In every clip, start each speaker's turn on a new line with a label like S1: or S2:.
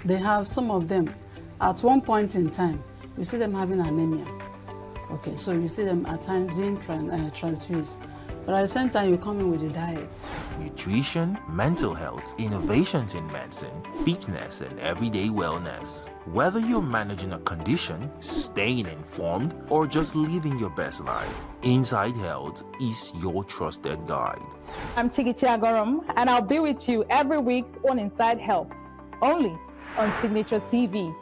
S1: They have some of them, at one point in time, you see them having anemia. Okay, so you see them at times being transfused. But at the same time, you come in with the diet.
S2: Nutrition, mental health, innovations in medicine, fitness, and everyday wellness. Whether you're managing a condition, staying informed, or just living your best life, Inside Health is your trusted guide.
S3: I'm Tigiti Agorom, and I'll be with you every week on Inside Health, only on Signature TV.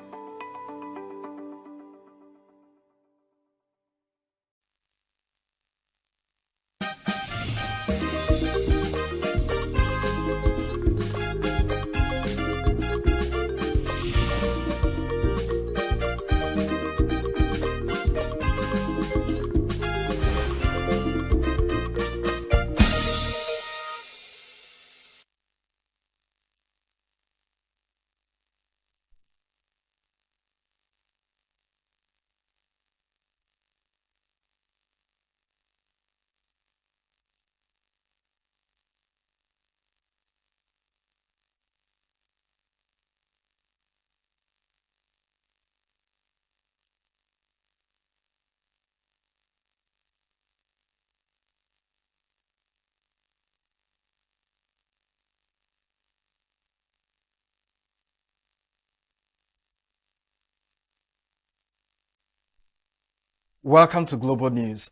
S4: Welcome to Global News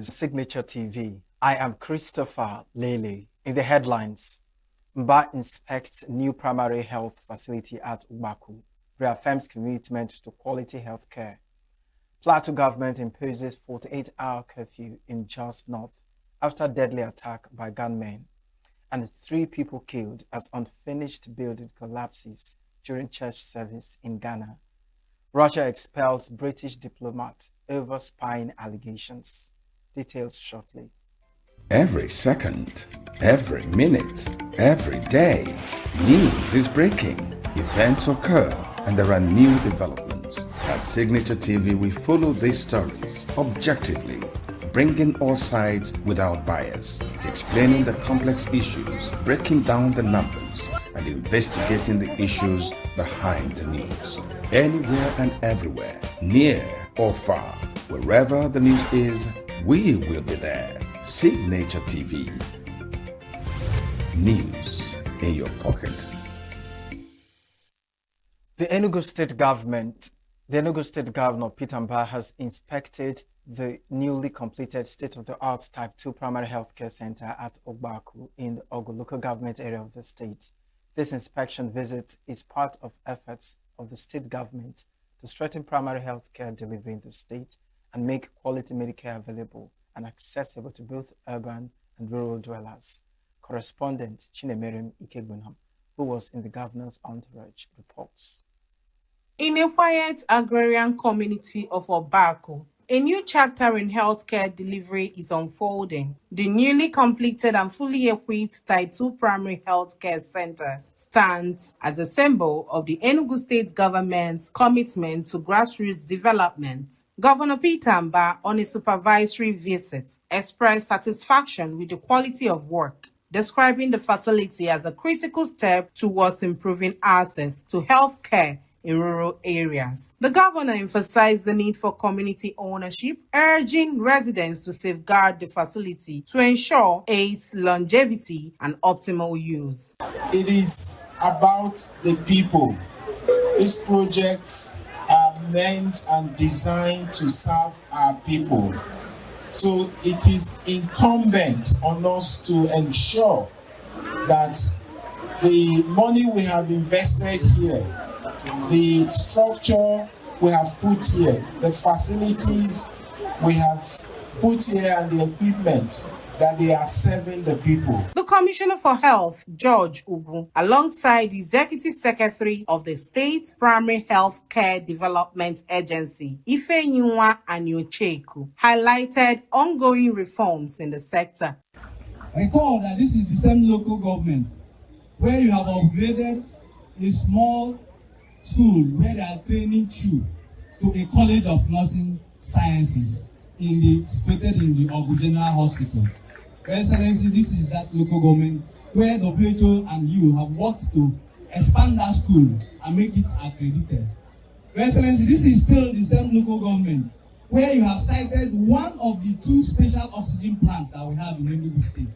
S4: Signature TV. I am Christopher Lele. In the headlines, Mba inspects new primary health facility at Ugbaku, reaffirms commitment to quality health care. Plateau government imposes 48-hour curfew in Jos North after deadly attack by gunmen, and 3 people killed as unfinished building collapses during church service in Ghana. Russia expels British diplomat over spying allegations. Details shortly.
S5: Every second, every minute, every day, news is breaking. Events occur and there are new developments. At Signature TV, we follow these stories objectively, bringing all sides without bias, explaining the complex issues, breaking down the numbers, and investigating the issues behind the news. Anywhere and everywhere, near or far, wherever the news is, we will be there. Signature TV. News in your pocket.
S4: The Enugu State Governor Peter Mba has inspected the newly completed state-of-the-art Type 2 primary healthcare center at Ugbaku in the Ogu local government area of the state. This inspection visit is part of efforts of the state government to strengthen primary health care delivery in the state and make quality Medicare available and accessible to both urban and rural dwellers. Correspondent Chinemerem Ikegbunham, who was in the governor's entourage, reports.
S6: In a quiet agrarian community of Ugbaku, a new chapter in healthcare delivery is unfolding. The newly completed and fully equipped Type 2 Primary Healthcare Center stands as a symbol of the Enugu State government's commitment to grassroots development. Governor Peter Mba, on a supervisory visit, expressed satisfaction with the quality of work, describing the facility as a critical step towards improving access to health care in rural areas. The governor emphasized the need for community ownership, urging residents to safeguard the facility to ensure its longevity and optimal use.
S7: It is about the people. These projects are meant and designed to serve our people. So it is incumbent on us to ensure that the money we have invested here, the structure we have put here, the facilities we have put here, and the equipment, that they are serving the people.
S6: The Commissioner for Health, George Ubu, alongside the Executive Secretary of the State Primary Health Care Development Agency, ENUGU and Yocheku, highlighted ongoing reforms in the sector.
S8: Recall that this is the same local government where you have upgraded a small school where they are training you to a college of nursing sciences situated in the Ogu General Hospital. Your Excellency, this is that local government where WHO and you have worked to expand that school and make it accredited. Your Excellency, this is still the same local government where you have cited one of the 2 special oxygen plants that we have in ENUGU State.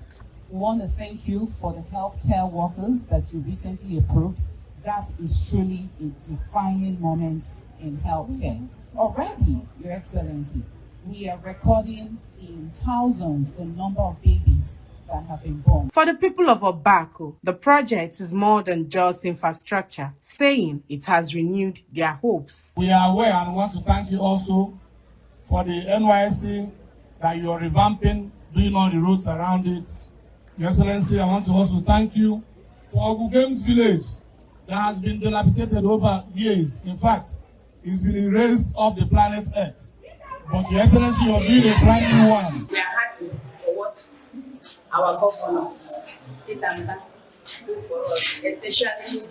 S9: We want to thank you for the healthcare workers that you recently approved. That is truly a defining moment in healthcare. Already, Your Excellency, we are recording in thousands the number of babies that have been born.
S6: For the people of Obako, the project is more than just infrastructure, saying it has renewed their hopes.
S7: We are aware and want to thank you also for the NYSC that you are revamping, doing all the roads around it. Your Excellency, I want to also thank you for Ogu Games Village that has been dilapidated over years. In fact, it's been erased off the planet Earth. But Your Excellency, you are doing a brand new one.
S10: We are happy for what our governor did and that do for us, especially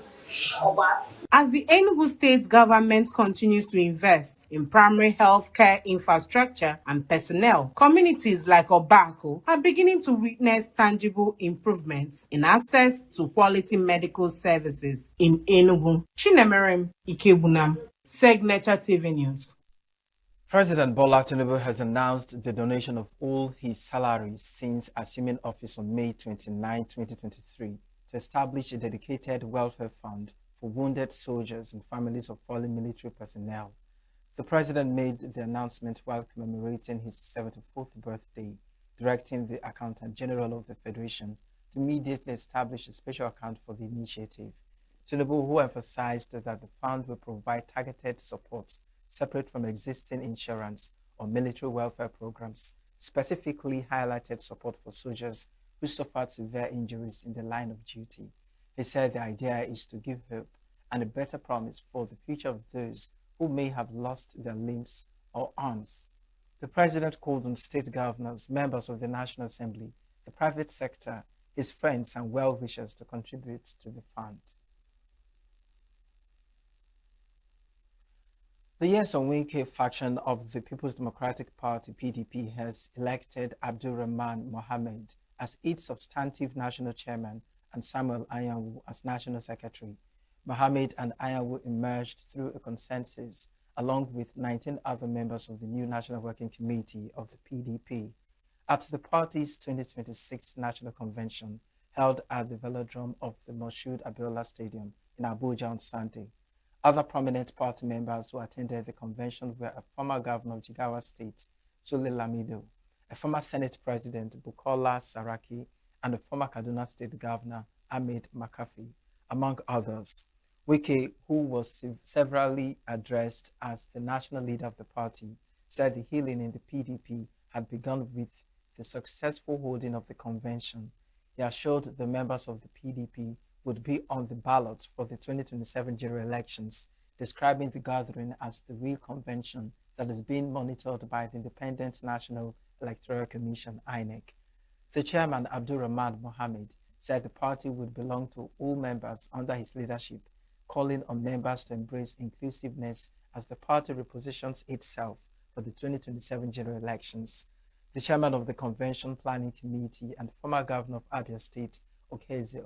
S10: Oba.
S6: As the Enugu state government continues to invest in primary health care infrastructure and personnel, communities like Obako are beginning to witness tangible improvements in access to quality medical services in Enugu. Chinemerem Ikebunam, Signature TV News.
S4: President Bola Tinubu has announced the donation of all his salaries since assuming office on May 29, 2023, to establish a dedicated welfare fund for wounded soldiers and families of fallen military personnel. The president made the announcement while commemorating his 74th birthday, directing the Accountant General of the Federation to immediately establish a special account for the initiative. Tinubu, who emphasized that the fund will provide targeted support separate from existing insurance or military welfare programs, specifically highlighted support for soldiers who suffered severe injuries in the line of duty. He said the idea is to give hope and a better promise for the future of those who may have lost their limbs or arms. The president called on state governors, members of the National Assembly, the private sector, his friends and well-wishers to contribute to the fund. The Yes Onwike faction of the People's Democratic Party, PDP, has elected Abdul Rahman Mohammed as its substantive national chairman and Samuel Anyanwu as national secretary. Mohammed and Anyanwu emerged through a consensus along with 19 other members of the new National Working Committee of the PDP at the party's 2026 National Convention held at the Velodrome of the Moshood Abiola Stadium in Abuja on Sunday. Other prominent party members who attended the convention were a former governor of Jigawa State, Sule Lamido, a former Senate President, Bukola Saraki, and a former Kaduna State Governor, Ahmed McAfee, among others. Wike, who was severally addressed as the national leader of the party, said the healing in the PDP had begun with the successful holding of the convention. He assured the members of the PDP would be on the ballot for the 2027 general elections, describing the gathering as the real convention that is being monitored by the Independent National Electoral Commission, INEC. The chairman, Abdul Rahman Mohammed, said the party would belong to all members under his leadership, calling on members to embrace inclusiveness as the party repositions itself for the 2027 general elections. The chairman of the Convention Planning Committee and former governor of Abia State, Okeze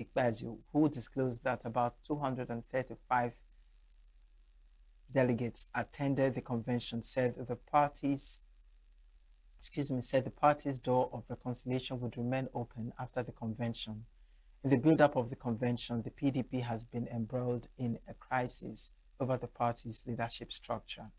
S4: Ikpeazu, who disclosed that about 235 delegates attended the convention, said the party's door of reconciliation would remain open after the convention. In the build-up of the convention, the PDP has been embroiled in a crisis over the party's leadership structure.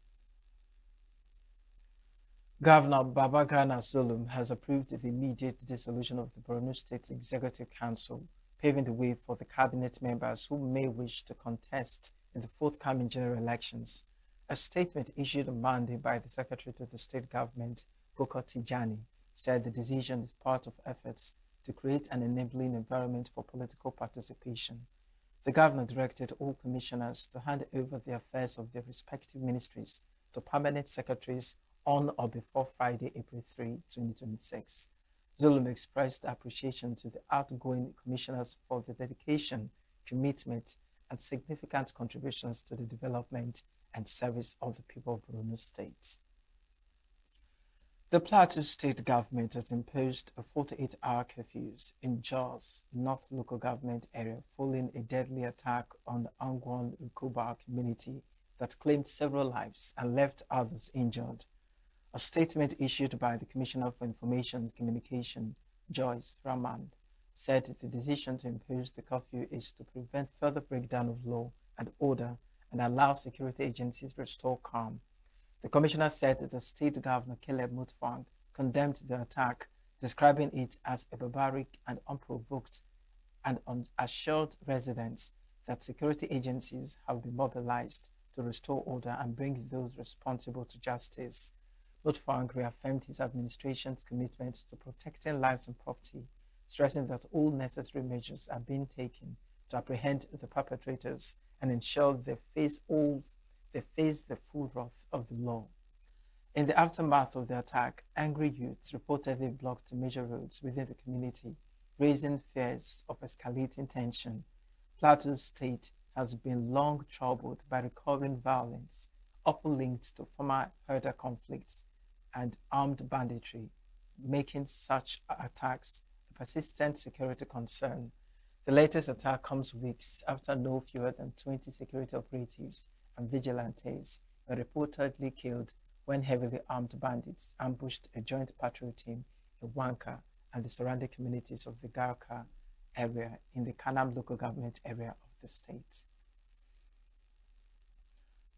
S4: Governor Babagana Zulum has approved the immediate dissolution of the Borno State Executive Council, paving the way for the cabinet members who may wish to contest in the forthcoming general elections. A statement issued on Monday by the Secretary to the State Government, Boko Tijani, said the decision is part of efforts to create an enabling environment for political participation. The governor directed all commissioners to hand over the affairs of their respective ministries to permanent secretaries on or before Friday, April 3, 2026. Zulum expressed appreciation to the outgoing commissioners for the dedication, commitment, and significant contributions to the development and service of the people of Borno State. The Plateau State government has imposed a 48-hour curfew in Jos, North Local Government area, following a deadly attack on the Angwon Nkuba community that claimed several lives and left others injured. A statement issued by the Commissioner for Information and Communication, Joyce Raman, said the decision to impose the curfew is to prevent further breakdown of law and order and allow security agencies to restore calm. The commissioner said that the state governor, Caleb Mutfwang, condemned the attack, describing it as a barbaric and unprovoked, and assured residents that security agencies have been mobilized to restore order and bring those responsible to justice. Mutfwang reaffirmed his administration's commitment to protecting lives and property, stressing that all necessary measures are being taken to apprehend the perpetrators and ensure they face the full wrath of the law. In the aftermath of the attack, angry youths reportedly blocked major roads within the community, raising fears of escalating tension. Plateau State has been long troubled by recurring violence, often linked to former herder conflicts and armed banditry, making such attacks a persistent security concern. The latest attack comes weeks after no fewer than 20 security operatives and vigilantes were reportedly killed when heavily armed bandits ambushed a joint patrol team in Wanka and the surrounding communities of the Garka area in the Kanam local government area of the state.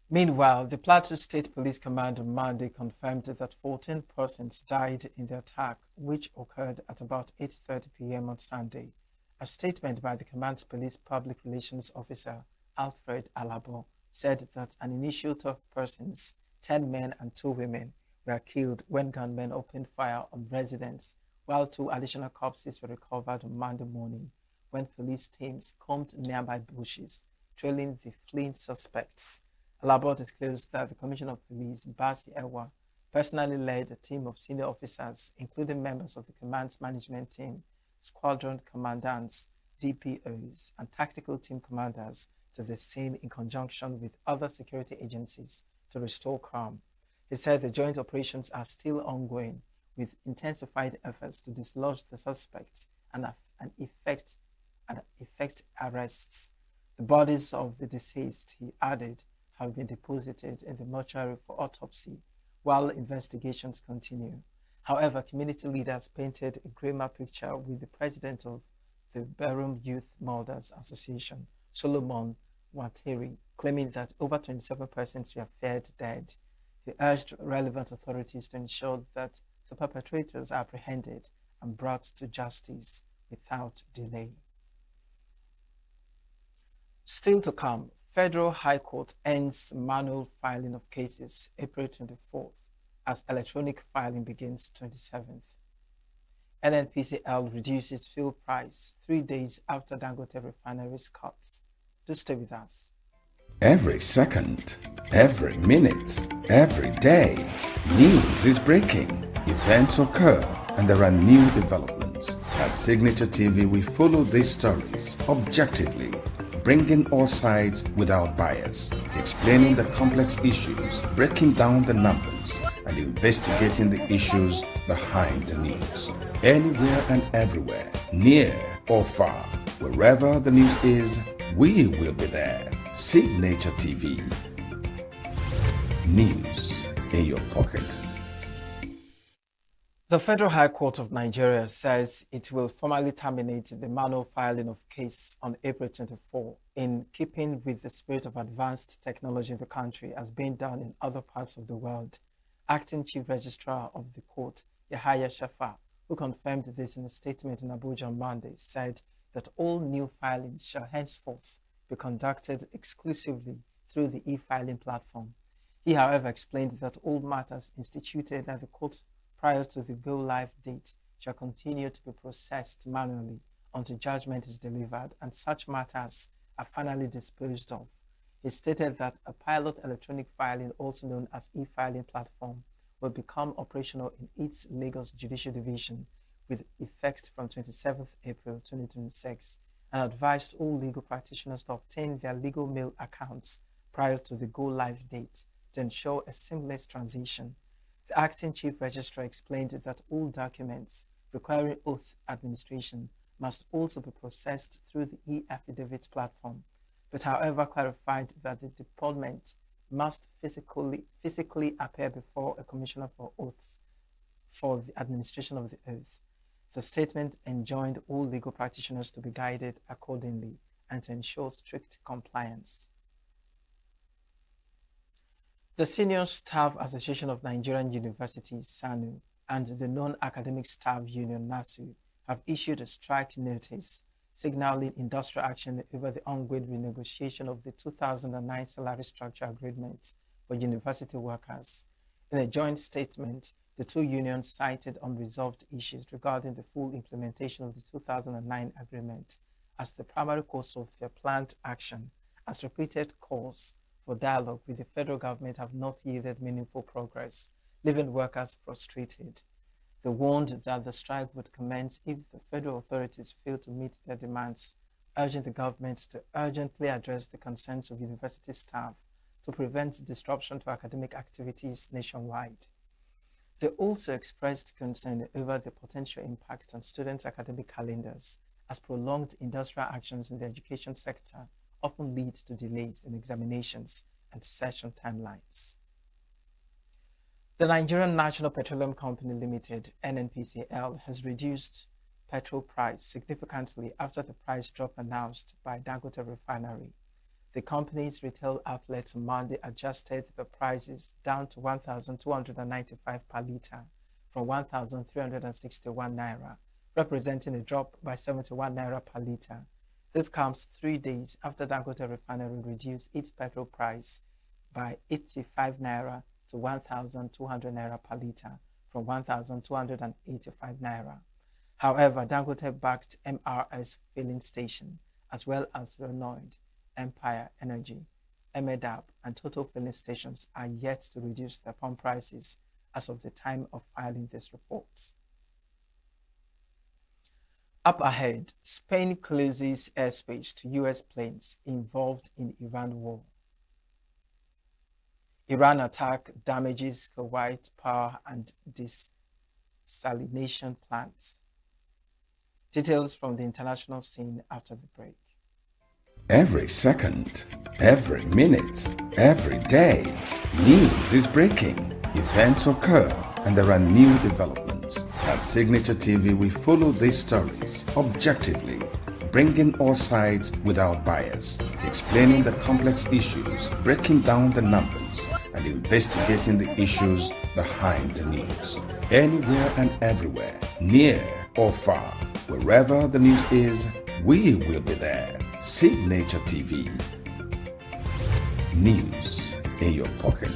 S4: Meanwhile, the Plateau State Police Command on Monday confirmed that 14 persons died in the attack, which occurred at about 8:30 p.m. on Sunday. A statement by the command's police public relations officer, Alfred Alabo, said that an initial 12 persons, 10 men and 2 women, were killed when gunmen opened fire on residents, while 2 additional corpses were recovered on Monday morning when police teams combed nearby bushes, trailing the fleeing suspects. Alabo disclosed that the Commissioner of Police, Basi Ewa, personally led a team of senior officers, including members of the command's management team, squadron commandants, DPOs, and tactical team commanders to the scene in conjunction with other security agencies to restore calm. He said the joint operations are still ongoing, with intensified efforts to dislodge the suspects and effect arrests. The bodies of the deceased, he added, have been deposited in the mortuary for autopsy while investigations continue. However, community leaders painted a grimmer picture with the president of the Berum Youth Mothers Association, Solomon Wateri, claiming that over 27 persons were feared dead. He urged relevant authorities to ensure that the perpetrators are apprehended and brought to justice without delay. Still to come, Federal High Court ends manual filing of cases April 24th as electronic filing begins 27th. NNPCL reduces fuel price 3 days after Dangote refineries cuts. Do stay with us.
S5: Every second, every minute, every day, news is breaking, events occur, and there are new developments. At Signature TV, we follow these stories objectively, bringing all sides without bias, explaining the complex issues, breaking down the numbers, and investigating the issues behind the news. Anywhere and everywhere, near or far, wherever the news is, we will be there. Signature TV. News in your pocket.
S4: The Federal High Court of Nigeria says it will formally terminate the manual filing of case on April 24, in keeping with the spirit of advanced technology in the country as being done in other parts of the world. Acting Chief Registrar of the Court, Yahaya Shafa, who confirmed this in a statement in Abuja on Monday, said that all new filings shall henceforth be conducted exclusively through the e-filing platform. He, however, explained that all matters instituted at the court prior to the go-live date shall continue to be processed manually until judgment is delivered and such matters are finally disposed of. He stated that a pilot electronic filing, also known as e-filing platform, will become operational in its Lagos Judicial Division with effect from 27th April 2026, and advised all legal practitioners to obtain their legal mail accounts prior to the go-live date to ensure a seamless transition. The acting chief registrar explained that all documents requiring oath administration must also be processed through the e-affidavit platform, but however clarified that the department must physically appear before a commissioner for oaths for the administration of the oath. The statement enjoined all legal practitioners to be guided accordingly and to ensure strict compliance. The Senior Staff Association of Nigerian Universities, SANU, and the Non-Academic Staff Union, NASU, have issued a strike notice signaling industrial action over the ongoing renegotiation of the 2009 salary structure agreement for university workers. In a joint statement, the two unions cited unresolved issues regarding the full implementation of the 2009 agreement as the primary cause of their planned action, as repeated calls for dialogue with the federal government have not yielded meaningful progress, leaving workers frustrated. They warned that the strike would commence if the federal authorities fail to meet their demands, urging the government to urgently address the concerns of university staff to prevent disruption to academic activities nationwide. They also expressed concern over the potential impact on students' academic calendars, as prolonged industrial actions in the education sector often lead to delays in examinations and session timelines. The Nigerian National Petroleum Company Limited, NNPCL, has reduced petrol price significantly after the price drop announced by Dangote Refinery. The company's retail outlets Monday adjusted the prices down to 1,295 per litre from 1,361 naira, representing a drop by 71 naira per litre. This comes 3 days after Dangote Refinery reduced its petrol price by 85 naira to 1,200 naira per litre from 1,285 naira. However, Dangote-backed MRS filling station, as well as Renault, Empire Energy, Emedab, and Total filling stations are yet to reduce their pump prices as of the time of filing this report. Up ahead, Spain closes airspace to US planes involved in Iran war. Iran attack damages Kuwait power and desalination plants. Details from the international scene after the break.
S5: Every second, every minute, every day, news is breaking. Events occur and there are new developments. At Signature TV, we follow these stories objectively, bringing all sides without bias, explaining the complex issues, breaking down the numbers, and investigating the issues behind the news. Anywhere and everywhere, near or far, wherever the news is, we will be there. Signature TV. News in your pocket.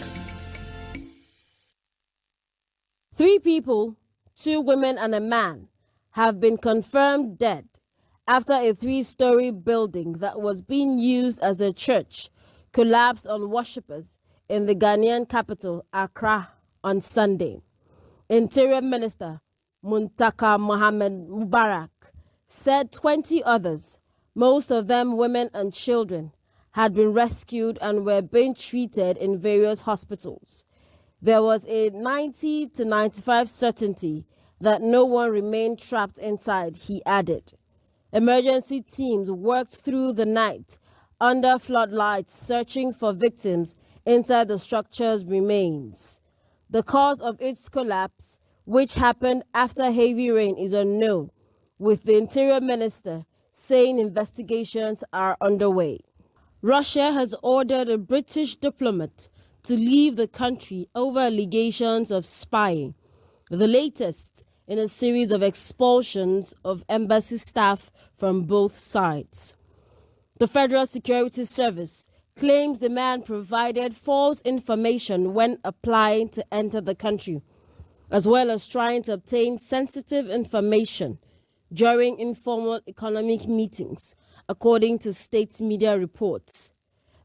S11: 3 people, 2 women and a man, have been confirmed dead after a 3-story building that was being used as a church collapsed on worshippers in the Ghanaian capital, Accra, on Sunday. Interior Minister Muntaka Mohamed Mubarak said 20 others, most of them women and children, had been rescued and were being treated in various hospitals. There was a 90 to 95% certainty that no one remained trapped inside, he added. Emergency teams worked through the night under floodlights searching for victims inside the structure's remains. The cause of its collapse, which happened after heavy rain, is unknown, with the Interior Minister saying investigations are underway. Russia has ordered a British diplomat to leave the country over allegations of spying, the latest in a series of expulsions of embassy staff from both sides. The Federal Security Service claims the man provided false information when applying to enter the country, as well as trying to obtain sensitive information during informal economic meetings, according to state media reports.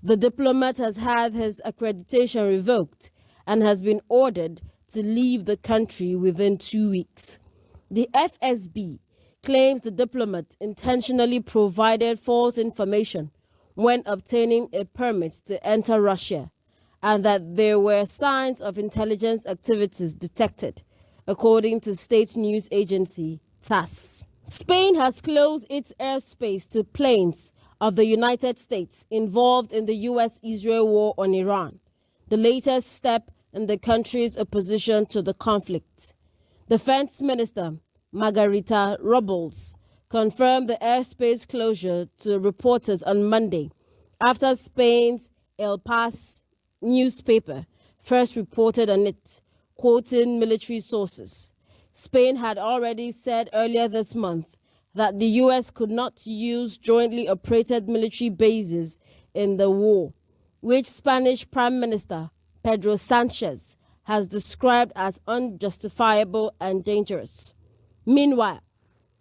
S11: The diplomat has had his accreditation revoked and has been ordered to leave the country within 2 weeks. The FSB claims the diplomat intentionally provided false information when obtaining a permit to enter Russia and that there were signs of intelligence activities detected, according to state news agency TASS. Spain has closed its airspace to planes of the United States involved in the U.S.-Israel war on Iran, the latest step in the country's opposition to the conflict. Defense Minister Margarita Robles confirmed the airspace closure to reporters on Monday after Spain's El Pas newspaper first reported on it, quoting military sources. Spain had already said earlier this month that the U.S. could not use jointly operated military bases in the war, which Spanish Prime Minister Pedro Sanchez has described as unjustifiable and dangerous. Meanwhile,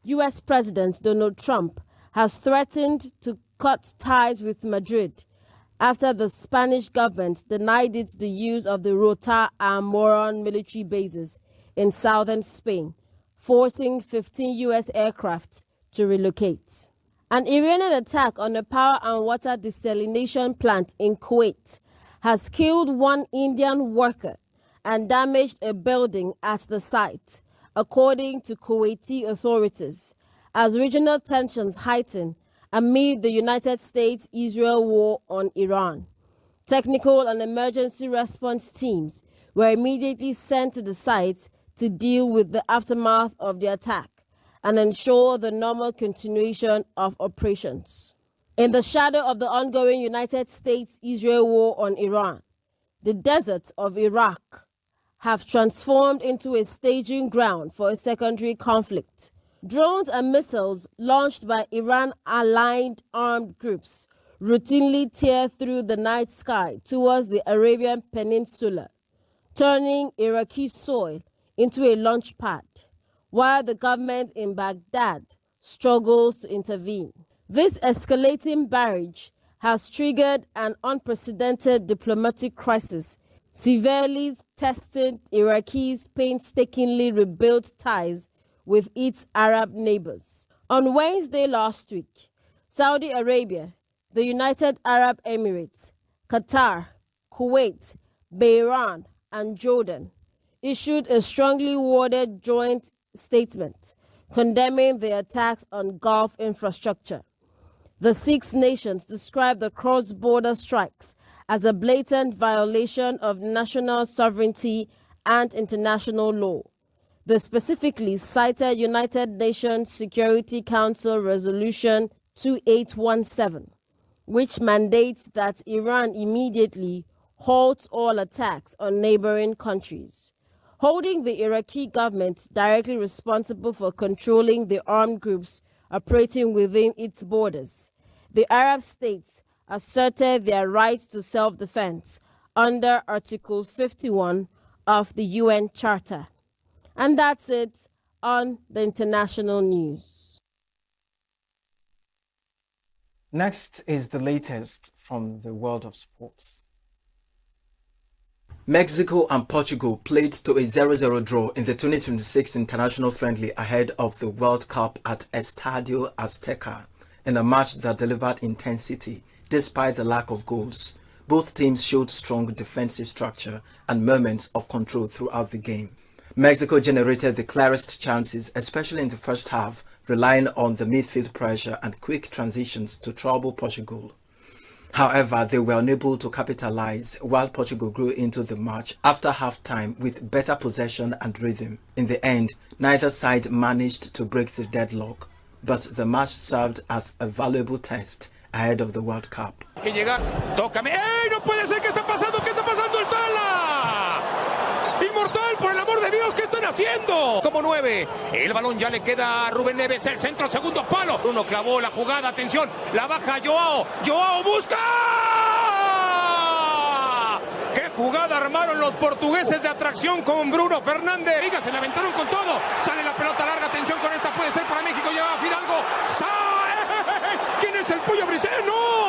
S11: U.S. President Donald Trump has threatened to cut ties with Madrid after the Spanish government denied it the use of the Rota and Moron military bases in southern Spain, forcing 15 U.S. aircraft to relocate. An Iranian attack on a power and water desalination plant in Kuwait has killed one Indian worker and damaged a building at the site, according to Kuwaiti authorities, as regional tensions heighten amid the United States-Israel war on Iran. Technical and emergency response teams were immediately sent to the site to deal with the aftermath of the attack and ensure the normal continuation of operations. In the shadow of the ongoing United States-Israel war on Iran, the deserts of Iraq have transformed into a staging ground for a secondary conflict. Drones and missiles launched by Iran-aligned armed groups routinely tear through the night sky towards the Arabian Peninsula, turning Iraqi soil into a launch pad, while the government in Baghdad struggles to intervene. This escalating barrage has triggered an unprecedented diplomatic crisis, severely testing Iraq's painstakingly rebuilt ties with its Arab neighbors. On Wednesday last week, Saudi Arabia, the United Arab Emirates, Qatar, Kuwait, Bahrain, and Jordan issued a strongly worded joint statement condemning the attacks on Gulf infrastructure. The 6 nations described the cross-border strikes as a blatant violation of national sovereignty and international law. They specifically cited United Nations Security Council Resolution 2817, which mandates that Iran immediately halt all attacks on neighboring countries, holding the Iraqi government directly responsible for controlling the armed groups operating within its borders. The Arab states asserted their right to self-defense under Article 51 of the UN Charter. And that's it on the international news.
S4: Next is the latest from the world of sports. Mexico and Portugal played to a 0-0 draw in the 2026 international friendly ahead of the World Cup at Estadio Azteca, in a match that delivered intensity despite the lack of goals. Both teams showed strong defensive structure and moments of control throughout the game. Mexico generated the clearest chances, especially in the first half, relying on the midfield pressure and quick transitions to trouble Portugal. However, they were unable to capitalize while Portugal grew into the match after half-time with better possession and rhythm. In the end, neither side managed to break the deadlock, but the match served as a valuable test ahead of the World Cup.
S12: Inmortal, por el amor de Dios, ¿qué están haciendo? Como 9, el balón ya le queda a Rubén Neves, el centro, segundo palo. Bruno clavó la jugada, atención, la baja Joao, Joao busca. ¡Qué jugada armaron los portugueses de atracción con Bruno Fernández! Liga, se la aventaron con todo, sale la pelota larga, atención con esta, puede ser para México, lleva Fidalgo, ¿quién es el Pollo Briseño? ¡No!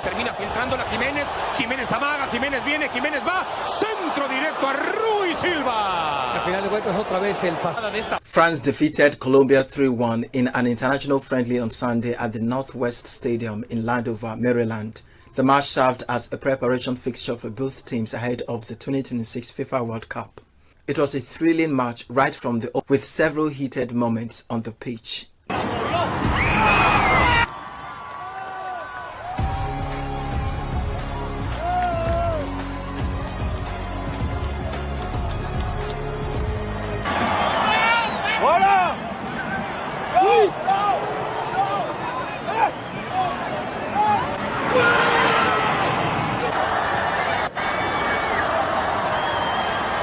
S12: Termina filtrando la Jiménez, Jiménez amaga, Jiménez viene, Jiménez va, centro directo a Rui Silva. Al final de cuentas otra vez el
S4: France defeated Colombia 3-1 in an international friendly on Sunday at the Northwest Stadium in Landover, Maryland. The match served as a preparation fixture for both teams ahead of the 2026 FIFA World Cup. It was a thrilling match right from the off, with several heated moments on the pitch.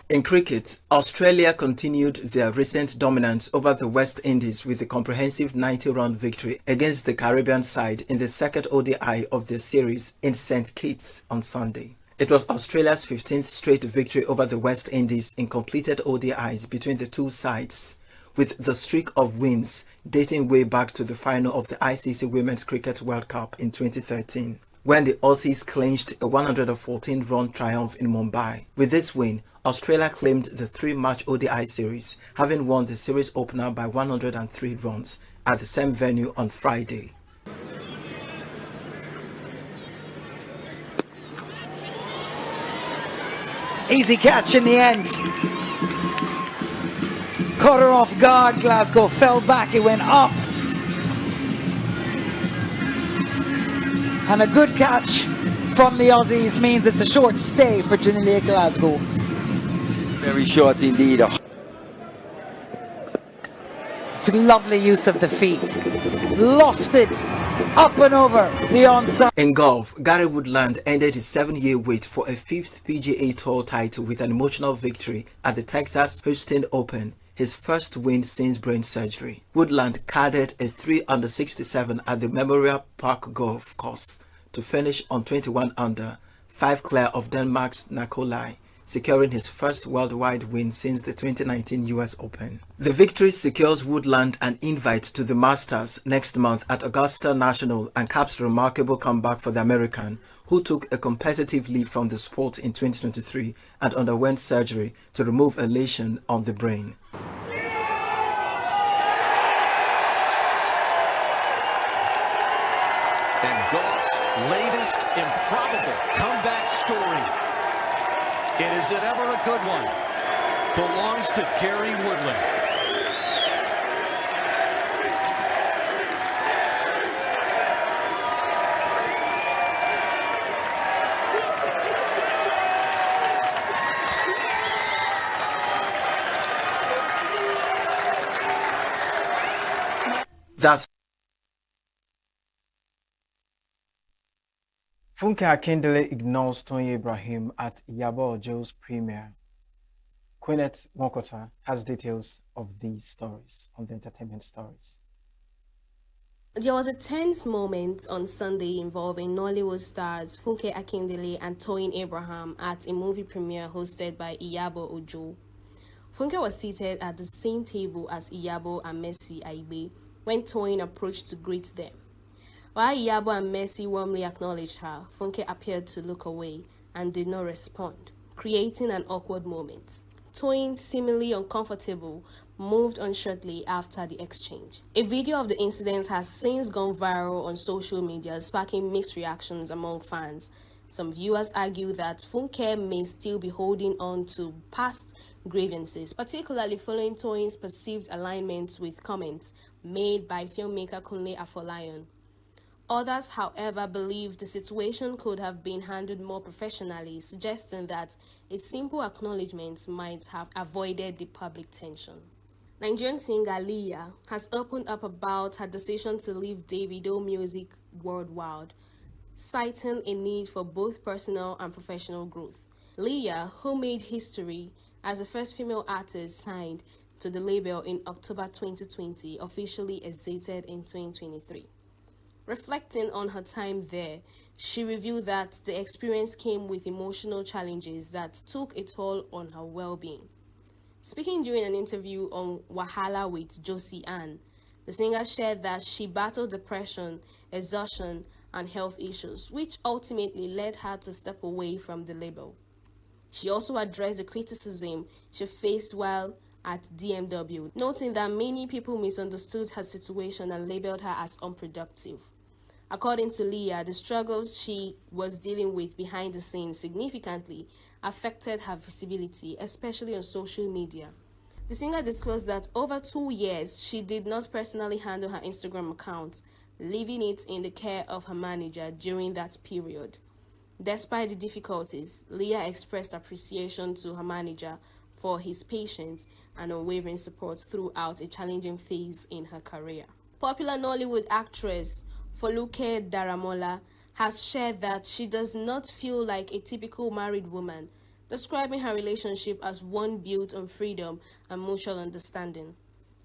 S4: In cricket, Australia continued their recent dominance over the West Indies with a comprehensive 90-run victory against the Caribbean side in the second ODI of their series in St. Kitts on Sunday. It was Australia's 15th straight victory over the West Indies in completed ODIs between the two sides, with the streak of wins dating way back to the final of the ICC Women's Cricket World Cup in 2013, when the Aussies clinched a 114-run triumph in Mumbai. With this win, Australia claimed the three-match ODI series, having won the series opener by 103 runs at the same venue on Friday.
S13: Easy catch in the end. Caught her off guard. Glasgow fell back. It went up. And a good catch from the Aussies means it's a short stay for Junilia Glasgow.
S14: Very short indeed.
S13: It's a lovely use of the feet. Lofted up and over the onside.
S4: In golf, Gary Woodland ended his 7-year wait for a 5th PGA Tour title with an emotional victory at the Texas Houston Open, his first win since brain surgery. Woodland carded a 3-under-67 at the Memorial Park Golf Course to finish on 21 under, 5 clear of Denmark's Nikolai, securing his first worldwide win since the 2019 US Open. The victory secures Woodland an invite to the Masters next month at Augusta National and caps a remarkable comeback for the American, who took a competitive leave from the sport in 2023 and underwent surgery to remove a lesion on the brain.
S12: And golf's latest improbable comeback story. And is it ever a good one? Belongs to Gary Woodland.
S4: That's
S15: Funke Akindele ignores Tony Ibrahim at Iyabo Ojo's premiere. Quinette Mokota has details of these stories on the entertainment stories.
S16: There was a tense moment on Sunday involving Nollywood stars Funke Akindele and Toyin Abraham at a movie premiere hosted by Iyabo Ojo. Funke was seated at the same table as Iyabo and Mercy Aigbe when Toyin approached to greet them. While Iyabo and Mercy warmly acknowledged her, Funke appeared to look away and did not respond, creating an awkward moment. Toyin, seemingly uncomfortable, moved on shortly after the exchange. A video of the incident has since gone viral on social media, sparking mixed reactions among fans. Some viewers argue that Funke may still be holding on to past grievances, particularly following Toyin's perceived alignment with comments made by filmmaker Kunle Afolayan. Others, however, believe the situation could have been handled more professionally, suggesting that a simple acknowledgement might have avoided the public tension. Nigerian singer Leah has opened up about her decision to leave Davido music worldwide, citing a need for both personal and professional growth. Leah, who made history as the first female artist signed to the label in October 2020, officially exited in 2023. Reflecting on her time there, she revealed that the experience came with emotional challenges that took a toll on her well-being. Speaking during an interview on Wahala with Josie Ann, the singer shared that she battled depression, exhaustion, and health issues, which ultimately led her to step away from the label. She also addressed the criticism she faced while at DMW, noting that many people misunderstood her situation and labeled her as unproductive. According to Leah, the struggles she was dealing with behind the scenes significantly affected her visibility, especially on social media. The singer disclosed that over 2 years, she did not personally handle her Instagram account, leaving it in the care of her manager during that period. Despite the difficulties, Leah expressed appreciation to her manager for his patience and unwavering support throughout a challenging phase in her career. Popular Nollywood actress Foluke Daramola has shared that she does not feel like a typical married woman, describing her relationship as one built on freedom and mutual understanding.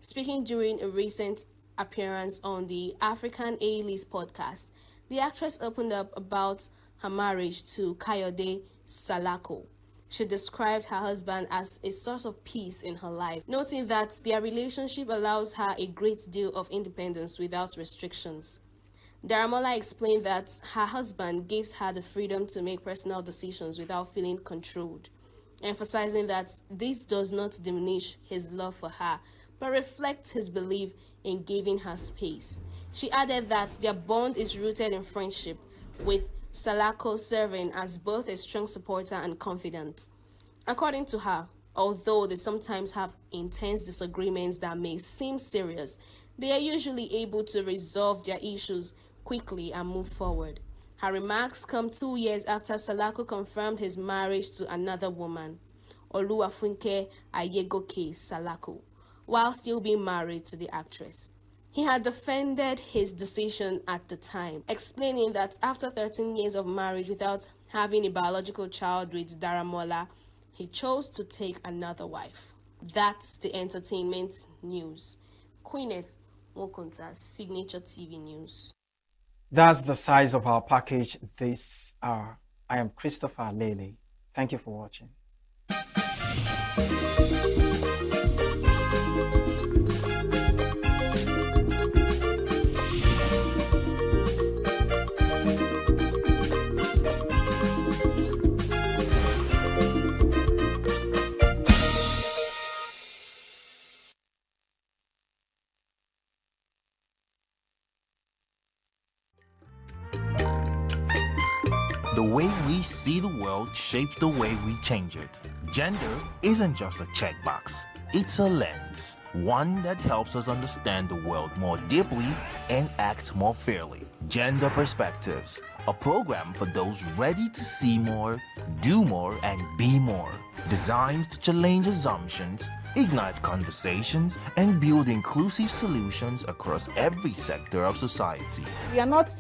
S16: Speaking during a recent appearance on the African A-List podcast, the actress opened up about her marriage to Kayode Salako. She described her husband as a source of peace in her life, noting that their relationship allows her a great deal of independence without restrictions. Daramola explained that her husband gives her the freedom to make personal decisions without feeling controlled, emphasizing that this does not diminish his love for her, but reflects his belief in giving her space. She added that their bond is rooted in friendship, with Salako serving as both a strong supporter and confidant. According to her, although they sometimes have intense disagreements that may seem serious, they are usually able to resolve their issues quickly and move forward. Her remarks come 2 years after Salako confirmed his marriage to another woman, Oluwafunke Ayegoke Salako, while still being married to the actress. He had defended his decision at the time, explaining that after 13 years of marriage without having a biological child with Daramola, he chose to take another wife. That's the entertainment news. Queeneth Mokonta, Signature TV News.
S4: That's the size of our package this hour. I am Christopher Lele. Thank you for watching.
S2: The way we see the world shapes the way we change it. Gender isn't just a checkbox, it's a lens, one that helps us understand the world more deeply and act more fairly. Gender Perspectives, a program for those ready to see more, do more, and be more. Designed to challenge assumptions, ignite conversations, and build inclusive solutions across every sector of society.
S17: We are not,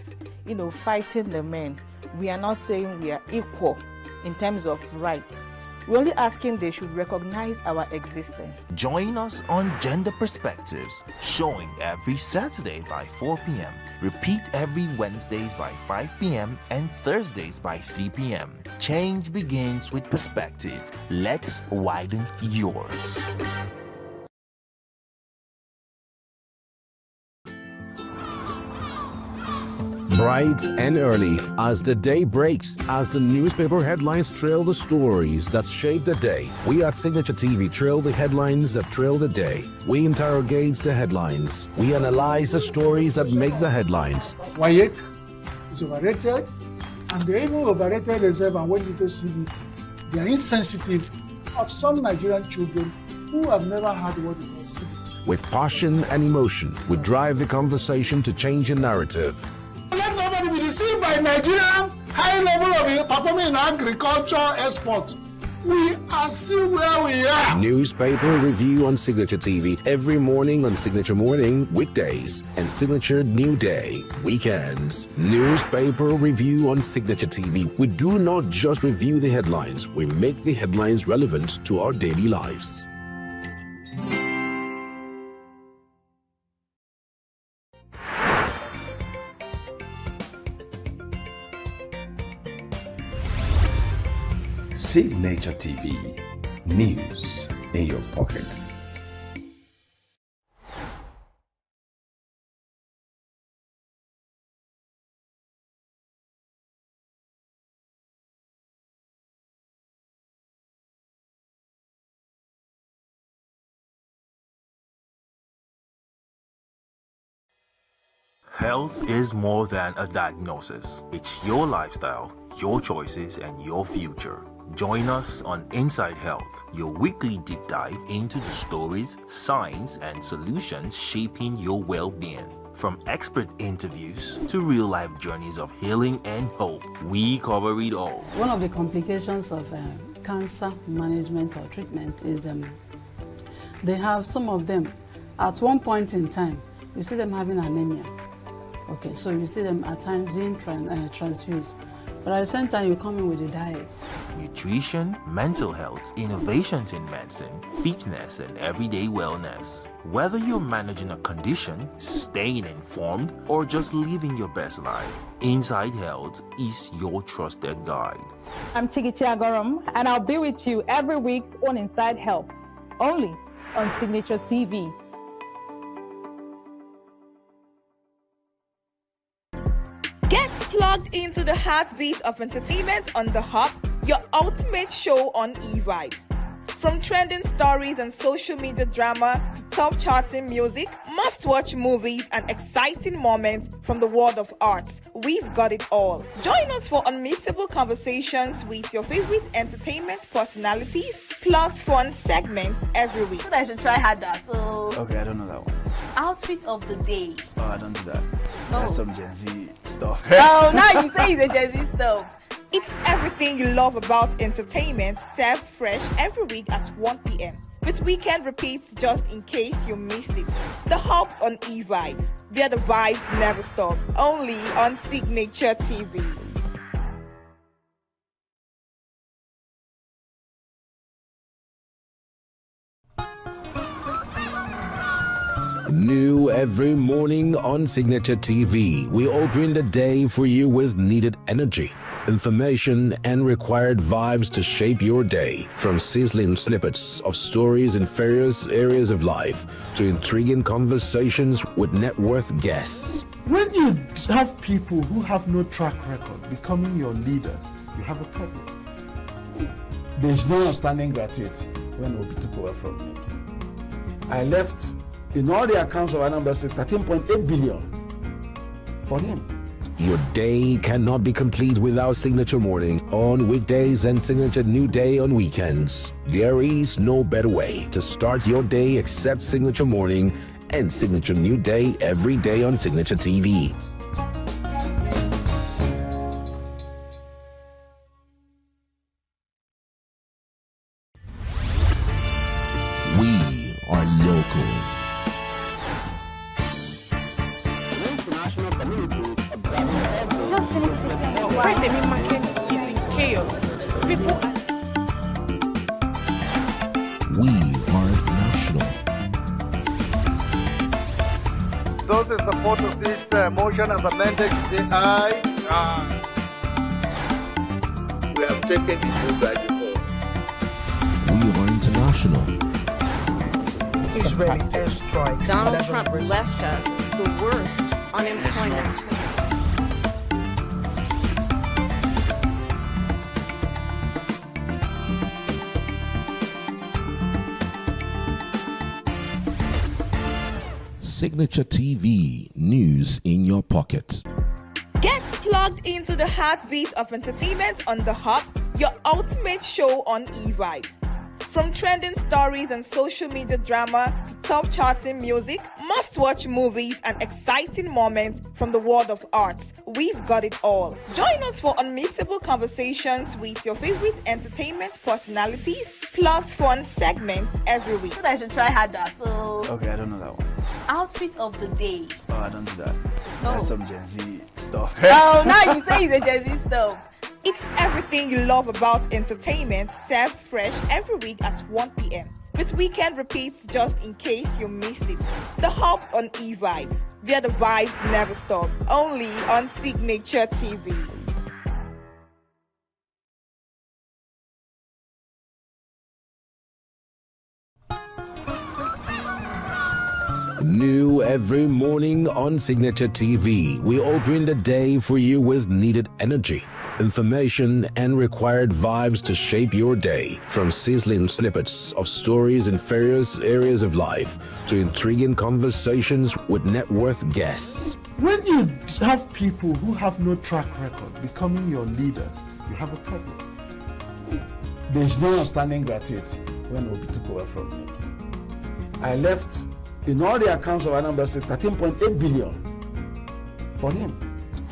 S17: fighting the men. We are not saying we are equal in terms of rights. We're only asking they should recognize our existence.
S2: Join us on Gender Perspectives, showing every Saturday by 4 p.m. Repeat every Wednesdays by 5 p.m. and Thursdays by 3 p.m. Change begins with perspective. Let's widen yours.
S18: Bright and early as the day breaks, as the newspaper headlines trail the stories that shape the day, we at Signature TV trail the headlines that trail the day. We interrogate the headlines. We analyze the stories that make the headlines.
S19: Wayek is overrated, and they even overrated themselves and went into CBT. They are insensitive of some Nigerian children who have never had what they call CBT.
S18: With passion and emotion, we drive the conversation to change a narrative.
S19: Let nobody be deceived by Nigerian high level of performing in agriculture export. We are still where we are.
S18: Newspaper review on Signature TV every morning on Signature Morning, weekdays, and Signature New Day, weekends. Newspaper review on Signature TV. We do not just review the headlines, we make the headlines relevant to our daily lives.
S5: Signature TV, news in your pocket.
S2: Health is more than a diagnosis. It's your lifestyle, your choices, and your future. Join us on Inside Health, your weekly deep dive into the stories, science, and solutions shaping your well-being. From expert interviews to real-life journeys of healing and hope, we cover it all.
S1: One of the complications of cancer management or treatment is they have some of them at one point in time, you see them having anemia. Okay, so you see them at times being transfused. But at the same time, you come in with a diet.
S2: Nutrition, mental health, innovations in medicine, fitness, and everyday wellness. Whether you're managing a condition, staying informed, or just living your best life, Inside Health is your trusted guide.
S3: I'm Chigichi Agorom, and I'll be with you every week on Inside Health, only on Signature TV.
S20: Get plugged into the heartbeat of entertainment on The Hub, your ultimate show on eVibes. From trending stories and social media drama to top charting music, must-watch movies and exciting moments from the world of arts, we've got it all. Join us for unmissable conversations with your favorite entertainment personalities, plus fun segments every week.
S10: So I should try harder. So
S21: okay, I don't know that one.
S10: Outfit of the day.
S21: Oh, I don't do that. That's some Gen Z stuff.
S10: Oh, now you say it's a Gen Z stuff.
S20: It's everything you love about entertainment, served fresh every week at 1 p.m. with weekend repeats just in case you missed it. The Hub's on eVibes, where the vibes never stop. Only on Signature TV.
S18: New every morning on Signature TV, we open the day for you with needed energy, information, and required vibes to shape your day. From sizzling snippets of stories in various areas of life to intriguing conversations with net worth guests.
S22: When you have people who have no track record becoming your leaders, you have a problem. There's no outstanding gratuity when Obi took over from me. I left in all the accounts of Anambra State 13.8 billion for him.
S18: Your day cannot be complete without Signature Morning on weekdays and Signature New Day on weekends. There is no better way to start your day except Signature Morning and Signature New Day every day on Signature TV. We are local.
S23: International communities where the meat market is in chaos. People
S18: We are national.
S24: Those in support of this motion as amended, say aye. Aye.
S25: We have taken it to by default.
S18: We are international.
S23: Israeli airstrikes.
S26: Donald Trump left us the worst unemployment.
S18: Signature TV, news in your pocket.
S20: Get plugged into the heartbeat of entertainment on The Hub, your ultimate show on eVibes. From trending stories and social media drama to top charting music, must-watch movies and exciting moments from the world of arts, we've got it all. Join us for unmissable conversations with your favorite entertainment personalities, plus fun segments every week.
S10: So I should try harder. So
S21: okay, I don't know that one.
S10: Outfit of the day.
S21: Oh, I don't do that. That's some Gen Z stuff.
S10: Oh, now you say it's a Gen Z stuff.
S20: It's everything you love about entertainment, served fresh every week at 1 p.m. with weekend repeats just in case you missed it. The Hub's on eVibes, where the vibes never stop. Only on Signature TV.
S18: New every morning on Signature TV, we open the day for you with needed energy, information, and required vibes to shape your day. From sizzling snippets of stories in various areas of life to intriguing conversations with net worth guests.
S22: When you have people who have no track record becoming your leaders, you have a problem. There's no outstanding gratuity when Obi took over from me. I left in all the accounts of Anambra State 13.8 billion for him.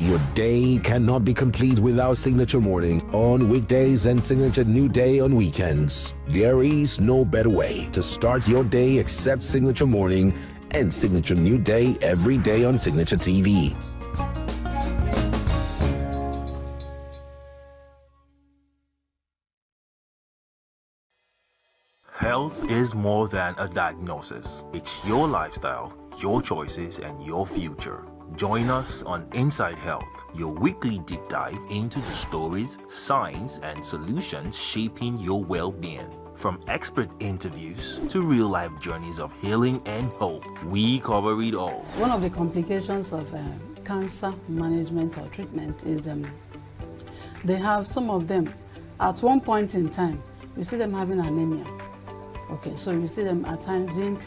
S18: Your day cannot be complete without Signature Morning on weekdays and Signature New Day on weekends. There is no better way to start your day except Signature Morning and Signature New Day every day on Signature TV.
S2: Health is more than a diagnosis. It's your lifestyle, your choices, and your future. Join us on Inside Health, your weekly deep dive into the stories, science, and solutions shaping your well-being. From expert interviews to real-life journeys of healing and hope, we cover it all.
S1: One of the complications of cancer management or treatment is they have some of them, at one point in time, you see them having anemia. Okay, so you see them at times being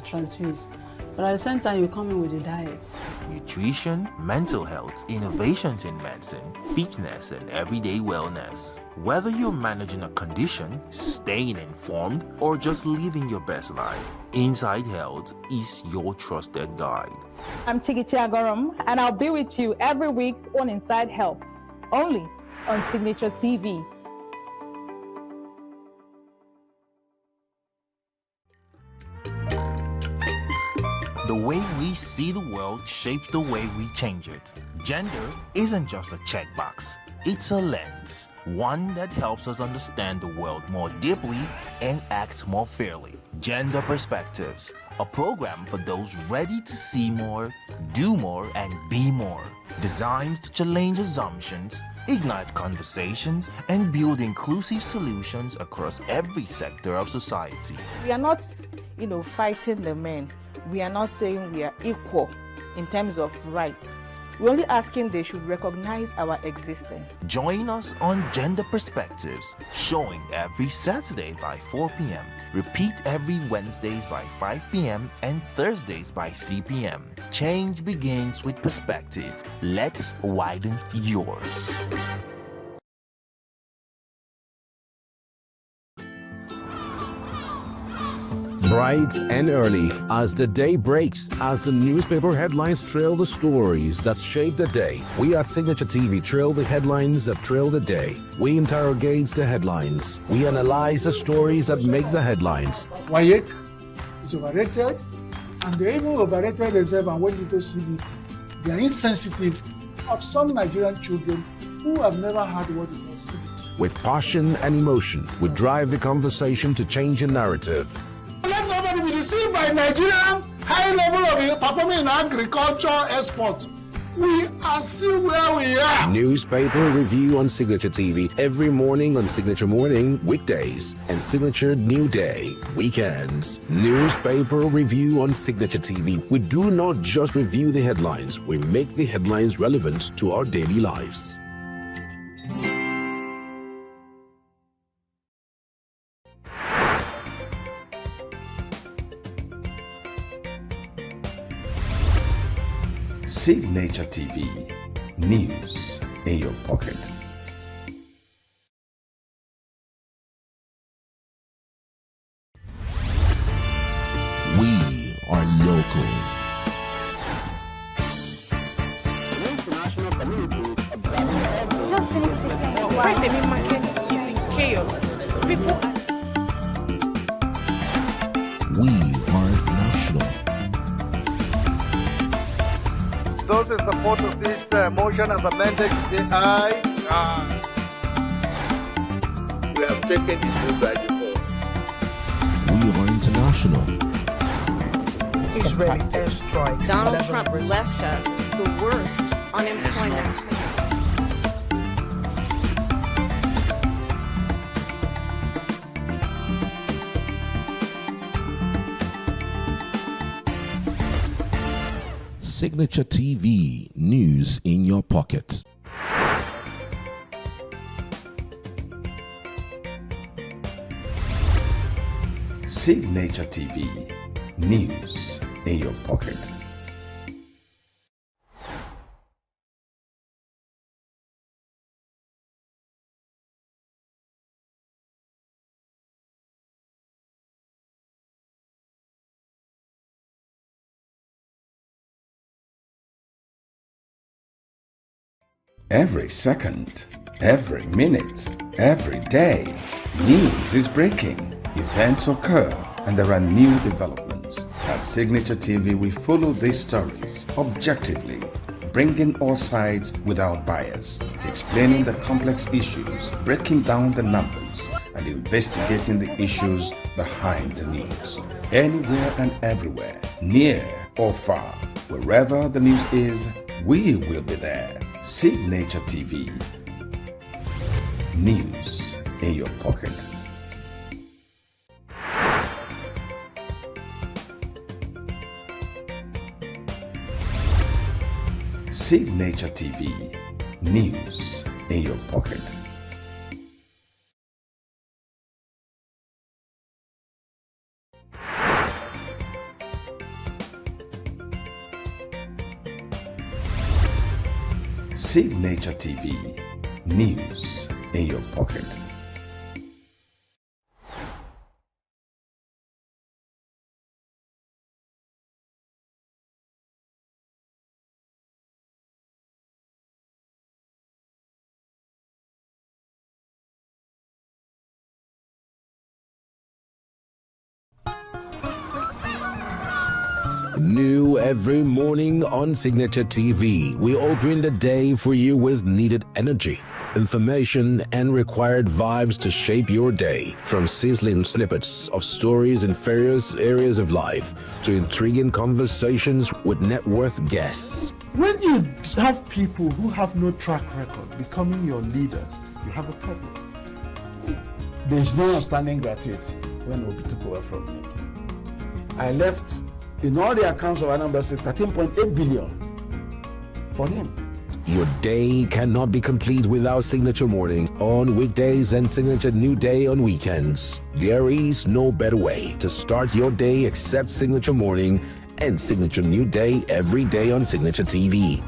S1: transfused. But at the same time, you come in with a diet.
S2: Nutrition, mental health, innovations in medicine, fitness, and everyday wellness. Whether you're managing a condition, staying informed, or just living your best life, Inside Health is your trusted guide.
S3: I'm Chigichi Agorum, and I'll be with you every week on Inside Health, only on Signature TV.
S2: The way we see the world shapes the way we change it. Gender isn't just a checkbox, it's a lens. One that helps us understand the world more deeply and act more fairly. Gender Perspectives, a program for those ready to see more, do more, and be more. Designed to challenge assumptions, ignite conversations, and build inclusive solutions across every sector of society.
S17: We are not, fighting the men. We are not saying we are equal in terms of rights. We're only asking they should recognize our existence.
S2: Join us on Gender Perspectives, showing every Saturday by 4 p.m. Repeat every Wednesdays by 5 p.m. and Thursdays by 3 p.m. Change begins with perspective. Let's widen yours.
S18: Bright and early as the day breaks, as the newspaper headlines trail the stories that shape the day. We at Signature TV trail the headlines that trail the day. We interrogate the headlines. We analyze the stories that make the headlines.
S19: WAEC is overrated, and they even overrated themselves and went into CBT. They are insensitive of some Nigerian children who have never had what is called CBT.
S18: With passion and emotion, we drive the conversation to change the narrative.
S19: Let nobody be deceived by Nigerian high level of performing in agriculture export. We are still where we are.
S18: Newspaper review on Signature TV every morning on Signature Morning, weekdays, and Signature New Day, weekends. Newspaper review on Signature TV. We do not just review the headlines, we make the headlines relevant to our daily lives.
S5: Signature TV, news in your pocket.
S18: We are local.
S23: International communities observing just finished the right, the main market is in chaos. People are...
S18: We are national.
S24: Those in support of this motion as amended, say aye.
S25: Aye. We have taken the vote by default.
S18: We are international.
S23: Israeli airstrikes.
S26: Donald Trump left us the worst unemployment.
S18: Signature TV, news in your pocket.
S5: Signature TV, news in your pocket. Every second, every minute, every day, news is breaking. Events occur and there are new developments. At Signature TV, we follow these stories objectively, bringing all sides without bias, explaining the complex issues, breaking down the numbers, and investigating the issues behind the news. Anywhere and everywhere, near or far, wherever the news is, we will be there. Signature TV. News in your pocket. Signature TV. News in your pocket. Signature TV. News in your pocket.
S18: New every morning on Signature TV, we open the day for you with needed energy, information, and required vibes to shape your day. From sizzling snippets of stories in various areas of life to intriguing conversations with net worth guests.
S22: When you have people who have no track record becoming your leaders, you have a problem. There's no outstanding gratuity when Obi took over from me. I left, in all the accounts of our numbers, 13.8 billion for him.
S18: Your day cannot be complete without Signature Morning on weekdays and Signature New Day on weekends. There is no better way to start your day except Signature Morning and Signature New Day every day on Signature TV.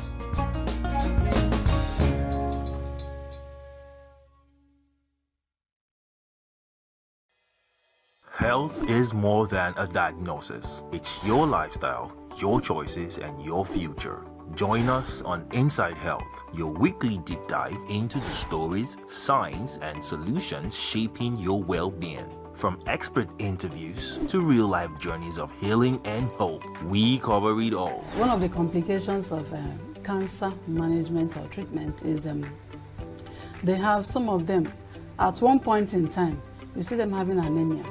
S2: Health is more than a diagnosis. It's your lifestyle, your choices, and your future. Join us on Inside Health, your weekly deep dive into the stories, science, and solutions shaping your well-being. From expert interviews to real-life journeys of healing and hope, we cover it all.
S1: One of the complications of cancer management or treatment is they have some of them, at one point in time, you see them having anemia.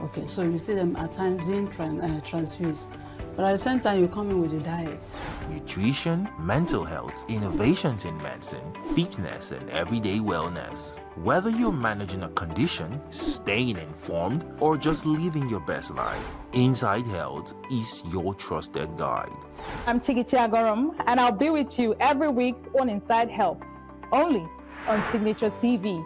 S1: Okay, so you see them at times being transfused. But at the same time, you come in with a diet.
S2: Nutrition, mental health, innovations in medicine, fitness, and everyday wellness. Whether you're managing a condition, staying informed, or just living your best life, Inside Health is your trusted guide.
S3: I'm Chigichi Agorum, and I'll be with you every week on Inside Health, only on Signature TV.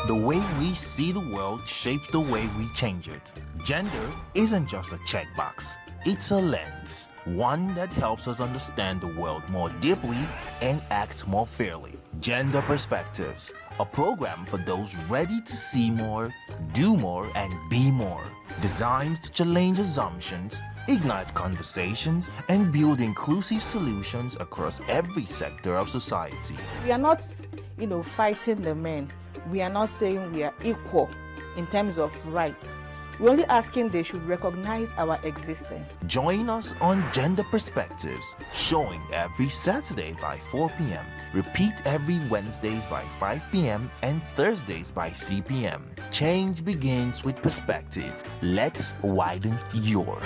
S2: The way we see the world shapes the way we change it. Gender isn't just a checkbox, it's a lens. One that helps us understand the world more deeply and act more fairly. Gender Perspectives, a program for those ready to see more, do more, and be more. Designed to challenge assumptions, ignite conversations, and build inclusive solutions across every sector of society.
S17: We are not, fighting the men. We are not saying we are equal in terms of rights. We're only asking they should recognize our existence.
S2: Join us on Gender Perspectives, showing every Saturday by 4 p.m. Repeat every Wednesdays by 5 p.m. and Thursdays by 3 p.m. Change begins with perspective. Let's widen yours.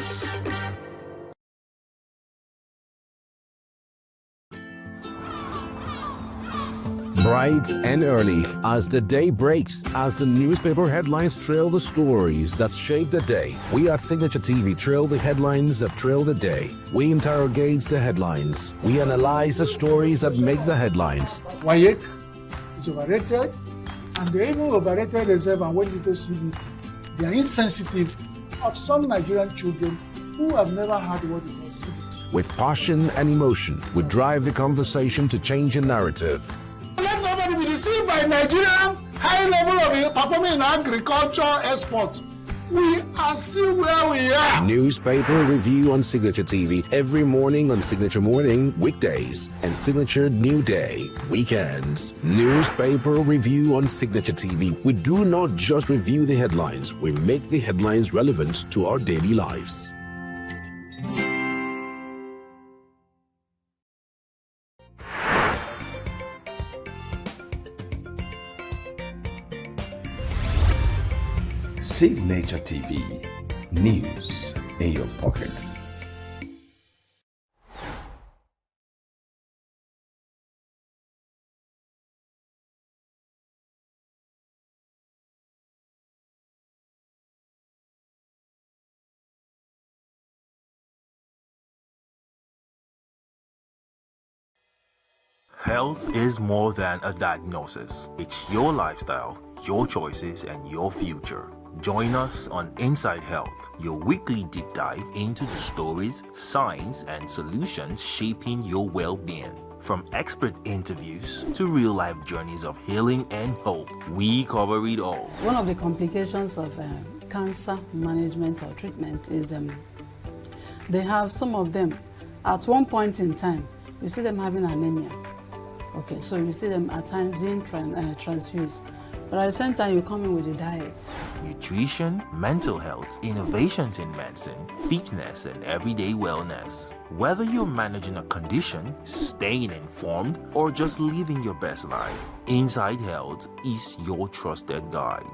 S18: Bright and early as the day breaks, as the newspaper headlines trail the stories that shape the day. We at Signature TV trail the headlines that trail the day. We interrogate the headlines. We analyze the stories that make the headlines.
S19: Why is overrated, and they even overrated themselves and went into CBT. They are insensitive of some Nigerian children who have never had what they call CBT.
S18: With passion and emotion, we drive the conversation to change a narrative.
S19: Let nobody be deceived by Nigerian high level of performing in agriculture export. we are still where we are.
S18: Newspaper review on Signature TV every morning on Signature Morning, weekdays, and Signature New Day, weekends. Newspaper review on Signature TV. We do not just review the headlines, we make the headlines relevant to our daily lives.
S5: Signature TV, news in your pocket.
S2: Health is more than a diagnosis. It's your lifestyle, your choices, and your future. Join us on Inside Health, your weekly deep dive into the stories, science, and solutions shaping your well-being. From expert interviews to real-life journeys of healing and hope, we cover it all.
S1: One of the complications of cancer management or treatment is they have some of them at one point in time, you see them having anemia. Okay, so you see them at times being transfused. But at the same time, you come in with a diet.
S2: Nutrition, mental health, innovations in medicine, fitness, and everyday wellness. Whether you're managing a condition, staying informed, or just living your best life, Inside Health is your trusted guide.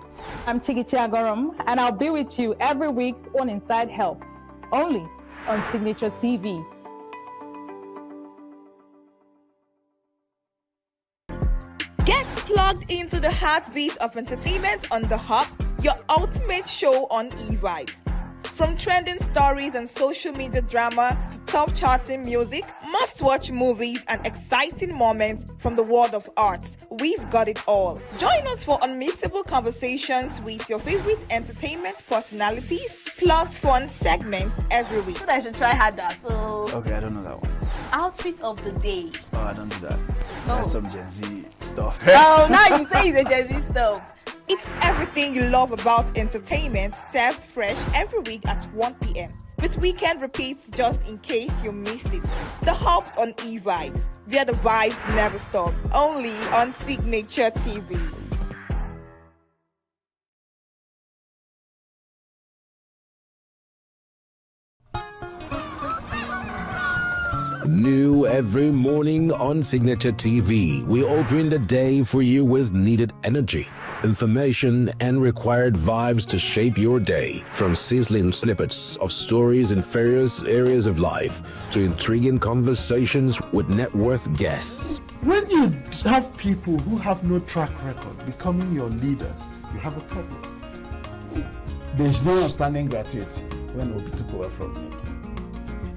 S3: I'm Chigichi Agorum, and I'll be with you every week on Inside Health, only on Signature TV.
S20: Get plugged into the heartbeat of entertainment on The Hub, your ultimate show on eVibes. From trending stories and social media drama to top charting music, must-watch movies and exciting moments from the world of arts, we've got it all. Join us for unmissable conversations with your favorite entertainment personalities, plus fun segments every week.
S10: I should try harder, so...
S21: Okay, I don't know that one.
S10: Outfit of the day.
S21: Oh, I don't do that.
S10: No.
S21: That's some Gen Z stuff.
S10: Oh, now you say it's a Gen Z stuff.
S20: It's everything you love about entertainment, served fresh every week at 1 p.m. with weekend repeats just in case you missed it. The Hub's on eVibes, where the vibes never stop. Only on Signature TV.
S18: New every morning on Signature TV. We open the day for you with needed energy, information, and required vibes to shape your day. From sizzling snippets of stories in various areas of life to intriguing conversations with net worth guests.
S22: When you have people who have no track record becoming your leaders, you have a problem. There's no outstanding gratuity when Obi took over from me.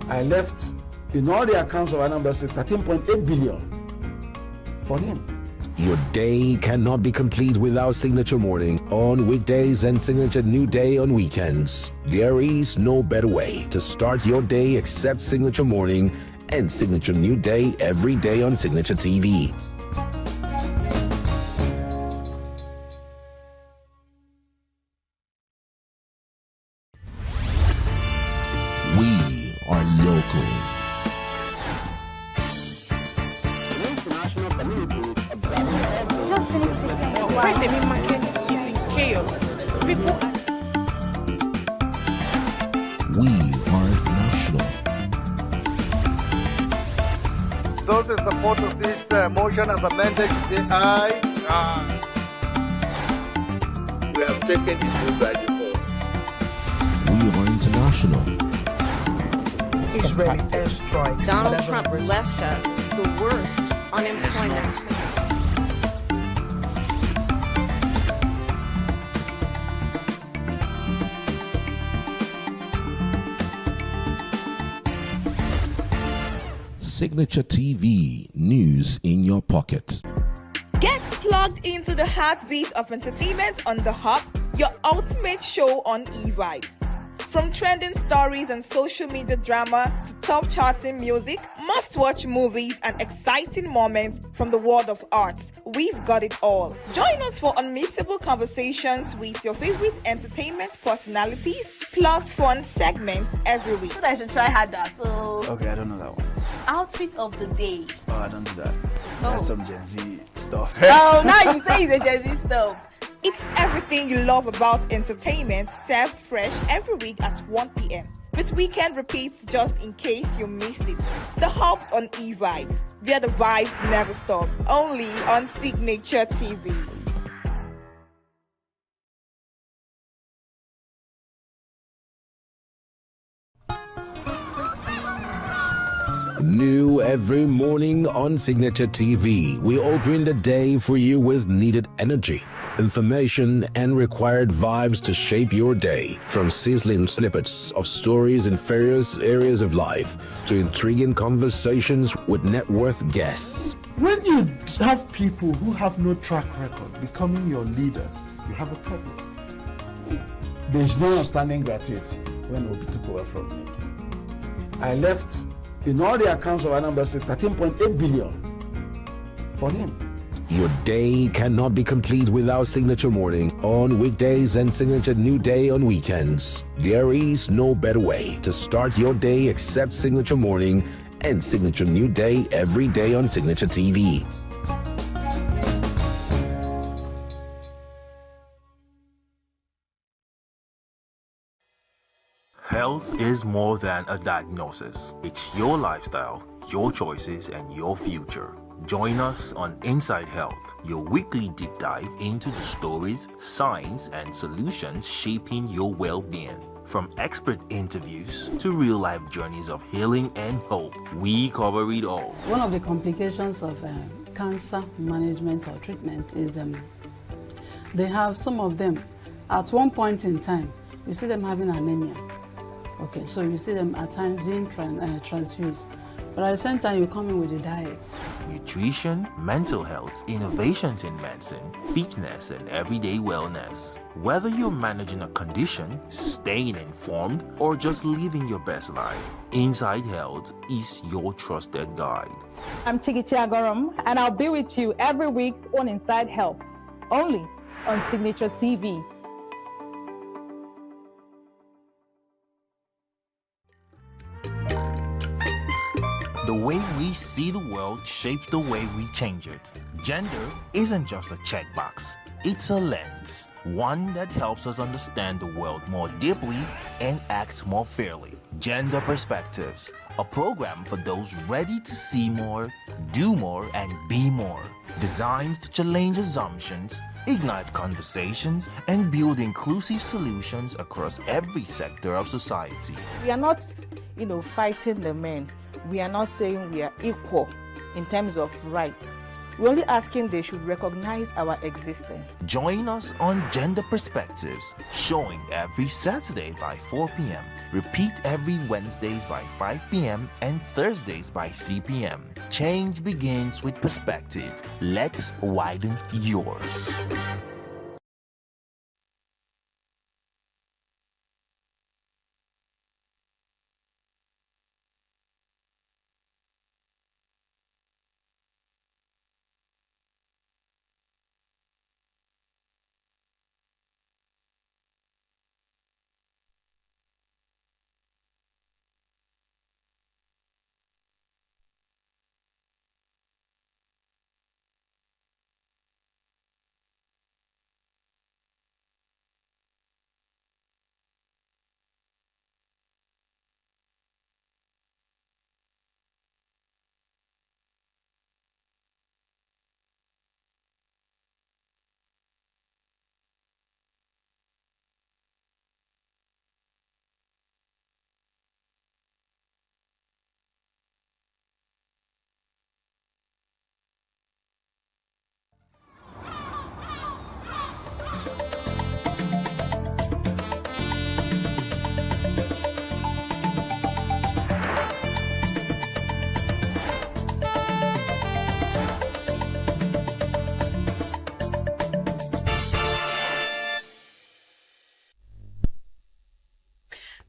S22: I left in all the accounts of Anambra State 13.8 billion for him.
S18: Your day cannot be complete without Signature Morning on weekdays and Signature New Day on weekends. There is no better way to start your day except Signature Morning and Signature New Day every day on Signature TV. We are local.
S23: International communities observing every...
S20: Just finished the
S23: Right, the main market is in chaos. People are...
S18: We are national.
S24: Those in support of this motion as amended, say aye. Aye.
S25: We have taken it through by default.
S18: We are international.
S6: Israeli airstrikes.
S26: Donald Trump left us the worst unemployment.
S18: Signature TV, news in your pocket.
S20: Get plugged into the heartbeat of entertainment on The Hub, your ultimate show on eVibes. From trending stories and social media drama to top charting music, must-watch movies and exciting moments from the world of arts, we've got it all. Join us for unmissable conversations with your favorite entertainment personalities, plus fun segments every week.
S10: So I should try harder. So
S21: Okay, I don't know that one.
S10: outfit of the day.
S21: Oh, I don't do that.
S10: Oh.
S21: That's some Gen Z stuff.
S10: Oh, now you say it's a Gen Z stuff.
S20: It's everything you love about entertainment served fresh every week at 1 p.m. with weekend repeats just in case you missed it. The Hubs on E-Vibes, where the vibes never stop. Only on Signature TV.
S18: New every morning on Signature TV, we open the day for you with needed energy, information, and required vibes to shape your day. From sizzling snippets of stories in various areas of life to intriguing conversations with net worth guests.
S22: When you have people who have no track record becoming your leaders, you have a problem. There's no outstanding gratuity when Obi took over from me. I left in all the accounts of Anambra State 13.8 billion for him.
S18: Your day cannot be complete without Signature Morning on weekdays and Signature New Day on weekends. There is no better way to start your day except Signature Morning and Signature New Day every day on Signature TV.
S2: Health is more than a diagnosis. It's your lifestyle, your choices, and your future. Join us on Inside Health, your weekly deep dive into the stories, science, and solutions shaping your well-being. From expert interviews to real-life journeys of healing and hope, we cover it all.
S1: One of the complications of cancer management or treatment is they have some of them at one point in time, you see them having anemia. Okay, so you see them at times being transfused. But at the same time, you come in with a diet.
S2: Nutrition, mental health, innovations in medicine, fitness, and everyday wellness. Whether you're managing a condition, staying informed, or just living your best life, Inside Health is your trusted guide.
S3: I'm Tigiti Agorum, and I'll be with you every week on Inside Health, only on Signature TV.
S2: The way we see the world shapes the way we change it. Gender isn't just a checkbox, it's a lens, one that helps us understand the world more deeply and act more fairly. Gender Perspectives, a program for those ready to see more, do more, and be more. Designed to challenge assumptions, ignite conversations, and build inclusive solutions across every sector of society.
S17: We are not, fighting the men. We are not saying we are equal in terms of rights. We're only asking they should recognize our existence.
S2: Join us on Gender Perspectives, showing every Saturday by 4 p.m. Repeat every Wednesdays by 5 p.m. and Thursdays by 3 p.m. Change begins with perspective. Let's widen yours.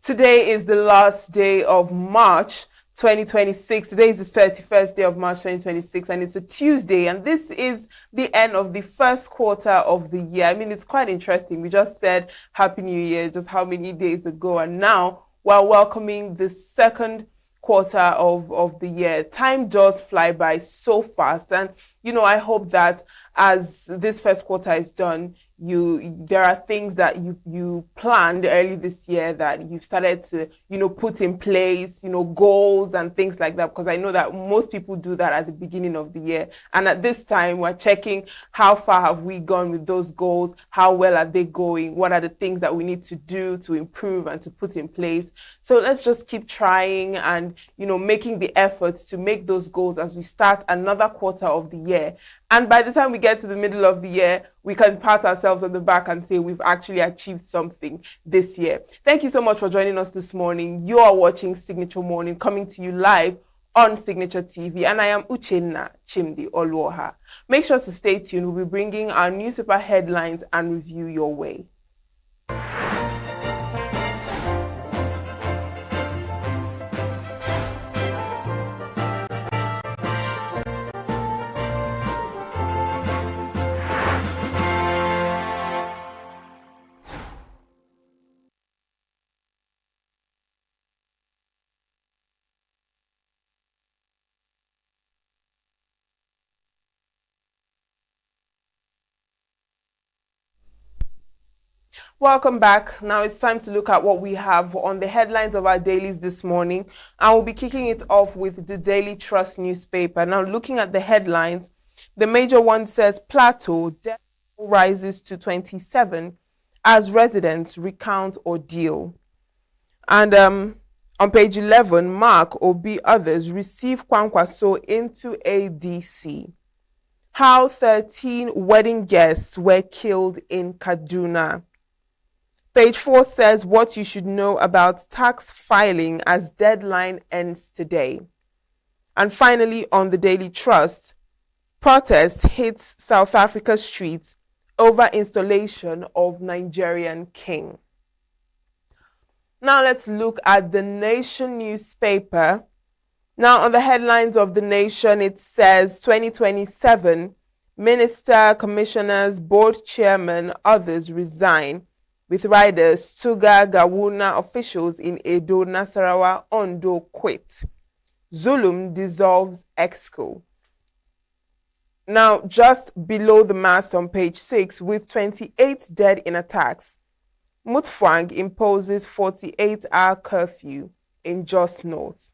S6: Today is the last day of March 2026. Today is the 31st day of March 2026, and it's a Tuesday, and this is the end of the first quarter of the year. I mean, it's quite interesting. We just said Happy New Year just how many days ago, and now we're welcoming the second quarter of the year. Time does fly by so fast, and I hope that as this first quarter is done, there are things that you planned early this year that you've started to put in place, goals and things like that, because I know that most people do that at the beginning of the year, and at this time we're checking how far have we gone with those goals, how well are they going, what are the things that we need to do to improve and to put in place. So let's just keep trying and making the efforts to make those goals as we start another quarter of the year. And by the time we get to the middle of the year, we can pat ourselves on the back and say we've actually achieved something this year. Thank you so much for joining us this morning. You are watching Signature Morning, coming to you live on Signature TV, and I am Uchenna Chimdi Oluoha. Make sure to stay tuned. We'll be bringing our newspaper headlines and review your way. Welcome back. Now it's time to look at what we have on the headlines of our dailies this morning. And we'll be kicking it off with the Daily Trust newspaper. Now, looking at the headlines, the major one says Plateau death rises to 27 as residents recount ordeal. And on page 11, Mark Obi others receive Kwankwaso into ADC. How 13 wedding guests were killed in Kaduna. Page 4 says what you should know about tax filing as deadline ends today. And finally, on the Daily Trust, protest hits South Africa streets over installation of Nigerian king. Now let's look at the Nation newspaper. Now on the headlines of the Nation, it says 2027, minister, commissioners, board chairman, others resign. With riders, Tuga, Gawuna officials in Edo, Nasarawa, Ondo quit. Zulum dissolves EXCO. Now, just below the mast on page 6, with 28 dead in attacks, Mutfwang imposes 48-hour curfew in Jos North.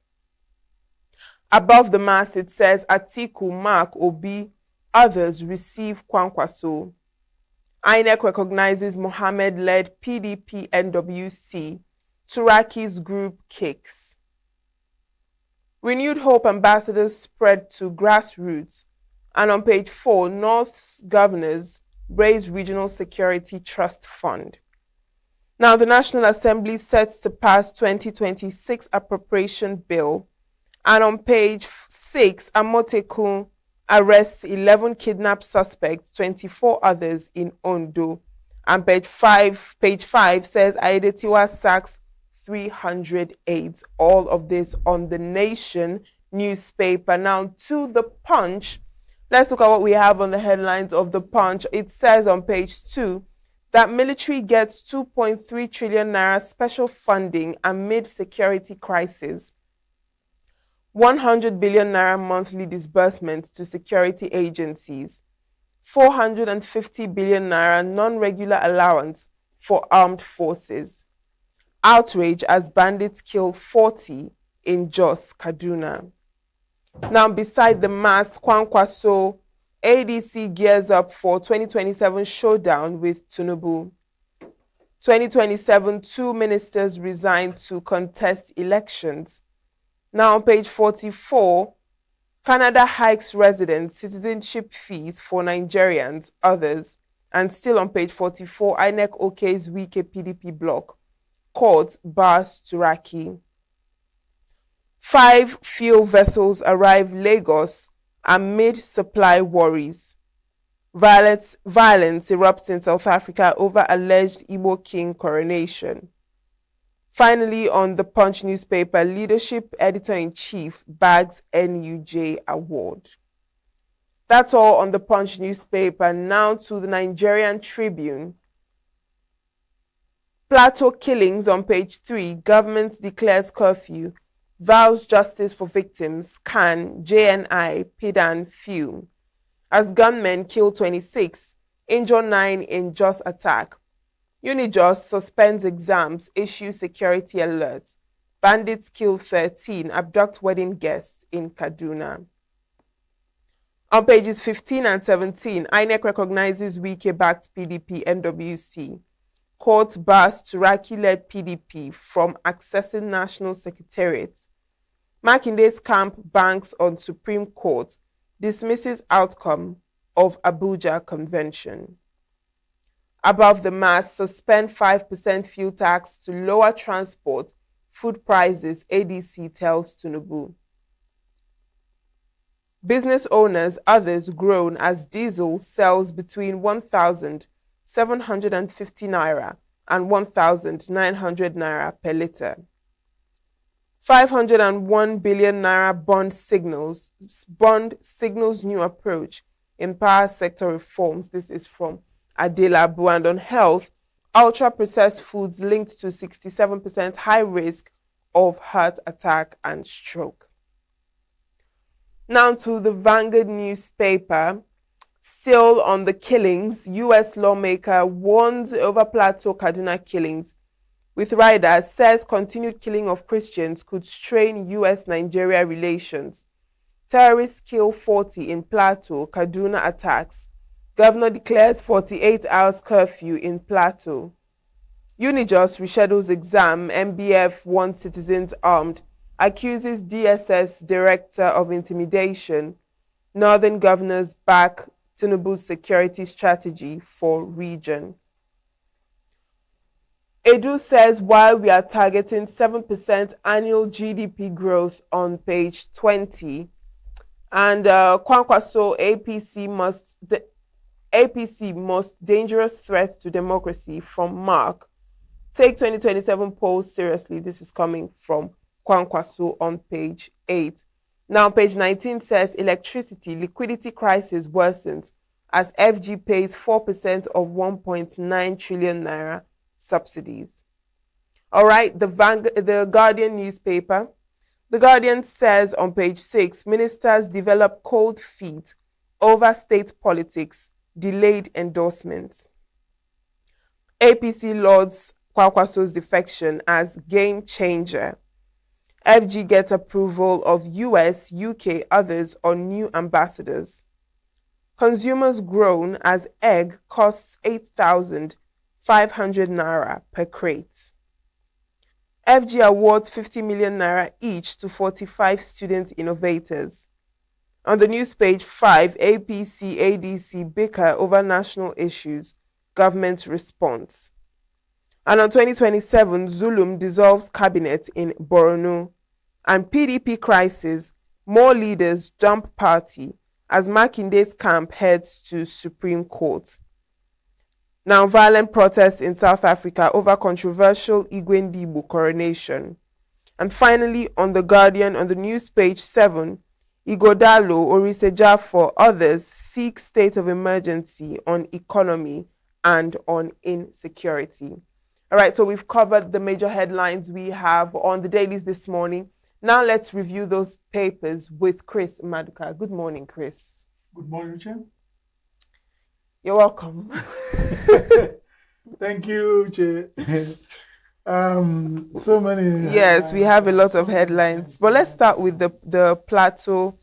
S6: Above the mast, it says Atiku, Mark Obi, others receive Kwankwaso. INEC recognizes Mohammed-led PDP NWC. Turaki's group kicks. Renewed hope ambassadors spread to grassroots. And on page 4, North's governors raise regional security trust fund. Now, the National Assembly sets to pass 2026 appropriation bill. And on page 6, Amotekun arrests 11 kidnapped suspects, 24 others in Ondo. And page 5 says Aidetiwa sacks 300 aides. All of this on the Nation newspaper. Now to the Punch. Let's look at what we have on the headlines of the Punch. It says on page 2 that military gets 2.3 trillion naira special funding amid security crisis. 100 billion naira monthly disbursement to security agencies, 450 billion naira non-regular allowance for armed forces. Outrage as bandits kill 40 in Jos, Kaduna. Now, beside the mast, Kwankwaso, ADC gears up for 2027 showdown with Tinubu. 2027, 2 ministers resign to contest elections. Now on page 44, Canada hikes resident citizenship fees for Nigerians, others. And still on page 44, INEC OK's Wike PDP bloc. Court bars Turaki. 5 fuel vessels arrive Lagos amid supply worries. Violence erupts in South Africa over alleged Igbo king coronation. Finally, on the Punch newspaper, Leadership Editor-in-Chief bags NUJ award. That's all on the Punch newspaper. Now to the Nigerian Tribune. Plateau killings on page 3. Government declares curfew. Vows justice for victims. Can JNI, Pidan, fume. As gunmen kill 26, injure 9 in Jos attack. Unijos suspends exams, issue security alerts. Bandits kill 13, abduct wedding guests in Kaduna. On pages 15 and 17, INEC recognizes Wike-backed PDP NWC. Court bars Turaki-led PDP from accessing National Secretariat. Makinde's camp banks on Supreme Court, dismisses outcome of Abuja Convention. Above the mass, suspend 5% fuel tax to lower transport, food prices, ADC tells Tinubu. Business owners, others groan as diesel sells between 1,750 naira and 1,900 naira per litre. 501 billion naira bond signals new approach in power sector reforms. This is from Adelabu. And on health, ultra-processed foods linked to 67% high risk of heart attack and stroke. Now to the Vanguard newspaper. Still on the killings, U.S. lawmaker warns over Plateau Kaduna killings, with riders says continued killing of Christians could strain U.S.-Nigeria relations. Terrorists kill 40 in Plateau, Kaduna attacks. Governor declares 48 hours curfew in Plateau. Unijos reschedules exam, MBF wants citizens armed, accuses DSS director of intimidation. Northern governors back Tinubu's security strategy for region. Edu says while we are targeting 7% annual GDP growth on page 20, and Kwankwaso APC most dangerous threat to democracy from Mark. Take 2027 polls seriously. This is coming from Kwankwaso on page 8. Now, page 19 says electricity liquidity crisis worsens as FG pays 4% of 1.9 trillion naira subsidies. All right, the Guardian newspaper. The Guardian says on page 6, ministers develop cold feet over state politics, delayed endorsements. APC lauds Kwakwaso's defection as game changer. FG gets approval of US, UK, others on new ambassadors. Consumers groan as egg costs 8,500 naira per crate. FG awards 50 million naira each to 45 student innovators. On the news page 5, APC, ADC bicker over national issues, government response. And on 2027, Zulum dissolves cabinet in Borno. And PDP crisis, more leaders dump party as Makinde's camp heads to Supreme Court. Now, violent protests in South Africa over controversial Igwendibu coronation. And finally, on The Guardian, on the news page 7, Igodalo, Oriseja for others seek state of emergency on economy and on insecurity. All right, so we've covered the major headlines we have on the dailies this morning. Now let's review those papers with Chris Maduka. Good morning, Chris.
S19: Good morning, Uche.
S6: You're welcome.
S19: Thank you, Uche. So many.
S6: Yes, we have a lot of headlines. But let's start with the Plateau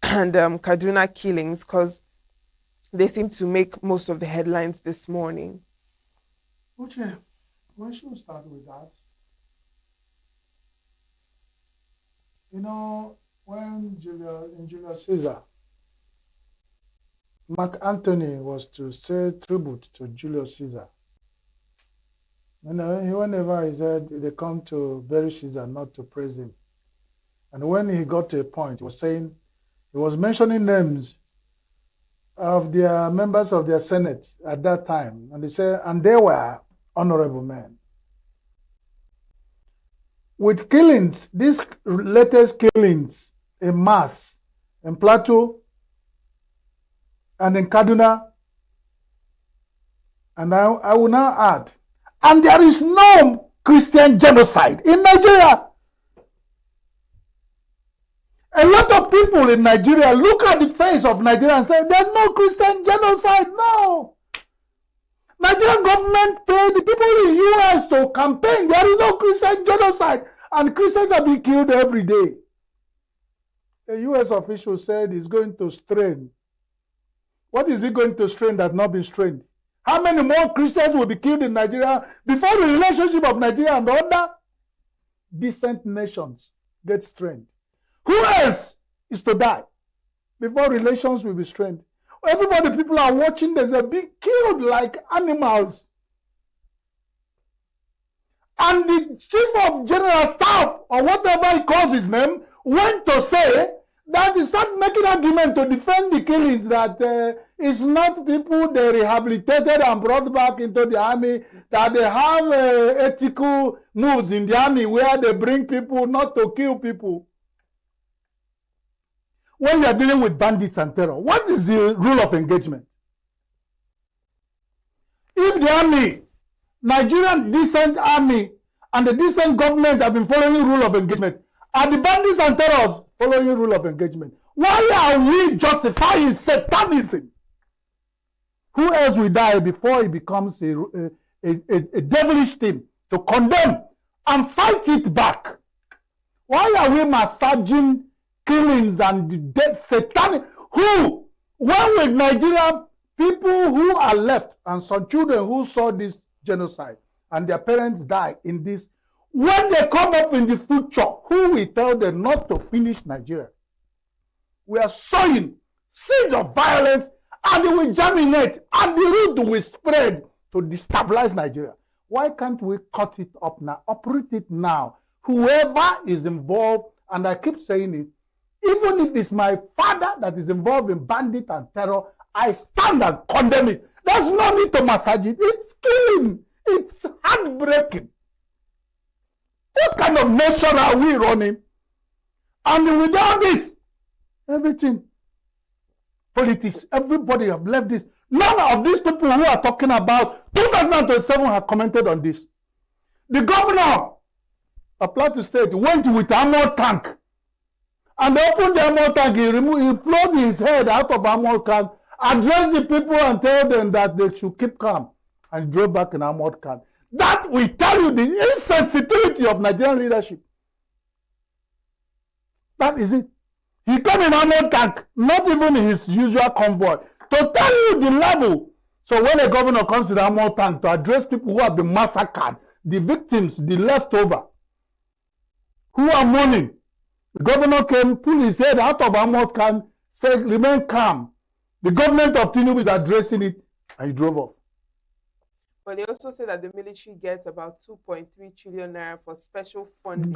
S6: and Kaduna killings because they seem to make most of the headlines this morning.
S19: Uche, why should we start with that? You know, when Julius Caesar, Mark Antony was to say tribute to Julius Caesar. Whenever he said they come to bury Caesar, not to praise him. And when he got to a point, he was mentioning names of their members of their Senate at that time. And he said, and they were honorable men. with killings, these latest killings in mass in Plateau and in Kaduna, and I will now add, and there is no Christian genocide in Nigeria. A lot of people in Nigeria look at the face of Nigeria and say, there's no Christian genocide. No. Nigerian government paid the people in the US to campaign. There is no Christian genocide. And Christians are being killed every day. A US official said he's going to strain. What is he going to strain that has not been strained? How many more Christians will be killed in Nigeria before the relationship of Nigeria and other decent nations gets strained? Who else is to die before relations will be strained? Everybody, people are watching, there's a big killed like animals. And the chief of general staff, or whatever he calls his name, went to say that he started making argument to defend the killings, that it's not people they rehabilitated and brought back into the army, that they have ethical moves in the army where they bring people not to kill people. When you are dealing with bandits and terror, what is the rule of engagement? If the army, Nigerian decent army, and the decent government have been following rule of engagement, are the bandits and terrorists following rule of engagement? Why are we justifying satanism? Who else will die before it becomes a devilish thing to condemn and fight it back? Why are we massaging killings and the dead satanic? Who? When will Nigeria people who are left and some children who saw this genocide and their parents die in this, when they come up in the future, who will tell them not to finish Nigeria? We are sowing seeds of violence, and it will germinate and the root will spread to destabilize Nigeria. Why can't we cut it up now, uproot it now? Whoever is involved, and I keep saying it, even if it's my father that is involved in bandit and terror, I stand and condemn it. There's no need to massage it. It's killing. It's heartbreaking. What kind of nation are we running? And without this, everything, politics, everybody have left this. None of these people who are talking about 2027 have commented on this. The governor of Plateau State went with armor tank, and they opened the armor tank. He plugged his head out of armor tank, addressed the people and told them that they should keep calm, and drove back in armored car. That will tell you the insensitivity of Nigerian leadership. That is it. He came in armored tank, not even in his usual convoy, to tell you the level. So when a governor comes to the armored tank to address people who have been massacred, the victims, the leftover, who are mourning, the governor came, pulled his head out of armored tank, said, remain calm. The government of Tinubu is addressing it, and he drove off.
S6: But they also say that the military gets about 2.3 trillion naira for special funding.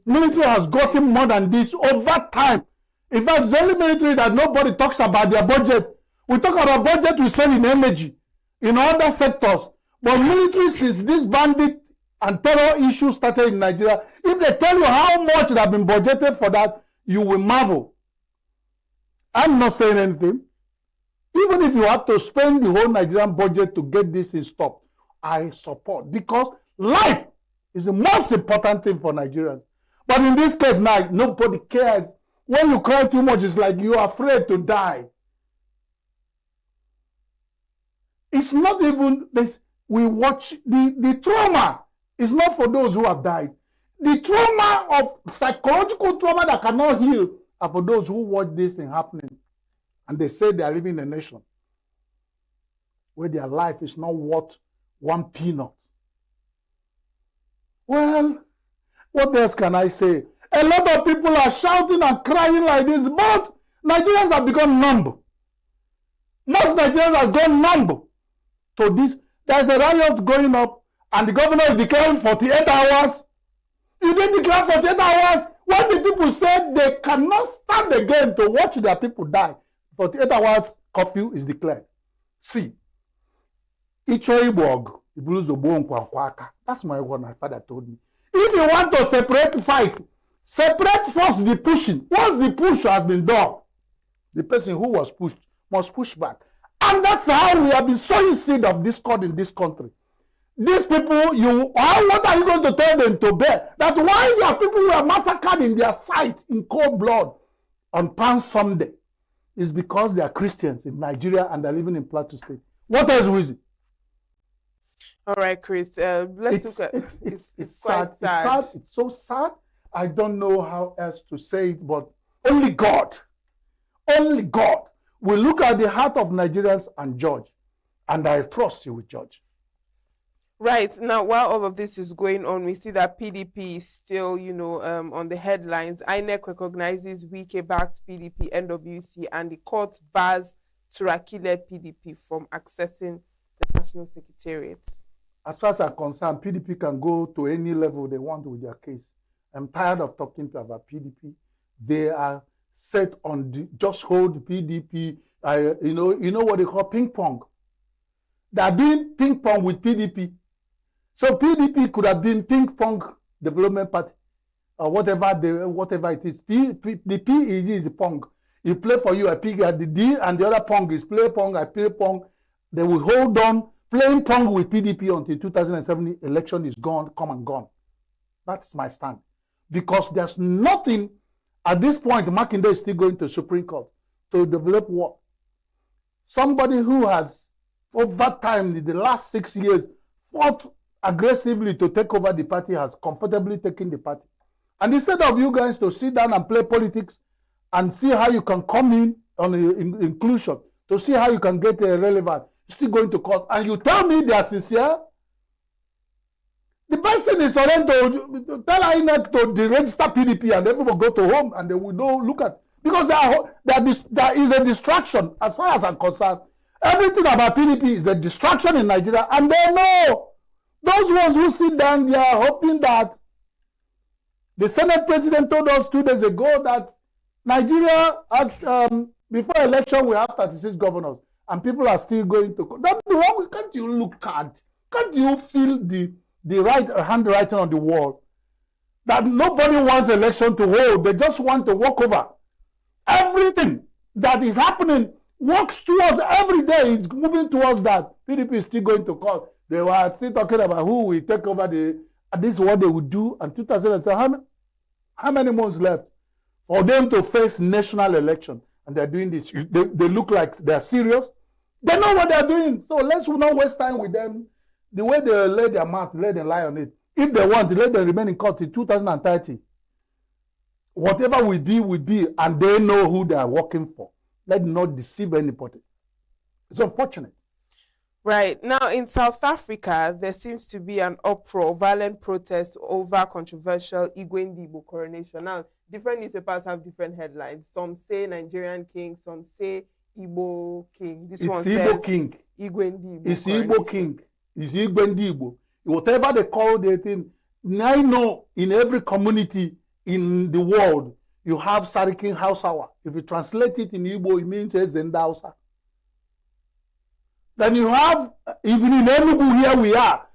S19: Military has gotten more than this over time. In fact, it's the only military that nobody talks about their budget. We talk about budget we spend in energy, in other sectors. But military, since this bandit and terror issue started in Nigeria, if they tell you how much they have been budgeted for that, you will marvel. I'm not saying anything. Even if you have to spend the whole Nigerian budget to get this thing stopped, I support, because life is the most important thing for Nigerians. But in this case now, nobody cares. When you cry too much, it's like you are afraid to die. It's not even this. We watch the trauma is not for those who have died. The trauma of psychological trauma that cannot heal are for those who watch this thing happening. And they say they are living in a nation where their life is not worth one peanut. Well, what else can I say? A lot of people are shouting and crying like this, but Nigerians have become numb. Most Nigerians have gone numb to this. There's a riot going up, and the governor is declaring 48 hours. You didn't declare 48 hours. When the people said they cannot stand again to watch their people die, 48 hours curfew is declared. See, that's my what my father told me.
S22: If you want to separate fight, separate first the pushing. Once the push has been done, the person who was pushed must push back. And that's how we have been sowing seed of discord in this country. These people, what are you going to tell them to bear? That why their people were massacred in their sight in cold blood on Palm Sunday is because they are Christians in Nigeria and they're living in Plateau State. What else is it?
S6: All right, Chris. Let's look at it's quite sad.
S22: It's so sad. I don't know how else to say it, but only God will look at the heart of Nigerians and judge. And I trust you will judge.
S6: Right. Now, while all of this is going on, we see that PDP is still, on the headlines. INEC recognizes Wike-backed PDP, NWC, and the court bars Turaki-led PDP from accessing the National Secretariat.
S22: As far as I'm concerned, PDP can go to any level they want with their case. I'm tired of talking about PDP. They are set on just hold PDP. You know what they call ping pong. They are doing ping pong with PDP. So PDP could have been ping pong development party or whatever it is. The P is the pong. You play for you, I pick at the D, and the other pong is play pong, I play pong. They will hold on playing pong with PDP until 2007 election is gone, come and gone. That's my stand. Because there's nothing at this point. Makinde is still going to Supreme Court to develop what? Somebody who has over time in the last 6 years fought aggressively to take over the party has comfortably taken the party. And instead of you guys to sit down and play politics and see how you can come in on inclusion, to see how you can get relevant, still going to court, and you tell me they are sincere. The best thing is for them to tell INEC to deregister PDP and everybody go to home and they will know, look at, because there is a distraction as far as I'm concerned. Everything about PDP is a distraction in Nigeria, and they know. Those ones who sit down, they are hoping that the Senate president told us 2 days ago that Nigeria has, before election, we have 36 governors, and people are still going to. Can't you look at? Can't you feel the right handwriting on the wall? That nobody wants election to hold. They just want to walk over. Everything that is happening works towards every day. It's moving towards that. PDP is still going to court. They were still talking about who will take over this is what they would do. And 2007, how many months left for them to face national election? And they're doing this. They look like they're serious. They know what they're doing. So let's not waste time with them. The way they lay their mouth, let them lie on it. If they want, let them remain in court till 2030. Whatever will be, and they know who they are working for. Let them not deceive anybody. It's unfortunate.
S6: Right. Now, in South Africa, there seems to be an uproar, violent protest over controversial Igwe coronation. Now, different newspapers have different headlines. Some say Nigerian king, some say Igbo king. This one says
S22: Igbo king.
S6: Igwe
S22: It's Igbo king. It's Igbo. Whatever they call the thing. I know in every community in the world, you have Sarikin House Hour. If you translate it in Igbo, it means Zenda Hausa. Then you have, even in ENUGU here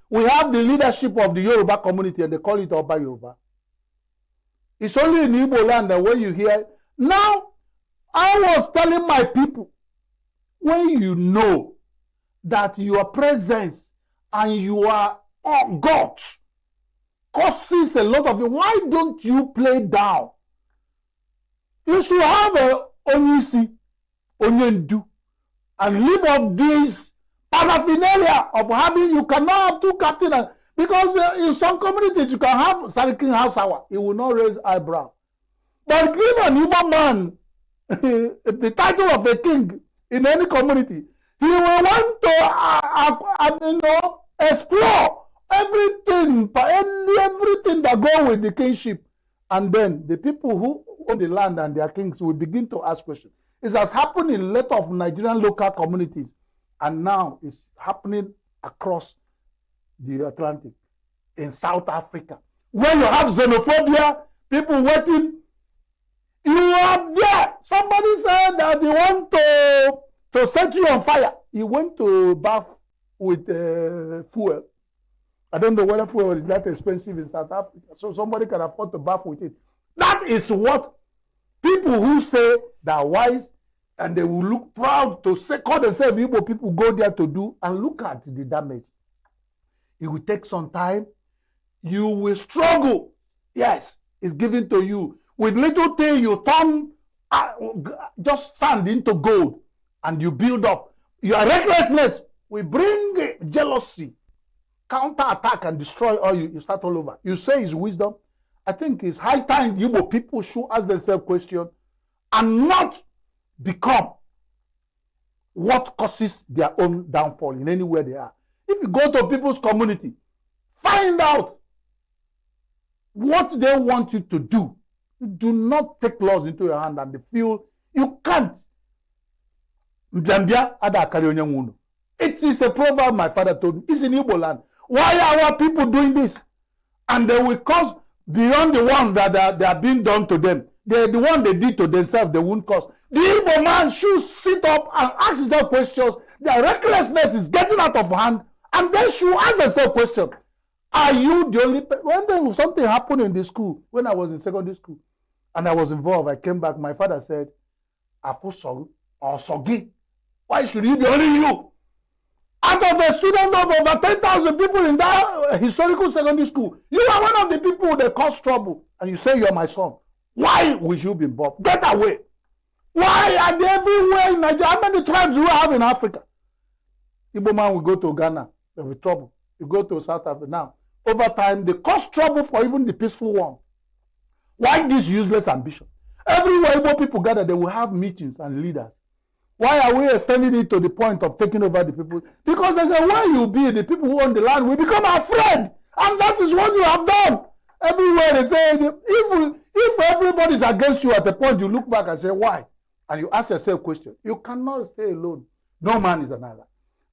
S22: we have the leadership of the Yoruba community, and they call it Oba Yoruba. It's only in Igbo land that when you hear. Now, I was telling my people, when you know that your presence and you are God causes a lot of it, why don't you play down? You should have a Onyisi, Onyendu, and live off this paraphernalia of having, you cannot have two captains. Because in some communities, you can have Sarikin House Hour. It will not raise eyebrow. But give an Igbo man the title of a king in any community. He will want to explore everything that go with the kingship. And then the people who own the land and their kings will begin to ask questions. It has happened in a lot of Nigerian local communities. And now it's happening across the Atlantic, in South Africa. When you have xenophobia, people waiting, you are there. Somebody said that they want to set you on fire. He went to bath with fuel.
S19: I don't know whether fuel is that expensive in South Africa, so somebody can afford to bath with it. That is what people who say they are wise and they will look proud to say, call themselves Igbo people go there to do, and look at the damage. It will take some time. You will struggle. Yes, it's given to you. With little thing, you turn just sand into gold and you build up. Your recklessness will bring jealousy, counter-attack and destroy all you. You start all over. You say it's wisdom. I think it's high time Igbo people should ask themselves questions and not become what causes their own downfall in anywhere they are. If you go to people's community, find out what they want you to do. Do not take laws into your hand and feel you can't. It is a proverb my father told me. It's in Igbo land. Why are our people doing this? And they will cause beyond the ones that they are being done to them. The one they did to themselves, they won't cause. The Igbo man should sit up and ask himself questions. Their recklessness is getting out of hand, and they should ask themselves questions. Are you the only person? When there was something happened in the school, when I was in secondary school, and I was involved, I came back, my father said, Apostle or Sogi, why should it be only you? Out of a student of over 10,000 people in that historical secondary school, you are one of the people that cause trouble, and you say you're my son. Why would you be involved? Get away. Why are they everywhere in Nigeria? How many tribes do we have in Africa? Igbo man will go to Ghana, there will be trouble. You go to South Africa now. Over time, they cause trouble for even the peaceful one. Why this useless ambition? Everywhere Igbo people gather, they will have meetings and leaders. Why are we extending it to the point of taking over the people? Because there's a way you be, the people who own the land will become afraid. And that is what you have done. Everywhere they say, if everybody is against you at the point, you look back and say, why? And you ask yourself a question. You cannot stay alone. No man is an island.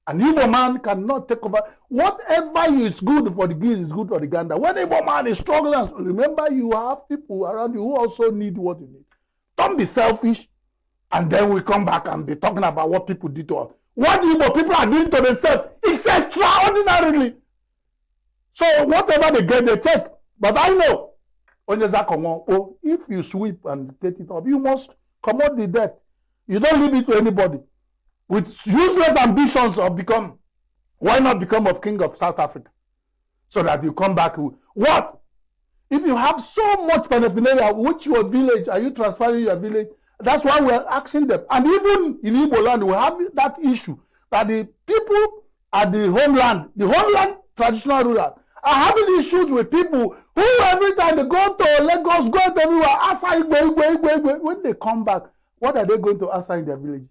S19: An Igbo man cannot take over. Whatever is good for the geese is good for the gander. When Igbo man is struggling, remember you have people around you who also need what you need. Don't be selfish. And then we come back and be talking about what people did to us. What Igbo people are doing to themselves is extraordinarily. So whatever they get, they take. But I know, if you sweep and get it up, you must come out the debt. You don't leave it to anybody. With useless ambitions of become, why not become of king of South Africa? So that you come back with what? If you have so much paraphernalia, which your village, are you transferring your village? That's why we're asking them. And even in Igbo land, we have that issue that the people at the homeland traditional ruler, are having issues with people who every time they go to Lagos, go to everywhere, Asa Igwe. When they come back, what are they going to Asa in their villages?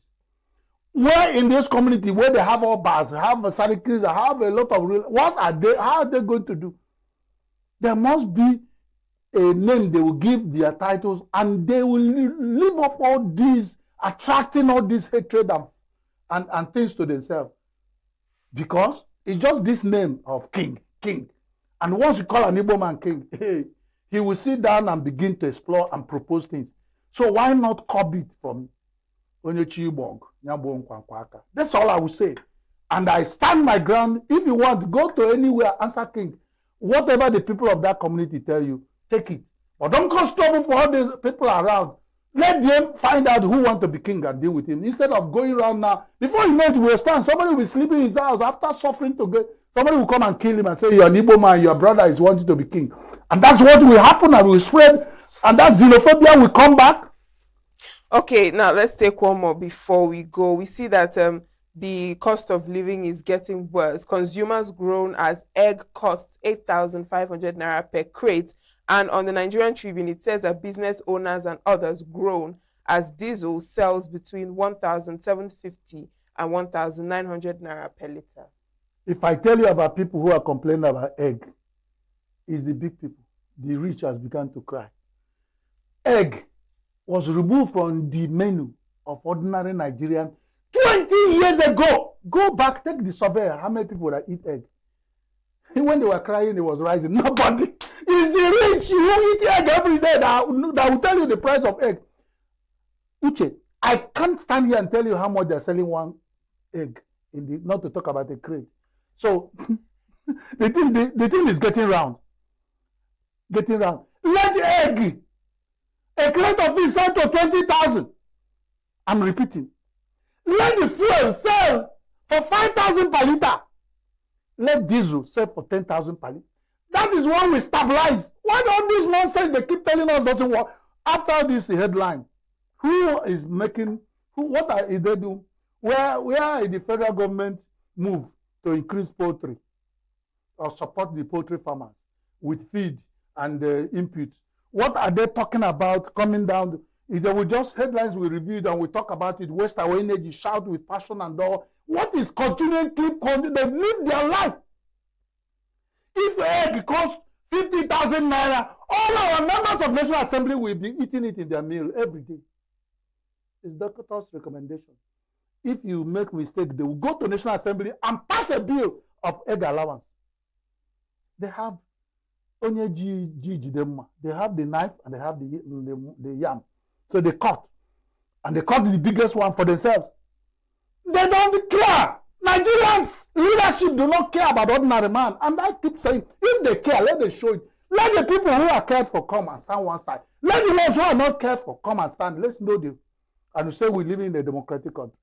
S19: Where in this community where they have all bars, have a sarikis, have a lot of real, how are they going to do? There must be a name they will give their titles, and they will live up all these, attracting all this hatred and things to themselves. Because it's just this name of king. And once you call an Igbo man king, he will sit down and begin to explore and propose things. So why not copy it from Onyechi? That's all I will say. And I stand my ground. If you want to go to anywhere, answer king. Whatever the people of that community tell you, take it. But don't cause trouble for all these people around. Let them find out who want to be king and deal with him. Instead of going around now, before you know it, will stand. Somebody will be sleeping in his house after suffering to get. Somebody will come and kill him and say, you're an Igbo man, your brother is wanting to be king. And that's what will happen and will spread. And that xenophobia will come back.
S6: Okay, now let's take one more before we go. We see that the cost of living is getting worse. Consumers grown as egg costs 8,500 naira per crate. And on the Nigerian Tribune, it says that business owners and others grown as diesel sells between 1,750 and 1,900 naira per liter.
S19: If I tell you about people who are complaining about egg, it's the big people. The rich has begun to cry. Egg was removed from the menu of ordinary Nigerian 20 years ago. Go back, take the survey. How many people that eat egg? When they were crying, it was rising. Nobody. It's the rich who eat egg every day that will tell you the price of egg. Uche, I can't stand here and tell you how much they're selling one egg, not to talk about a crate. So the thing is getting round. Getting round. Let egg, a crate of fish sell to 20,000. I'm repeating. Let the fuel sell for 5,000 per liter. Let diesel sell for 10,000 per liter. That is when we stabilize. Why all this nonsense they keep telling us doesn't work? After this headline, who is making, what are they doing? Where is the federal government move to increase poultry or support the poultry farmers with feed and input? What are they talking about coming down? If they will just headlines we reviewed and we talk about it, waste our energy, shout with passion and all. What is continuing? They live their life. If egg costs 50,000 naira, all our members of National Assembly will be eating it in their meal every day. It's doctor's recommendation. If you make mistake, they will go to National Assembly and pass a bill of egg allowance. They have onye jidemma. They have the knife and they have the yam. So they cut. And they cut the biggest one for themselves. They don't care. Nigerians leadership do not care about ordinary man. And I keep saying, if they care, let them show it. Let the people who are cared for come and stand one side. Let the ones who are not cared for come and stand. Let's know them. And we say we live in a democratic country.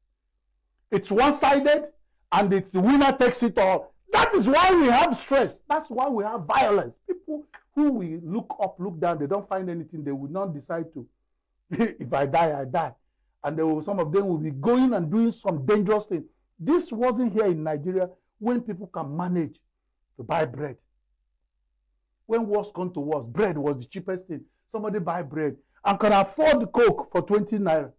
S19: It's one-sided and it's the winner takes it all. That is why we have stress. That's why we have violence. People who we look up, look down, they don't find anything. They will not decide to, if I die, I die. And some of them will be going and doing some dangerous things. This wasn't here in Nigeria when people can manage to buy bread. When wars come to wars, bread was the cheapest thing. Somebody buy bread and can afford Coke for 20 naira.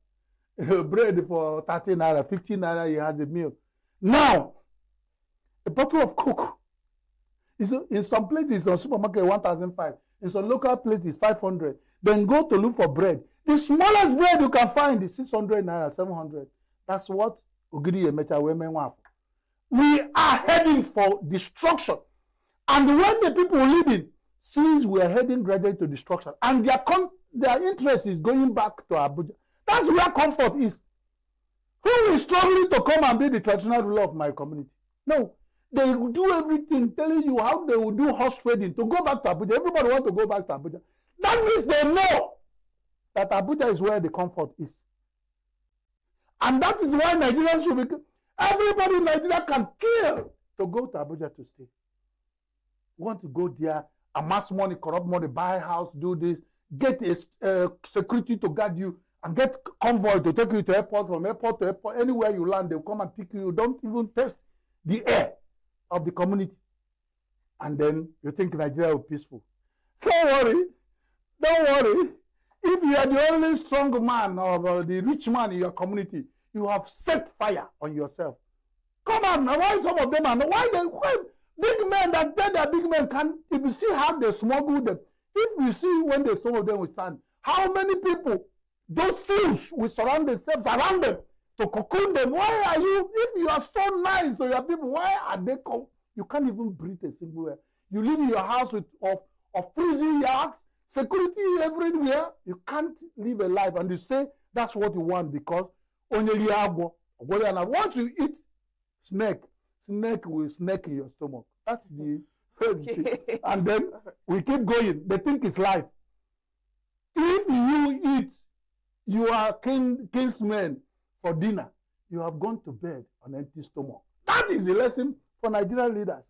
S19: Bread for 30 naira, 15 naira, he has a meal. Now, a bottle of Coke is in some places, in supermarket, 1,500. In some local places, 500. Then go to look for bread. The smallest bread you can find is 600 naira, 700. That's what Ogiri Emecha women want. We are heading for destruction. And when the people leading, since we are heading gradually to destruction, and their interest is going back to Abuja, that's where comfort is. Who is struggling to come and be the traditional ruler of my community? No. They will do everything, telling you how they will do horse trading to go back to Abuja. Everybody wants to go back to Abuja. That means they know that Abuja is where the comfort is. And that is why Nigerians should be... Everybody in Nigeria can kill to go to Abuja to stay. You want to go there, amass money, corrupt money, buy a house, do this, get a security to guard you, and get convoy to take you to airport, from airport to airport, anywhere you land, they'll come and pick you. You don't even test the air of the community. And then you think Nigeria will be peaceful. Don't worry. Don't worry. If you are the only strong man or the rich man in your community, you have set fire on yourself. Come on, now why some of them are not? Why big men that tell their big men can, if you see how they smuggle them, if you see when they some of them will stand, how many people, those fools will surround themselves around them to cocoon them. Why are you, if you are so nice to your people, why are they come? You can't even breathe a single word. You live in your house of prison yards, security everywhere. You can't live a life, and you say that's what you want because only once you eat snake will snake in your stomach. That's the first thing. And then we keep going. They think it's life. If you eat, you are kinsmen for dinner. You have gone to bed on empty stomach. That is the lesson for Nigerian leaders.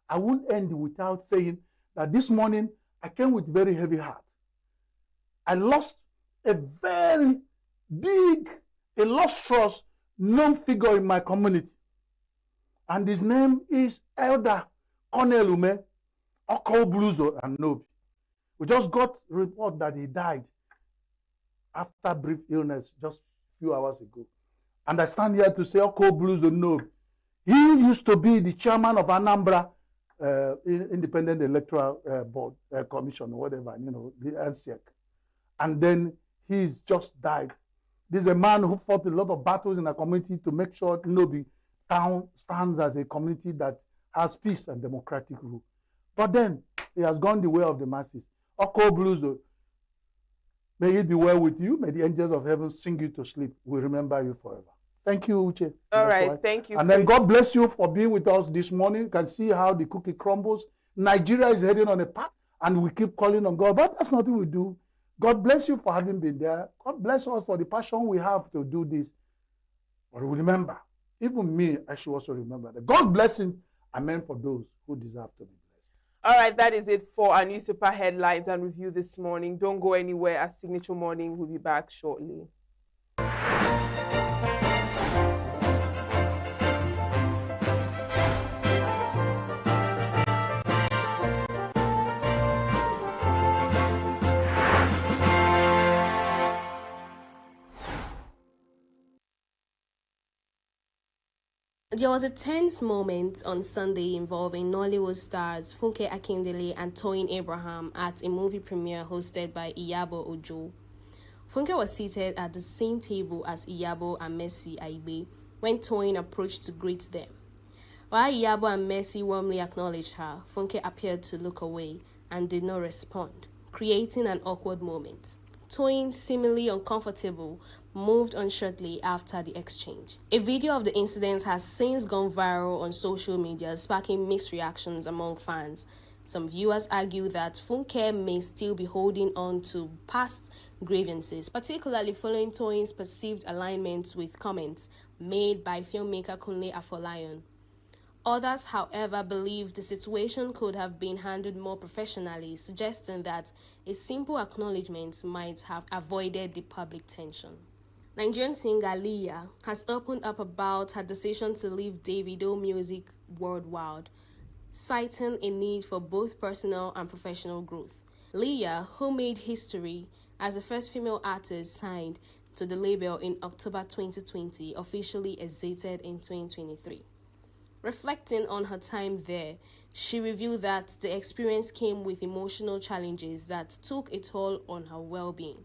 S19: I won't end without saying that this morning I came with very heavy heart. I lost a very big, illustrious, known figure in my community. And his name is Elder Cornel Ume, Oko Bluzo and Nobi. We just got a report that he died after brief illness just a few hours ago. And I stand here to say Oko Bluzo Nobi. He used to be the chairman of Anambra Independent Electoral Board, Commission, or whatever, the NSEC. And then he's just died. This is a man who fought a lot of battles in the community to make sure Nobi town stands as a community that has peace and democratic rule. But then he has gone the way of the masses. Oko Bluzo, may it be well with you. May the angels of heaven sing you to sleep. We remember you forever. Thank you, Uche.
S6: All right, thank you.
S19: And then God bless you for being with us this morning. You can see how the cookie crumbles. Nigeria is heading on a path, and we keep calling on God, but that's nothing we do. God bless you for having been there. God bless us for the passion we have to do this. But remember, even me, I should also remember that God blessing are meant for those who deserve to be blessed.
S6: All right, that is it for our newspaper headlines and review this morning. Don't go anywhere, as Signature Morning will be back shortly.
S16: There was a tense moment on Sunday involving Nollywood stars Funke Akindele and Toyin Abraham at a movie premiere hosted by Iyabo Ojo. Funke was seated at the same table as Iyabo and Mercy Aigbe when Toyin approached to greet them. While Iyabo and Mercy warmly acknowledged her, Funke appeared to look away and did not respond, creating an awkward moment. Toyin, seemingly uncomfortable, moved on shortly after the exchange. A video of the incident has since gone viral on social media, sparking mixed reactions among fans. Some viewers argue that Funke may still be holding on to past grievances, particularly following Toyin's perceived alignment with comments made by filmmaker Kunle Afolayan. Others, however, believe the situation could have been handled more professionally, suggesting that a simple acknowledgement might have avoided the public tension. Nigerian singer Leah has opened up about her decision to leave Davido music worldwide, citing a need for both personal and professional growth. Leah, who made history as the first female artist signed to the label in October 2020, officially exited in 2023. Reflecting on her time there, she revealed that the experience came with emotional challenges that took a toll on her well-being.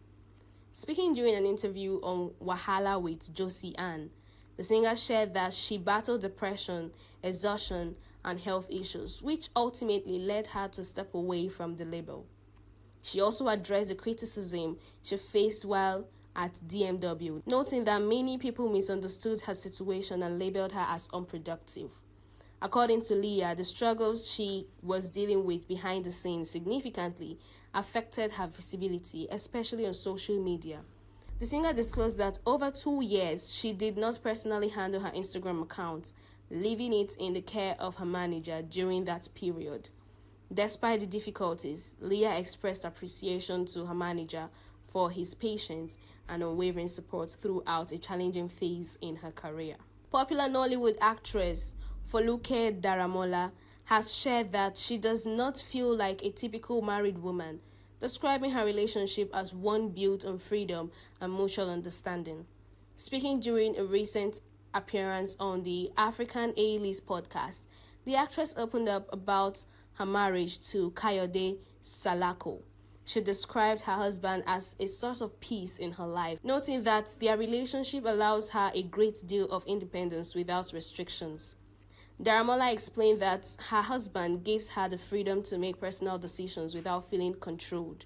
S16: Speaking during an interview on Wahala with Josie Ann, the singer shared that she battled depression, exhaustion, and health issues, which ultimately led her to step away from the label. She also addressed the criticism she faced while at DMW, noting that many people misunderstood her situation and labeled her as unproductive. According to Leah, the struggles she was dealing with behind the scenes significantly affected her visibility, especially on social media. The singer disclosed that over 2 years, she did not personally handle her Instagram account, leaving it in the care of her manager during that period. Despite the difficulties, Leah expressed appreciation to her manager for his patience and unwavering support throughout a challenging phase in her career. Popular Nollywood actress Foluke Daramola has shared that she does not feel like a typical married woman, describing her relationship as one built on freedom and mutual understanding. Speaking during a recent appearance on the African A-List podcast, the actress opened up about her marriage to Kayode Salako. She described her husband as a source of peace in her life, noting that their relationship allows her a great deal of independence without restrictions. Daramola explained that her husband gives her the freedom to make personal decisions without feeling controlled,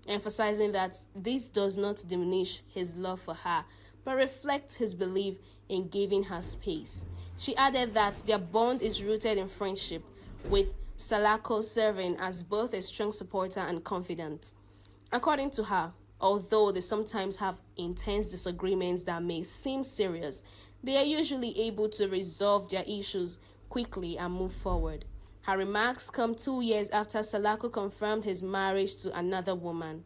S16: emphasizing that this does not diminish his love for her, but reflects his belief in giving her space. She added that their bond is rooted in friendship, with Salako serving as both a strong supporter and confidant. According to her, although they sometimes have intense disagreements that may seem serious, they are usually able to resolve their issues quickly and move forward. Her remarks come 2 years after Salako confirmed his marriage to another woman,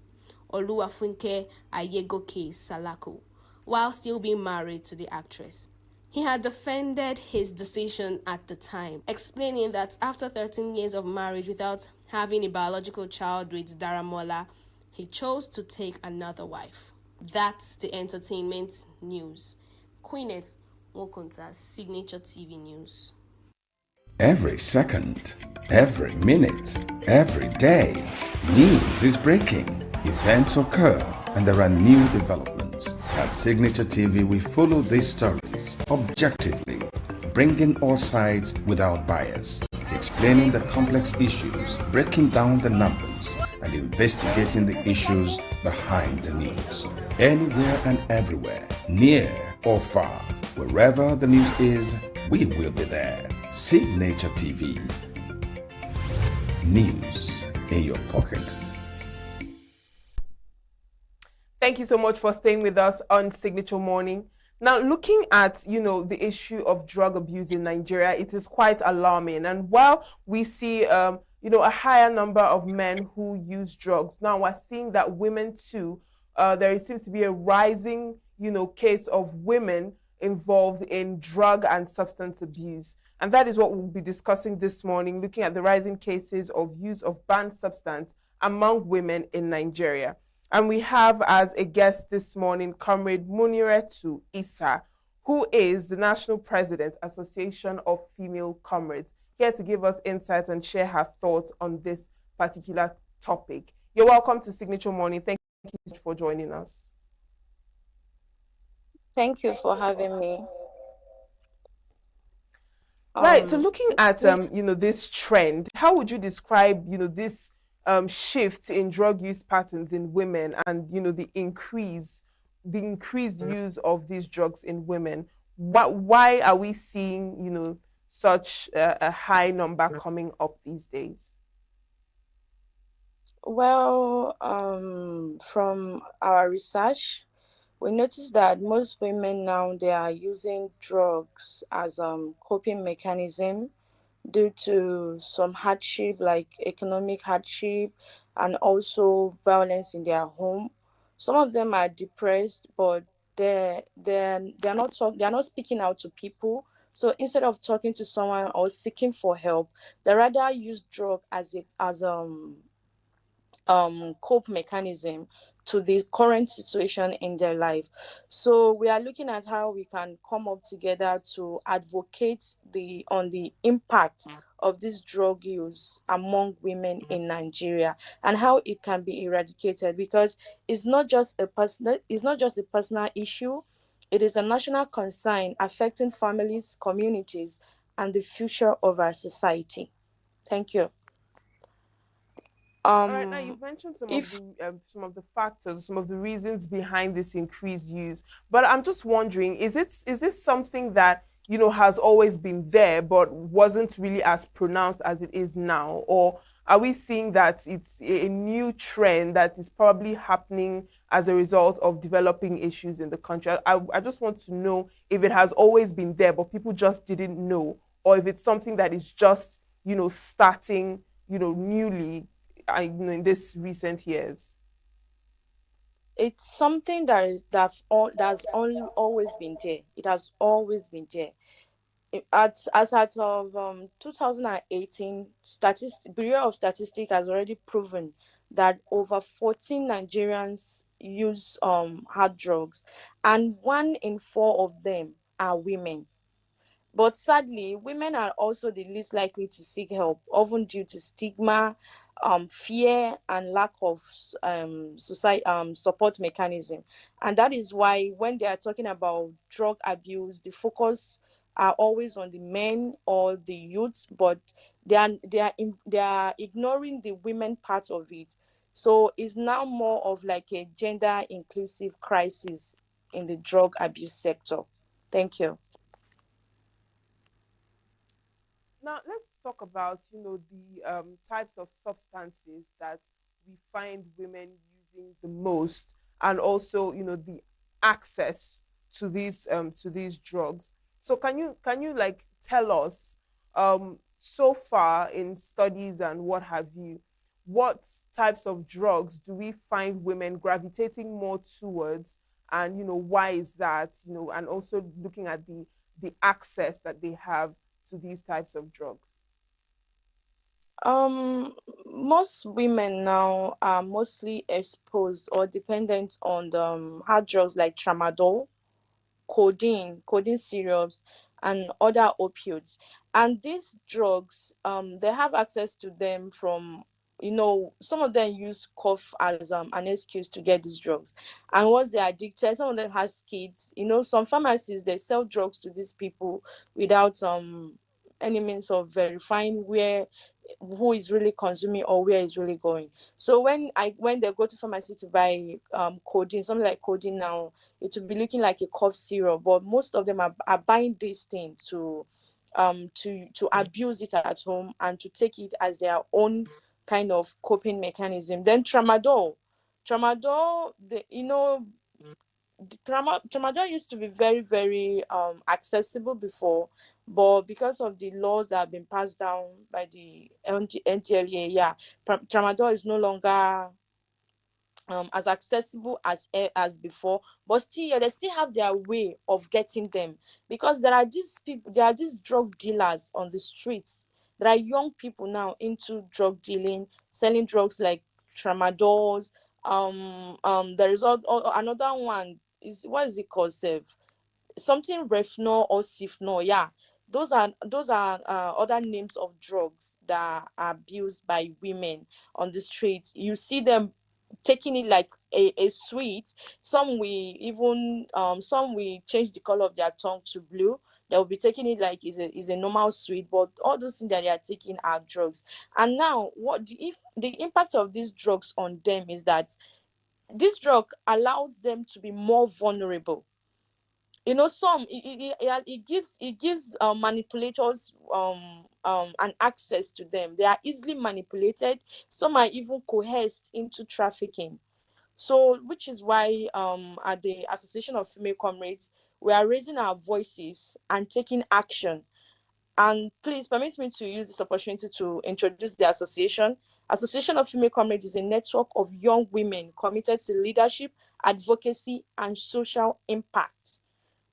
S16: Oluwafunke Ayegoke Salako, while still being married to the actress. He had defended his decision at the time, explaining that after 13 years of marriage without having a biological child with Daramola, he chose to take another wife. That's the entertainment news. Queeneth Mokonta's Signature TV News.
S5: Every second, every minute, every day, news is breaking, events occur, and there are new developments. At Signature TV, we follow these stories objectively, bringing all sides without bias, explaining the complex issues, breaking down the numbers, and investigating the issues behind the news. Anywhere and everywhere, near or far, Wherever the news is, we will be there. Signature TV. News in your pocket.
S6: Thank you so much for staying with us on Signature Morning. Now, looking at, the issue of drug abuse in Nigeria, it is quite alarming. And while we see, a higher number of men who use drugs, now we're seeing that women too, there seems to be a rising, case of women involved in drug and substance abuse. And that is what we'll be discussing this morning, looking at the rising cases of use of banned substance among women in Nigeria. And we have as a guest this morning, Comrade Muniretu Issa, who is the National President, Association of Female Comrades, here to give us insights and share her thoughts on this particular topic. You're welcome to Signature Morning. Thank you for joining us.
S7: Thank you for having me.
S6: Right. So looking at this trend, how would you describe this shift in drug use patterns in women and the increased use of these drugs in women? Why are we seeing such a high number coming up these days?
S7: Well, from our research, we noticed that most women now they are using drugs as coping mechanism due to some hardship like economic hardship and also violence in their home. Some of them are depressed, but they're not speaking out to people. So instead of talking to someone or seeking for help, they rather use drug as cope mechanism to the current situation in their life. So we are looking at how we can come up together to advocate on the impact of this drug use among women in Nigeria and how it can be eradicated, because it's not just a personal issue. It is a national concern affecting families, communities, and the future of our society. Thank you.
S6: All right, now you've mentioned
S7: If
S6: some of the factors, some of the reasons behind this increased use. But I'm just wondering, is this something that has always been there but wasn't really as pronounced as it is now, or are we seeing that it's a new trend that is probably happening as a result of developing issues in the country? I just want to know if it has always been there but people just didn't know, or if it's something that is just starting newly in this recent years.
S7: it's something that's always been there. It has always been there. As at of 2018, Bureau of Statistics has already proven that over 14 Nigerians use hard drugs, and 1 in 4 of them are women. But sadly, women are also the least likely to seek help, often due to stigma, fear, and lack of support mechanism. And that is why when they are talking about drug abuse, the focus are always on the men or the youths, but they are ignoring the women part of it. So it's now more of like a gender inclusive crisis in the drug abuse sector. Thank you.
S6: Now let's talk about the types of substances that we find women using the most, and also the access to these drugs. So can you like tell us so far in studies and what have you, what types of drugs do we find women gravitating more towards, and why is that, and also looking at the access that they have to these types of drugs?
S7: Most women now are mostly exposed or dependent on the hard drugs like tramadol, codeine syrups, and other opioids. And these drugs, they have access to them from, some of them use cough as an excuse to get these drugs. And once they're addicted, some of them has kids. Some pharmacies they sell drugs to these people without any means of verifying where who is really consuming or where is really going. So when they go to pharmacy to buy codeine, something like codeine now, it will be looking like a cough syrup, but most of them are buying this thing to abuse it at home and to take it as their own kind of coping mechanism. Then tramadol, tramadol used to be very, very accessible before, but because of the laws that have been passed down by the NTLEA, yeah, tramadol is no longer as accessible as before, but still, yeah, they still have their way of getting them, because there are these drug dealers on the streets. There are young people now into drug dealing, selling drugs like tramadols. There is another one, is what is it called, sef? Something Refnor or Sifnor. Yeah, those are other names of drugs that are abused by women on the streets. You see them taking it like a sweet. Some will change the color of their tongue to blue. They'll be taking it like is a normal sweet, but all those things that they are taking are drugs. And now, if the impact of these drugs on them is that this drug allows them to be more vulnerable. Some it gives manipulators an access to them. They are easily manipulated. Some are even coerced into trafficking. So, which is why at the Association of Female Comrades, we are raising our voices and taking action. And please permit me to use this opportunity to introduce the association. Association of Female Comrades is a network of young women committed to leadership, advocacy, and social impact.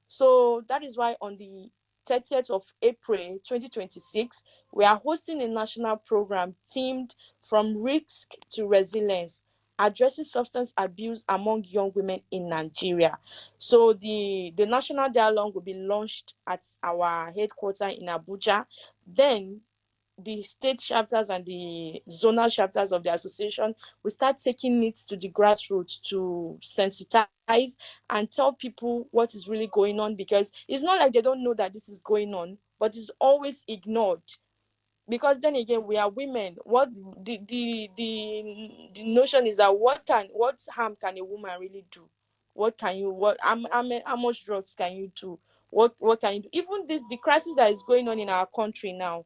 S7: So that is why on the 30th of April 2026, we are hosting a national program themed From Risk to Resilience, addressing substance abuse among young women in Nigeria. So the national dialogue will be launched at our headquarters in Abuja. Then the state chapters and the zonal chapters of the association will start taking it to the grassroots to sensitize and tell people what is really going on, because it's not like they don't know that this is going on, but it's always ignored. Because then again, we are women. What the notion is that what harm can a woman really do? What can you what how much drugs can you do? What can you do? Even this the crisis that is going on in our country now,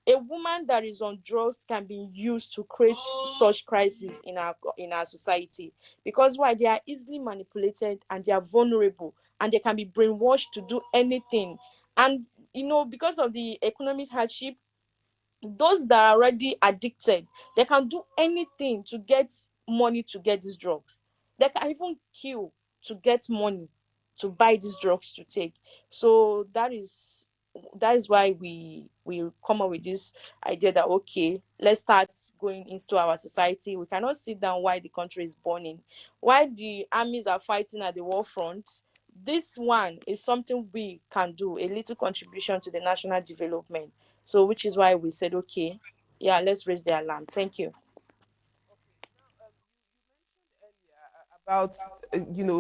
S7: a woman that is on drugs can be used to create such crises in our society. Because why? They are easily manipulated and they are vulnerable and they can be brainwashed to do anything. And because of the economic hardship, those that are already addicted, they can do anything to get money to get these drugs. They can even kill to get money to buy these drugs to take. So that is why we come up with this idea that, okay, let's start going into our society. We cannot sit down while the country is burning, while the armies are fighting at the war front. This one is something we can do, a little contribution to the national development. So, which is why we said, okay, yeah, let's raise the alarm. Thank you.
S6: About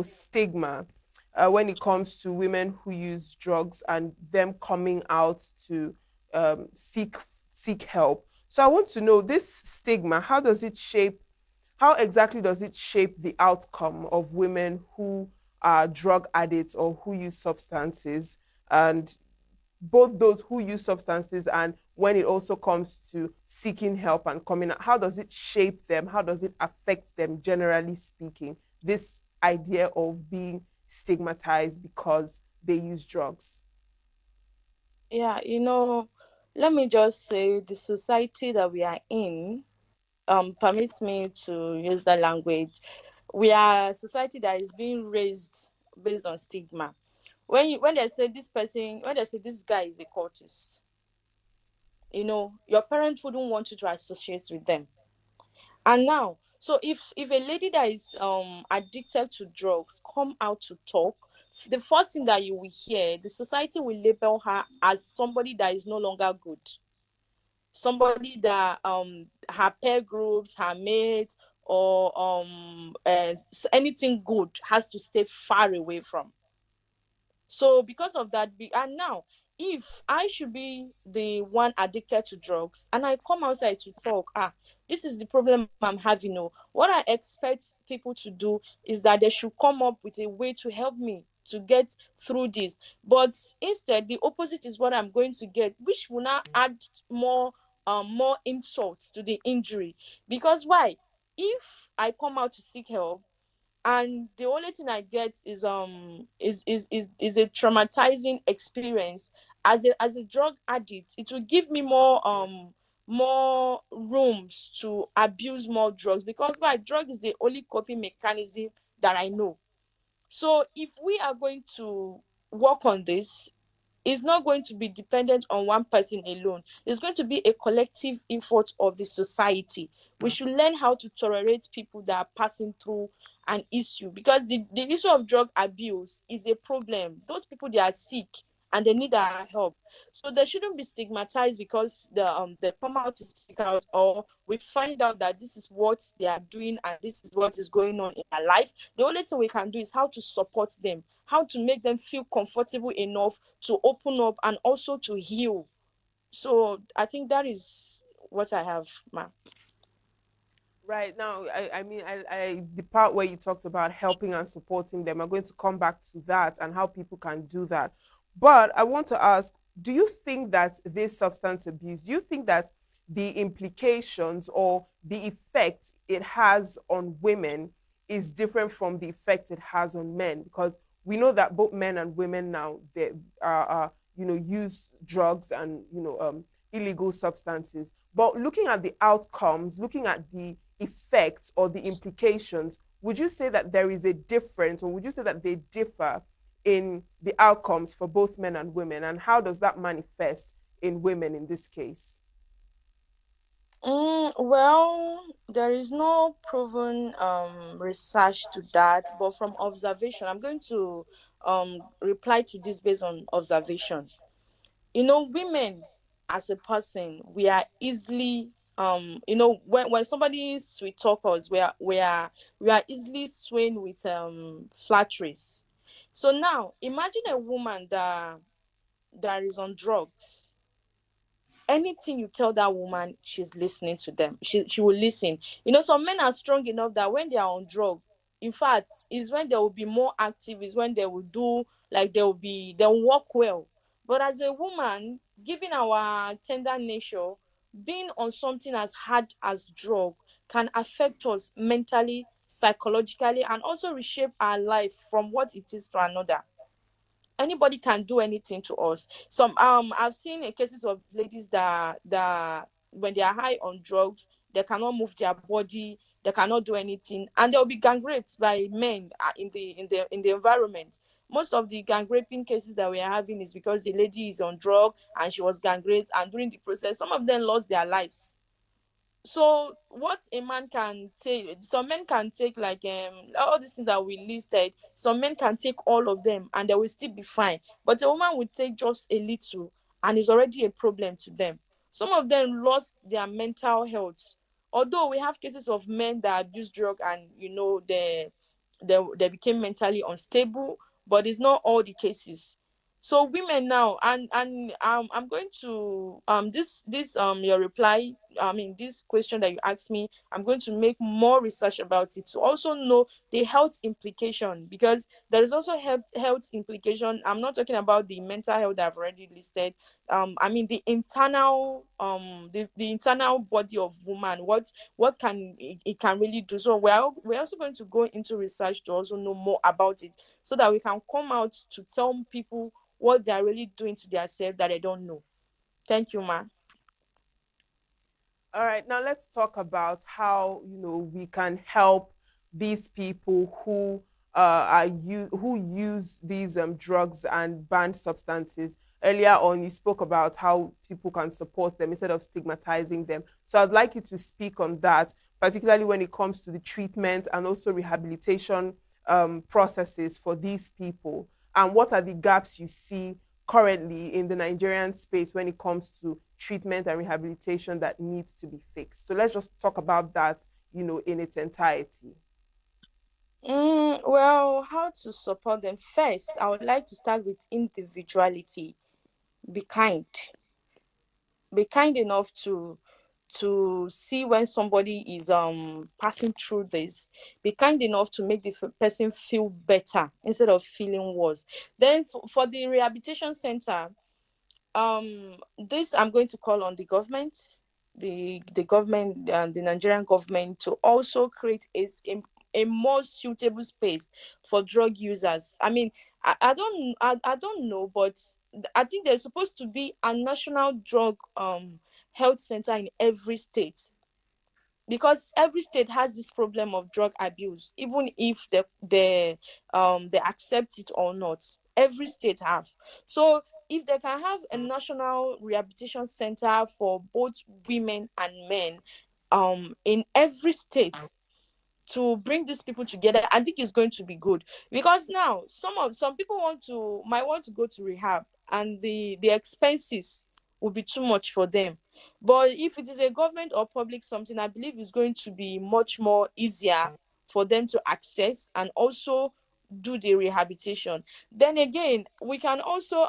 S6: stigma when it comes to women who use drugs and them coming out to seek help. So I want to know, this stigma, how exactly does it shape the outcome of women who are drug addicts or who use substances, and both those who use substances, and when it also comes to seeking help and coming out, how does it shape them? How does it affect them, generally speaking? This idea of being stigmatized because they use drugs.
S7: Yeah, let me just say the society that we are in permits me to use the language. We are a society that is being raised based on stigma. When they say this person, when they say this guy is a cultist, your parents wouldn't want you to associate with them. And now, so if a lady that is addicted to drugs come out to talk, the first thing that you will hear, the society will label her as somebody that is no longer good, somebody that her peer groups, her mates, or anything good has to stay far away from. So because of that, and now, if I should be the one addicted to drugs and I come outside to talk, this is the problem I'm having. No, what I expect people to do is that they should come up with a way to help me to get through this. But instead, the opposite is what I'm going to get, which will now add more insults to the injury. Because why? If I come out to seek help and the only thing I get is a traumatizing experience as a drug addict, it will give me more rooms to abuse more drugs, because why? Drug is the only coping mechanism that I know. So if we are going to work on this, is not going to be dependent on one person alone. It's going to be a collective effort of the society. We should learn how to tolerate people that are passing through an issue, because the issue of drug abuse is a problem. Those people, they are sick and they need our help. So they shouldn't be stigmatized because they come out to speak out, or we find out that this is what they are doing and this is what is going on in their life. The only thing we can do is how to support them, how to make them feel comfortable enough to open up and also to heal. So I think that is what I have, ma.
S6: Right now, the part where you talked about helping and supporting them, I'm going to come back to that and how people can do that. But I want to ask, do you think that this substance abuse, do you think that the implications or the effect it has on women is different from the effect it has on men? Because we know that both men and women now, they use drugs and illegal substances. But looking at the outcomes, looking at the effects or the implications, would you say that there is a difference, or would you say that they differ in the outcomes for both men and women? And how does that manifest in women in this case?
S7: Well, there is no proven research to that, but from observation, I'm going to reply to this based on observation. Women as a person, we are easily when somebody sweet talk us, we are easily swayed with flatteries. So now imagine a woman that is on drugs. Anything you tell that woman, she's listening to them. She will listen. Some men are strong enough that when they are on drug, in fact, is when they will be more active, is when they will do, like, they'll work well. But as a woman, given our tender nature, being on something as hard as drug can affect us mentally, psychologically, and also reshape our life from what it is to another. Anybody can do anything to us. I've seen cases of ladies that when they are high on drugs, they cannot move their body, they cannot do anything, and they'll be gang raped by men in the environment. Most of the gang raping cases that we are having is because the lady is on drug and she was gang raped, and during the process some of them lost their lives. So what a man can take, some men can take, like, all these things that we listed, some men can take all of them and they will still be fine, but a woman will take just a little and it's already a problem to them. Some of them lost their mental health, although we have cases of men that abuse drug and they became mentally unstable, but it's not all the cases. So women now, and I'm going to this your reply, I mean, this question that you asked me, I'm going to make more research about it to also know the health implication, because there is also health implication. I'm not talking about the mental health that I've already listed. I mean the internal the internal body of woman, what can it can really do. So we're also going to go into research to also know more about it, so that we can come out to tell people what they're really doing to themselves that they don't know. Thank you, ma.
S6: All right, now let's talk about how we can help these people who who use these drugs and banned substances. Earlier on, you spoke about how people can support them instead of stigmatizing them. So I'd like you to speak on that, particularly when it comes to the treatment and also rehabilitation processes for these people, and what are the gaps you see currently in the Nigerian space when it comes to treatment and rehabilitation that needs to be fixed. So let's just talk about that, in its entirety.
S7: Well, how to support them? First, I would like to start with individuality. Be kind. Be kind enough to see when somebody is passing through this. Be kind enough to make the person feel better instead of feeling worse. Then for the rehabilitation center, this I'm going to call on the government, the government and the Nigerian government to also create a more suitable space for drug users. I mean, I don't know, but I think there's supposed to be a national drug health center in every state, because every state has this problem of drug abuse, even if they accept it or not. Every state have. So if they can have a national rehabilitation center for both women and men in every state, to bring these people together, I think it's going to be good. Because now some people might want to go to rehab, and the expenses will be too much for them. But if it is a government or public something, I believe it's going to be much more easier for them to access and also do the rehabilitation. Then again, we can also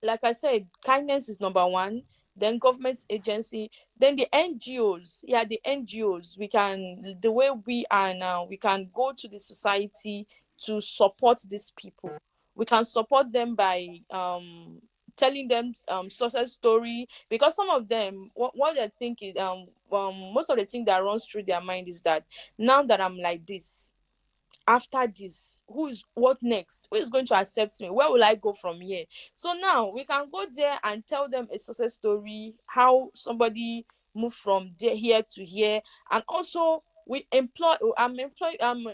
S7: like I said, kindness is number one, then government agency, then the NGOs. Yeah, the NGOs. We can, the way we are now, we can go to the society to support these people. We can support them by telling them success story, because some of them, what they think is most of the thing that runs through their mind is that now that I'm like this, after this, what next, who is going to accept me, where will I go from here? So now we can go there and tell them a success story, how somebody moved from there here to here. And also we employ I'm employ I'm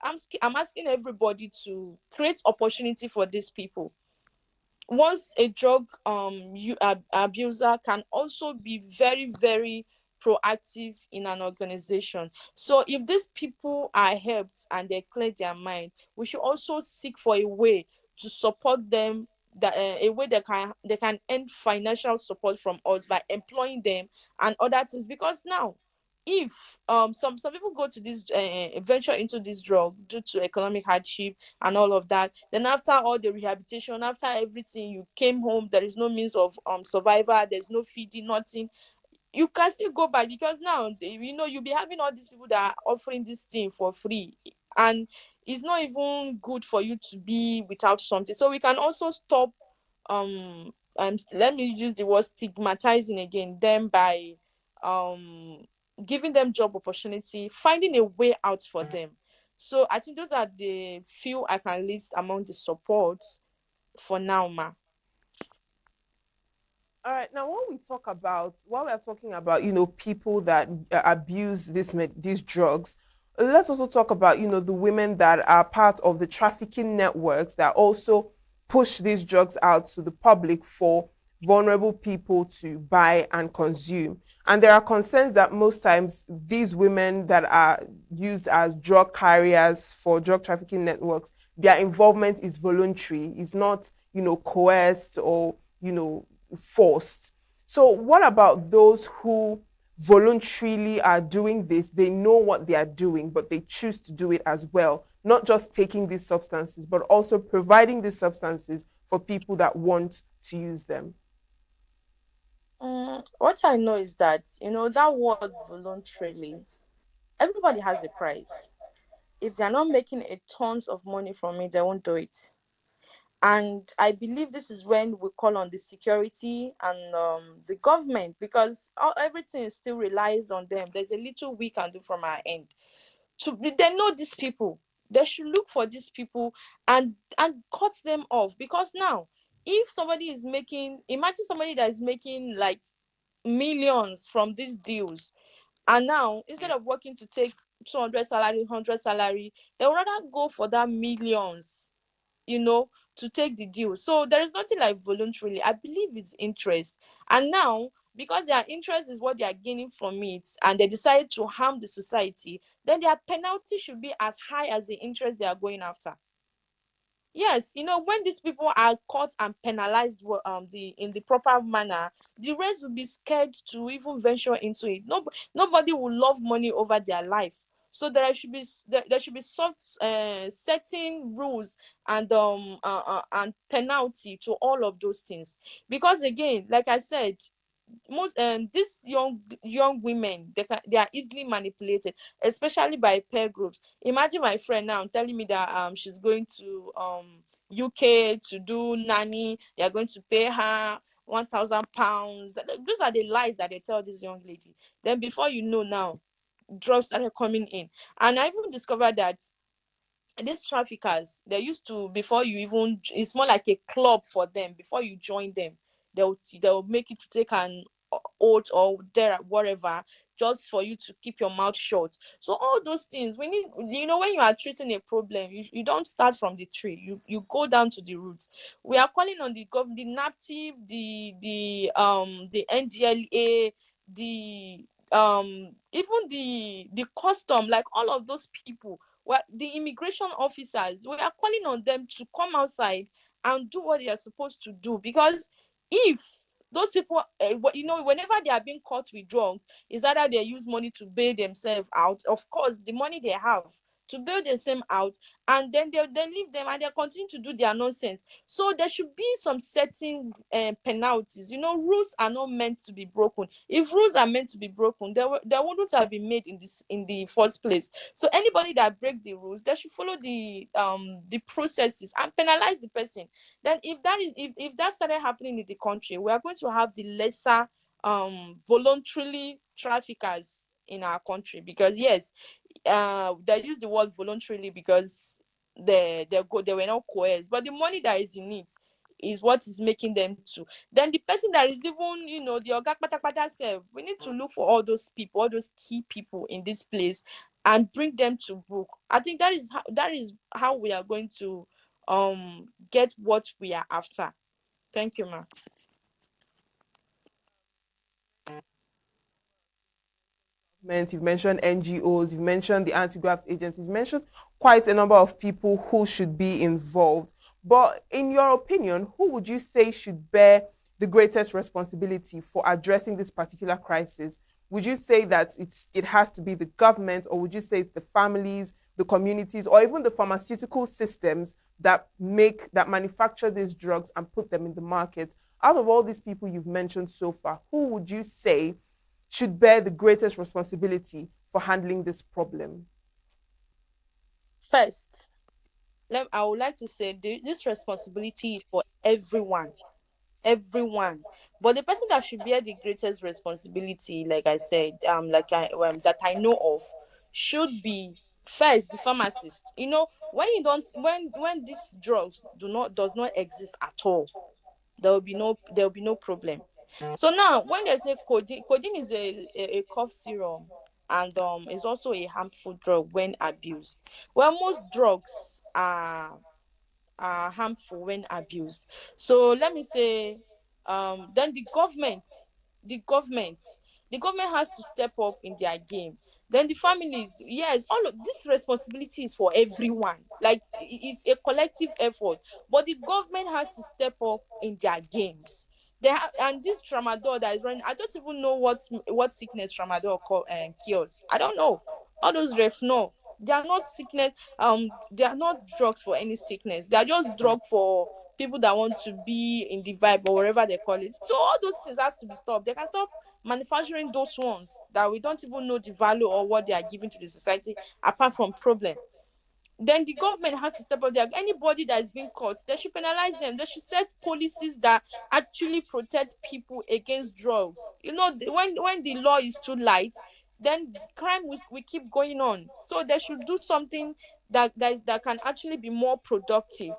S7: asking everybody to create opportunity for these people. Once a drug abuser can also be very, very proactive in an organization. So if these people are helped and they clear their mind, we should also seek for a way to support them, that a way they can earn financial support from us by employing them and other things. Because now, if some people go to this venture into this drug due to economic hardship and all of that, then after all the rehabilitation, after everything, you came home, there is no means of survival, there's no feeding, nothing, you can still go back. Because now you'll be having all these people that are offering this thing for free, and it's not even good for you to be without something. So we can also stop let me use the word stigmatizing again them by um giving them job opportunity, finding a way out for them. So I think those are the few I can list among the supports for now, ma.
S6: All right. Now, while we are talking about, people that abuse these drugs, let's also talk about, the women that are part of the trafficking networks that also push these drugs out to the public for vulnerable people to buy and consume. And there are concerns that most times these women that are used as drug carriers for drug trafficking networks, their involvement is voluntary, is not, coerced or, forced. So, what about those who voluntarily are doing this? They know what they are doing, but they choose to do it as well, not just taking these substances, but also providing these substances for people that want to use them.
S7: What I know is that, that word voluntarily, everybody has a price. If they're not making a tons of money from it, they won't do it. And I believe this is when we call on the security and the government, because everything still relies on them. There's a little we can do from our end. They know these people. They should look for these people and cut them off. Because now, if somebody is making, imagine somebody that is making like millions from these deals, and now instead of working to take 200 salary, 100 salary, they would rather go for that millions, you know, to take the deal. So there is nothing like voluntarily. I believe it's interest. And now, because their interest is what they are gaining from it, and they decide to harm the society, then their penalty should be as high as the interest they are going after. Yes, when these people are caught and penalized the in the proper manner, the rest will be scared to even venture into it. Nobody will love money over their life. So there should be soft setting rules and penalty to all of those things, because again, like I said, most these young women, they are easily manipulated, especially by peer groups. Imagine my friend now telling me that she's going to UK to do nanny. They are going to pay her £1,000. Those are the lies that they tell this young lady. Then before you know, now drugs started coming in. And I even discovered that these traffickers, they used to, before you even, it's more like a club for them. Before you join them, they'll make you to take an oath or there whatever, just for you to keep your mouth shut. So all those things we need, when you are treating a problem, you don't start from the tree, you go down to the roots. We are calling on the government, the NAPTIP, the NDLA, the even the custom, like all of those people, well, the immigration officers, we are calling on them to come outside and do what they are supposed to do. Because if those people, whenever they are being caught with drugs, is either they use money to bail themselves out. Of course, the money they have to bail themselves out, and then they leave them and they continue to do their nonsense. So there should be some certain penalties. Rules are not meant to be broken. If rules are meant to be broken, they wouldn't have been made in the first place. So anybody that break the rules, they should follow the processes and penalize the person. Then if that started happening in the country, we are going to have the lesser voluntarily traffickers in our country. Because yes, they use the word voluntarily because they were not coerced, but the money that is in it is what is making them to. Then the person that is even, the oga kpatakpata self, we need to look for all those people, all those key people in this place, and bring them to book. I think that is how we are going to get what we are after. Thank you, ma.
S6: You've mentioned NGOs, you've mentioned the anti-graft agencies, you've mentioned quite a number of people who should be involved. But in your opinion, who would you say should bear the greatest responsibility for addressing this particular crisis? Would you say that it has to be the government, or would you say it's the families, the communities, or even the pharmaceutical systems that manufacture these drugs and put them in the market? Out of all these people you've mentioned so far, who would you say should bear the greatest responsibility for handling this problem?
S7: First, I would like to say this responsibility is for everyone. Everyone. But the person that should bear the greatest responsibility, like I said, that I know of, should be first the pharmacist. When you don't when these drugs does not exist at all, there will be no problem. So now, when they say codeine is a cough serum, and is also a harmful drug when abused. Well, most drugs are harmful when abused. So let me say, then the government, the government has to step up in their game. Then the families, yes, all of this responsibility is for everyone. Like, it's a collective effort, but the government has to step up in their games. And this tramadol that is running, I don't even know what sickness tramadol cures. I don't know. All those refno, they are not sickness. They are not drugs for any sickness. They are just drug for people that want to be in the vibe or whatever they call it. So all those things has to be stopped. They can stop manufacturing those ones that we don't even know the value or what they are giving to the society, apart from problem. Then the government has to step up there. Anybody that is being caught, they should penalize them. They should set policies that actually protect people against drugs. When the law is too light, then crime will keep going on. So they should do something that can actually be more productive.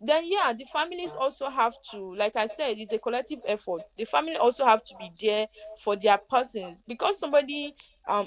S7: Then yeah, the families also have to, like I said, it's a collective effort. The family also have to be there for their persons. Because somebody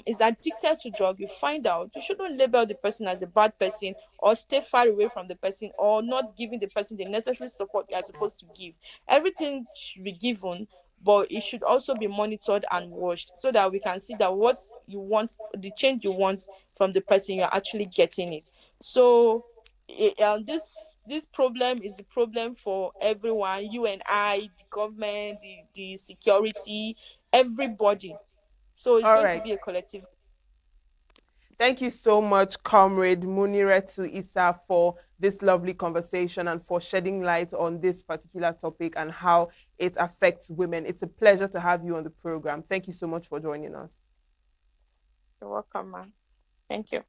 S7: is addicted to drug, you find out, you shouldn't label the person as a bad person, or stay far away from the person, or not giving the person the necessary support you are supposed to give. Everything should be given, but it should also be monitored and watched, so that we can see that what you want, the change you want from the person, you're actually getting it. So this problem is a problem for everyone, you and I, the government, the security, everybody. So it's
S6: All
S7: going to
S6: right.
S7: be a collective.
S6: Thank you so much, Comrade Muniretu Issa, for this lovely conversation and for shedding light on this particular topic and how it affects women. It's a pleasure to have you on the program. Thank you so much for joining us.
S7: You're welcome, ma'am. Thank you.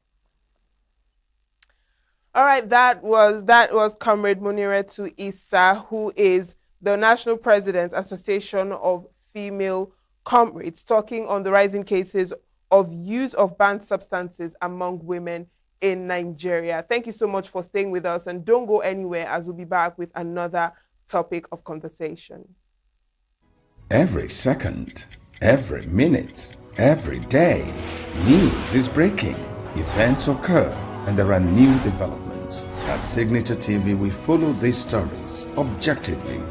S6: All right, that was Comrade Muniretu Issa, who is the National President, Association of Female Comrades, talking on the rising cases of use of banned substances among women in Nigeria. Thank you so much for staying with us, and don't go anywhere as we'll be back with another topic of conversation.
S5: Every second, every minute, every day, news is breaking, events occur, and there are new developments. At Signature TV, we follow these stories objectively,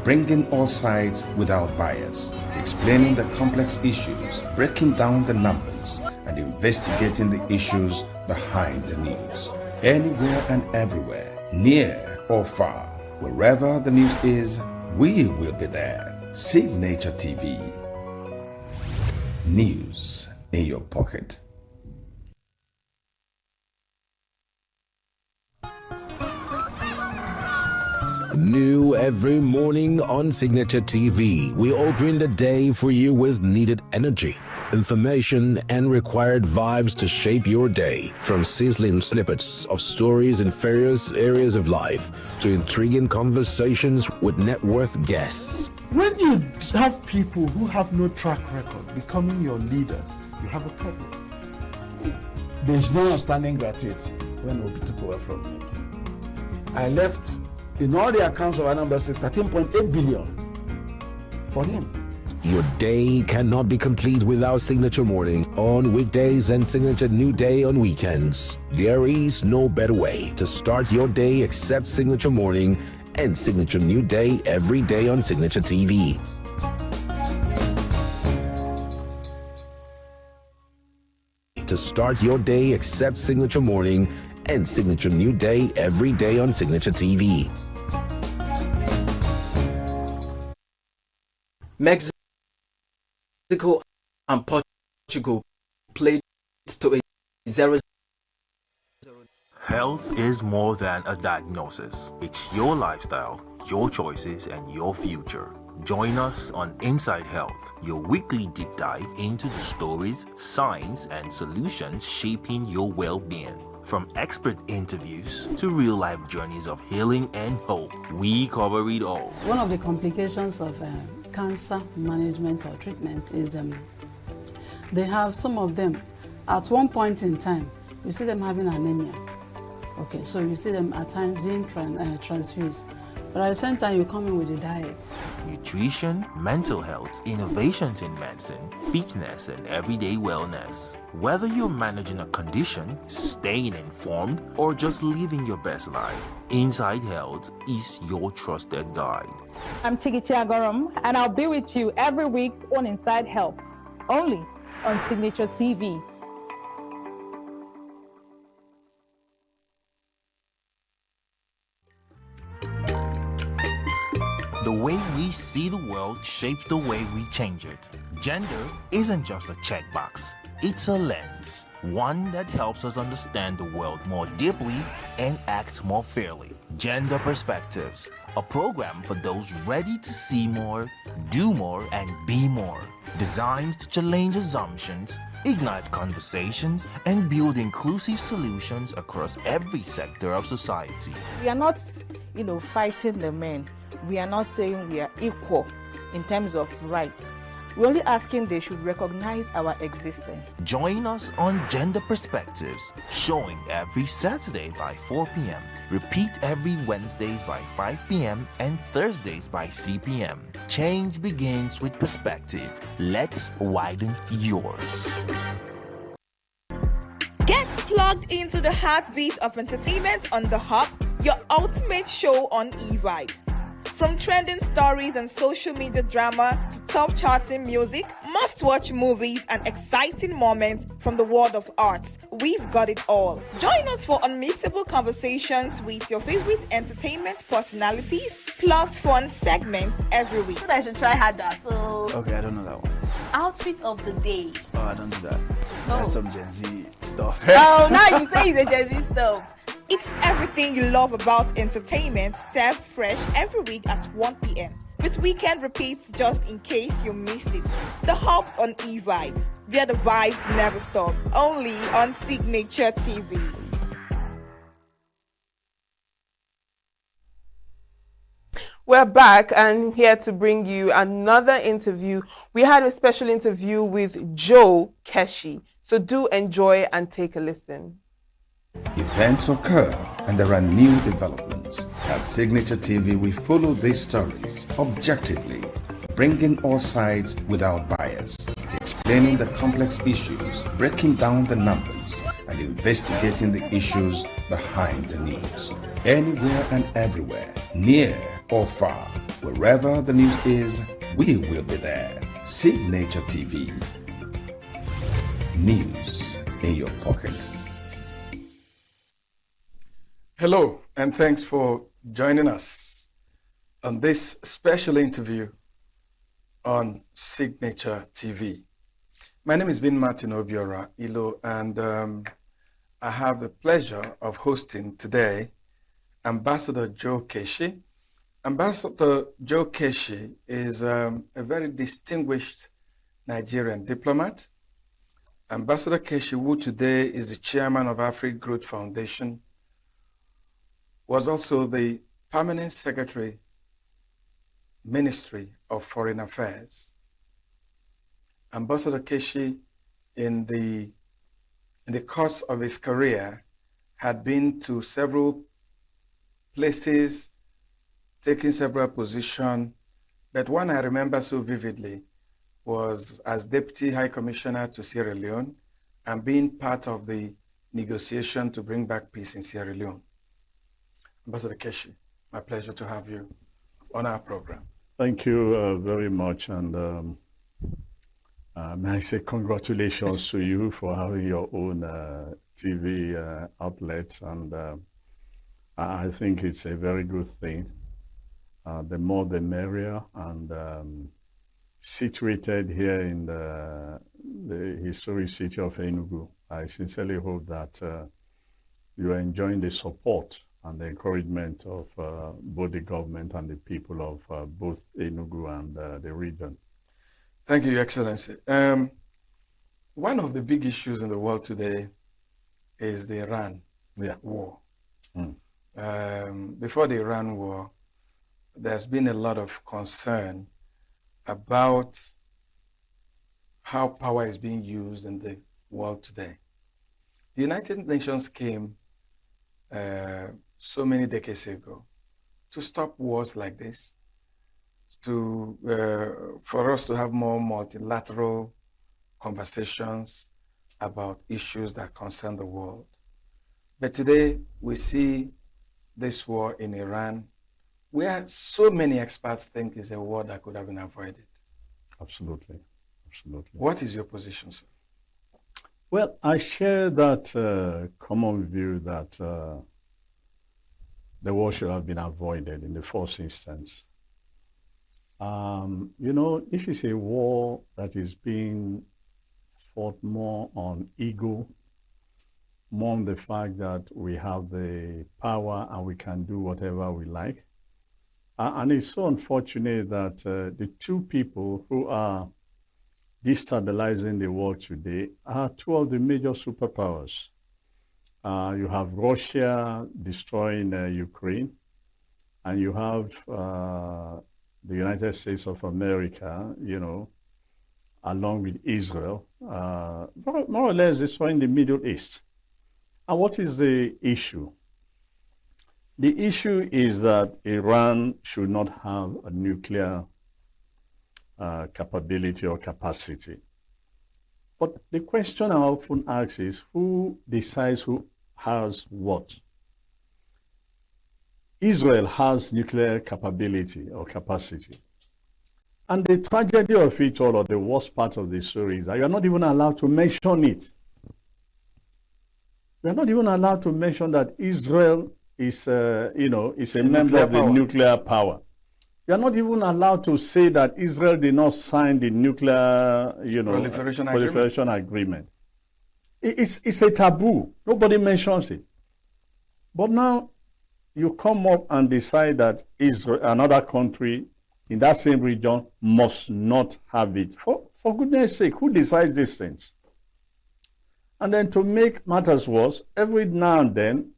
S5: bringing all sides without bias, explaining the complex issues, breaking down the numbers, and investigating the issues behind the news. Anywhere and everywhere, near or far, wherever the news is, we will be there. Signature TV. News in your pocket.
S18: New every morning on Signature TV, we open the day for you with needed energy, information, and required vibes to shape your day. From sizzling snippets of stories in various areas of life to intriguing conversations with net worth guests.
S22: When you have people who have no track record becoming your leaders, you have a problem. There's no outstanding gratuity when Obi took over from me. I left, in all the accounts of Anambra State, 13.8 billion for him.
S18: Your day cannot be complete without Signature Morning on weekdays and Signature New Day on weekends. There is no better way to start your day except Signature Morning and Signature New Day every day on Signature TV. To start your day except Signature Morning and Signature New Day every day on Signature TV.
S4: Mexico and Portugal played to a 0-0.
S2: Health is more than a diagnosis. It's your lifestyle, your choices, and your future. Join us on Inside Health, your weekly deep dive into the stories, science, and solutions shaping your well-being. From expert interviews to real-life journeys of healing and hope, we cover it all.
S1: One of the complications of cancer management or treatment is they have some of them at one point in time, you see them having anemia. Okay, so you see them at times being transfused. But at the same time, you come in with a diet.
S2: Nutrition, mental health, innovations in medicine, fitness, and everyday wellness. Whether you're managing a condition, staying informed, or just living your best life, Inside Health is your trusted guide.
S3: I'm Tigiti Agorum, and I'll be with you every week on Inside Health, only on Signature TV.
S2: The way we see the world shapes the way we change it. Gender isn't just a checkbox, it's a lens. One that helps us understand the world more deeply and act more fairly. Gender Perspectives, a program for those ready to see more, do more, and be more. Designed to challenge assumptions, ignite conversations, and build inclusive solutions across every sector of society.
S17: We are not, fighting the men. We are not saying we are equal in terms of rights. We're only asking they should recognize our existence.
S2: Join us on Gender Perspectives, showing every Saturday by 4 p.m. Repeat every Wednesdays by 5 p.m. and Thursdays by 3 p.m. Change begins with perspective. Let's widen yours.
S20: Get plugged into the heartbeat of entertainment on The Hub, your ultimate show on e-vibes. From trending stories and social media drama to top charting music, must-watch movies and exciting moments from the world of arts, we've got it all. Join us for unmissable conversations with your favorite entertainment personalities, plus fun segments every week.
S10: I should try harder, so...
S21: Okay, I don't know that one.
S16: Outfit of the day.
S21: Oh, I don't do that. That's some Gen Z stuff.
S16: Oh, now you say it's a Gen Z stuff.
S20: It's everything you love about entertainment, served fresh every week at 1 p.m. with weekend repeats just in case you missed it. The Hubs on E-Vibes, where the vibes never stop. Only on Signature TV.
S6: We're back and here to bring you another interview. We had a special interview with Joe Keshi. So do enjoy and take a listen.
S5: Events occur and there are new developments. At Signature TV, we follow these stories objectively, bringing all sides without bias, explaining the complex issues, breaking down the numbers, and investigating the issues behind the news. Anywhere and everywhere, near or far, wherever the news is, we will be there. Signature TV. News in your pocket.
S22: Hello, and thanks for joining us on this special interview on Signature TV. My name is Vin Martin Obiora Ilo, and I have the pleasure of hosting today Ambassador Joe Keshi. Ambassador Joe Keshi is a very distinguished Nigerian diplomat. Ambassador Keshi, who today is the chairman of Africa Growth Foundation, was also the permanent secretary, Ministry of Foreign Affairs. Ambassador Keshi, in the course of his career, had been to several places, taking several positions, but one I remember so vividly was as Deputy High Commissioner to Sierra Leone and being part of the negotiation to bring back peace in Sierra Leone. Ambassador Keshi, my pleasure to have you on our program.
S8: Thank you very much, and may I say congratulations to you for having your own TV outlet, and I think it's a very good thing. The more the merrier, and situated here in the historic city of ENUGU, I sincerely hope that you are enjoying the support and the encouragement of both the government and the people of both ENUGU and the region.
S22: Thank you, Your Excellency. One of the big issues in the world today is the Iran war. Before the Iran war, there's been a lot of concern about how power is being used in the world today. The United Nations came so many decades ago to stop wars like this, for us to have more multilateral conversations about issues that concern the world. But today we see this war in Iran, where so many experts think is a war that could have been avoided.
S8: Absolutely, absolutely.
S22: What is your position, sir?
S8: Well, I share that common view that the war should have been avoided in the first instance. You know, this is a war that is being fought more on ego, more on the fact that we have the power and we can do whatever we like. And it's so unfortunate that the two people who are destabilizing the world today are two of the major superpowers. You have Russia destroying Ukraine, and you have the United States of America, you know, along with Israel, more or less destroying the Middle East. And what is the issue? The issue is that Iran should not have a nuclear capability or capacity. But the question I often ask is, who decides who has what? Israel has nuclear capability or capacity. And the tragedy of it all, or the worst part of the story, is that you're not even allowed to mention it. You're not even allowed to mention that Israel is, is a member of the nuclear power. You are not even allowed to say that Israel did not sign the nuclear, proliferation agreement. It's a taboo. Nobody mentions it. But now you come up and decide that Israel, another country in that same region, must not have it. For goodness sake, who decides these things? And then to make matters worse, every now and then,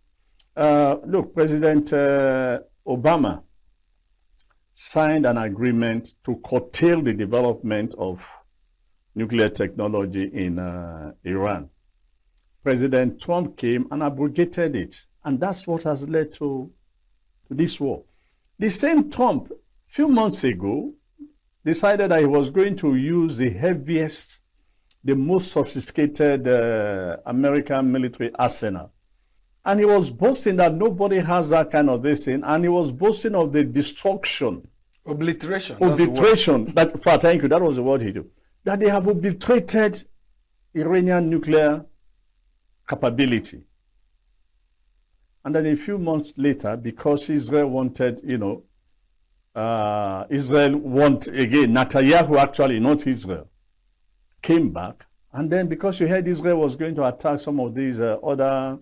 S8: look, President Obama signed an agreement to curtail the development of nuclear technology in Iran. President Trump came and abrogated it. And that's what has led to this war. The same Trump, a few months ago, decided that he was going to use the heaviest, the most sophisticated American military arsenal. And he was boasting that nobody has that kind of this thing. And he was boasting of the destruction.
S22: Obliteration.
S8: Obliteration. Thank you. That was the word he did. That they have obliterated Iranian nuclear capability. And then a few months later, because Israel wanted, Netanyahu actually, not Israel, came back. And then because you heard Israel was going to attack some of these other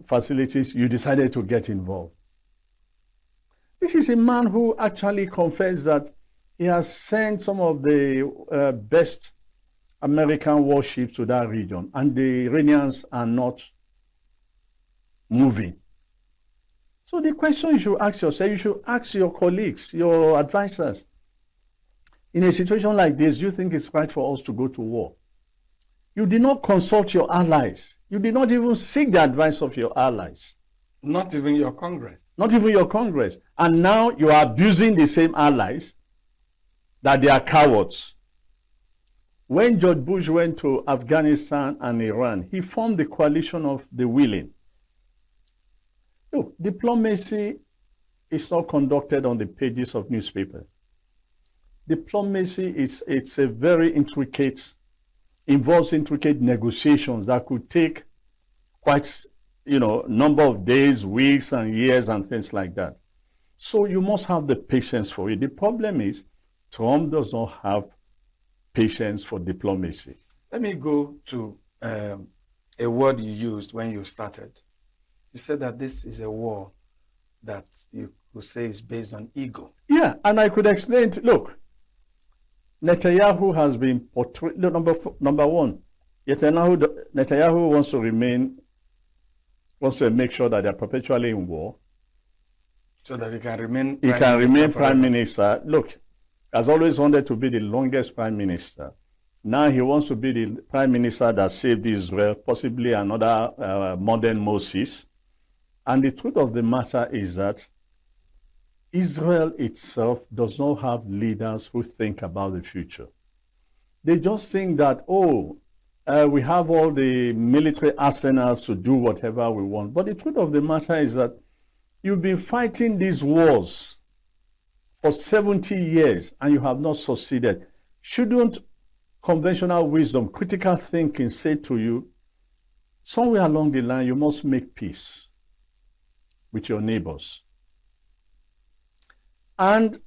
S8: facilities, you decided to get involved. This is a man who actually confessed that he has sent some of the best American warships to that region, and the Iranians are not moving. So the question you should ask yourself, you should ask your colleagues, your advisors, in a situation like this, do you think it's right for us to go to war? You did not consult your allies. You did not even seek the advice of your allies.
S22: Not even your Congress.
S8: Not even your Congress. And now you are abusing the same allies that they are cowards. When George Bush went to Afghanistan and Iran, he formed the coalition of the willing. Look, diplomacy is not conducted on the pages of newspapers. Diplomacy it's a very involves intricate negotiations that could take quite, number of days, weeks, and years, and things like that. So you must have the patience for it. The problem is Trump does not have patience for diplomacy.
S22: Let me go to a word you used when you started. You said that this is a war that you could say is based on ego.
S8: Yeah, and I could explain look, Netanyahu has been portrayed, number one, Netanyahu wants to make sure that they're perpetually in war.
S22: So that he can remain
S8: prime minister. Look, has always wanted to be the longest prime minister. Now he wants to be the prime minister that saved Israel, possibly another modern Moses. And the truth of the matter is that Israel itself does not have leaders who think about the future. They just think that, we have all the military arsenals to do whatever we want. But the truth of the matter is that you've been fighting these wars for 70 years and you have not succeeded. Shouldn't conventional wisdom, critical thinking say to you, somewhere along the line, you must make peace with your neighbors? And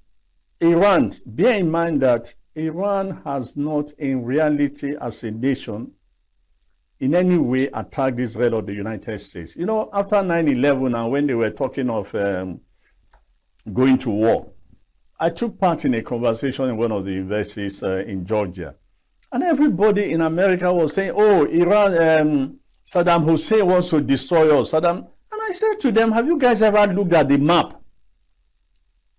S8: Iran, bear in mind that Iran has not in reality as a nation in any way attacked Israel or the United States. After 9/11 and when they were talking of going to war, I took part in a conversation in one of the universities in Georgia. And everybody in America was saying, Iran, Saddam Hussein wants to destroy us. And I said to them, have you guys ever looked at the map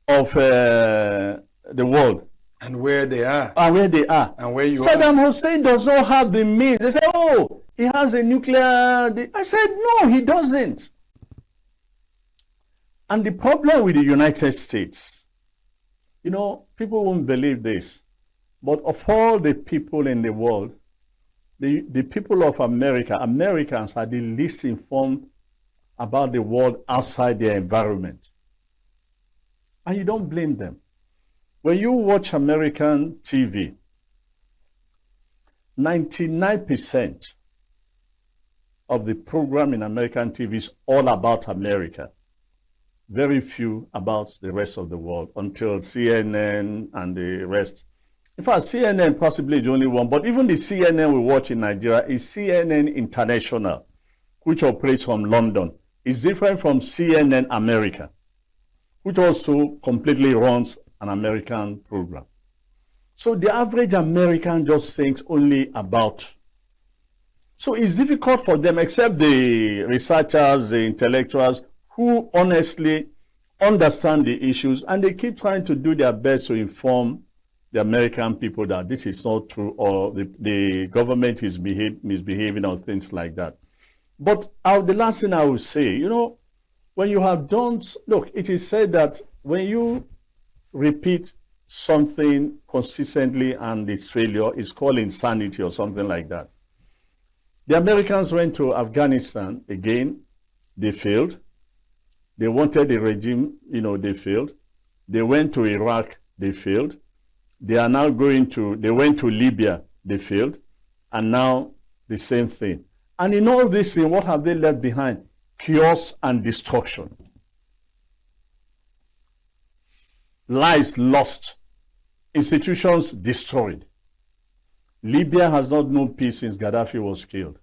S8: of the world?
S22: And where they are.
S8: And where they are.
S22: And where you
S8: Saddam Hussein does not have the means. They say, he has a nuclear... I said, no, he doesn't. And the problem with the United States, people won't believe this, but of all the people in the world, the people of America, Americans are the least informed about the world outside their environment. And you don't blame them. When you watch American TV, 99% of the program in American TV is all about America. very few about the rest of the world until CNN and the rest. In fact, CNN possibly the only one, but even the CNN we watch in Nigeria is CNN International, which operates from London. It's different from CNN America, which also completely runs an American program. So the average American just thinks only about. So it's difficult for them, except the researchers, the intellectuals, who honestly understand the issues, and they keep trying to do their best to inform the American people that this is not true, or the government is misbehaving, or things like that. But the last thing I would say, you know, when you have done, look, it is said that when you repeat something consistently and its failure is called insanity or something like that. The Americans went to Afghanistan again, they failed. They wanted the regime, you know, they failed. They went to Iraq, they failed. They are now they went to Libya, they failed. And now the same thing. And in all this thing, what have they left behind? Chaos and destruction. Lives lost. Institutions destroyed. Libya has not known peace since Gaddafi was killed.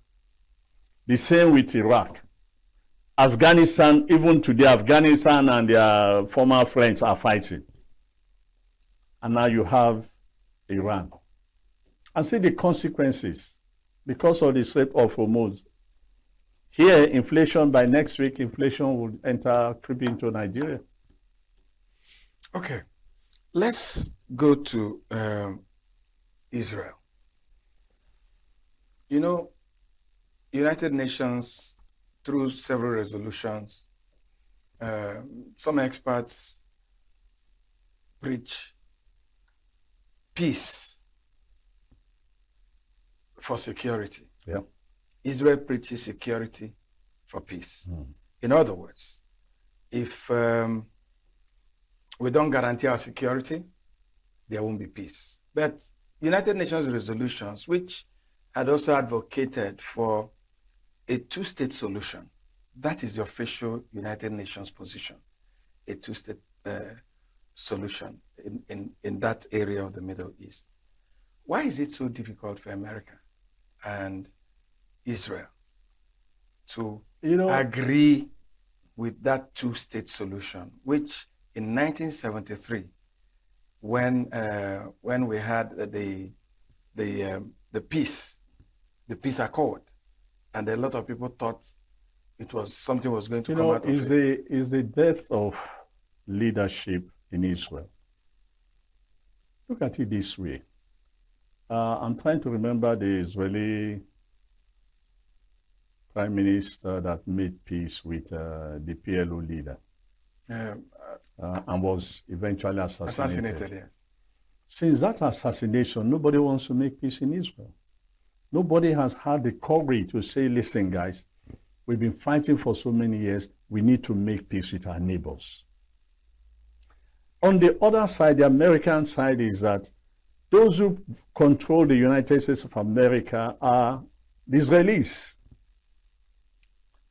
S8: The same with Iraq. Afghanistan, even today, Afghanistan and their former friends are fighting. And now you have Iran. And see the consequences because of the Strait of Hormuz. Here, inflation, by next week, inflation will creep into Nigeria.
S22: Okay, let's go to Israel. You know, United Nations, through several resolutions, some experts preach peace for security.
S8: Yeah.
S22: Israel preaches security for peace. In other words, if we don't guarantee our security, there won't be peace. But United Nations resolutions, which had also advocated for a two-state solution, that is the official United Nations position, a two-state solution in that area of the Middle East. Why is it so difficult for America and Israel to agree with that two-state solution, which in 1973, when we had the peace accord, and a lot of people thought it was something was going to come out of it.
S8: Is the death of leadership in Israel. Look at it this way. I'm trying to remember the Israeli prime minister that made peace with the PLO leader and was eventually assassinated.
S22: Yes.
S8: Since that assassination, nobody wants to make peace in Israel. Nobody has had the courage to say, listen, guys, we've been fighting for so many years. We need to make peace with our neighbors. On the other side, the American side, is that those who control the United States of America are the Israelis.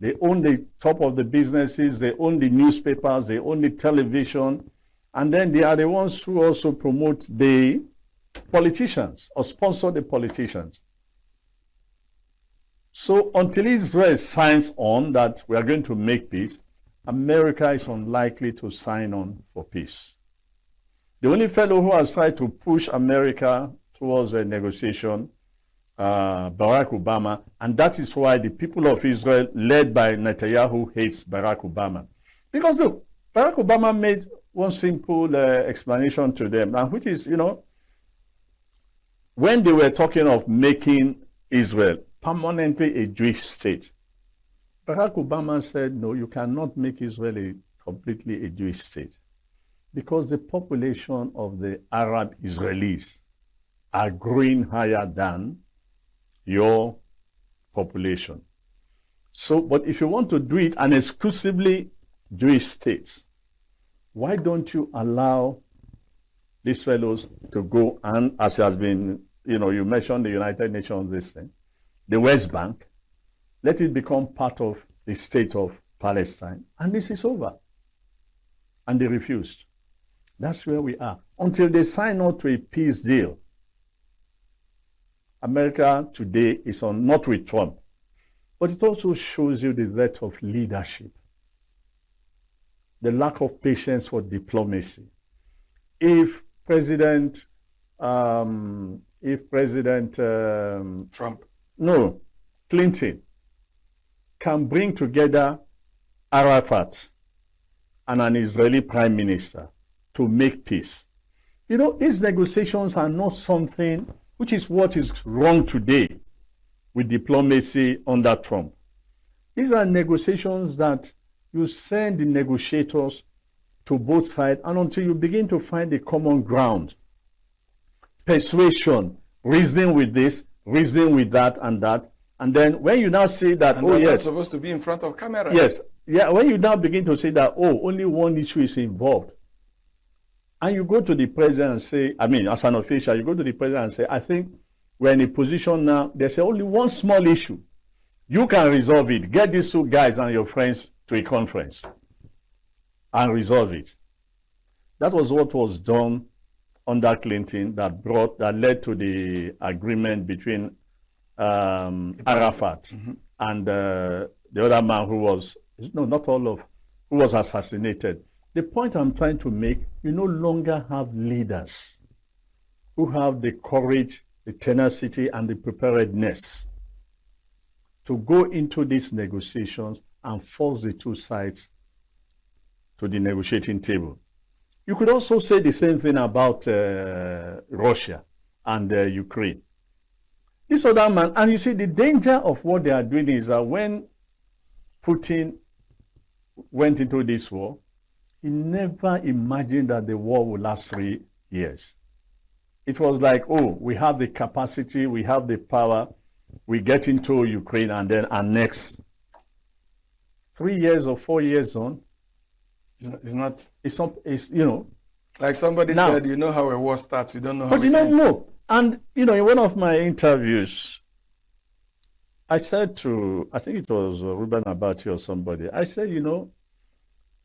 S8: They own the top of the businesses, they own the newspapers, they own the television, and then they are the ones who also promote the politicians or sponsor the politicians. So until Israel signs on that we are going to make peace, America is unlikely to sign on for peace. The only fellow who has tried to push America towards a negotiation, Barack Obama, and that is why the people of Israel, led by Netanyahu, hates Barack Obama. Because look, Barack Obama made one simple explanation to them, and which is, when they were talking of making Israel permanently a Jewish state, Barack Obama said, no, you cannot make Israel completely a Jewish state, because the population of the Arab Israelis are growing higher than your population. So, but if you want to do it an exclusively Jewish state, why don't you allow these fellows to go, and as has been, you mentioned the United Nations, this thing, the West Bank, let it become part of the state of Palestine, and this is over. And they refused. That's where we are. Until they sign on to a peace deal. America today is on, not with Trump, but it also shows you the depth of leadership, the lack of patience for diplomacy. If President Trump, no, Clinton can bring together Arafat and an Israeli prime minister to make peace. You know, these negotiations are not something which is what is wrong today with diplomacy under Trump. These are negotiations that you send the negotiators to both sides, and until you begin to find a common ground, persuasion, reasoning with this, reasoning with that, and then when you now say that,
S9: and
S8: oh
S9: they're
S8: yes,
S9: not supposed to be in front of camera.
S8: yes, yeah, when you now begin to say that, oh, only one issue is involved, and you go to the president and say, I mean, as an official, you go to the president and say, I think we're in a position now, there's only one small issue. You can resolve it. Get these two guys and your friends to a conference and resolve it. That was what was done under Clinton that led to the agreement between Arafat and the other man who was, no, not all of, who was assassinated. The point I'm trying to make, you no longer have leaders who have the courage, the tenacity, and the preparedness to go into these negotiations and force the two sides to the negotiating table. You could also say the same thing about Russia and Ukraine. This other man, and you see the danger of what they are doing is that when Putin went into this war, he never imagined that the war would last 3 years. It was like, oh, we have the capacity, we have the power, we get into Ukraine and then annex. 3 years or 4 years on, it's you know.
S9: Like somebody
S8: now,
S9: said, you know how a war starts, you don't know how
S8: but
S9: it
S8: you don't
S9: ends.
S8: know. And, you know, in one of my interviews, I said to, I think it was Ruben Abati or somebody, I said, you know,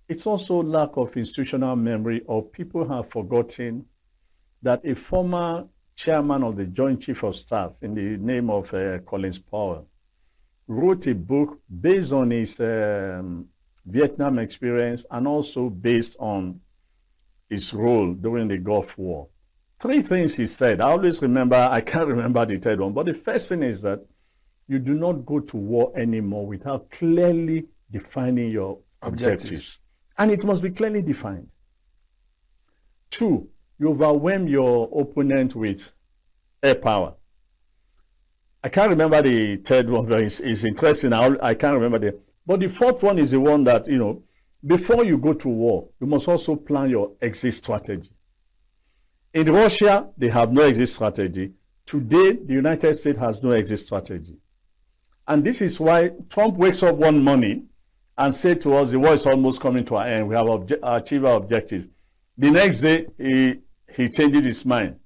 S8: it's also lack of institutional memory, or people have forgotten that a former chairman of the Joint Chief of Staff in the name of Collins Powell wrote a book based on his Vietnam experience and also based on his role during the Gulf War. 3 things he said. I always remember, I can't remember the third one, but the first thing is that you do not go to war anymore without clearly defining your objectives. And it must be clearly defined. 2, you overwhelm your opponent with air power. I can't remember the third one, but it's interesting. I can't remember the. But the 4th one is the one that, you know, before you go to war, you must also plan your exit strategy. In Russia, they have no exit strategy. Today, the United States has no exit strategy. And this is why Trump wakes up one morning and said to us, the war is almost coming to an end. We have achieved our objective. The next day, he changes his mind.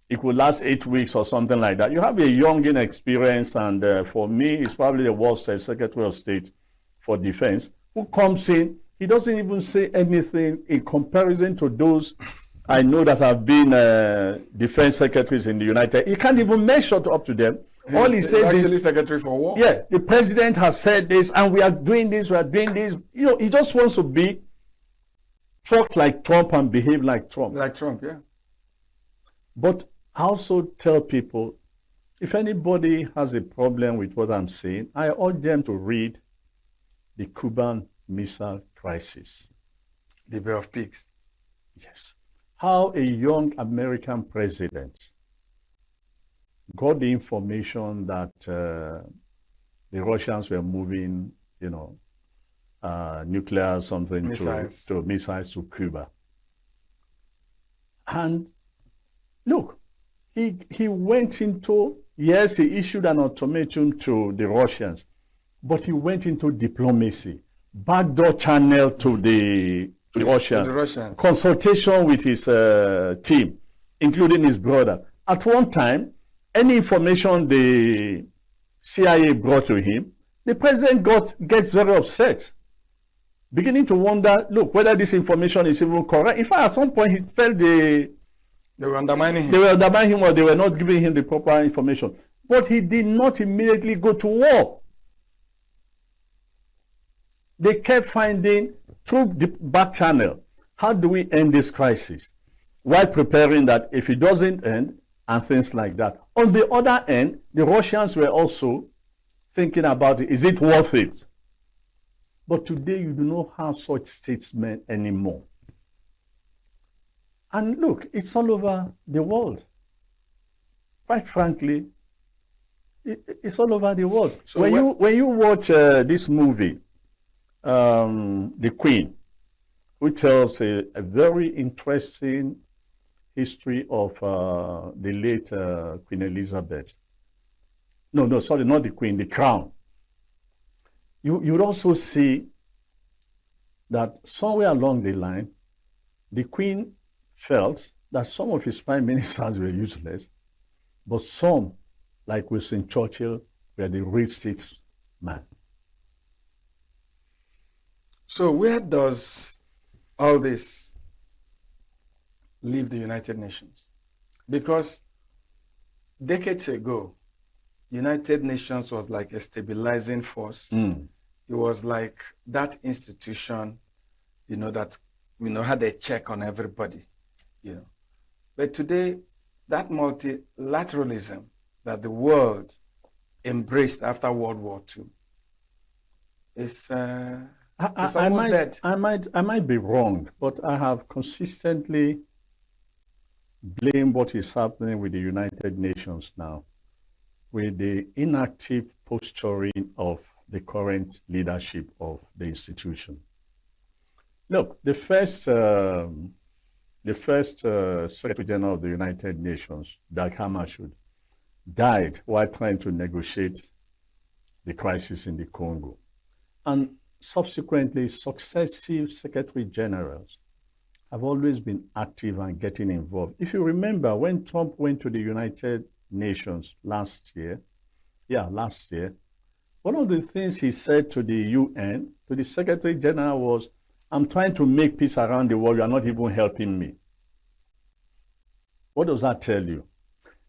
S8: It could last 8 weeks or something like that. You have a young inexperience, and for me, it's probably the worst Secretary of State for Defense, who comes in, he doesn't even say anything in comparison to those I know that have been defense secretaries in the United. He can't even measure up to them. All he says is
S9: actually Secretary for War.
S8: Yeah, the president has said this, and we are doing this, we are doing this. You know, he just wants to talk like Trump and behave like Trump.
S9: Like Trump, yeah.
S8: But I also tell people, if anybody has a problem with what I'm saying, I urge them to read the Cuban Missile Crisis.
S9: The Bay of Pigs.
S8: Yes. How a young American president got the information that the Russians were moving, you know, nuclear something
S9: missiles
S8: to Cuba. And look, he went into, yes, he issued an ultimatum to the Russians, but he went into diplomacy, backdoor channel to the Russians, consultation with his team, including his brother. At one time, any information the CIA brought to him, the president gets very upset. beginning to wonder, look, whether this information is even correct. In fact, at some point, he felt they
S9: were undermining him.
S8: They were undermining him, or they were not giving him the proper information. But he did not immediately go to war. They kept finding, through the back channel, how do we end this crisis? While preparing that if it doesn't end, and things like that. On the other end, the Russians were also thinking about it. Is it worth it? But today you do not have such statesmen anymore. And look, it's all over the world. Quite frankly, it's all over the world. So when you watch this movie, The Queen, which tells a very interesting history of the late Queen Elizabeth. No, sorry, not the Queen, the Crown. You would also see that somewhere along the line, the Queen felt that some of his prime ministers were useless, but some, like Winston Churchill, were the real statesman.
S9: So where does all this leave the United Nations? Because decades ago, United Nations was like a stabilizing force. It was like that institution, that, had a check on everybody, But today, that multilateralism that the world embraced after World War II is almost dead.
S8: I might be wrong, but I have consistently blamed what is happening with the United Nations now, with the inactive posturing of the current leadership of the institution. Look, the first Secretary General of the United Nations, Dag Hammarskjöld, died while trying to negotiate the crisis in the Congo. And subsequently, successive Secretary Generals have always been active and getting involved. If you remember, when Trump went to the United Nations last year, one of the things he said to the UN, to the Secretary General, was, I'm trying to make peace around the world, you are not even helping me. What does that tell you?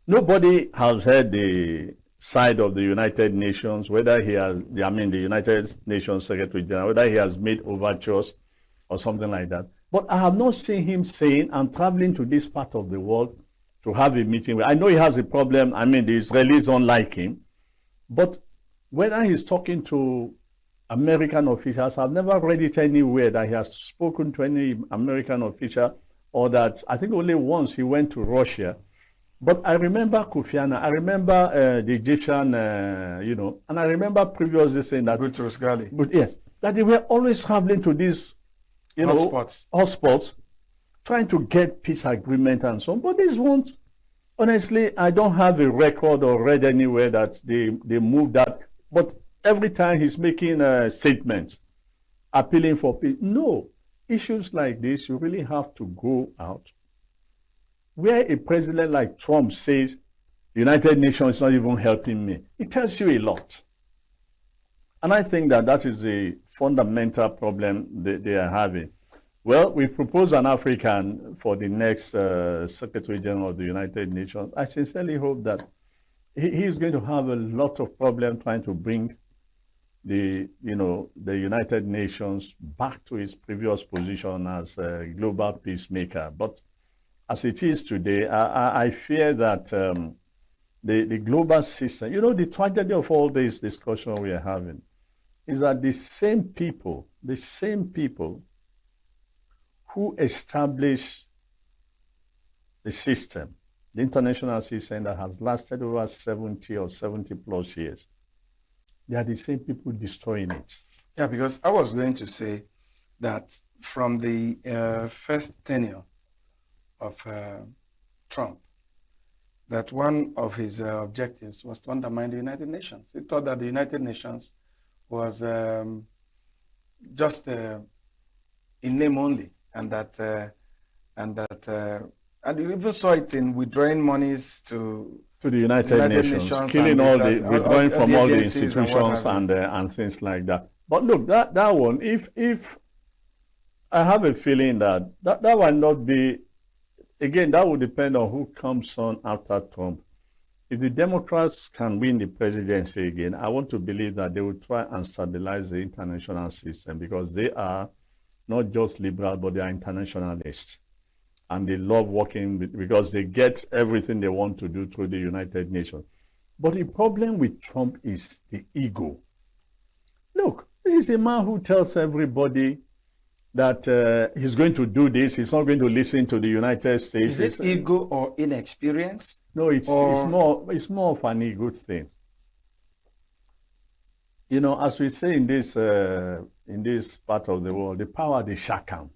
S8: Nobody has heard the side of the United Nations, whether he has, the United Nations Secretary General, whether he has made overtures or something like that. But I have not seen him saying, I'm traveling to this part of the world to have a meeting. I know he has a problem. The Israelis don't like him. But whether he's talking to American officials, I've never read it anywhere that he has spoken to any American official, or that, I think only once he went to Russia. But I remember Kofi Annan, I remember the Egyptian, and I remember previously saying that.
S9: Boutros Ghali.
S8: But yes, that they were always traveling to these, hotspots, trying to get peace agreement and so on. But these ones, honestly, I don't have a record or read anywhere that they moved that. But every time he's making statements, appealing for peace. No, issues like this, you really have to go out. Where a president like Trump says, United Nations is not even helping me, it tells you a lot. And I think that is a fundamental problem they are having. Well, we propose an African for the next Secretary General of the United Nations. I sincerely hope that he is going to have a lot of problem trying to bring the United Nations back to its previous position as a global peacemaker. But as it is today, I fear that the global system, the tragedy of all this discussion we are having is that the same people who establish the system, the international system that has lasted over 70 or 70 plus years, they are the same people destroying it.
S9: Yeah, because I was going to say that from the first tenure of Trump, that one of his objectives was to undermine the United Nations. He thought that the United Nations was just in name only, and you even saw it in withdrawing monies to
S8: the United Nations, killing withdrawing from all the institutions and things like that. But look, that one, if I have a feeling that that might not be, again, that will depend on who comes on after Trump. If the Democrats can win the presidency again, I want to believe that they will try and stabilize the international system, because they are not just liberal, but they are internationalists. And they love working because they get everything they want to do through the United Nations. But the problem with Trump is the ego. Look, this is a man who tells everybody that he's going to do this, he's not going to listen to the United States.
S9: Is it ego or inexperience?
S8: No, it's more of an ego thing. You know, as we say in this part of the world, the power they shakam.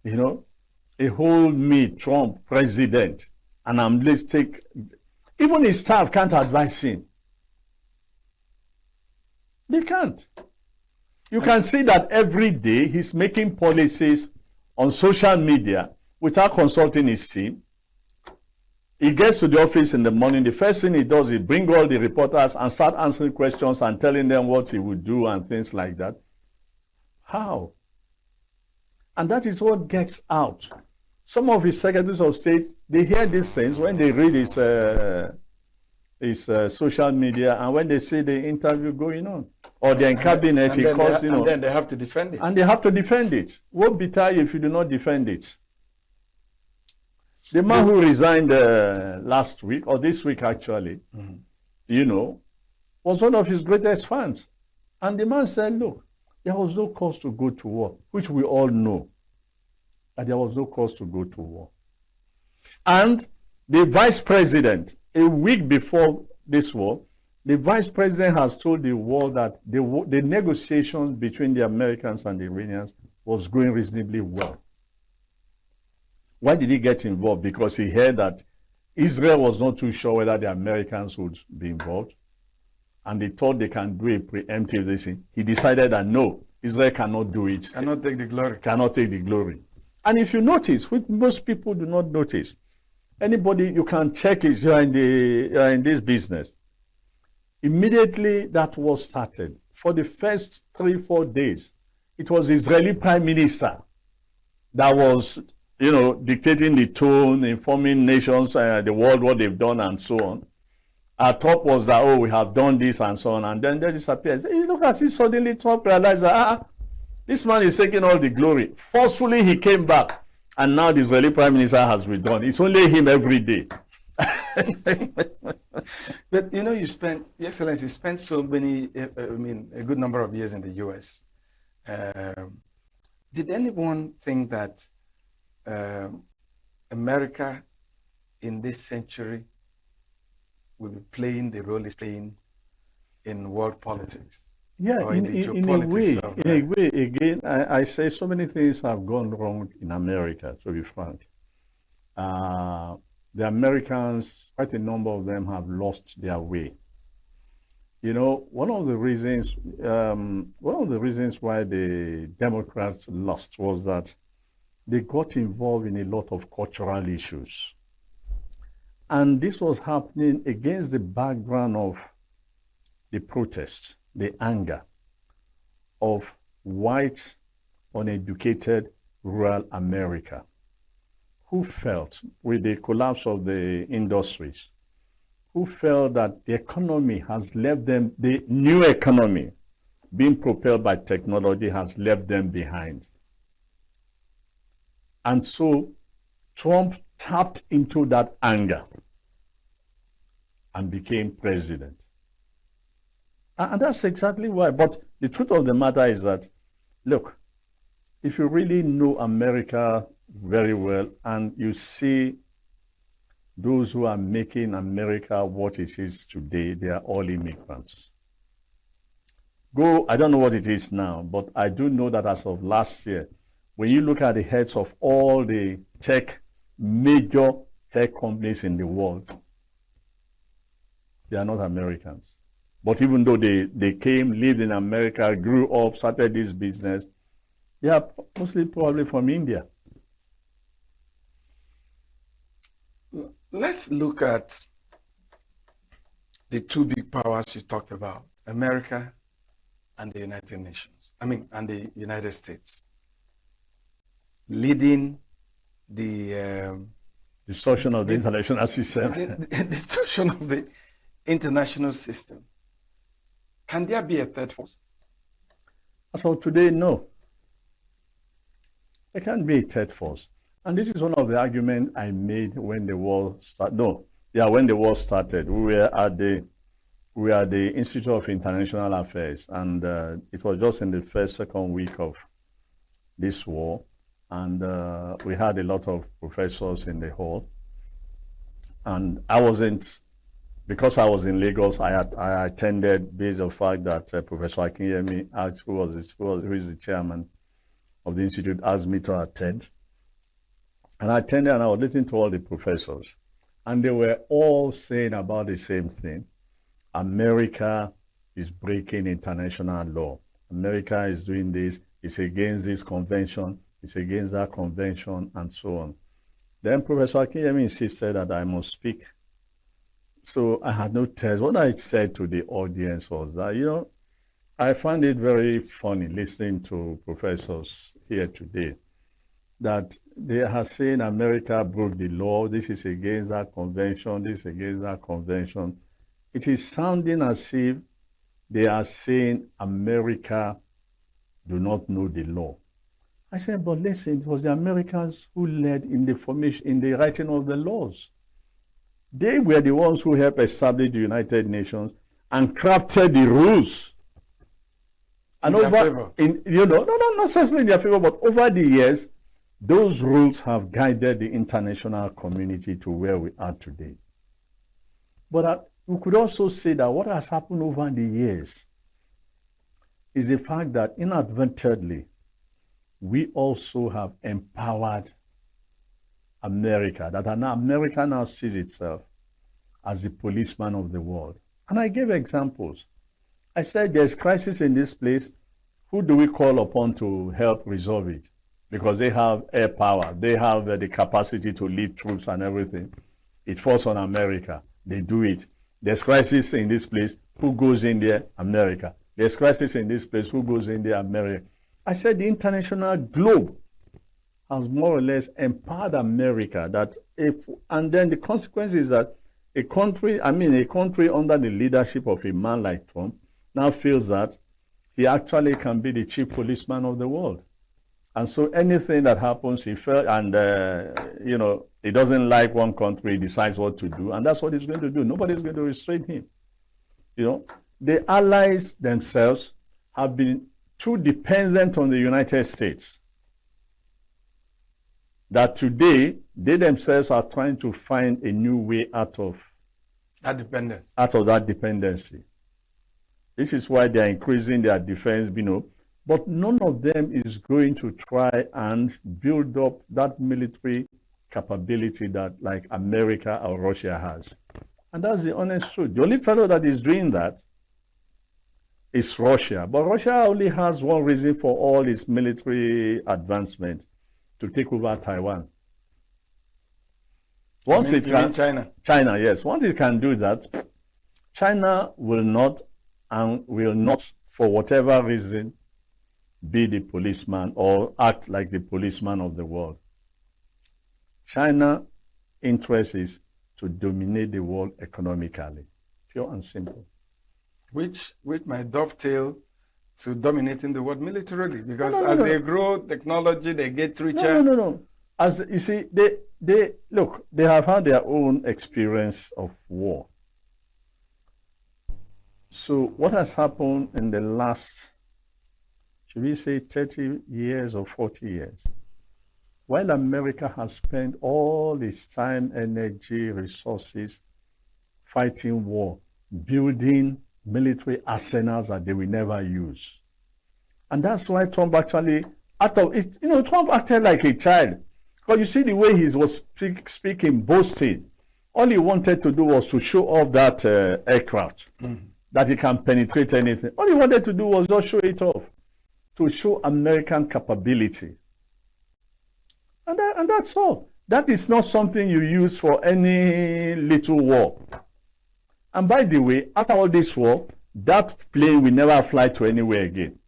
S8: You know, a whole me, Trump, president, and even his staff can't advise him. They can't. You can see that every day he's making policies on social media without consulting his team. He gets to the office in the morning. The first thing he does is bring all the reporters and start answering questions and telling them what he would do and things like that. How? And that is what gets out. Some of his secretaries of state, they hear these things when they read his social media and when they see the interview going on. Or they're in cabinet, he calls, you know.
S9: And then they have to defend it.
S8: And they have to defend it. What betide if you do not defend it? The man who resigned last week, or this week actually, you know, was one of his greatest fans. And the man said, look, there was no cause to go to war, which we all know that there was no cause to go to war. And the vice president, a week before this war, the vice president has told the world that the negotiations between the Americans and the Iranians was going reasonably well. Why did he get involved? Because he heard that Israel was not too sure whether the Americans would be involved. And they thought they can do a preemptive thing. He decided that no, Israel cannot do it.
S9: Cannot take the glory.
S8: Cannot take the glory. And if you notice, which most people do not notice, anybody, you can check it, you're in this business. Immediately that war started, for the first 3-4 days, it was the Israeli prime minister that was, you know, dictating the tone, informing nations, the world, what they've done and so on. Our top was that, oh, we have done this and so on, and then they disappeared. Hey, look, as he suddenly Trump realized that, this man is taking all the glory. Forcefully, he came back, and now the Israeli prime minister has withdrawn. It's only him every day.
S9: But you know, Your Excellency, you spent so many, a good number of years in the U.S. Did anyone think that America in this century will be playing the role it's playing in world politics?
S8: Yeah, in a way, again, I say so many things have gone wrong in America, to be frank. The Americans, quite a number of them have lost their way. You know, one of the reasons why the Democrats lost was that they got involved in a lot of cultural issues. And this was happening against the background of the protests, the anger of white, uneducated, rural America, who felt with the collapse of the industries, who felt that the economy has left them, the new economy being propelled by technology has left them behind. And so Trump tapped into that anger and became president. And that's exactly why. But the truth of the matter is that, look, if you really know America very well and you see those who are making America what it is today, they are all immigrants. I don't know what it is now, but I do know that as of last year, when you look at the heads of all the major tech companies in the world, they are not Americans. But even though they came, lived in America, grew up, started this business, they are mostly probably from India.
S9: Let's look at the two big powers you talked about, America and the United Nations. and the United States, leading the
S8: destruction of the international system.
S9: The destruction of the international system. Can there be a third force?
S8: As of today, no. There can't be a third force. And this is one of the arguments I made when the war started. When the war started, we were at the Institute of International Affairs, and it was just in the second week of this war, and we had a lot of professors in the hall. And I wasn't, because I was in Lagos, I attended based on the fact that Professor Akinyemi, who is the chairman of the institute, asked me to attend. And I attended, and I was listening to all the professors, and they were all saying about the same thing. America is breaking international law. America is doing this. It's against this convention. It's against that convention, and so on. Then Professor Akinyemi insisted that I must speak. So I had no test. What I said to the audience was that, I find it very funny listening to professors here today, that they are saying America broke the law. This is against that convention. This is against that convention. It is sounding as if they are saying America do not know the law. I said, but listen, it was the Americans who led in the formation, in the writing of the laws. They were the ones who helped establish the United Nations and crafted the rules. And not necessarily in their favor, but over the years, those rules have guided the international community to where we are today. But we could also say that what has happened over the years is the fact that inadvertently, we also have empowered America, that America now sees itself as the policeman of the world. And I gave examples. I said there's crisis in this place. Who do we call upon to help resolve it? Because they have air power. They have the capacity to lead troops and everything. It falls on America. They do it. There's crisis in this place. Who goes in there? America. There's crisis in this place. Who goes in there? America. I said the international globe has more or less empowered America, and then the consequence is that a country under the leadership of a man like Trump now feels that he actually can be the chief policeman of the world. And so anything that happens, he doesn't like one country, he decides what to do, and that's what he's going to do. Nobody's going to restrain him. The allies themselves have been too dependent on the United States that today they themselves are trying to find a new way out of
S9: that dependence.
S8: That dependency. This is why they are increasing their defense, but none of them is going to try and build up that military capability that like America or Russia has. And that's the honest truth. The only fellow that is doing that is Russia. But Russia only has one reason for all its military advancement: to take over Taiwan.
S9: China?
S8: China, yes. Once it can do that, China will not, for whatever reason, be the policeman or act like the policeman of the world. China's interest is to dominate the world economically, pure and simple.
S9: Which might dovetail to dominating the world militarily, because they grow technology, they get richer.
S8: No. As you see, they have had their own experience of war. So what has happened in the last, should we say 30 years or 40 years? While America has spent all its time, energy, resources fighting war, building military arsenals that they will never use. And that's why Trump actually, Trump acted like a child. Because you see the way he was speaking, boasting. All he wanted to do was to show off that aircraft, that he can penetrate anything. All he wanted to do was just show it off, to show American capability. And that's all. That is not something you use for any little war. And by the way, after all this war, that plane will never fly to anywhere again.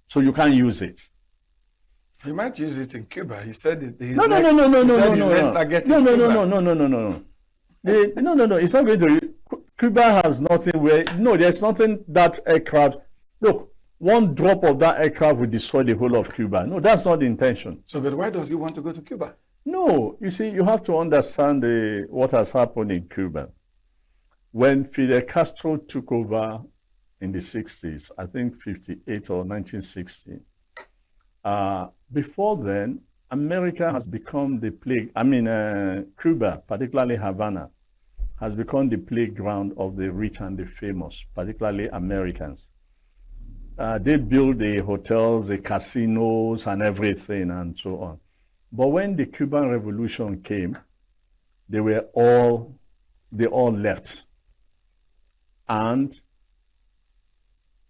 S8: So you can't use it.
S9: He might use it in Cuba. He said it.
S8: No. No. It's not going to. Cuba has nothing where. No, there's nothing that aircraft. Look, one drop of that aircraft will destroy the whole of Cuba. No, that's not the intention.
S9: So, but why does he want to go to Cuba?
S8: No, you see, you have to understand what has happened in Cuba. When Fidel Castro took over in the 60s, I think 58 or 1960, before then, America has become the plague. Cuba, particularly Havana, has become the playground of the rich and the famous, particularly Americans. They build the hotels, the casinos, and everything, and so on. But when the Cuban Revolution came, they all left. And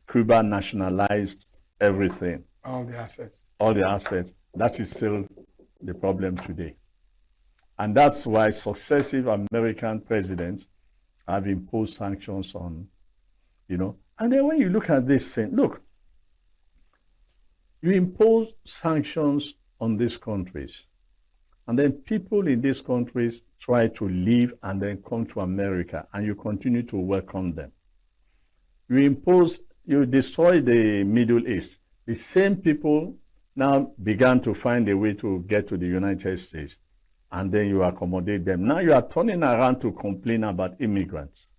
S8: Cuba nationalized everything.
S9: All the assets.
S8: All the assets. That is still the problem today. And that's why successive American presidents have imposed sanctions on, And then when you look at this thing, look, you impose sanctions on these countries, and then people in these countries try to leave and then come to America, and you continue to welcome them. You destroy the Middle East. The same people now began to find a way to get to the United States, and then you accommodate them. Now you are turning around to complain about immigrants.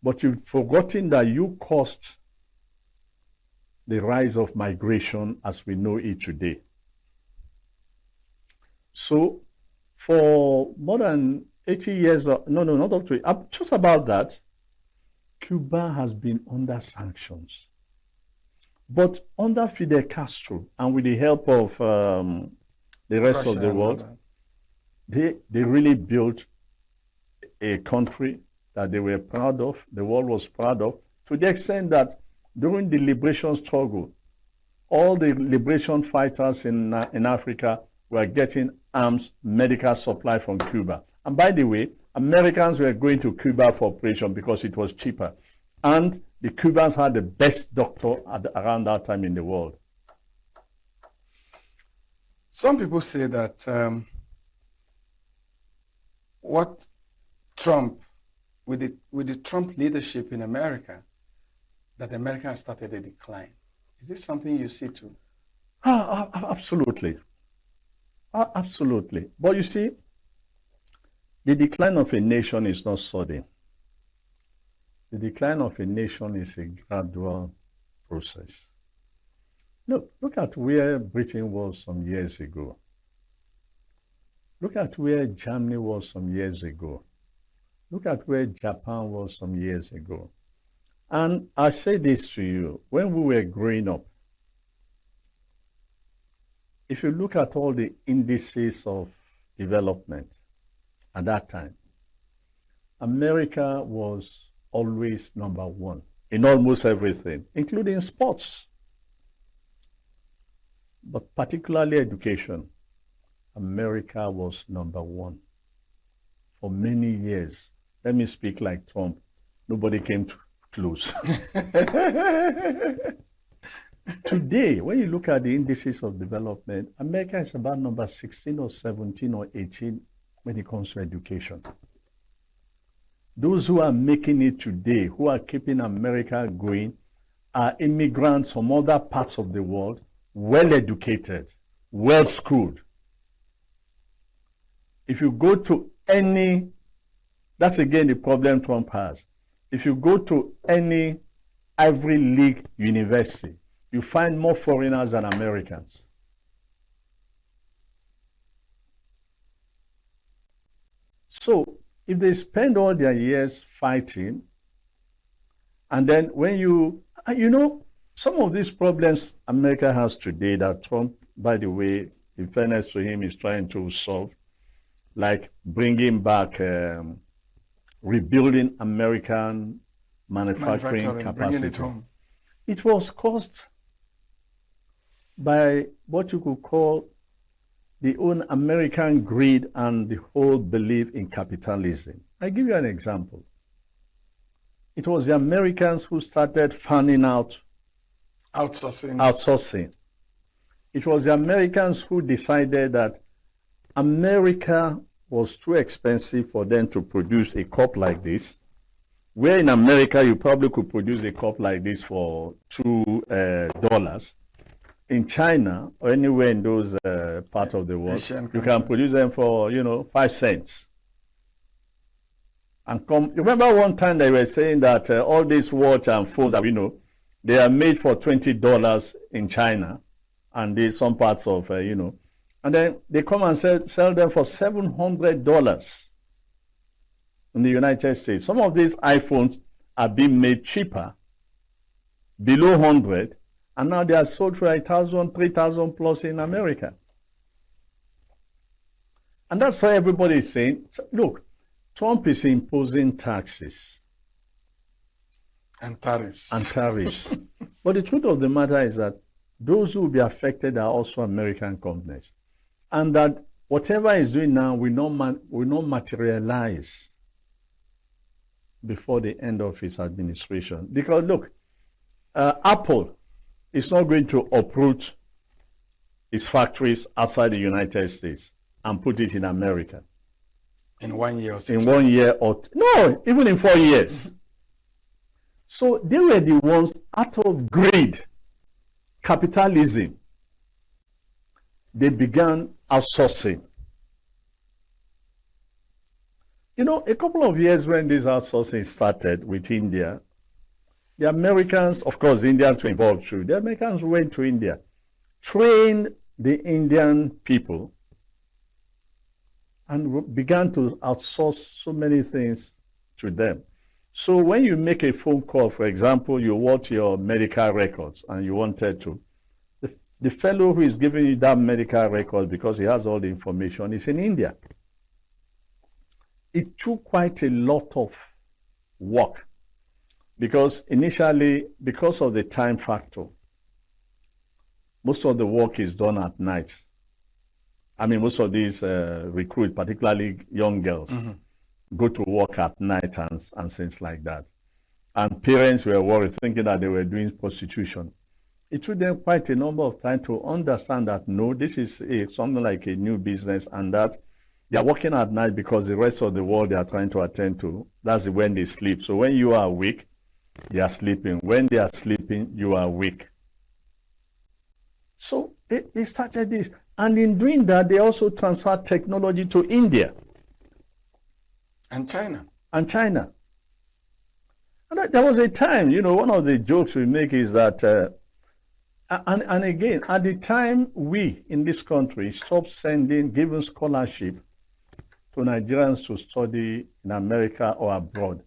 S8: But you've forgotten that you caused the rise of migration as we know it today. So for more than 80 years, not up to, just about that, Cuba has been under sanctions. But under Fidel Castro, and with the help of the rest of the world, they really built a country that they were proud of, the world was proud of, to the extent that during the liberation struggle, all the liberation fighters in Africa were getting arms, medical supply from Cuba. And by the way, Americans were going to Cuba for operation because it was cheaper. And the Cubans had the best doctor around that time in the world.
S9: Some people say that what Trump, with the Trump leadership in America, that America has started a decline. Is this something you see too?
S8: Absolutely. Absolutely. But you see, the decline of a nation is not sudden. The decline of a nation is a gradual process. Look at where Britain was some years ago. Look at where Germany was some years ago. Look at where Japan was some years ago. And I say this to you, when we were growing up, if you look at all the indices of development at that time, America was always number one in almost everything, including sports, but particularly education. America was number one for many years. Let me speak like Trump. Nobody came close. Today, when you look at the indices of development, America is about number 16 or 17 or 18 when it comes to education. Those who are making it today, who are keeping America going, are immigrants from other parts of the world, well-educated, well-schooled. If you go to any, that's again the problem Trump has. If you go to any Ivy League university, you find more foreigners than Americans. So if they spend all their years fighting, and then when some of these problems America has today that Trump, by the way, in fairness to him, is trying to solve, like bringing back, rebuilding American manufacturing capacity. It was caused by what you could call the own American greed and the whole belief in capitalism. I give you an example. It was the Americans who started fanning out Outsourcing. It was the Americans who decided that America was too expensive for them to produce a cup like this. Where in America you probably could produce a cup like this for $2. In China or anywhere in those parts of the world, you can produce them for 5 cents. And remember one time they were saying that all these watch and phones that we know, they are made for $20 in China, and there's some parts of and then they come and sell them for $700 in the United States. Some of these iPhones are being made cheaper, below 100, and now they are sold for 1,000, 3,000 plus in America. And that's why everybody is saying, look, Trump is imposing taxes.
S9: And tariffs.
S8: But the truth of the matter is that those who will be affected are also American companies. And that whatever he's doing now will not materialize before the end of his administration. Because look, Apple is not going to uproot its factories outside the United States and put it in America.
S9: In 1 year or 6
S8: In
S9: months.
S8: 1 year or no, even in 4 years. So they were the ones, out of greed, capitalism, they began outsourcing. A couple of years when this outsourcing started with India, the Americans, of course, the Indians were involved too. The Americans went to India, trained the Indian people, and began to outsource so many things to them. So when you make a phone call, for example, you want your medical records and you wanted to, the fellow who is giving you that medical record because he has all the information is in India. It took quite a lot of work because initially, because of the time factor, most of the work is done at night. I mean, most of these recruits, particularly young girls, go to work at night and things like that. And parents were worried, thinking that they were doing prostitution. It took them quite a number of time to understand that, no, this is something like a new business, and that they are working at night because the rest of the world they are trying to attend to, that's when they sleep. So when you are awake, they are sleeping. When they are sleeping, you are awake. So they started this. And in doing that, they also transferred technology to India.
S9: And China.
S8: And there was a time, one of the jokes we make is that, and again, at the time we in this country stopped giving scholarship to Nigerians to study in America or abroad,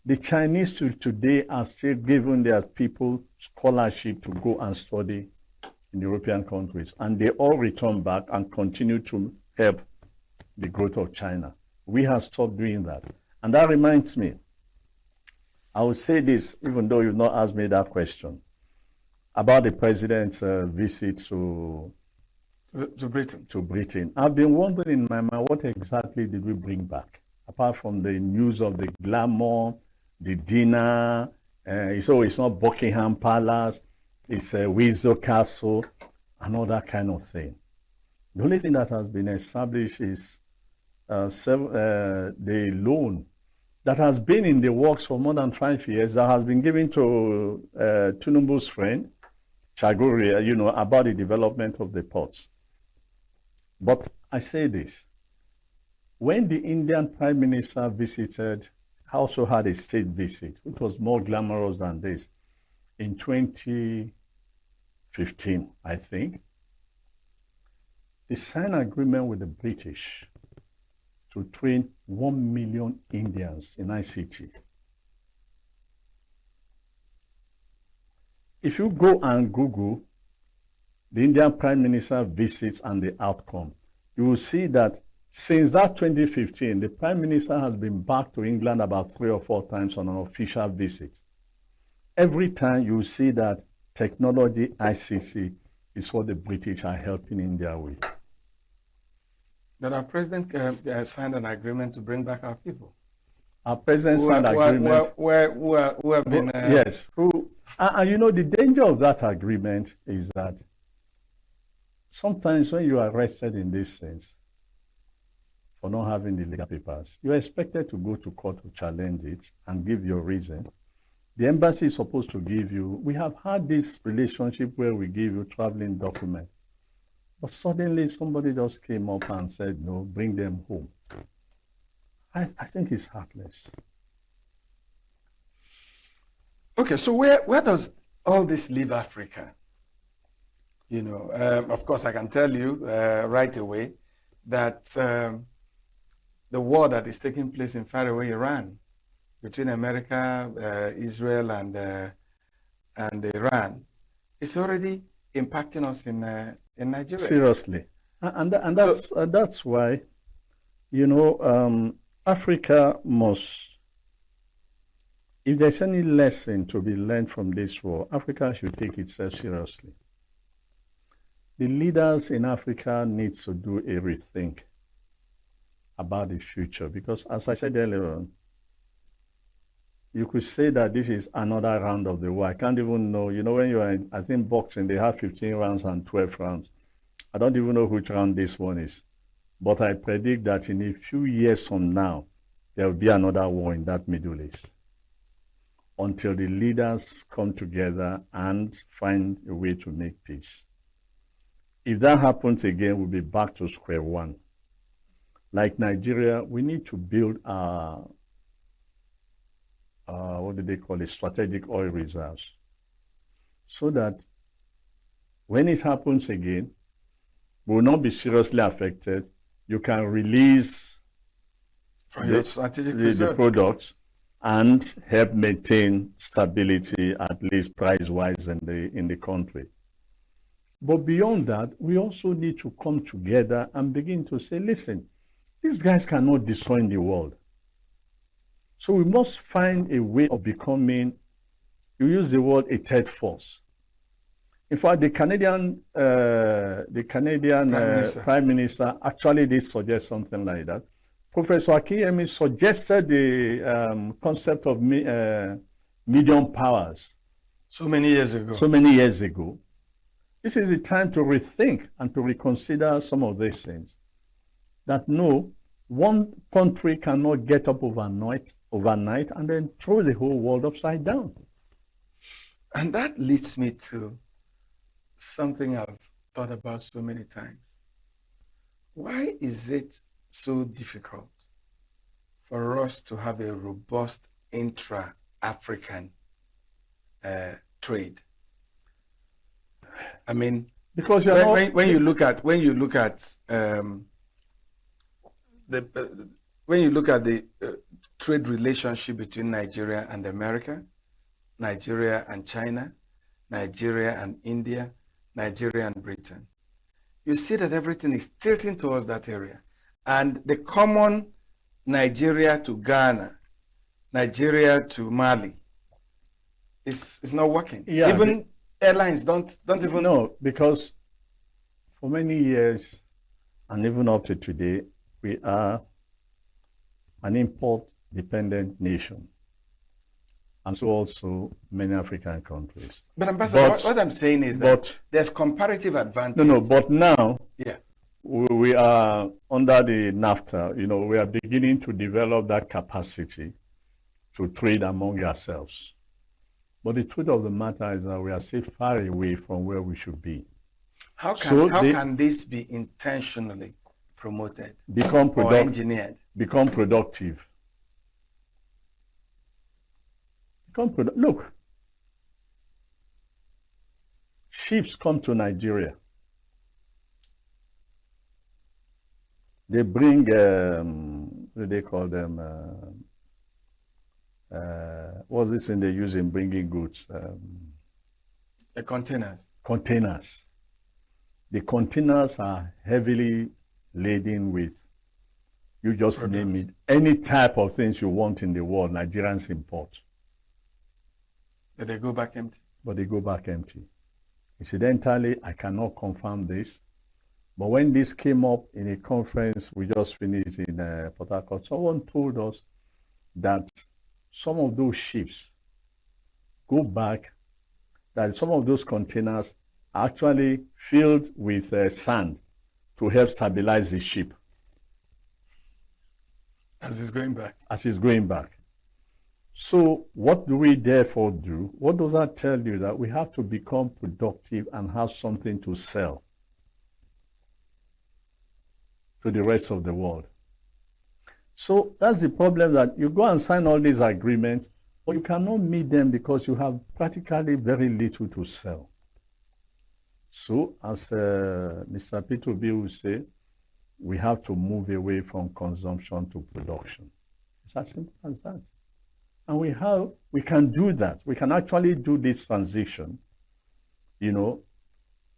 S8: the Chinese today are still giving their people scholarship to go and study in European countries. And they all return back and continue to help the growth of China. We have stopped doing that. And that reminds me, I will say this, even though you've not asked me that question, about the president's visit to Britain. I've been wondering in my mind, what exactly did we bring back? Apart from the news of the glamour, the dinner, it's not Buckingham Palace, it's Windsor Castle, and all that kind of thing. The only thing that has been established is the loan that has been in the works for more than 5 years, that has been given to Tinubu's friend, Chaguri, about the development of the ports. But I say this, when the Indian Prime Minister visited, also had a state visit, which was more glamorous than this, in 2015, I think, they signed an agreement with the British to train 1 million Indians in ICT. If you go and Google the Indian Prime Minister visits and the outcome, you will see that since that 2015, the Prime Minister has been back to England about 3 or 4 times on an official visit. Every time you will see that technology, ICT, is what the British are helping India with.
S9: That our president signed an agreement to bring back our people.
S8: Our president signed agreement.
S9: Who have been...
S8: yes. And you know, the danger of that agreement is that sometimes when you are arrested in this sense for not having the legal papers, you are expected to go to court to challenge it and give your reason. The embassy is supposed to give you, we have had this relationship where we give you traveling document. But suddenly somebody just came up and said, no, bring them home. I think it's heartless.
S9: Okay, so where does all this leave Africa? You know, of course, I can tell you right away that the war that is taking place in faraway Iran between America, Israel, and Iran is already impacting us in Nigeria.
S8: Seriously, and that's why, you know, Africa must. If there's any lesson to be learned from this war, Africa should take itself seriously. The leaders in Africa need to do a rethink about the future because, as I said earlier on, you could say that this is another round of the war. I can't even know. You know, when you are in, I think boxing, they have 15 rounds and 12 rounds. I don't even know which round this one is. But I predict that in a few years from now, there will be another war in that Middle East, until the leaders come together and find a way to make peace. If that happens again, we'll be back to square one. Like Nigeria, we need to build our, what do they call it, strategic oil reserves, so that when it happens again, we will not be seriously affected. You can release the products and help maintain stability, at least price-wise, in the country. But beyond that, we also need to come together and begin to say, listen, these guys cannot destroy the world. So we must find a way of becoming, you use the word, a third force. In fact, the Canadian Prime Minister actually did suggest something like that. Professor Akiyemi suggested the concept of medium powers.
S9: So many years ago.
S8: So many years ago. This is the time to rethink and to reconsider some of these things. That no, one country cannot get up overnight and then throw the whole world upside down.
S9: And that leads me to something I've thought about so many times. Why is it so difficult for us to have a robust intra-African trade? I mean,
S8: because
S9: when you look at the trade relationship between Nigeria and America, Nigeria and China, Nigeria and India, Nigeria and Britain, you see that everything is tilting towards that area. And the common Nigeria to Ghana, Nigeria to Mali is not working.
S8: Yeah,
S9: even airlines don't even
S8: know, because for many years and even up to today, we are an import-dependent nation, and so also many African countries.
S9: But Ambassador, what I'm saying is that there's comparative advantage.
S8: No, but now,
S9: yeah,
S8: we are under the NAFTA. You know, we are beginning to develop that capacity to trade among ourselves. But the truth of the matter is that we are still far away from where we should be.
S9: How can this be intentionally promoted or engineered?
S8: Become productive. Look, ships come to Nigeria. They bring, what do they call them? What's this thing they use in bringing goods?
S9: The containers.
S8: Containers. The containers are heavily laden with, you just name it, any type of things you want in the world, Nigerians import.
S9: But they go back empty.
S8: Incidentally, I cannot confirm this, but when this came up in a conference we just finished in Port Harcourt, someone told us that some of those ships go back, that some of those containers are actually filled with sand to help stabilize the ship.
S9: As it's going back.
S8: As it's going back. So what do we therefore do? What does that tell you? That we have to become productive and have something to sell to the rest of the world. So that's the problem, that you go and sign all these agreements, but you cannot meet them because you have practically very little to sell. So as Mr. Peter B will say, we have to move away from consumption to production. It's as simple as that. And we can do that. We can actually do this transition, even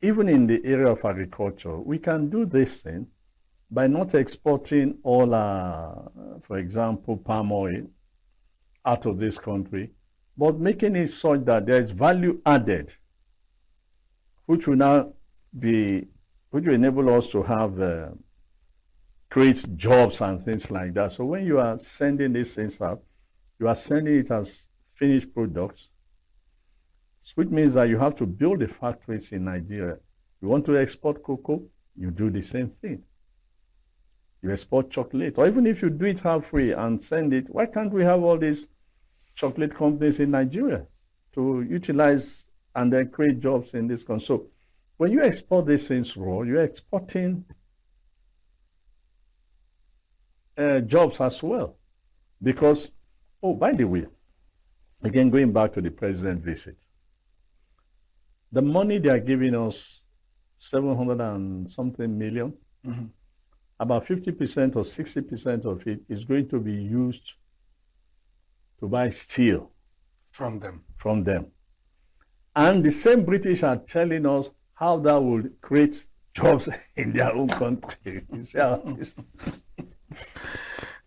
S8: in the area of agriculture. We can do this thing by not exporting all, for example, palm oil out of this country, but making it such that there is value added, which will enable us to have, create jobs and things like that. So when you are sending these things out, you are sending it as finished products, which means that you have to build the factories in Nigeria. You want to export cocoa, you do the same thing. You export chocolate, or even if you do it halfway and send it, why can't we have all these chocolate companies in Nigeria to utilize and then create jobs in this country? So when you export these things raw, you're exporting jobs as well. Because, oh, by the way, again, going back to the president's visit, the money they are giving us, 700 and something million, about 50% or 60% of it is going to be used to buy steel.
S9: From them.
S8: From them. And the same British are telling us how that will create jobs in their own country. You see how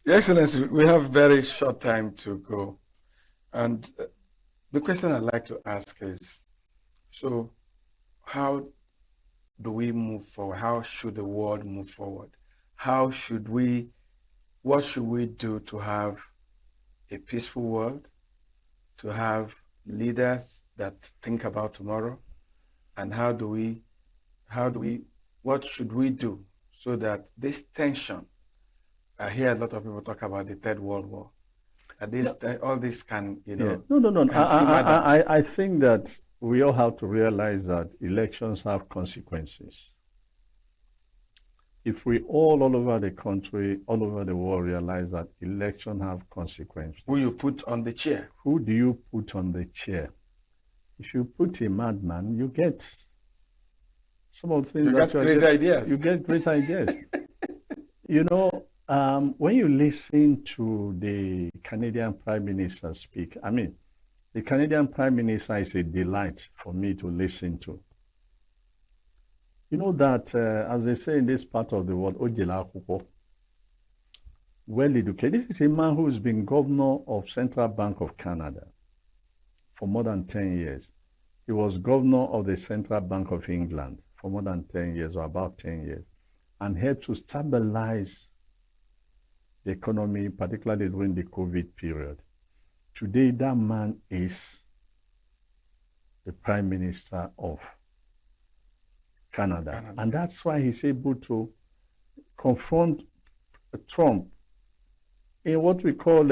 S9: Your Excellency, we have very short time to go. And the question I'd like to ask is, so how do we move forward? How should the world move forward? What should we do to have a peaceful world, to have leaders that think about tomorrow? And what should we do so that this tension, I hear a lot of people talk about the Third World War, all this can,
S8: No. I think that we all have to realize that elections have consequences. If we all over the country, all over the world realize that elections have consequences.
S9: Who you put on the chair?
S8: Who do you put on the chair? If you put a madman, you get some of the things
S9: you get great ideas.
S8: You get great ideas. When you listen to the Canadian Prime Minister speak, the Canadian Prime Minister is a delight for me to listen to. You know that, as they say in this part of the world, well educated. This is a man who's been governor of Central Bank of Canada for more than 10 years. He was governor of the Central Bank of England for more than 10 years, or about 10 years, and helped to stabilize the economy, particularly during the COVID period. Today, that man is the Prime Minister of Canada. And that's why he's able to confront Trump in what we call,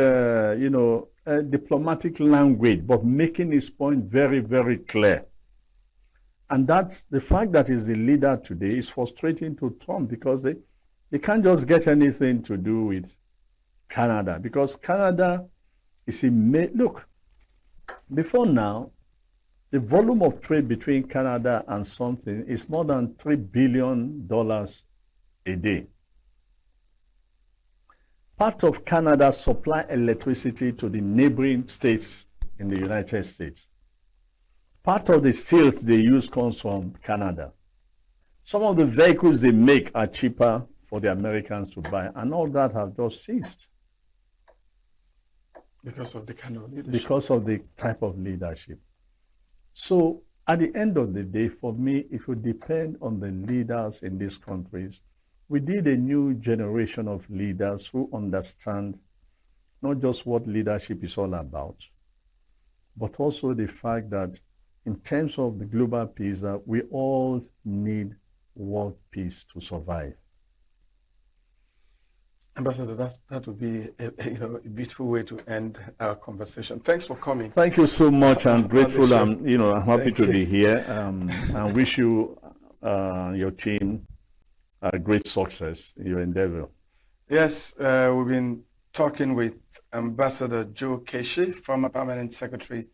S8: diplomatic language, but making his point very, very clear. And that's the fact that he's the leader today is frustrating to Trump, because they can't just get anything to do with Canada, because Canada is look, before now, the volume of trade between Canada and something is more than $3 billion a day. Part of Canada supply electricity to the neighboring states in the United States. Part of the steels they use comes from Canada. Some of the vehicles they make are cheaper for the Americans to buy, and all that have just ceased.
S9: Because of the kind of leadership.
S8: Because of the type of leadership. So at the end of the day, for me, it would depend on the leaders in these countries. We need a new generation of leaders who understand not just what leadership is all about, but also the fact that in terms of the global peace, that we all need world peace to survive.
S9: Ambassador, that would be a beautiful way to end our conversation. Thanks for coming.
S8: Thank you so much. I'm grateful. I'm happy
S9: Thank
S8: to
S9: you.
S8: be here. And wish you, your team, great success in your endeavor.
S9: Yes, we've been talking with Ambassador Joe Keshi, former Permanent Secretary,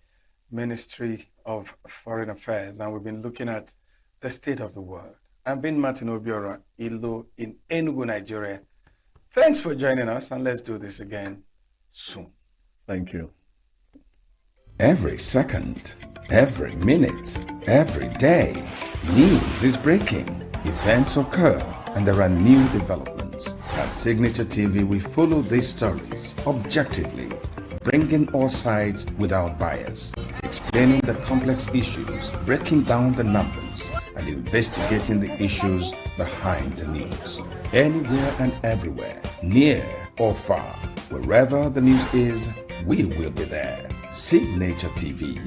S9: Ministry of Foreign Affairs, and we've been looking at the state of the world. I've been Martin Obiora Ilo in Enugu, Nigeria. Thanks for joining us, and let's do this again soon.
S8: Thank you.
S5: Every second, every minute, every day, news is breaking, events occur, and there are new developments. At Signature TV, we follow these stories objectively, bringing all sides without bias, explaining the complex issues, breaking down the numbers, and investigating the issues behind the news. Anywhere and everywhere, near or far, wherever the news is, we will be there. Signature TV.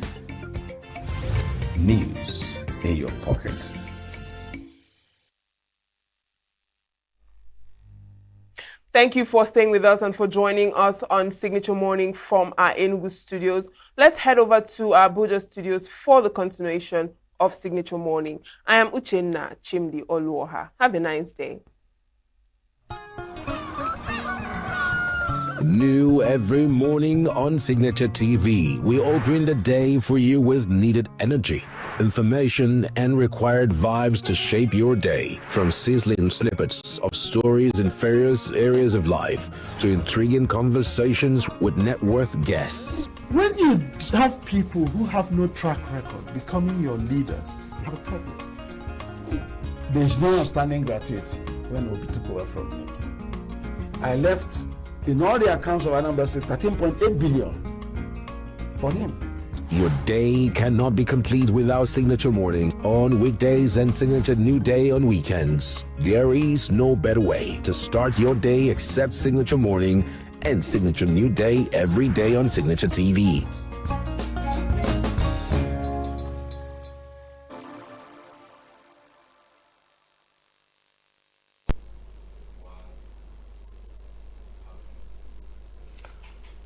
S5: News in your pocket.
S6: Thank you for staying with us and for joining us on Signature Morning from our ENUGU studios. Let's head over to our Abuja studios for the continuation of Signature Morning. I am Uchenna Chimdi Oluoha. Have a nice day.
S18: New every morning on Signature TV, we open the day for you with needed energy, information, and required vibes to shape your day. From sizzling snippets of stories in various areas of life to intriguing conversations with net worth guests.
S22: When you have people who have no track record becoming your leaders, you have a problem. There's no outstanding gratuity when Obi took over from me. I left, in all the accounts of Anambra State, 13.8 billion for him.
S18: Your day cannot be complete without Signature Morning on weekdays and Signature New Day on weekends. There is no better way to start your day except Signature Morning and Signature New Day every day on Signature TV.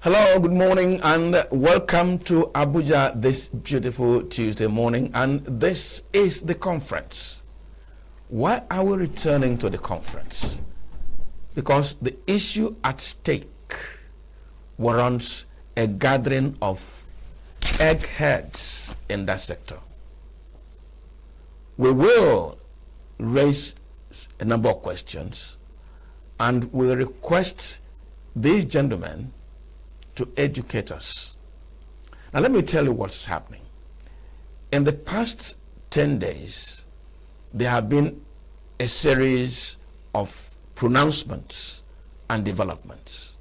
S11: Hello, good morning, and welcome to Abuja this beautiful Tuesday morning. And this is the conference. Why are we returning to the conference? Because the issue at stake warrants a gathering of eggheads in that sector. We will raise a number of questions, and we request these gentlemen to educate us. Now let me tell you what's happening. In the past 10 days, there have been a series of pronouncements and developments.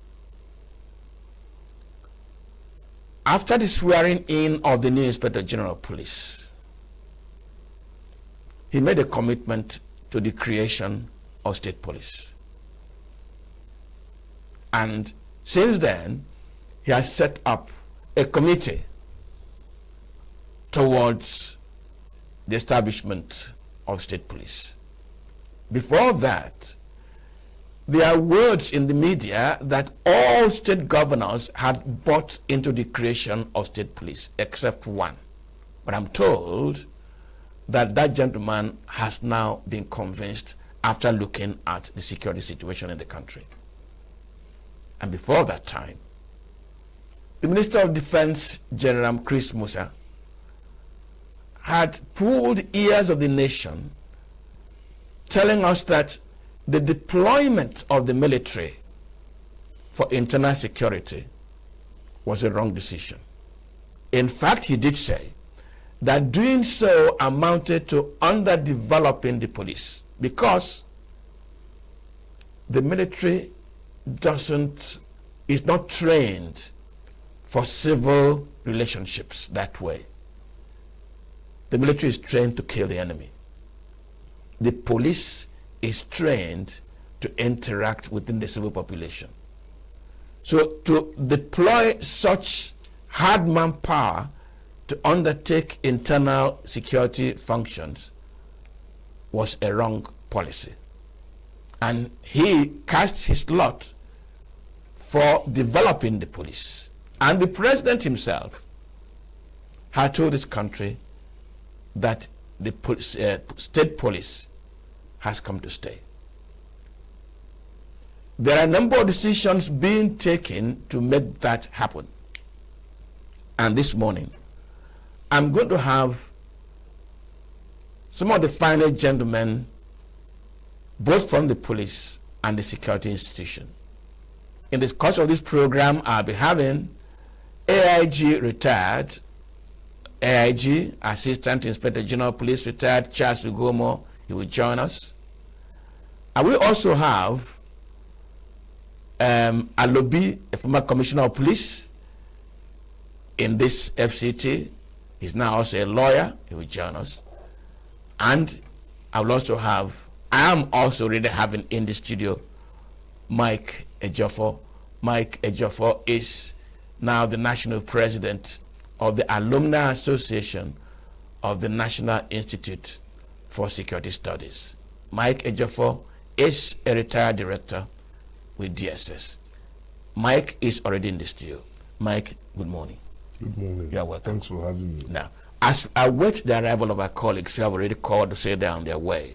S11: After the swearing in of the new Inspector General of Police, he made a commitment to the creation of state police. And since then, he has set up a committee towards the establishment of state police. Before that, there are words in the media that all state governors had bought into the creation of state police, except one. But I'm told that that gentleman has now been convinced after looking at the security situation in the country. And before that time, the Minister of Defense, General Chris Musa, had pulled ears of the nation, telling us that the deployment of the military for internal security was a wrong decision. In fact, he did say that doing so amounted to underdeveloping the police because the military is not trained for civil relationships that way. The military is trained to kill the enemy. The police is trained to interact within the civil population. So to deploy such hard manpower to undertake internal security functions was a wrong policy. And he cast his lot for developing the police. And the president himself had told this country that the state police has come to stay. There are a number of decisions being taken to make that happen. And this morning, I'm going to have some of the finest gentlemen, both from the police and the security institution. In the course of this program, I'll be having AIG retired, AIG, Assistant Inspector General Police retired, Charles Ugomo. He will join us. And we also have Alobi, a former Commissioner of Police in this FCT. He's now also a lawyer. He will join us. And I will also have, I am also really having in the studio Mike Ejiofor. Mike Ejiofor is now the national president of the Alumni Association of the National Institute for Security Studies. Mike Ejiofor is a retired director with DSS. Mike is already in the studio. Mike, good morning.
S12: Good morning.
S11: You're welcome.
S12: Thanks for having me.
S11: Now, as I wait the arrival of our colleagues who have already called to say they're on their way,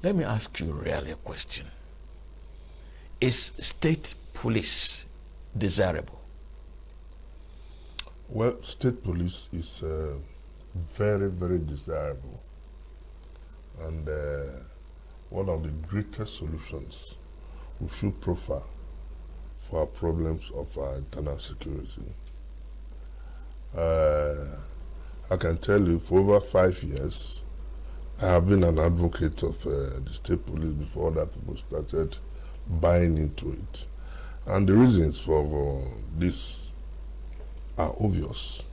S11: let me ask you really a question. Is state police desirable?
S12: Well, state police is very, very desirable. And one of the greatest solutions we should profile for our problems of our internal security. I can tell you for over 5 years, I have been an advocate of the state police before that people started buying into it. And the reasons for this are obvious.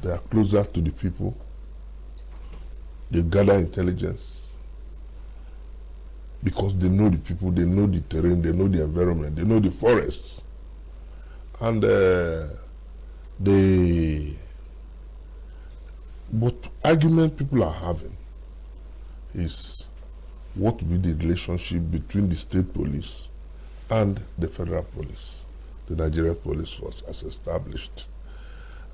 S12: They are closer to the people. They gather intelligence because they know the people, they know the terrain, they know the environment, they know the forests. And what argument people are having is what will be the relationship between the state police and the federal police, the Nigerian police force as established.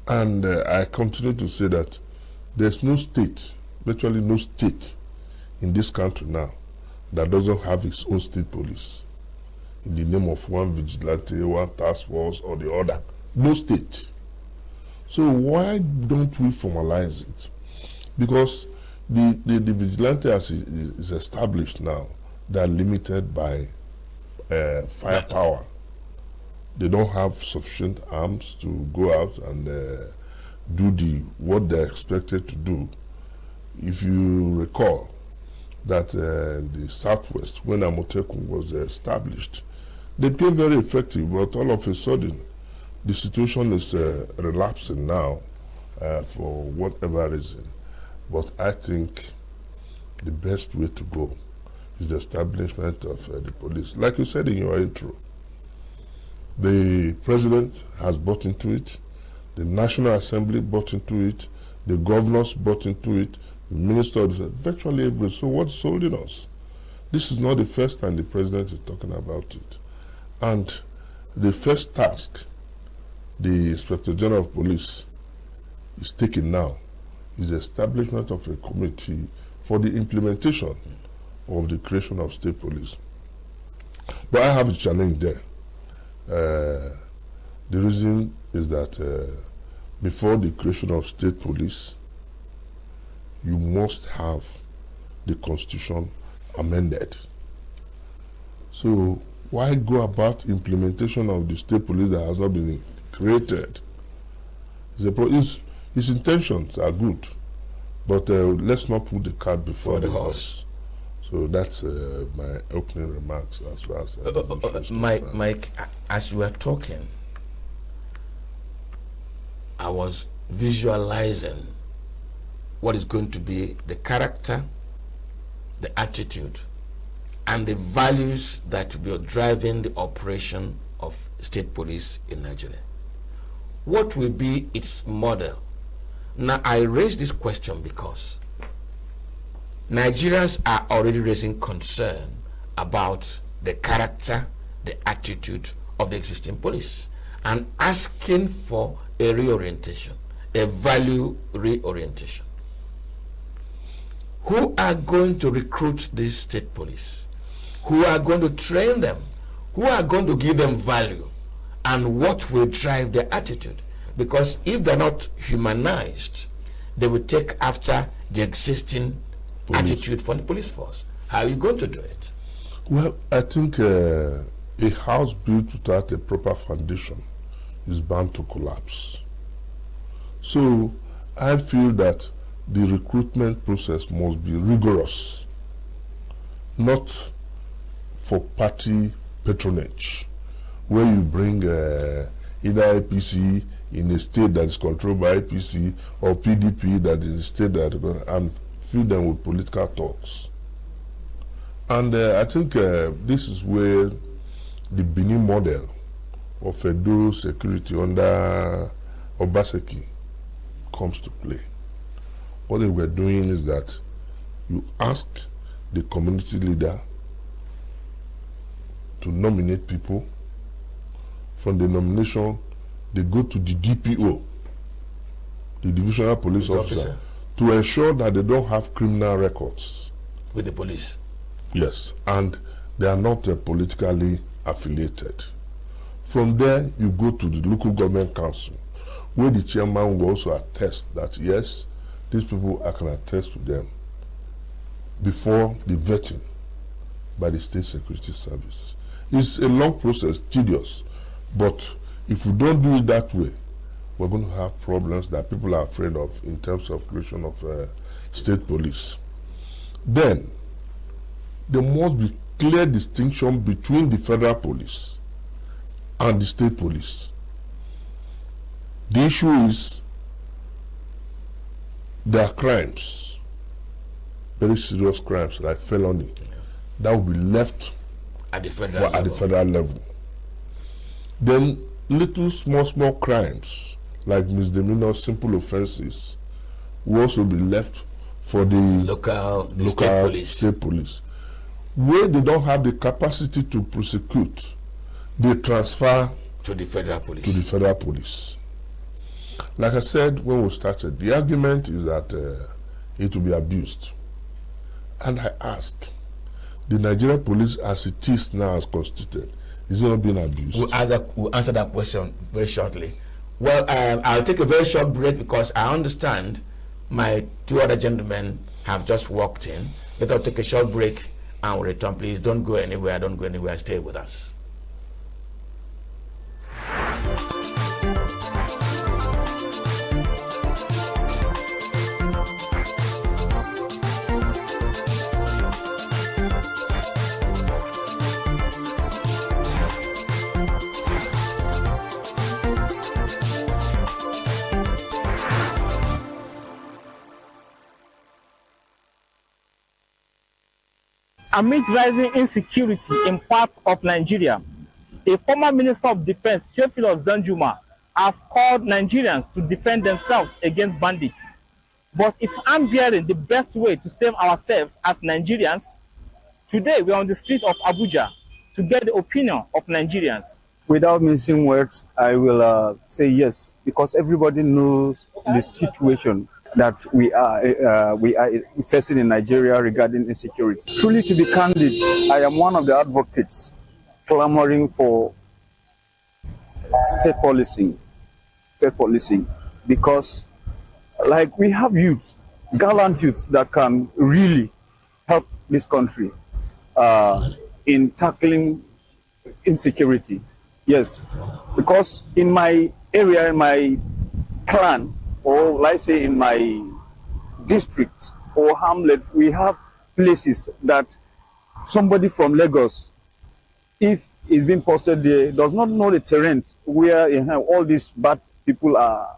S12: And I continue to say that there's no state, virtually no state in this country now that doesn't have its own state police in the name of one vigilante, one task force or the other. No state. So why don't we formalize it? Because the vigilante as is established now, they are limited by firepower. They don't have sufficient arms to go out and do what they're expected to do. If you recall that the Southwest, when Amotekun was established, they became very effective, but all of a sudden, the situation is relapsing now for whatever reason. But I think the best way to go is the establishment of the police. Like you said in your intro, the president has bought into it, the National Assembly bought into it, the governors bought into it, the minister of virtually everybody. So what's holding us? This is not the first time the president is talking about it. And the first task the Inspector General of Police is taking now is the establishment of a committee for the implementation of the creation of state police. But I have a challenge there. The reason is that before the creation of state police, you must have the constitution amended. So why go about implementation of the state police that has not been created? His intentions are good, but let's not put the cart before the horse. So that's my opening remarks as far as
S11: Mike, as we were talking, I was visualizing what is going to be the character, the attitude, and the values that will be driving the operation of state police in Nigeria? What will be its model? Now, I raise this question because Nigerians are already raising concern about the character, the attitude of the existing police, and asking for a reorientation, a value reorientation. Who are going to recruit these state police? Who are going to train them? Who are going to give them value? And what will drive their attitude? Because if they're not humanized, they will take after the existing attitude from the police force. How are you going to do it?
S12: Well, I think a house built without a proper foundation is bound to collapse. So I feel that the recruitment process must be rigorous, not for party patronage, where you bring either APC in a state that is controlled by APC or PDP that is a state that, and fill them with political talks. And I think this is where the Benin model of federal security under Obaseki comes to play. What they were doing is that you ask the community leader to nominate people. From the nomination, they go to the DPO, the Divisional Police Officer, to ensure that they don't have criminal records.
S11: With the police?
S12: Yes, and they are not politically affiliated. From there, you go to the local government council, where the chairman will also attest that, yes, these people, I can attest to them, before the vetting by the State Security Service. It's a long process, tedious, but if we don't do it that way, we're going to have problems that people are afraid of in terms of creation of state police. Then, there must be clear distinction between the federal police and the state police. The issue is there are crimes, very serious crimes like felony, that will be left
S11: at the federal
S12: level. Then little small crimes like misdemeanors, simple offenses will also be left for the local state police. Where they don't have the capacity to prosecute, they transfer
S11: to the federal police.
S12: Like I said when we started, the argument is that it will be abused. And I asked, the Nigerian police as it is now as constituted, is it not being abused?
S11: We'll answer that question very shortly. Well, I'll take a very short break because I understand my two other gentlemen have just walked in. Let us take a short break and we'll return. Please don't go anywhere. Stay with us.
S3: Amid rising insecurity in parts of Nigeria, a former Minister of Defense, Theophilus Danjuma, has called Nigerians to defend themselves against bandits. But is arm bearing the best way to save ourselves as Nigerians? Today, we are on the streets of Abuja to get the opinion of Nigerians.
S13: Without mincing words, I will say yes, because everybody knows the situation that we are facing in Nigeria regarding insecurity. Truly, to be candid, I am one of the advocates clamoring for state policing, because like we have youths, gallant youths that can really help this country in tackling insecurity. Yes, because in my area, in my clan, or let's say in my district or hamlet, we have places that somebody from Lagos, if he's being posted there, does not know the terrain where all these bad people are,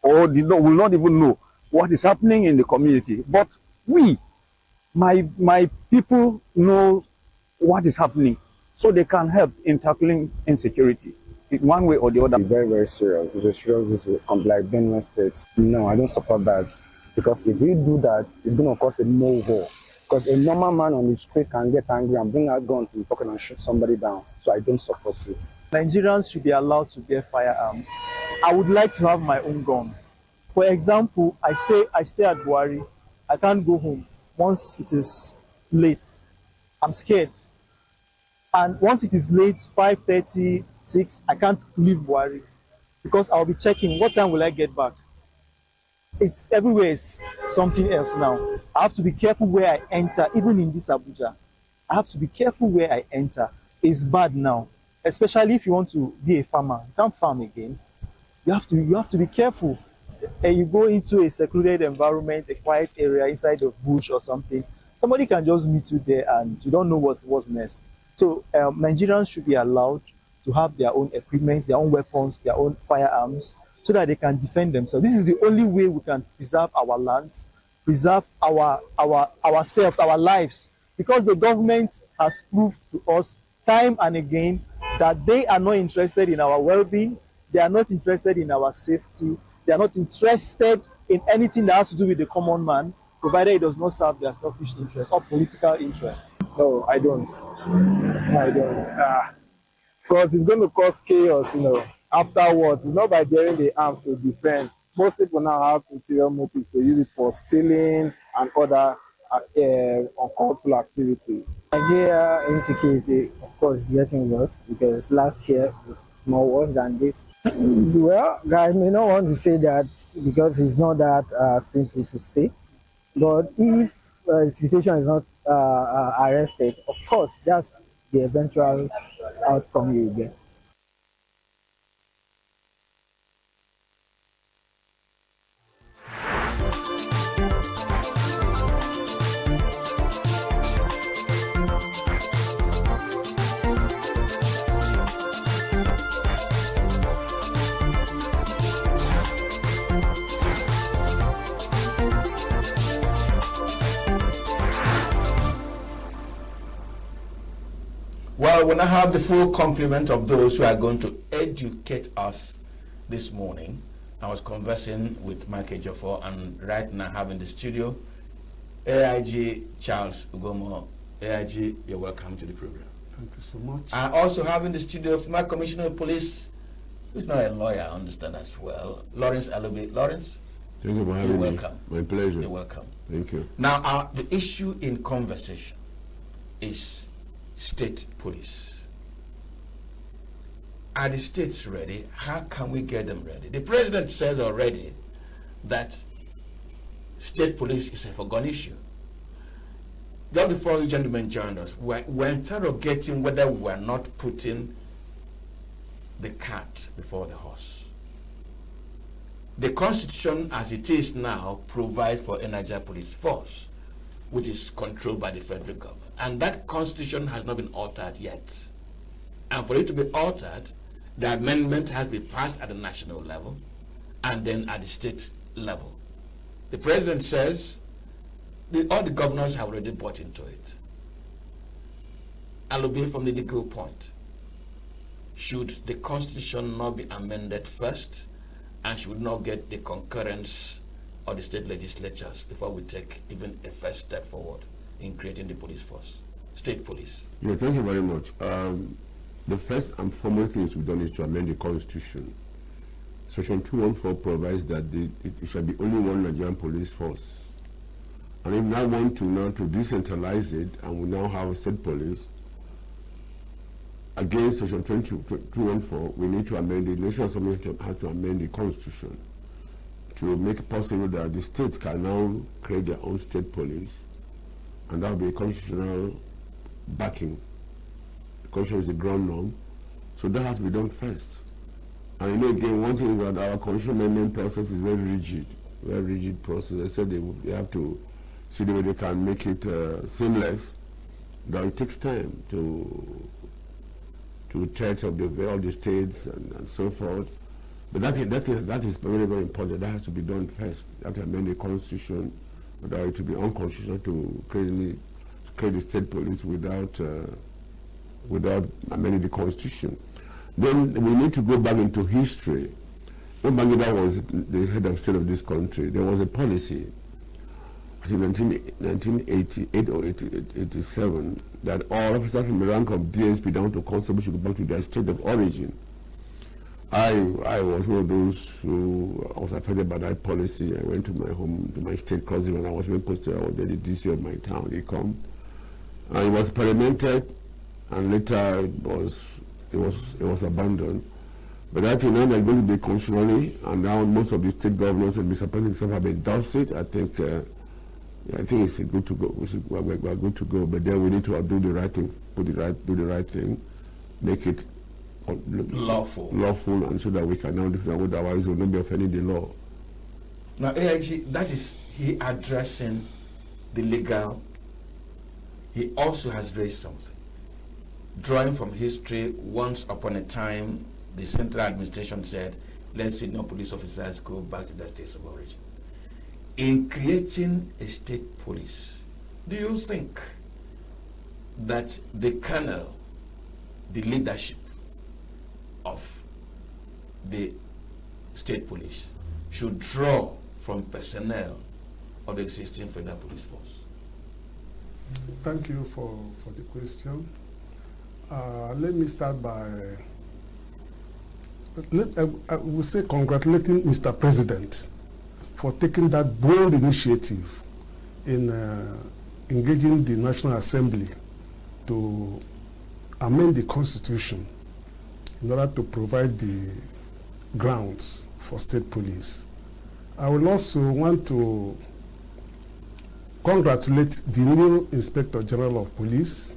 S13: or will not even know what is happening in the community. But we, my people know what is happening so they can help in tackling insecurity in one way or the other.
S14: Very, very serious. It's a serious issue. Like Benue State. No, I don't support that. Because if we do that, it's going to cause a more war. Because a normal man on the street can get angry and bring a gun to the pocket and shoot somebody down. So I don't support it.
S3: Nigerians should be allowed to bear firearms. I would like to have my own gun. For example, I stay at Buhari. I can't go home once it is late. I'm scared. And once it is late, 5:30, 6, I can't leave Buhari because I'll be checking what time will I get back. It's everywhere is something else now. I have to be careful where I enter, even in this Abuja. I have to be careful where I enter. It's bad now, especially if you want to be a farmer. You can't farm again. You have to be careful. And you go into a secluded environment, a quiet area inside of bush or something. Somebody can just meet you there and you don't know what's next. So Nigerians should be allowed to have their own equipment, their own weapons, their own firearms, so that they can defend themselves. This is the only way we can preserve our lands, preserve ourselves, our lives, because the government has proved to us time and again that they are not interested in our well-being, they are not interested in our safety, they are not interested in anything that has to do with the common man, provided it does not serve their selfish interest or political interest.
S14: No, I don't. I don't. Because it's going to cause chaos, afterwards. It's not by bearing the arms to defend. Most people now have ulterior motives to use it for stealing and other uncalled activities.
S15: Nigeria insecurity, of course, is getting worse because last year was more worse than this. Well, I may not want to say that because it's not that simple to say. But if the situation is not arrested, of course, that's the eventual outcome you get.
S11: Well, when I have the full complement of those who are going to educate us this morning, I was conversing with Mike Ejiofor, and right now I have in the studio AIG Charles Ugomo. AIG, you're welcome to the program.
S23: Thank you so much.
S11: I also have in the studio my Commissioner of Police, who's not a lawyer, I understand as well, Lawrence Alobi. Lawrence?
S24: Thank you for having me.
S11: You're welcome.
S24: My pleasure.
S11: You're welcome.
S24: Thank you.
S11: Now, the issue in conversation is state police. Are the states ready? How can we get them ready? The president says already that state police is a forgotten issue. Just before you gentlemen joined us, we're interrogating whether we're not putting the cart before the horse. The Constitution as it is now provides for a Niger police force, which is controlled by the federal government. And that Constitution has not been altered yet. And for it to be altered, the amendment has been passed at the national level and then at the state level. The president says all the governors have already bought into it. Alobi, from the legal point, should the Constitution not be amended first and should not get the concurrence of the state legislatures before we take even a first step forward in creating the police force, state police?
S24: Yeah, thank you very much. The first and foremost things we've done is to amend the Constitution. Section 214 provides that it shall be only one Nigerian police force. And if we now want to decentralize it, and we now have a state police, against Section 214, we need to amend the National Assembly has to amend the Constitution to make it possible that the states can now create their own state police, and that will be a constitutional backing. The Constitution is the ground norm, so that has to be done first. And again, one thing is that our constitutional amendment process is very rigid process. I said they have to see the way they can make it seamless. That it takes time to checks of all the states and so forth. But that is very, very important. That has to be done first. You have to amend the Constitution, without it to be unconstitutional to create the state police without without amending the constitution. Then we need to go back into history. When Babangida was the head of state of this country, there was a policy, I think 1988 or 87, that all officers from the rank of DSP down to constable should go back to their state of origin. I was one of those who was affected by that policy. I went to my home, to my state cousin when I was being posted. I was the DC of my town. He come. It was implemented, and later it was abandoned. But I think now they're going to be constitutionally, and now most of the state governors and Mr. President himself have endorsed it. I think it's good to go. We're good to go. But then we need to do the right thing, do the right thing, make it lawful, and so that we can now do that. Otherwise, we'll not be offending the law.
S11: Now, AIG, that is he addressing the legal. He also has raised something. Drawing from history, once upon a time, the central administration said, let's see no police officers go back to their states of origin. In creating a state police, do you think that the colonel, the leadership of the state police should draw from personnel of the existing federal police force?
S4: Thank you for the question. Let me start by, I will say, congratulating Mr. President for taking that bold initiative in engaging the National Assembly to amend the Constitution in order to provide the grounds for state police. I will also want to congratulate the new Inspector General of Police,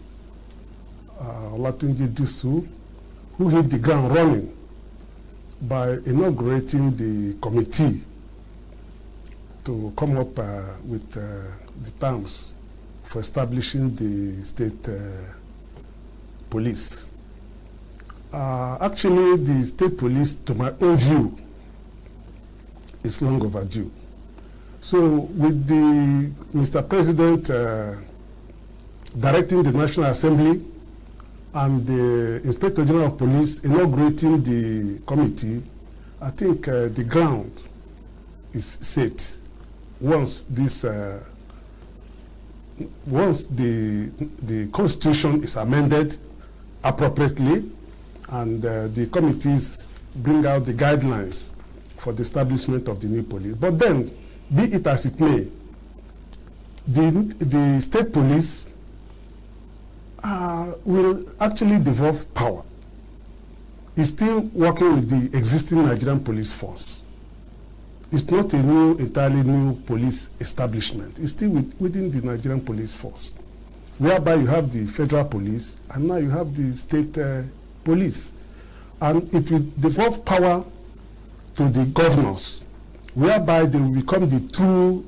S4: Olatunji Dusu, who hit the ground running by inaugurating the committee to come up with the terms for establishing the state police. Actually, the state police, to my own view, is long overdue. So with the Mr. President directing the National Assembly and the Inspector General of Police inaugurating the committee, I think the ground is set. Once this, once the Constitution is amended appropriately, and the committees bring out the guidelines for the establishment of the new police. But then, be it as it may, the state police will actually devolve power. It's still working with the existing Nigerian police force. It's not a entirely new police establishment. It's still within the Nigerian police force, whereby you have the federal police and now you have the state police. And it will devolve power to the governors, whereby they will become the true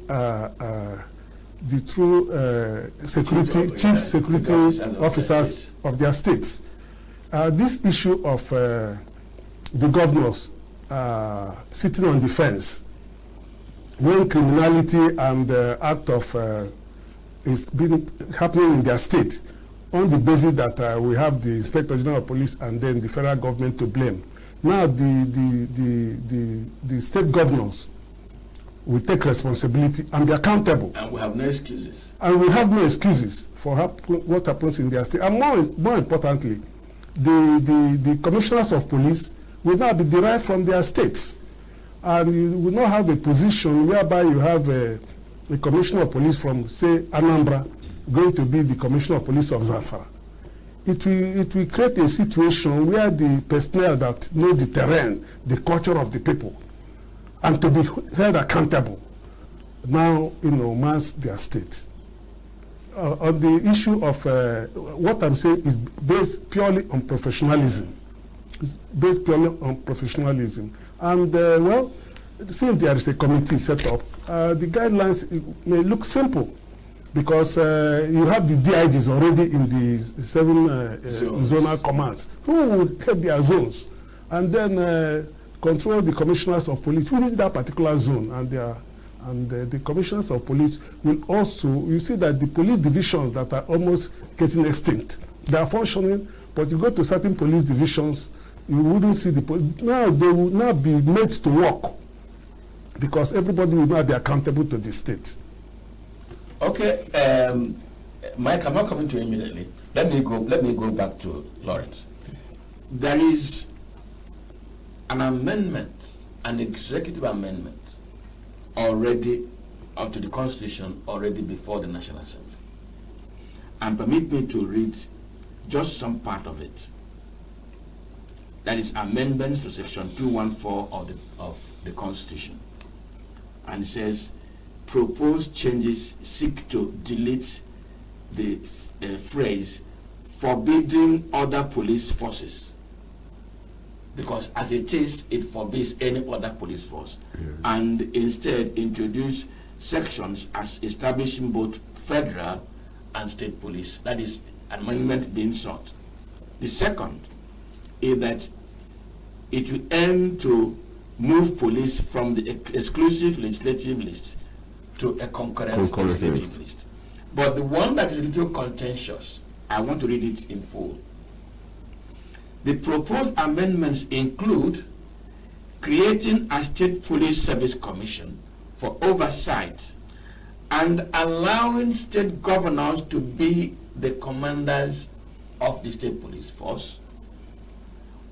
S4: chief security officers of their states. This issue of the governors sitting on the fence when criminality and act of is been happening in their state, on the basis that we have the Inspector General of Police and then the federal government to blame. Now the state governors will take responsibility and be accountable.
S11: And we have no excuses.
S4: And we have no excuses for what happens in their state. And more importantly, the commissioners of police will now be derived from their states. And you will not have a position whereby you have a commissioner of police from, say, Anambra, going to be the commissioner of police of Zamfara. It will create a situation where the personnel that know the terrain, the culture of the people, and to be held accountable, now, mass their state. On the issue of what I'm saying is based purely on professionalism. It's based purely on professionalism. And, well, since there is a committee set up, the guidelines may look simple, because you have the DIGs already in the 7 zonal commands who will head their zones and then control the commissioners of police within that particular zone, and the commissioners of police will also, you see that the police divisions that are almost getting extinct, they are functioning, But you go to certain police divisions, you wouldn't see the police. Now they will now be made to work because everybody will now be accountable to the state.
S11: Okay, Mike, I'm not coming to you immediately. Let me go back to Lawrence. There is an amendment, an executive amendment, already up to the Constitution, already before the National Assembly. And permit me to read just some part of it. That is amendments to Section 214 of the Constitution. And it says, proposed changes seek to delete the phrase forbidding other police forces, because as it is, it forbids any other police force, and instead introduce sections as establishing both federal and state police. That is an amendment being sought. The second is that it will aim to move police from the exclusive legislative list to a concurrent legislative list. But the one that is a little contentious, I want to read it in full. The proposed amendments include creating a state police service commission for oversight and allowing state governors to be the commanders of the state police force,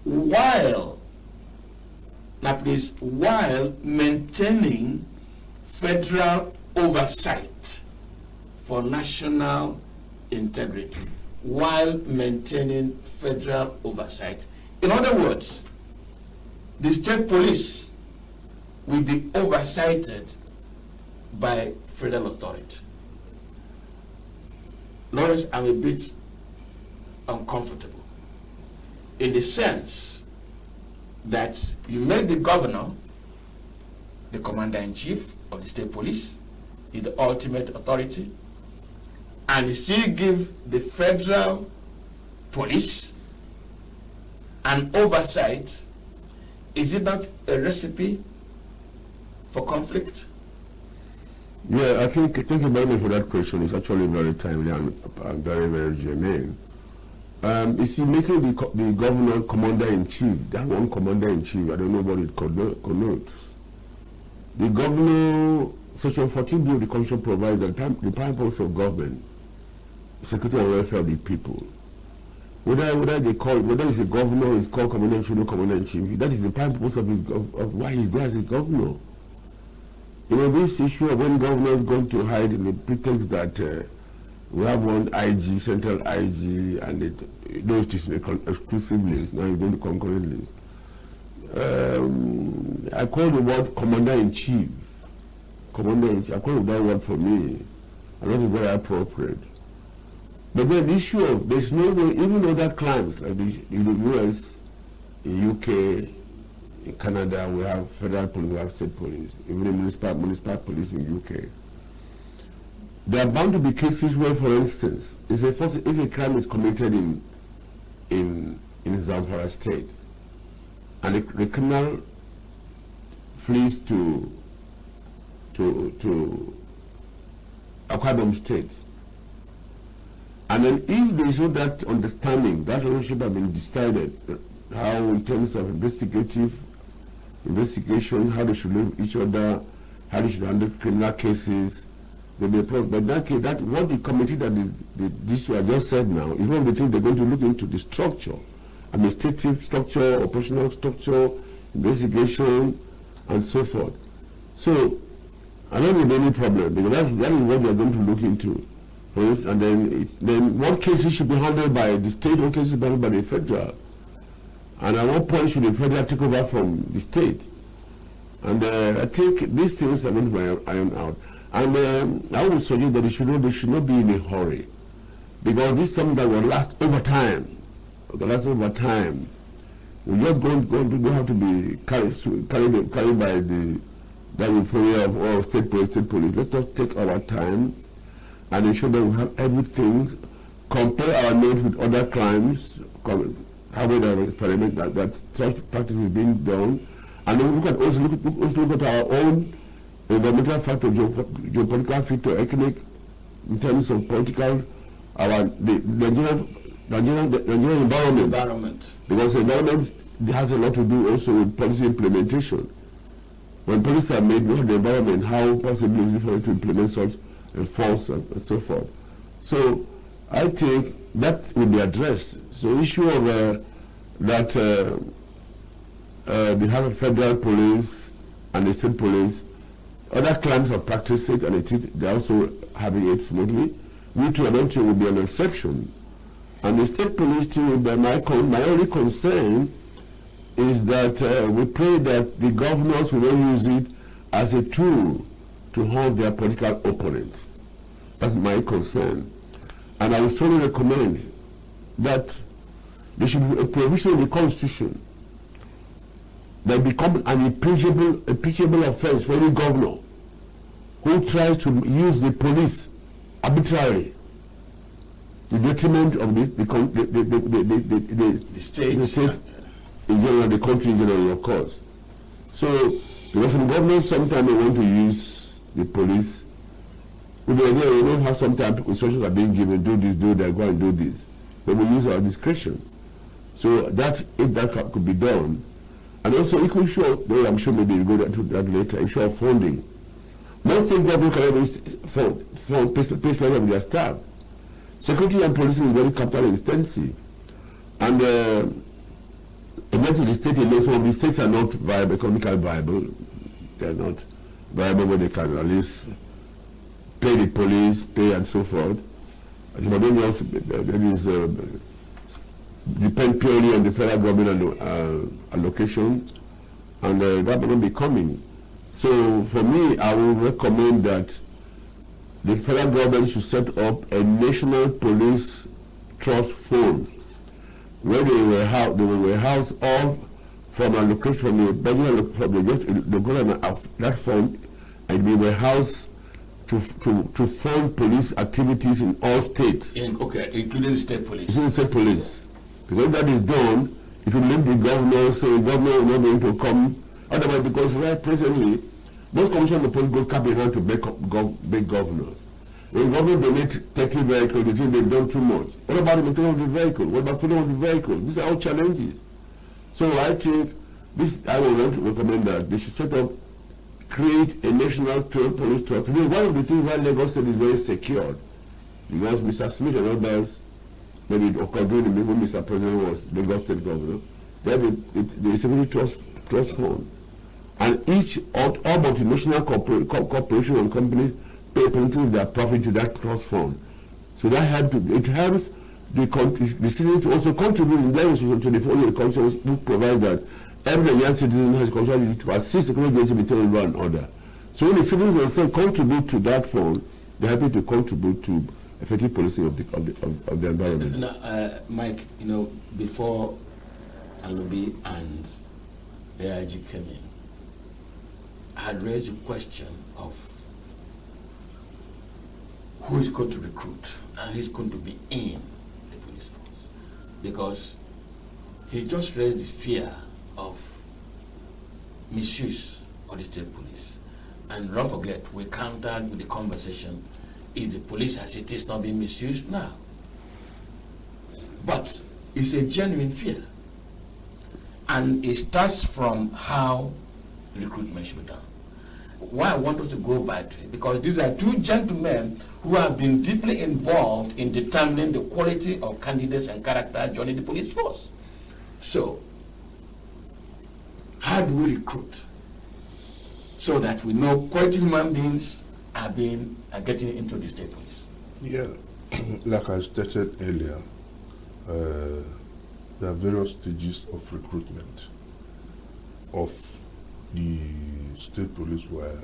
S11: while maintaining federal oversight for national integrity, while maintaining federal oversight. In other words, the state police will be oversighted by federal authority. Lawrence, I'm a bit uncomfortable in the sense that you make the governor the commander-in-chief of the state police, is the ultimate authority, and you still give the federal police an oversight. Is it not a recipe for conflict?
S24: Yeah, I think, thank you very much for that question. It's actually very timely and very, very germane. You see, making the governor commander-in-chief, that one commander-in-chief, I don't know what it connotes. The governor, Section 14B of the Constitution provides that the prime purpose of government is security and welfare of the people. Whether it's a governor, is called commander-in-chief, no commander-in-chief, that is the prime purpose of why he's there as a governor. You know, this issue of when governors going to hide in the pretext that we have one IG, central IG, and those is an exclusive list, now it's going to concurrent list. I call the word commander-in-chief. Commander-in-chief, I call that word for me. I don't think it's very appropriate. But then the issue of, there's no way, even other climes, like in the US, in UK, in Canada, we have federal police, we have state police, even the municipal police in UK. There are bound to be cases where, for instance, if a crime is committed in Zamfara state, and the criminal flees to Akwa Ibom state, and then if there is no that understanding, that relationship has been decided, how in terms of investigation, how they should live with each other, how they should handle criminal cases, there may be a problem. But in that case, what the committee that this I just said now is one of the things they're going to look into, the structure, administrative structure, operational structure, investigation, and so forth. So I don't have any problem, because that is what they're going to look into. For instance, and then what cases should be handled by the state, what cases should be handled by the federal. And at what point should the federal take over from the state? And I think these things are going to be ironed out. And I would suggest that they should not be in a hurry, because this is something that will last over time. We just don't have to be carried by that euphoria of state police. Let us take our time and ensure that we have everything, compare our notes with other crimes, how we have experiment that such practice is being done, and then also look at our own environmental factor, geopolitical factor, economic, in terms of political, the Nigerian Nigerian environment. Because the environment has a lot to do also with policy implementation. When policies are made, we have the environment, how possibly is it for it to implement such enforce and so forth. So I think that will be addressed. So issue of that they have a federal police and the state police, other clans have practiced it and they're also having it smoothly. We too, I don't think will be an exception. And the state police too, my only concern is that we pray that the governors will not use it as a tool to hold their political opponents. That's my concern. And I would strongly recommend that there should be a provision in the Constitution that becomes an impeachable offense for any governor who tries to use the police arbitrarily to the detriment of the state in general, the country in general, of course. So, because some governments sometimes they want to use the police with the idea, you know how sometimes instructions are being given, do this, do that, go and do this. But we use our discretion. So that, if that could be done, and also equal sure, though I'm sure maybe we'll go into that later, issue of funding. Most state governments can have pay level of their staff. Security and policing is very capital intensive. And to the state, some of the states are not viable, economically viable. They are not viable where they can at least pay the police, pay and so forth. But then also, that is depend purely on the federal government allocation, and that will not be coming. So for me, I would recommend that the federal government should set up a national police trust fund where they will house all from allocation from the budget from the government of that fund, and they will house to fund police activities in all states.
S11: Including the state police.
S24: Including the state police. Because that is done, it will leave the governor, so the governor will not be able to come. Otherwise, because right presently, most commissioners of police go cap in hand to big governors. When government donate 30 vehicles, they think they've done too much. What about the maintenance of the vehicle? What about filling of the vehicle? These are all challenges. So I think I would want to recommend that they should set up, create a national police trust. One of the things why Lagos State is very secured, because Mr. Smith and others, maybe it occurred during the when Mr. President was Lagos State governor, they have the security trust fund. And all multinational corporations and companies pay percentage of their profit to that trust fund. So that helps the citizens to also contribute in their institution to the following constitution which provides that every young citizen has contributed to assist the security agency in maintaining law and order. So when the citizens themselves contribute to that fund, they're happy to contribute to effective policing of the environment.
S11: Now, Mike, before Alubi and AIG came in, I had raised the question of who is going to recruit and who is going to be in the police force. Because he just raised the fear of misuse of the state police. And don't forget, we countered with the conversation, is the police as it is not being misused now? But it's a genuine fear. And it starts from how recruitment should be done. Why I want us to go back to it, because these are two gentlemen who have been deeply involved in determining the quality of candidates and character joining the police force. So, how do we recruit so that we know quality human beings are getting into the state police?
S12: Yeah, like I stated earlier, there are various stages of recruitment of the state police were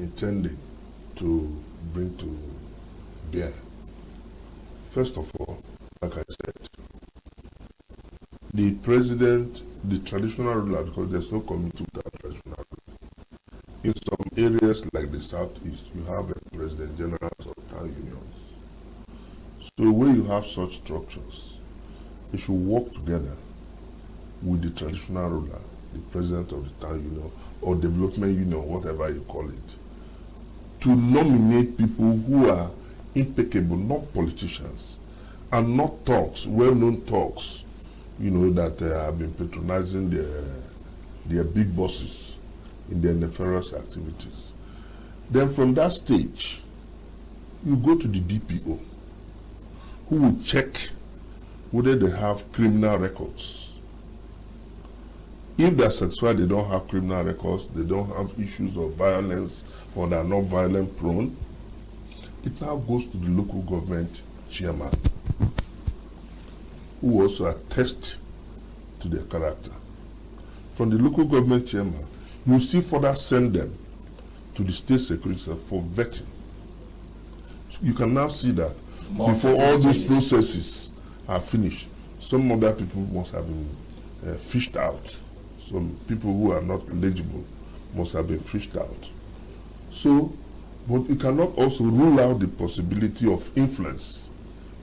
S12: intended to bring to bear. First of all, like I said, the president, the traditional ruler, because there's no committee without traditional ruler. In some areas like the southeast, you have a president general of town unions. So where you have such structures, you should work together with the traditional ruler, the president of the town union, or development union, whatever you call it, to nominate people who are impeccable, not politicians, and not thugs, well-known thugs, you know, that have been patronizing their big bosses in their nefarious activities. Then from that stage, you go to the DPO, who will check whether they have criminal records. If they're satisfied they don't have criminal records, they don't have issues of violence, or they're not violent prone, it now goes to the local government chairman, who also attest to their character. From the local government chairman, you still further send them to the state security for vetting. So you can now see that before all these processes are finished, some other people must have been fished out. Some people who are not eligible must have been fished out. So, but you cannot also rule out the possibility of influence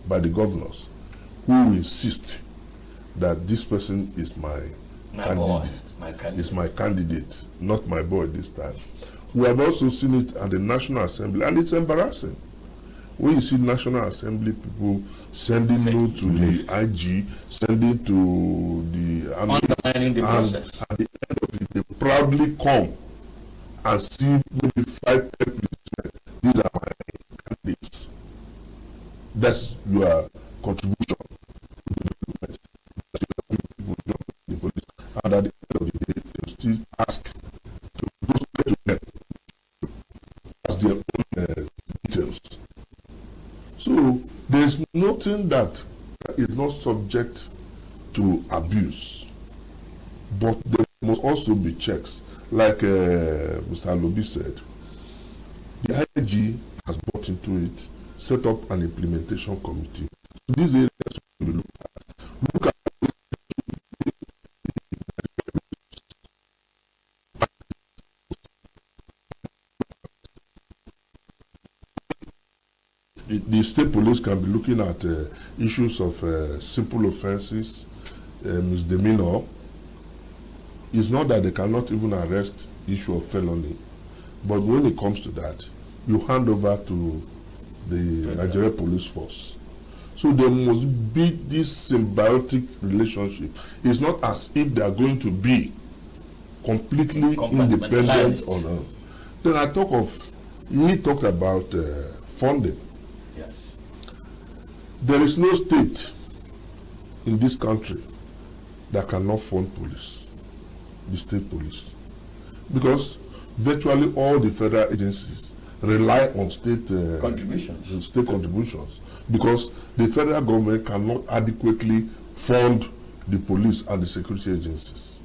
S12: by the governors, who insist that this person is my candidate. Is my candidate, not my boy this time. We have also seen it at the National Assembly, and it's embarrassing. When you see National Assembly people sending notes to the IG, sending to the army,
S11: undermining the process.
S12: At the end of it, they proudly come and see maybe 5 policemen. These are my candidates. That's your contribution to the development. The police. And at the end of the day, they still ask to go straight to them as their own details. So there's nothing that is not subject to abuse, but there must also be checks. Like Mr. Alobi said, the IG has brought into it, set up an implementation committee. So these areas will be looked at. Look at the state police can be looking at issues of simple offenses, misdemeanor. It's not that they cannot even arrest issue of felony, but when it comes to that, you hand over to the Nigerian police force. So there must be this symbiotic relationship. It's not as if they are going to be completely independent or not. Then I talk of, he talked about funding.
S11: Yes.
S12: There is no state in this country that cannot fund police, the state police, because virtually all the federal agencies rely on state contributions, because the federal government cannot adequately fund the police and the security agencies.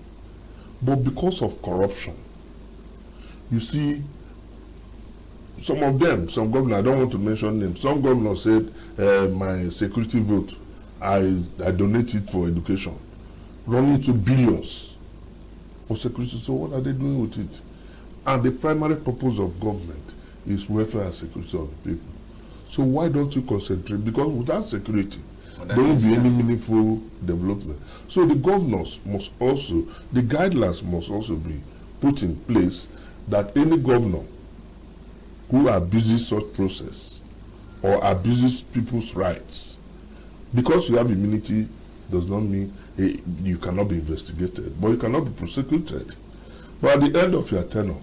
S12: But because of corruption, you see, some of them, some governors, I don't want to mention names, some governors said, my security vote, I donate it for education, running to billions for security. So what are they doing with it? And the primary purpose of government is welfare and security of the people. So why don't you concentrate? Because without security, there won't be any meaningful development. So the governors must also, the guidelines must also be put in place that any governor who abuses such process or abuses people's rights, because you have immunity does not mean you cannot be investigated, but you cannot be prosecuted. But at the end of your tenure,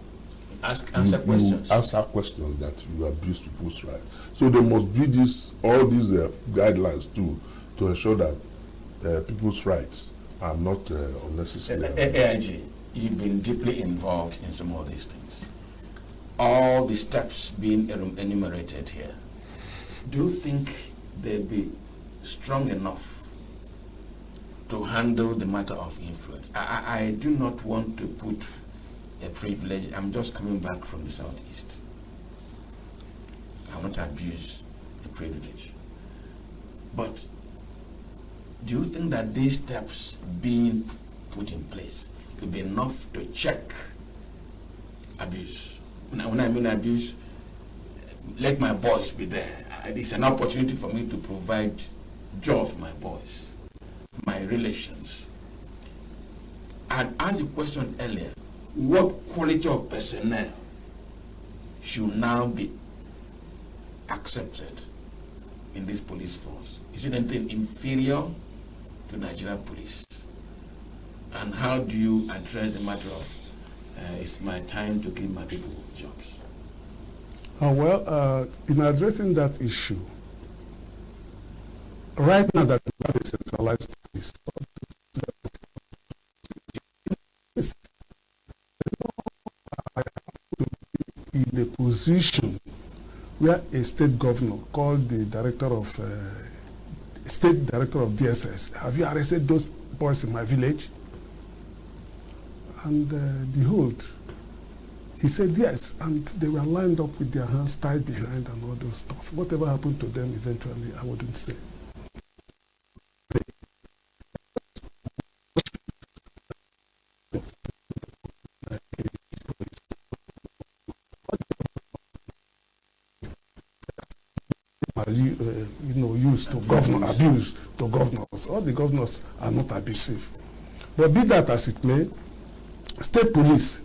S11: answer questions.
S12: You answer questions that you abuse people's rights. So there must be all these guidelines too, to ensure that people's rights are not unnecessary.
S11: AIG, you've been deeply involved in some of these things. All the steps being enumerated here, do you think they'll be strong enough to handle the matter of influence? I do not want to put a privilege. I'm just coming back from the southeast. I won't abuse the privilege. But do you think that these steps being put in place will be enough to check abuse? When I mean abuse, let my boys be there. It's an opportunity for me to provide job for my boys, my relations. I asked the question earlier, what quality of personnel should now be accepted in this police force? Is it anything inferior to Nigerian police? And how do you address the matter of it's my time to give my people jobs?
S4: In addressing that issue, right now that we have a centralized police, in a position where a state governor called the state director of DSS, have you arrested those boys in my village? And behold, he said yes, and they were lined up with their hands tied behind and all those stuff. Whatever happened to them eventually, I wouldn't say. Used to governor, abuse to governors. All the governors are not abusive. But be that as it may, state police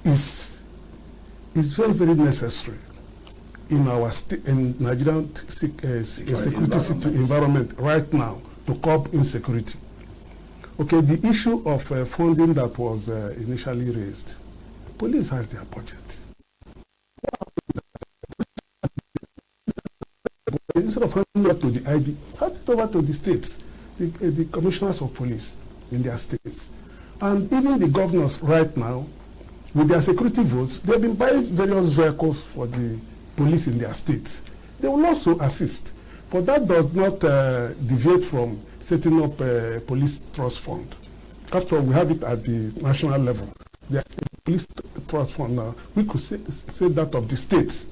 S4: is very, very necessary in our in Nigerian security environment right now to curb insecurity. Okay, the issue of funding that was initially raised, police has their budget. Instead of handing it to the IG, hand it over to the states, the commissioners of police in their states. And even the governors right now, with their security votes, they've been buying various vehicles for the police in their states. They will also assist. But that does not deviate from setting up a police trust fund. After all, we have it at the national level. There's a police trust fund now. We could say that of the states.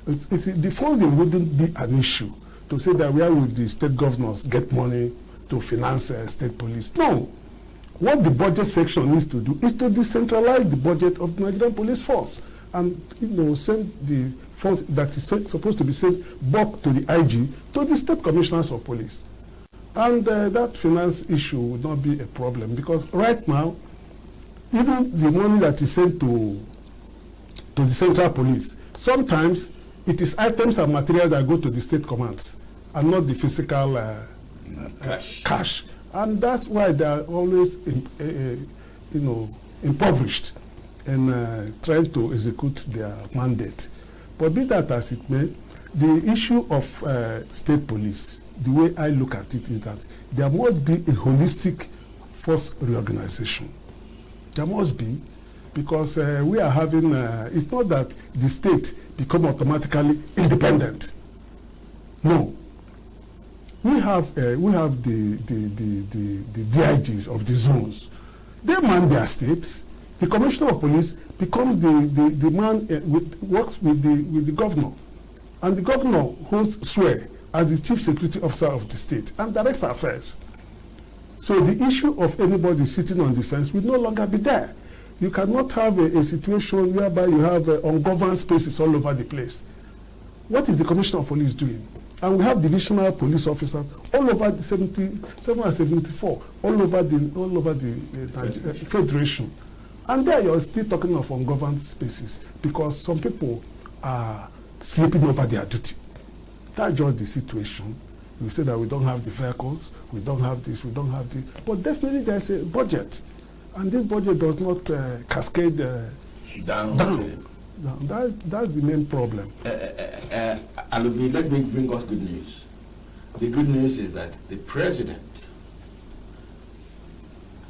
S4: The funding wouldn't be an issue to say that where would the state governors get money to finance state police. No. What the budget section needs to do is to decentralize the budget of the Nigerian police force and send the force that is supposed to be sent back to the IG to the state commissioners of police. And that finance issue would not be a problem because right now, even the money that is sent to the central police, sometimes it is items and materials that go to the state commands and not the physical cash. And that's why they are always impoverished in trying to execute their mandate. But be that as it may, the issue of state police, the way I look at it is that there must be a holistic force reorganization. There must be, because we are having, it's not that the state become automatically independent. No. We have the DIGs of the zones. They man their states. The commissioner of police becomes the man works with the governor. And the governor holds sway as the chief security officer of the state and directs affairs. So the issue of anybody sitting on the fence will no longer be there. You cannot have a situation whereby you have ungoverned spaces all over the place. What is the commissioner of police doing? And we have divisional police officers all over the 77 and 74, all over the federation. And there you're still talking of ungoverned spaces because some people are sleeping over their duty. That's just the situation. We say that we don't have the vehicles, we don't have this, we don't have this. But definitely there's a budget. And this budget does not cascade down. That's the main problem.
S11: Alubi, let me bring us good news. The good news is that the president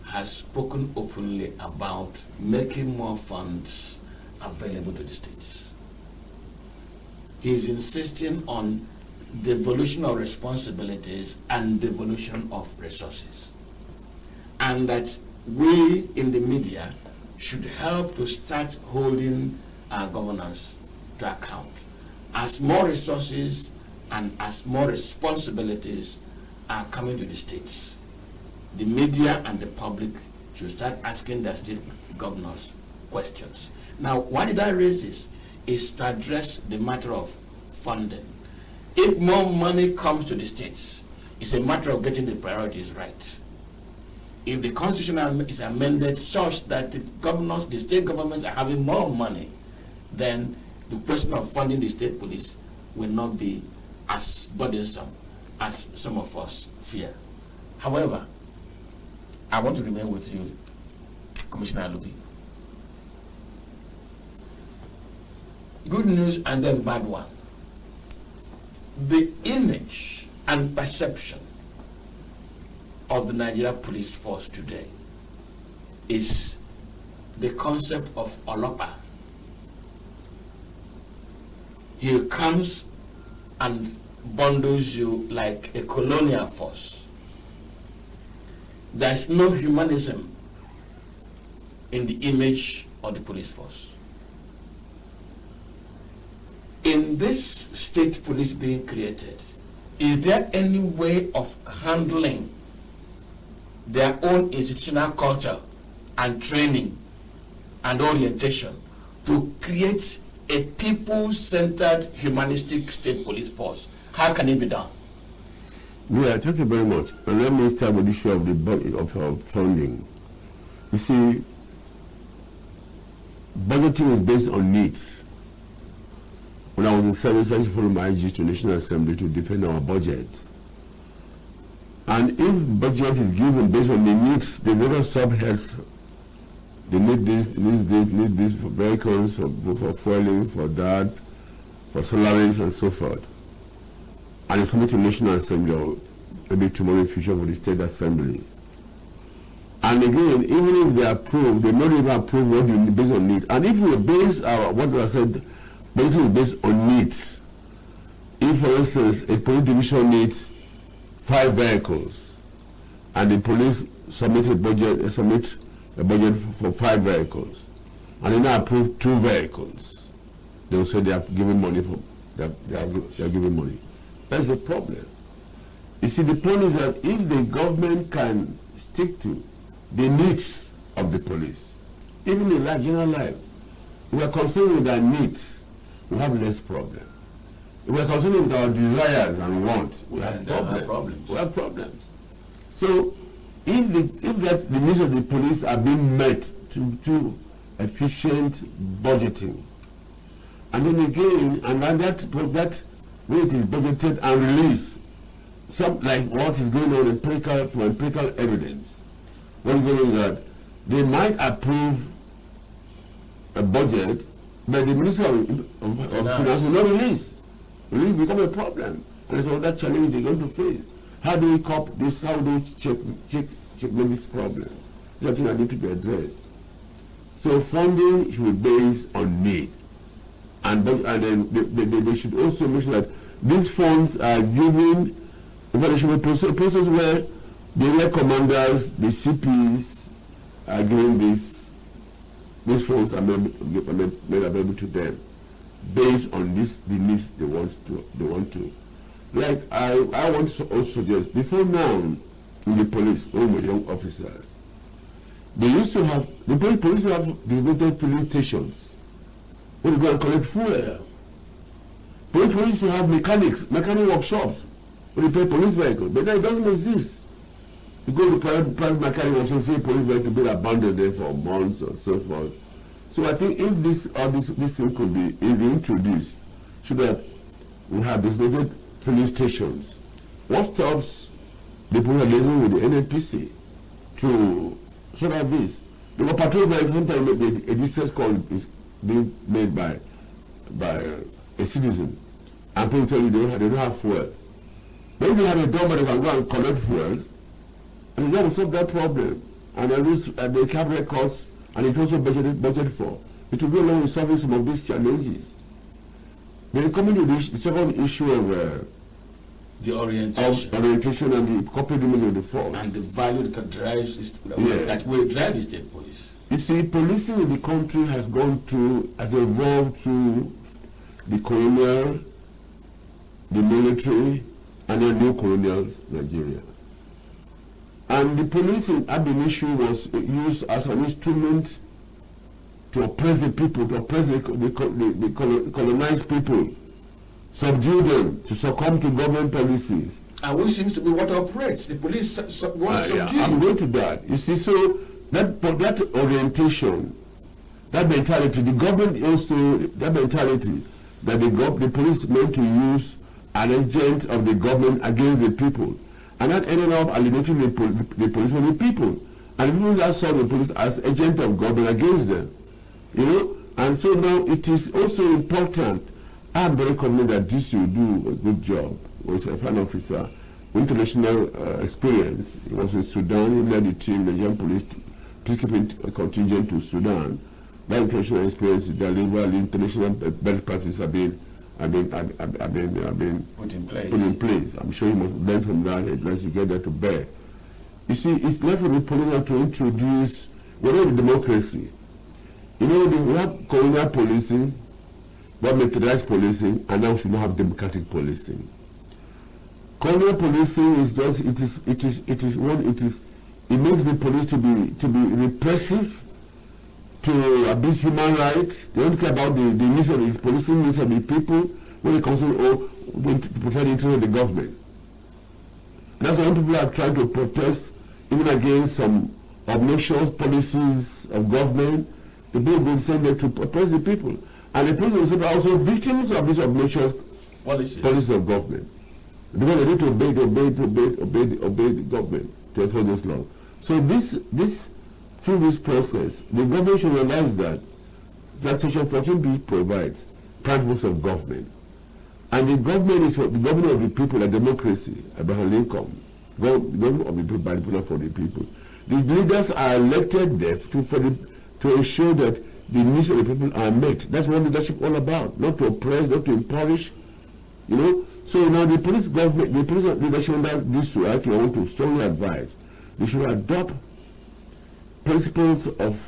S11: has spoken openly about making more funds available to the states. He is insisting on devolution of responsibilities and devolution of resources. And that we in the media should help to start holding our governance to account. As more resources and as more responsibilities are coming to the states, the media and the public should start asking their state governors questions. Now, why did I raise this? Is to address the matter of funding. If more money comes to the states, it's a matter of getting the priorities right. If the constitution is amended such that the state governments are having more money, then the question of funding the state police will not be as burdensome as some of us fear. However, I want to remain with you, Commissioner Alubi. Good news and then bad one. The image and perception of the Nigeria police force today is the concept of Olopa. He comes and bundles you like a colonial force. There is no humanism in the image of the police force. In this state police being created, is there any way of handling their own institutional culture and training and orientation to create a people-centered humanistic state police force? How can it be done?
S24: Yeah, thank you very much. And let me start with the issue of the funding. You see, budgeting is based on needs. When I was in service, I used to follow my IG to National Assembly to defend our budget. And if budget is given based on the needs, the various subheads, they need this, need this for vehicles, for fueling, for that, for salaries and so forth. And it's submitted to National Assembly or maybe tomorrow in future for the State Assembly. And again, even if they approve, they not even approve what you need based on need. And if we base our, what I said, basically based on needs. If, for instance, a police division needs 5 vehicles, and the police submit a budget for 5 vehicles, and they now approve 2 vehicles, they will say they are giving money for they are giving money. That's the problem. You see, the point is that if the government can stick to the needs of the police, even in life, general life, we are concerned with their needs, we have less problem. If we are concerned with our desires and wants, we have problems. We have problems. So, if the needs of the police are being met to efficient budgeting, and then again, and then that way it is budgeted and released, some like what is going on in empirical evidence. What is going on is that they might approve a budget, but the Minister of Finance will not release. It will become a problem. And it's another challenge they're going to face. How do we cope this? How do we checkmate this problem? It's something that needs to be addressed. So funding should be based on need. And then they should also make sure that these funds are given, but there should be a process where the area commanders, the CPs are given these funds are made available to them based on the needs they want to. Like I want to also suggest, before now in the police, all my young officers, they used to have, the police used to have designated police stations where they go and collect fuel. Police used to have mechanic workshops where they pay police vehicles, but now it doesn't exist. You go to private mechanic workshops, say police vehicle be abandoned there for months or so forth. So I think if this thing could be introduced, so that we have designated police stations, what stops the police liaison with the NNPC to sort of this? The patrol vehicle, sometimes a distress call is being made by a citizen, and people tell you they don't have fuel. Maybe they have a door where they can go and collect fuel, and that will solve that problem. And they have records, and it's also budgeted for. It will go along with solving some of these challenges. Then coming to the second issue of
S11: the orientation
S24: and the corporate image of the force.
S11: And the value that drives this, that will drive the state police.
S24: You see, policing in the country has evolved through the colonial, the military, and the new colonial Nigeria. And the police in ab initio was used as an instrument to oppress the people, to oppress the colonized people, subdue them, to succumb to government policies.
S11: And which seems to be what operates. The police wants to subdue.
S24: I'm going to that. You see, so that orientation, that mentality, the government also, that mentality that the police meant to use an agent of the government against the people. And that ended up alienating the police from the people. And the people that saw the police as agent of government against them. You know? And so now it is also important. I'm very confident that this will do a good job. He was a fine officer with international experience. He was in Sudan. He led the team, the Nigerian police peacekeeping contingent to Sudan. That international experience delivered the international best practices have been
S11: put in
S24: place. I'm sure you must learn from that unless you get that to bear. You see, it's left for the police to introduce whatever democracy. You know, we have colonial policing, we have militarized policing, and now we should not have democratic policing. Colonial policing is just it makes the police to be repressive, to abuse human rights. They don't care about the needs of the policing needs of the people when it comes to protect the interest of the government. And that's why people are trying to protest even against some obnoxious policies of government. The bill will send them to oppress the people. And the police themselves are also victims of these obnoxious policies of government. Because they need to obey the government to enforce those laws. So through this process, the government should realize that Section 14B provides principles of government. And the government is the government of the people, a democracy, Abraham Lincoln, government of the people, by the people, for the people. The leaders are elected there to ensure that the needs of the people are met. That's what leadership is all about, not to oppress, not to impoverish, you know. So now the police leadership under this, I think I want to strongly advise, they should adopt principles of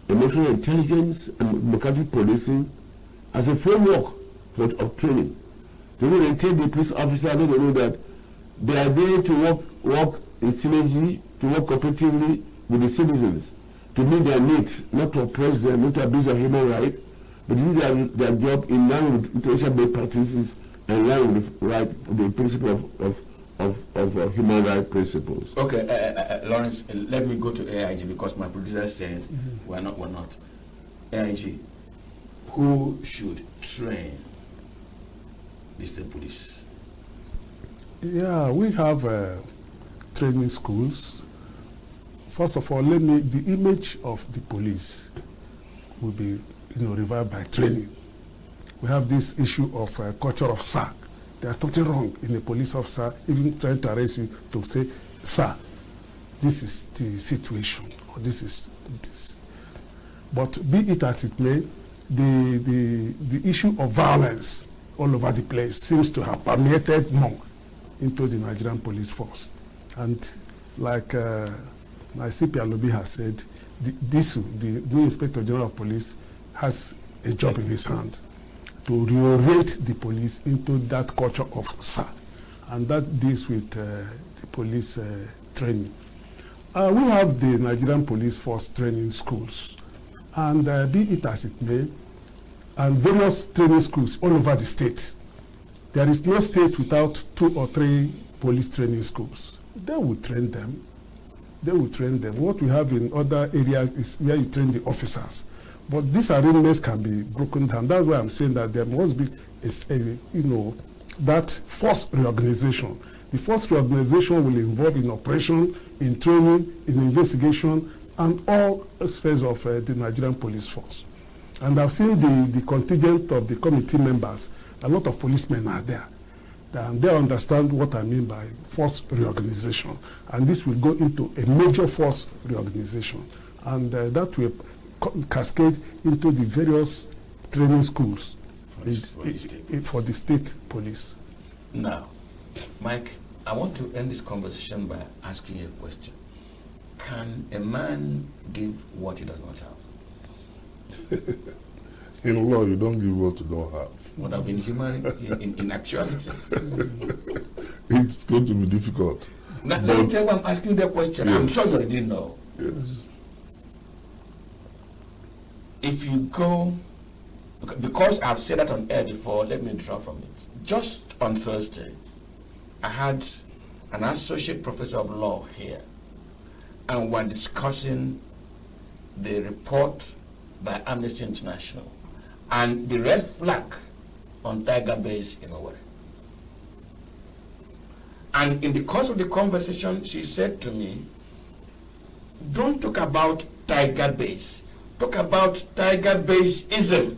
S24: emotional intelligence and democratic policing as a framework of training. They will maintain the police officer, they know that they are there to work in synergy, to work cooperatively with the citizens, to meet their needs, not to oppress them, not to abuse their human rights, but to do their job in line with international best practices and in line with the principle of human rights principles.
S11: Okay, Lawrence, let me go to AIG because my producer says we're not. AIG, who should train the state police?
S4: Yeah, we have training schools. First of all, the image of the police will be, revived by training. We have this issue of culture of sir. There's something wrong in a police officer, even trying to arrest you to say, sir, this is the situation, or this is this. But be it as it may, the issue of violence all over the place seems to have permeated more into the Nigerian police force. And like my CP Alobi has said, the new Inspector General of Police has a job in his hand to reorient the police into that culture of sir. And that deals with the police training. We have the Nigerian Police Force training schools. And be it as it may, and various training schools all over the state. There is no state without 2 or 3 police training schools. They will train them. What we have in other areas is where you train the officers. But these arrangements can be broken down. That's why I'm saying that there must be, that force reorganization. The force reorganization will involve in operation, in training, in investigation, and all spheres of the Nigerian police force. And I've seen the contingent of the committee members. A lot of policemen are there. And they understand what I mean by force reorganization. And this will go into a major force reorganization. And that will cascade into the various training schools for the state police.
S11: Now, Mike, I want to end this conversation by asking you a question. Can a man give what he does not have?
S12: In law, you don't give what you don't have.
S11: What I've been human in actuality.
S12: It's going to be difficult.
S11: Now, let me tell you why I'm asking that question. Yes. I'm sure you already know.
S12: Yes.
S11: If you go, because I've said that on air before, let me draw from it. Just on Thursday, I had an associate professor of law here, and we're discussing the report by Amnesty International and the red flag on Tiger Base in Owerri. And in the course of the conversation, she said to me, don't talk about tiger base. Talk about tiger base-ism.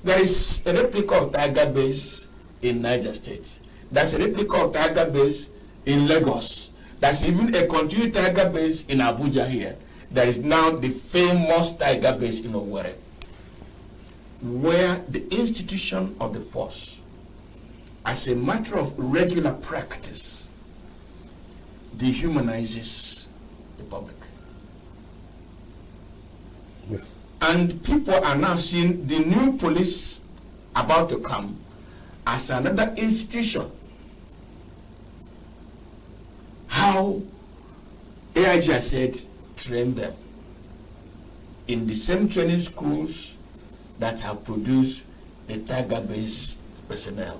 S11: There is a replica of tiger base in Niger State. There's a replica of tiger base in Lagos. There's even a continued tiger base in Abuja here. There is now the famous tiger base in Owerri, where the institution of the force, as a matter of regular practice, dehumanizes the public.
S12: Yeah.
S11: And people are now seeing the new police about to come as another institution. How AIG has said, train them in the same training schools that have produced the tiger-based personnel.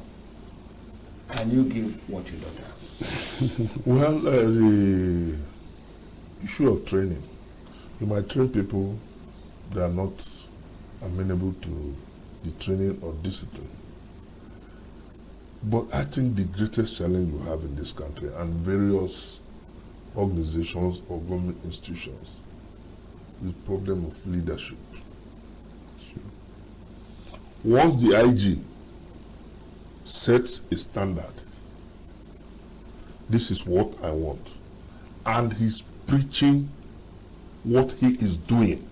S11: Can you give what you don't have?
S12: Well, the issue of training, you might train people that are not amenable to the training or discipline. But I think the greatest challenge we have in this country and various organizations or government institutions is the problem of leadership. Once the IG sets a standard, this is what I want, and he's preaching what he is doing,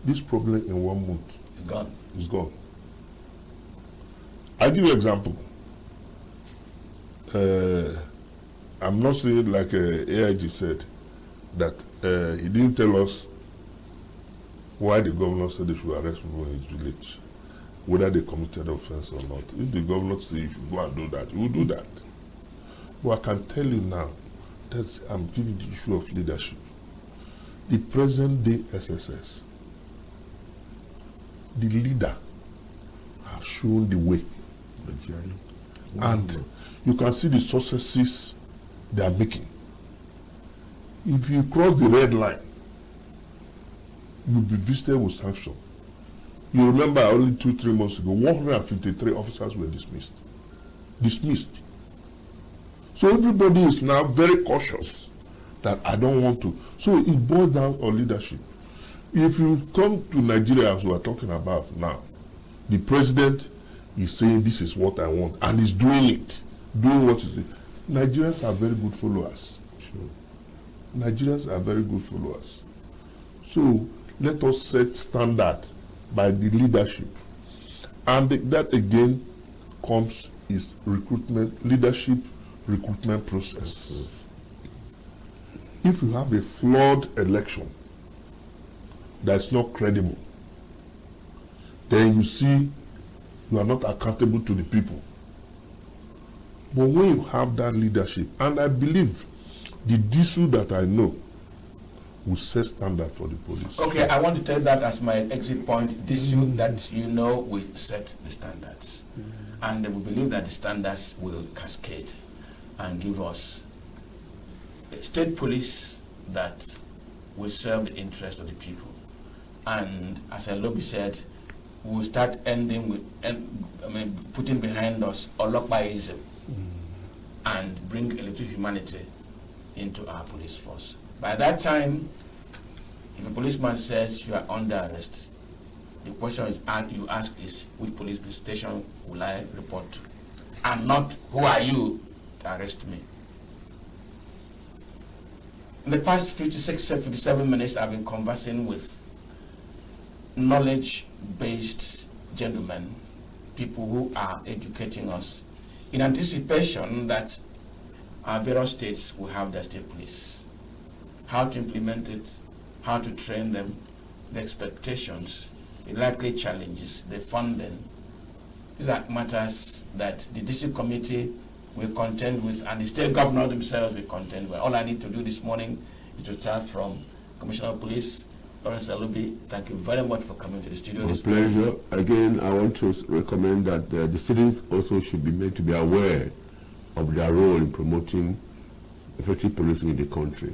S12: this problem in 1 month is gone. I'll give you an example. I'm not saying like AIG said that he didn't tell us why the governor said they should arrest people in his village, whether they committed offense or not. If the governor says you should go and do that, you will do that. But I can tell you now that I'm giving the issue of leadership. The present day SSS, the leader has shown the way. And you can see the successes they are making. If you cross the red line, you'll be visited with sanction. You remember only 2-3 months ago, 153 officers were dismissed. So everybody is now very cautious that I don't want to. So it boils down on leadership. If you come to Nigeria, as we are talking about now, the president is saying this is what I want, and he's doing it, doing what he says. Nigerians are very good followers. Sure. Nigerians are very good followers. So let us set standard by the leadership. And that again comes is recruitment, leadership recruitment process. If you have a flawed election that's not credible, then you see you are not accountable to the people. But when you have that leadership, and I believe the DSU that I know will set standard for the police.
S11: Okay, I want to take that as my exit point. DSU that you know will set the standards. And we believe that the standards will cascade and give us a state police that will serve the interest of the people. And as Lobby said, we will start ending with, putting behind us Olokpaism and bring a little humanity into our police force. By that time, if a policeman says you are under arrest, the question you ask is, which police station will I report to? And not, who are you to arrest me? In the past 57 minutes, I've been conversing with knowledge-based gentlemen, people who are educating us in anticipation that our various states will have their state police. How to implement it, how to train them, the expectations, the likely challenges, the funding. These are matters that the district committee will contend with and the state governor themselves will contend with. All I need to do this morning is to start from Commissioner of Police, Lawrence Alubi. Thank you very much for coming to the studio
S24: My
S11: this
S24: pleasure.
S11: morning.
S24: Again, I want to recommend that the citizens also should be made to be aware of their role in promoting effective policing in the country.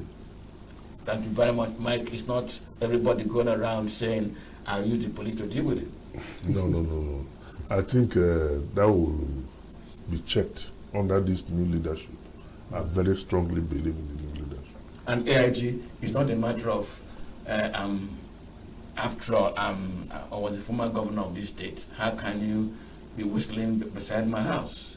S11: Thank you very much, Mike. It's not everybody going around saying, I'll use the police to deal with it.
S12: No. I think that will be checked under this new leadership. I very strongly believe in the new leadership.
S11: And AIG is not a matter of, after all, I was the former governor of this state. How can you be whistling beside my house?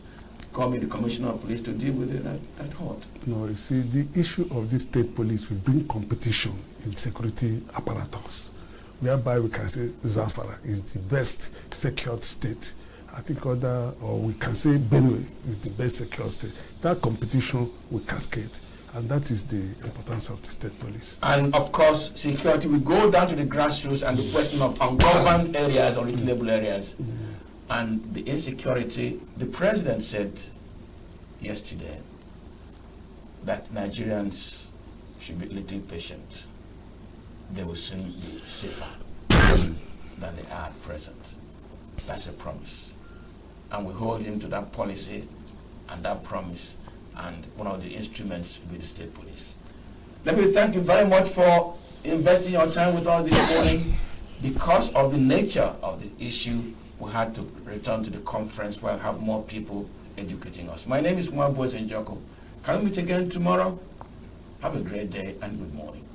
S11: Call me the commissioner of police to deal with it at heart.
S4: No, you see, the issue of the state police will bring competition in security apparatus, whereby we can say Zamfara is the best secured state. I think we can say Benue is the best secured state. That competition will cascade, and that is the importance of the state police.
S11: And of course, security will go down to the grassroots and the question of ungoverned areas or reasonable areas. And the insecurity, the president said yesterday that Nigerians should be a little patient. They will soon be safer than they are at present. That's a promise. And we hold him to that policy and that promise, and one of the instruments will be the state police. Let me thank you very much for investing your time with us this morning. Because of the nature of the issue, we had to return to the conference where I have more people educating us. My name is Mwagbo Zenjoko. Can we meet again tomorrow? Have a great day and good morning.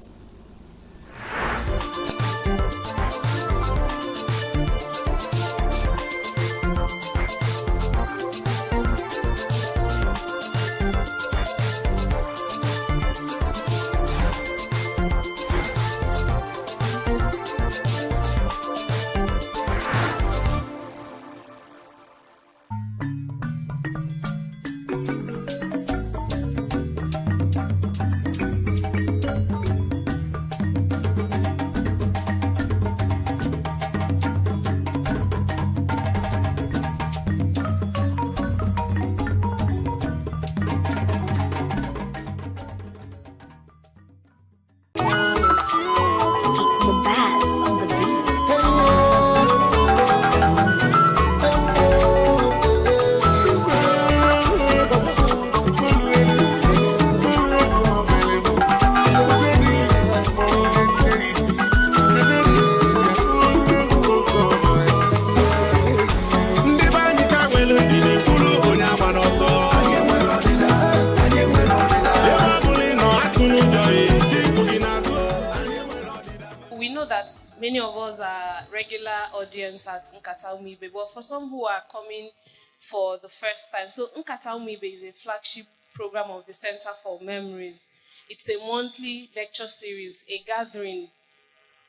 S16: Many of us are regular audience at Nkata Umibe, but for some who are coming for the first time, so Nkata Umibe is a flagship program of the Center for Memories. It's a monthly lecture series, a gathering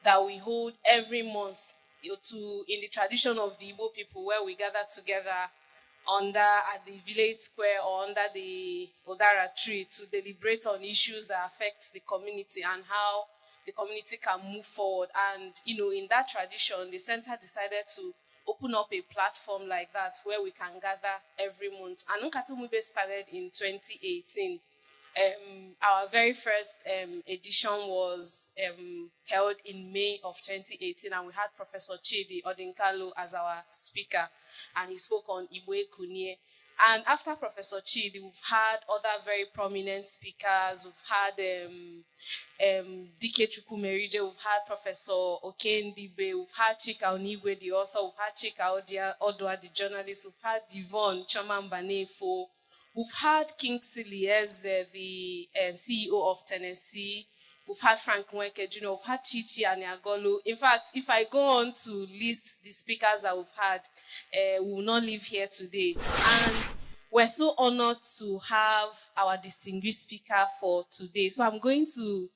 S16: that we hold every month in the tradition of the Igbo people, where we gather together at the village square or under the Odara tree to deliberate on issues that affect the community and how the community can move forward. And, in that tradition, the center decided to open up a platform like that where we can gather every month. And Nkata Umibe started in 2018. Our very first edition was held in May of 2018, and we had Professor Chidi Odinkalu as our speaker, and he spoke on Igbo Kunye. And after Professor Chidi, we've had other very prominent speakers. We've had Dike Chukwumerije, we've had Professor Okendibe, we've had Chika Onigwe, the author, we've had Chika Odwa, the journalist, we've had Divon Chomambanefo, we've had Kingsley Eze, the CEO of Tennessee, we've had Frank Nweke Jr., we've had Chichi Aniagolu. In fact, if I go on to list the speakers that we've had, we will not live here today. And we're so honored to have our distinguished speaker for today. So I'm going to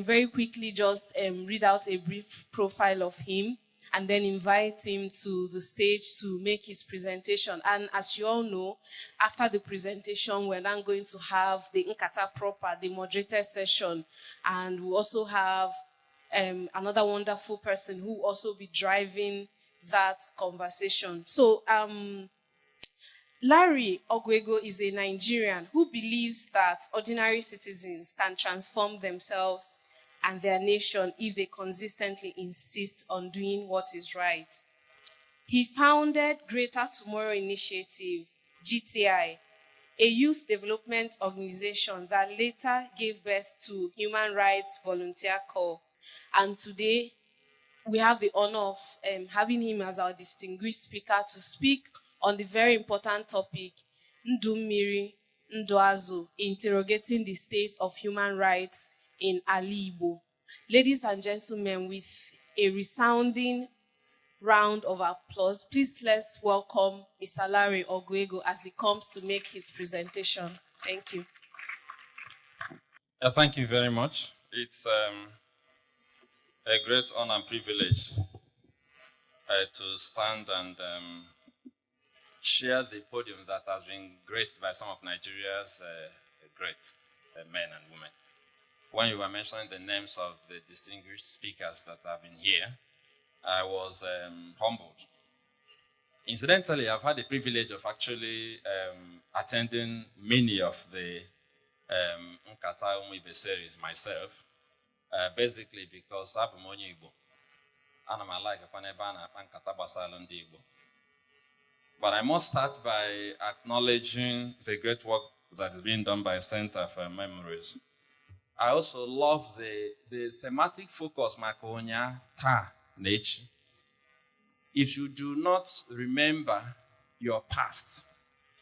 S16: very quickly just read out a brief profile of him and then invite him to the stage to make his presentation. And as you all know, after the presentation, we're now going to have the Nkata proper, the moderated session. And we also have another wonderful person who will also be driving that conversation. So Larry Ogwego is a Nigerian who believes that ordinary citizens can transform themselves and their nation if they consistently insist on doing what is right. He founded Greater Tomorrow Initiative, GTI, a youth development organization that later gave birth to Human Rights Volunteer Corps. And today, we have the honor of having him as our distinguished speaker to speak on the very important topic,
S1: Ndumiri Nduazu, interrogating the state of human rights in Ali Igbo. Ladies and gentlemen, with a resounding round of applause, please let's welcome Mr. Larry Oguego as he comes to make his presentation. Thank you.
S7: Thank you very much. It's a great honor and privilege to stand and share the podium that has been graced by some of Nigeria's great men and women. When you were mentioning the names of the distinguished speakers that have been here, I was humbled. Incidentally, I've had the privilege of actually attending many of the Nkata Umibe series myself, basically because I'm a Igbo. And I'm like a Nkata Basalo Ndi Igbo. But I must start by acknowledging the great work that is being done by Center for Memories. I also love the thematic focus, Makonya Ta Nature. If you do not remember your past,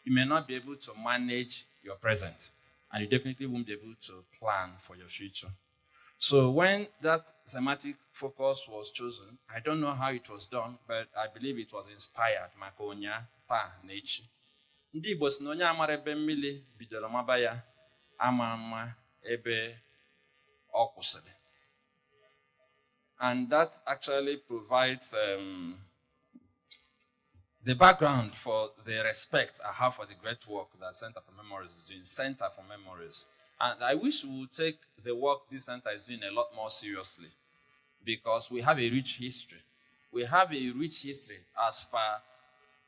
S7: you may not be able to manage your present, and you definitely won't be able to plan for your future. So when that thematic focus was chosen, I don't know how it was done, but I believe it was inspired. Makonya ta nechi. Ndi Igbo si na onye amara ebe mmiri bidoro maba ya ama ama ebe ọ kwụsịrị. And that actually provides the background for the respect I have for the great work that Center for Memories is doing. Center for Memories. And I wish we would take the work this center is doing a lot more seriously, because we have a rich history. We have a rich history as far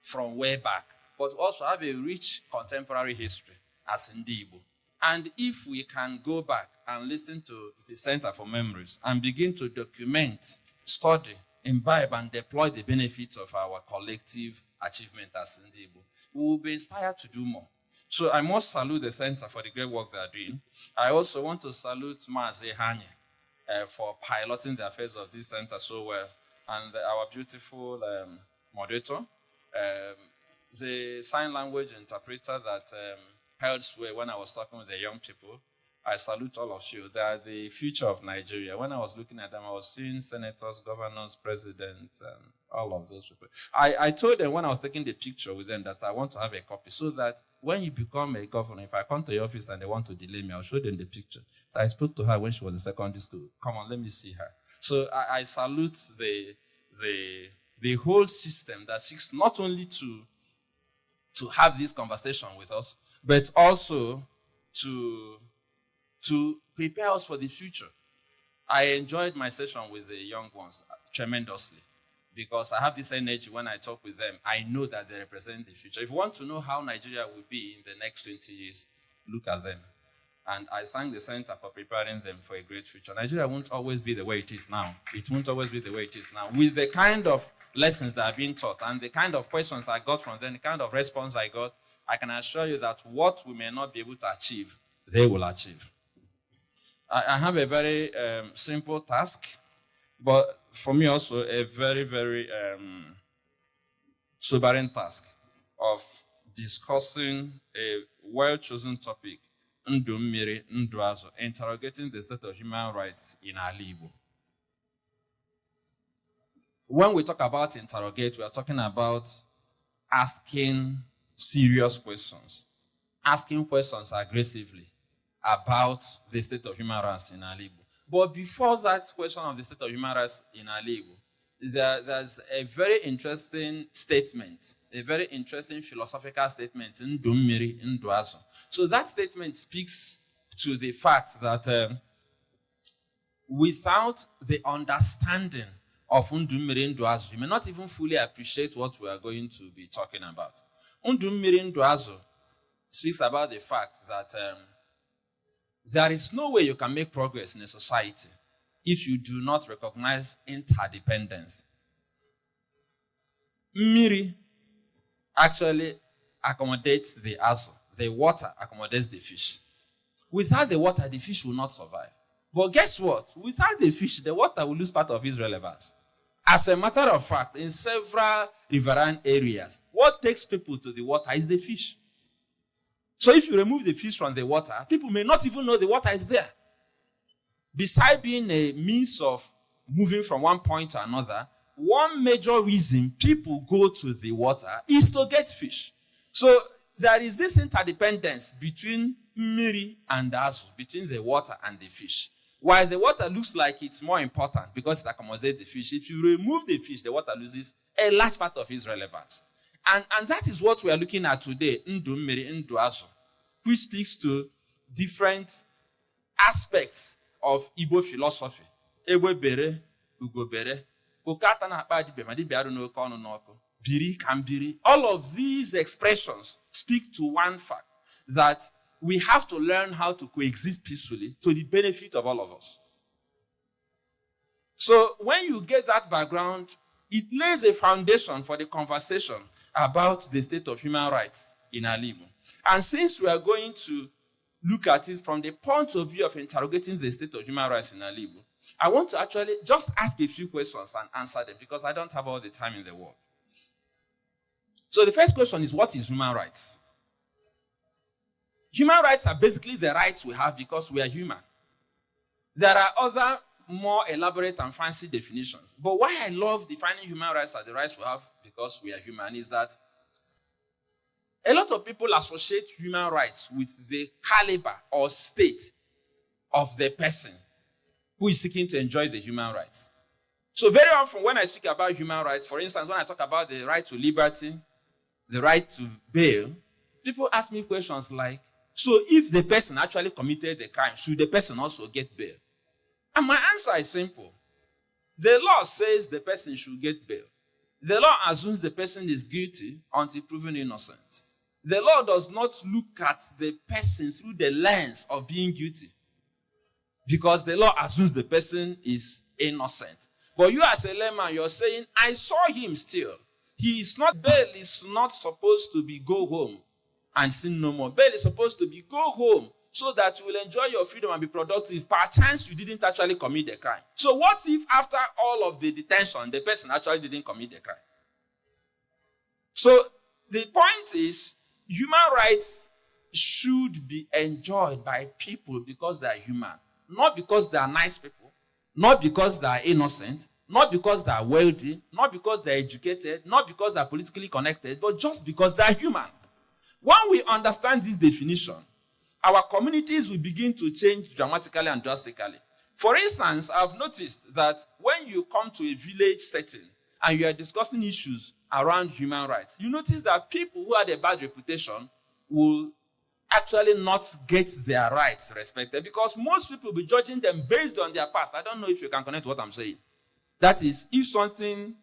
S7: from way back, but also have a rich contemporary history as Ndi Igbo. And if we can go back and listen to the Center for Memories and begin to document, study, imbibe, and deploy the benefits of our collective achievement as Ndi Igbo, we will be inspired to do more. So I must salute the center for the great work they are doing. I also want to salute Mazi Hanye for piloting the affairs of this center so well, and our beautiful moderator, the sign language interpreter that held sway when I was talking with the young people. I salute all of you. They are the future of Nigeria. When I was looking at them, I was seeing senators, governors, presidents, and all of those people. I told them when I was taking the picture with them that I want to have a copy so that when you become a governor, if I come to your office and they want to delay me, I'll show them the picture. So I spoke to her when she was in secondary school. Come on, let me see her. So I salute the whole system that seeks not only to have this conversation with us, but also to prepare us for the future. I enjoyed my session with the young ones tremendously, because I have this energy when I talk with them. I know that they represent the future. If you want to know how Nigeria will be in the next 20 years, look at them. And I thank the center for preparing them for a great future. Nigeria won't always be the way it is now. It won't always be the way it is now. With the kind of lessons that are being taught and the kind of questions I got from them, the kind of response I got, I can assure you that what we may not be able to achieve, they will achieve. I have a very simple task, but for me also a very, very sobering task of discussing a well-chosen topic, Ndu Mmiri Ndu Azụ, interrogating the state of human rights in Ali Igbo. When we talk about interrogate, we are talking about asking serious questions, asking questions aggressively about the state of human rights in Ali Igbo. But before that question of the state of human rights in Ali Igbo, there's a very interesting statement, a very interesting philosophical statement, Ndu Mmiri Ndu Azụ. So that statement speaks to the fact that without the understanding of Ndu Mmiri Ndu Azụ, you may not even fully appreciate what we are going to be talking about. Ndu Mmiri Ndu Azụ speaks about the fact that there is no way you can make progress in a society if you do not recognize interdependence. Mmiri actually accommodates the azụ. The water accommodates the fish. Without the water, the fish will not survive. But guess what? Without the fish, the water will lose part of its relevance. As a matter of fact, in several riverine areas, what takes people to the water is the fish. So if you remove the fish from the water, people may not even know the water is there. Besides being a means of moving from one point to another, one major reason people go to the water is to get fish. So there is this interdependence between mmiri and azu, between the water and the fish. While the water looks like it's more important because it accommodates the fish, if you remove the fish, the water loses a large part of its relevance. And that is what we are looking at today, Ndu Mmiri, Ndu Azu, which speaks to different aspects of Igbo philosophy. Ewe bere, ugo bere, ukata na akpa dibe, ma dibe aru n'oke ọnụ n'ọkụ, biri kam biri. All of these expressions speak to one fact, that we have to learn how to coexist peacefully to the benefit of all of us. So when you get that background, it lays a foundation for the conversation about the state of human rights in Alibu. And since we are going to look at it from the point of view of interrogating the state of human rights in Alibu, I want to actually just ask a few questions and answer them because I don't have all the time in the world. So the first question is, what is human rights? Human rights are basically the rights we have because we are human. There are other more elaborate and fancy definitions. But why I love defining human rights as the rights we have because we are human is that a lot of people associate human rights with the caliber or state of the person who is seeking to enjoy the human rights. So very often when I speak about human rights, for instance, when I talk about the right to liberty, the right to bail, people ask me questions like, so if the person actually committed the crime, should the person also get bail? And my answer is simple. The law says the person should get bail. The law assumes the person is guilty until proven innocent. The law does not look at the person through the lens of being guilty because the law assumes the person is innocent. But you as a layman, you're saying, I saw him steal. Bail is not supposed to be go home and sin no more. Bail is supposed to be go home so that you will enjoy your freedom and be productive. Perchance you didn't actually commit the crime. So what if after all of the detention, the person actually didn't commit the crime? So the point is, human rights should be enjoyed by people because they are human. Not because they are nice people, not because they are innocent, not because they are wealthy, not because they are educated, not because they are politically connected, but just because they are human. When we understand this definition, our communities will begin to change dramatically and drastically. For instance, I've noticed that when you come to a village setting and you are discussing issues around human rights, you notice that people who had a bad reputation will actually not get their rights respected because most people will be judging them based on their past. I don't know if you can connect to what I'm saying. That is, if something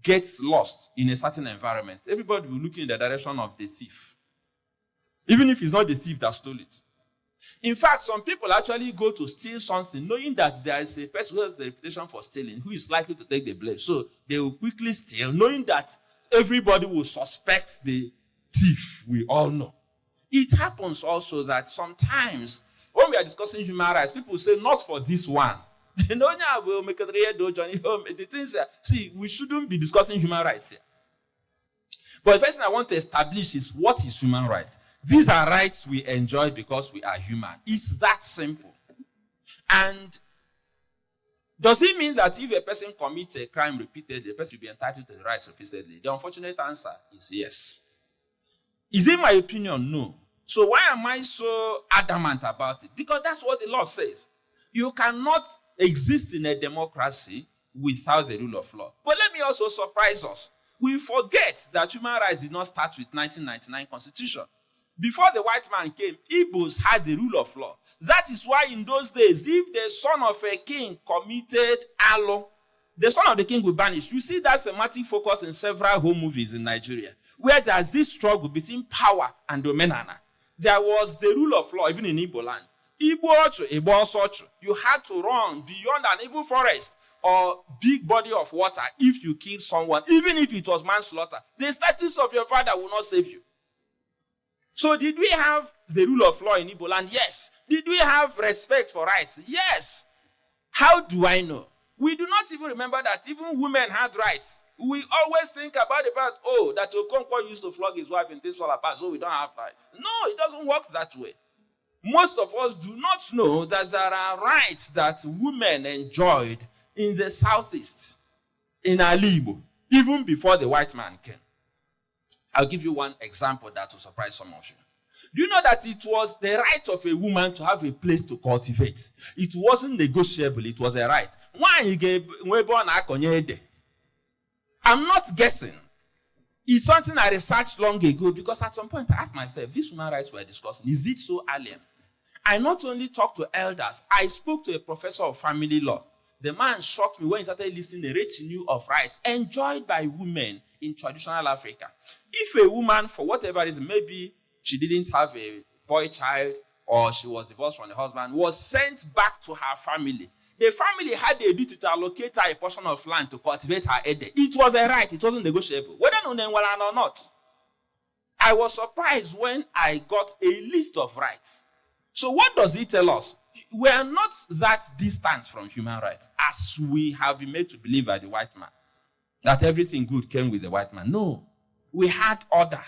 S7: gets lost in a certain environment, everybody will look in the direction of the thief. Even if it's not the thief that stole it. In fact, some people actually go to steal something knowing that there is a person who has the reputation for stealing who is likely to take the blame. So they will quickly steal knowing that everybody will suspect the thief, we all know. It happens also that sometimes when we are discussing human rights, people say, not for this one. The things are, see, we shouldn't be discussing human rights here. But the first thing I want to establish is what is human rights. These are rights we enjoy because we are human. It's that simple. And does it mean that if a person commits a crime repeatedly, the person will be entitled to the rights repeatedly? The unfortunate answer is yes. Is it my opinion? No. So why am I so adamant about it? Because that's what the law says. You cannot exist in a democracy without the rule of law. But let me also surprise us. We forget that human rights did not start with 1999 Constitution. Before the white man came, Igbos had the rule of law. That is why in those days, if the son of a king committed alo, the son of the king will banish. You see that thematic focus in several home movies in Nigeria, where there's this struggle between power and domenana. There was the rule of law, even in Igbo land. You had to run beyond an evil forest or big body of water if you killed someone, even if it was manslaughter. The status of your father will not save you. So did we have the rule of law in Igbo land? Yes. Did we have respect for rights? Yes. How do I know? We do not even remember that even women had rights. We always think about the fact, that Okonkwo used to flog his wife in things all apart, so we don't have rights. No, it doesn't work that way. Most of us do not know that there are rights that women enjoyed in the southeast, in Alibo, even before the white man came. I'll give you one example that will surprise some of you. Do you know that it was the right of a woman to have a place to cultivate? It wasn't negotiable, it was a right. I'm not guessing. It's something I researched long ago because at some point I asked myself, these human rights we're discussing, is it so alien? I not only talked to elders, I spoke to a professor of family law. The man shocked me when he started listing the retinue of rights enjoyed by women in traditional Africa. If a woman, for whatever reason, maybe she didn't have a boy child or she was divorced from the husband, was sent back to her family, the family had the duty to allocate her a portion of land to cultivate her ede. It was a right. It wasn't negotiable. Whether or not. I was surprised when I got a list of rights. So what does it tell us? We are not that distant from human rights as we have been made to believe by the white man, that everything good came with the white man. No. We had order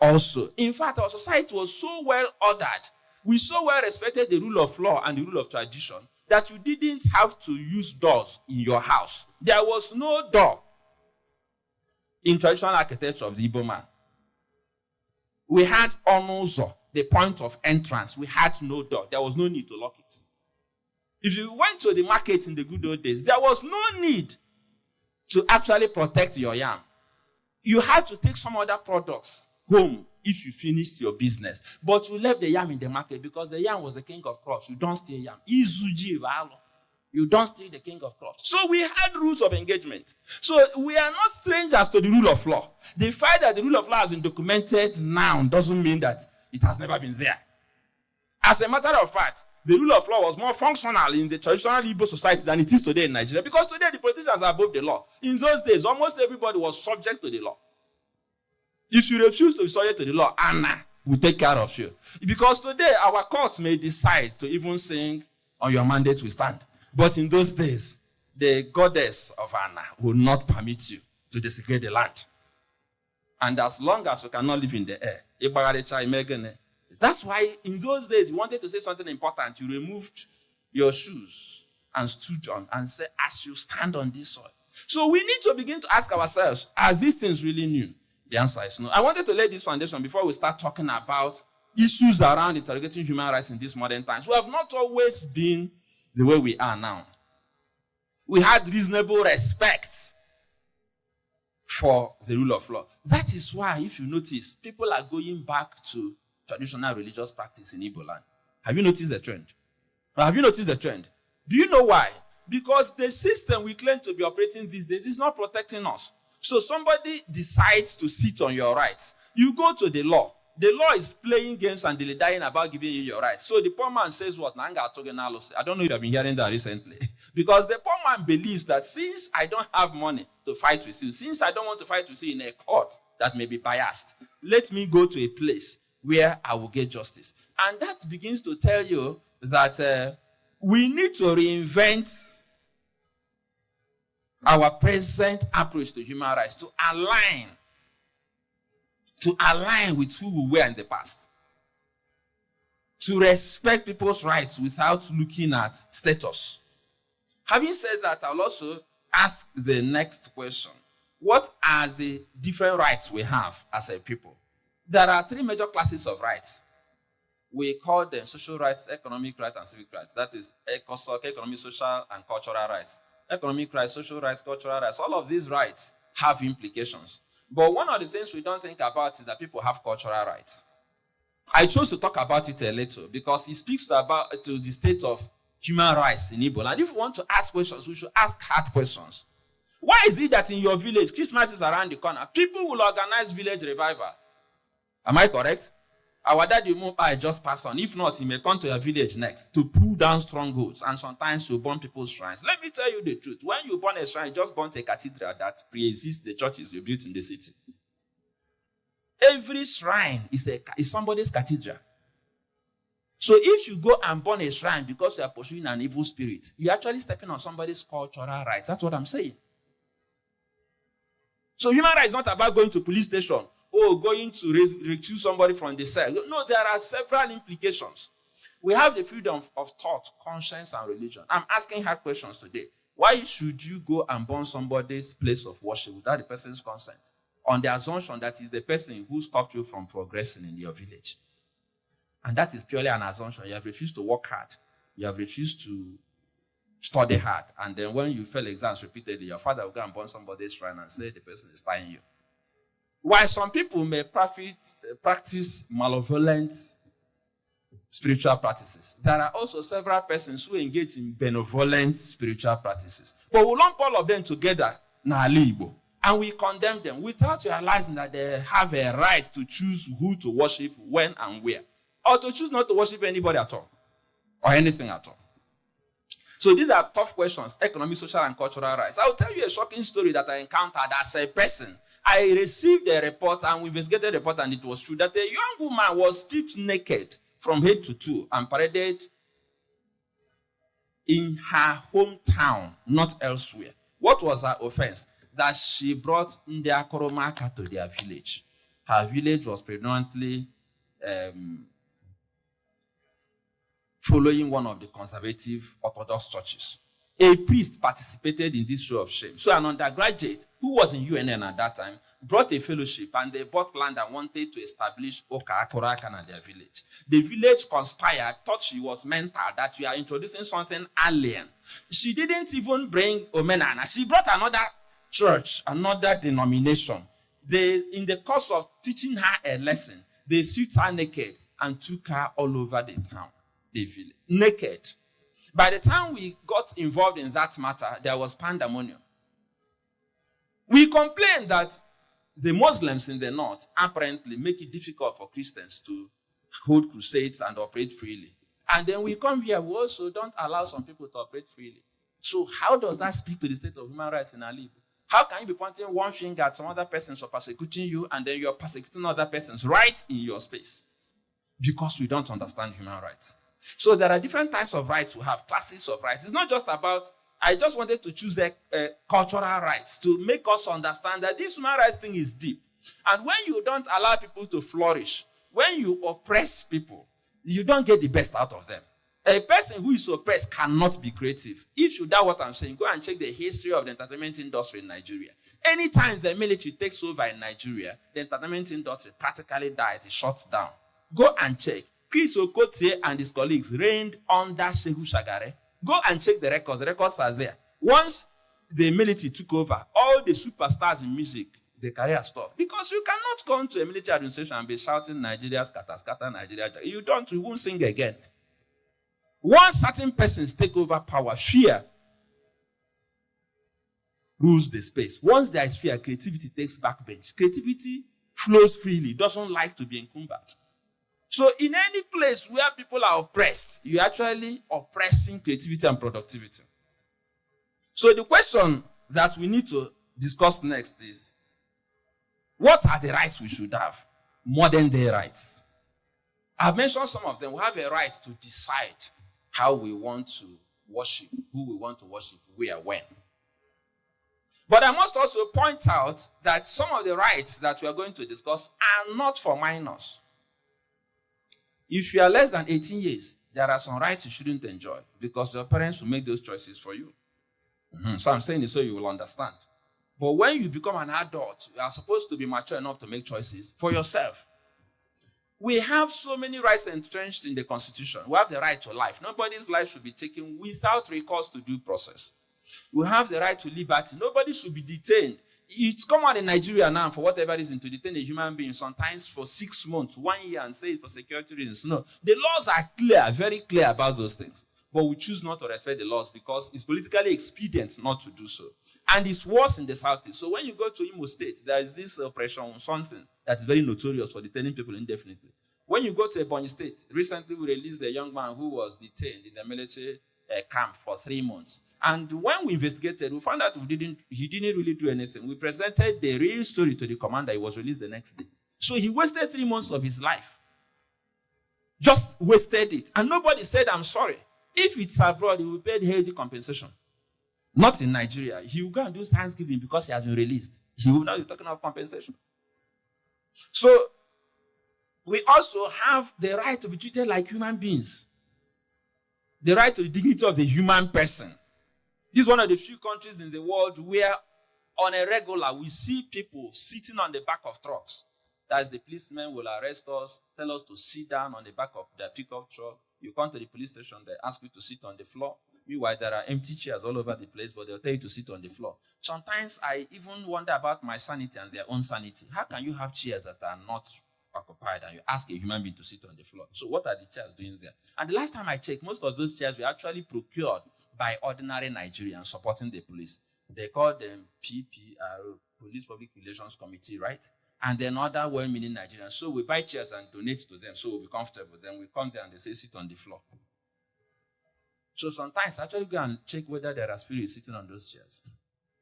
S7: also. In fact, our society was so well ordered. We so well respected the rule of law and the rule of tradition that you didn't have to use doors in your house. There was no door in traditional architecture of the Igbo man. We had onuzo, the point of entrance. We had no door. There was no need to lock it. If you went to the market in the good old days, there was no need to actually protect your yam. You had to take some other products home if you finished your business. But you left the yam in the market because the yam was the king of crops. You don't steal yam. Izuji valo. You don't steal the king of crops. So we had rules of engagement. So we are not strangers to the rule of law. The fact that the rule of law has been documented now doesn't mean that it has never been there. As a matter of fact, the rule of law was more functional in the traditional Igbo society than it is today in Nigeria, because today the politicians are above the law. In those days, almost everybody was subject to the law. If you refuse to be subject to the law, Anna will take care of you. Because today, our courts may decide to even sing on your mandate we stand. But in those days, the goddess of Anna will not permit you to desecrate the land. And as long as you cannot live in the air, that's why in those days, you wanted to say something important. You removed your shoes and stood on and said, as you stand on this soil. So we need to begin to ask ourselves, are these things really new? The answer is no. I wanted to lay this foundation before we start talking about issues around interrogating human rights in these modern times. We have not always been the way we are now. We had reasonable respect for the rule of law. That is why, if you notice, people are going back to traditional religious practice in Igbo land. Have you noticed the trend? Have you noticed the trend? Do you know why? Because the system we claim to be operating these days is not protecting us. So somebody decides to sit on your rights. You go to the law. The law is playing games and dying about giving you your rights. So the poor man says what? I don't know if you have been hearing that recently. Because the poor man believes that since I don't have money to fight with you, since I don't want to fight with you in a court that may be biased, let me go to a place where I will get justice. And that begins to tell you that we need to reinvent our present approach to human rights to align with who we were in the past. To respect people's rights without looking at status. Having said that, I'll also ask the next question. What are the different rights we have as a people? There are three major classes of rights. We call them social rights, economic rights, and civic rights. That is economic, social, and cultural rights. Economic rights, social rights, cultural rights. All of these rights have implications. But one of the things we don't think about is that people have cultural rights. I chose to talk about it a little because it speaks to the state of human rights in Igbo. And if we want to ask questions, we should ask hard questions. Why is it that in your village, Christmas is around the corner, people will organize village revival? Am I correct? Our daddy Mumbai just passed on. If not, he may come to your village next to pull down strongholds, and sometimes you burn people's shrines. Let me tell you the truth. When you burn a shrine, you just burn a cathedral that pre-exists the churches you built in the city. Every shrine is somebody's cathedral.
S2: So if you go and burn a shrine because you are pursuing an evil spirit, you're actually stepping on somebody's cultural rights. That's what I'm saying. So human rights is not about going to police station or going to recuse somebody from the cell. No, there are several implications. We have the freedom of thought, conscience, and religion. I'm asking hard questions today. Why should you go and burn somebody's place of worship without the person's consent? On the assumption that is the person who stopped you from progressing in your village. And that is purely an assumption. You have refused to work hard. You have refused to study hard. And then when you fail exams repeatedly, your father will go and burn somebody's shrine and say the person is tying you. While some people may practice malevolent spiritual practices, there are also several persons who engage in benevolent spiritual practices. But we lump all of them together, n'ala Igbo, and we condemn them without realizing that they have a right to choose who to worship, when and where. Or to choose not to worship anybody at all. Or anything at all. So these are tough questions, economic, social, and cultural rights. I'll tell you a shocking story that I encountered as a person. I received a report, and we investigated the report, and it was true that a young woman was stripped naked from head to toe and paraded in her hometown, not elsewhere. What was her offense? That she brought Ndi Akoromaka to their village. Her village was predominantly following one of the conservative Orthodox churches. A priest participated in this show of shame. So an undergraduate who was in UNN at that time brought a fellowship, and they bought land and wanted to establish Oka Akorakan at their village. The village conspired, thought she was mental, that we are introducing something alien. She didn't even bring Omenana. She brought another church, another denomination. In the course of teaching her a lesson, they stripped her naked and took her all over the town, the village, naked. By the time we got involved in that matter, there was pandemonium. We complained that the Muslims in the north apparently make it difficult for Christians to hold crusades and operate freely. And then we come here, we also don't allow some people to operate freely. So how does that speak to the state of human rights in our Igbo? How can you be pointing one finger at some other persons for persecuting you, and then you're persecuting other persons right in your space? Because we don't understand human rights. So there are different types of rights we have, classes of rights. It's not just about, I just wanted to choose cultural rights to make us understand that this human rights thing is deep. And when you don't allow people to flourish, when you oppress people, you don't get the best out of them. A person who is oppressed cannot be creative. If you doubt what I'm saying, go and check the history of the entertainment industry in Nigeria. Anytime the military takes over in Nigeria, the entertainment industry practically dies, it shuts down. Go and check. Chris Okotie and his colleagues reigned under Shehu Shagare. Go and check the records. The records are there. Once the military took over, all the superstars in music, their career stopped. Because you cannot come to a military administration and be shouting Nigeria, scatter, scatter, Nigeria. You won't sing again. Once certain persons take over power, fear rules the space. Once there is fear, creativity takes backbench. Creativity flows freely, doesn't like to be encumbered. So in any place where people are oppressed, you're actually oppressing creativity and productivity. So the question that we need to discuss next is, what are the rights we should have? Modern day rights. I've mentioned some of them. We have a right to decide how we want to worship, who we want to worship, where, when. But I must also point out that some of the rights that we are going to discuss are not for minors. If you are less than 18 years, there are some rights you shouldn't enjoy because your parents will make those choices for you. So I'm saying it so you will understand. But when you become an adult, you are supposed to be mature enough to make choices for yourself. We have so many rights entrenched in the Constitution. We have the right to life. Nobody's life should be taken without recourse to due process. We have the right to liberty. Nobody should be detained. It's common in Nigeria now, for whatever reason, to detain a human being, sometimes for 6 months, 1 year, and say it for security reasons. No, the laws are clear, very clear about those things. But we choose not to respect the laws because it's politically expedient not to do so. And it's worse in the Southeast. So when you go to Imo State, there is this oppression, something that is very notorious for detaining people indefinitely. When you go to Ebonyi State, recently we released a young man who was detained in the military camp for 3 months. And when we investigated, we found out he didn't really do anything. We presented the real story to the commander. He was released the next day. So he wasted 3 months of his life. Just wasted it. And nobody said, I'm sorry. If it's abroad, he will pay healthy compensation. Not in Nigeria. He will go and do Thanksgiving because he has been released. He will not be talking about compensation. So, we also have the right to be treated like human beings. The right to the dignity of the human person. This is one of the few countries in the world where on a regular we see people sitting on the back of trucks. That is, the policemen will arrest us, tell us to sit down on the back of their pickup truck. You come to the police station, they ask you to sit on the floor. Meanwhile, there are empty chairs all over the place, but they'll tell you to sit on the floor. Sometimes I even wonder about my sanity and their own sanity. How can you have chairs that are not occupied and you ask a human being to sit on the floor? So what are the chairs doing there? And the last time I checked, most of those chairs were actually procured by ordinary Nigerians supporting the police. They call them PPR, Police Public Relations Committee, right? And then other well-meaning Nigerians. So we buy chairs and donate to them so we'll be comfortable. Then we come there and they say, sit on the floor. So sometimes I actually go and check whether there are spirits sitting on those chairs.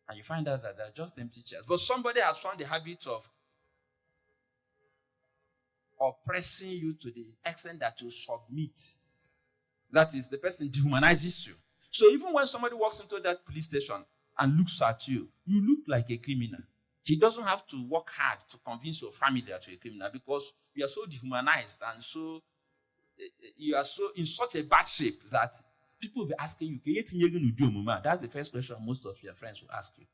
S2: And you find out that they're just empty chairs. But somebody has found the habit of oppressing you to the extent that you submit. That is, the person dehumanizes you. So even when somebody walks into that police station and looks at you, you look like a criminal. He doesn't have to work hard to convince your family that you're a criminal because you are so dehumanized and so you are so in such a bad shape that people will be asking you, that's the first question most of your friends will ask you.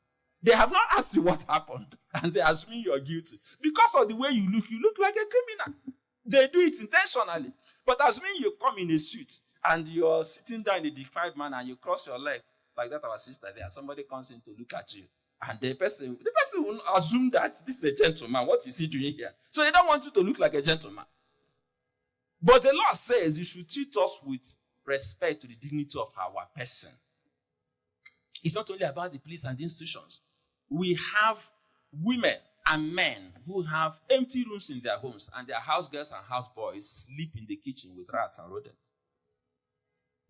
S2: They have not asked you what happened, and they assume you're guilty. Because of the way you look like a criminal. They do it intentionally. But assuming you come in a suit and you're sitting down in a dignified manner and you cross your leg, like that our sister there, somebody comes in to look at you. And the person will assume that this is a gentleman. What is he doing here? So they don't want you to look like a gentleman. But the law says you should treat us with respect to the dignity of our person. It's not only about the police and the institutions. We have women and men who have empty rooms in their homes and their house girls and house boys sleep in the kitchen with rats and rodents.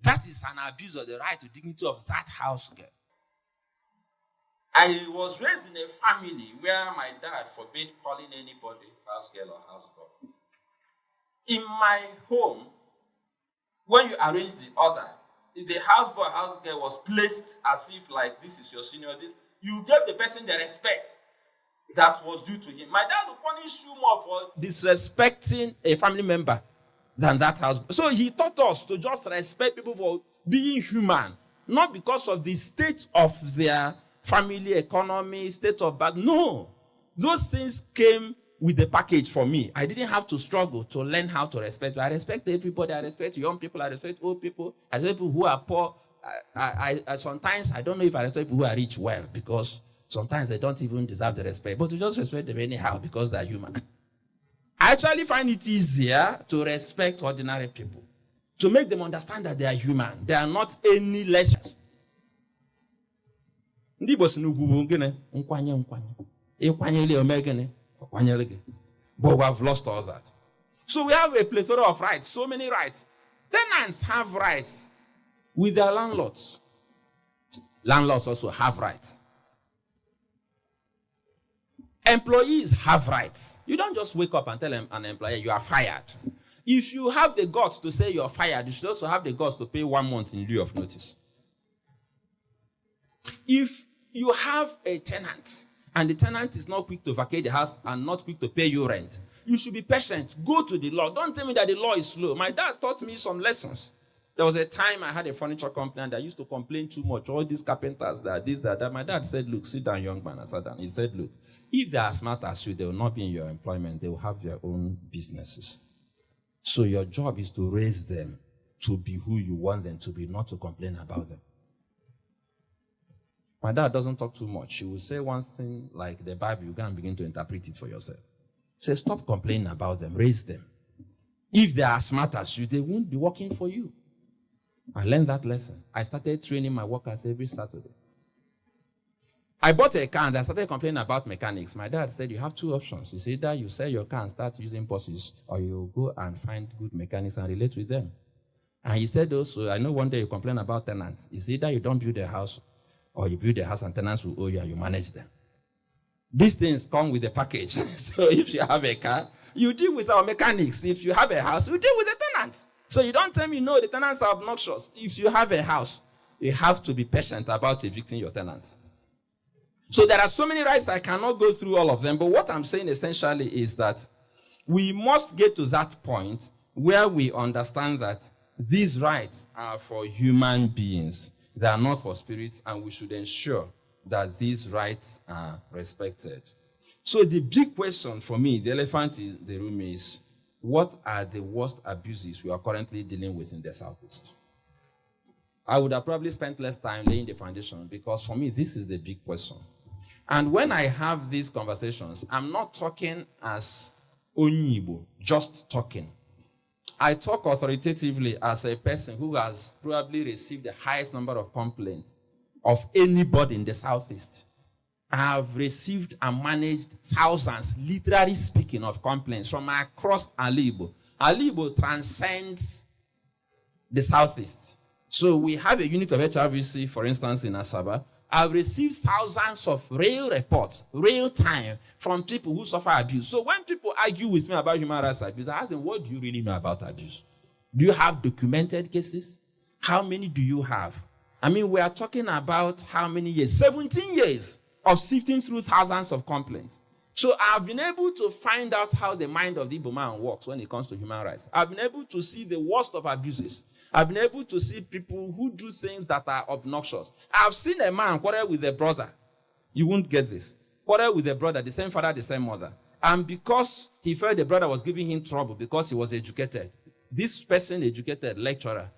S2: That is an abuse of the right to dignity of that house girl. I was raised in a family where my dad forbade calling anybody house girl or house boy. In my home, when you arrange the order, if the house boy, house girl was placed as if like this is your senior, this, you gave the person the respect that was due to him. My dad would punish you more for disrespecting a family member than that house. So he taught us to just respect people for being human, not because of the state of their family, economy, state of bad. No. Those things came with the package for me. I didn't have to struggle to learn how to respect. I respect everybody. I respect young people. I respect old people. I respect people who are poor. I sometimes, I don't know if I respect people who are rich well, because sometimes they don't even deserve the respect. But you just respect them anyhow because they're human. I actually find it easier to respect ordinary people, to make them understand that they are human. They are not any less. But we have lost all that. So we have a plethora of rights, so many rights. Tenants have rights with their landlords. Landlords also have rights. Employees have rights. You don't just wake up and tell an employer you are fired. If you have the guts to say you're fired, you should also have the guts to pay 1 month in lieu of notice. If you have a tenant and the tenant is not quick to vacate the house and not quick to pay you rent, you should be patient. Go to the law. Don't tell me that the law is slow. My dad taught me some lessons. There was a time I had a furniture company and I used to complain too much. All these carpenters, that. My dad said, look, sit down, young man. I sat down. He said, look, if they are smart as you, they will not be in your employment. They will have their own businesses. So your job is to raise them to be who you want them to be, not to complain about them. My dad doesn't talk too much. He will say one thing like the Bible, you can begin to interpret it for yourself. Say, stop complaining about them, raise them. If they are smart as you, they won't be working for you. I learned that lesson. I started training my workers every Saturday. I bought a car and I started complaining about mechanics. My dad said, you have two options. It's either you sell your car and start using buses, or you go and find good mechanics and relate with them. And he said also, I know one day you complain about tenants. It's either you don't build a house, or you build a house and tenants will owe you and you manage them. These things come with a package. So if you have a car You deal with our mechanics. If you have a house, you deal with the tenants. So you don't tell me, no, the tenants are obnoxious. If you have a house, you have to be patient about evicting your tenants. So there are so many rights, I cannot go through all of them. But what I'm saying essentially is that we must get to that point where we understand that these rights are for human beings. They are not for spirits, and we should ensure that these rights are respected. So the big question for me, the elephant in the room, is what are the worst abuses we are currently dealing with in the Southeast? I would have probably spent less time laying the foundation, because for me, this is the big question. And when I have these conversations, I'm not talking as Onyibo, just talking. I talk authoritatively as a person who has probably received the highest number of complaints of anybody in the Southeast. I have received and managed thousands, literally speaking, of complaints from across Alibo. Alibo transcends the Southeast. So we have a unit of HRVC, for instance, in Asaba. I've received thousands of real reports, real time, from people who suffer abuse. So when people argue with me about human rights abuse, I ask them, what do you really know about abuse? Do you have documented cases? How many do you have? I mean, we are talking about how many years? 17 years of sifting through thousands of complaints. So I've been able to find out how the mind of the Igbo man works when it comes to human rights. I've been able to see the worst of abuses. I've been able to see people who do things that are obnoxious. I've seen a man quarrel with a brother. You won't get this. Quarrel with a brother, the same father, the same mother. And because he felt the brother was giving him trouble because he was educated, this person, educated lecturer,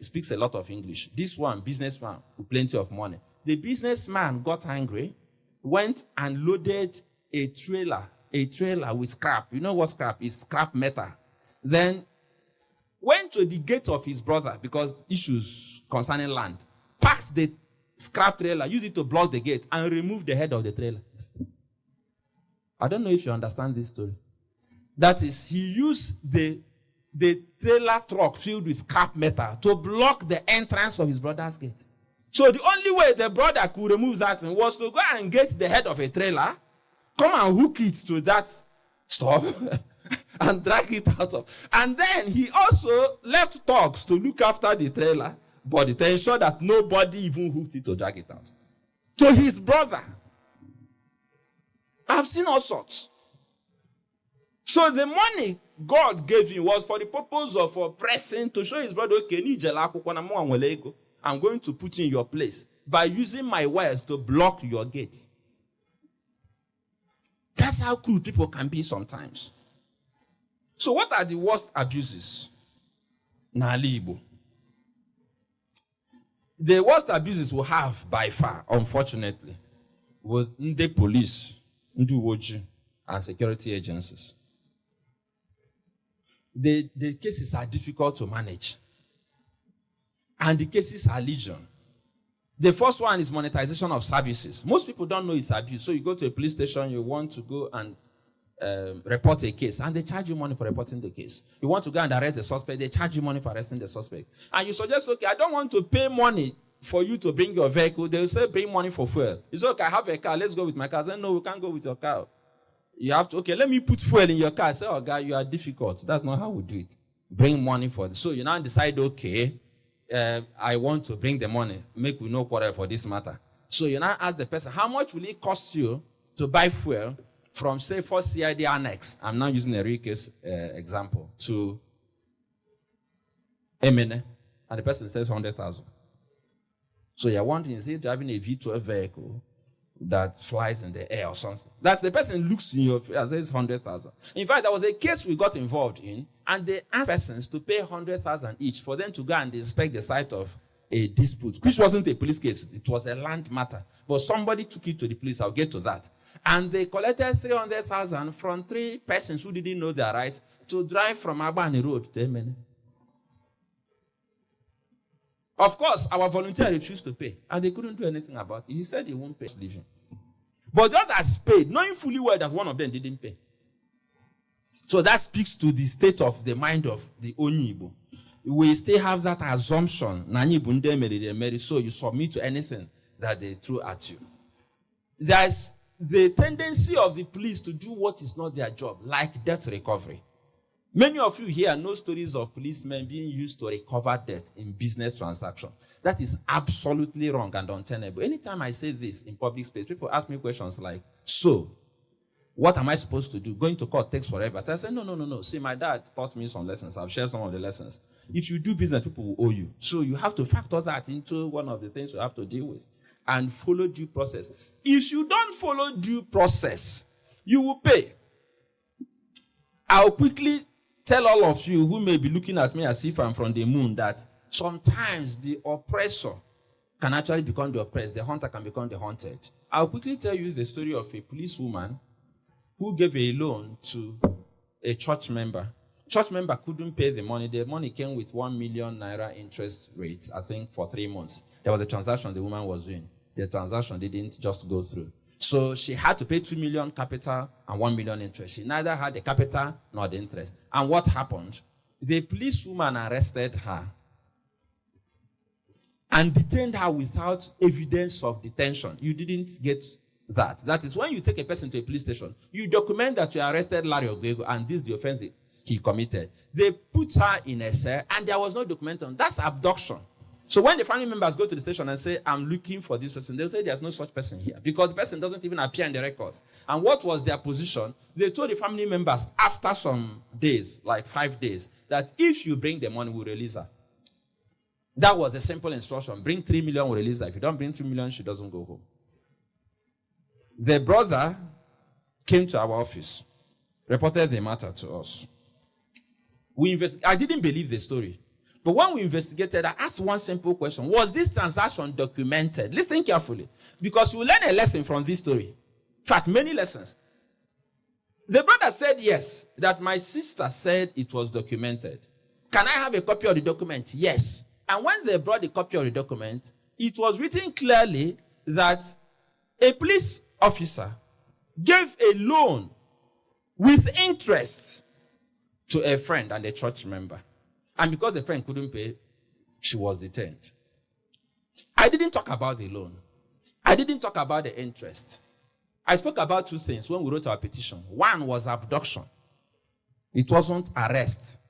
S2: speaks a lot of English. This one, businessman with plenty of money. The businessman got angry, went and loaded a trailer with scrap. You know what scrap is? Scrap metal. Then went to the gate of his brother because issues concerning land, packed the scrap trailer, used it to block the gate, and removed the head of the trailer. I don't know if you understand this story. That is, he used the trailer truck filled with scrap metal to block the entrance of his brother's gate. So the only way the brother could remove that was to go and get the head of a trailer, come and hook it to that stuff, and drag it out of. And then he also left thugs to look after the trailer body to ensure that nobody even hooked it to drag it out. To his brother. I've seen all sorts. So the money God gave him was for the purpose of oppressing, to show his brother, okay, I'm going to put you in your place by using my words to block your gates. That's how cruel people can be sometimes. So what are the worst abuses? Nalibo. The worst abuses we have by far, unfortunately, with the police, Nduwoji, and security agencies. The cases are difficult to manage. And the cases are legion. The first one is monetization of services. Most people don't know it's abuse. So you go to a police station, you want to go and report a case, and they charge you money for reporting the case. You want to go and arrest the suspect, they charge you money for arresting the suspect. And you suggest, okay, I don't want to pay money for you to bring your vehicle. They'll say, bring money for fuel. It's okay, I have a car, let's go with my car. I say, no, we can't go with your car. You have to, okay, let me put fuel in your car. I say, oh, God, you are difficult. That's not how we do it. Bring money for it. So you now decide, okay, I want to bring the money. Make we no quarrel for this matter. So you now ask the person, how much will it cost you to buy fuel from, say, for CID Annex? I'm now using a real case example, to Emene. And the person says 100,000. So you're wondering, is he driving a V12 vehicle that flies in the air or something? That's the person looks in your face and says 100,000. In fact, there was a case we got involved in, and they asked persons to pay 100,000 each for them to go and inspect the site of a dispute, which wasn't a police case, it was a land matter. But somebody took it to the police, I'll get to that. And they collected 300,000 from 3 persons who didn't know their rights to drive from Abani Road to Emene. Of course, our volunteer refused to pay, and they couldn't do anything about it. He said he won't pay leaving. But the others paid, knowing fully well that one of them didn't pay. So that speaks to the state of the mind of the Onyibo. We still have that assumption, so you submit to anything that they throw at you. There's the tendency of the police to do what is not their job, like debt recovery. Many of you here know stories of policemen being used to recover debt in business transactions. That is absolutely wrong and untenable. Anytime I say this in public space, people ask me questions like, so, what am I supposed to do? Going to court takes forever. So I say, no. See, my dad taught me some lessons. I've shared some of the lessons. If you do business, people will owe you. So you have to factor that into one of the things you have to deal with and follow due process. If you don't follow due process, you will pay. I'll quickly tell all of you who may be looking at me as if I'm from the moon that sometimes the oppressor can actually become the oppressed. The hunter can become the hunted. I'll quickly tell you the story of a policewoman who gave a loan to a church member. Church member couldn't pay the money. The money came with 1 million naira interest rate, I think, for 3 months. There was a transaction the woman was doing. The transaction didn't just go through. So she had to pay 2 million capital and 1 million interest. She neither had the capital nor the interest. And what happened? The policewoman arrested her and detained her without evidence of detention. You didn't get that. That is, when you take a person to a police station, you document that you arrested Larry Ogwego and this is the offense he committed. They put her in a cell and there was no documentation. That's abduction. So when the family members go to the station and say, I'm looking for this person, they'll say there's no such person here because the person doesn't even appear in the records. And what was their position? They told the family members after some days, like 5 days, that if you bring the money, we'll release her. That was a simple instruction. Bring 3 million, we'll release her. If you don't bring 3 million, she doesn't go home. The brother came to our office, reported the matter to us. I didn't believe the story. But when we investigated, I asked one simple question. Was this transaction documented? Listen carefully. Because we learn a lesson from this story. In fact, many lessons. The brother said yes, that my sister said it was documented. Can I have a copy of the document? Yes. And when they brought the copy of the document, it was written clearly that a police officer gave a loan with interest to a friend and a church member. And because the friend couldn't pay, she was detained. I didn't talk about the loan. I didn't talk about the interest. I spoke about two things when we wrote our petition. One was abduction. It wasn't arrest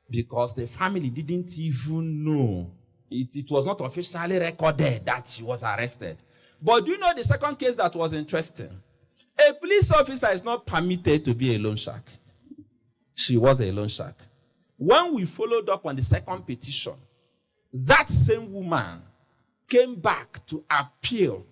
S2: because the family didn't even know. It was not officially recorded that she was arrested. But do you know the second case that was interesting? A police officer is not permitted to be a loan shark. She was a loan shark. When we followed up on the second petition, that same woman came back to appeal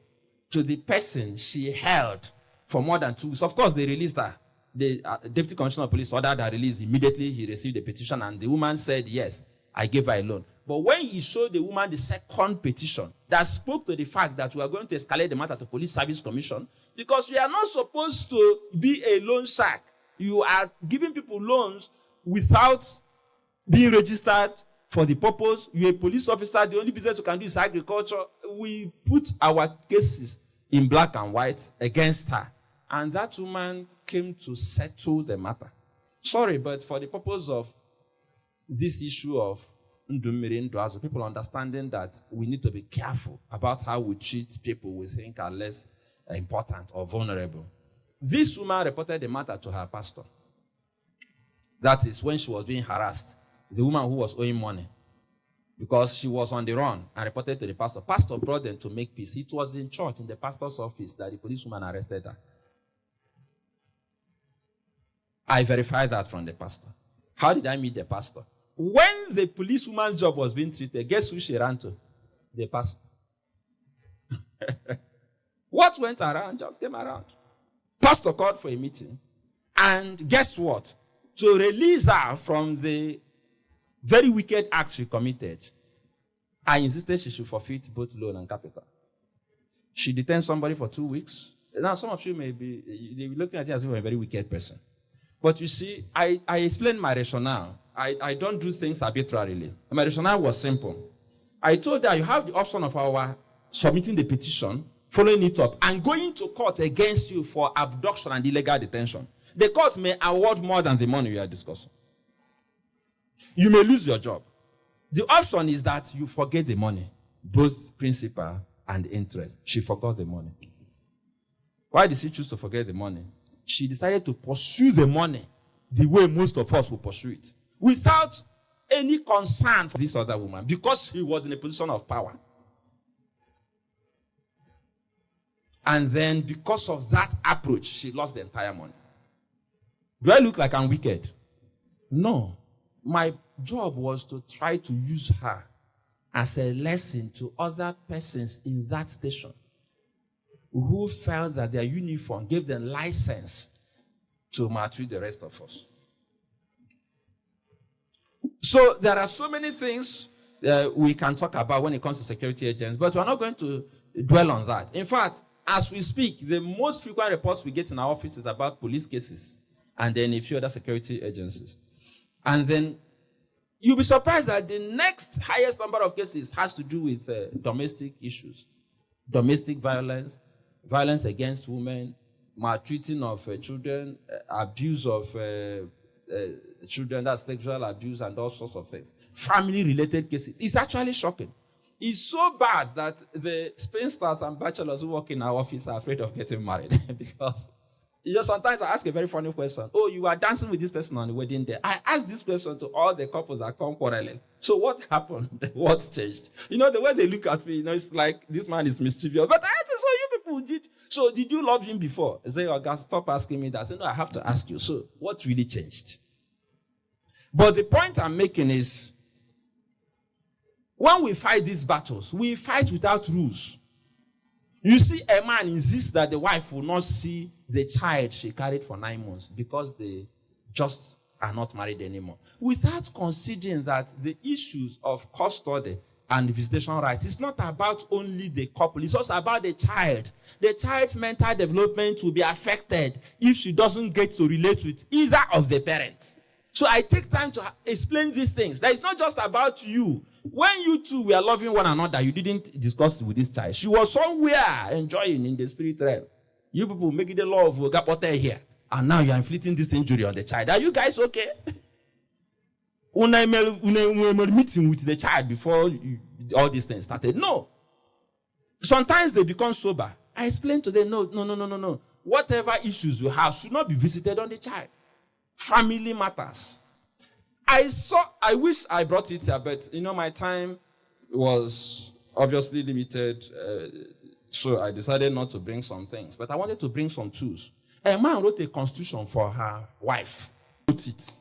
S2: to the person she held for more than 2 weeks. Of course, they released her. The Deputy Commissioner of Police ordered her release. Immediately, he received the petition, and the woman said, yes, I gave her a loan. But when he showed the woman the second petition that spoke to the fact that we are going to escalate the matter to Police Service Commission, because we are not supposed to be a loan shark. You are giving people loans without being registered for the purpose. You're a police officer. The only business you can do is agriculture. We put our cases in black and white against her. And that woman came to settle the matter. Sorry, but for the purpose of this issue of Ndumiri Nduazu, people understanding that we need to be careful about how we treat people we think are less important or vulnerable. This woman reported the matter to her pastor. That is when she was being harassed. The woman who was owing money. Because she was on the run and reported to the pastor. Pastor brought them to make peace. It was in church, in the pastor's office, that the policewoman arrested her. I verified that from the pastor. How did I meet the pastor? When the policewoman's job was being treated, guess who she ran to? The pastor. What went around just came around. Pastor called for a meeting. And guess what? To release her from the very wicked acts she committed, I insisted she should forfeit both loan and capital. She detained somebody for 2 weeks. Now, some of you may be looking at it as if you're a very wicked person. But you see, I explained my rationale. I don't do things arbitrarily. My rationale was simple. I told her you have the option of our submitting the petition, following it up, and going to court against you for abduction and illegal detention. The court may award more than the money we are discussing. You may lose your job. The option is that you forget the money, both principal and interest. She forgot the money. Why did she choose to forget the money? She decided to pursue the money the way most of us will pursue it, without any concern for this other woman, because she was in a position of power. And then because of that approach, she lost the entire money. Do I look like I'm wicked? No. My job was to try to use her as a lesson to other persons in that station who felt that their uniform gave them license to maltreat the rest of us. So there are so many things we can talk about when it comes to security agents, but we're not going to dwell on that. In fact, as we speak, the most frequent reports we get in our office is about police cases and then a few other security agencies. And then you'll be surprised that the next highest number of cases has to do with domestic issues, domestic violence, violence against women, maltreating of children, abuse of children, that's sexual abuse and all sorts of things. Family-related cases. It's actually shocking. It's so bad that the spinsters and bachelors who work in our office are afraid of getting married because sometimes I ask a very funny question. Oh, you are dancing with this person on the wedding day. I ask this question to all the couples that come quarreling. So what happened? What changed? The way they look at me, it's like this man is mischievous. But I say, so you people did. So did you love him before? I say, oh, God, stop asking me that. I say, no, I have to ask you. So what really changed? But the point I'm making is, when we fight these battles, we fight without rules. You see, a man insists that the wife will not see the child she carried for 9 months because they just are not married anymore, without considering that the issues of custody and visitation rights is not about only the couple, it's also about the child. The child's mental development will be affected if she doesn't get to relate with either of the parents. So I take time to explain these things. That it's not just about you. When you two were loving one another, you didn't discuss with this child. She was somewhere enjoying in the spirit realm. You people making the law of Gapote here. And now you are inflicting this injury on the child. Are you guys okay? Una meeting with the child before all these things started. No. Sometimes they become sober. I explain to them, no. Whatever issues you have should not be visited on the child. Family matters. I wish I brought it here, but my time was obviously limited, so I decided not to bring some things. But I wanted to bring some tools. A man wrote a constitution for her wife, wrote it,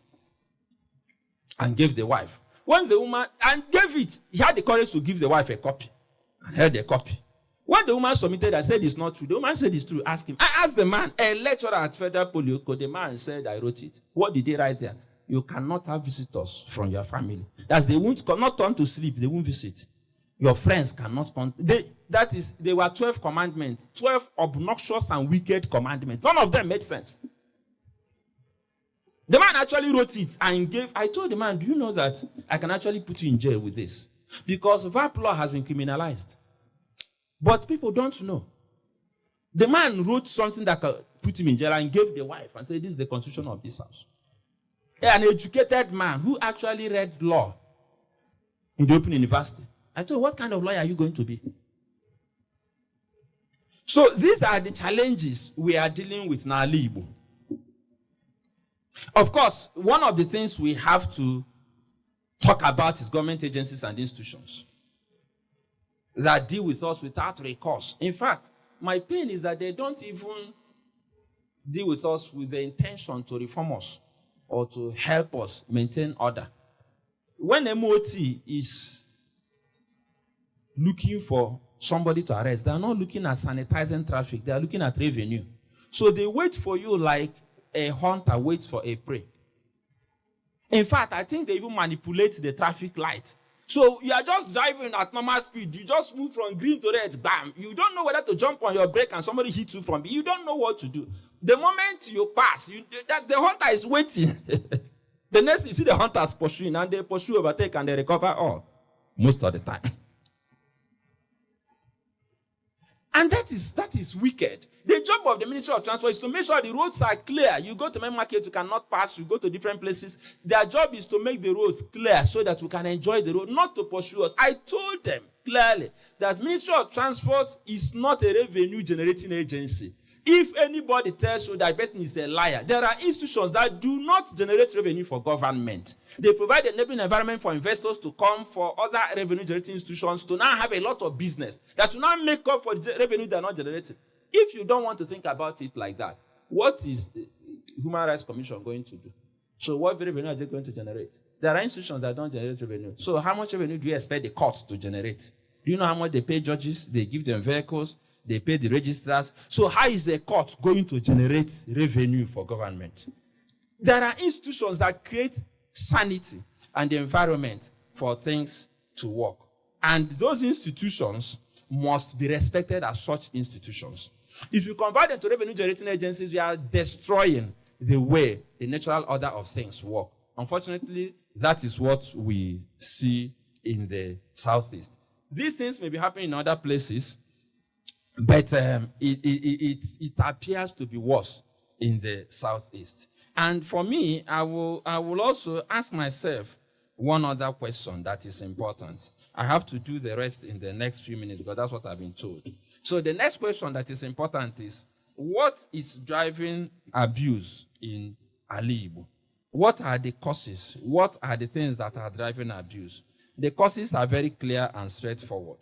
S2: and gave the wife. When the woman, and gave it, he had the courage to give the wife a copy, and held the copy. When the woman submitted, I said it's not true. The woman said it's true. Ask him. I asked the man, a lecturer at Federal Polyco, the man said, I wrote it. What did he write there? You cannot have visitors from your family. That's they won't not turn to sleep. They won't visit. Your friends cannot come. They were 12 commandments, 12 obnoxious and wicked commandments. None of them made sense. The man actually wrote it and gave. I told the man, do you know that I can actually put you in jail with this? Because VAP law has been criminalized. But people don't know. The man wrote something that could put him in jail and gave the wife and said, this is the constitution of this house. An educated man who actually read law in the Open University. I told him, what kind of lawyer are you going to be? So these are the challenges we are dealing with now, Igbo. Of course, one of the things we have to talk about is government agencies and institutions that deal with us without recourse. In fact, my pain is that they don't even deal with us with the intention to reform us or to help us maintain order. When MOT is looking for somebody to arrest, they are not looking at sanitizing traffic, they are looking at revenue. So they wait for you like a hunter waits for a prey. In fact, I think they even manipulate the traffic light. So you are just driving at normal speed. You just move from green to red, bam. You don't know whether to jump on your brake and somebody hits you from behind. You don't know what to do. The moment you pass, the hunter is waiting. The next you see the hunters pursuing, and they pursue, overtake, and they recover all. Most of the time. And that is wicked. The job of the Ministry of Transport is to make sure the roads are clear. You go to main market, you cannot pass. You go to different places. Their job is to make the roads clear so that we can enjoy the road, not to pursue us. I told them clearly that Ministry of Transport is not a revenue-generating agency. If anybody tells you that person is a liar, there are institutions that do not generate revenue for government. They provide a enabling environment for investors to come, for other revenue generating institutions to now have a lot of business that will now make up for the revenue they are not generating. If you don't want to think about it like that, what is the Human Rights Commission going to do? So what revenue are they going to generate? There are institutions that don't generate revenue. So how much revenue do you expect the courts to generate? Do you know how much they pay judges? They give them vehicles. They pay the registrars. So how is the court going to generate revenue for government? There are institutions that create sanity and the environment for things to work. And those institutions must be respected as such institutions. If you convert them to revenue generating agencies, we are destroying the way the natural order of things work. Unfortunately, that is what we see in the Southeast. These things may be happening in other places, but it appears to be worse in the Southeast. And for me, I will also ask myself one other question that is important. I have to do the rest in the next few minutes because that's what I've been told. So the next question that is important is, what is driving abuse in Alibo? What are the causes? What are the things that are driving abuse? The causes are very clear and straightforward.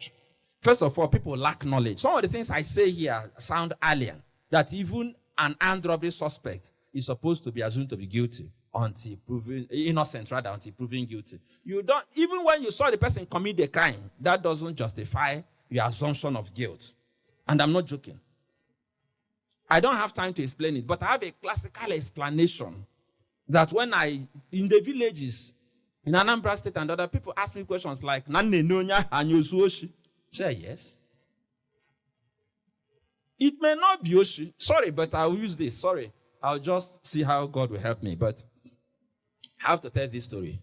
S2: First of all, people lack knowledge. Some of the things I say here sound alien, that even an armed robbery suspect is supposed to be assumed to be guilty until proven innocent, rather, until proven guilty. You don't, even when you saw the person commit the crime, that doesn't justify your assumption of guilt. And I'm not joking. I don't have time to explain it, but I have a classical explanation that when in the villages, in Anambra State and other people ask me questions like, Nane nonya anyosuoshi? Say yes. It may not be Oshi. Sorry, but I'll use this. Sorry. I'll just see how God will help me. But I have to tell this story.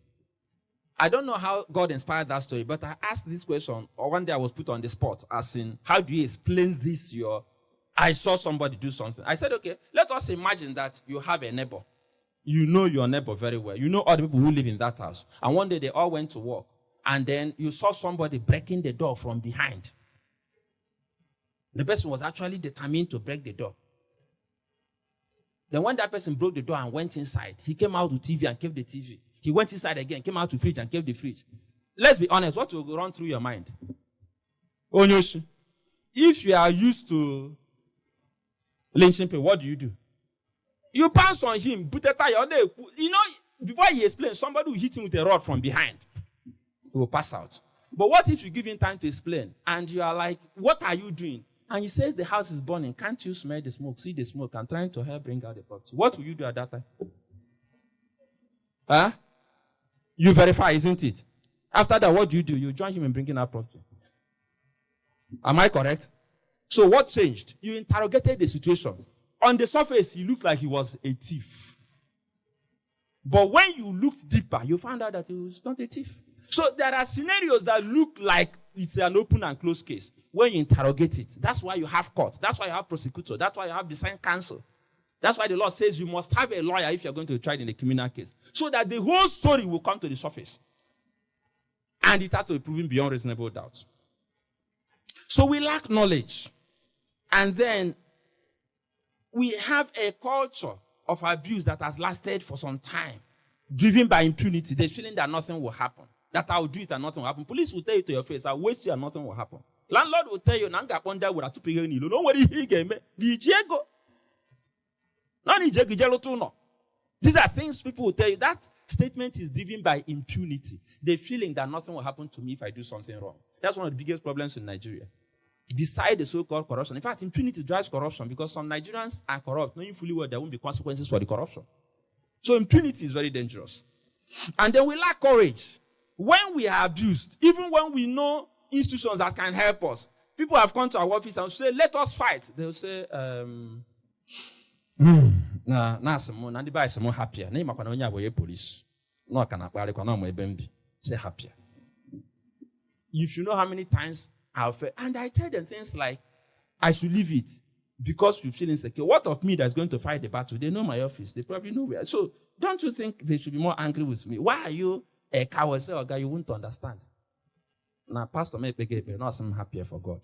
S2: I don't know how God inspired that story, but I asked this question, or one day I was put on the spot, as in, how do you explain this? I saw somebody do something. I said, okay, let us imagine that you have a neighbor. You know your neighbor very well. You know all the people who live in that house. And one day they all went to work. And then you saw somebody breaking the door from behind. The person was actually determined to break the door. Then when that person broke the door and went inside, he came out with TV and kept the TV. He went inside again, came out to fridge and kept the fridge. Let's be honest, what will run through your mind? Onyoshi, if you are used to lynching people, what do? You pounce on him, put a tire on there. You know, before he explains, somebody will hit him with a rod from behind. He will pass out. But what if you give him time to explain and you are like, what are you doing? And he says the house is burning. Can't you smell the smoke? See the smoke. I'm trying to help bring out the property. What will you do at that time? Huh? You verify, isn't it? After that, what do? You join him in bringing out property. Am I correct? So what changed? You interrogated the situation. On the surface, he looked like he was a thief. But when you looked deeper, you found out that he was not a thief. So there are scenarios that look like it's an open and closed case. When you interrogate it, that's why you have court. That's why you have prosecutor. That's why you have defense counsel. That's why the law says you must have a lawyer if you're going to be tried in a criminal case. So that the whole story will come to the surface. And it has to be proven beyond reasonable doubt. So we lack knowledge. And then we have a culture of abuse that has lasted for some time, driven by impunity. The feeling that nothing will happen. That I'll do it and nothing will happen. Police will tell you to your face, I'll waste you and nothing will happen. Landlord will tell you, Nanga Ponda will have to pay you. Don't worry, he gave me. These are things people will tell you. That statement is driven by impunity. The feeling that nothing will happen to me if I do something wrong. That's one of the biggest problems in Nigeria. Beside the so-called corruption. In fact, impunity drives corruption because some Nigerians are corrupt, knowing fully well there won't be consequences for the corruption. So impunity is very dangerous. And then we lack courage. When we are abused, even when we know institutions that can help us, people have come to our office and say, let us fight. They'll say, happier. Police. Say happier. If you know how many times I've felt, and I tell them things like, I should leave it because you feel insecure. What of me that's going to fight the battle? They know my office. They probably know where. So don't you think they should be more angry with me? Why are you a coward? Say, oh, God, you won't understand. Now, Pastor, I'm happier for God.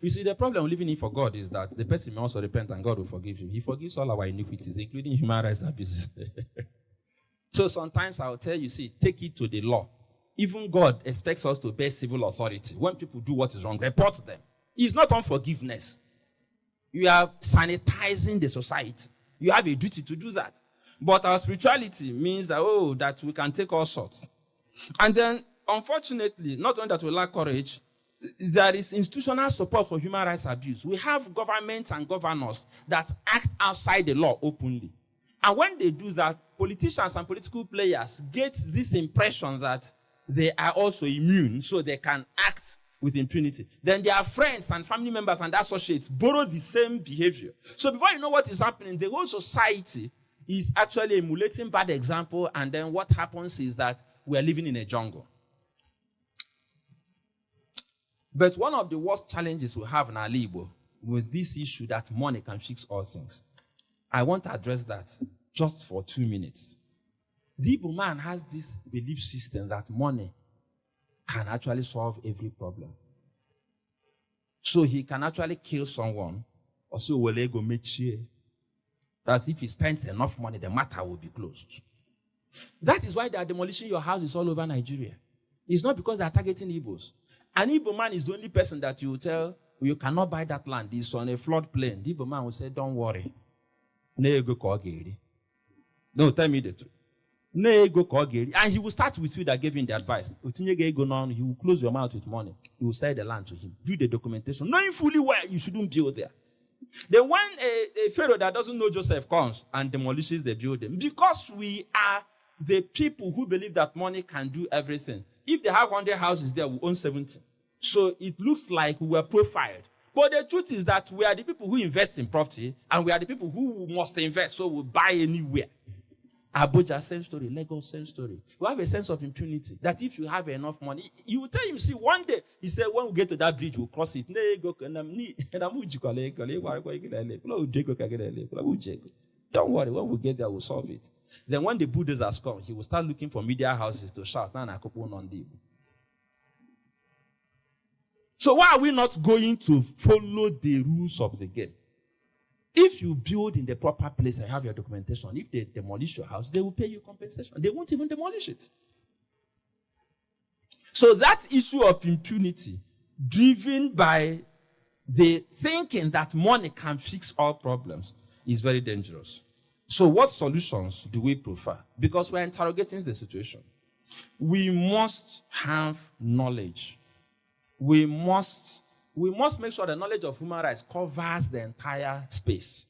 S2: You see, the problem living in for God is that the person may also repent and God will forgive him. He forgives all our iniquities, including human rights abuses. So sometimes I'll tell you, see, take it to the law. Even God expects us to obey civil authority. When people do what is wrong, report them. It's not unforgiveness. You are sanitizing the society. You have a duty to do that. But our spirituality means that, that we can take all sorts. And then, unfortunately, not only that we lack courage, there is institutional support for human rights abuse. We have governments and governors that act outside the law openly. And when they do that, politicians and political players get this impression that they are also immune, so they can act with impunity. Then their friends and family members and associates borrow the same behavior. So before you know what is happening, the whole society is actually emulating bad example, and then what happens is that we are living in a jungle. But one of the worst challenges we have in our Igbo with this issue that money can fix all things, I want to address that just for 2 minutes. The Igbo man has this belief system that money can actually solve every problem. So he can actually kill someone, or so will ego mechie. That's if he spends enough money, the matter will be closed. That is why they are demolishing your houses all over Nigeria. It's not because they are targeting Igbos. An Igbo man is the only person that you tell, you cannot buy that land. It's on a floodplain. The Igbo man will say, don't worry. No, tell me the truth. And he will start with you that gave him the advice. He will close your mouth with money. You will sell the land to him. Do the documentation. Knowing fully well you shouldn't build there. Then when a pharaoh that doesn't know Joseph comes and demolishes the building, because we are the people who believe that money can do everything. If they have 100 houses there, we own 70. So it looks like we were profiled. But the truth is that we are the people who invest in property, and we are the people who must invest, so we buy anywhere. Abuja, same story. Lagos, same story. We have a sense of impunity that if you have enough money, you will tell him, see, one day, he said, when we get to that bridge, we'll cross it. Don't worry, when we get there, we'll solve it. Then when the bulldozers come, he will start looking for media houses to shout, so why are we not going to follow the rules of the game? If you build in the proper place and have your documentation, if they demolish your house, they will pay you compensation. They won't even demolish it. So that issue of impunity, driven by the thinking that money can fix all problems, is very dangerous. So what solutions do we prefer? Because we're interrogating the situation. We must have knowledge. We must make sure the knowledge of human rights covers the entire space.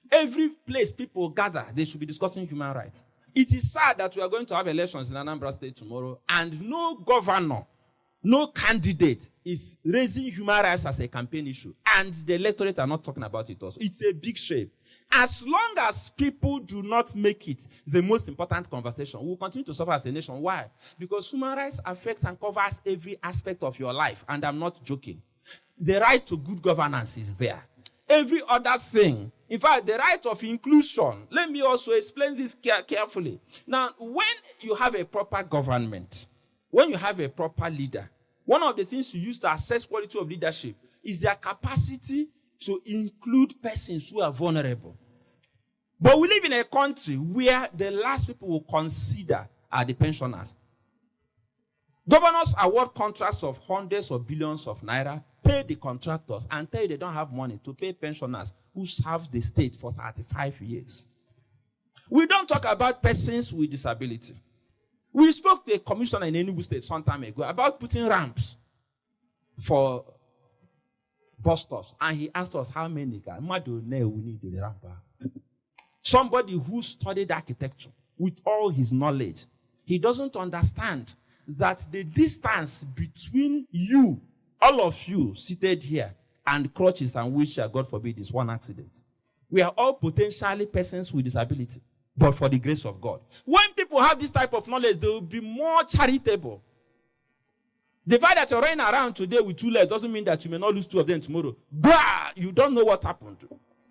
S2: Every place people gather, they should be discussing human rights. It is sad that we are going to have elections in Anambra State tomorrow, and no governor, no candidate is raising human rights as a campaign issue. And the electorate are not talking about it also. It's a big shame. As long as people do not make it the most important conversation, we will continue to suffer as a nation. Why? Because human rights affects and covers every aspect of your life. And I'm not joking. The right to good governance is there. Every other thing, in fact, the right of inclusion. Let me also explain this carefully. Now, when you have a proper government, when you have a proper leader, one of the things you use to assess quality of leadership is their capacity to include persons who are vulnerable. But we live in a country where the last people will consider are the pensioners. Governors award contracts of hundreds of billions of naira, pay the contractors, and tell you they don't have money to pay pensioners who served the state for 35 years. We don't talk about persons with disability. We spoke to a commissioner in ENUGU State some time ago about putting ramps for bus stops, and he asked us how many we need the ramp. Somebody who studied architecture with all his knowledge, he doesn't understand that the distance between you, all of you seated here, and crutches and wheelchair, God forbid, is one accident. We are all potentially persons with disability, but for the grace of God. When people have this type of knowledge, they will be more charitable. The fact that you're running around today with 2 legs doesn't mean that you may not lose 2 of them tomorrow. Bah! You don't know what happened.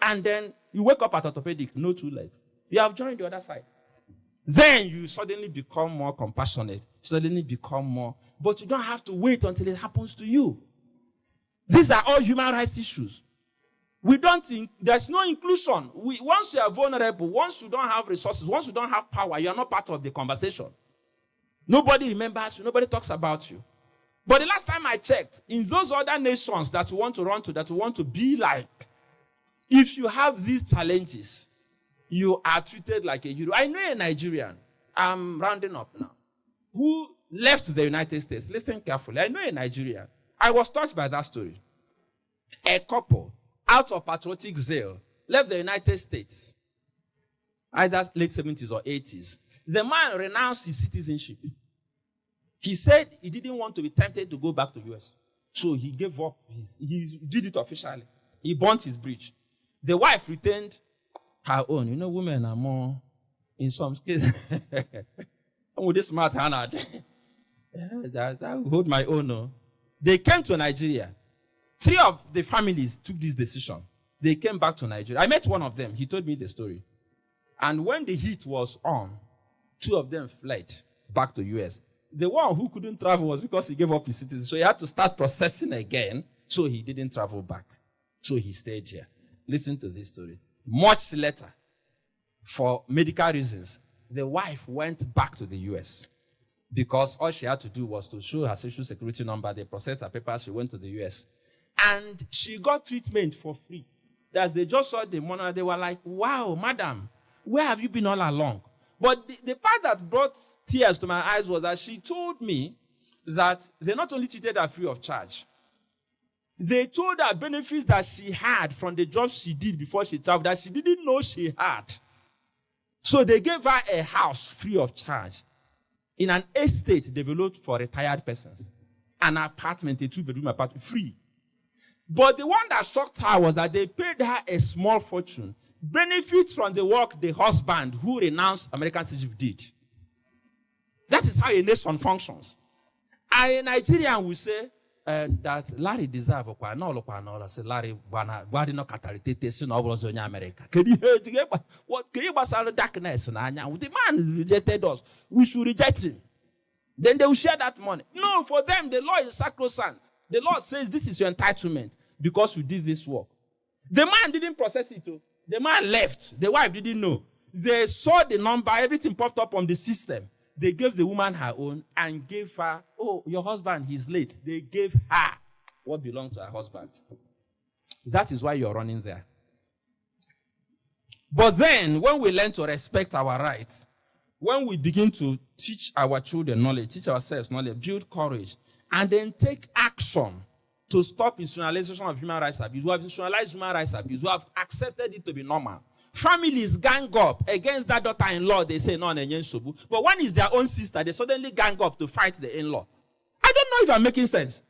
S2: And then you wake up at orthopedic, no 2 legs. You have joined the other side. Then you suddenly become more compassionate. Suddenly become more. But you don't have to wait until it happens to you. These are all human rights issues. There's no inclusion. Once you are vulnerable, once you don't have resources, once you don't have power, you are not part of the conversation. Nobody remembers you. Nobody talks about you. But the last time I checked, in those other nations that we want to run to, that we want to be like, if you have these challenges, you are treated like a hero. I know a Nigerian, I'm rounding up now, who left the United States. Listen carefully. I know a Nigerian. I was touched by that story. A couple, out of patriotic zeal, left the United States, either late 70s or 80s. The man renounced his citizenship. He said he didn't want to be tempted to go back to the US. So he gave up. He did it officially. He burnt his bridge. The wife retained her own. You know, women are more, in some cases, I'm with this smart hand. I will hold my own. No. They came to Nigeria. 3 of the families took this decision. They came back to Nigeria. I met one of them. He told me the story. And when the heat was on, 2 of them fled back to US. The one who couldn't travel was because he gave up his citizenship. So he had to start processing again. So he didn't travel back. So he stayed here. Listen to this story. Much later, for medical reasons, the wife went back to the US because all she had to do was to show her social security number. They processed her papers. She went to the US. And she got treatment for free. As they just saw the money, they were like, wow, madam, where have you been all along? But the part that brought tears to my eyes was that she told me that they not only treated her free of charge, they told her benefits that she had from the job she did before she traveled that she didn't know she had. So they gave her a house free of charge in an estate developed for retired persons. An apartment, a 2-bedroom apartment, free. But the one that shocked her was that they paid her a small fortune. Benefits from the work the husband who renounced American citizenship did. That is how a nation functions. And a Nigerian will say that Larry deserves no say Larry wadi no catalytic no was in America. What can you darkness? The man rejected us. We should reject him. Then they will share that money. No, for them the law is sacrosanct. The law says this is your entitlement because you did this work. The man didn't process it too. The man left. The wife didn't know. They saw the number, everything popped up on the system. They gave the woman her own and gave her, oh, your husband, he's late. They gave her what belonged to her husband. That is why you're running there. But then, when we learn to respect our rights, when we begin to teach our children knowledge, teach ourselves knowledge, build courage, and then take action to stop institutionalization of human rights abuse. We have institutionalized human rights abuse. We have accepted it to be normal. Families gang up against that daughter-in-law. They say, no, but when it's their own sister, they suddenly gang up to fight the in-law. I don't know if I'm making sense.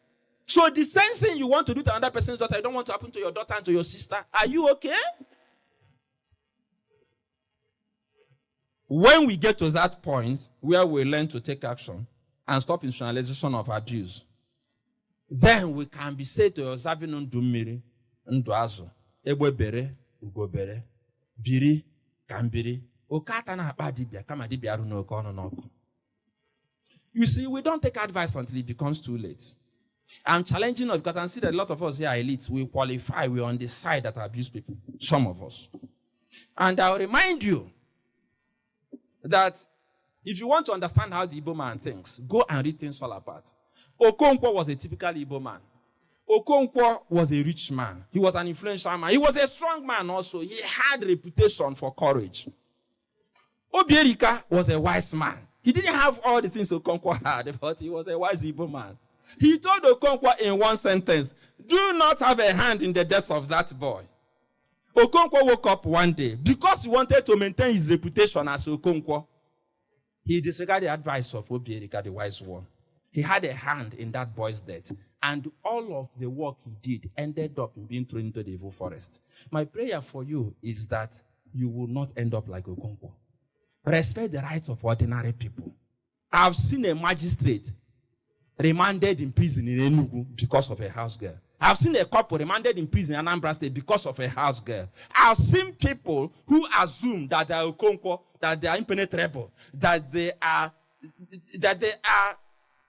S2: So the same thing you want to do to another person's daughter, you don't want to happen to your daughter and to your sister. Are you okay? When we get to that point where we learn to take action and stop institutionalization of abuse, then we can be said to observing ndumiri, nduazu, ebwebere, ugobere, biri, kambiri, okata na akpa dibia, kama dibia aru no kono noko. You see, we don't take advice until it becomes too late. I'm challenging us because I see that a lot of us here are elites. We qualify, we're on the side that abuse people, some of us. And I'll remind you that if you want to understand how the Igbo man thinks, go and read things all apart. Okonkwo was a typical Igbo man. Okonkwo was a rich man. He was an influential man. He was a strong man also. He had a reputation for courage. Obierika was a wise man. He didn't have all the things Okonkwo had, but he was a wise Igbo man. He told Okonkwo in one sentence, do not have a hand in the death of that boy. Okonkwo woke up one day because he wanted to maintain his reputation as Okonkwo. He disregarded the advice of Obierika, the wise one. He had a hand in that boy's death. And all of the work he did ended up in being thrown into the evil forest. My prayer for you is that you will not end up like Okonkwo. Respect the rights of ordinary people. I've seen a magistrate remanded in prison in ENUGU because of a house girl. I've seen a couple remanded in prison in Anambra State because of a house girl. I've seen people who assume that they are Okonkwo, that they are impenetrable, that they are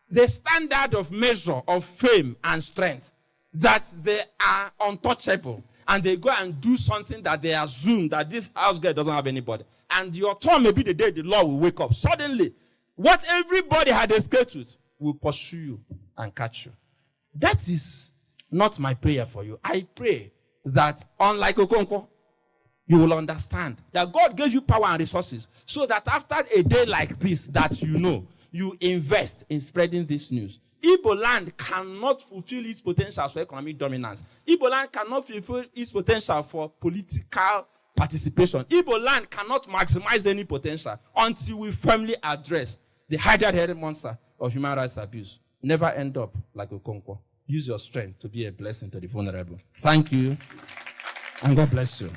S2: the standard of measure of fame and strength. that they are untouchable, and they go and do something that they assume that this house girl doesn't have anybody. And your turn may be the day the Lord will wake up. Suddenly, what everybody had escaped with will pursue you and catch you. That is not my prayer for you. I pray that, unlike Okonkwo, you will understand that God gave you power and resources so that after a day like this that you invest in spreading this news. Igbo land cannot fulfill its potential for economic dominance. Igbo land cannot fulfill its potential for political participation. Igbo land cannot maximize any potential until we firmly address the hydra-headed monster of human rights abuse. Never end up like Okonkwo. Use your strength to be a blessing to the vulnerable. Thank you, and God bless you.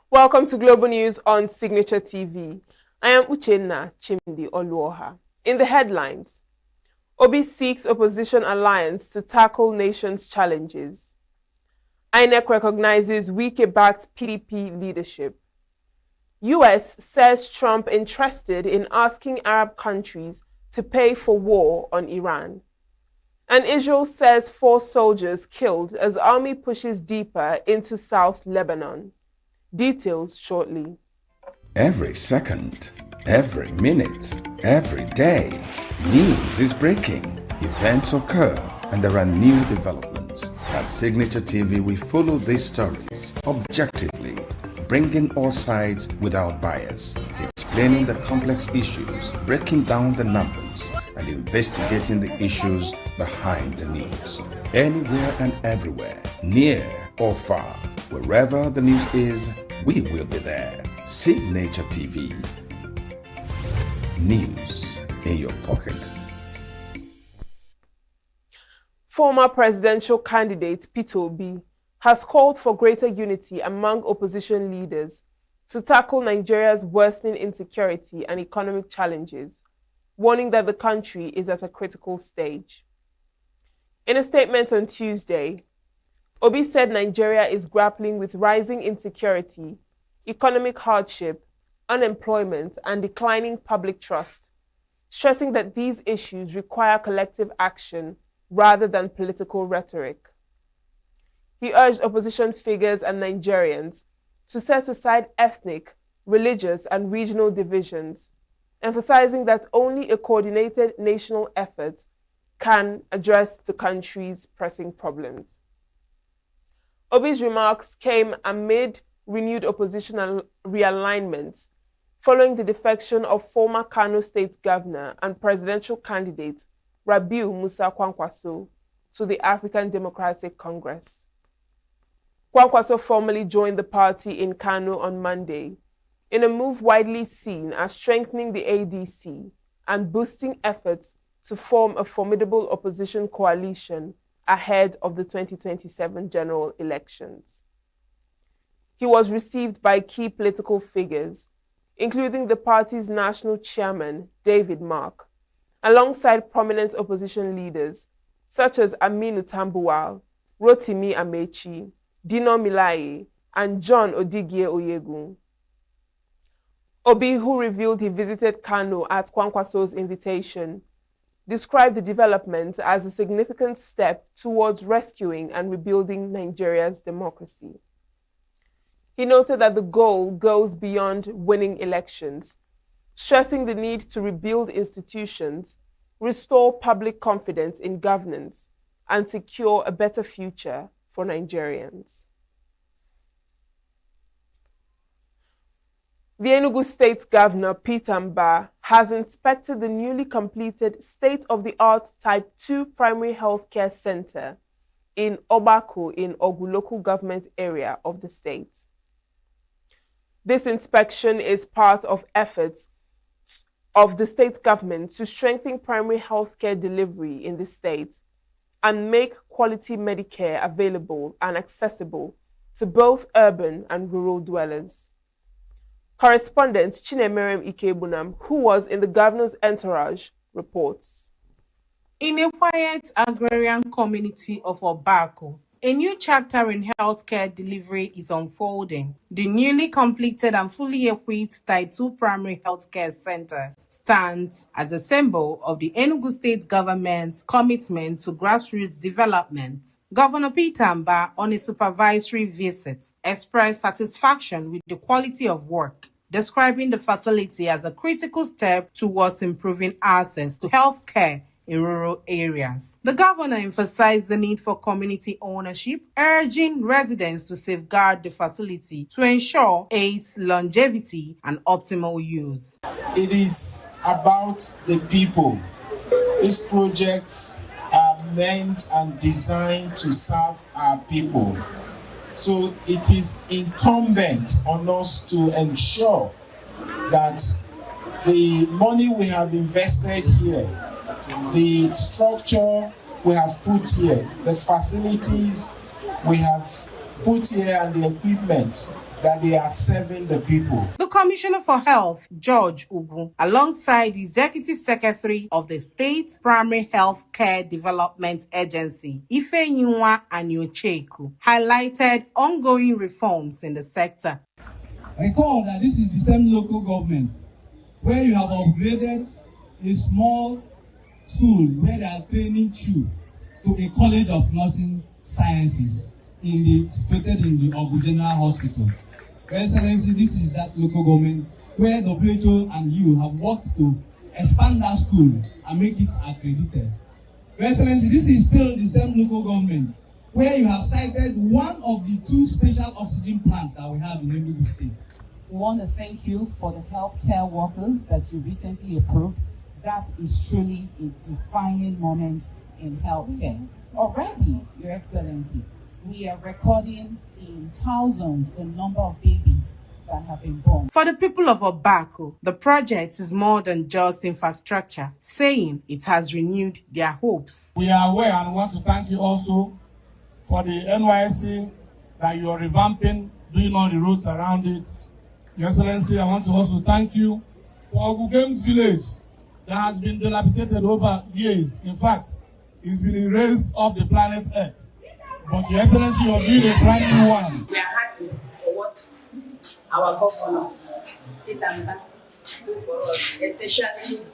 S6: Welcome to Global News on Signature TV. I am Uchenna Chimdi Oluoha. In the headlines, Obi seeks opposition alliance to tackle nation's challenges. INEC recognizes Wike-backed PDP leadership. US says Trump interested in asking Arab countries to pay for war on Iran. And Israel says 4 soldiers killed as army pushes deeper into South Lebanon. Details shortly.
S5: Every second, every minute, every day, news is breaking, events occur, and there are new developments. At Signature TV, we follow these stories objectively, bringing all sides without bias, explaining the complex issues, breaking down the numbers, and investigating the issues behind the news. Anywhere and everywhere, near or far, wherever the news is, we will be there. Signature TV. News in your pocket.
S6: Former presidential candidate Peter Obi has called for greater unity among opposition leaders to tackle Nigeria's worsening insecurity and economic challenges, warning that the country is at a critical stage. In a statement on Tuesday, Obi said Nigeria is grappling with rising insecurity, economic hardship, unemployment, and declining public trust, stressing that these issues require collective action rather than political rhetoric. He urged opposition figures and Nigerians to set aside ethnic, religious, and regional divisions, emphasizing that only a coordinated national effort can address the country's pressing problems. Obi's remarks came amid renewed opposition and realignments following the defection of former Kano State Governor and presidential candidate Rabiu Musa Kwankwaso to the African Democratic Congress. Kwankwaso formally joined the party in Kano on Monday, in a move widely seen as strengthening the ADC and boosting efforts to form a formidable opposition coalition ahead of the 2027 general elections. He was received by key political figures, including the party's national chairman, David Mark, alongside prominent opposition leaders such as Aminu Tambuwal, Rotimi Amechi, Dino Milaye, and John Odigie Oyegun. Obi, who revealed he visited Kano at Kwankwaso's invitation, described the development as a significant step towards rescuing and rebuilding Nigeria's democracy. He noted that the goal goes beyond winning elections, stressing the need to rebuild institutions, restore public confidence in governance, and secure a better future for Nigerians. The ENUGU State Governor, Peter Mba, has inspected the newly completed state-of-the-art Type 2 Primary Healthcare Center in Obako in Ogu local government area of the state. This inspection is part of efforts of the state government to strengthen primary healthcare delivery in the state and make quality Medicare available and accessible to both urban and rural dwellers. Correspondent Chinemerem Ikebunam, who was in the governor's entourage, reports.
S10: In a quiet agrarian community of Obako, a new chapter in healthcare delivery is unfolding. The newly completed and fully equipped Type 2 Primary Healthcare Center stands as a symbol of the Enugu State government's commitment to grassroots development. Governor Peter Mba, on a supervisory visit, expressed satisfaction with the quality of work, describing the facility as a critical step towards improving access to healthcare in rural areas. The governor emphasized the need for community ownership, urging residents to safeguard the facility to ensure its longevity and optimal use.
S17: It is about the people. These projects are meant and designed to serve our people. So it is incumbent on us to ensure that the money we have invested here, the structure we have put here, the facilities we have put here, and the equipment, that they are serving the people.
S10: The Commissioner for Health, George Ugu, alongside the Executive Secretary of the State Primary Health Care Development Agency, Ifenyinwa Anyocheku, highlighted ongoing reforms in the sector.
S19: Recall that this is the same local government where you have upgraded a small school where they are training you to a college of nursing sciences situated in the Ogu General Hospital. Your Excellency, this is that local government where WHO and you have worked to expand that school and make it accredited. Your Excellency, this is still the same local government where you have cited one of the 2 special oxygen plants that we have in Enugu State.
S23: We want to thank you for the healthcare workers that you recently approved. That is truly a defining moment in healthcare. Already, Your Excellency, we are recording in thousands the number of babies that have been born.
S10: For the people of Obako, the project is more than just infrastructure, saying it has renewed their hopes.
S19: We are aware and want to thank you also for the NYSC that you are revamping, doing all the roads around it. Your Excellency, I want to also thank you for Ogu Games Village that has been dilapidated over years. In fact, it's been erased off the planet Earth. But Your Excellency, you're doing a brand new one.
S25: We are happy for what our governor, Peter Mba, do for us, especially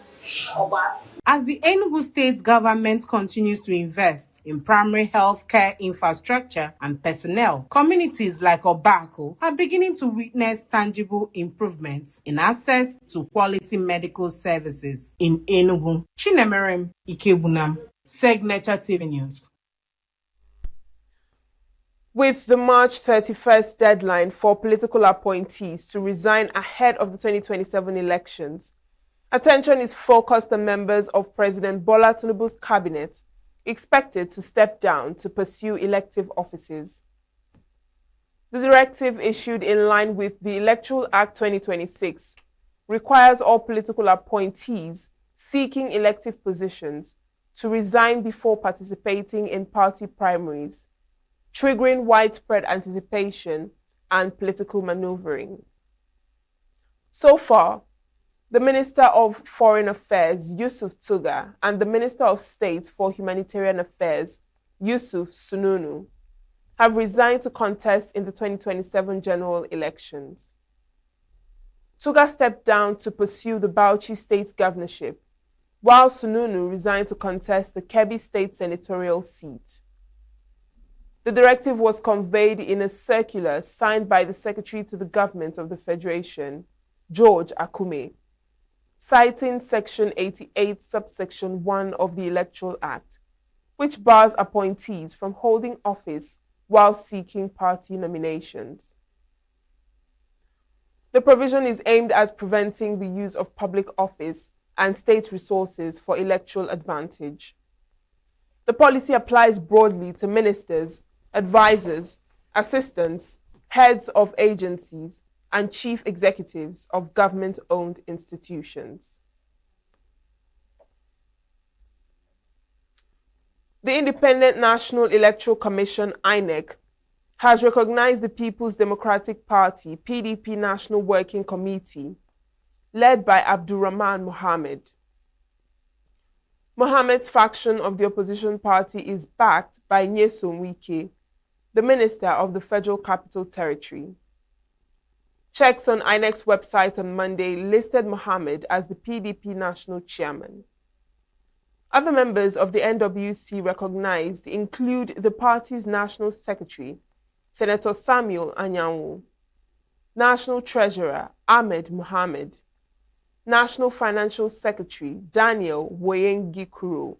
S10: As the Enugu state government continues to invest in primary health care infrastructure and personnel, communities like Obako are beginning to witness tangible improvements in access to quality medical services in Enugu. Chinemerem Ikebunam, Signature TV News.
S6: With the March 31st deadline for political appointees to resign ahead of the 2027 elections, attention is focused on members of President Bola Tinubu's cabinet expected to step down to pursue elective offices. The directive issued in line with the Electoral Act 2026 requires all political appointees seeking elective positions to resign before participating in party primaries, triggering widespread anticipation and political maneuvering. So far, the Minister of Foreign Affairs, Yusuf Tuga, and the Minister of State for Humanitarian Affairs, Yusuf Sununu, have resigned to contest in the 2027 general elections. Tuga stepped down to pursue the Bauchi state governorship, while Sununu resigned to contest the Kebbi state senatorial seat. The directive was conveyed in a circular signed by the Secretary to the Government of the Federation, George Akume, citing Section 88, subsection 1 of the Electoral Act, which bars appointees from holding office while seeking party nominations. The provision is aimed at preventing the use of public office and state resources for electoral advantage. The policy applies broadly to ministers, advisors, assistants, heads of agencies, and chief executives of government-owned institutions. The Independent National Electoral Commission, INEC, has recognized the People's Democratic Party, PDP National Working Committee, led by Abdurrahman Mohammed. Mohammed's faction of the opposition party is backed by Nyesom Wike, the Minister of the Federal Capital Territory. Checks on INEC's website on Monday listed Mohammed as the PDP national chairman. Other members of the NWC recognized include the party's national secretary, Senator Samuel Anyanwu, National Treasurer Ahmed Mohammed, National Financial Secretary Daniel Woyengi Kuro,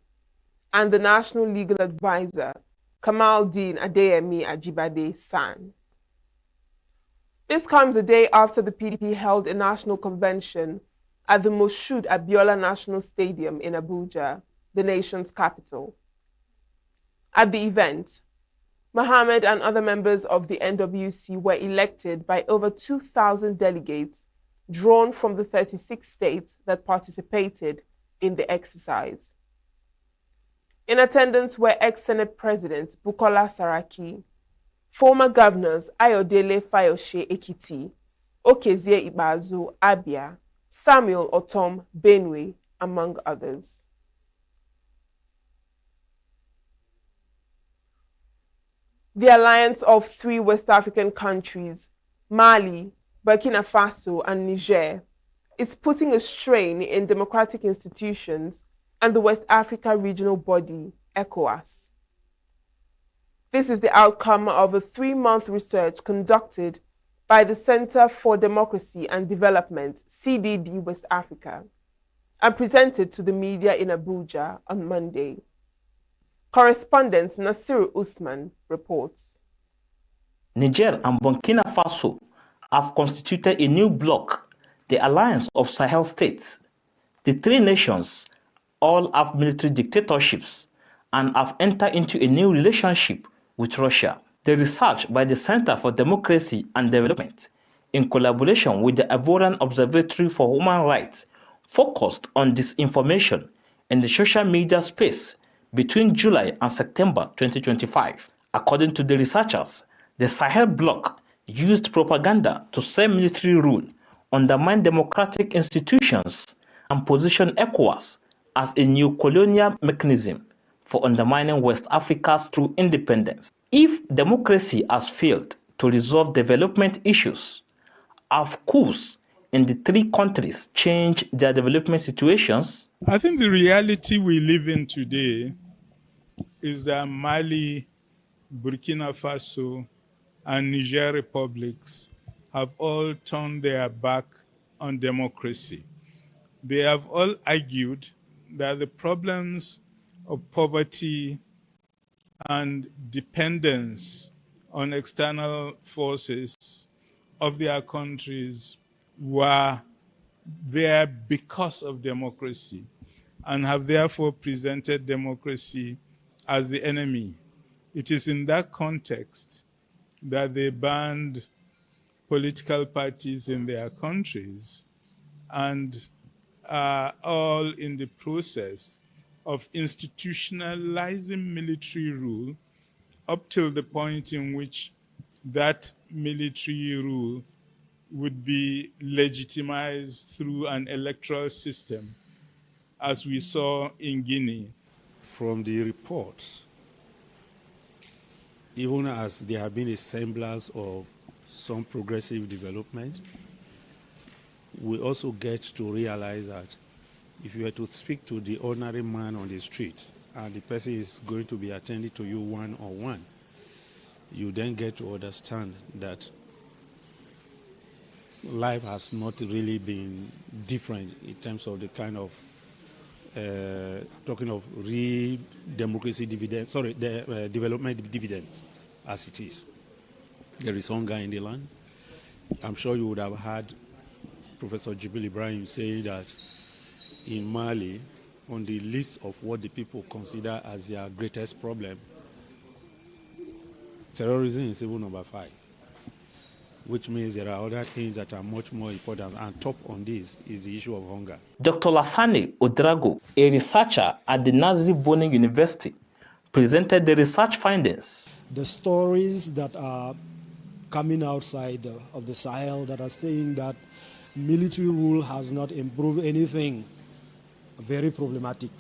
S6: and the National Legal Advisor Kamaldeen Adeyemi Ajibade San. This comes a day after the PDP held a national convention at the Moshood Abiola National Stadium in Abuja, the nation's capital. At the event, Mohammed and other members of the NWC were elected by over 2,000 delegates drawn from the 36 states that participated in the exercise. In attendance were ex-Senate President Bukola Saraki, former governors Ayodele Fayose Ekiti, Okezie Ibazu Abia, Samuel Otom Benue, among others. The alliance of three West African countries, Mali, Burkina Faso, and Niger, is putting a strain in democratic institutions and the West Africa regional body, ECOWAS. This is the outcome of a 3-month research conducted by the Center for Democracy and Development, CDD West Africa, and presented to the media in Abuja on Monday. Correspondent Nasiru Usman reports.
S8: Niger and Burkina Faso have constituted a new bloc, the Alliance of Sahel States. The three nations all have military dictatorships and have entered into a new relationship with Russia. The research by the Center for Democracy and Development, in collaboration with the Ivorian Observatory for Human Rights, focused on disinformation in the social media space between July and September 2025. According to the researchers, the Sahel bloc used propaganda to sell military rule, undermine democratic institutions, and position ECOWAS as a new colonial mechanism for undermining West Africa's true independence. If democracy has failed to resolve development issues, of course, in the three countries change their development situations?
S9: I think the reality we live in today is that Mali, Burkina Faso, and Niger republics have all turned their back on democracy. They have all argued that the problems of poverty and dependence on external forces of their countries were there because of democracy and have therefore presented democracy as the enemy. It is in that context that they banned political parties in their countries and are all in the process of institutionalizing military rule up till the point in which that military rule would be legitimized through an electoral system, as we saw in Guinea.
S20: From the reports, even as there have been a semblance of some progressive development, we also get to realize that if you were to speak to the ordinary man on the street and the person is going to be attending to you one-on-one, you then get to understand that life has not really been different in terms of the kind of talking of democracy dividends, development dividends as it is. There is hunger in the land. I'm sure you would have heard Professor Jibril Ibrahim say that in Mali, on the list of what the people consider as their greatest problem, terrorism is even number 5, which means there are other things that are much more important. And top on this is the issue of hunger.
S8: Dr. Lassane Odrago, a researcher at the Nazi Boning University, presented the research findings.
S21: The stories that are coming outside of the Sahel that are saying that military rule has not improved anything, very problematic.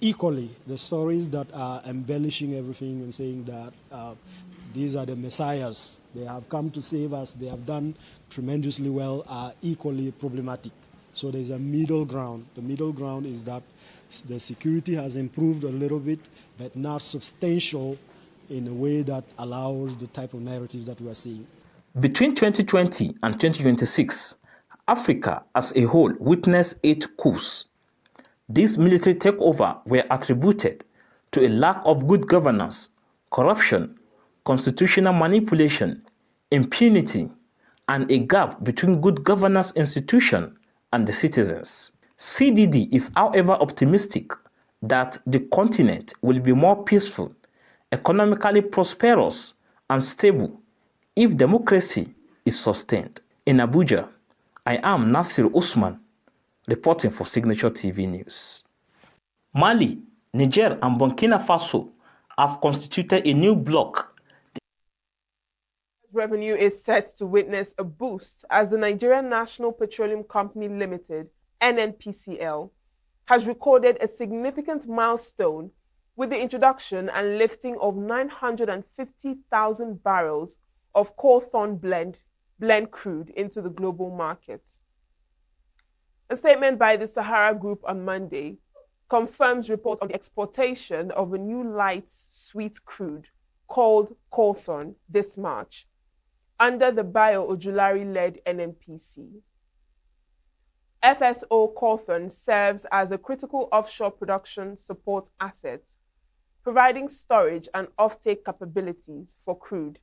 S21: Equally, the stories that are embellishing everything and saying that these are the messiahs, they have come to save us, they have done tremendously well, are equally problematic. So there's a middle ground. The middle ground is that the security has improved a little bit, but not substantial in a way that allows the type of narratives that we are seeing.
S8: Between 2020 and 2026, Africa as a whole witnessed 8 coups. These military takeovers were attributed to a lack of good governance, corruption, constitutional manipulation, impunity, and a gap between good governance institutions and the citizens. CDD is, however, optimistic that the continent will be more peaceful, economically prosperous, and stable if democracy is sustained. In Abuja, I am Nasir Usman, reporting for Signature TV News. Mali, Niger, and Burkina Faso have constituted a new bloc.
S6: Revenue is set to witness a boost as the Nigerian National Petroleum Company Limited, NNPCL, has recorded a significant milestone with the introduction and lifting of 950,000 barrels of Cawthorne blend crude into the global market. A statement by the Sahara Group on Monday confirms reports on the exportation of a new light sweet crude called Cawthorne this March under the Bio Ojulari-led NNPC. FSO Cawthorne serves as a critical offshore production support asset, providing storage and offtake capabilities for crude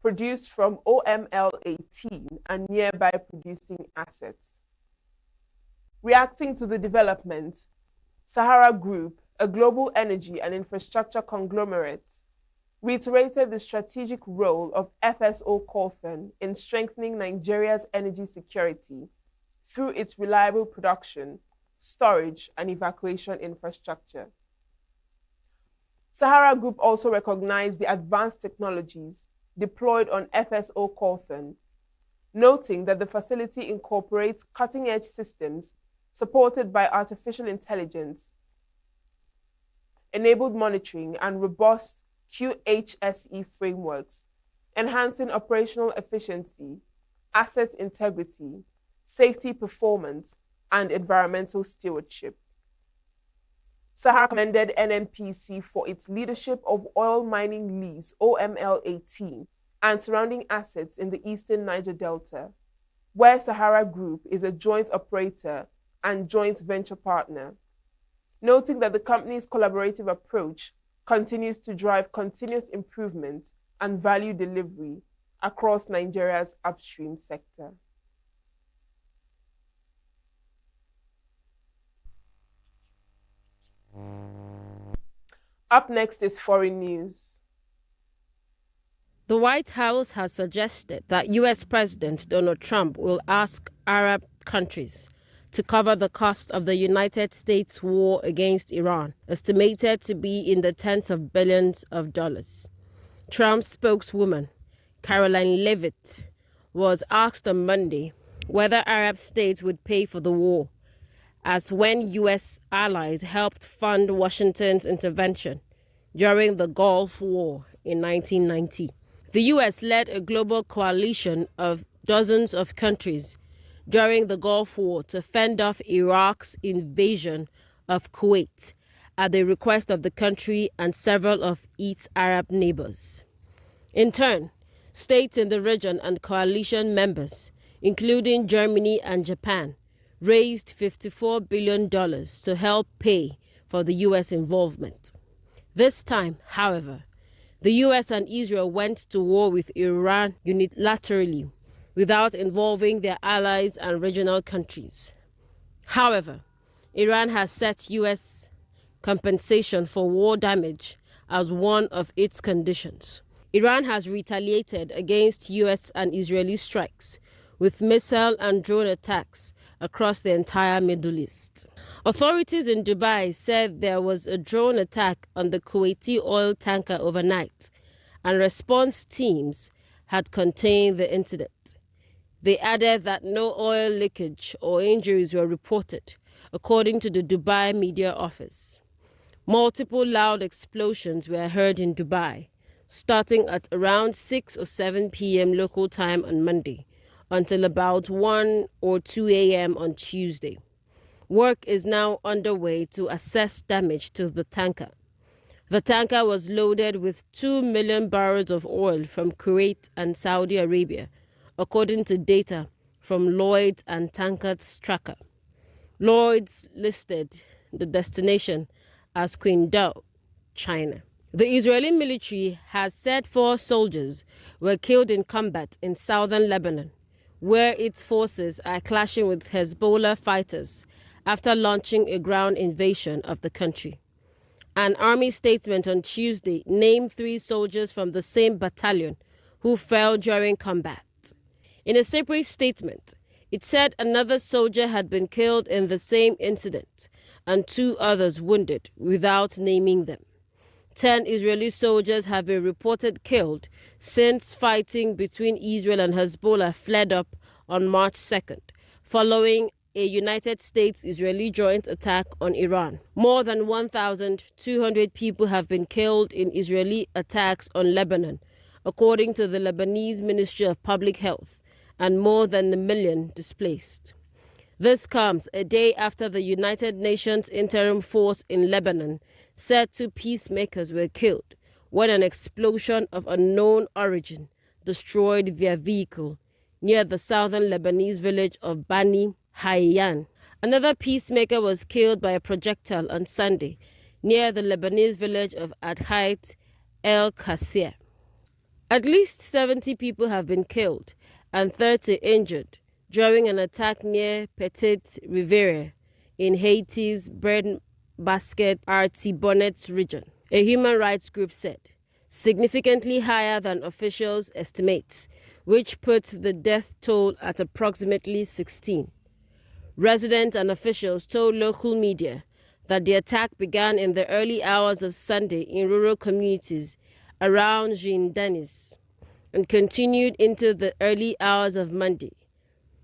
S6: produced from OML-18 and nearby producing assets. Reacting to the development, Sahara Group, a global energy and infrastructure conglomerate, reiterated the strategic role of FSO Cawthorne in strengthening Nigeria's energy security through its reliable production, storage, and evacuation infrastructure. Sahara Group also recognized the advanced technologies deployed on FSO Cawthorne, noting that the facility incorporates cutting-edge systems supported by artificial intelligence, enabled monitoring, and robust QHSE frameworks, enhancing operational efficiency, asset integrity, safety performance, and environmental stewardship. Sahara commended NNPC for its leadership of oil mining lease OML 18 and surrounding assets in the eastern Niger Delta, where Sahara Group is a joint operator and joint venture partner, noting that the company's collaborative approach continues to drive continuous improvement and value delivery across Nigeria's upstream sector. Up next is foreign news.
S3: The White House has suggested that U.S. President Donald Trump will ask Arab countries to cover the cost of the United States war against Iran, estimated to be in the tens of billions of dollars. Trump's spokeswoman, Caroline Leavitt, was asked on Monday whether Arab states would pay for the war, as when U.S. allies helped fund Washington's intervention during the Gulf War in 1990. The U.S. led a global coalition of dozens of countries during the Gulf War to fend off Iraq's invasion of Kuwait at the request of the country and several of its Arab neighbors. In turn, states in the region and coalition members, including Germany and Japan, raised $54 billion to help pay for the U.S. involvement. This time, however, the U.S. and Israel went to war with Iran unilaterally, without involving their allies and regional countries. However, Iran has set U.S. compensation for war damage as one of its conditions. Iran has retaliated against U.S. and Israeli strikes with missile and drone attacks across the entire Middle East. Authorities in Dubai said there was a drone attack on the Kuwaiti oil tanker overnight, and response teams had contained the incident. They added that no oil leakage or injuries were reported, according to the Dubai media office. Multiple loud explosions were heard in Dubai, starting at around 6 or 7 p.m. local time on Monday, until about 1 or 2 a.m. on Tuesday. Work is now underway to assess damage to the tanker. The tanker was loaded with 2 million barrels of oil from Kuwait and Saudi Arabia, according to data from Lloyd's and Tankers Tracker. Lloyd's listed the destination as Qingdao, China. The Israeli military has said 4 soldiers were killed in combat in southern Lebanon, where its forces are clashing with Hezbollah fighters after launching a ground invasion of the country. An army statement on Tuesday named 3 soldiers from the same battalion who fell during combat. In a separate statement, it said another soldier had been killed in the same incident and 2 others wounded, without naming them. 10 Israeli soldiers have been reported killed since fighting between Israel and Hezbollah flared up on March 2nd, following a United States-Israeli joint attack on Iran. More than 1,200 people have been killed in Israeli attacks on Lebanon, according to the Lebanese Ministry of Public Health, and more than 1 million displaced. This comes a day after the United Nations Interim Force in Lebanon said 2 peacemakers were killed when an explosion of unknown origin destroyed their vehicle near the southern Lebanese village of Bani Hayyan. Another peacemaker was killed by a projectile on Sunday near the Lebanese village of Adhait El Qasir. At least 70 people have been killed and 30 injured during an attack near Petite Riviere in Haiti's breadbasket Artibonite region, a human rights group said, significantly higher than officials' estimates, which put the death toll at approximately 16. Residents and officials told local media that the attack began in the early hours of Sunday in rural communities around Jean Denis and continued into the early hours of Monday,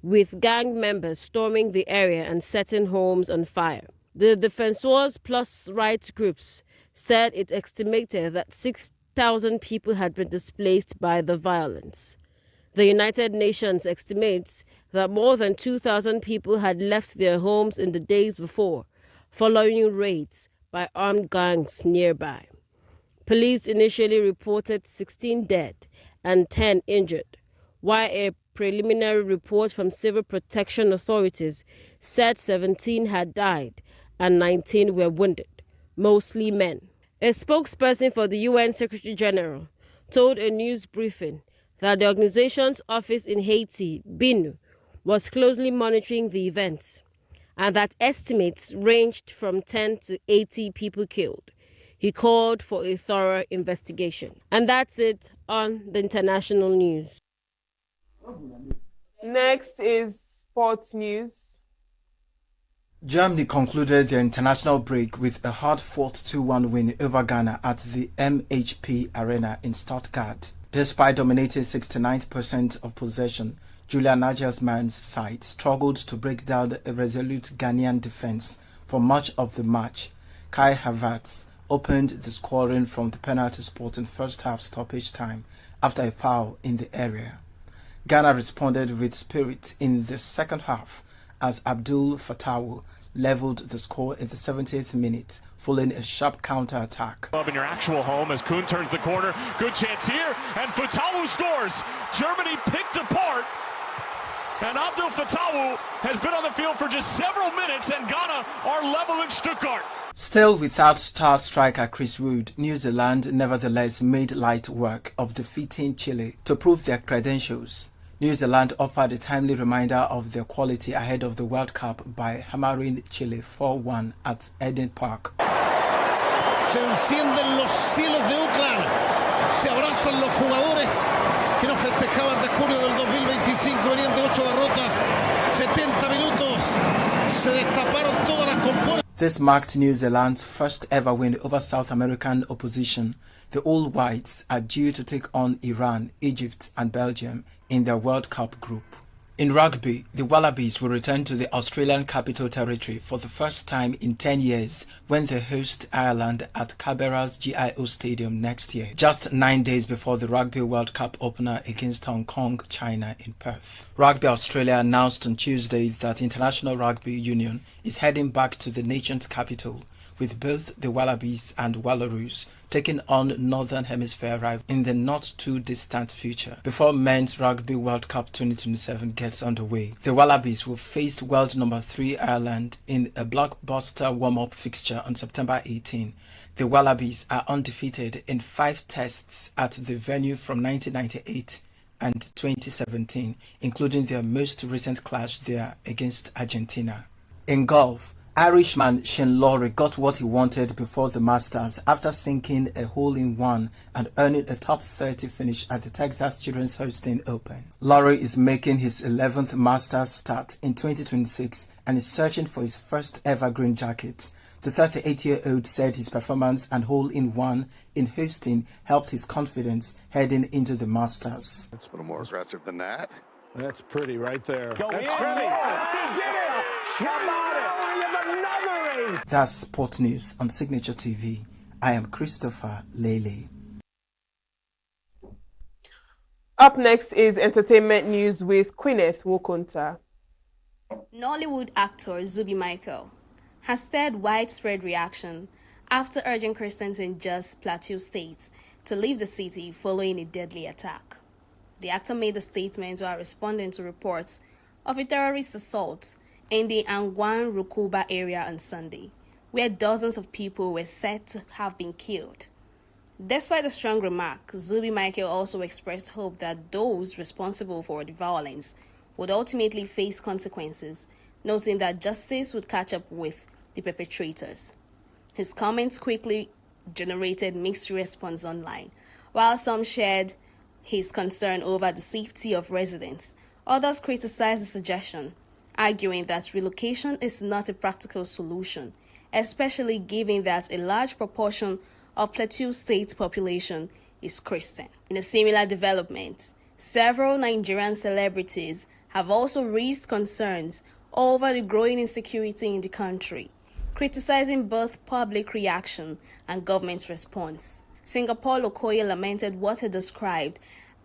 S3: with gang members storming the area and setting homes on fire. The Defensors Plus rights groups said it estimated that 6,000 people had been displaced by the violence. The United Nations estimates that more than 2,000 people had left their homes in the days before, following raids by armed gangs nearby. Police initially reported 16 dead and 10 injured, while a preliminary report from civil protection authorities said 17 had died and 19 were wounded, mostly men. A spokesperson for the UN Secretary General told a news briefing that the organization's office in Haiti, BINU, was closely monitoring the events and that estimates ranged from 10 to 80 people killed. He called for a thorough investigation. And that's it on the international news.
S6: Next is sports news.
S13: Germany concluded their international break with a hard-fought 2-1 win over Ghana at the MHP Arena in Stuttgart. Despite dominating 69% of possession, Julian Nagelsmann's side struggled to break down a resolute Ghanaian defense for much of the match. Kai Havertz opened the scoring from the penalty spot in first half stoppage time after a foul in the area. Ghana responded with spirit in the second half as Abdul Fatawu leveled the score in the 70th minute following a sharp counter-attack.
S14: Up in your actual home as Kuhn turns the corner. Good chance here, and Fatawu scores. Germany picked apart, and Abdul Fatawu has been on the field for just several minutes, and Ghana are level in Stuttgart.
S13: Still without star striker Chris Wood, New Zealand nevertheless made light work of defeating Chile to prove their credentials. New Zealand offered a timely reminder of their quality ahead of the World Cup by hammering Chile 4-1 at Eden Park.
S18: Se encienden los cielos de Auckland, se abrazan los jugadores que no festejaban de junio del 2025, venían de 8 derrotas, 70 minutos, se destaparon todas las compuertas.
S13: This marked New Zealand's first ever win over South American opposition. The All Whites are due to take on Iran, Egypt and Belgium in their World Cup group. In rugby, the Wallabies will return to the Australian Capital Territory for the first time in 10 years when they host Ireland at Canberra's GIO Stadium next year, just 9 days before the Rugby World Cup opener against Hong Kong, China in Perth. Rugby Australia announced on Tuesday that International Rugby Union is heading back to the nation's capital, with both the Wallabies and Wallaroos taking on Northern Hemisphere rival in the not-too-distant future before Men's Rugby World Cup 2027 gets underway. The Wallabies will face world number 3 Ireland in a blockbuster warm-up fixture on September 18. The Wallabies are undefeated in 5 tests at the venue from 1998 and 2017, including their most recent clash there against Argentina. In golf, Irishman Shane Lowry got what he wanted before the Masters after sinking a hole-in-one and earning a top 30 finish at the Texas Children's Houston Open. Lowry is making his 11th Masters start in 2026 and is searching for his first ever green jacket. The 38-year-old said his performance and hole-in-one in Houston helped his confidence heading into the Masters.
S22: It's a little more aggressive than that.
S25: That's pretty right there.
S22: Go
S25: That's
S22: in.
S25: pretty.
S22: Yes,
S25: he did it! How about it? Another race!
S13: That's Sport News on Signature TV. I am Christopher Lele.
S6: Up next is entertainment news with Queeneth Wokonta.
S16: Nollywood actor Zubi Michael has stirred widespread reaction after urging Christians in Jos Plateau State to leave the city following a deadly attack. The actor made the statement while responding to reports of a terrorist assault in the Angwan Rukuba area on Sunday, where dozens of people were said to have been killed. Despite the strong remark, Zubi Michael also expressed hope that those responsible for the violence would ultimately face consequences, noting that justice would catch up with the perpetrators. His comments quickly generated mixed response online. While some shared his concern over the safety of residents, others criticized the suggestion, arguing that relocation is not a practical solution, especially given that a large proportion of Plateau State's population is Christian. In a similar development, several Nigerian celebrities have also raised concerns over the growing insecurity in the country, criticizing both public reaction and government response. Singapore Okoye lamented what he described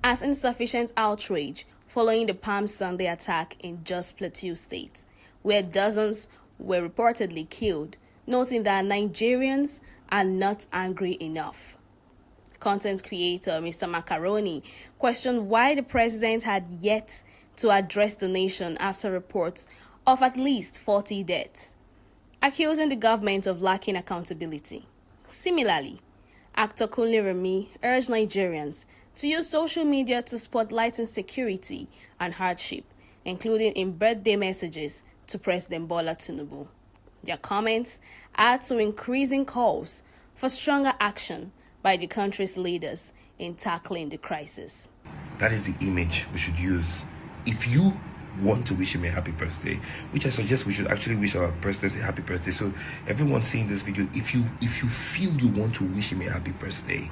S16: as insufficient outrage following the Palm Sunday attack in Jos Plateau State, where dozens were reportedly killed, noting that Nigerians are not angry enough. Content creator Mr. Macaroni questioned why the president had yet to address the nation after reports of at least 40 deaths, accusing the government of lacking accountability. Similarly, actor Kunle Remi urged Nigerians to use social media to spotlight insecurity and hardship, including in birthday messages to President Bola Tinubu. Their comments add to increasing calls for stronger action by the country's leaders in tackling the crisis.
S4: That is the image we should use. If you want to wish him a happy birthday, which I suggest we should actually wish our president a happy birthday. So everyone seeing this video, if you feel you want to wish him a happy birthday,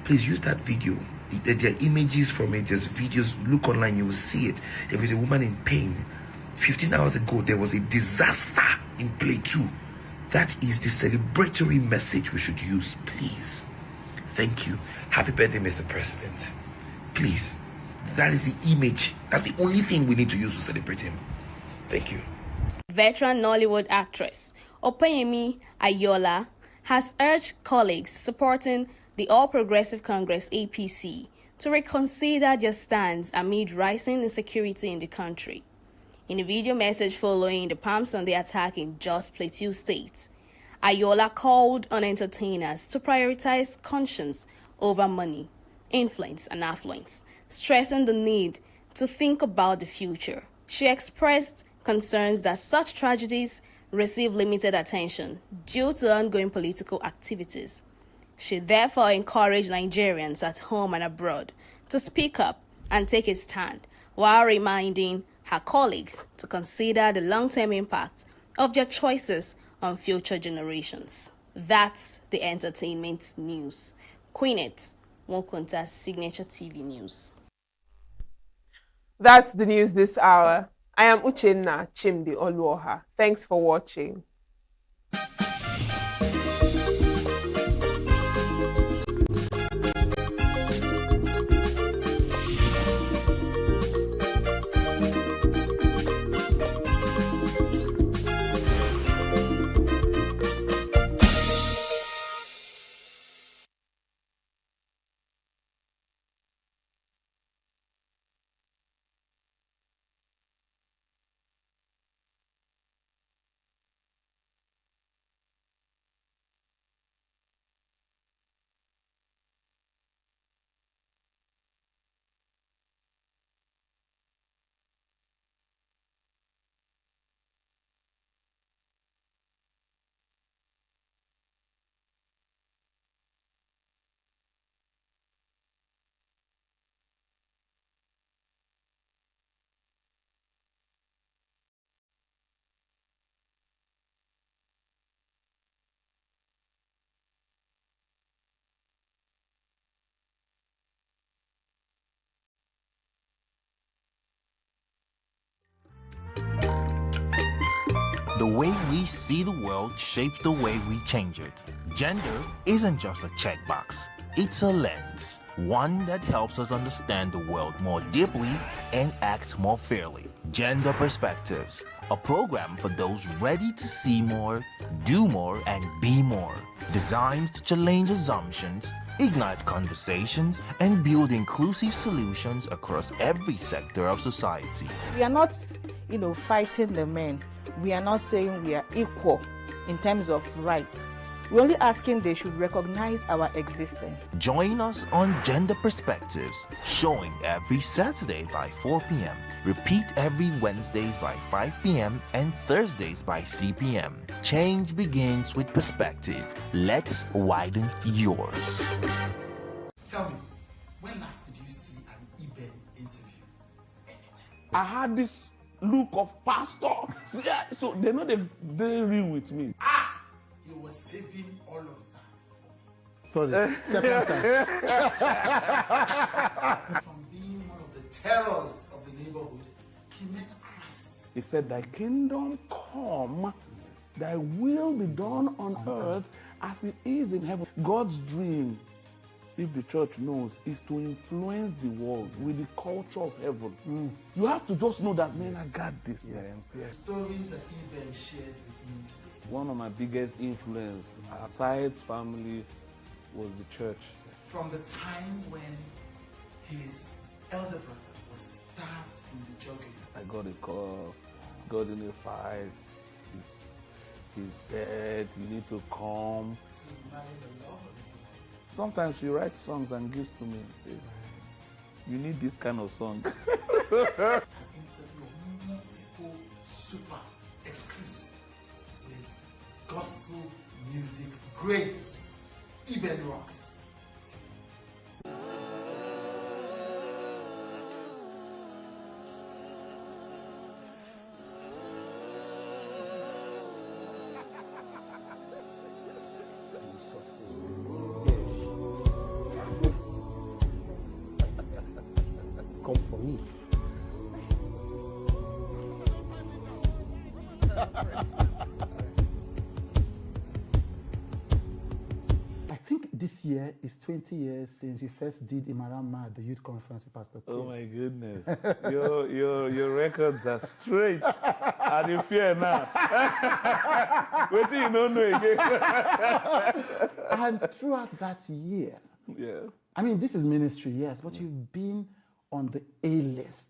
S4: please use that video. There are images from it, there's videos, look online, you will see it. There was a woman in pain. 15 hours ago, there was a disaster in Plateau. That is the celebratory message we should use, please. Thank you. Happy birthday, Mr. President. Please. That is the image. That's the only thing we need to use to celebrate him. Thank you.
S16: Veteran Nollywood actress Opeyemi Ayola has urged colleagues supporting the All Progressive Congress APC to reconsider their stance amid rising insecurity in the country. In a video message following the Palm Sunday attack in Jos Plateau State, Ayola called on entertainers to prioritize conscience over money, influence, and affluence, stressing the need to think about the future. She expressed concerns that such tragedies receive limited attention due to ongoing political activities. She therefore encouraged Nigerians at home and abroad to speak up and take a stand, while reminding her colleagues to consider the long-term impact of their choices on future generations. That's the entertainment news. Queenette Mokunta's Signature TV News.
S6: That's the news this hour. I am Uchenna Chimdi Oluoha. Thanks for watching.
S12: The way we see the world shapes the way we change it. Gender isn't just a checkbox, it's a lens, one that helps us understand the world more deeply and act more fairly. Gender Perspectives, a program for those ready to see more, do more, and be more. Designed to challenge assumptions, ignite conversations, and build inclusive solutions across every sector of society.
S15: We are not, fighting the men. We are not saying we are equal in terms of rights. We're only asking they should recognize our existence.
S12: Join us on Gender Perspectives, showing every Saturday by 4 p.m. Repeat every Wednesdays by 5 p.m. and Thursdays by 3 p.m. Change begins with perspective. Let's widen yours.
S22: Tell me, when last did you see an eBay interview anywhere?
S24: I had this look of pastor. So they know they real with me.
S22: You were saving all of that
S24: for me. Sorry, second time.
S22: From being one of the terrors of the neighborhood, he met Christ.
S24: He said, "Thy kingdom come, thy will be done on earth as it is in heaven." God's dream if the church knows, is to influence the world with the culture of heaven. You have to just know that, man, I got this, man.
S22: Stories that Eben shared with me today.
S24: One of my biggest influence, aside family, was the church.
S22: From the time when his elder brother was stabbed in the jogging.
S24: I got a call, got in a fight, he's dead, you need to come.
S22: To marry the love of his life.
S24: Sometimes she writes songs and gives to me and say, you need this kind of song.
S22: Interview multiple super exclusive with gospel music greats. Eben rocks.
S21: Come for me.
S1: I think this year is 20 years since you first did Imarama at the youth conference with Pastor Chris.
S24: Oh my goodness. your records are straight. And you fear now. Wait till you don't know again.
S1: And throughout that year,
S24: yeah.
S1: I mean, this is ministry, yes, but you've been on the A-list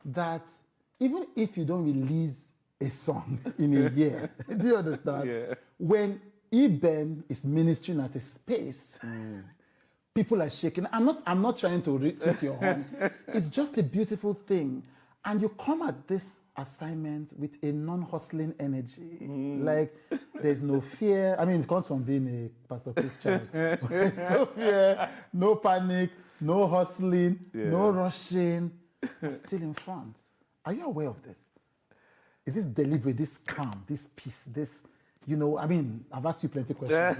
S1: that even if you don't release a song in a year, do you understand?
S24: Yeah.
S1: When Eben is ministering at a space, people are shaking. I'm not trying to toot your horn. It's just a beautiful thing. And you come at this assignment with a non-hustling energy. Like, there's no fear. I mean, it comes from being a Pastor Chris child. There's no fear, no panic, no hustling, no rushing. Still in front. Are you aware of this? Is this deliberate, this calm, this peace, this, I mean, I've asked you plenty of questions.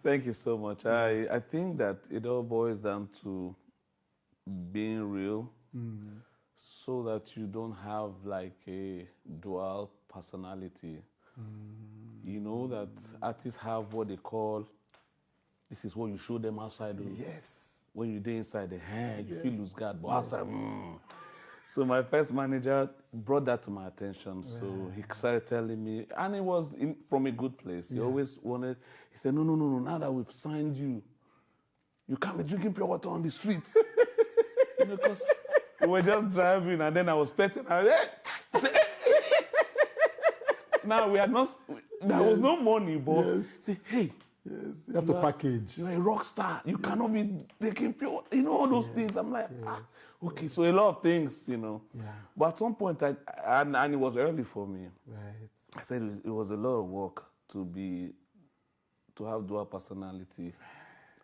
S24: Thank you so much. I think that it all boils down to being real. So that you don't have like a dual personality. You know that artists have what they call, this is what you show them outside.
S1: Yes.
S24: When you're inside the hand, you feel lose guard, but outside, So my first manager brought that to my attention. So he started telling me, and it was from a good place. He always wanted, he said, no, now that we've signed you, you can't be drinking pure water on the streets. Because we were just driving, and then I was 13. Now we had not. There was no money, but say, hey,
S1: you have to package.
S24: You're a rock star. You cannot be taking pure. All those things. I'm like, okay. So a lot of things,
S1: Yeah.
S24: But at some point, and it was early for me.
S1: Right.
S24: I said it was a lot of work to have dual personality.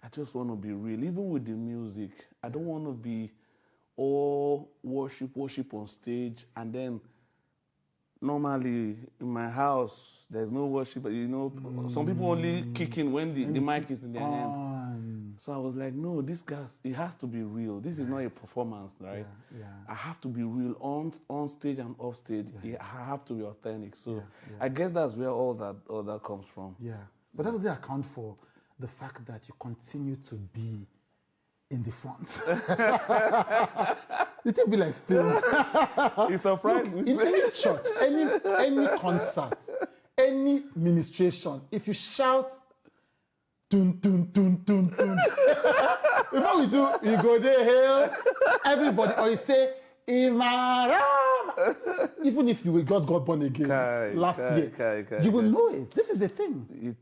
S24: I just want to be real, even with the music. I don't want to be all worship on stage, and then normally in my house there's no worship. Some people only kick in when the mic is in their hands. So I was like, no, this guy, it has to be real. This is not a performance, right?
S1: Yeah.
S24: I have to be real on stage and off stage. I have to be authentic. So I guess that's where all that comes from.
S1: Yeah, but that doesn't account for the fact that you continue to be in the front. It will be like film.
S24: You surprised me.
S1: In any church, any concert, any ministration, if you shout, tun tun tun tun tun, before we do, you go there, hail everybody, or you say, Imara. Even if you got born again last year, you will know it. This is a thing.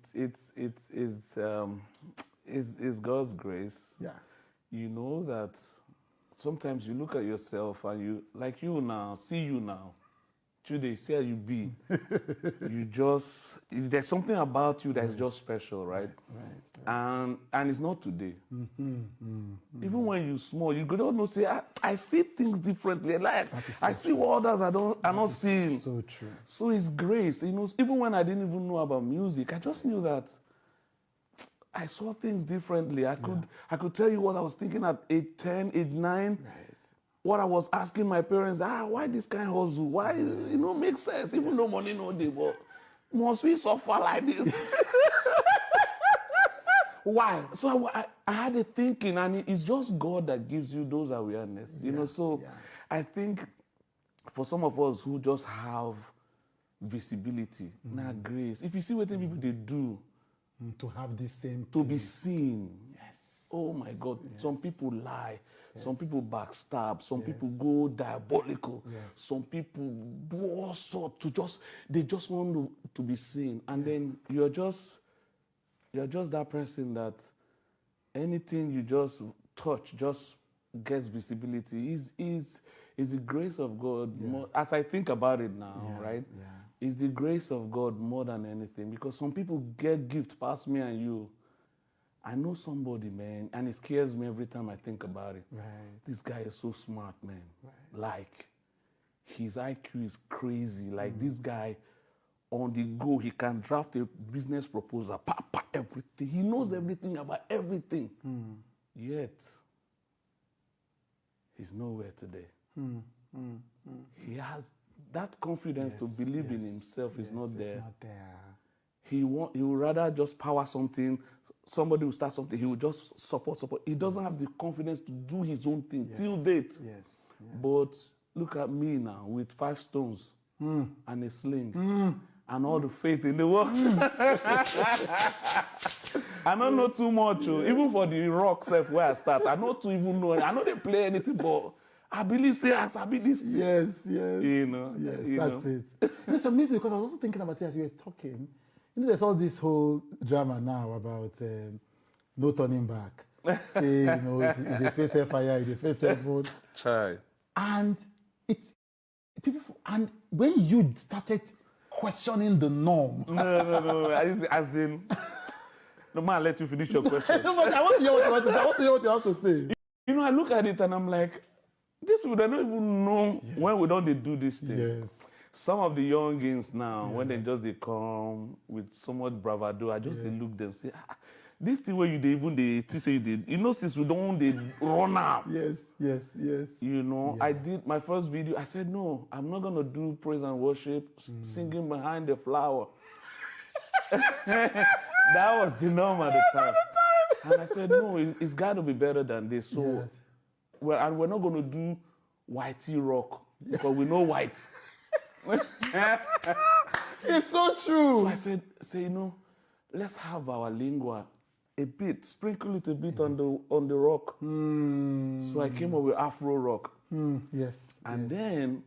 S24: It's God's grace.
S1: Yeah.
S24: You know that sometimes you look at yourself and you see you now. Today, see how you be. There's something about you that's just special, right? Right. And it's not today. Even when you're small, you don't know, say, I see things differently. Like, I see what others are not seeing.
S1: So true.
S24: So it's grace. Even when I didn't even know about music, I just knew that I saw things differently. I could tell you what I was thinking at age 10, age 9.
S1: Right.
S24: What I was asking my parents, why this kind of hustle? Why, makes sense. Even though money no day, but must we suffer like this?
S1: Why?
S24: So I had a thinking, and it's just God that gives you those awareness, you know. So I think for some of us who just have visibility, now grace. If you see what people they do
S1: to have the same
S24: to be seen.
S1: Yes.
S24: Oh my God. Yes. Some people lie. Yes. Some people backstab. Some people go diabolical. Yes. Some people do all sorts they just want to be seen. And then you're just that person that anything you just touch just gets visibility. Is the grace of God more, as I think about it now, right? Yeah. It's the grace of God more than anything, because some people get gift past me and you. I know somebody, man, and it scares me every time I think about it. Right. This guy is so smart, man. Right. Like, his IQ is crazy. Like, this guy, on the go, he can draft a business proposal, everything. He knows everything about everything. Yet, he's nowhere today. He has that confidence to believe in himself is not there.
S1: It's not there.
S24: He would rather just power something. Somebody will start something. He will just support. He doesn't have the confidence to do his own thing till date. Yes. But look at me now with 5 stones and a sling and all the faith in the world. I don't know too much. Even for the rock self where I start, I don't even know. I know they play anything, but I believe, as I believe.
S1: Yes.
S24: You know.
S1: Yes, that's it. It's amazing because I was also thinking about it as you were talking. You know, there's all this whole drama now about no turning back. Say, you know, if they face fire, if they face heaven.
S24: Try.
S1: And and when you started questioning the norm.
S24: No. As in, no man, I'll let you finish your question.
S1: No, but I want to hear what you want to say. I want to hear what you have to say.
S24: You know, I look at it and I'm like, these people, they don't even know when we don't do this thing. Yes. Some of the youngins now, when they come with so much bravado, I just they look them say, this thing where they say you did. You know, since we don't they run out.
S1: Yes.
S24: You know, I did my first video. I said, no, I'm not gonna do praise and worship, singing behind the flower. That was the norm at the time. And I said, no, it's got to be better than this. So, and we're not going to do whitey rock because we know white.
S1: It's so true.
S24: So I said, you know, let's have our lingua a bit, sprinkle it a bit on the rock. So I came up with Afro rock.
S1: Yes.
S24: And then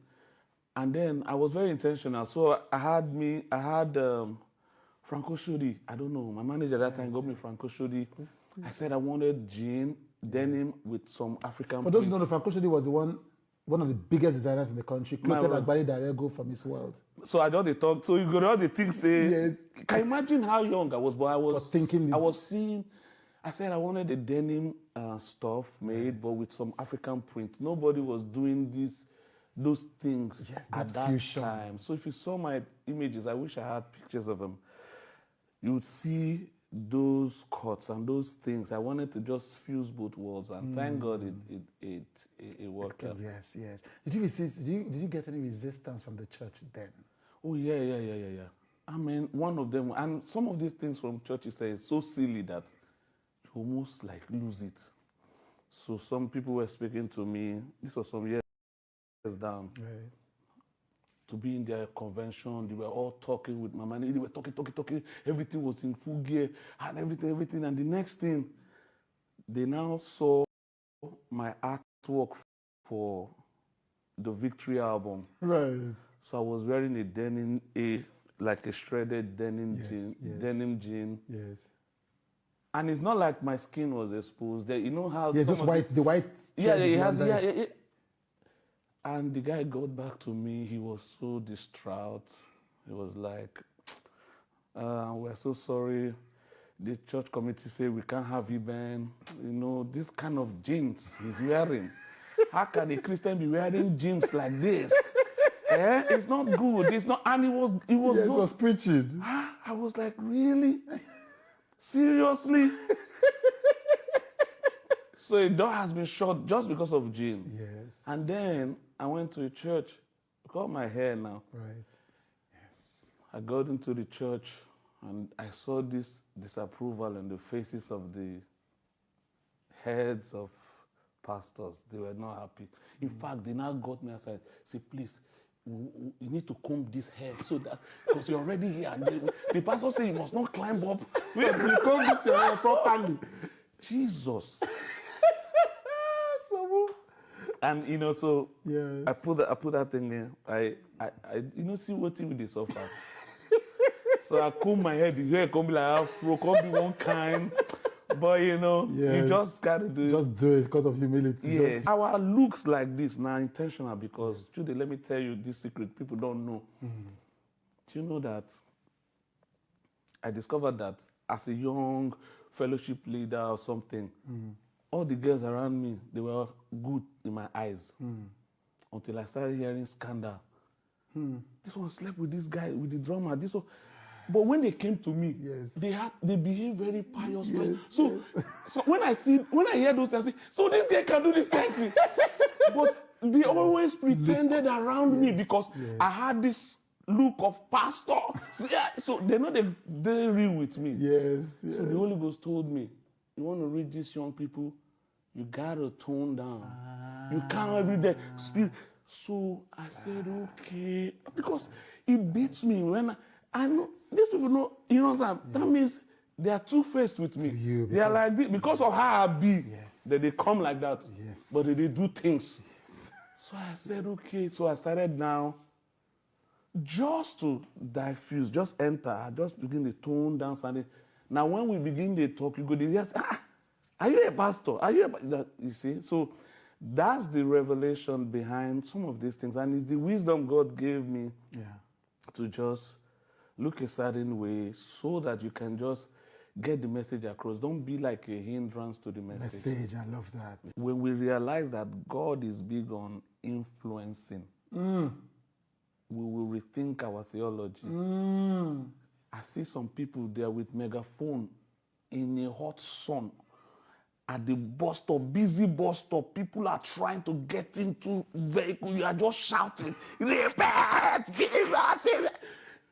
S24: I was very intentional. So I had Franco Shodi. I don't know. My manager at that time got me Franco Shodi. I said I wanted jean, denim with some African
S1: For those who don't know, Franco Shodi was one of the biggest designers in the country, quoted like Barry Darego from Miss World.
S24: So I got the talk. So you got all the things say. Yes. Can you imagine how young I was? But I was seeing. I said I wanted a denim stuff made, but with some African print. Nobody was doing those things at that time. So if you saw my images, I wish I had pictures of them. You would see those cuts and those things. I wanted to just fuse both worlds, and thank God it worked out.
S1: Yes. Did you get any resistance from the church then?
S24: Oh yeah. I mean, one of them, and some of these things from churches say it's so silly that you almost like lose it. So some people were speaking to me. This was some years down.
S1: Right.
S24: To be in their convention, they were all talking with my man. They were talking. Everything was in full gear and everything. And the next thing, they now saw my artwork for the Victory album.
S1: Right.
S24: So I was wearing a denim, like a shredded denim jean.
S1: Yes.
S24: And it's not like my skin was exposed. You know how?
S1: Yeah, just white. The white.
S24: Yeah. And the guy got back to me. He was so distraught. He was like, we're so sorry. The church committee say we can't have Eben. You know, this kind of jeans he's wearing. How can a Christian be wearing jeans like this? It's not good. It's not. And it was
S1: preaching.
S24: I was like, really? Seriously? So a door has been shut just because of jeans.
S1: Yes.
S24: And then I went to a church. I cut my hair now.
S1: Right. Yes.
S24: I got into the church. And I saw this disapproval in the faces of the heads of pastors. They were not happy. In fact, they now got me aside. Say, please, you need to comb this hair so that, because you're already here. And the pastor said you must not climb up.
S1: We comb this hair properly.
S24: Jesus.
S1: So,
S24: and you know, so
S1: yes.
S24: I put that thing in. I see what with the suffer. So I comb my hair. The hair can be like afro, can be one kind. But you know, you just gotta do it.
S1: Just do it because of humility.
S24: Yes. Our looks like this now intentional because today, let me tell you this secret people don't know. Do you know that I discovered that as a young fellowship leader or something, all the girls around me, they were good in my eyes. Until I started hearing scandal. This one slept with this guy, with the drummer. This one. But when they came to me, they behave very pious. So when I hear those things, I say, so this guy can do this kind of thing. But they always pretended around me because I had this look of pastor. So they're not they're real with me. So the Holy Ghost told me, you want to reach these young people, you gotta tone down. You can't every day speak. So I said, okay, because it beats me when I know these people know, you know what I'm saying? That means they are two-faced with me. They are like this because of how I be. That they come like that. But they do things. So I said, okay. So I started now just to diffuse, just enter. I just begin to tone down something. Now when we begin to talk, you go to just, are you a pastor? Are you a you see? So that's the revelation behind some of these things. And it's the wisdom God gave me to just look a certain way so that you can just get the message across. Don't be like a hindrance to the message.
S1: I love that.
S24: When we realize that God is big on influencing, we will rethink our theology. I see some people there with megaphone in a hot sun at the bus stop, busy bus stop. People are trying to get into vehicle. You are just shouting, repent, give us it.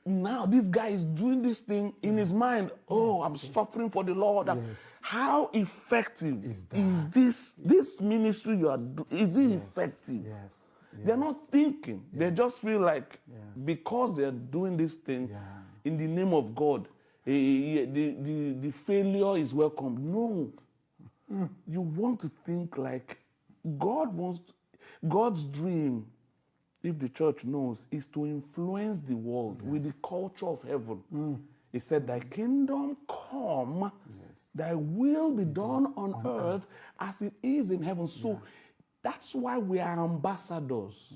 S24: Now this guy is doing this thing in his mind. Oh, I'm suffering for the Lord. How effective is this ministry you are doing? Is it effective? They're not thinking. They just feel like because they're doing this thing in the name of God, the failure is welcome. No. You want to think like God's dream, if the church knows, is to influence the world with the culture of heaven. He said, thy kingdom come, thy will be done on earth as it is in heaven. So that's why we are ambassadors.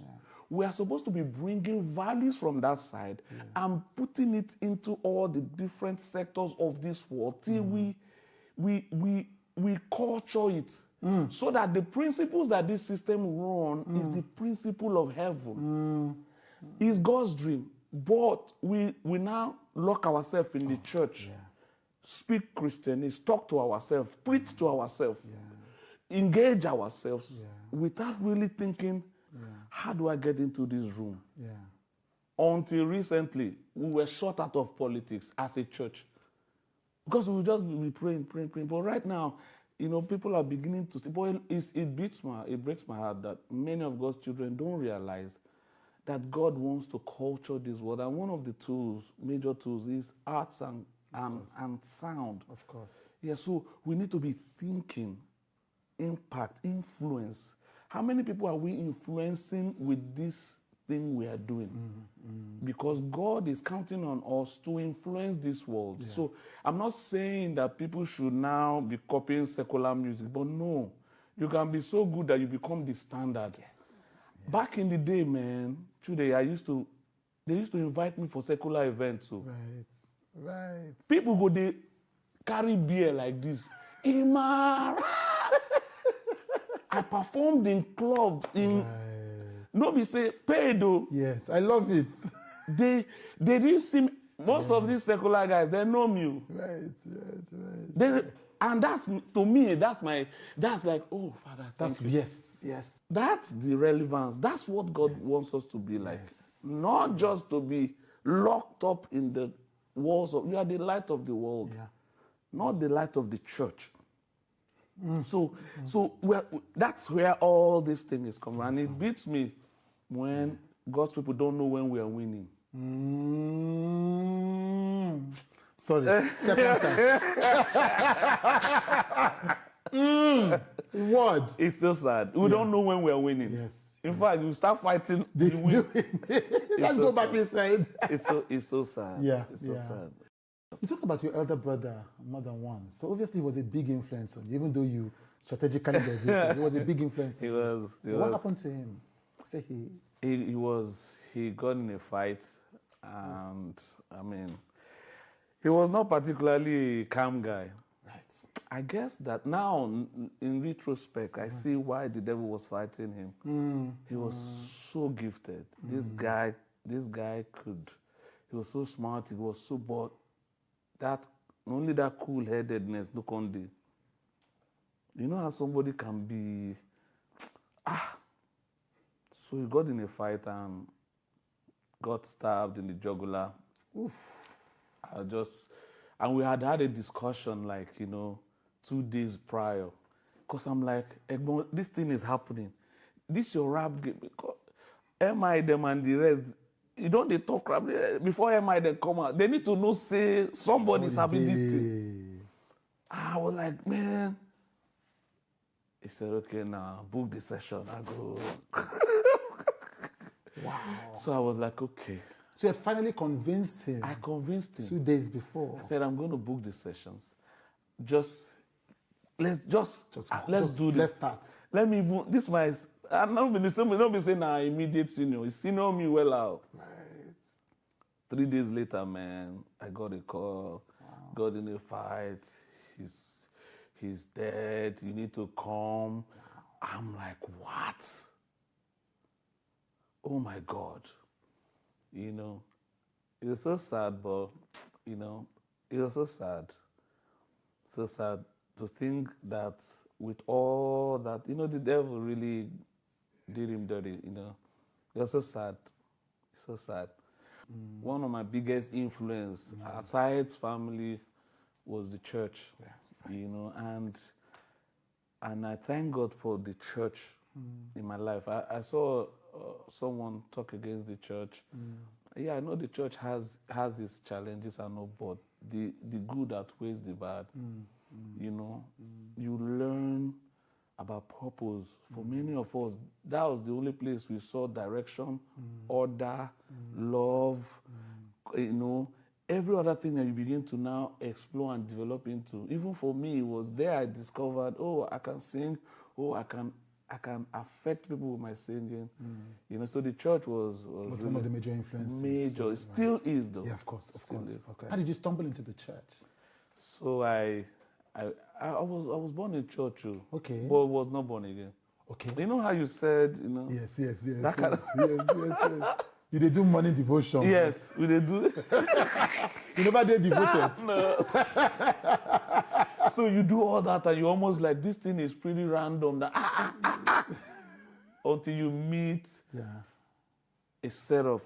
S24: We are supposed to be bringing values from that side and putting it into all the different sectors of this world till we culture it. So that the principles that this system run is the principle of heaven. It's God's dream. But we now lock ourselves in the church, speak Christianese, talk to ourselves, preach to ourselves, engage ourselves without really thinking, how do I get into this room? Until recently, we were shut out of politics as a church. Because we would just be praying. But right now, you know, people are beginning to see. But it breaks my heart that many of God's children don't realize that God wants to culture this world. And one of the major tools, is arts and sound.
S1: Of course.
S24: Yeah, so we need to be thinking, impact, influence. How many people are we influencing with this thing we are doing? Because God is counting on us to influence this world. So I'm not saying that people should now be copying secular music, but no, you can be so good that you become the standard. Back in the day, man, today they used to invite me for secular events. So
S1: Right.
S24: people go, they carry beer like this. Imara. I performed in club in. Nobody say pay though.
S1: Yes, I love it.
S24: They didn't see me. Most of these secular guys, they know me.
S1: Right.
S24: And that's, to me, that's like, oh, Father, thank you.
S1: Yes.
S24: That's the relevance. That's what God wants us to be like. Not just to be locked up in the walls of, you are the light of the world, not the light of the church. So that's where all this thing is coming. And it beats me when God's people don't know when we are winning.
S1: Sorry, second time. Word.
S24: It's so sad. We don't know when we are winning.
S1: Yes.
S24: In fact, you start fighting. You win.
S1: Let's go back inside.
S24: It's so sad.
S1: Yeah.
S24: It's so sad.
S1: You talked about your elder brother more than once. So obviously he was a big influence on you, even though you strategically deviated. He was a big influence on you. What happened to him? Say
S24: he got in a fight, and I mean, he was not particularly a calm guy.
S1: Right.
S24: I guess that now, in retrospect, I see why the devil was fighting him. He was so gifted. This guy could. He was so smart. He was so bored. That only that cool-headedness, look on the. You know how somebody can be. So he got in a fight and got stabbed in the jugular.
S1: Oof.
S24: And we had a discussion, like, 2 days prior. Because I'm like, this thing is happening. This your rap game. Because MI them and the rest, they talk rap. Before MI them come out, they need to know, say, somebody's having this thing. I was like, man. He said, okay, now, book the session. I go.
S1: Wow.
S24: So I was like, okay.
S1: So you had finally convinced him.
S24: I convinced him
S1: 2 days before.
S24: I said, I'm going to book the sessions. Let's do this.
S1: Let's start.
S24: Let me even, this my, I'm not be saying I'm immediate senior. He's senior me well out.
S1: Right.
S24: 3 days later, man, I got a call, got in a fight. He's dead. You need to come. Wow. I'm like, what? Oh my God. It was so sad, but, it was so sad. So sad to think that with all that, the devil really did him dirty, It was so sad. So sad. One of my biggest influence, aside family, was the church, and I thank God for the church in my life. I saw someone talk against the church. Yeah, I know the church has its challenges and all, but the good outweighs the bad. You learn about purpose. For many of us, that was the only place we saw direction, order, love, every other thing that you begin to now explore and develop into. Even for me, it was there I discovered, I can sing, I can affect people with my singing. So the church was really
S1: one of the major influences.
S24: Major. It still is, though.
S1: Yeah, of course. Okay. How did you stumble into the church?
S24: So I was born in church,
S1: okay,
S24: but was not born again.
S1: Okay.
S24: You know how you said,
S1: Yes.
S24: That kind of
S1: yes. You did do morning devotion.
S24: Yes, we did do.
S1: You never did devoted.
S24: No. So you do all that, and you almost like this thing is pretty random. That until you meet a set of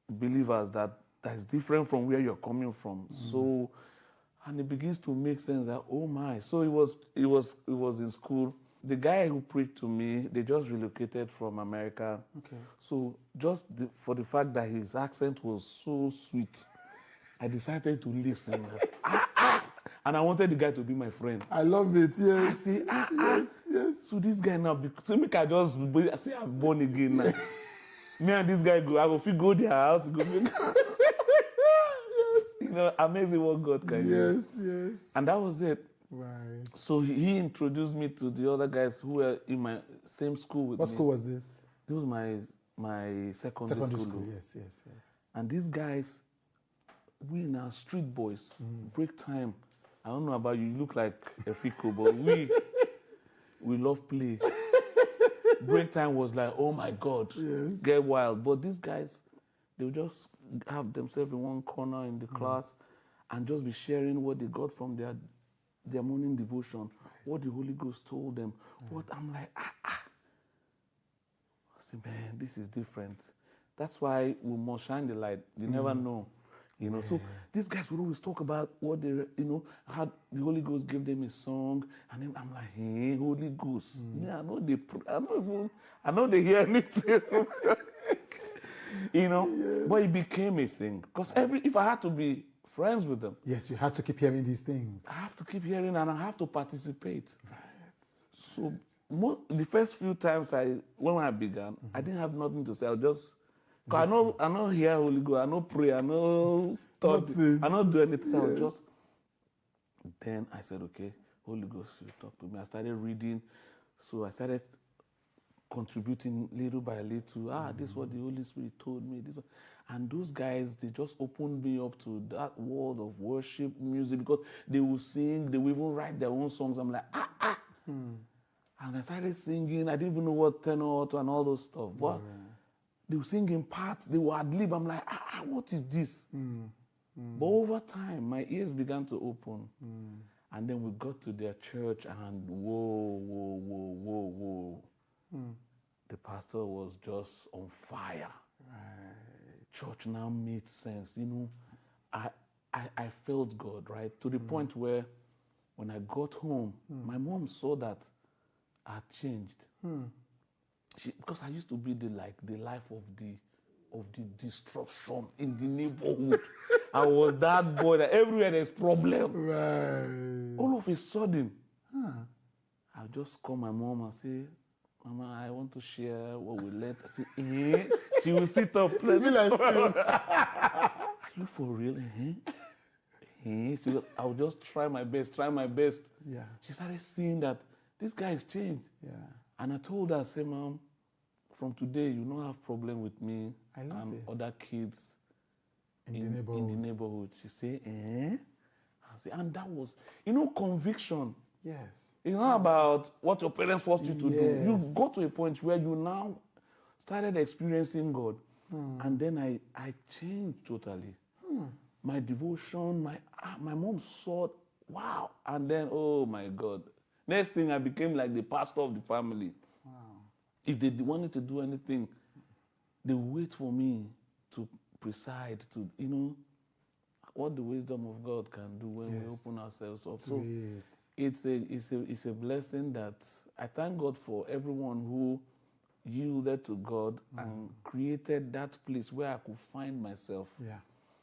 S24: believers that is different from where you're coming from. So, and it begins to make sense that oh my. So it was in school. The guy who preached to me, they just relocated from America.
S1: Okay.
S24: So just for the fact that his accent was so sweet, I decided to listen. And I wanted the guy to be my friend.
S1: I love it, yes.
S24: I say,
S1: yes.
S24: So this guy now, so make I just say I'm born again now. Me and this guy go, I go their house, go. Yes. Amazing what God can do.
S1: Yes.
S24: And that was it.
S1: Right.
S24: So he introduced me to the other guys who were in my same school with me.
S1: What school was this?
S24: This was my secondary school.
S1: Yes.
S24: And these guys, we now street boys, break time. I don't know about you, you look like a fico, but we love play. Break time was like, oh my God, get wild. But these guys, they would just have themselves in one corner in the class and just be sharing what they got from their morning devotion, what the Holy Ghost told them. What I'm like, I say, man, this is different. That's why we must shine the light. You never know. You know, so these guys would always talk about what they, you know, how the Holy Ghost gave them a song, and then I'm like, hey, Holy Ghost. Yeah, I know they hear anything. You know, but it became a thing. Because if I had to be friends with them.
S1: Yes, you had to keep hearing these things.
S24: I have to keep hearing and I have to participate. Right. So the first few times when I began, I didn't have nothing to say. I just, cause I know hear Holy Ghost, I know pray, I know study, I know do anything. So I just, then I said, okay, Holy Ghost, you talk to me. I started reading, so I started contributing little by little. This is what the Holy Spirit told me. This, and those guys, they just opened me up to that world of worship music, because they will sing, they will even write their own songs. I'm like, And I started singing. I didn't even know what tenor and all those stuff. But they will sing in parts. They will ad-lib. I'm like, what is this? But over time, my ears began to open. And then we got to their church and whoa. The pastor was just on fire. Right. Church now made sense. You know, I felt God, right? To the point where when I got home, my mom saw that I had changed. Because I used to be the life of the disruption in the neighborhood. I was that boy that everywhere there's problem. Right. All of a sudden, I'll just call my mom and say, Mama, I want to share what we learned. I say, She will sit up. Are you for real? She goes, I'll just try my best. Yeah. She started seeing that this guy has changed. Yeah. And I told her, I said, Mom, from today, you don't have problem with me and other kids in the neighborhood. She said, I said, and that was, conviction. Yes. It's not about what your parents forced you to do. You got to a point where you now started experiencing God. And then I changed totally. My devotion, my mom saw, wow. And then, oh my God. Next thing, I became like the pastor of the family. Wow. If they wanted to do anything, they wait for me to preside, to, what the wisdom of God can do when we open ourselves up. So it's a blessing that I thank God for everyone who yielded to God and created that place where I could find myself.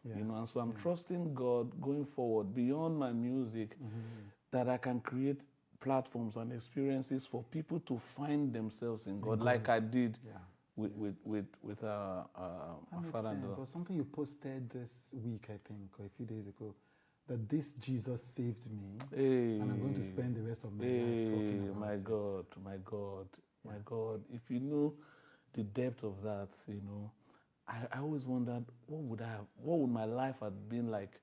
S24: And so I'm trusting God going forward beyond my music, that I can create platforms and experiences for people to find themselves in God, like I did with my father and daughter.
S1: It was something you posted this week, I think, or a few days ago, that this Jesus saved me, and I'm going to spend the rest of my life talking about it. My God. If you know the depth of that, I always wondered, what would my life have been like?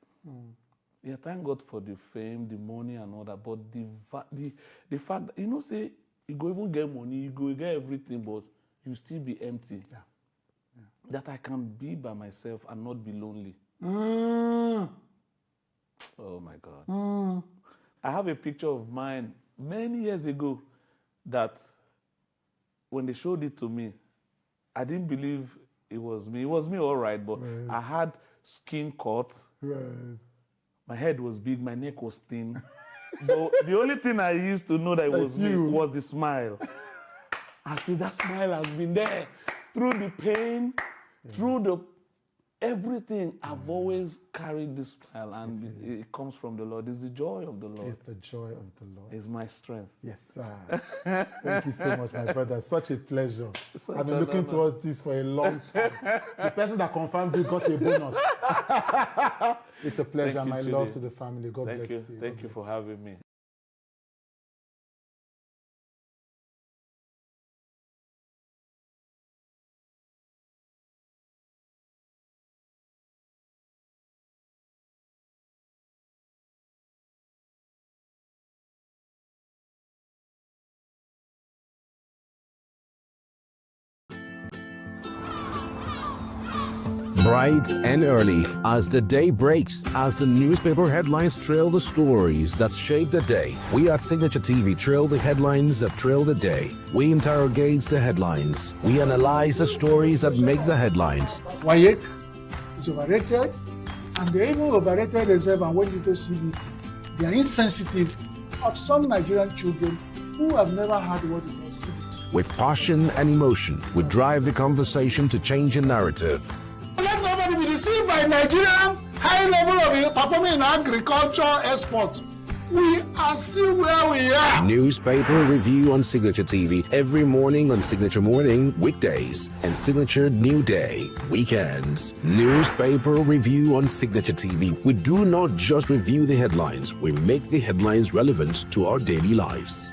S1: Yeah, thank God for the fame, the money and all that, but the fact that, say, you go even get money, you go get everything, but you still be empty. That I can be by myself and not be lonely. Oh my God. I have a picture of mine many years ago that when they showed it to me, I didn't believe it was me. It was me all right, but I had skin cut. My head was big, my neck was thin. But the only thing I used to know that it was me was the smile. I said, that smile has been there through the pain, through the everything. I've always carried this smile, and it comes from the Lord. It's the joy of the Lord. It's the joy of the Lord.
S24: It's my strength.
S1: Yes, sir. Thank you so much, my brother. Such a pleasure. I've been looking towards this for a long time. The person that confirmed you got a bonus. It's a pleasure. My love to the family. God bless you.
S24: Thank you for having me.
S2: Bright and early, as the day breaks, as the newspaper headlines trail the stories that shape the day, we at Signature TV trail the headlines that trail the day. We interrogate the headlines. We analyze the stories that make the headlines.
S5: Wayek is overrated. And they even overrated themselves and went into CBT. They are insensitive of some Nigerian children who have never had what is called CBT.
S2: With passion and emotion, we drive the conversation to change a narrative.
S5: Let nobody be deceived by Nigerian high level of performing in agriculture export. We are still where we are.
S2: Newspaper review on Signature TV every morning on Signature Morning, weekdays, and Signature New Day, weekends. Newspaper review on Signature TV. We do not just review the headlines, we make the headlines relevant to our daily lives.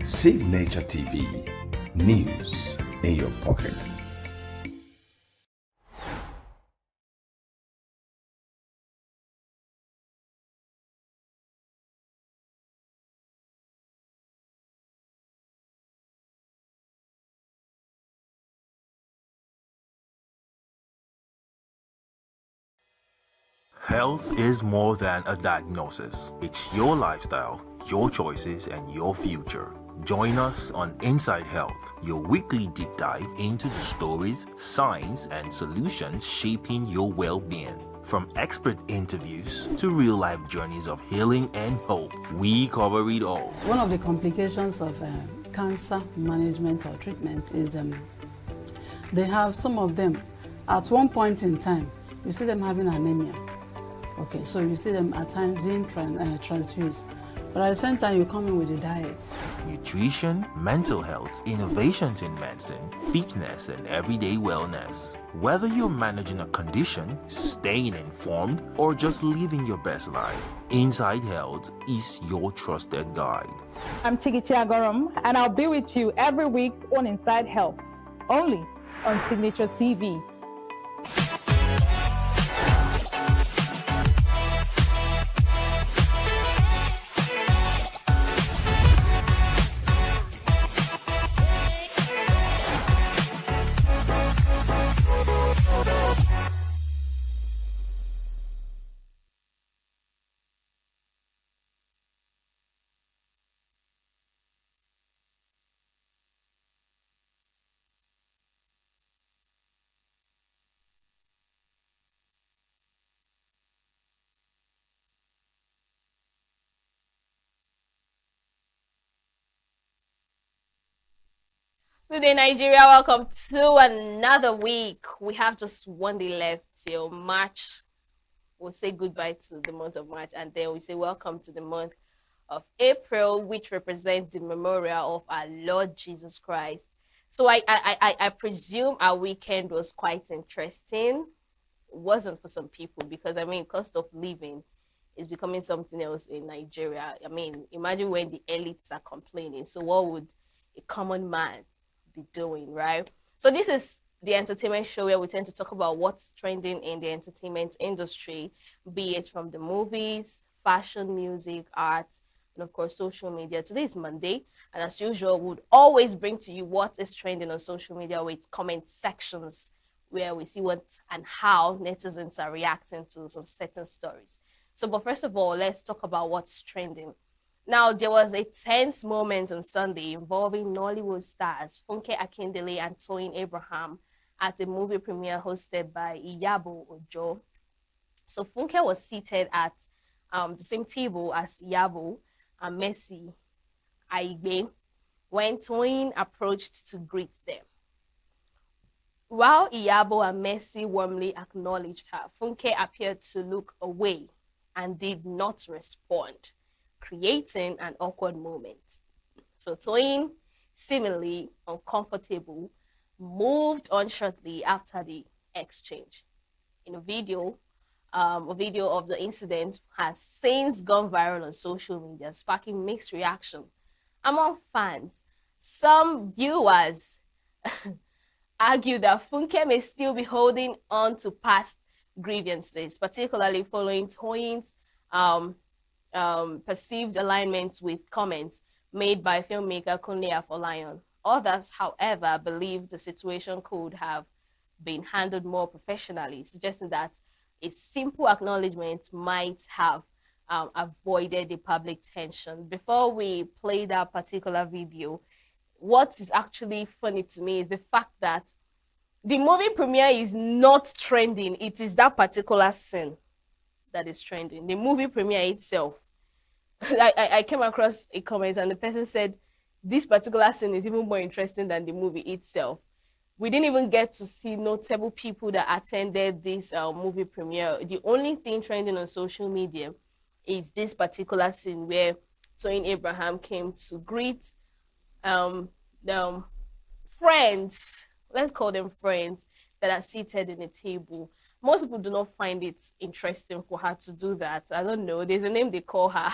S7: Signature TV, news in your pocket.
S12: Health is more than a diagnosis. It's your lifestyle, your choices, and your future. Join us on Inside Health, your weekly deep dive into the stories, science, and solutions shaping your well-being. From expert interviews to real-life journeys of healing and hope, we cover it all.
S11: One of the complications of cancer management or treatment is they have some of them, at one point in time, you see them having anemia. Okay, so you see them at times being transfused. But at the same time, you come in with a diet.
S12: Nutrition, mental health, innovations in medicine, fitness, and everyday wellness. Whether you're managing a condition, staying informed, or just living your best life, Inside Health is your trusted guide.
S17: I'm Tigiti Agorom, and I'll be with you every week on Inside Health, only on Signature TV.
S3: Good day, Nigeria. Welcome to another week. We have just one day left till March. We'll say goodbye to the month of March, and then we say welcome to the month of April, which represents the memorial of our Lord Jesus Christ. So I presume our weekend was quite interesting. It wasn't for some people because, I mean, cost of living is becoming something else in Nigeria. I mean, imagine when the elites are complaining. So what would a common man be doing, right? So this is the entertainment show where we tend to talk about what's trending in the entertainment industry, be it from the movies, fashion, music, art, and of course social media. Today is Monday, and as usual, we would always bring to you what is trending on social media with comment sections where we see what and how netizens are reacting to some certain stories. So, but first of all, let's talk about what's trending. Now, there was a tense moment on Sunday involving Nollywood stars Funke Akindele and Toyin Abraham at a movie premiere hosted by Iyabo Ojo. So Funke was seated at the same table as Iyabo and Messi Aigbe when Toyin approached to greet them. While Iyabo and Messi warmly acknowledged her, Funke appeared to look away and did not respond, creating an awkward moment. So Toyin, seemingly uncomfortable, moved on shortly after the exchange. In a video of the incident has since gone viral on social media, sparking mixed reaction among fans. Some viewers argue that Funke may still be holding on to past grievances, particularly following Toyin's perceived alignment with comments made by filmmaker Kunle Afolayan. Others, however, believe the situation could have been handled more professionally, suggesting that a simple acknowledgement might have
S16: avoided the public tension. Before we play that particular video, what is actually funny to me is the fact that the movie premiere is not trending. It is that particular scene that is trending. The movie premiere itself. I came across a comment and the person said this particular scene is even more interesting than the movie itself. We didn't even get to see notable people that attended this movie premiere. The only thing trending on social media is this particular scene where Toyin Abraham came to greet the friends, let's call them friends, that are seated in a table. Most people do not find it interesting for her to do that. I don't know. There's a name they call her.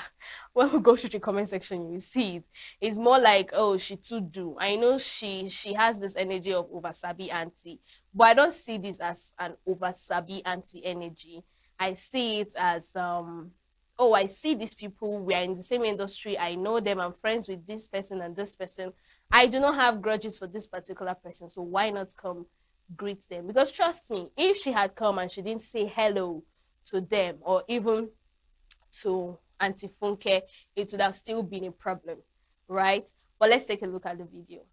S16: When we go through the comment section, you see it. It's more like, oh, she too do. I know she has this energy of oversabi auntie, but I don't see this as an oversabi auntie energy. I see it as oh, I see these people. We are in the same industry. I know them. I'm friends with this person and this person. I do not have grudges for this particular person, so why not come greet them? Because trust me, if she had come and she didn't say hello to them or even to Auntie Funke, it would have still been a problem, right? But let's take a look at the video.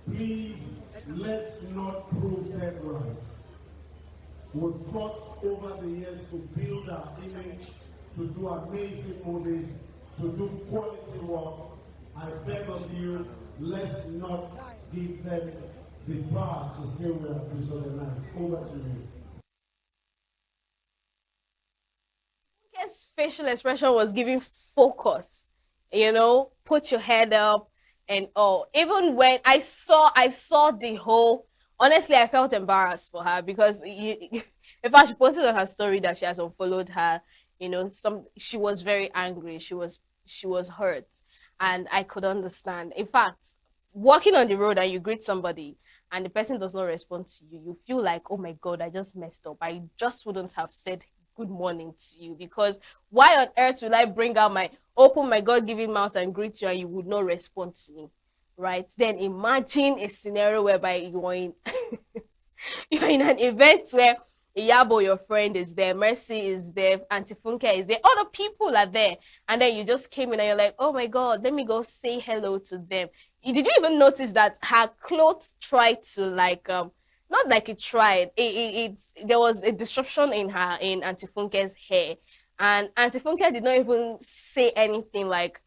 S9: Please, let's not prove them right. We've fought over the years to build our image, to do amazing movies, to do quality work. I beg of you, let's not give them the power to say we are disorganized. Over to you.
S16: His facial expression was giving focus, you know, put your head up and all. Even when I saw the whole, honestly, I felt embarrassed for her because in fact, she posted on her story that she has unfollowed her. You know, she was very angry. She was hurt. And I could understand. In fact, walking on the road and you greet somebody and the person does not respond to you, you feel like, oh my God, I just messed up. I just wouldn't have said good morning to you, because why on earth will I open my God-given mouth and greet you and you would not respond to me, right? Then imagine a scenario whereby you're in an event where Iyabo, your friend, is there, Mercy is there, Auntie Funke is there, other people are there, and then you just came in and you're like, oh my God, let me go say hello to them. Did you even notice that her clothes tried to not like it tried, there was a disruption in Auntie Funke's hair, and Auntie Funke did not even say anything like,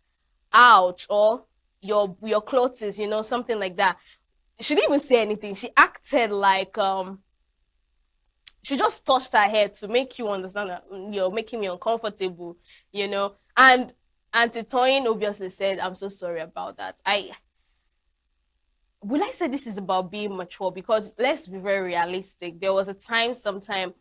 S16: ouch, or your clothes is, you know, something like that. She didn't even say anything. She acted like she just touched her head to make you understand that you're making me uncomfortable, you know. And Auntie Toyin obviously said, I'm so sorry about that. Will I say this is about being mature? Because let's be very realistic. There was a time sometime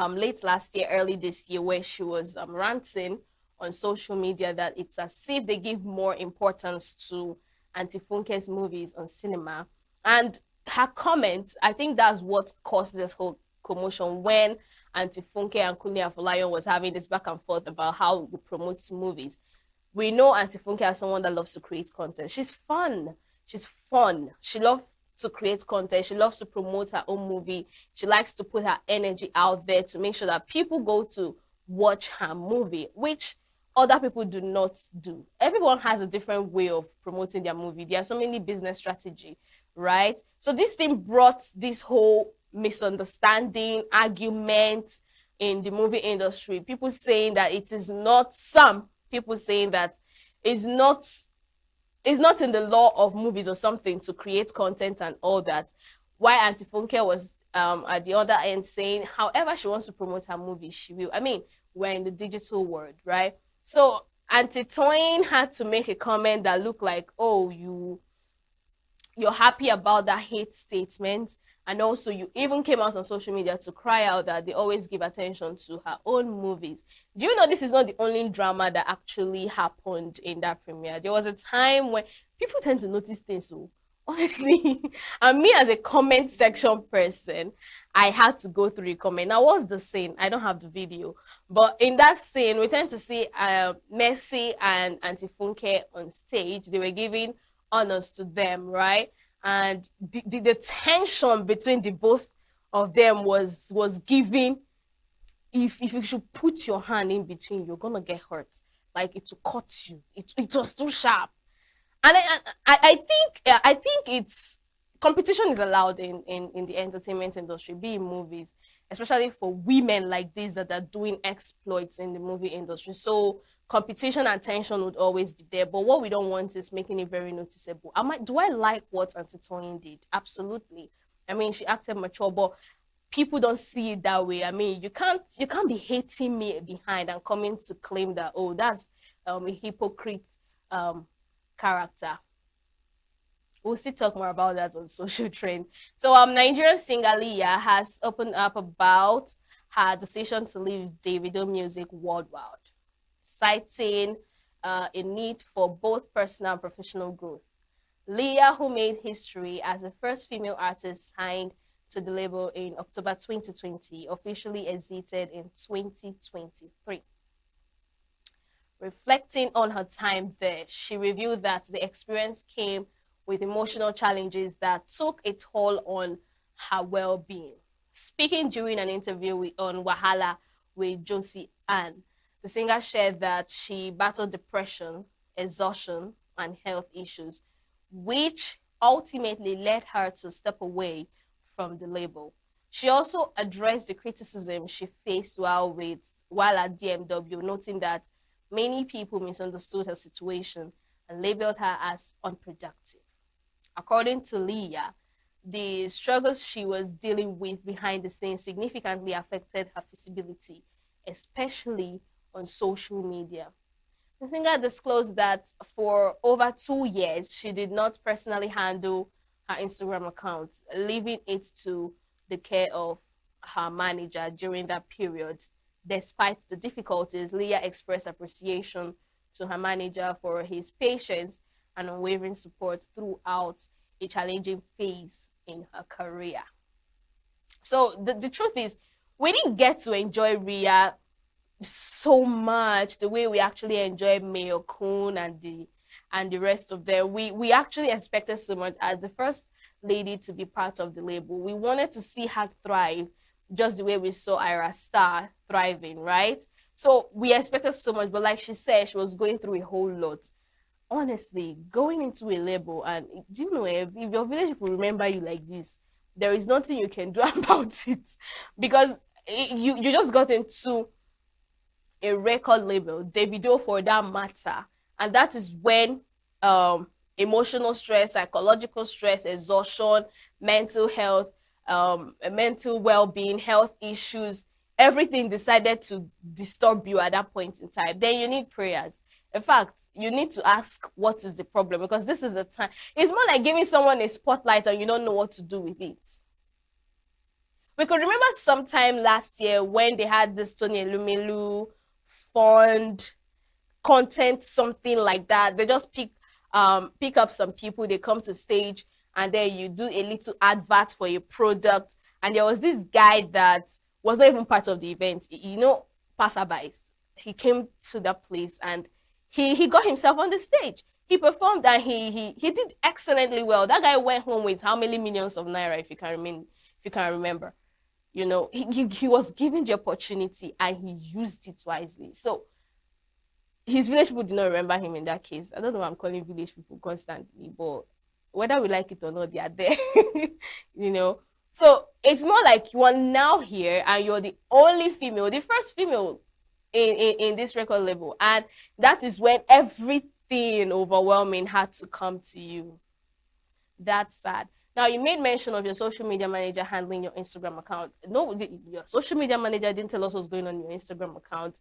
S16: late last year, early this year, where she was ranting on social media that it's as if they give more importance to Auntie Funke's movies on cinema. And her comments, I think that's what caused this whole commotion when Auntie Funke and Kunle Afolayan was having this back and forth about how we promote movies. We know Auntie Funke as someone that loves to create content. She's fun. She's fun. She loves to create content. She loves to promote her own movie. She likes to put her energy out there to make sure that people go to watch her movie, which other people do not do. Everyone has a different way of promoting their movie. There are so many business strategy, right? So this thing brought this whole misunderstanding, argument in the movie industry. People saying that it is not, some people saying that it's not in the law of movies or something to create content and all that. Why Auntie Funke was at the other end saying, however she wants to promote her movie, she will. I mean, we're in the digital world, right? So Auntie Toyin had to make a comment that looked like, oh, you're happy about that hate statement. And also you even came out on social media to cry out that they always give attention to her own movies. Do you know this is not the only drama that actually happened in that premiere? There was a time when people tend to notice things. So honestly, and me as a comment section person, I had to go through the comment. Now, what's the scene? I don't have the video. But in that scene, we tend to see Mercy and Auntie Funke on stage. They were giving honors to them, right? And the tension between the both of them was giving, if you should put your hand in between, you're gonna get hurt. Like it will cut you. It was too sharp. And I think it's competition is allowed in the entertainment industry, be in movies, especially for women like this that are doing exploits in the movie industry. So competition and tension would always be there. But what we don't want is making it very noticeable. Do I like what Auntie Toyin did? Absolutely. I mean, she acted mature, but people don't see it that way. I mean, you can't be hating me behind and coming to claim that, oh, that's a hypocrite character. We'll still talk more about that on Social Trend. So Nigerian singer Leah has opened up about her decision to leave Davido music worldwide, citing a need for both personal and professional growth. Leah, who made history as the first female artist signed to the label in October 2020, officially exited in 2023. Reflecting on her time there, she revealed that the experience came with emotional challenges that took a toll on her well-being. Speaking during an interview on Wahala with Josie Ann, the singer shared that she battled depression, exhaustion, and health issues, which ultimately led her to step away from the label. She also addressed the criticism she faced while at DMW, noting that many people misunderstood her situation and labeled her as unproductive. According to Leah, the struggles she was dealing with behind the scenes significantly affected her visibility, especially on social media. The singer disclosed that for over 2 years, she did not personally handle her Instagram account, leaving it to the care of her manager during that period. Despite the difficulties, Leah expressed appreciation to her manager for his patience and unwavering support throughout a challenging phase in her career. So the truth is, we didn't get to enjoy Rhea so much the way we actually enjoyed Mayo Kun and the rest of them. We actually expected so much as the first lady to be part of the label. We wanted to see her thrive just the way we saw Ira Star thriving, right? So we expected so much, but like she said, she was going through a whole lot. Honestly, going into a label, and do you know, if your village people remember you like this, there is nothing you can do about it, because you just got into a record label, Davido for that matter, and that is when emotional stress, psychological stress, exhaustion, mental health, mental well-being, health issues, everything decided to disturb you at that point in time. Then you need prayers. In fact, you need to ask what is the problem, because this is the time. It's more like giving someone a spotlight and you don't know what to do with it. We could remember sometime last year when they had this Tony Elumelu fund content, something like that. They just pick up some people, they come to stage, and then you do a little advert for a product. And there was this guy that was not even part of the event, you know, passerbys. He came to that place and he got himself on the stage. He performed and he did excellently well. That guy went home with how many millions of naira, if you can remember. You know, he was given the opportunity and he used it wisely. So his village people did not remember him in that case. I don't know why I'm calling village people constantly, but whether we like it or not, they are there. You know. So it's more like you are now here and you're the only female, the first female in this record label. And that is when everything overwhelming had to come to you. That's sad. Now, you made mention of your social media manager handling your Instagram account. No, your social media manager didn't tell us what's going on in your Instagram account.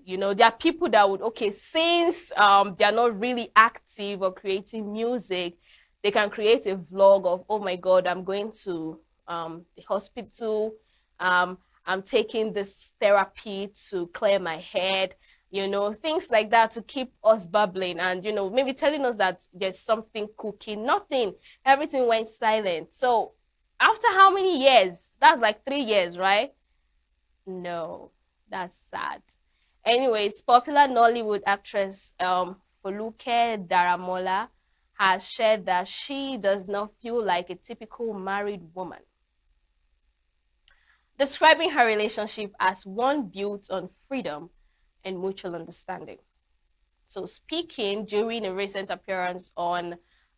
S16: You know, there are people that would, okay, since they are not really active or creating music, they can create a vlog of, oh my God, I'm going to the hospital. I'm taking this therapy to clear my head, you know, things like that to keep us bubbling and, you know, maybe telling us that there's something cooking. Nothing. Everything went silent. So after how many years? That's like 3 years, right? No, that's sad. Anyways, popular Nollywood actress Foluke Daramola has shared that she does not feel like a typical married woman. describing her relationship as one built on freedom and mutual understanding. So, speaking during a recent appearance on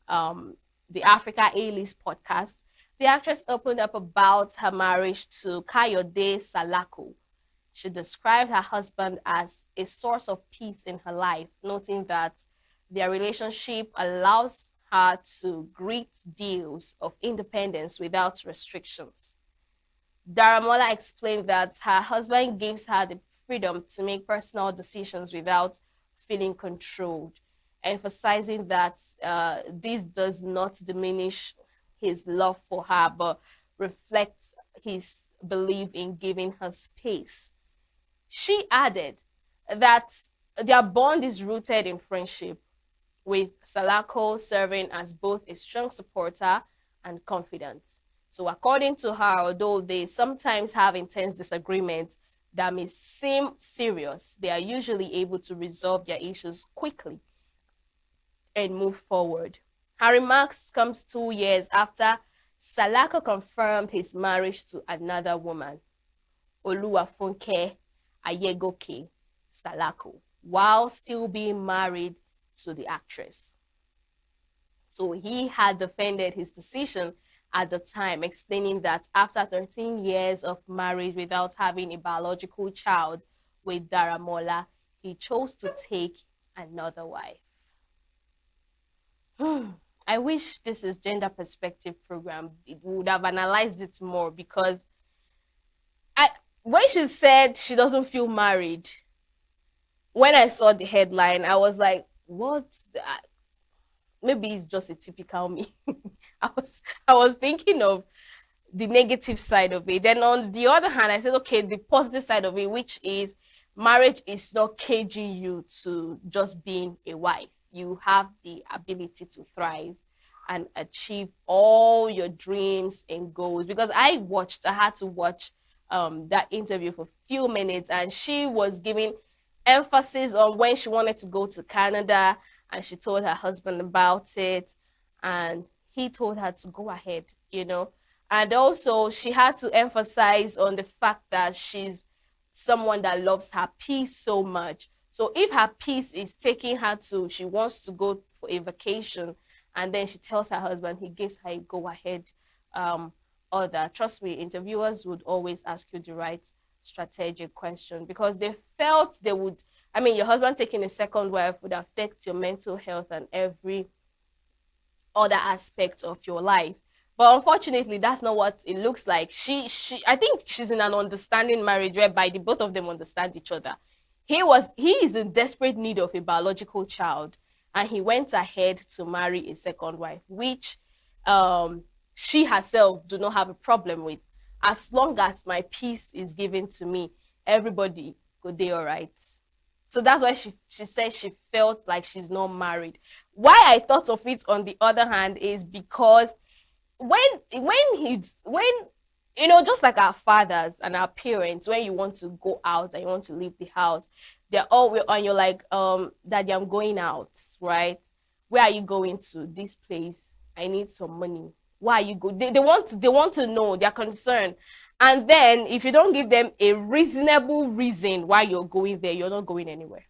S16: the Africa A-List podcast, the actress opened up about her marriage to Kayode Salako. She described her husband as a source of peace in her life, noting that their relationship allows her to greet deals of independence without restrictions. Daramola explained that her husband gives her the freedom to make personal decisions without feeling controlled, emphasizing that this does not diminish his love for her, but reflects his belief in giving her space. She added that their bond is rooted in friendship, with Salako serving as both a strong supporter and confidant. So according to her, although they sometimes have intense disagreements that may seem serious, they are usually able to resolve their issues quickly and move forward. Her remarks comes 2 years after Salako confirmed his marriage to another woman, Oluwafunke Ayegoke Salako, while still being married to the actress. So he had defended his decision at the time, explaining that after 13 years of marriage without having a biological child with Daramola, he chose to take another wife. I wish this is gender perspective program. It would have analyzed it more, because when she said she doesn't feel married, when I saw the headline, I was like, what? Maybe it's just a typical me. I was thinking of the negative side of it. Then on the other hand, I said, okay, the positive side of it, which is marriage is not caging you to just being a wife. You have the ability to thrive and achieve all your dreams and goals. Because I had to watch that interview for a few minutes, and she was giving emphasis on when she wanted to go to Canada, and she told her husband about it, and he told her to go ahead, And also she had to emphasize on the fact that she's someone that loves her peace so much. So if her peace is taking her she wants to go for a vacation, and then she tells her husband, he gives her a go ahead order. Trust me, interviewers would always ask you the right strategic question, because they felt they would, your husband taking a second wife would affect your mental health and every other aspect of your life. But unfortunately, that's not what it looks like. I think she's in an understanding marriage whereby the both of them understand each other. He is in desperate need of a biological child, and he went ahead to marry a second wife, which she herself do not have a problem with. As long as my peace is given to me, everybody go dey all right. So that's why she said she felt like she's not married. Why I thought of it on the other hand is because when just like our fathers and our parents, when you want to go out and you want to leave the house, they're all on you're like, Daddy, I'm going out, right? Where are you going to? This place. I need some money. Why are you go? They want to know, they're concerned. And then if you don't give them a reasonable reason why you're going there, you're not going anywhere.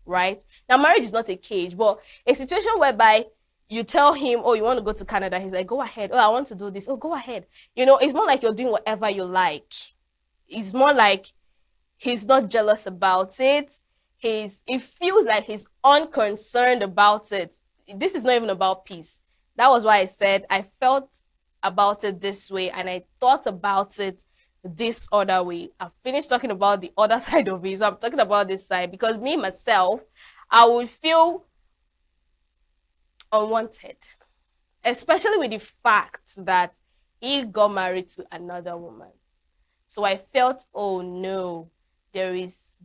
S16: Right? Now, marriage is not a cage, but a situation whereby you tell him, oh, you want to go to Canada. He's like, go ahead. Oh, I want to do this. Oh, go ahead. It's more like you're doing whatever you like. It's more like he's not jealous about it. It feels like he's unconcerned about it. This is not even about peace. That was why I said I felt about it this way, and I thought about it this other way. I finished talking about the other side of it, so I'm talking about this side, because me, myself, I would feel unwanted, especially with the fact that he got married to another woman. So I felt, oh no, there is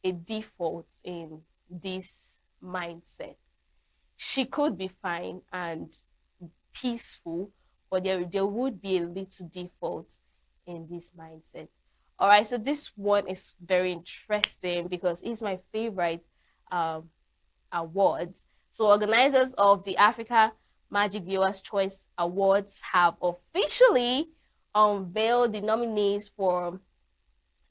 S16: a default in this mindset. She could be fine and peaceful, but there would be a little default in this mindset. All right, so this one is very interesting because it's my favorite awards. So organizers of the Africa Magic Viewers Choice Awards have officially unveiled the nominees for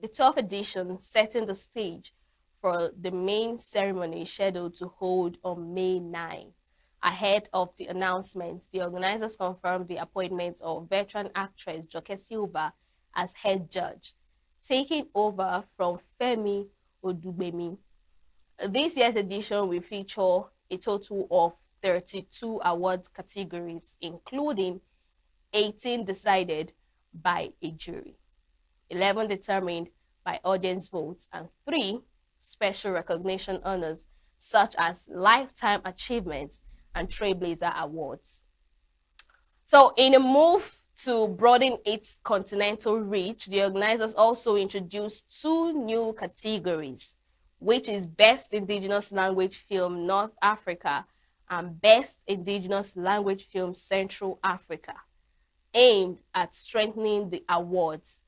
S16: the 12th edition, setting the stage for the main ceremony scheduled to hold on May 9. Ahead of the announcement, the organizers confirmed the appointment of veteran actress Joke Silva as head judge, taking over from Femi Odugbemi. This year's edition will feature a total of 32 award categories, including 18 decided by a jury, 11 determined by audience votes, and 3 special recognition honors such as Lifetime Achievements and Trailblazer Awards. So in a move to broaden its continental reach, the organizers also introduced 2 new categories, which is Best Indigenous Language Film North Africa and Best Indigenous Language Film Central Africa, aimed at strengthening the awards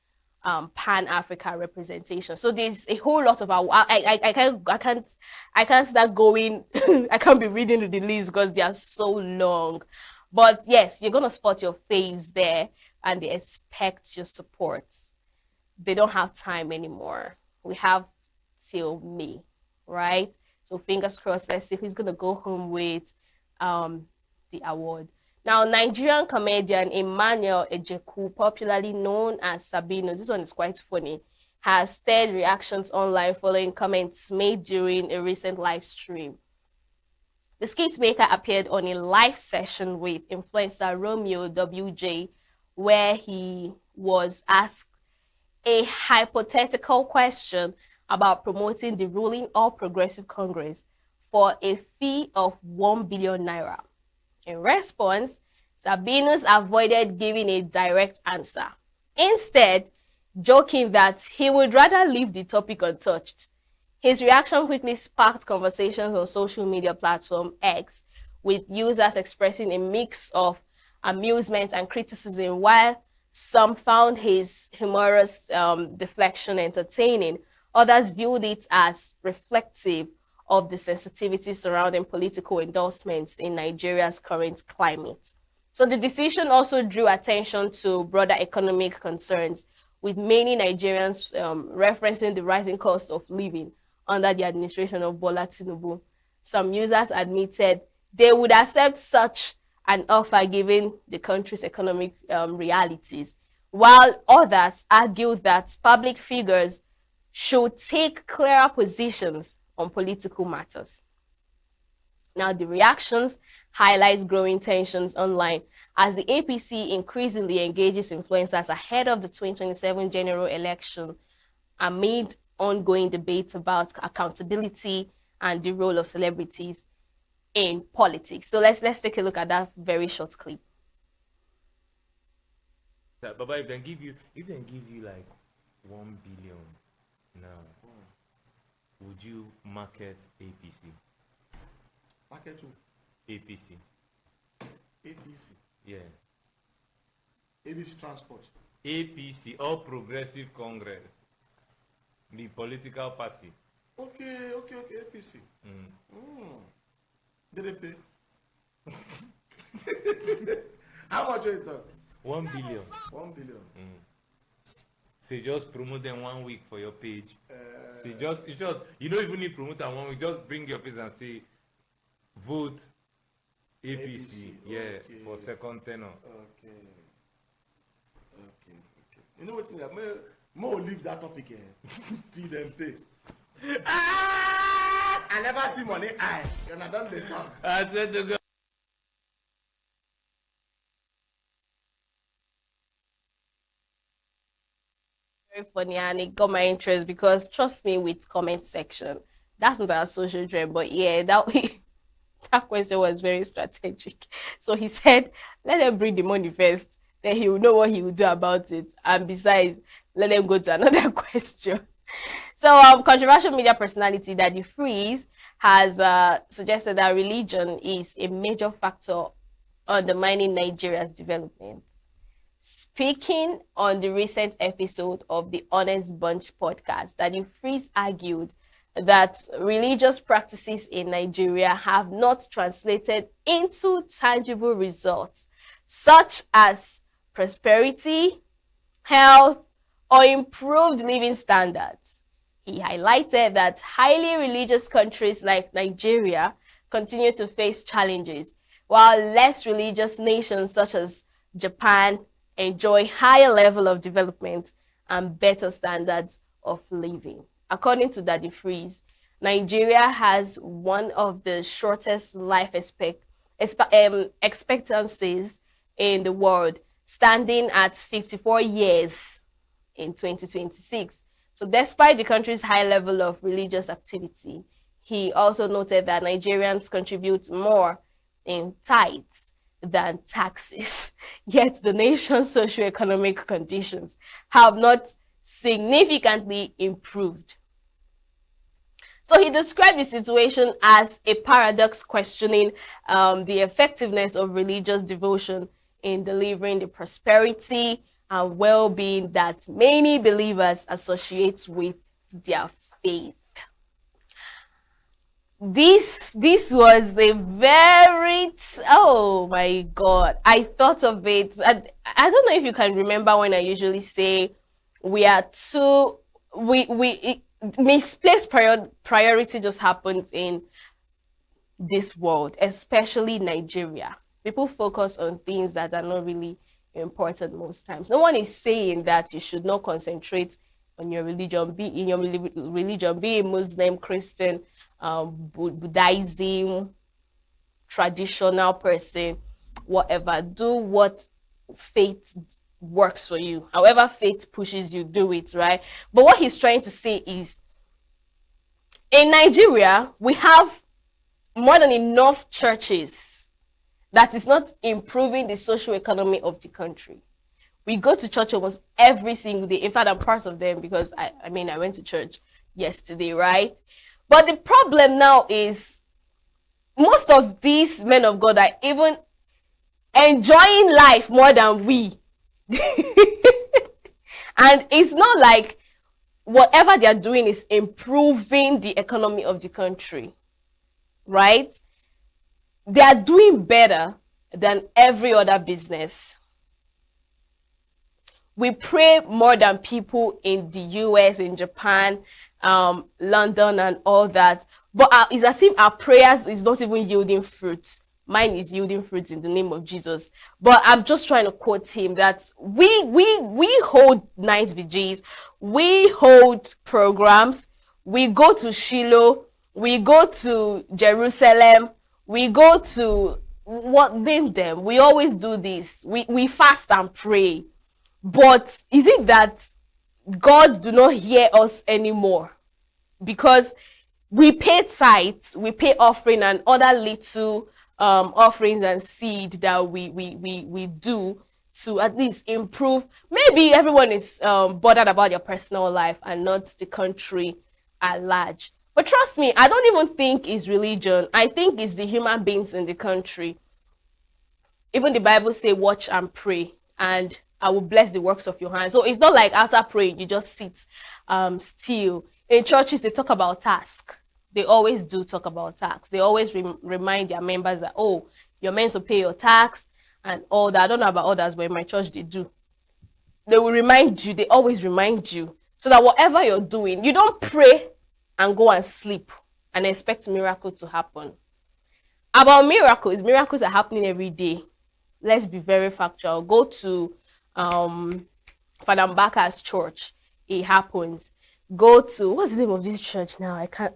S16: Pan-Africa representation. So there's a whole lot of I can't start going. I can't be reading the list because they are so long. But yes, you're gonna spot your faves there, and they expect your support. They don't have time anymore. We have till May, right? So fingers crossed. Let's see who's gonna go home with the award. Now, Nigerian comedian Emmanuel Ejeku, popularly known as Sabino, this one is quite funny, has stirred reactions online following comments made during a recent live stream. The skit maker appeared on a live session with influencer Romeo WJ, where he was asked a hypothetical question about promoting the ruling All Progressive Congress for a fee of 1 billion naira. In response, Sabinus avoided giving a direct answer, instead joking that he would rather leave the topic untouched. His reaction quickly sparked conversations on social media platform X, with users expressing a mix of amusement and criticism, while some found his humorous deflection entertaining. Others viewed it as reflective of the sensitivity surrounding political endorsements in Nigeria's current climate. So the decision also drew attention to broader economic concerns, with many Nigerians referencing the rising cost of living under the administration of Bola Tinubu. Some users admitted they would accept such an offer given the country's economic realities, while others argued that public figures should take clearer positions on political matters. Now, the reactions highlights growing tensions online as the APC increasingly engages influencers ahead of the 2027 general election amid ongoing debates about accountability and the role of celebrities in politics. So let's take a look at that very short clip.
S8: Baba, if they give you like 1 billion now, would you market APC?
S9: Market who?
S8: APC.
S9: APC.
S8: Yeah.
S9: ABC Transport.
S8: APC, All Progressive Congress. The political party.
S9: Okay, APC. Did they pay? How much is it?
S8: 1 billion.
S9: 1 billion.
S8: So just promote them 1 week for your page. You don't even need promote them 1 week. Just bring your face and say, vote APC. Yeah, okay. For second tenor.
S9: Okay. You know what? More leave that topic here. See them pay. I never see money. And I don't talk.
S8: I said to go.
S16: Very funny, and it got my interest because, trust me, with comment section, that's not our social trend, but yeah, that question was very strategic. So he said, let them bring the money first, then he will know what he will do about it. And besides, let them go to another question. So controversial media personality Daddy Freeze has suggested that religion is a major factor undermining Nigeria's development. Speaking on the recent episode of the Honest Bunch podcast, Daddy Freeze argued that religious practices in Nigeria have not translated into tangible results, such as prosperity, health, or improved living standards. He highlighted that highly religious countries like Nigeria continue to face challenges, while less religious nations such as Japan enjoy higher level of development and better standards of living. According to Daddy Freeze, Nigeria has one of the shortest life expectancies in the world, standing at 54 years in 2026. So despite the country's high level of religious activity, he also noted that Nigerians contribute more in tithes than taxes, yet the nation's socioeconomic conditions have not significantly improved. So he described the situation as a paradox, questioning the effectiveness of religious devotion in delivering the prosperity and well-being that many believers associate with their faith. This was a very, oh my God, I thought of it. I don't know if you can remember when I usually say misplaced priority just happens in this world, especially Nigeria. People focus on things that are not really important most times. No one is saying that you should not concentrate on your religion, be in your religion, be a Muslim, Christian, Buddhism, traditional person, whatever. Do what faith works for you. However faith pushes you, do it, right? But what he's trying to say is, in Nigeria, we have more than enough churches that is not improving the social economy of the country. We go to church almost every single day. In fact, I'm part of them because I went to church yesterday, right? But the problem now is most of these men of God are even enjoying life more than we. And it's not like whatever they're doing is improving the economy of the country, right? They are doing better than every other business. We pray more than people in the US, in Japan, London and all that. But it's as if our prayers is not even yielding fruits. Mine is yielding fruits in the name of Jesus. But I'm just trying to quote him that we hold night vigils, we hold programs, we go to Shiloh, we go to Jerusalem, we go to name them. We always do this. We fast and pray. But is it that God do not hear us anymore? Because we pay tithes, we pay offering and other little offerings and seed that we do to at least improve. Maybe everyone is bothered about your personal life and not the country at large. But trust me, I don't even think it's religion. I think it's the human beings in the country. Even the Bible say, watch and pray, and I will bless the works of your hands. So it's not like after praying, you just sit still. In churches, they talk about task. They always do talk about tax. They always remind their members that, oh, you're meant to pay your tax and all that. I don't know about others, but in my church, they do. They will remind you. They always remind you. So that whatever you're doing, you don't pray and go and sleep and expect miracle to happen. About miracles are happening every day. Let's be very factual. Go to Father Mbaka's church. It happens. Go to, what's the name of this church now? I can't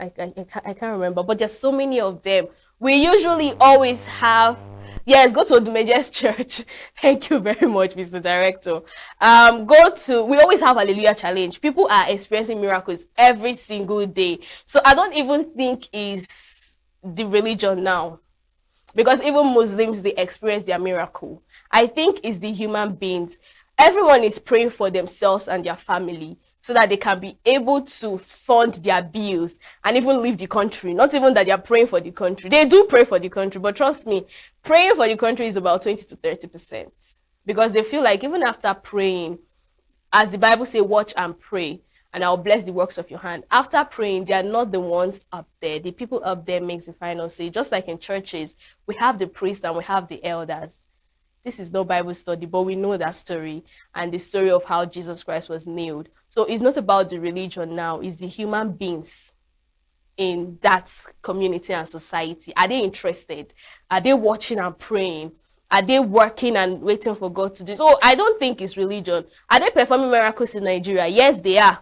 S16: remember, but there's so many of them. We usually always have, yes, go to Odumeje's church. Thank you very much, Mr. Director. We always have Hallelujah Challenge. People are experiencing miracles every single day. So I don't even think it's the religion now, because even Muslims, they experience their miracle. I think it's the human beings. Everyone is praying for themselves and their family, so that they can be able to fund their bills and even leave the country. Not even that they are praying for the country. They do pray for the country, but trust me, praying for the country is about 20 to 30%. Because they feel like even after praying, as the Bible says, watch and pray, and I'll bless the works of your hand. After praying, they are not the ones up there. The people up there makes the final say. Just like in churches, we have the priests and we have the elders. This is no Bible study, but we know that story and the story of how Jesus Christ was nailed. So it's not about the religion now, it's the human beings in that community and society. Are they interested? Are they watching and praying? Are they working and waiting for God to do? So I don't think it's religion. Are they performing miracles in Nigeria? Yes, they are.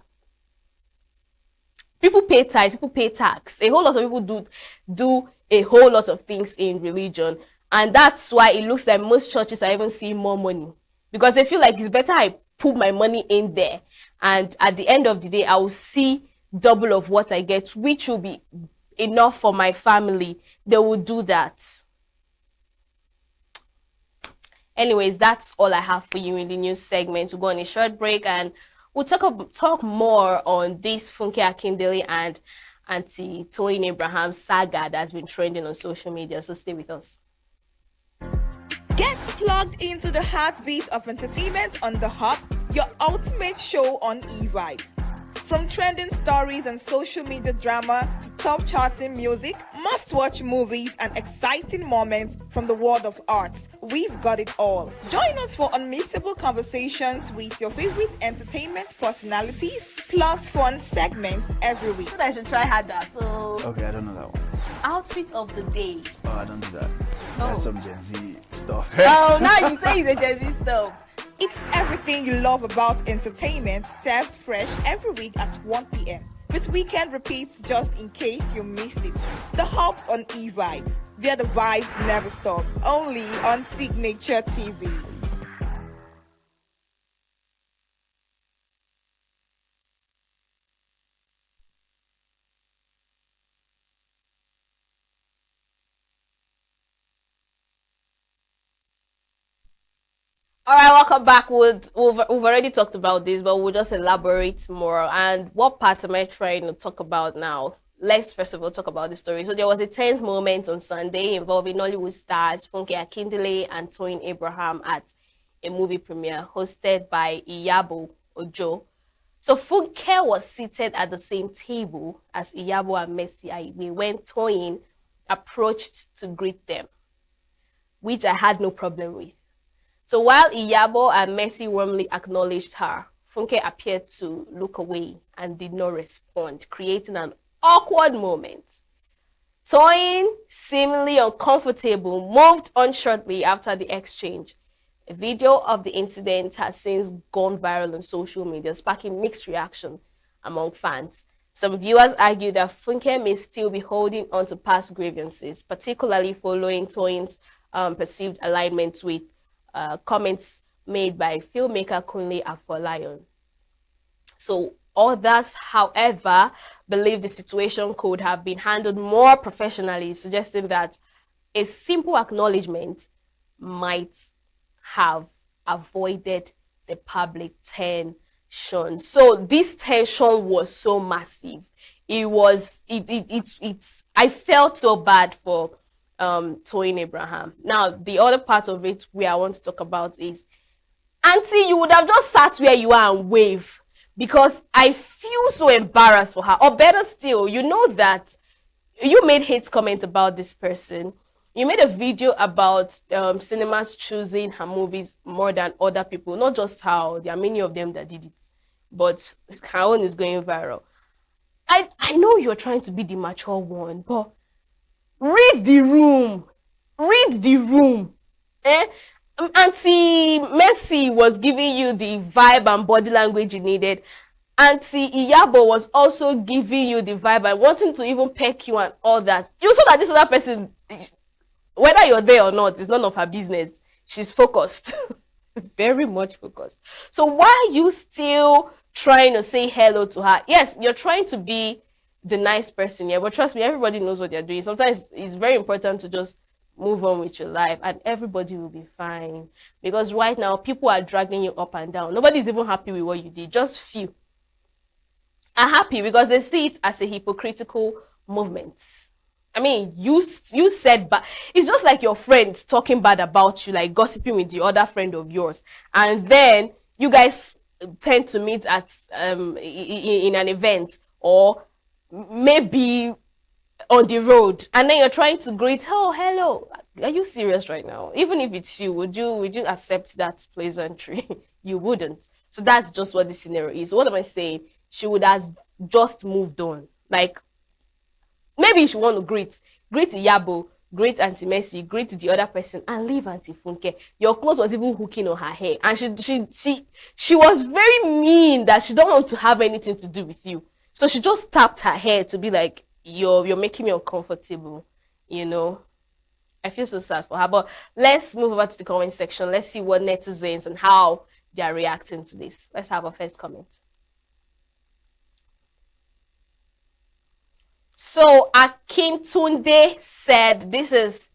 S16: People pay tithes, people pay tax. A whole lot of people do a whole lot of things in religion. And that's why it looks like most churches are even seeing more money. Because they feel like it's better I put my money in there. And at the end of the day, I will see double of what I get, which will be enough for my family. They will do that. Anyways, that's all I have for you in the news segment. We'll go on a short break and we'll talk more on this Funke Akindele and Auntie Toyin Abraham saga that's been trending on social media. So stay with us.
S10: Get plugged into the heartbeat of entertainment on The Hub, your ultimate show on eVibes. From trending stories and social media drama to top charting music, must-watch movies and exciting moments from the world of arts, we've got it all. Join us for unmissable conversations with your favorite entertainment personalities, plus fun segments every week.
S16: I should try harder. So,
S14: okay, I don't know that one.
S16: Outfit of the day.
S14: Oh, I don't do that. That's some Gen Z stuff.
S16: Oh, now you say it's a Gen Z stuff.
S10: It's everything you love about entertainment, served fresh every week at 1 p.m. with weekend repeats just in case you missed it. The Hub's on eVibes, where the vibes never stop. Only on Signature TV.
S16: All right, welcome back. We've already talked about this, but we'll just elaborate more. And what part am I trying to talk about now? Let's first of all talk about the story. So there was a tense moment on Sunday involving Nollywood stars Funke Akindele and Toyin Abraham at a movie premiere hosted by Iyabo Ojo. So Funke was seated at the same table as Iyabo and Mercy Aigbe when Toyin approached to greet them, which I had no problem with. So while Iyabo and Mercy warmly acknowledged her, Funke appeared to look away and did not respond, creating an awkward moment. Toyin, seemingly uncomfortable, moved on shortly after the exchange. A video of the incident has since gone viral on social media, sparking mixed reaction among fans. Some viewers argue that Funke may still be holding on to past grievances, particularly following Toyin's perceived alignment with comments made by filmmaker Kunle Afolayan. So others, however, believe the situation could have been handled more professionally, suggesting that a simple acknowledgement might have avoided the public tension. So this tension was so massive. I felt so bad for Toyin Abraham. Now, the other part of it I want to talk about is, Auntie, you would have just sat where you are and wave, because I feel so embarrassed for her. Or better still, you know that you made hate comments about this person. You made a video about cinemas choosing her movies more than other people. Not just how there are many of them that did it, but her own is going viral. I know you're trying to be the mature one, but read the room. Read the room. Auntie Mercy was giving you the vibe and body language you needed. Auntie Iyabo was also giving you the vibe and wanting to even peck you and all that. You saw that this other person, whether you're there or not, is none of her business. She's focused. Very much focused. So why are you still trying to say hello to her? Yes, you're trying to be the nice person here, but trust me, everybody knows what they're doing. Sometimes it's very important to just move on with your life and everybody will be fine, because right now people are dragging you up and down. Nobody's even happy with what you did. Just few are happy because they see it as a hypocritical movement. I mean, you said, but it's just like your friends talking bad about you, like gossiping with the other friend of yours, and then you guys tend to meet at in an event or maybe on the road, and then you're trying to greet, oh, hello.
S3: are you serious right now? Even if it's you, would you accept that pleasantry? You wouldn't. So that's just what the scenario is. What am I saying? She would have just moved on. Like, maybe she want to greet Yabo, greet Auntie Mercy, greet the other person, and leave Auntie Funke. Your clothes was even hooking on her hair, and she was very mean that she don't want to have anything to do with you. So she just tapped her hair to be like, you're making me uncomfortable, you know. I feel so sad for her. But let's move over to the comment section. Let's see what netizens and how they are reacting to this. Let's have a first comment. So Akintunde said this is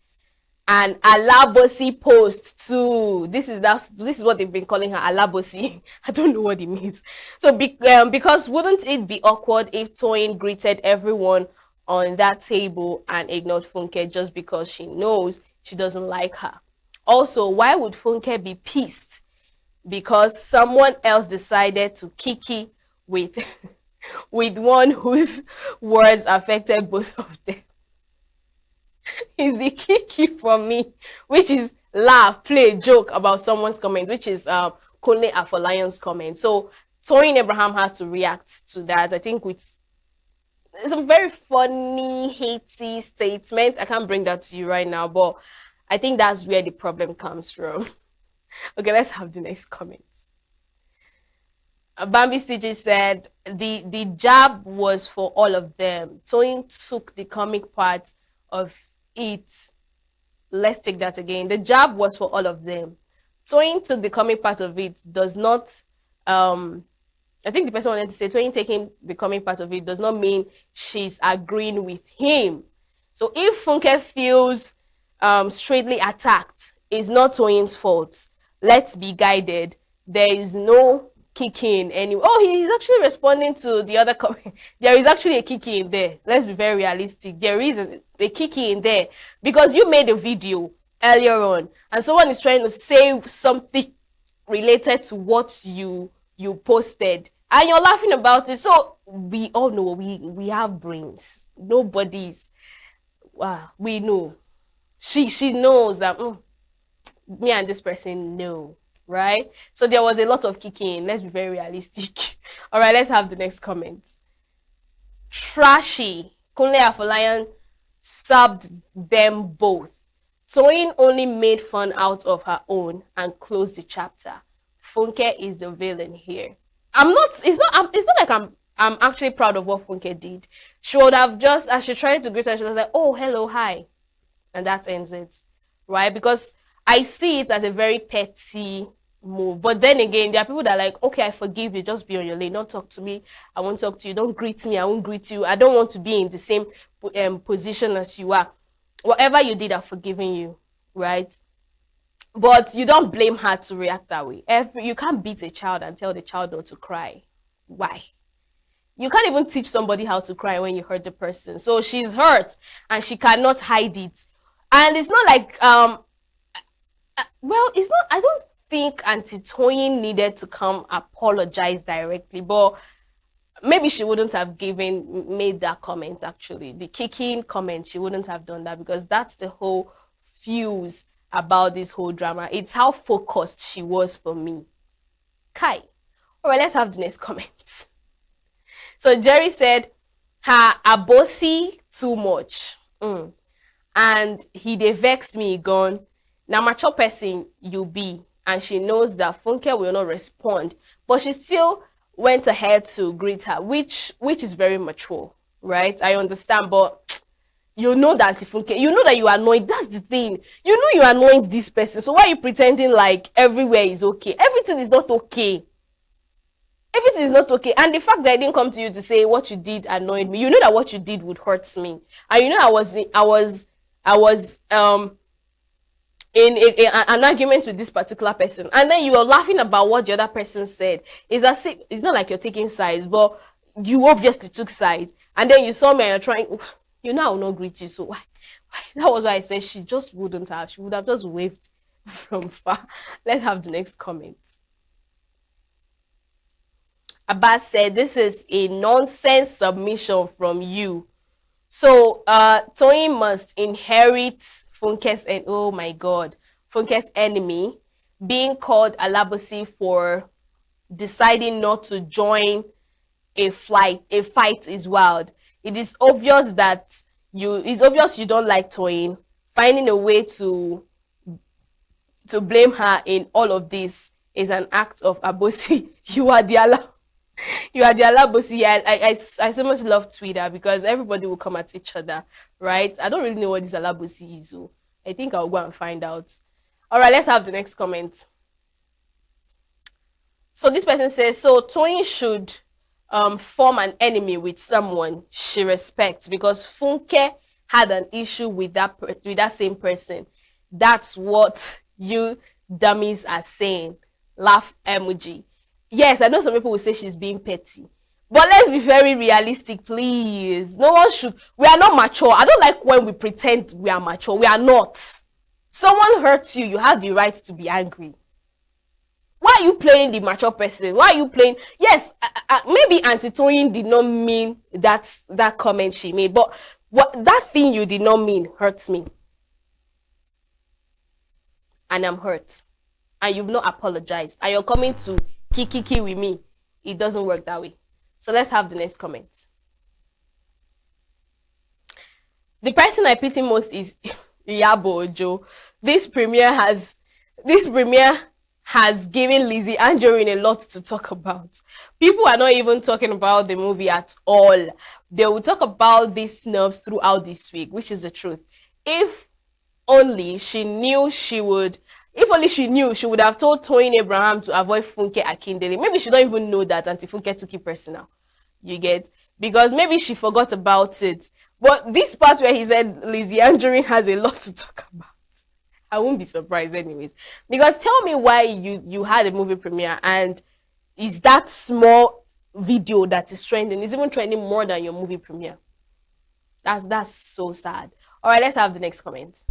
S3: an Alabosi post too. This is what they've been calling her, Alabosi. I don't know what it means. So because wouldn't it be awkward if Toyin greeted everyone on that table and ignored Funke just because she knows she doesn't like her? Also, why would Funke be pissed because someone else decided to kiki with with one whose words affected both of them? Is the kiki for me, which is laugh, play, joke about someone's comment, which is Kunle Afolion's comment. So Toyin Abraham had to react to that. I think it's a very funny, hatey statement. I can't bring that to you right now, but I think that's where the problem comes from. Okay, let's have the next comment. Bambi CJ said the jab was for all of them. Toyin took the comic part of it. Let's take that again. The jab was for all of them. Toyin took the comic part of it does not I think the person wanted to say Toyin taking the comic part of it does not mean she's agreeing with him. So if Funke feels straightly attacked, it's not Toyin's fault. Let's be guided. There is no kicking anyway. Oh, he's actually responding to the other comment. There is actually a kicking in there. Let's be very realistic. There is a kicking in there because you made a video earlier on and someone is trying to say something related to what you posted and you're laughing about it. So we all know we have brains. Nobody's we know. She knows that me and this person know, right? So there was a lot of kicking. Let's be very realistic. All right, let's have the next comment. Trashy. Kunle Afolayan subbed them both. Toyin only made fun out of her own and closed the chapter. Funke is the villain here. It's not like I'm actually proud of what Funke did. She would have just, as she tried to greet her, she was like, oh, hello, hi. And that ends it, right? Because I see it as a very petty move. But then again, there are people that are like, okay, I forgive you. Just be on your lane. Don't talk to me. I won't talk to you. Don't greet me. I won't greet you. I don't want to be in the same position as you are. Whatever you did, I've forgiven you, right? But you don't blame her to react that way. You can't beat a child and tell the child not to cry. Why? You can't even teach somebody how to cry when you hurt the person. So she's hurt and she cannot hide it. And it's not like, well, it's not, I don't think Auntie Toyin needed to come apologize directly, but maybe she wouldn't have made that comment actually. The kicking comment, she wouldn't have done that because that's the whole fuse about this whole drama. It's how focused she was for me. Kai. All right, let's have the next comment. So Jerry said, her abosi too much. And he dey vex me gone. Now mature person you be. And she knows that Funke will not respond. But she still went ahead to greet her, which is very mature, right? I understand, but you know that Funke, you know that you are annoyed. That's the thing. You know you annoyed this person. So why are you pretending like everywhere is okay? Everything is not okay. Everything is not okay. And the fact that I didn't come to you to say what you did annoyed me, you know that what you did would hurt me. And you know I was in an argument with this particular person. And then you were laughing about what the other person said. It's as if, it's not like you're taking sides, but you obviously took sides. And then you saw me and you're trying, you know I will not greet you. So why? That was why I said she just wouldn't have. She would have just waved from far. Let's have the next comment. Abbas said, this is a nonsense submission from you. So Toyin must inherit Funke's and oh my God, Funke's enemy being called Alabosi for deciding not to join a fight is wild. It is obvious that it's obvious you don't like Toyin. Finding a way to blame her in all of this is an act of abosi. You are the Alabosi. I so much love Twitter because everybody will come at each other, right? I don't really know what this Alabosi is, so I think I'll go and find out. All right, let's have the next comment. So this person says, so Toyin should form an enemy with someone she respects because Funke had an issue with that same person. That's what you dummies are saying. Laugh emoji. Yes, I know some people will say she's being petty, but let's be very realistic, please. No one should. We are not mature. I don't like when we pretend we are mature. We are not. Someone hurts you, you have the right to be angry. Why are you playing the mature person? Why are you playing? Yes, maybe Auntie Toyin did not mean that comment she made, but that thing you did not mean hurts me. And I'm hurt. And you've not apologized. And you're coming to kiki with me. It doesn't work that way. So let's have the next comment. The person I pity most is Iyabo Ojo. This premiere has given Lizzie Anjorin a lot to talk about. People are not even talking about the movie at all. They will talk about these nerves throughout this week, which is the truth. If only she knew, she would have told Toyin Abraham to avoid Funke Akindele. Maybe she don't even know that Auntie Funke took it personal. You get? Because maybe she forgot about it. But this part where he said Lizzie Anjorin has a lot to talk about, I won't be surprised anyways. Because tell me why you had a movie premiere and is that small video that is trending, is even trending more than your movie premiere. That's so sad. All right, let's have the next comment.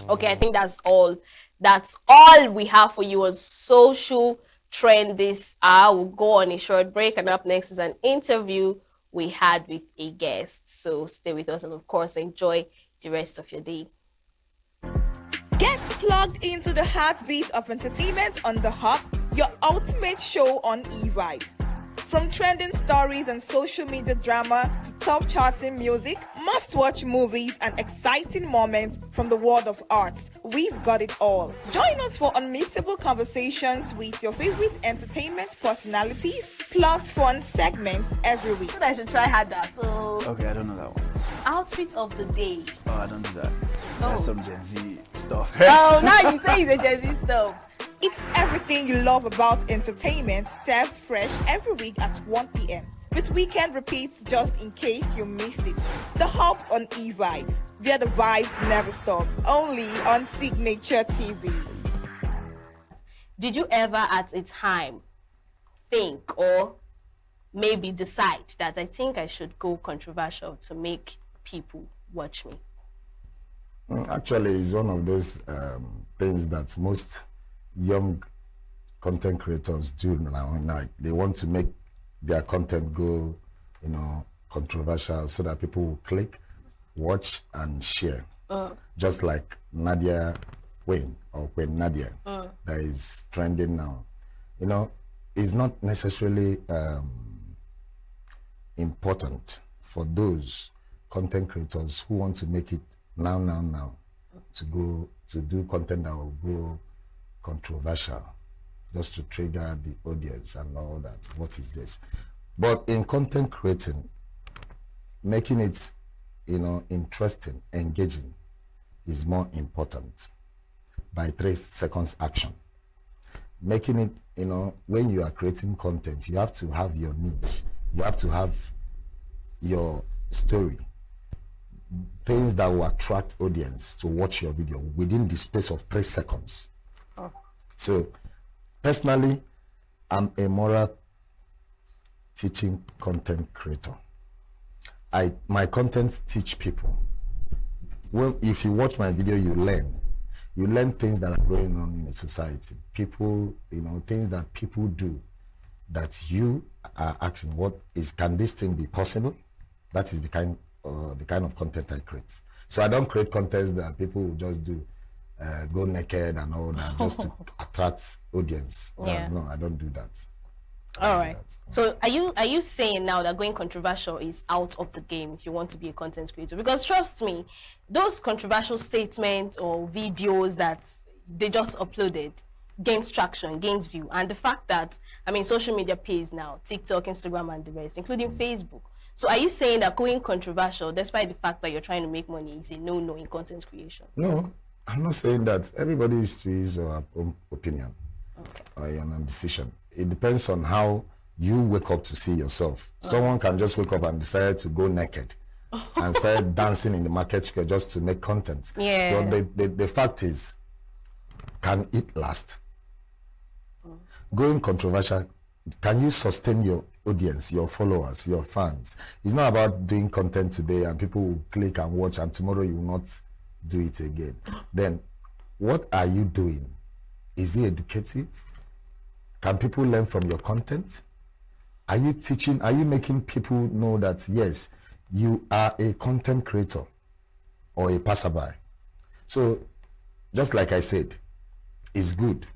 S3: Okay, I think that's all. That's all we have for you on social trend this hour. We'll go on a short break, and up next is an interview we had with a guest. So stay with us and of course enjoy the rest of your day.
S10: Get plugged into the heartbeat of entertainment on The Hub, your ultimate show on eVibes. From trending stories and social media drama to top charting music, must-watch movies and exciting moments from the world of arts, we've got it all. Join us for unmissable conversations with your favorite entertainment personalities, plus fun segments every week.
S3: I should try harder. So
S14: Okay, I don't know that one.
S3: Outfit of the day.
S14: Oh, I don't do that. That's some Gen Z stuff.
S3: Oh, now you say it's a Gen Z stuff.
S10: It's everything you love about entertainment, served fresh every week at 1 p.m. with weekend repeats just in case you missed it. The Hub's on eVibes, where the vibes never stop. Only on Signature TV.
S3: Did you ever at a time think or maybe decide that I think I should go controversial to make people watch me?
S18: Actually, it's one of those things that most young content creators do now. Like they want to make their content go, controversial so that people will click, watch, and share. Just like Nadia Queen or Queen Nadia that is trending now. It's not necessarily important for those content creators who want to make it now to go to do content that will go controversial, just to trigger the audience and all that. What is this? But in content creating, making it interesting, engaging is more important by 3 seconds action. Making it, when you are creating content, you have to have your niche, you have to have your story, things that will attract audience to watch your video within the space of 3 seconds. So, personally, I'm a moral teaching content creator. My content teach people. Well, if you watch my video, you learn things that are going on in the society. People, things that people do that you are asking, can this thing be possible? That is the kind the kind of content I create. So I don't create content that people will just do go naked and all that just to attract audience.
S16: Yeah.
S18: No, I don't do that.
S16: All right. So are you saying now that going controversial is out of the game if you want to be a content creator? Because trust me, those controversial statements or videos that they just uploaded gains traction, gains view, and the fact that social media pays now, TikTok, Instagram, and the rest, including Facebook. So are you saying that going controversial, despite the fact that you're trying to make money, is a no-no in content creation?
S18: No, I'm not saying that. Everybody is to his own opinion or your own decision. It depends on how you wake up to see yourself. Someone can just wake up and decide to go naked and start dancing in the market square just to make content.
S16: Yeah.
S18: But the fact is, can it last? Going controversial, can you sustain your audience, your followers, your fans? It's not about doing content today and people will click and watch and tomorrow you will not do it again. Then what are you doing? Is it educative? Can people learn from your content? Are you teaching? Are you making people know that yes, you are a content creator or a passerby? So just like I said, it's good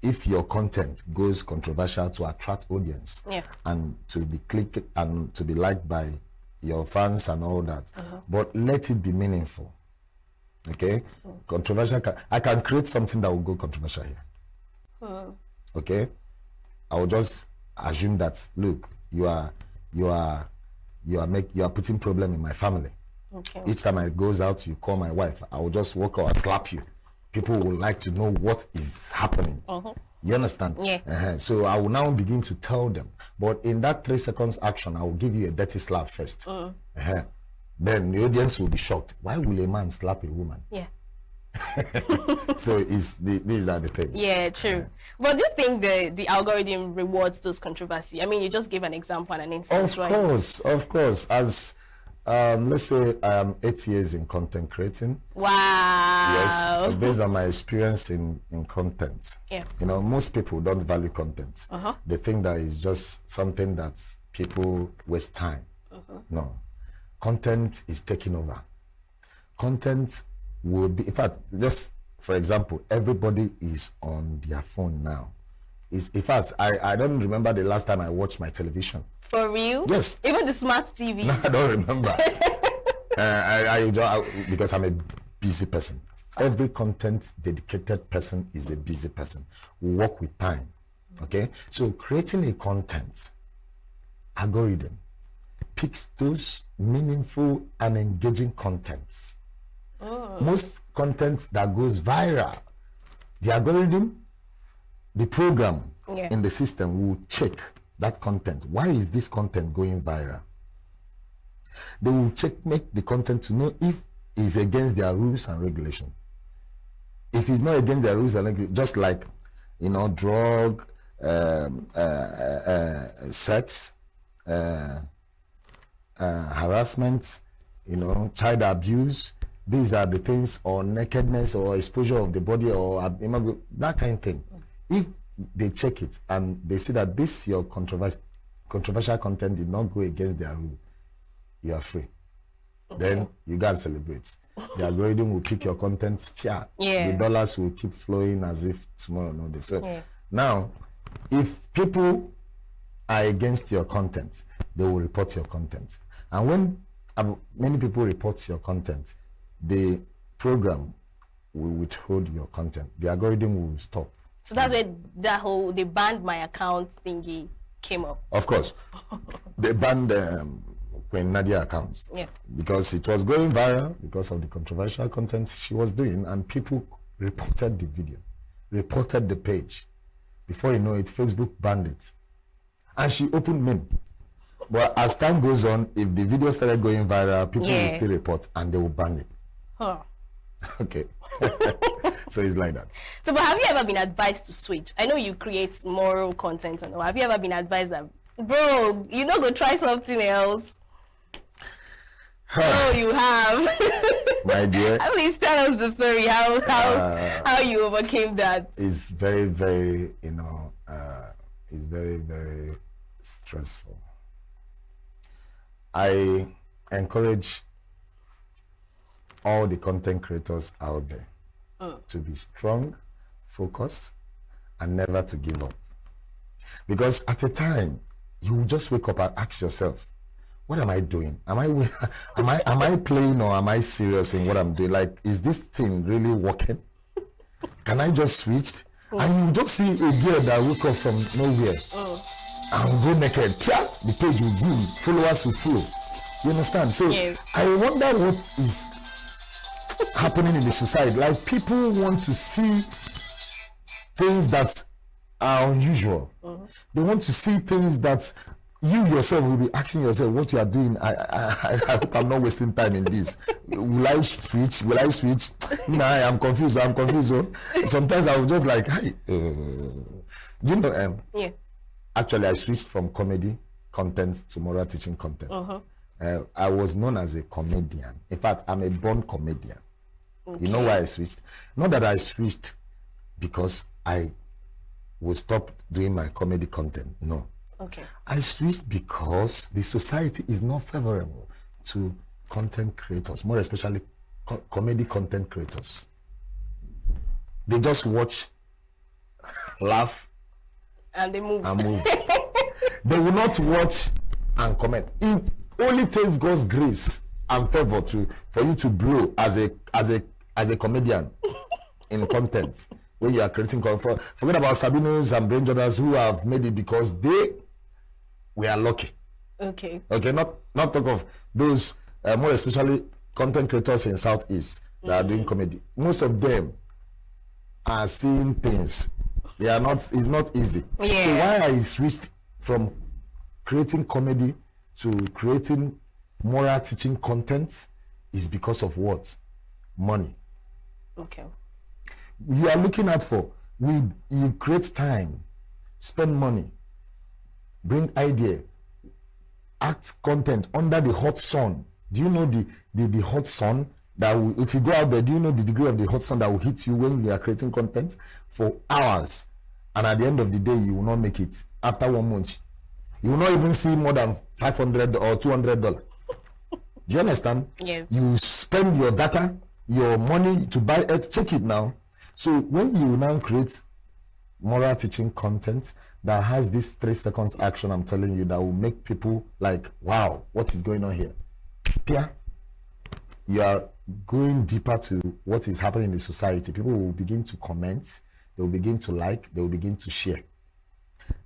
S18: if your content goes controversial to attract audience and to be clicked and to be liked by your fans and all that. But let it be meaningful. Okay? Controversial. I can create something that will go controversial here. Okay? I will just assume that look, you are putting problem in my family.
S16: Okay.
S18: Each time I goes out, you call my wife, I will just walk out and slap you. People would like to know what is happening. You understand?
S16: Yeah.
S18: So I will now begin to tell them. But in that 3 seconds action, I will give you a dirty slap first. Then the audience will be shocked. Why will a man slap a woman?
S16: Yeah.
S18: So these are the things.
S16: Yeah, true. But do you think the algorithm rewards those controversy? You just gave an example and an instance, right?
S18: Of course. As let's say I am 8 years in content creating.
S16: Wow.
S18: Yes, based on my experience in content.
S16: Yeah.
S18: Most people don't value content. They think that it's just something that people waste time. No. Content is taking over. Content will be, in fact, just for example, everybody is on their phone now. In fact, I don't remember the last time I watched my television.
S16: For real?
S18: Yes.
S16: Even the smart TV?
S18: No, I don't remember. Because I'm a busy person. Every content dedicated person is a busy person. We work with time. Okay? So creating a content algorithm picks those meaningful and engaging contents. Most content that goes viral, the algorithm, the program in the system will check that content. Why is this content going viral? They will make the content to know if it's against their rules and regulation. If it's not against their rules and regulation, just like drug, sex, harassment, child abuse, these are the things, or nakedness or exposure of the body or that kind of thing. If they check it and they see that this your controversial content did not go against their rule, you are free. Then you go and celebrate. The algorithm will pick your content fair. The dollars will keep flowing as if tomorrow no day. So now, if people are against your content, they will report your content. And when many people report your content, the program will withhold your content. The algorithm will stop.
S16: So that's where they banned my account thingy came up.
S18: Of course. They banned Queen Nadia accounts.
S16: Yeah.
S18: Because it was going viral because of the controversial content she was doing, and people reported the video, reported the page. Before you know it, Facebook banned it. And she opened MIM. But as time goes on, if the video started going viral, people will still report and they will ban it. Okay. So it's like that.
S16: So, but have you ever been advised to switch? I know you create moral content and all. Have you ever been advised that, bro, you know, go try something else? Oh, you have.
S18: My dear.
S16: At least tell us the story, how you overcame that.
S18: It's very, very, it's very, very stressful. I encourage all the content creators out there to be strong, focused, and never to give up. Because at a time, you will just wake up and ask yourself, what am I doing? Am I playing, or am I serious in what I'm doing? Like, is this thing really working? Can I just switch? And you just see a girl that woke up from nowhere and go naked. The page will boom, followers will flow. You understand? So I wonder what is happening in the society. Like, people want to see things that are unusual. They want to see things that you yourself will be asking yourself what you are doing. I hope I'm not wasting time in this. Will I switch? Nah, I'm confused. Sometimes I was just like, hey, you know, actually I switched from comedy content to moral teaching content. I was known as a comedian. In fact, I'm a born comedian. You know why I switched? Not that I switched because I will stop doing my comedy content. No. I switched because the society is not favorable to content creators, more especially comedy content creators. They just watch, laugh,
S16: and they move.
S18: They will not watch and comment. It only takes God's grace and favor for you to blow as a comedian in content when you are creating content. Forget about Sabinos and Brain Jodders who have made it because we are lucky. Not talk of those more especially content creators in Southeast that are doing comedy. Most of them are seeing things. They are not. It's not easy. So why I switched from creating comedy to creating moral teaching content is because of what? Money. You are looking at you create time, spend money, bring idea, act content under the hot sun. Do you know the hot sun that will, if you go out there, do you know the degree of the hot sun that will hit you when you are creating content for hours, and at the end of the day you will not make it? After 1 month you will not even see more than $500 or $200. Do you understand?
S16: Yes.
S18: You spend your data, your money to buy it. Check it now. So when you now create moral teaching content that has this 3 seconds action, I'm telling you, that will make people like, wow, what is going on here? Yeah, you are going deeper to what is happening in the society. People will begin to comment, they will begin to like, they will begin to share.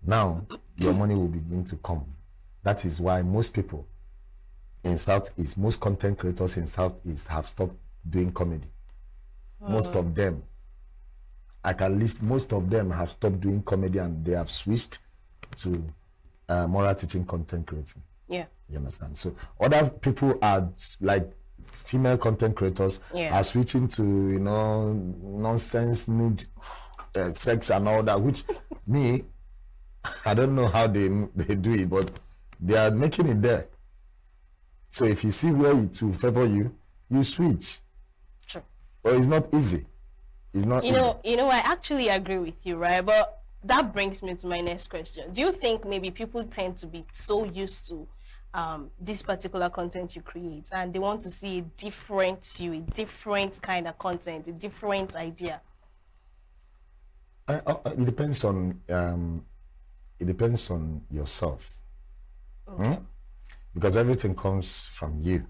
S18: Now your money will begin to come. That is why most people in Southeast, most content creators in Southeast have stopped doing comedy. Most of them, I can list, most of them have stopped doing comedy and they have switched to moral teaching content creating. You understand? So other people are like female content creators are switching to, you know, nonsense, nude, sex and all that, which me, I don't know how they do it, but they are making it there. So if you see where it will favor you, you switch.
S16: Sure.
S18: But it's not easy. It's not easy.
S16: I actually agree with you, right? But that brings me to my next question. Do you think maybe people tend to be so used to this particular content you create and they want to see a different kind of content, a different idea?
S18: It depends on yourself. Because everything comes from you.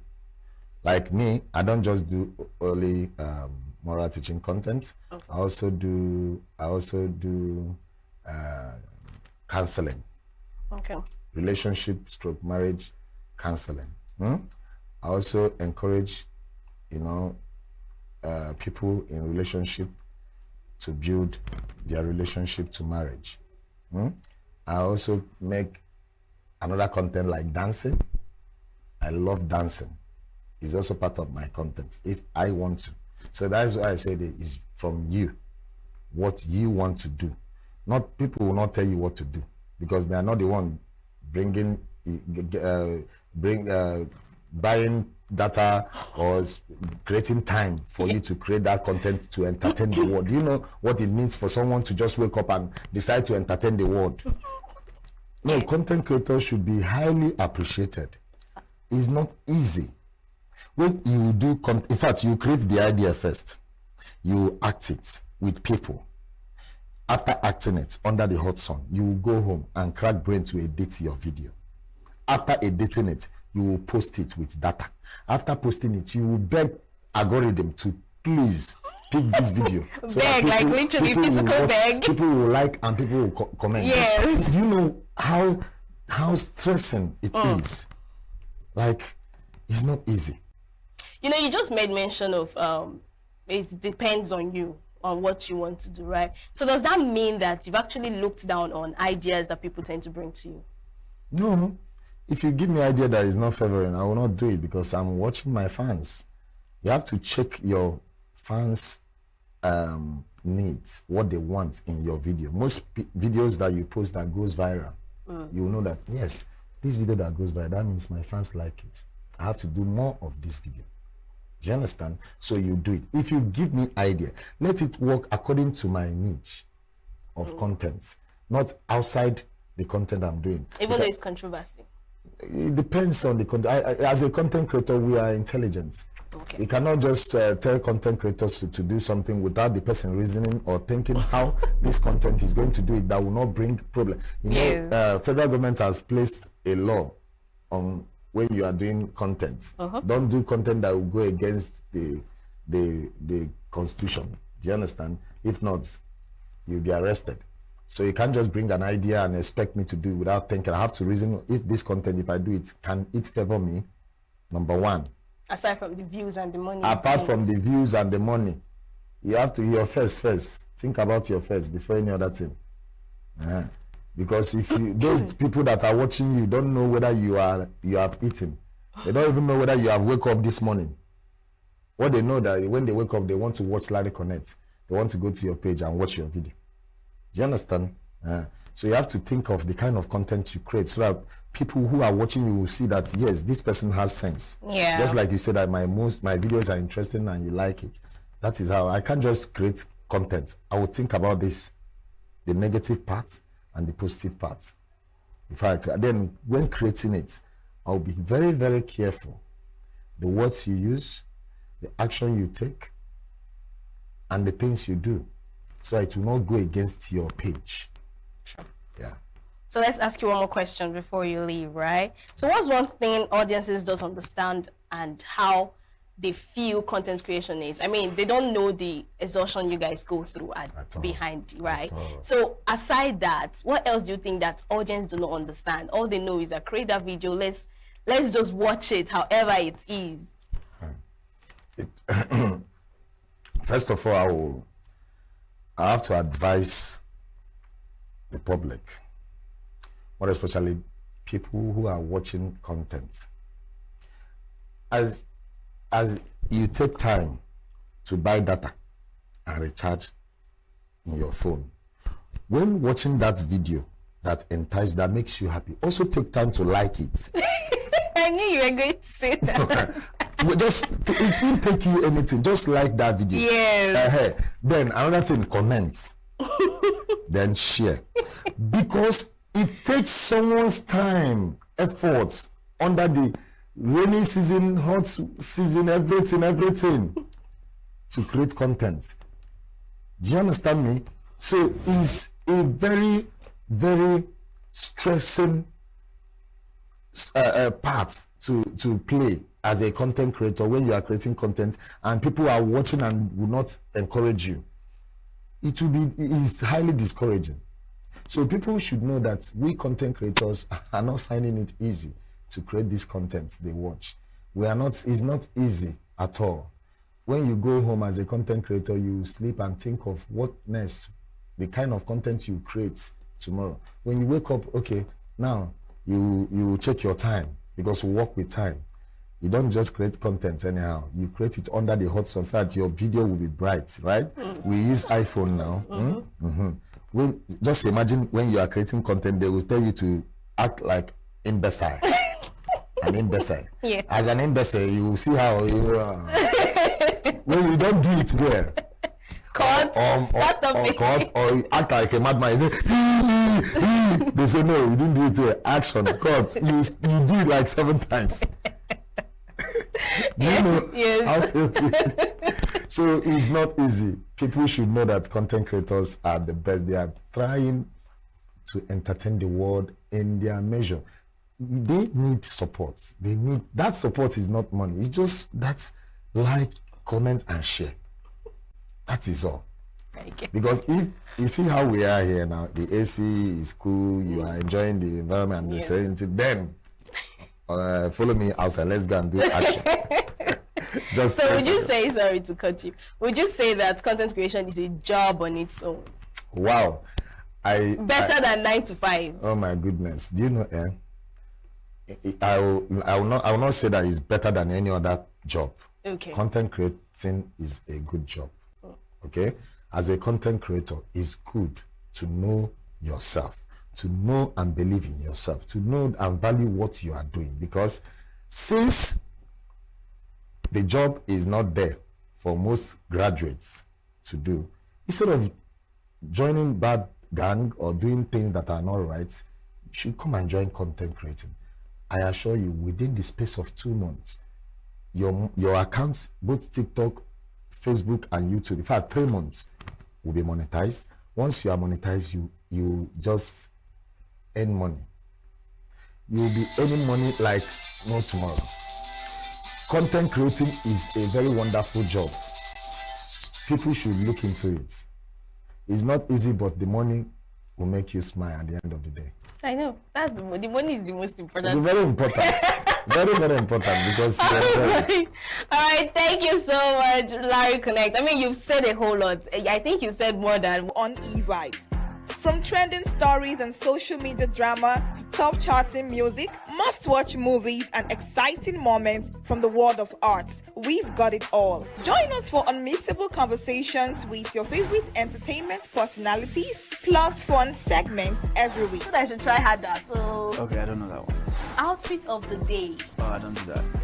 S18: Like me, I don't just do only moral teaching content. I also do counseling. Relationship / marriage counseling. I also encourage, people in relationship to build their relationship to marriage. I also make another content like dancing. I love dancing. It's also part of my content if I want to. So that's why I say that it's from you, what you want to do. Not people will not tell you what to do because they are not the one buying data or creating time for you to create that content to entertain the world. Do you know what it means for someone to just wake up and decide to entertain the world? No, content creators should be highly appreciated. It's not easy. When you do, in fact, you create the idea first. You act it with people. After acting it under the hot sun, you will go home and crack brain to edit your video. After editing it, you will post it with data. After posting it, you will beg algorithm to please pick this video.
S16: So beg, like literally physical beg.
S18: People will like and people will comment.
S16: Yes.
S18: Do you know how stressing it is? Like, it's not easy.
S16: You know, you just made mention of it depends on you, on what you want to do, right? So does that mean that you've actually looked down on ideas that people tend to bring to you?
S18: No. If you give me an idea that is not favoring, I will not do it because I'm watching my fans. You have to check your fans' needs, what they want in your video. Most videos that you post that goes viral, you will know that, yes, this video that goes viral, that means my fans like it. I have to do more of this video. Do you understand? So you do it. If you give me idea, let it work according to my niche of content, not outside the content I'm doing.
S16: Even though it's controversy.
S18: It depends on the content. As a content creator, we are intelligent. Okay. You cannot just tell content creators to do something without the person reasoning or thinking how this content is going to do it that will not bring problem. You know, federal government has placed a law on when you are doing content. Don't do content that will go against the constitution. Do you understand? If not, you'll be arrested. So you can't just bring an idea and expect me to do it without thinking. I have to reason if this content, if I do it, can it favor me? Number one.
S16: Aside from the views and the money.
S18: Apart from the views and the money, you have to your first. Think about your first before any other thing. Because if you those people that are watching you don't know whether you have eaten. They don't even know whether you have wake up this morning. What they know that when they wake up, they want to watch Larry Connect. They want to go to your page and watch your video. Do you understand? So you have to think of the kind of content you create so that people who are watching you will see that, yes, this person has sense.
S16: Yeah.
S18: Just like you said that my videos are interesting and you like it. That is how I can't just create content. I will think about this, the negative part and the positive part. Then when creating it, I'll be very, very careful. The words you use, the action you take, and the things you do. So it will not go against your page.
S16: Sure.
S18: Yeah.
S16: So let's ask you one more question before you leave, right? So what's one thing audiences don't understand and how they feel content creation is? I mean, they don't know the exhaustion you guys go through behind, right? So aside that, what else do you think that audience do not understand? All they know is a create that video, let's just watch it however it is.
S18: First of all, I have to advise the public, more especially people who are watching content. As you take time to buy data and recharge in your phone, when watching that video that entices, that makes you happy, also take time to like it.
S16: I knew you were going to say that.
S18: It won't take you anything. Just like that video.
S16: Yes.
S18: Then another thing, comment. Then share. Because it takes someone's time, efforts, under the rainy season, hot season, everything to create content. Do you understand me? So it's a very, very stressing part to play as a content creator when you are creating content and people are watching and will not encourage you. It is highly discouraging. So people should know that we content creators are not finding it easy to create this content they watch. It's not easy at all. When you go home as a content creator, you sleep and think of what next, the kind of content you create tomorrow. When you wake up, okay, now you check your time because we work with time. You don't just create content anyhow. You create it under the hot sun so that your video will be bright, right? We use iPhone now. Just imagine when you are creating content, they will tell you to act like imbecile. An imbecile.
S16: Yes.
S18: As an imbecile, you will see how you when you don't do it well. Or act like a madman. They say no, you didn't do it well. Action, cut. You do it like 7 times. Do you know
S16: Yes.
S18: how so it's not easy. People should know that content creators are the best. They are trying to entertain the world in their measure. They need support. They need that support is not money. It's just that's like, comment, and share. That is all. Because if you see how we are here now, the AC is cool, you are enjoying the environment and the serenity, then follow me outside, let's go and do action. Just
S16: so would you say, sorry to cut you, would you say that content creation is a job on its own?
S18: Wow.
S16: Better than 9 to 5?
S18: Oh my goodness. Do you know, I will not say that it's better than any other job.
S16: Okay.
S18: Content creating is a good job. Okay? As a content creator, it's good to know yourself, to know and believe in yourself, to know and value what you are doing. Because since the job is not there for most graduates to do, instead of joining bad gang or doing things that are not right, you should come and join content creating. I assure you, within the space of 2 months, your accounts, both TikTok, Facebook, and YouTube, in fact 3 months, will be monetized. Once you are monetized, you just earn money. You will be earning money like no tomorrow. Content creating is a very wonderful job. People should look into it. It's not easy, but the money will make you smile at the end of the day.
S16: I know. That's the money. The money is the most important.
S18: It's very important. Very, very important, because
S16: All right, thank you so much, Larry Connect. I mean, you've said a whole lot. I think you said more than
S10: on eVibes. From trending stories and social media drama to top charting music, must-watch movies and exciting moments from the world of arts, we've got it all. Join us for unmissable conversations with your favorite entertainment personalities, plus fun segments every week.
S16: I should try harder. So,
S14: Okay, I don't know that one.
S16: outfit of the day.
S14: Oh, I don't do that.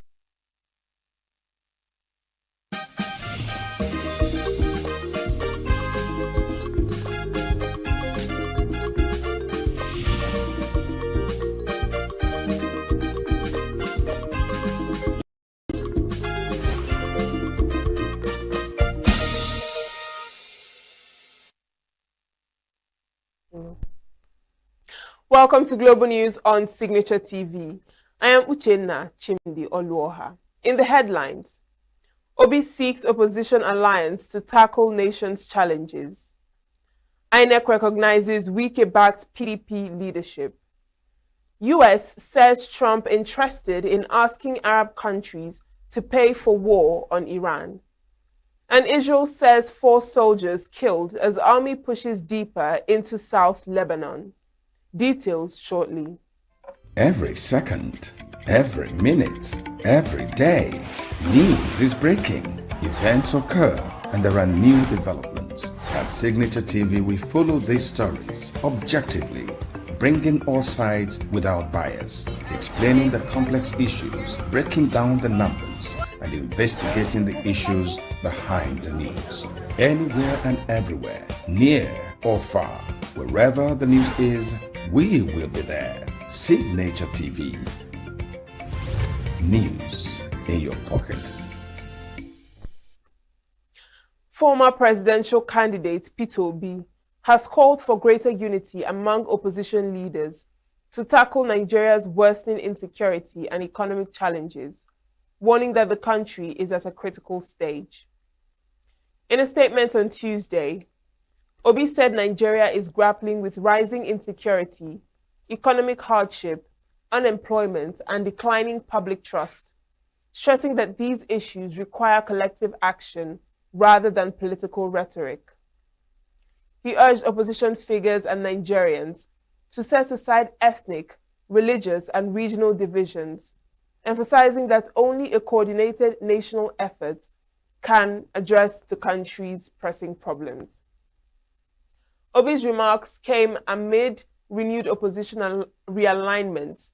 S6: Welcome to Global News on Signature TV. I am Uchenna Chimdi Oluoha. In the headlines, Obi seeks opposition alliance to tackle nation's challenges. INEC recognizes Wike-backed PDP leadership. US says Trump interested in asking Arab countries to pay for war on Iran. And Israel says 4 soldiers killed as army pushes deeper into South Lebanon. Details shortly.
S7: Every second, every minute, every day, news is breaking, events occur, and there are new developments. At Signature TV, we follow these stories objectively, bringing all sides without bias, explaining the complex issues, breaking down the numbers, and investigating the issues behind the news. Anywhere and everywhere, near or far, wherever the news is, we will be there. Signature TV. News in your pocket.
S6: Former presidential candidate Peter Obi has called for greater unity among opposition leaders to tackle Nigeria's worsening insecurity and economic challenges, warning that the country is at a critical stage. In a statement on Tuesday, Obi said Nigeria is grappling with rising insecurity, economic hardship, unemployment, and declining public trust, stressing that these issues require collective action rather than political rhetoric. He urged opposition figures and Nigerians to set aside ethnic, religious, and regional divisions, emphasizing that only a coordinated national effort can address the country's pressing problems. Obi's remarks came amid renewed opposition and realignments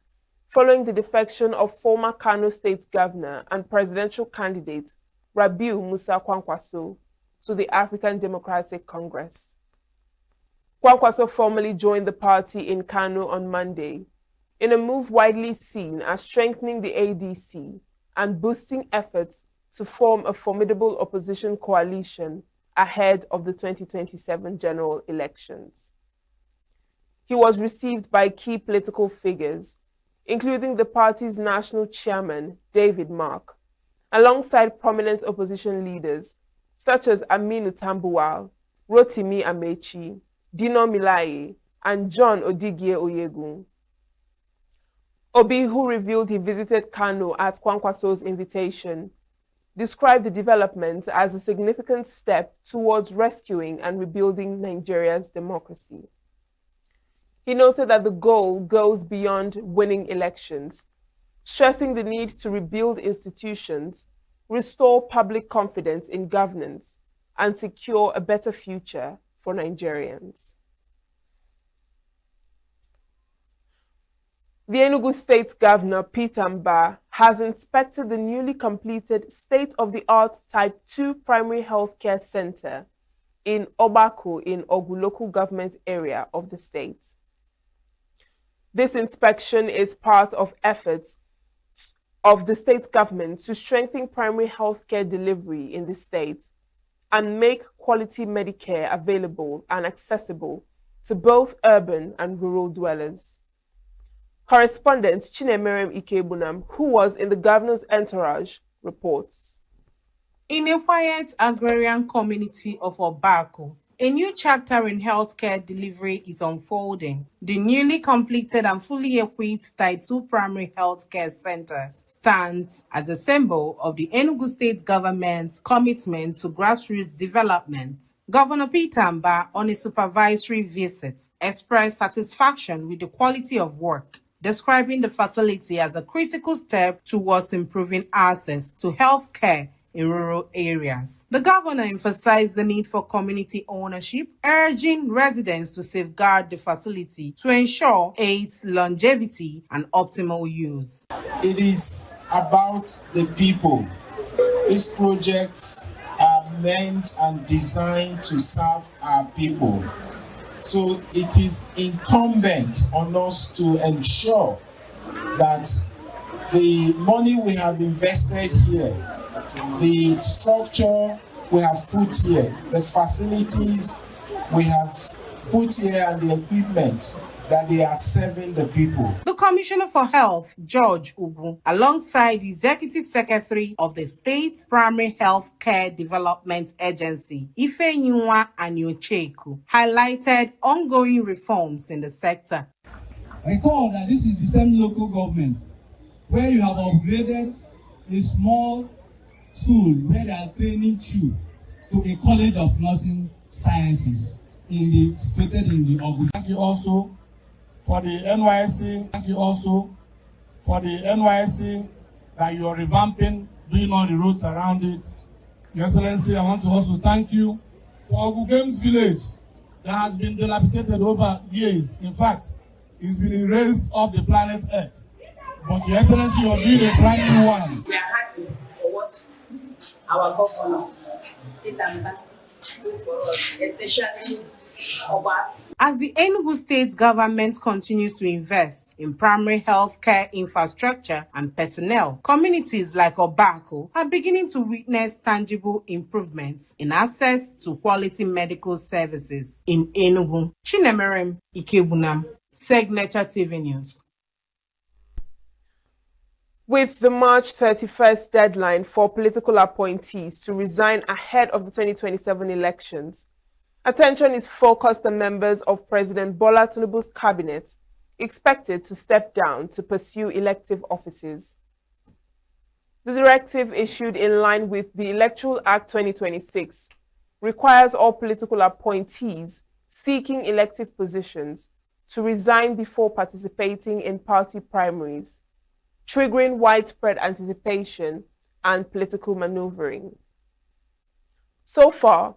S6: following the defection of former Kano State Governor and presidential candidate Rabiu Musa Kwankwaso to the African Democratic Congress. Kwankwaso formally joined the party in Kano on Monday, in a move widely seen as strengthening the ADC and boosting efforts to form a formidable opposition coalition ahead of the 2027 general elections. He was received by key political figures, including the party's national chairman, David Mark, alongside prominent opposition leaders such as Aminu Tambuwal, Rotimi Amechi, Dino Milaye, and John Odigie Oyegun. Obi, who revealed he visited Kano at Kwankwaso's invitation, described the development as a significant step towards rescuing and rebuilding Nigeria's democracy. He noted that the goal goes beyond winning elections, stressing the need to rebuild institutions, restore public confidence in governance, and secure a better future for Nigerians. The ENUGU State Governor, Peter Mbah, has inspected the newly completed state-of-the-art Type 2 Primary Healthcare Center in Obako in Ogu local government area of the state. This inspection is part of efforts of the state government to strengthen primary healthcare delivery in the state and make quality Medicare available and accessible to both urban and rural dwellers. Correspondent Chinemerem Ikebunam, who was in the governor's entourage, reports.
S13: In a quiet agrarian community of Obako, a new chapter in healthcare delivery is unfolding. The newly completed and fully equipped Type 2 Primary Healthcare Center stands as a symbol of the Enugu State government's commitment to grassroots development. Governor Peter Mbah, on a supervisory visit, expressed satisfaction with the quality of work, describing the facility as a critical step towards improving access to health care in rural areas. The governor emphasized the need for community ownership, urging residents to safeguard the facility to ensure its longevity and optimal use.
S9: It is about the people. These projects are meant and designed to serve our people. So it is incumbent on us to ensure that the money we have invested here, the structure we have put here, the facilities we have put here, and the equipment, that they are serving the people.
S13: The Commissioner for Health, George Ubu, alongside the Executive Secretary of the State Primary Health Care Development Agency, ENUGU Anyocheku, highlighted ongoing reforms in the sector.
S19: Recall that this is the same local government where you have upgraded a small school where they are training you to a college of nursing sciences situated in the Ogu.
S9: Thank you also for the NYSC. Thank you also for the NYSC that you are revamping, doing all the roads around it. Your Excellency, I want to also thank you for Ogu Games Village that has been dilapidated over years. In fact, it's been erased off the planet Earth. But Your Excellency, you are doing a brand new one.
S20: We are happy for what our governor did for us, especially Oba.
S13: As the Enugu State government continues to invest in primary health care infrastructure and personnel, communities like Obako are beginning to witness tangible improvements in access to quality medical services in Enugu. Chinemerem Ikebunam, Signature TV News.
S6: With the March 31st deadline for political appointees to resign ahead of the 2027 elections, attention is focused on members of President Bola Tinubu's cabinet expected to step down to pursue elective offices. The directive, issued in line with the Electoral Act 2026, requires all political appointees seeking elective positions to resign before participating in party primaries, triggering widespread anticipation and political maneuvering. So far,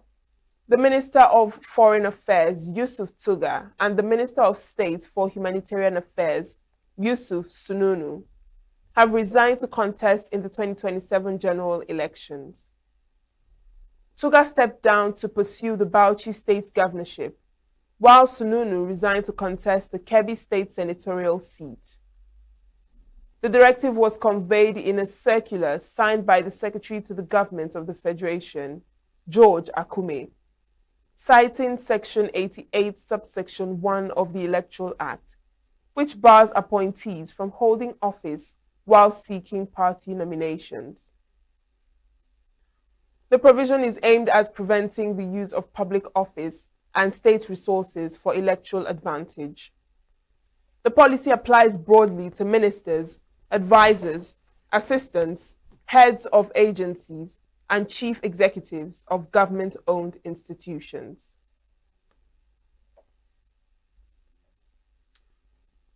S6: the Minister of Foreign Affairs, Yusuf Tuga, and the Minister of State for Humanitarian Affairs, Yusuf Sununu, have resigned to contest in the 2027 general elections. Tuga stepped down to pursue the Bauchi state governorship, while Sununu resigned to contest the Kebbi state senatorial seat. The directive was conveyed in a circular signed by the Secretary to the Government of the Federation, George Akume, citing Section 88, subsection 1 of the Electoral Act, which bars appointees from holding office while seeking party nominations. The provision is aimed at preventing the use of public office and state resources for electoral advantage. The policy applies broadly to ministers, advisors, assistants, heads of agencies, and chief executives of government-owned institutions.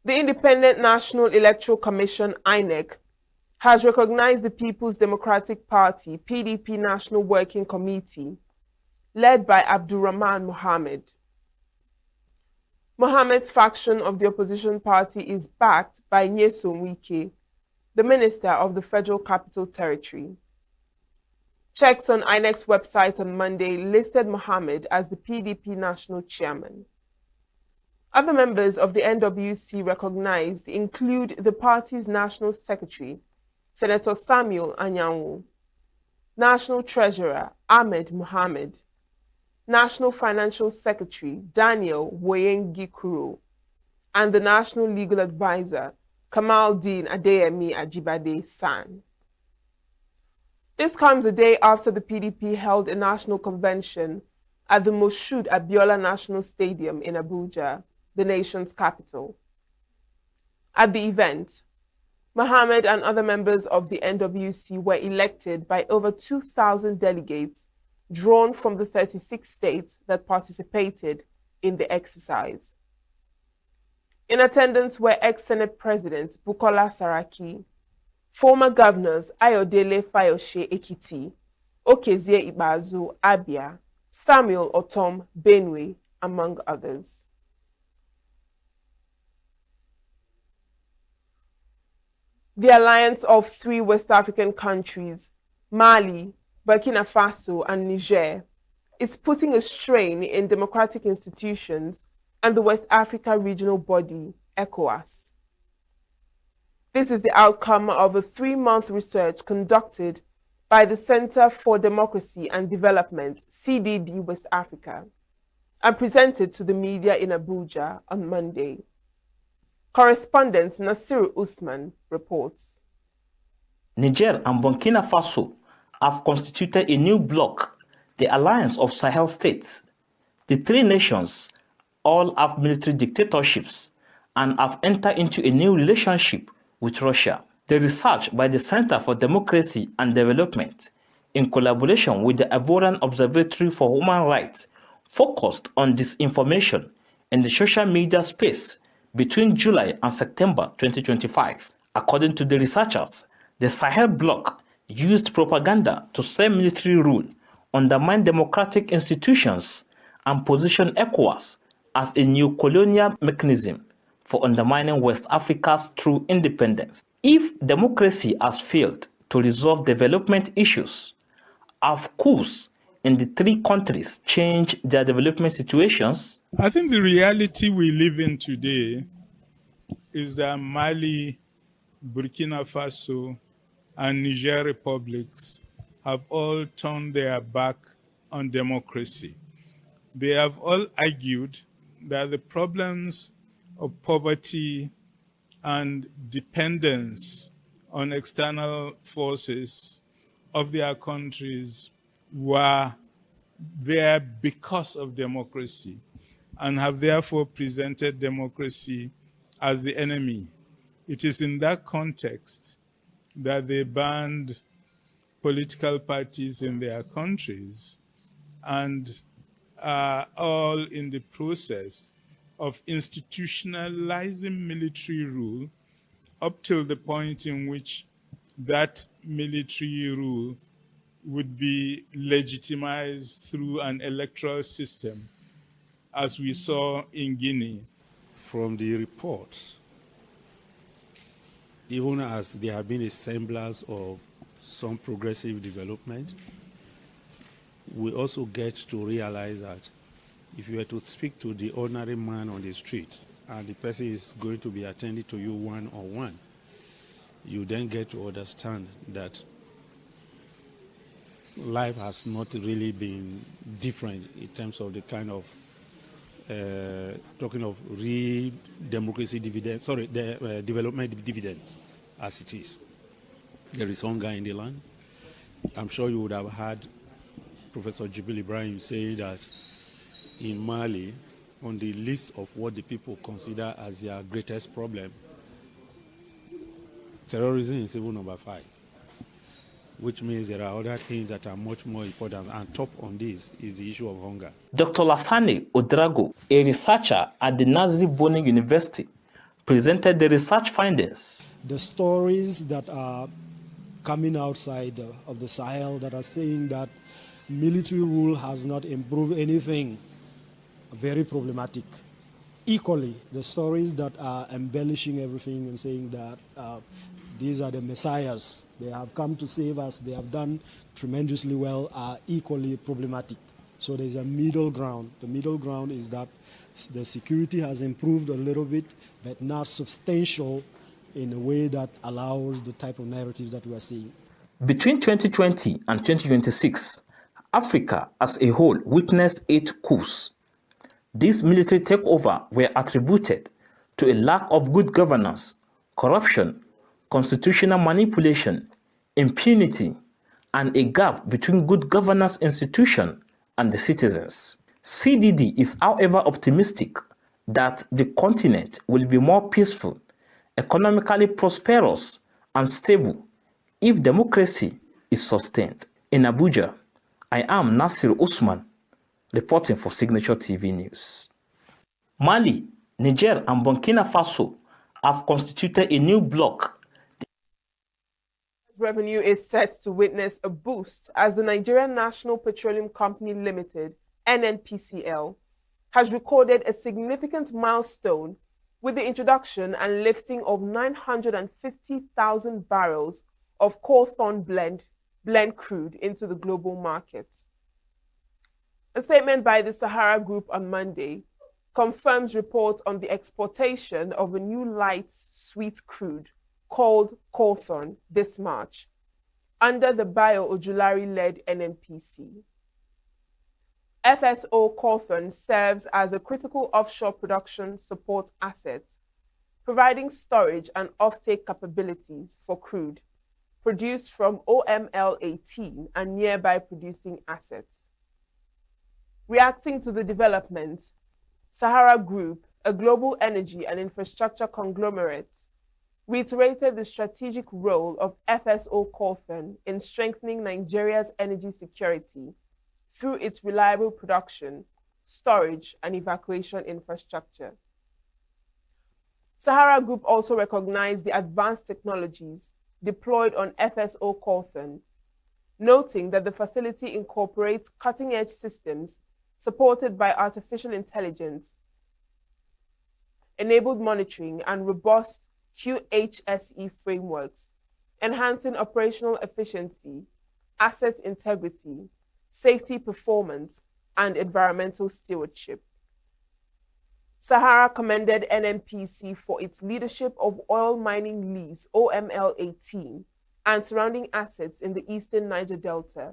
S6: The Independent National Electoral Commission, INEC, has recognized the People's Democratic Party, PDP National Working Committee, led by Abdurrahman Mohammed. Mohammed's faction of the opposition party is backed by Nyesom Wike, the Minister of the Federal Capital Territory. Checks on INEC's website on Monday listed Mohammed as the PDP National Chairman. Other members of the NWC recognized include the party's National Secretary, Senator Samuel Anyanwu, National Treasurer Ahmed Mohammed, National Financial Secretary Daniel Woyengi Kuro, and the National Legal Advisor Kamaldeen Adeyemi Ajibade San. This comes a day after the PDP held a national convention at the Moshood Abiola National Stadium in Abuja, the nation's capital. At the event, Mohammed and other members of the NWC were elected by over 2,000 delegates drawn from the 36 states that participated in the exercise. In attendance were ex-Senate President Bukola Saraki, former governors Ayodele Fayose Ekiti, Okezie Ibazu Abia, Samuel Otom Benue, among others. The alliance of 3 West African countries, Mali, Burkina Faso, and Niger, is putting a strain in democratic institutions and the West Africa regional body, ECOWAS. This is the outcome of a 3-month research conducted by the Center for Democracy and Development, CDD West Africa, and presented to the media in Abuja on Monday. Correspondent Nasir Usman reports.
S4: Niger and Burkina Faso have constituted a new bloc, the Alliance of Sahel States. The 3 nations all have military dictatorships and have entered into a new relationship with Russia. The research by the Center for Democracy and Development, in collaboration with the Ivorian Observatory for Human Rights, focused on disinformation in the social media space between July and September 2025. According to the researchers, the Sahel bloc used propaganda to sell military rule, undermine democratic institutions, and position ECOWAS as a new colonial mechanism for undermining West Africa's true independence. If democracy has failed to resolve development issues, have coups in the 3 countries changed their development situations?
S15: I think the reality we live in today is that Mali, Burkina Faso, and Niger republics have all turned their back on democracy. They have all argued that the problems of poverty and dependence on external forces of their countries were there because of democracy, and have therefore presented democracy as the enemy. It is in that context that they banned political parties in their countries and are all in the process of institutionalizing military rule up till the point in which that military rule would be legitimized through an electoral system, as we saw in Guinea.
S22: From the reports, even as there have been a semblance of some progressive development, we also get to realize that if you were to speak to the ordinary man on the street and the person is going to be attending to you one-on-one, you then get to understand that life has not really been different in terms of the kind of talking of democracy dividends, the development dividends as it is. There is hunger in the land. I'm sure you would have heard Professor Jibril Ibrahim say that in Mali, on the list of what the people consider as their greatest problem, terrorism is even number 5, which means there are other things that are much more important. And top on this is the issue of hunger.
S4: Dr. Lassane Odrago, a researcher at the Nazi Boni University, presented the research findings.
S1: The stories that are coming outside of the Sahel that are saying that military rule has not improved anything, very problematic. Equally, the stories that are embellishing everything and saying that these are the messiahs, they have come to save us, they have done tremendously well, are equally problematic. So there's a middle ground. The middle ground is that the security has improved a little bit, but not substantial in a way that allows the type of narratives that we are seeing.
S4: Between 2020 and 2026, Africa as a whole witnessed 8 coups. These military takeovers were attributed to a lack of good governance, corruption, constitutional manipulation, impunity, and a gap between good governance institutions and the citizens. CDD is, however, optimistic that the continent will be more peaceful, economically prosperous, and stable if democracy is sustained. In Abuja, I am Nasir Usman, reporting for Signature TV News. Mali, Niger, and Burkina Faso have constituted a new bloc.
S6: Revenue is set to witness a boost as the Nigerian National Petroleum Company Limited, NNPCL, has recorded a significant milestone with the introduction and lifting of 950,000 barrels of Cawthorne blend crude into the global market. A statement by the Sahara Group on Monday confirms reports on the exportation of a new light sweet crude called Cawthorne this March under the Bio Ojulari-led NNPC. FSO Cawthorne serves as a critical offshore production support asset, providing storage and offtake capabilities for crude produced from OML-18 and nearby producing assets. Reacting to the development, Sahara Group, a global energy and infrastructure conglomerate, reiterated the strategic role of FSO Cawthorne in strengthening Nigeria's energy security through its reliable production, storage, and evacuation infrastructure. Sahara Group also recognized the advanced technologies deployed on FSO Cawthorne, noting that the facility incorporates cutting-edge systems supported by artificial intelligence, enabled monitoring, and robust QHSE frameworks, enhancing operational efficiency, asset integrity, safety performance, and environmental stewardship. Sahara commended NNPC for its leadership of oil mining lease OML-18 and surrounding assets in the eastern Niger Delta,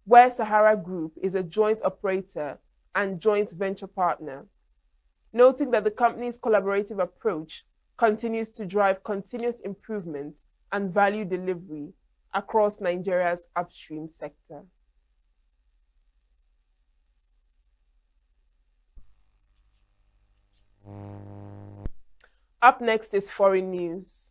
S6: where Sahara Group is a joint operator and joint venture partner, noting that the company's collaborative approach continues to drive continuous improvement and value delivery across Nigeria's upstream sector. Up next is foreign news.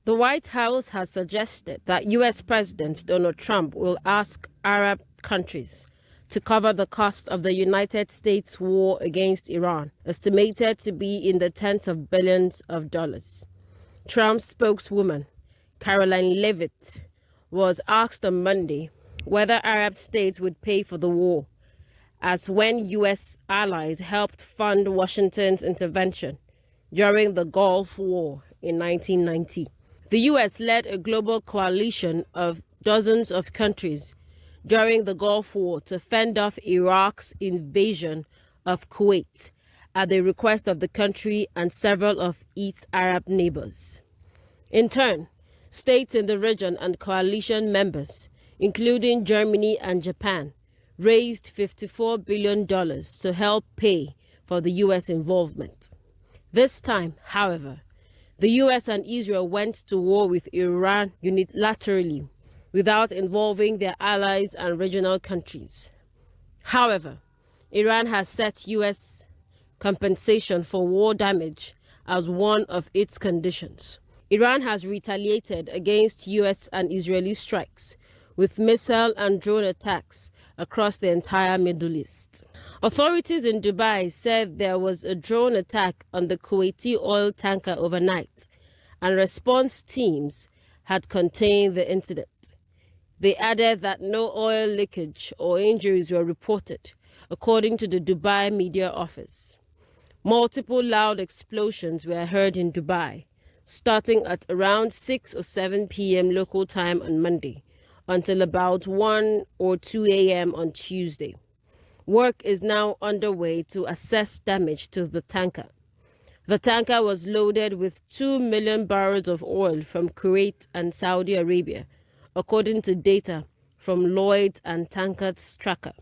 S3: The White House has suggested that U.S. President Donald Trump will ask Arab countries to cover the cost of the United States war against Iran, estimated to be in the tens of billions of dollars. Trump's spokeswoman, Caroline Leavitt, was asked on Monday whether Arab states would pay for the war, as when U.S. allies helped fund Washington's intervention during the Gulf War in 1990. The U.S. led a global coalition of dozens of countries during the Gulf War to fend off Iraq's invasion of Kuwait at the request of the country and several of its Arab neighbors. In turn, states in the region and coalition members, including Germany and Japan, raised $54 billion to help pay for the U.S. involvement. This time, however, the U.S. and Israel went to war with Iran unilaterally without involving their allies and regional countries. However, Iran has set U.S. compensation for war damage as one of its conditions. Iran has retaliated against U.S. and Israeli strikes with missile and drone attacks across the entire Middle East. Authorities in Dubai said there was a drone attack on the Kuwaiti oil tanker overnight, and response teams had contained the incident. They added that no oil leakage or injuries were reported, according to the Dubai media office. Multiple loud explosions were heard in Dubai, starting at around 6 or 7 p.m. local time on Monday, until about 1 or 2 a.m. on Tuesday. Work is now underway to assess damage to the tanker. The tanker was loaded with 2 million barrels of oil from Kuwait and Saudi Arabia, according to data from Lloyd's and Tankers Tracker.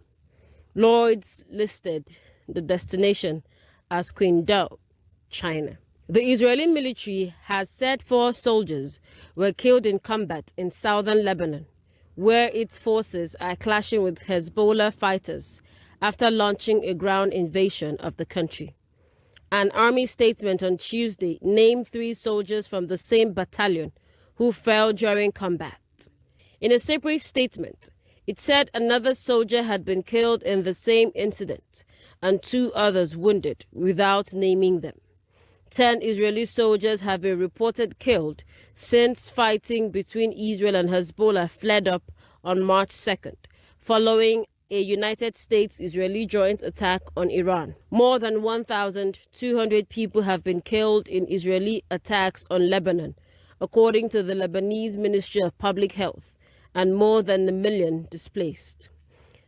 S3: Lloyd's listed the destination as Qingdao, China. The Israeli military has said 4 soldiers were killed in combat in southern Lebanon, where its forces are clashing with Hezbollah fighters after launching a ground invasion of the country. An army statement on Tuesday named 3 soldiers from the same battalion who fell during combat. In a separate statement, it said another soldier had been killed in the same incident and 2 others wounded, without naming them. 10 Israeli soldiers have been reported killed since fighting between Israel and Hezbollah flared up on March 2nd, following a United States-Israeli joint attack on Iran. More than 1,200 people have been killed in Israeli attacks on Lebanon, according to the Lebanese Ministry of Public Health, and more than 1 million displaced.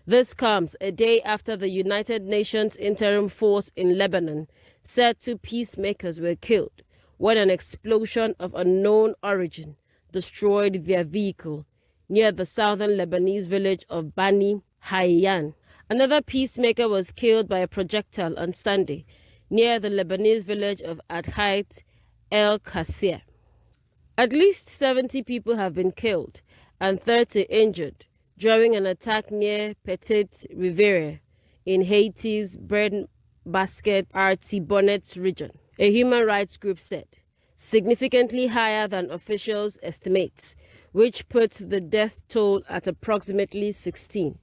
S3: This comes a day after the United Nations Interim Force in Lebanon said 2 peacemakers were killed when an explosion of unknown origin destroyed their vehicle near the southern Lebanese village of Bani Hayyan. Another peacemaker was killed by a projectile on Sunday near the Lebanese village of Adhait El Qasir. At least 70 people have been killed and 30 injured during an attack near Petite Riviere in Haiti's breadbasket Artibonite region, a human rights group said, significantly higher than officials' estimates, which put the death toll at approximately 16.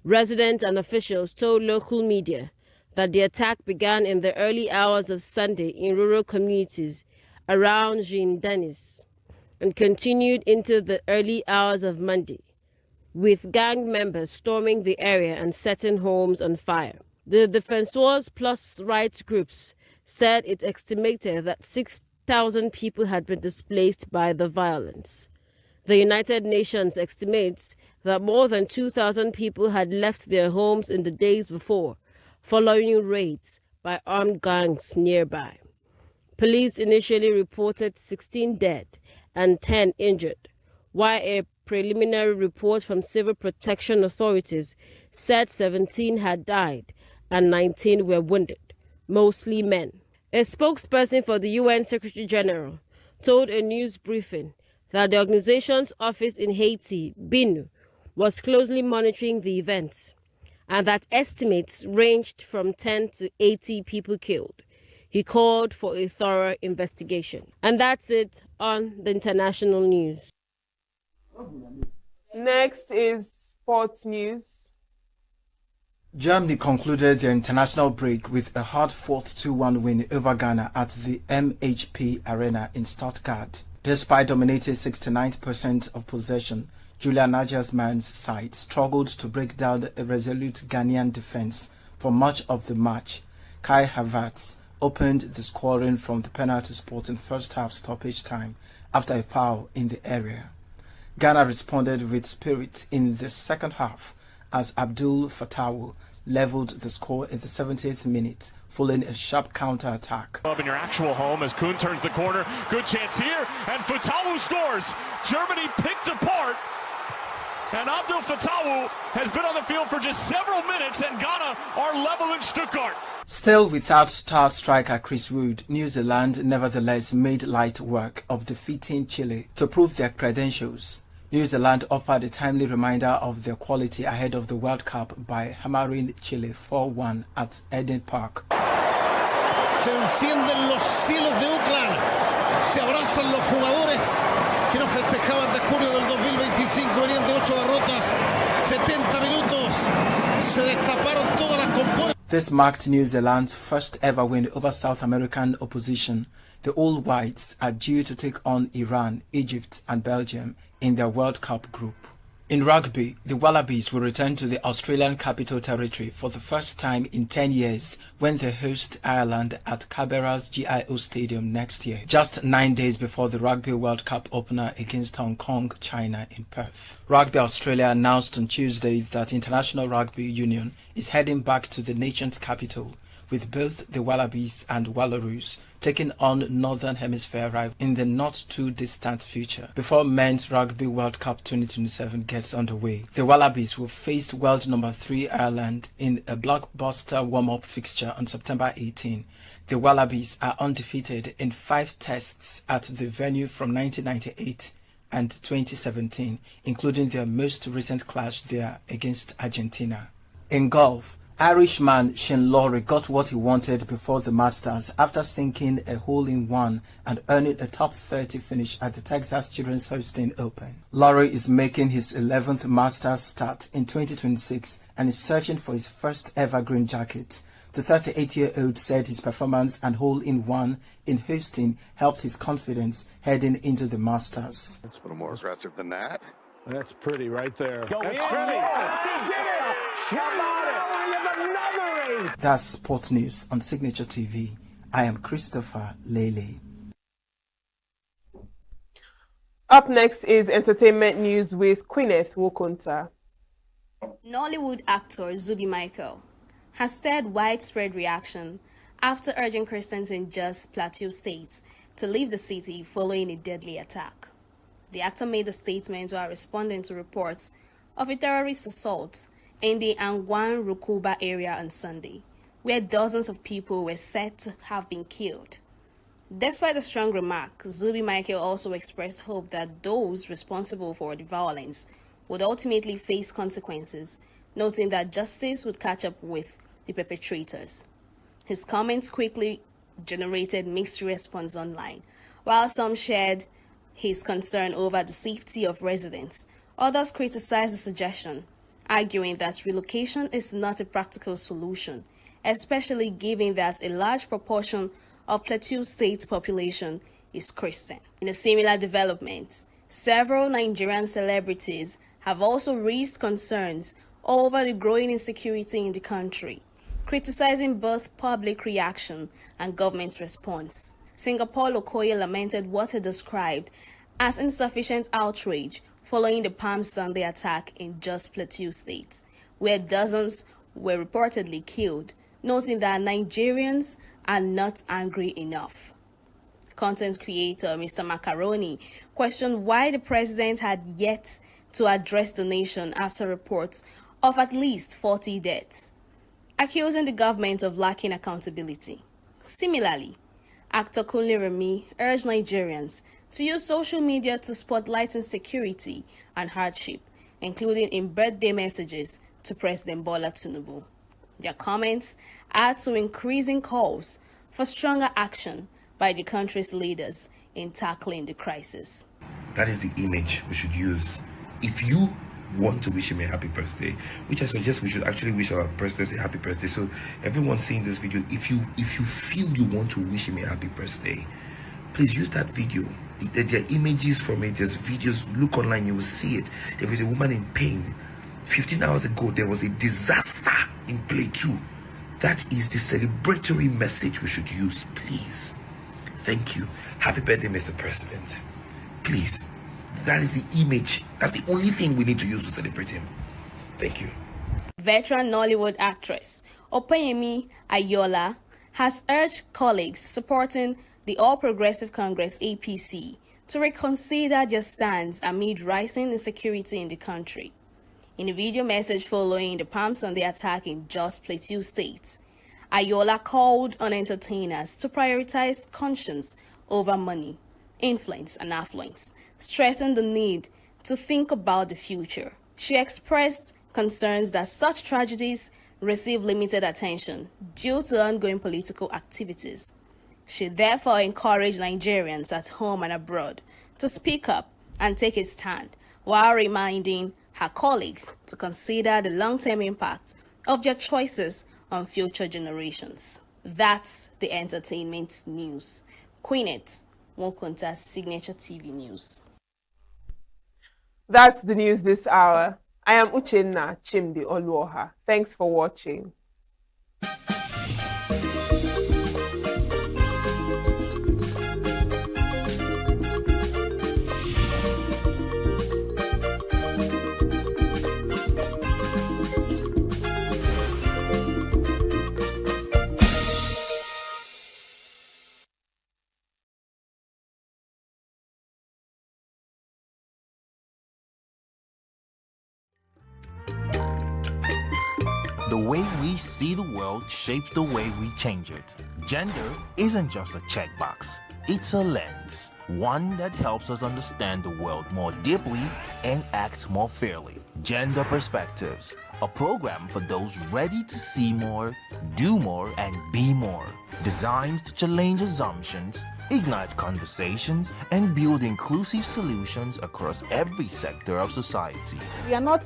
S3: Residents and officials told local media that the attack began in the early hours of Sunday in rural communities around Jean Denis and continued into the early hours of Monday, with gang members storming the area and setting homes on fire. The Defensors Plus rights groups said it estimated that 6,000 people had been displaced by the violence. The United Nations estimates that more than 2,000 people had left their homes in the days before, following raids by armed gangs nearby. Police initially reported 16 dead and 10 injured, while a preliminary report from civil protection authorities said 17 had died and 19 were wounded, mostly men. A spokesperson for the UN Secretary General told a news briefing that the organization's office in Haiti, BINU, was closely monitoring the events and that estimates ranged from 10 to 80 people killed. He called for a thorough investigation. And that's it on the international news.
S6: Next is sports news.
S5: Germany concluded their international break with a hard-fought 2-1 win over Ghana at the MHP Arena in Stuttgart. Despite dominating 69% of possession, Julia Nagelsmann's side struggled to break down a resolute Ghanaian defense for much of the match. Kai Havertz opened the scoring from the penalty spot in first half stoppage time after a foul in the area. Ghana responded with spirit in the second half as Abdul Fatawu leveled the score in the 70th minute following a sharp counter-attack.
S2: Up in your actual home as Kuhn turns the corner. Good chance here, and Fatawu scores. Germany picked apart, and Abdel Fatawu has been on the field for just several minutes, and Ghana are level in Stuttgart.
S5: Still without star striker Chris Wood, New Zealand nevertheless made light work of defeating Chile to prove their credentials. New Zealand offered a timely reminder of their quality ahead of the World Cup by hammering Chile 4-1 at Eden Park.
S21: Se encienden los hilos de UCLA, se abrazan los jugadores que no festejaban de junio del 2025, venían de 8 derrotas, 70 minutos, se destaparon todas las compuertas.
S5: This marked New Zealand's first ever win over South American opposition. The All Whites are due to take on Iran, Egypt and Belgium in their World Cup group. In rugby, the Wallabies will return to the Australian Capital Territory for the first time in 10 years when they host Ireland at Canberra's GIO Stadium next year, just 9 days before the Rugby World Cup opener against Hong Kong, China in Perth. Rugby Australia announced on Tuesday that International Rugby Union is heading back to the nation's capital, with both the Wallabies and Wallaroos taking on Northern Hemisphere rival in the not-too-distant future. Before Men's Rugby World Cup 2027 gets underway, the Wallabies will face world number 3 Ireland in a blockbuster warm-up fixture on September 18. The Wallabies are undefeated in 5 tests at the venue from 1998 and 2017, including their most recent clash there against Argentina. In golf, Irishman Shane Lowry got what he wanted before the Masters after sinking a hole-in-one and earning a top 30 finish at the Texas Children's Houston Open. Lowry is making his 11th Masters start in 2026 and is searching for his first ever green jacket. The 38-year-old said his performance and hole-in-one in Houston helped his confidence heading into the Masters.
S23: It's a little more aggressive than that.
S21: That's pretty right there.
S23: Go
S21: That's
S23: in.
S21: pretty.
S23: Yes,
S21: he did it! How about it? Another race!
S5: That's Sport News on Signature TV. I am Christopher Lele.
S6: Up next is entertainment news with Queeneth Wokonta.
S16: Nollywood actor Zubi Michael has stirred widespread reaction after urging Christians in Jos Plateau State to leave the city following a deadly attack. The actor made a statement while responding to reports of a terrorist assault in the Angwan Rukuba area on Sunday, where dozens of people were said to have been killed. Despite the strong remark, Zubi Michael also expressed hope that those responsible for the violence would ultimately face consequences, noting that justice would catch up with the perpetrators. His comments quickly generated mixed response online. While some shared his concern over the safety of residents, others criticized the suggestion, arguing that relocation is not a practical solution, especially given that a large proportion of Plateau State's population is Christian. In a similar development, several Nigerian celebrities have also raised concerns over the growing insecurity in the country, criticizing both public reaction and government response. Singapore Okoye lamented what he described as insufficient outrage following the Palm Sunday attack in Jos Plateau State, where dozens were reportedly killed, noting that Nigerians are not angry enough. Content creator Mr. Macaroni questioned why the president had yet to address the nation after reports of at least 40 deaths, accusing the government of lacking accountability. Similarly, actor Kunle Remi urged Nigerians to use social media to spotlight insecurity and hardship, including in birthday messages to President Bola Tinubu. Their comments add to increasing calls for stronger action by the country's leaders in tackling the crisis.
S24: That is the image we should use. If you want to wish him a happy birthday, which I suggest we should actually wish our president a happy birthday. So everyone seeing this video, if you feel you want to wish him a happy birthday, please use that video. There are images from it, there's videos, look online, you will see it. There is a woman in pain. 15 hours ago, there was a disaster in Plateau. That is the celebratory message we should use, please. Thank you. Happy birthday, Mr. President. Please. That is the image. That's the only thing we need to use to celebrate him. Thank you.
S16: Veteran Nollywood actress Opeyemi Ayola has urged colleagues supporting the All Progressive Congress APC to reconsider their stance amid rising insecurity in the country. In a video message following the Palm Sunday attack in Jos Plateau State, Ayola called on entertainers to prioritize conscience over money, influence, and affluence, stressing the need to think about the future. She expressed concerns that such tragedies receive limited attention due to ongoing political activities. She therefore encouraged Nigerians at home and abroad to speak up and take a stand, while reminding her colleagues to consider the long-term impact of their choices on future generations. That's the entertainment news. Queenette Mokunta's Signature TV News.
S6: That's the news this hour. I am Uchenna Chimdi Oluoha. Thanks for watching.
S11: The way we see the world shapes the way we change it. Gender isn't just a checkbox, it's a lens, one that helps us understand the world more deeply and act more fairly. Gender Perspectives, a program for those ready to see more, do more, and be more. Designed to challenge assumptions, ignite conversations, and build inclusive solutions across every sector of society.
S12: We are not,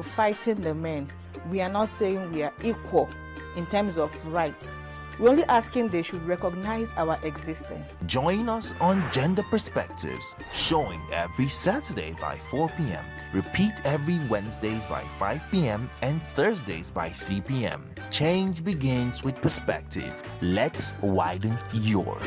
S12: fighting the men. We are not saying we are equal in terms of rights. We're only asking they should recognize our existence.
S11: Join us on Gender Perspectives, showing every Saturday by 4 p.m. Repeat every Wednesdays by 5 p.m. and Thursdays by 3 p.m. Change begins with perspective. Let's widen yours.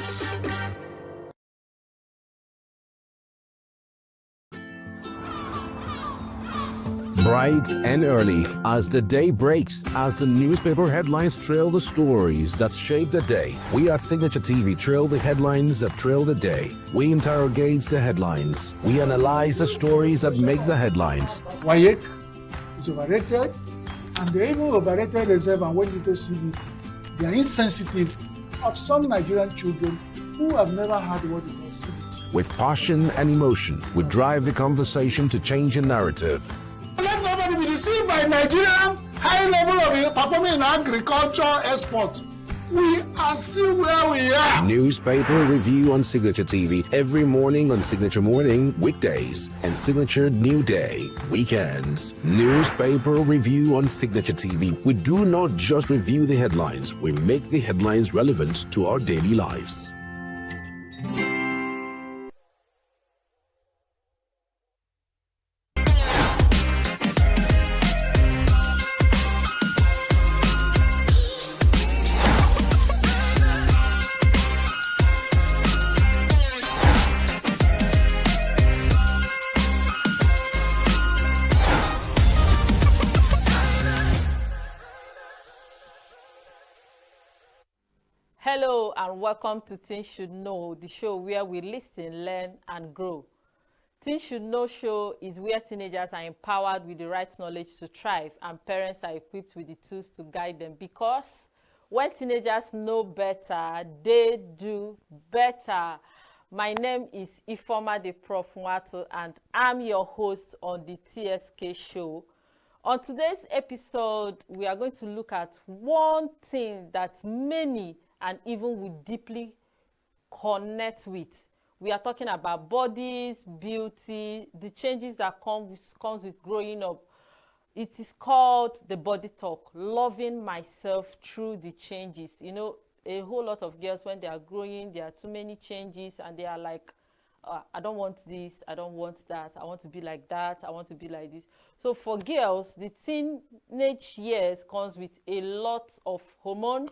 S17: Bright and early as the day breaks, as the newspaper headlines trail the stories that shape the day. We at Signature TV trail the headlines that trail the day. We interrogate the headlines. We analyze the stories that make the headlines.
S9: Why it's overrated, and they even overrated themselves, and when people see it, they are insensitive of some Nigerian children who have never had what they call CBT.
S17: With passion and emotion, we drive the conversation to change the narrative.
S9: Let nobody be deceived by Nigerian high level of performing in agriculture export. We are still where we are.
S17: Newspaper review on Signature TV every morning on Signature Morning, weekdays, and Signature New Day, weekends. Newspaper review on Signature TV. We do not just review the headlines, we make the headlines relevant to our daily lives.
S23: Hello and welcome to Teens Should Know, the show where we listen, learn and grow. Teens Should Know show is where teenagers are empowered with the right knowledge to thrive and parents are equipped with the tools to guide them, because when teenagers know better, they do better. My name is Ifeoma the Prof Nwato and I'm your host on the TSK show. On today's episode, we are going to look at one thing that many and even we deeply connect with. We are talking about bodies, beauty, the changes that comes with growing up. It is called the body talk, loving myself through the changes. You know, a whole lot of girls, when they are growing, there are too many changes and they are like, I don't want this, I don't want that, I want to be like that, I want to be like this. So for girls, the teenage years comes with a lot of hormones,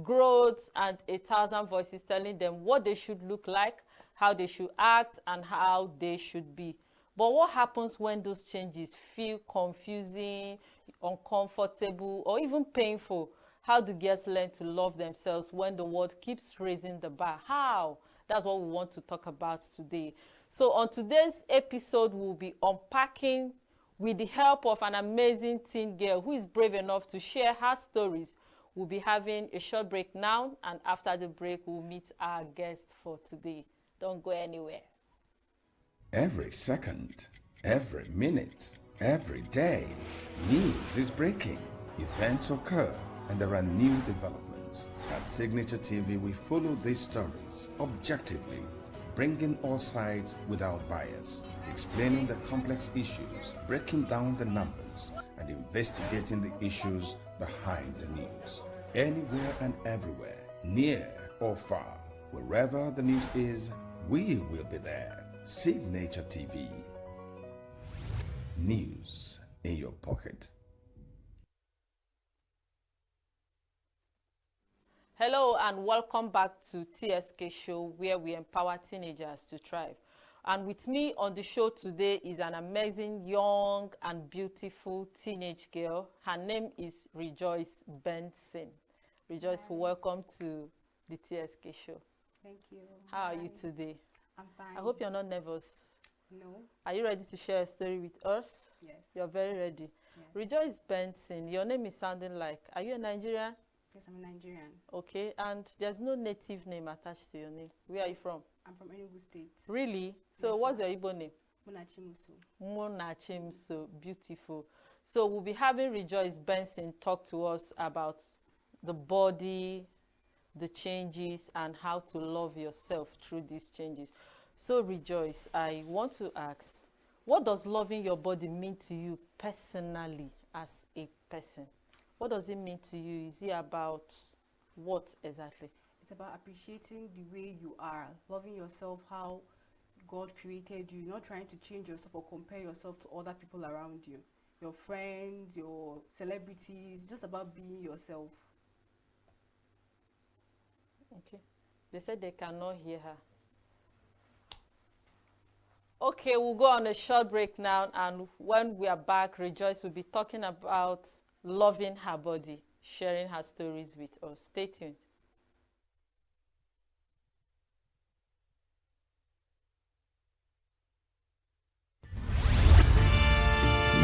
S23: growth, and 1,000 voices telling them what they should look like, how they should act, and how they should be. But what happens when those changes feel confusing? uncomfortable, or even painful? How do girls learn to love themselves when the world keeps raising the bar? How? That's what we want to talk about today. So on today's episode, we'll be unpacking with the help of an amazing teen girl who is brave enough to share her stories. We'll be having a short break now, and after the break, we'll meet our guest for today. Don't go anywhere.
S7: Every second, every minute, every day, news is breaking. Events occur and there are new developments. At Signature TV, we follow these stories objectively, bringing all sides without bias, explaining the complex issues, breaking down the numbers, and investigating the issues behind the news. Anywhere and everywhere, near or far, wherever the news is, we will be there. Signature TV. News in your pocket.
S23: Hello and welcome back to TSK Show, where we empower teenagers to thrive. And with me on the show today is an amazing young and beautiful teenage girl. Her name is Rejoice Benson. Rejoice, welcome to the TSK Show.
S8: Thank you.
S23: How are you today?
S8: I'm fine.
S23: I hope you're not nervous.
S8: No.
S23: Are you ready to share a story with us?
S8: Yes.
S23: You're very ready.
S8: Yes.
S23: Rejoice Benson, your name is sounding like, are you a Nigerian?
S8: Yes, I'm a Nigerian.
S23: Okay, and there's no native name attached to your name. Where are you from?
S8: I'm from ENUGU State.
S23: Really? So
S8: yes,
S23: what's your Igbo name?
S8: Munachimuso.
S23: Munachimso, beautiful. So we'll be having Rejoice Benson talk to us about the body, the changes, and how to love yourself through these changes. So Rejoice, I want to ask, what does loving your body mean to you personally as a person? What does it mean to you? Is it about what exactly?
S8: It's about appreciating the way you are, loving yourself, how God created you, not trying to change yourself or compare yourself to other people around you, your friends, your celebrities, just about being yourself.
S23: Okay. They said they cannot hear her. Okay, we'll go on a short break now, and when we are back, Rejoice will be talking about loving her body, sharing her stories with us. Stay tuned.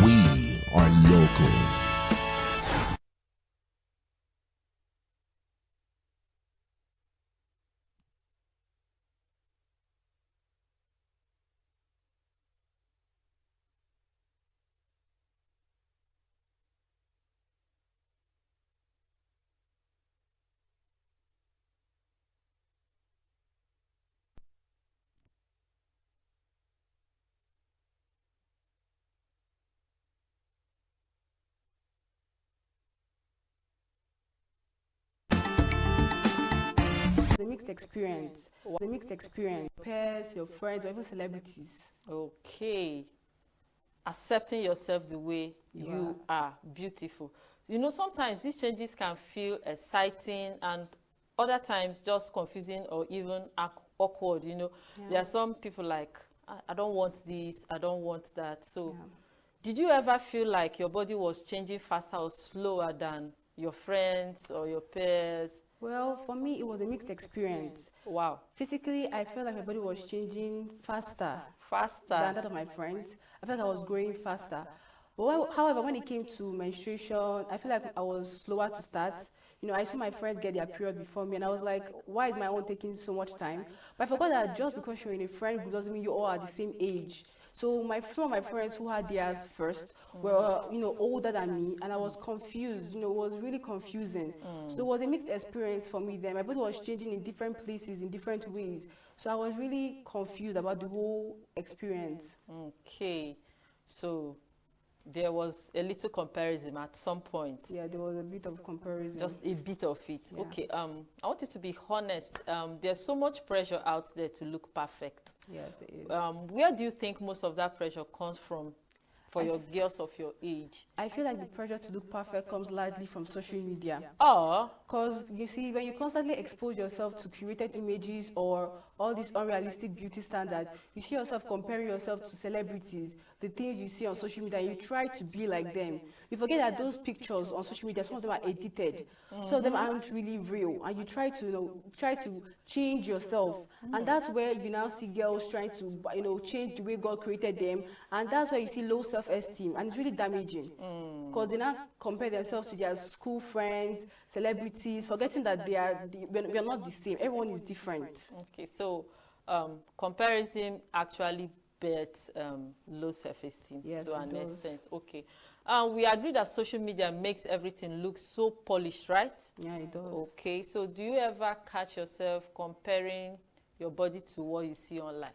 S10: We are local.
S8: The mixed experience. The mixed experience. Peers, your friends, or even celebrities.
S23: Okay. Accepting yourself the way you are. Beautiful. You know, sometimes these changes can feel exciting and other times just confusing or even awkward, you know.
S8: Yeah.
S23: There are some people like, I don't want this, I don't want that. So did you ever feel like your body was changing faster or slower than your friends or your peers?
S8: Well, for me, it was a mixed experience.
S23: Wow.
S8: Physically, I felt like my body was changing faster
S23: than
S8: that of my friends. I felt like I was growing faster. But however, when it came to menstruation, I feel like I was slower to start. You know, I saw my friends get their period before me, and I was like, why is my own taking so much time? But I forgot that just because you're in a friend group doesn't mean you all are the same age. So some of my friends who had theirs first were, you know, older than me, and I was confused. You know, it was really confusing. So it was a mixed experience for me then. My body was changing in different places, in different ways. So I was really confused about the whole experience.
S23: Okay. So there was a little comparison at some point.
S8: Yeah, there was a bit of comparison.
S23: Just a bit of it.
S8: Yeah.
S23: Okay. I want you to be honest. There's so much pressure out there to look perfect.
S8: Yes, it is.
S23: Where do you think most of that pressure comes from for your girls of your age?
S8: I feel like the pressure to look perfect comes largely from social media.
S23: Oh.
S8: Because you see, when you constantly expose yourself to curated images or all these unrealistic beauty standards. You see yourself comparing yourself to celebrities, the things you see on social media, and you try to be like them. You forget that those pictures on social media, some of them are edited, some of them aren't really real, and you try to, try to change yourself, and that's where you now see girls trying to, change the way God created them, and that's where you see low self-esteem, and it's really damaging, because they now compare themselves to their school friends, celebrities, forgetting that we are not the same. Everyone is different.
S23: Okay, so comparison actually bets low self-esteem to an extent. Okay. We agree that social media makes everything look so polished, right?
S8: Yeah, it does.
S23: Okay, so do you ever catch yourself comparing your body to what you see online?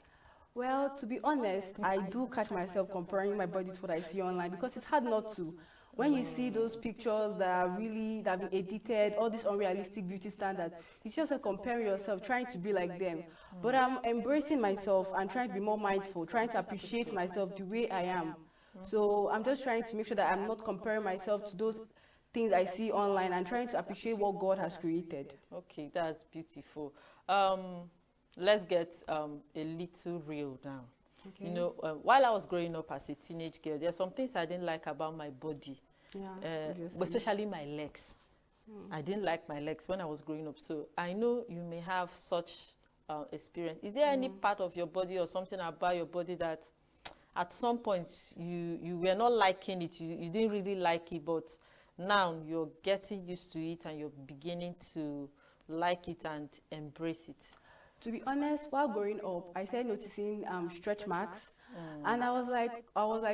S8: Well, to be honest, I do catch myself comparing my body to what I see online, because it's hard not to. When you see those pictures that have been edited, all these unrealistic beauty standards, you see yourself comparing yourself, trying to be like them. But I'm embracing myself and trying to be more mindful, trying to appreciate myself the way I am. So I'm just trying to make sure that I'm not comparing myself to those things I see online, and trying to appreciate what God has created.
S23: Okay, that's beautiful. Let's get a little real now. Okay. While I was growing up as a teenage girl, there are some things I didn't like about my body, especially my legs. I didn't like my legs when I was growing up. So I know you may have such experience. Is there any part of your body or something about your body that at some point you were not liking it, you didn't really like it, but now you're getting used to it and you're beginning to like it and embrace it?
S8: To be honest, while growing up, I started noticing stretch marks, and I was like,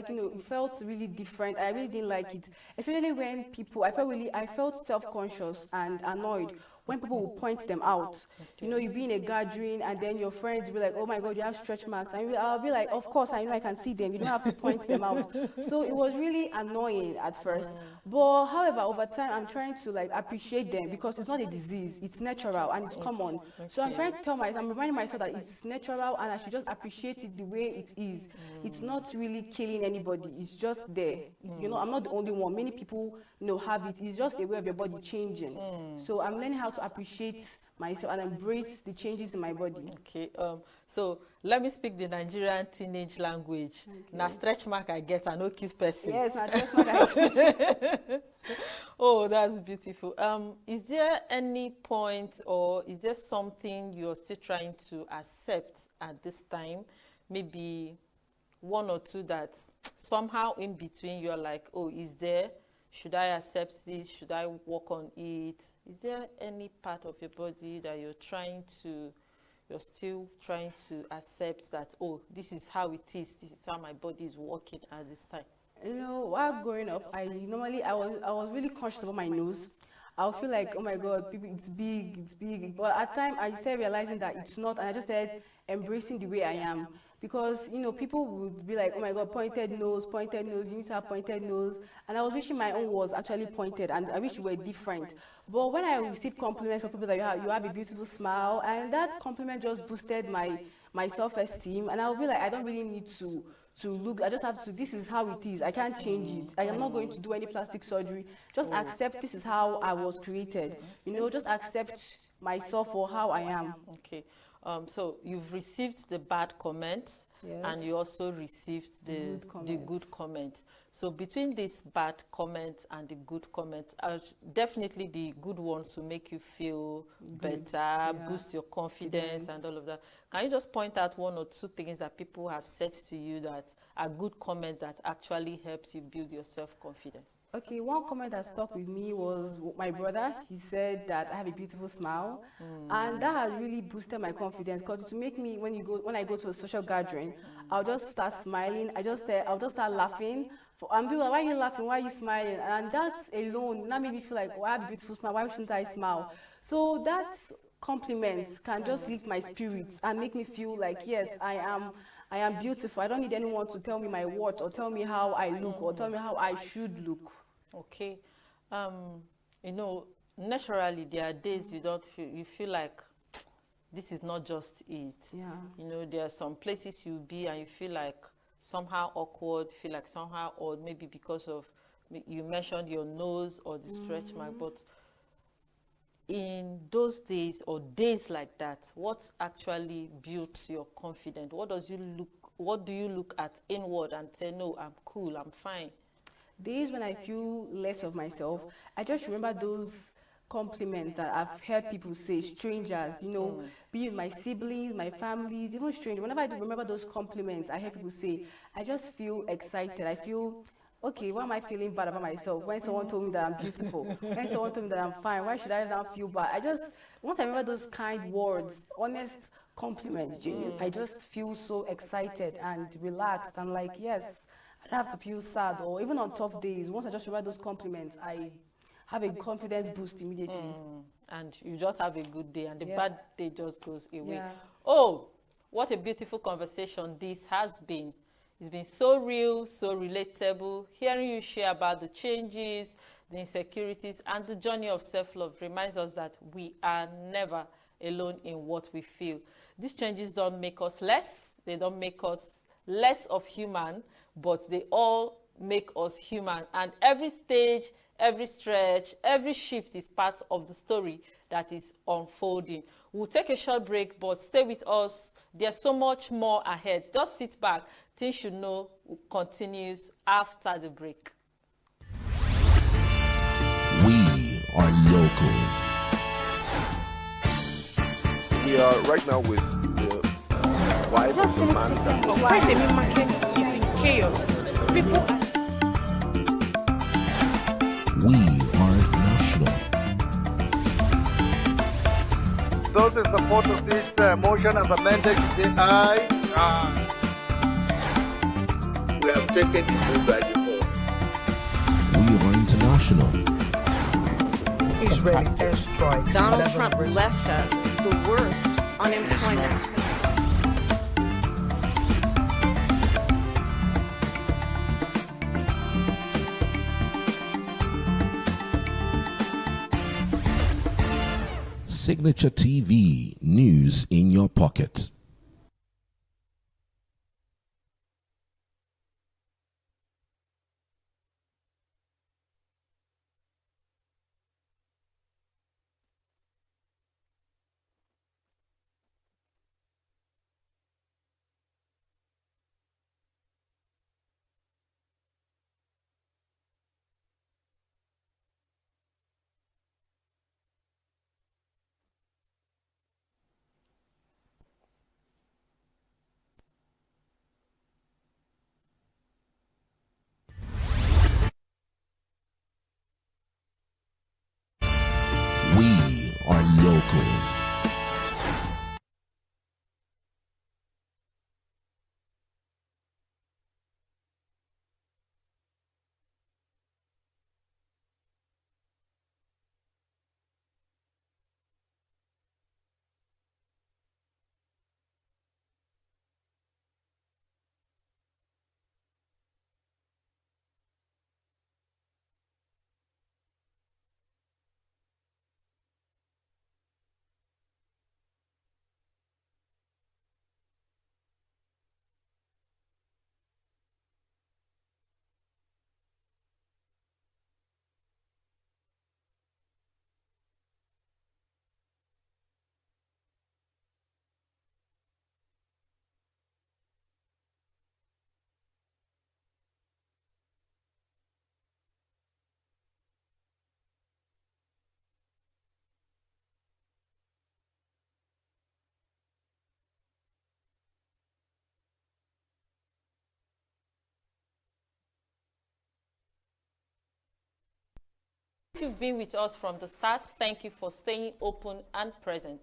S8: it felt really different. I really didn't like it, especially when I felt self-conscious and annoyed when people would point them out. You be in a gathering, and then your friends will be like, oh my God, you have stretch marks. And I'll be like, of course, I know I can see them. You don't have to point them out. So it was really annoying at first. But however, over time, I'm trying to appreciate them, because it's not a disease. It's natural and it's common. So I'm trying to I'm reminding myself that it's natural, and I should just appreciate it the way it is. It's not really killing anybody. It's just there. I'm not the only one. Many people have it. It's just a way of your body changing. So I'm learning how to appreciate myself and embrace the changes in my body.
S23: Okay, so let me speak the Nigerian teenage language. Okay. Now stretch mark I get, I no kiss person.
S8: Yes, now stretch mark I get.
S23: Oh, that's beautiful. Is there any point, or is there something you're still trying to accept at this time? Maybe one or two that somehow in between you're like, oh, is there? Should I accept this? Should I work on it? Is there any part of your body that you're still trying to accept that, oh, this is how it is, this is how my body is working at this time?
S8: While growing up, I was really conscious about my nose. I'll feel like, oh my God, people, it's big. But at times, I started realizing that it's not, and I just started embracing the way I am. Because, people would be like, oh my God, pointed nose, you need to have pointed nose. And I was wishing my own was actually pointed, and I wish you were different. But when I received compliments from people that you have a beautiful smile, and that compliment just boosted my self-esteem. And I'll be like, I don't really need to look, I just have to, this is how it is. I can't change it. I am not going to do any plastic surgery. Just accept this is how I was created. Just accept myself for how I am.
S23: Okay. So you've received the bad comments, yes, and you also received the good comments. So between these bad comments and the good comments, definitely the good ones will make you feel better, boost your confidence and all of that. Can you just point out one or two things that people have said to you that are good comments that actually helps you build your self-confidence?
S8: Okay, one comment that stuck with me was my brother. He said that I have a beautiful smile, and that has really boosted my confidence, because to make me, when I go to a social gathering, I'll just start smiling. I'll just start laughing. And people are like, why are you laughing? Why are you smiling? And that alone now made me feel like, oh, I have a beautiful smile. Why shouldn't I smile? So that compliments can just lift my spirits and make me feel like, yes, I am beautiful. I don't need anyone to tell me my worth, or tell me how I look, or tell me how I should look.
S23: Okay. Naturally there are days you feel like this is not just it.
S8: Yeah.
S23: There are some places you'll be and you feel like somehow awkward, feel like somehow odd, maybe because of, you mentioned your nose or the stretch mark, but in those days or days like that, what actually built your confidence? What do you look at inward and say, no, I'm cool, I'm fine?
S8: Days when I feel less of myself, I just remember those compliments that I've heard people say, strangers, you know, be it my siblings, my families, even strangers. Whenever I do remember those compliments I hear people say, I just feel excited. I feel, okay, why am I feeling bad about myself? When someone told me that I'm beautiful, when someone told me that I'm fine, why should I now feel bad? Once I remember those kind words, honest compliments, genuine, I just feel so excited and relaxed. I'm like, yes, I don't have to feel sad. Or even on tough days, once I just remember those compliments, I have a confidence boost immediately.
S23: And you just have a good day, and the
S8: Yeah.
S23: bad day just goes away.
S8: Yeah.
S23: Oh, what a beautiful conversation this has been. It's been so real, so relatable. Hearing you share about the changes, the insecurities, and the journey of self-love reminds us that we are never alone in what we feel. These changes don't make us less, they don't make us less of human, but they all make us human. And every stage, every stretch, every shift is part of the story that is unfolding. We'll take a short break, but stay with us. There's so much more ahead. Just sit back. Things Should Know continues after the break.
S10: We are local.
S14: We are right now with the wife of the man that was...
S13: Why the main market is in chaos. People...
S10: We are national.
S18: Those in support of this motion as amended, say aye. Aye.
S14: We have taken the vote by default.
S10: We are international.
S19: Israeli airstrikes.
S20: Donald Trump left us the worst unemployment.
S10: Signature TV, news in your pocket. We are local.
S23: If you've been with us from the start, thank you for staying open and present.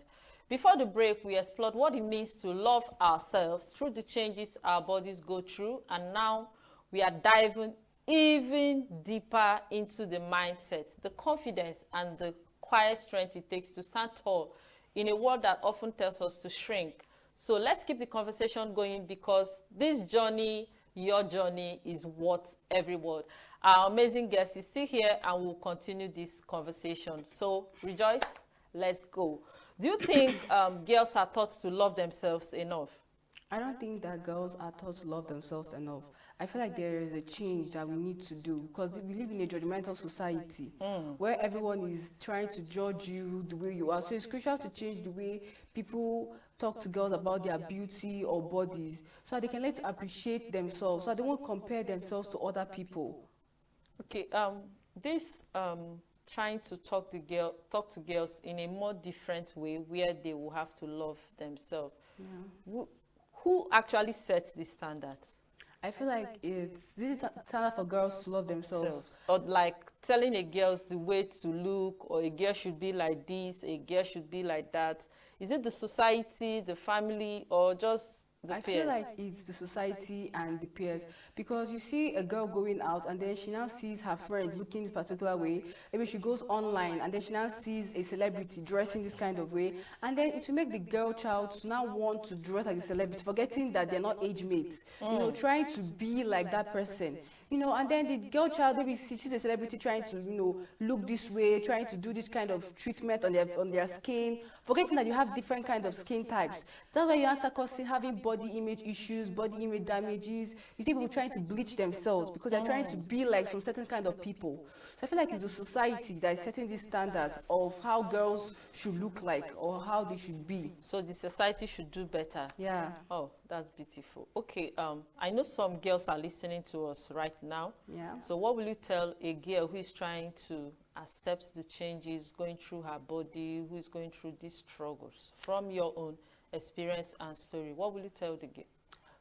S23: Before the break, we explored what it means to love ourselves through the changes our bodies go through, and now we are diving even deeper into the mindset, the confidence, and the quiet strength it takes to stand tall in a world that often tells us to shrink. So let's keep the conversation going, because this journey, your journey, is worth every word. Our amazing guest is still here and we'll continue this conversation. So Rejoice, let's go. Do you think girls are taught to love themselves enough?
S8: I don't think that girls are taught to love themselves enough. I feel like there is a change that we need to do because we live in a judgmental society where everyone is trying to judge you the way you are. So it's crucial to change the way people talk to girls about their beauty or bodies so that they can learn to appreciate themselves, so that they won't compare themselves to other people.
S23: Okay, this trying to talk to girls in a more different way where they will have to love themselves.
S8: Yeah.
S23: Who actually sets the standards?
S8: I feel like this is a standard for girls to love themselves.
S23: Or like telling a girl the way to look, or a girl should be like this, a girl should be like that. Is it the society, the family, or just the peers?
S8: I feel like it's the society and the peers, because you see a girl going out and then she now sees her friends looking this particular way. Maybe she goes online and then she now sees a celebrity dressing this kind of way, and then it will make the girl child to now want to dress like the celebrity, forgetting that they're not age mates. You know, trying to be like that person. You know, and then the girl child, maybe she's a celebrity trying to, you know, look this way, trying to do this kind of treatment on their skin, forgetting that you have different kind of skin types. That's why you start causing having body image issues, body image damages. You see people trying to bleach themselves because they're trying to be like some certain kind of people. So I feel like it's the society that is setting these standards of how girls should look like or how they should be.
S23: So the society should do better.
S8: Yeah.
S23: Oh, that's beautiful. Okay, I know some girls are listening to us right now.
S8: Yeah.
S23: So what will you tell a girl who is trying to accept the changes going through her body, who is going through these struggles from your own experience and story? What will you tell the girl?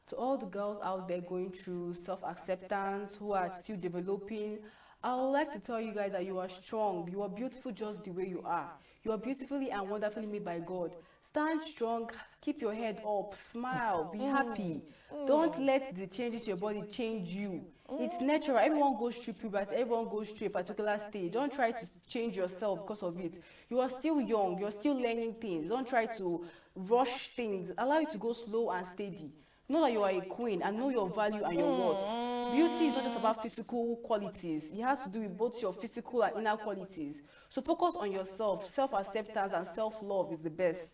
S8: To all the girls out there going through self-acceptance, who are still developing, I would like to tell you guys that you are strong. You are beautiful just the way you are. You are beautifully and wonderfully made by God. Stand strong, keep your head up, smile, be happy. Don't let the changes to your body change you. It's natural. Everyone goes through puberty. Everyone goes through a particular stage. Don't try to change yourself because of it. You are still young. You're still learning things. Don't try to rush things. Allow it to go slow and steady. Know that you are a queen and know your value and your worth. Beauty is not just about physical qualities. It has to do with both your physical and inner qualities. So focus on yourself. Self-acceptance and self-love is the best.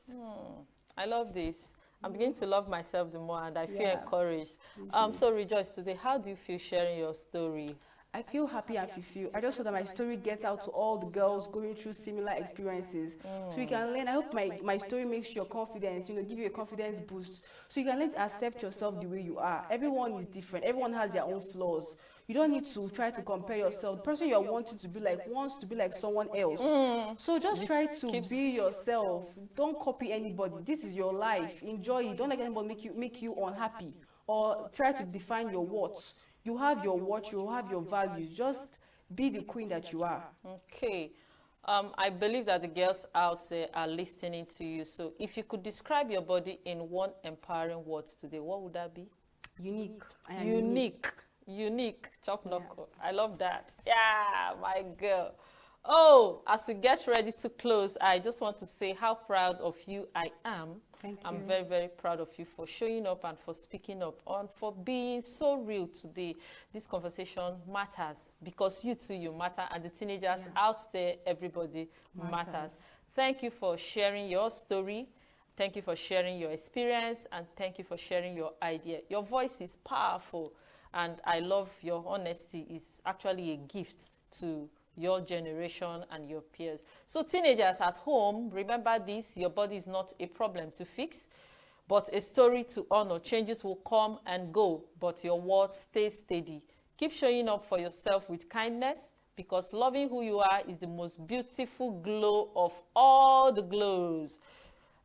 S23: I love this. I'm beginning to love myself the more, and I feel encouraged.
S8: Thank you.
S23: So Rejoice, today, how do you feel sharing your story?
S8: I feel happy and fulfilled. I just hope that my story gets out to all the girls going through similar experiences. So you can learn. I hope my story makes your confidence, you know, give you a confidence boost. So you can learn to accept yourself the way you are. Everyone is different. Everyone has their own flaws. You don't need to try to compare yourself. The person you're wanting to be like wants to be like someone else. So just try to be yourself. Don't copy anybody. This is your life. Enjoy it. Don't let anybody make you unhappy or try to define your worth. You have your worth, you have your values. Just be the queen that you are.
S23: Okay. I believe that the girls out there are listening to you. So if you could describe your body in one empowering word today, what would that be?
S8: Unique. I am
S23: unique. Unique. Chop knuckle. I love that. Yeah, my girl. Oh, as we get ready to close, I just want to say how proud of you I am.
S8: Thank you.
S23: I'm very, very proud of you for showing up and for speaking up and for being so real today. This conversation matters because you too, you matter, and the teenagers out there, everybody matters. Thank you for sharing your story. Thank you for sharing your experience, and thank you for sharing your idea. Your voice is powerful, and I love your honesty. It's actually a gift to your generation and your peers. So teenagers at home, remember this: your body is not a problem to fix, but a story to honor. Changes will come and go, but your words stay steady. Keep showing up for yourself with kindness, because loving who you are is the most beautiful glow of all the glows.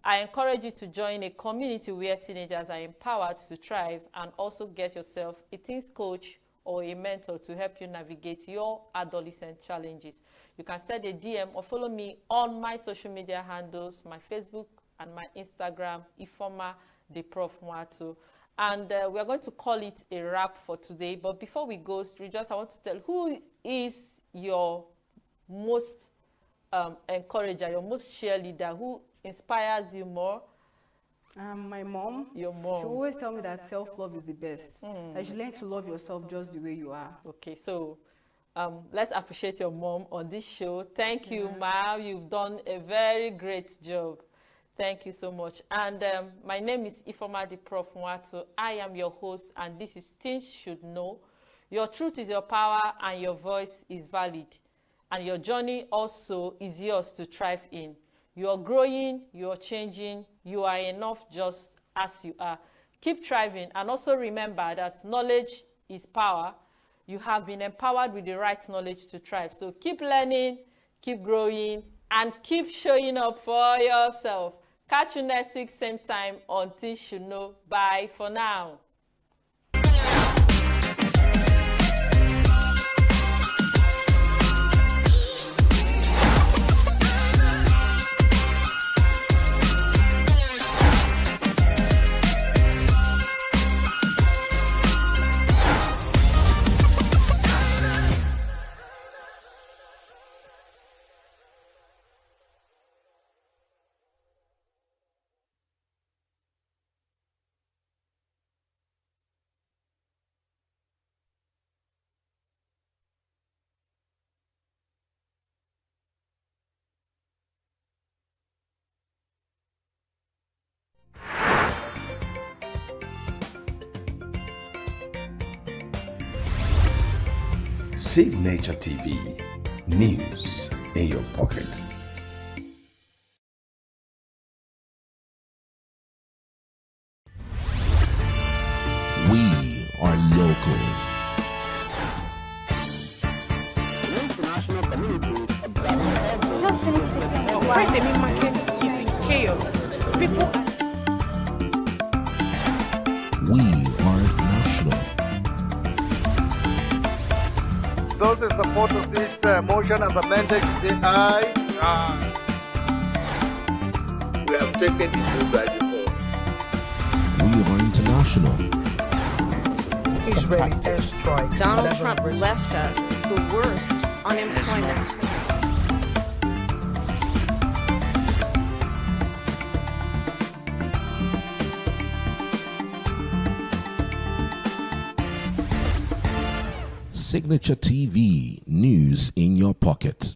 S23: I encourage you to join a community where teenagers are empowered to thrive, and also get yourself a teens coach or a mentor to help you navigate your adolescent challenges. You can send a DM or follow me on my social media handles, my Facebook and my Instagram, Ifoma the Prof Mwatu. And we are going to call it a wrap for today. But before we go, I want to tell, who is your most encourager, your most cheerleader, who inspires you more?
S8: My mom.
S23: Your mom.
S8: She always tell me that self-love is the best. That you should learn to love yourself just the way you are.
S23: Okay, so let's appreciate your mom on this show. Thank you, Ma. You've done a very great job. Thank you so much. And my name is Ifoma the Prof. Mwatu. I am your host, and this is Things Should Know. Your truth is your power, and your voice is valid. And your journey also is yours to thrive in. You are growing, you are changing, you are enough just as you are. Keep thriving, and also remember that knowledge is power. You have been empowered with the right knowledge to thrive. So keep learning, keep growing, and keep showing up for yourself. Catch you next week, same time on Things Should Know. Bye for now.
S7: Signature TV, news in your pocket.
S10: We are local.
S1: International communities observing every
S13: Right, market is in chaos. People
S10: We are national.
S18: Those in support of this motion as amended, say aye. Aye.
S9: We have taken the vote by default.
S10: We are international.
S1: Israeli airstrikes.
S20: Donald Trump left us the worst unemployment.
S10: Signature TV, news in your pocket.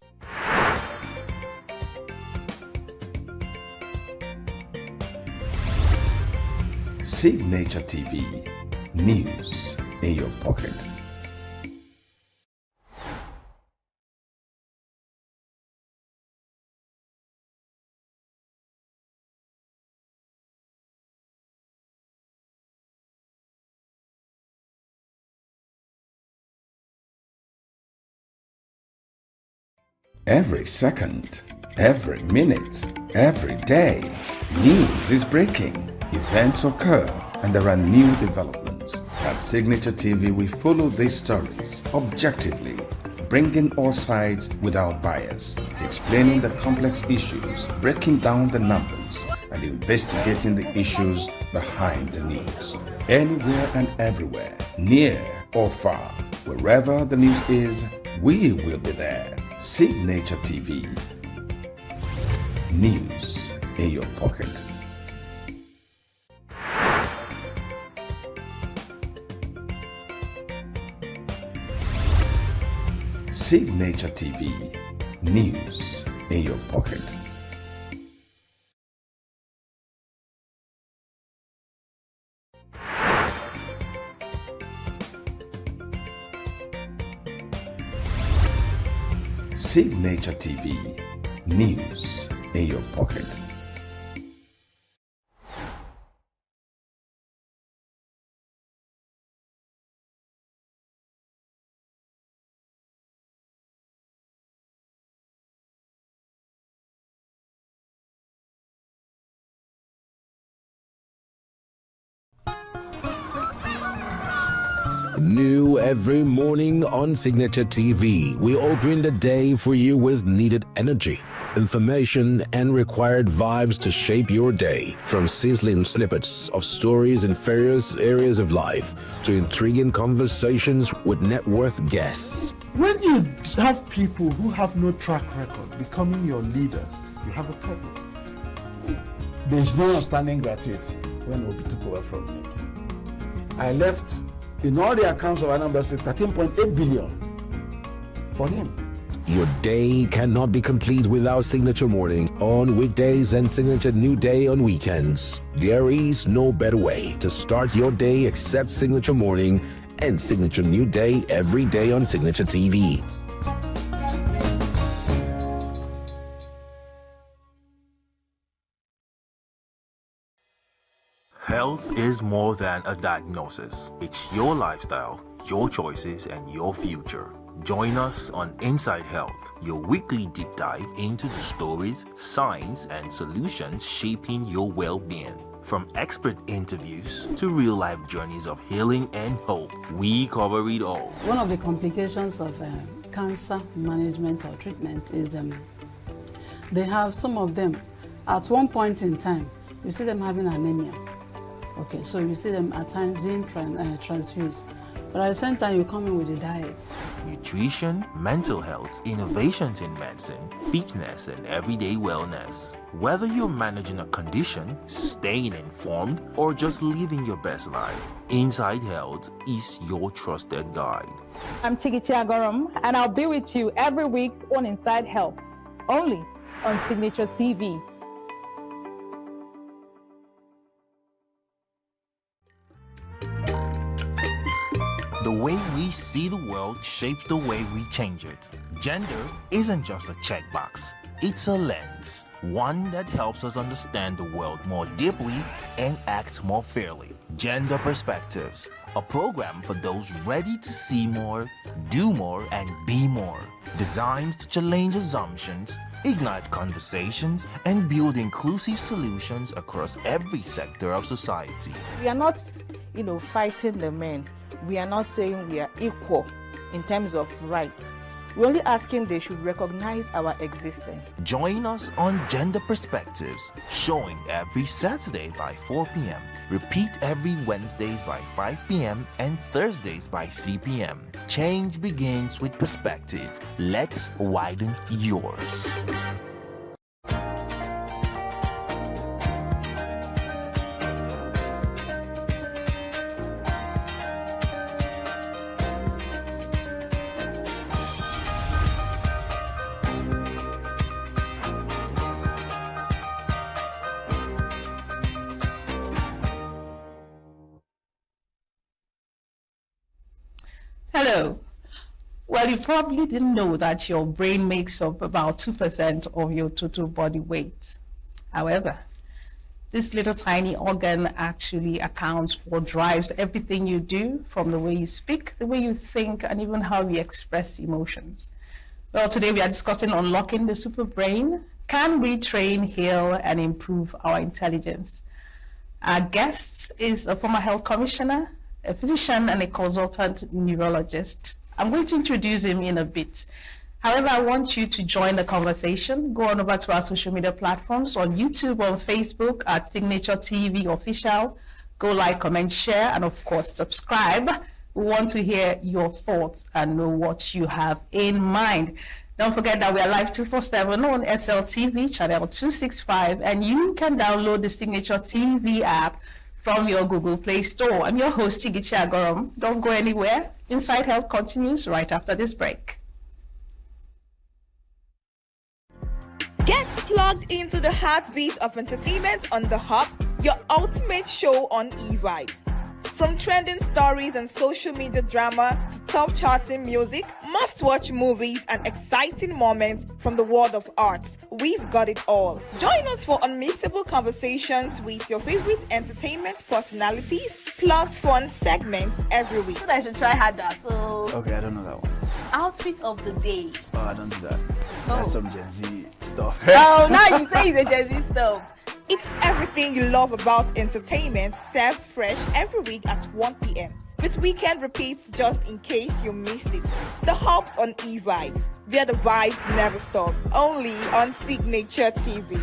S7: Signature TV, news in your pocket. Every second, every minute, every day, news is breaking. Events occur and there are new developments. At Signature TV, we follow these stories objectively, bringing all sides without bias, explaining the complex issues, breaking down the numbers, and investigating the issues behind the news. Anywhere and everywhere, near or far, wherever the news is, we will be there. Signature TV. News in your pocket. Signature TV. News in your pocket. Signature TV, news in your pocket.
S17: New every morning on Signature TV, we open the day for you with needed energy, information, and required vibes to shape your day. From sizzling snippets of stories in various areas of life to intriguing conversations with net worth guests.
S9: When you have people who have no track record becoming your leaders, you have a problem. There's no outstanding gratuity when Obi took over from me. I left in all the accounts of Anambra State 13.8 billion for him.
S17: Your day cannot be complete without Signature Morning on weekdays and Signature New Day on weekends. There is no better way to start your day except Signature Morning and Signature New Day every day on Signature TV.
S11: Health is more than a diagnosis. It's your lifestyle, your choices, and your future. Join us on Inside Health, your weekly deep dive into the stories, science, and solutions shaping your well-being. From expert interviews to real-life journeys of healing and hope, we cover it all.
S4: One of the complications of cancer management or treatment is they have some of them, at one point in time, you see them having anemia. Okay, so you see them at times being transfused. But at the same time, you come in with a diet.
S11: Nutrition, mental health, innovations in medicine, fitness, and everyday wellness. Whether you're managing a condition, staying informed, or just living your best life, Inside Health is your trusted guide.
S15: I'm Tigiti Agorom, and I'll be with you every week on Inside Health, only on Signature TV.
S11: The way we see the world shapes the way we change it. Gender isn't just a checkbox, it's a lens. One that helps us understand the world more deeply and act more fairly. Gender Perspectives, a program for those ready to see more, do more, and be more. Designed to challenge assumptions, ignite conversations, and build inclusive solutions across every sector of society.
S12: We are not, fighting the men. We are not saying we are equal in terms of rights. We're only asking they should recognize our existence.
S11: Join us on Gender Perspectives, showing every Saturday by 4 p.m. Repeat every Wednesdays by 5 p.m. and Thursdays by 3 p.m. Change begins with perspective. Let's widen yours.
S19: Hello. Well, you probably didn't know that your brain makes up about 2% of your total body weight. However, this little tiny organ actually accounts for, drives everything you do, from the way you speak, the way you think, and even how you express emotions. Well, today we are discussing unlocking the super brain. Can we train, heal, and improve our intelligence? Our guest is a former health commissioner, a physician, and a consultant neurologist. I'm going to introduce him in a bit. However, I want you to join the conversation. Go on over to our social media platforms on YouTube, on Facebook at Signature TV Official. Go like, comment, share, and of course, subscribe. We want to hear your thoughts and know what you have in mind. Don't forget that we are live 247 on SLTV channel 265, and you can download the Signature TV app from your Google Play Store. I'm your host, Tigiti Agorom. Don't go anywhere. Inside Health continues right after this break.
S22: Get plugged into the heartbeat of entertainment on The Hub, your ultimate show on eVibes. From trending stories and social media drama to top charting music, must-watch movies and exciting moments from the world of arts, we've got it all. Join us for unmissable conversations with your favorite entertainment personalities, plus fun segments every week.
S25: So I should try harder. So
S26: okay, I don't know that one.
S25: Outfit of the day.
S26: Oh, I don't do that. That's some Gen Z stuff.
S25: Oh, now you say it's a Gen Z stuff.
S22: It's everything you love about entertainment, served fresh every week at 1 p.m. with weekend repeats just in case you missed it. The Hub's on eVibes, where the vibes never stop. Only on Signature TV.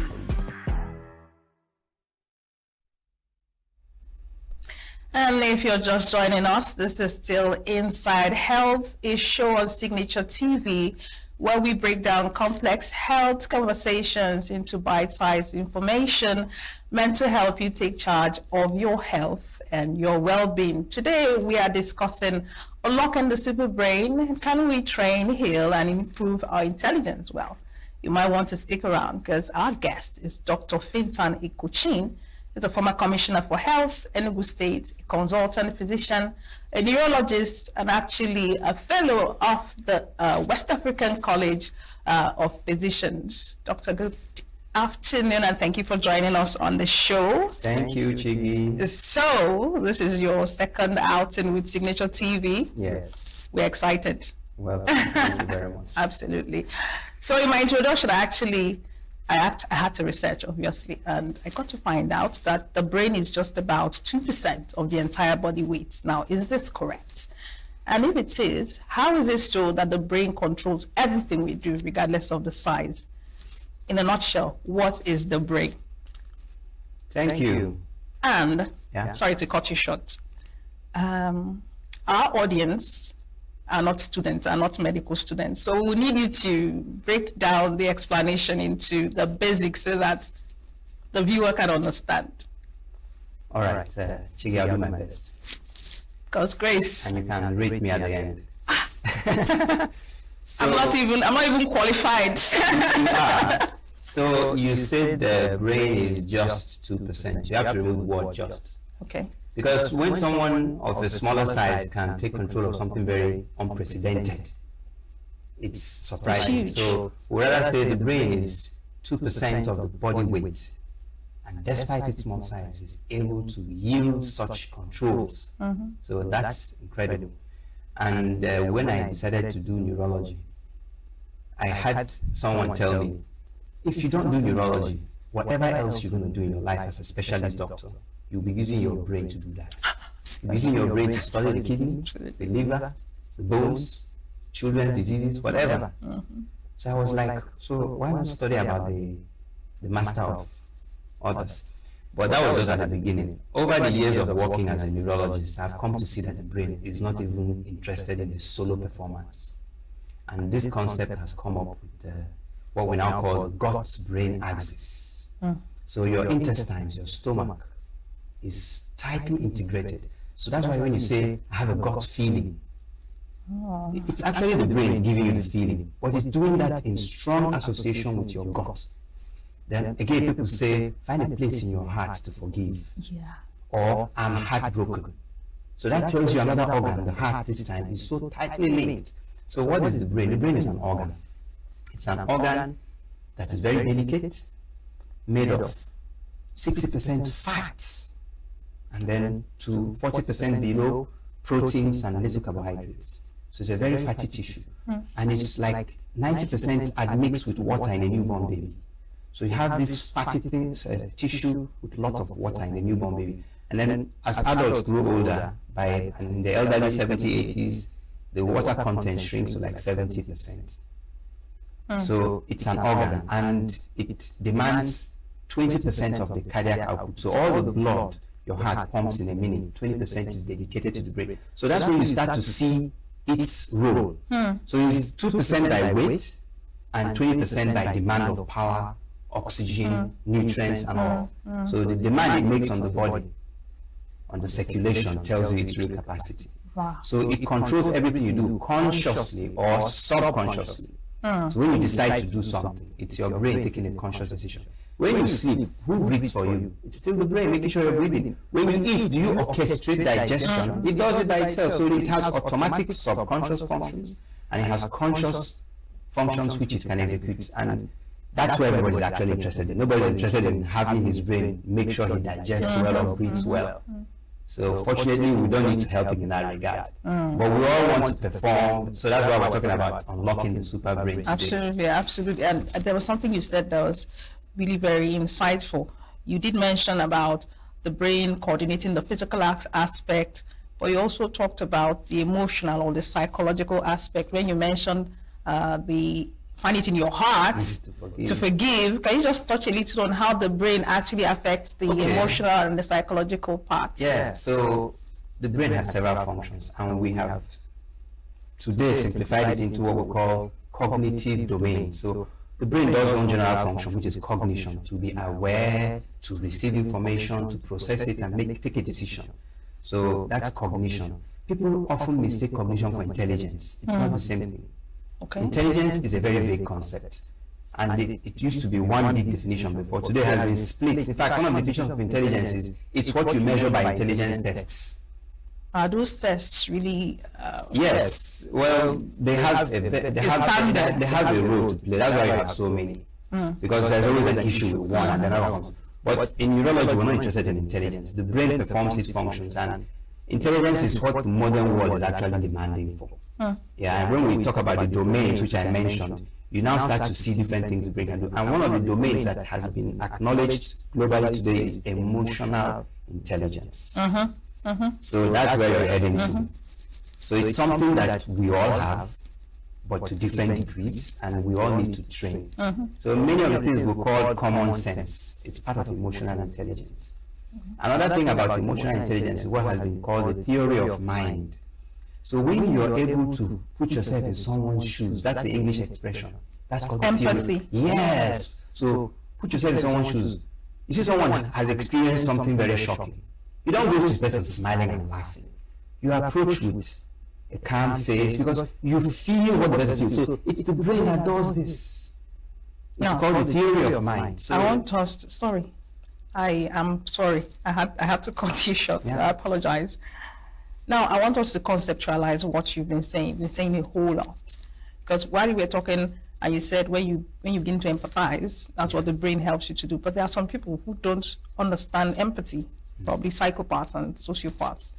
S19: And if you're just joining us, this is still Inside Health, a show on Signature TV where we break down complex health conversations into bite-sized information meant to help you take charge of your health and your well-being. Today, we are discussing Unlocking the super brain, can we train, heal, and improve our intelligence? Well, you might want to stick around because our guest is Dr. Fintan Ikuchin. He's a former commissioner for health, ENUGU State, a consultant physician, a neurologist, and actually a fellow of the West African College of Physicians. Dr. Good afternoon, and thank you for joining us on the show.
S2: Thank you, Chigi.
S19: So, this is your second outing with Signature TV.
S2: Yes.
S19: We're excited.
S2: Well, thank you very much.
S19: Absolutely. So, in my introduction, I had to research, obviously, and I got to find out that the brain is just about 2% of the entire body weight. Now, is this correct? And if it is, how is it so that the brain controls everything we do, regardless of the size? In a nutshell, what is the brain?
S2: Thank you.
S19: And, sorry to cut you short, our audience are not students, are not medical students. So we need you to break down the explanation into the basics so that the viewer can understand.
S2: All right, Chigi, I'll do my best.
S19: God's grace.
S2: And you can rate me at the end.
S19: So, I'm not even qualified.
S2: So you said the brain is just 2%. You have to remove the word just.
S19: Okay.
S2: Because when someone of a smaller size can take control of something very unprecedented, it's surprising. So we rather say the brain is 2% of the body weight, and despite its small size, is able to yield such controls. So that's incredible. And when I decided to do neurology, I had someone tell me, if you don't do neurology, whatever else you're going to do in your life as a specialist doctor, you'll be using your brain to do that. You're using your brain to study the kidney, the liver, the bones, children's diseases, whatever. So I was like, so why not study about the master of others? But that was just at the beginning. Over the years of working as a neurologist, I've come to see that the brain is not even interested in a solo performance. And this concept has come up with what we now call the gut-brain axis. So your intestines, your stomach, is tightly integrated. So that's why when you say, I have a gut feeling, it's actually the brain giving you the feeling. But it's doing that in strong association with your gut. Then again, people say, find a place in your heart to forgive. Or I'm heartbroken. So that tells you another organ, the heart this time, is so tightly linked. So what is the brain? The brain is an organ. It's an organ that is very delicate, made of 60% fat, and then to 40% below proteins and little carbohydrates. So it's a very fatty tissue. And it's like 90% admixed with water in a newborn baby. So you have this fatty tissue with a lot of water in a newborn baby. And then as adults grow older, in the elderly 70s, 80s, the water content shrinks to like 70%. So it's an organ, and it demands 20% of the cardiac output. So all the blood your heart pumps in a minute, 20% is dedicated to the brain. So that's when you start to see its role. So it's 2% by weight and 20% by demand of power, oxygen, nutrients, and all. So the demand it makes on the body, on the circulation, tells you its real capacity. So it controls everything you do consciously or subconsciously. So when you decide to do something, it's your brain taking a conscious decision. When you sleep, who breathes for you? It's still the brain making sure you're breathing. When you eat, do you orchestrate digestion? It does it by itself. So it has automatic subconscious functions, and it has conscious functions which it can execute. And that's where everybody's actually interested in. Nobody's interested in having his brain make sure he digests well or breathes well. So fortunately, we don't need to help him in that regard. But we all want to perform. So that's why we're talking about unlocking the super brain today.
S19: Absolutely, absolutely. And there was something you said that was really very insightful. You did mention about the brain coordinating the physical aspect, but you also talked about the emotional or the psychological aspect when you mentioned find it in your heart to forgive. Can you just touch a little on how the brain actually affects the emotional and the psychological parts?
S2: Yeah, so the brain has several functions, and we have today simplified it into what we call cognitive domain. So the brain does one general function, which is cognition, to be aware, to receive information, to process it, and take a decision. So that's cognition. people often mistake cognition for intelligence. It's not the same thing.
S19: Okay.
S2: Intelligence is a very vague concept, and it used to be one big definition before. Today it has been split. In fact, one of the definitions of intelligence is it's what you measure by intelligence tests.
S19: Are those tests really?
S2: Yes. Well, they have a role to play. That's why you have so many. Because there's always an issue with one and another comes. But in neurology, we're not interested in intelligence. The brain performs its functions, and intelligence is what the modern world is actually demanding for. Yeah, and when we talk about the domains which I mentioned, you now start to see different things the brain can do. And one of the domains that has been acknowledged globally today is emotional intelligence. So that's where you're heading to. So it's something that we all have, but to different degrees, and we all need to train. So many of the things we call common sense, it's part of emotional intelligence. Another thing about emotional intelligence is what has been called the theory of mind. So when you're able to put yourself in someone's shoes, that's the English expression. That's called
S19: empathy.
S2: Theory. Yes. So put yourself in someone's shoes. You see someone has experienced something very shocking. You don't go to the person smiling and laughing. You approach with a calm face because you feel what the person feels. So it's the brain that does this. It's called the theory of mind. So
S19: I want us to, sorry. I am sorry. I had to cut you short. I apologize. Now, I want us to conceptualize what you've been saying. You've been saying a whole lot. Because while you were talking, and you said when you begin to empathize, that's what the brain helps you to do. But there are some people who don't understand empathy, probably psychopaths and sociopaths.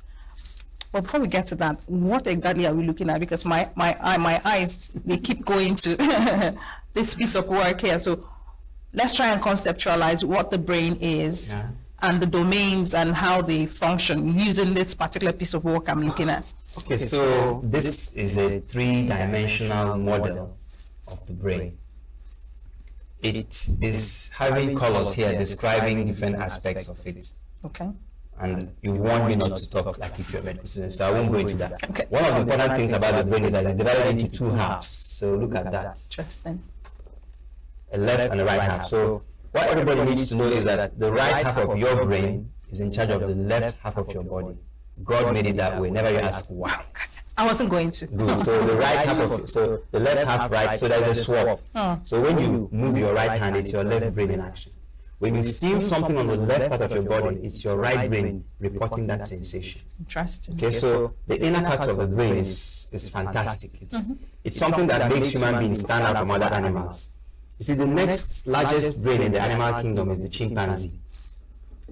S19: But before we get to that, what exactly are we looking at? Because my eyes, they keep going to this piece of work here. So let's try and conceptualize what the brain is. And the domains and how they function using this particular piece of work I'm looking at.
S2: Okay, so this is a three-dimensional model of the brain. It is having colors here describing different aspects of it.
S19: Okay.
S2: And you warned me not to talk like if you're a medical student, so I won't go into that. Okay. One of the important things about the brain is that it's divided into two halves. So look at that.
S19: Interesting.
S2: A left and a right half. So what everybody needs to know is that the right half of your brain is in charge of the left half of your body. God made it that way. Never you ask why.
S19: I wasn't going to.
S2: Good. So the right half of so the left half right. So there's a swap. So when you move your right hand, it's your left brain in action. When you feel something on the left part of your body, it's your right brain reporting that sensation.
S19: Interesting.
S2: Okay, so the inner part of the brain is fantastic. It's something that makes human beings stand out from other animals. You see, the next largest brain in the animal kingdom is the chimpanzee.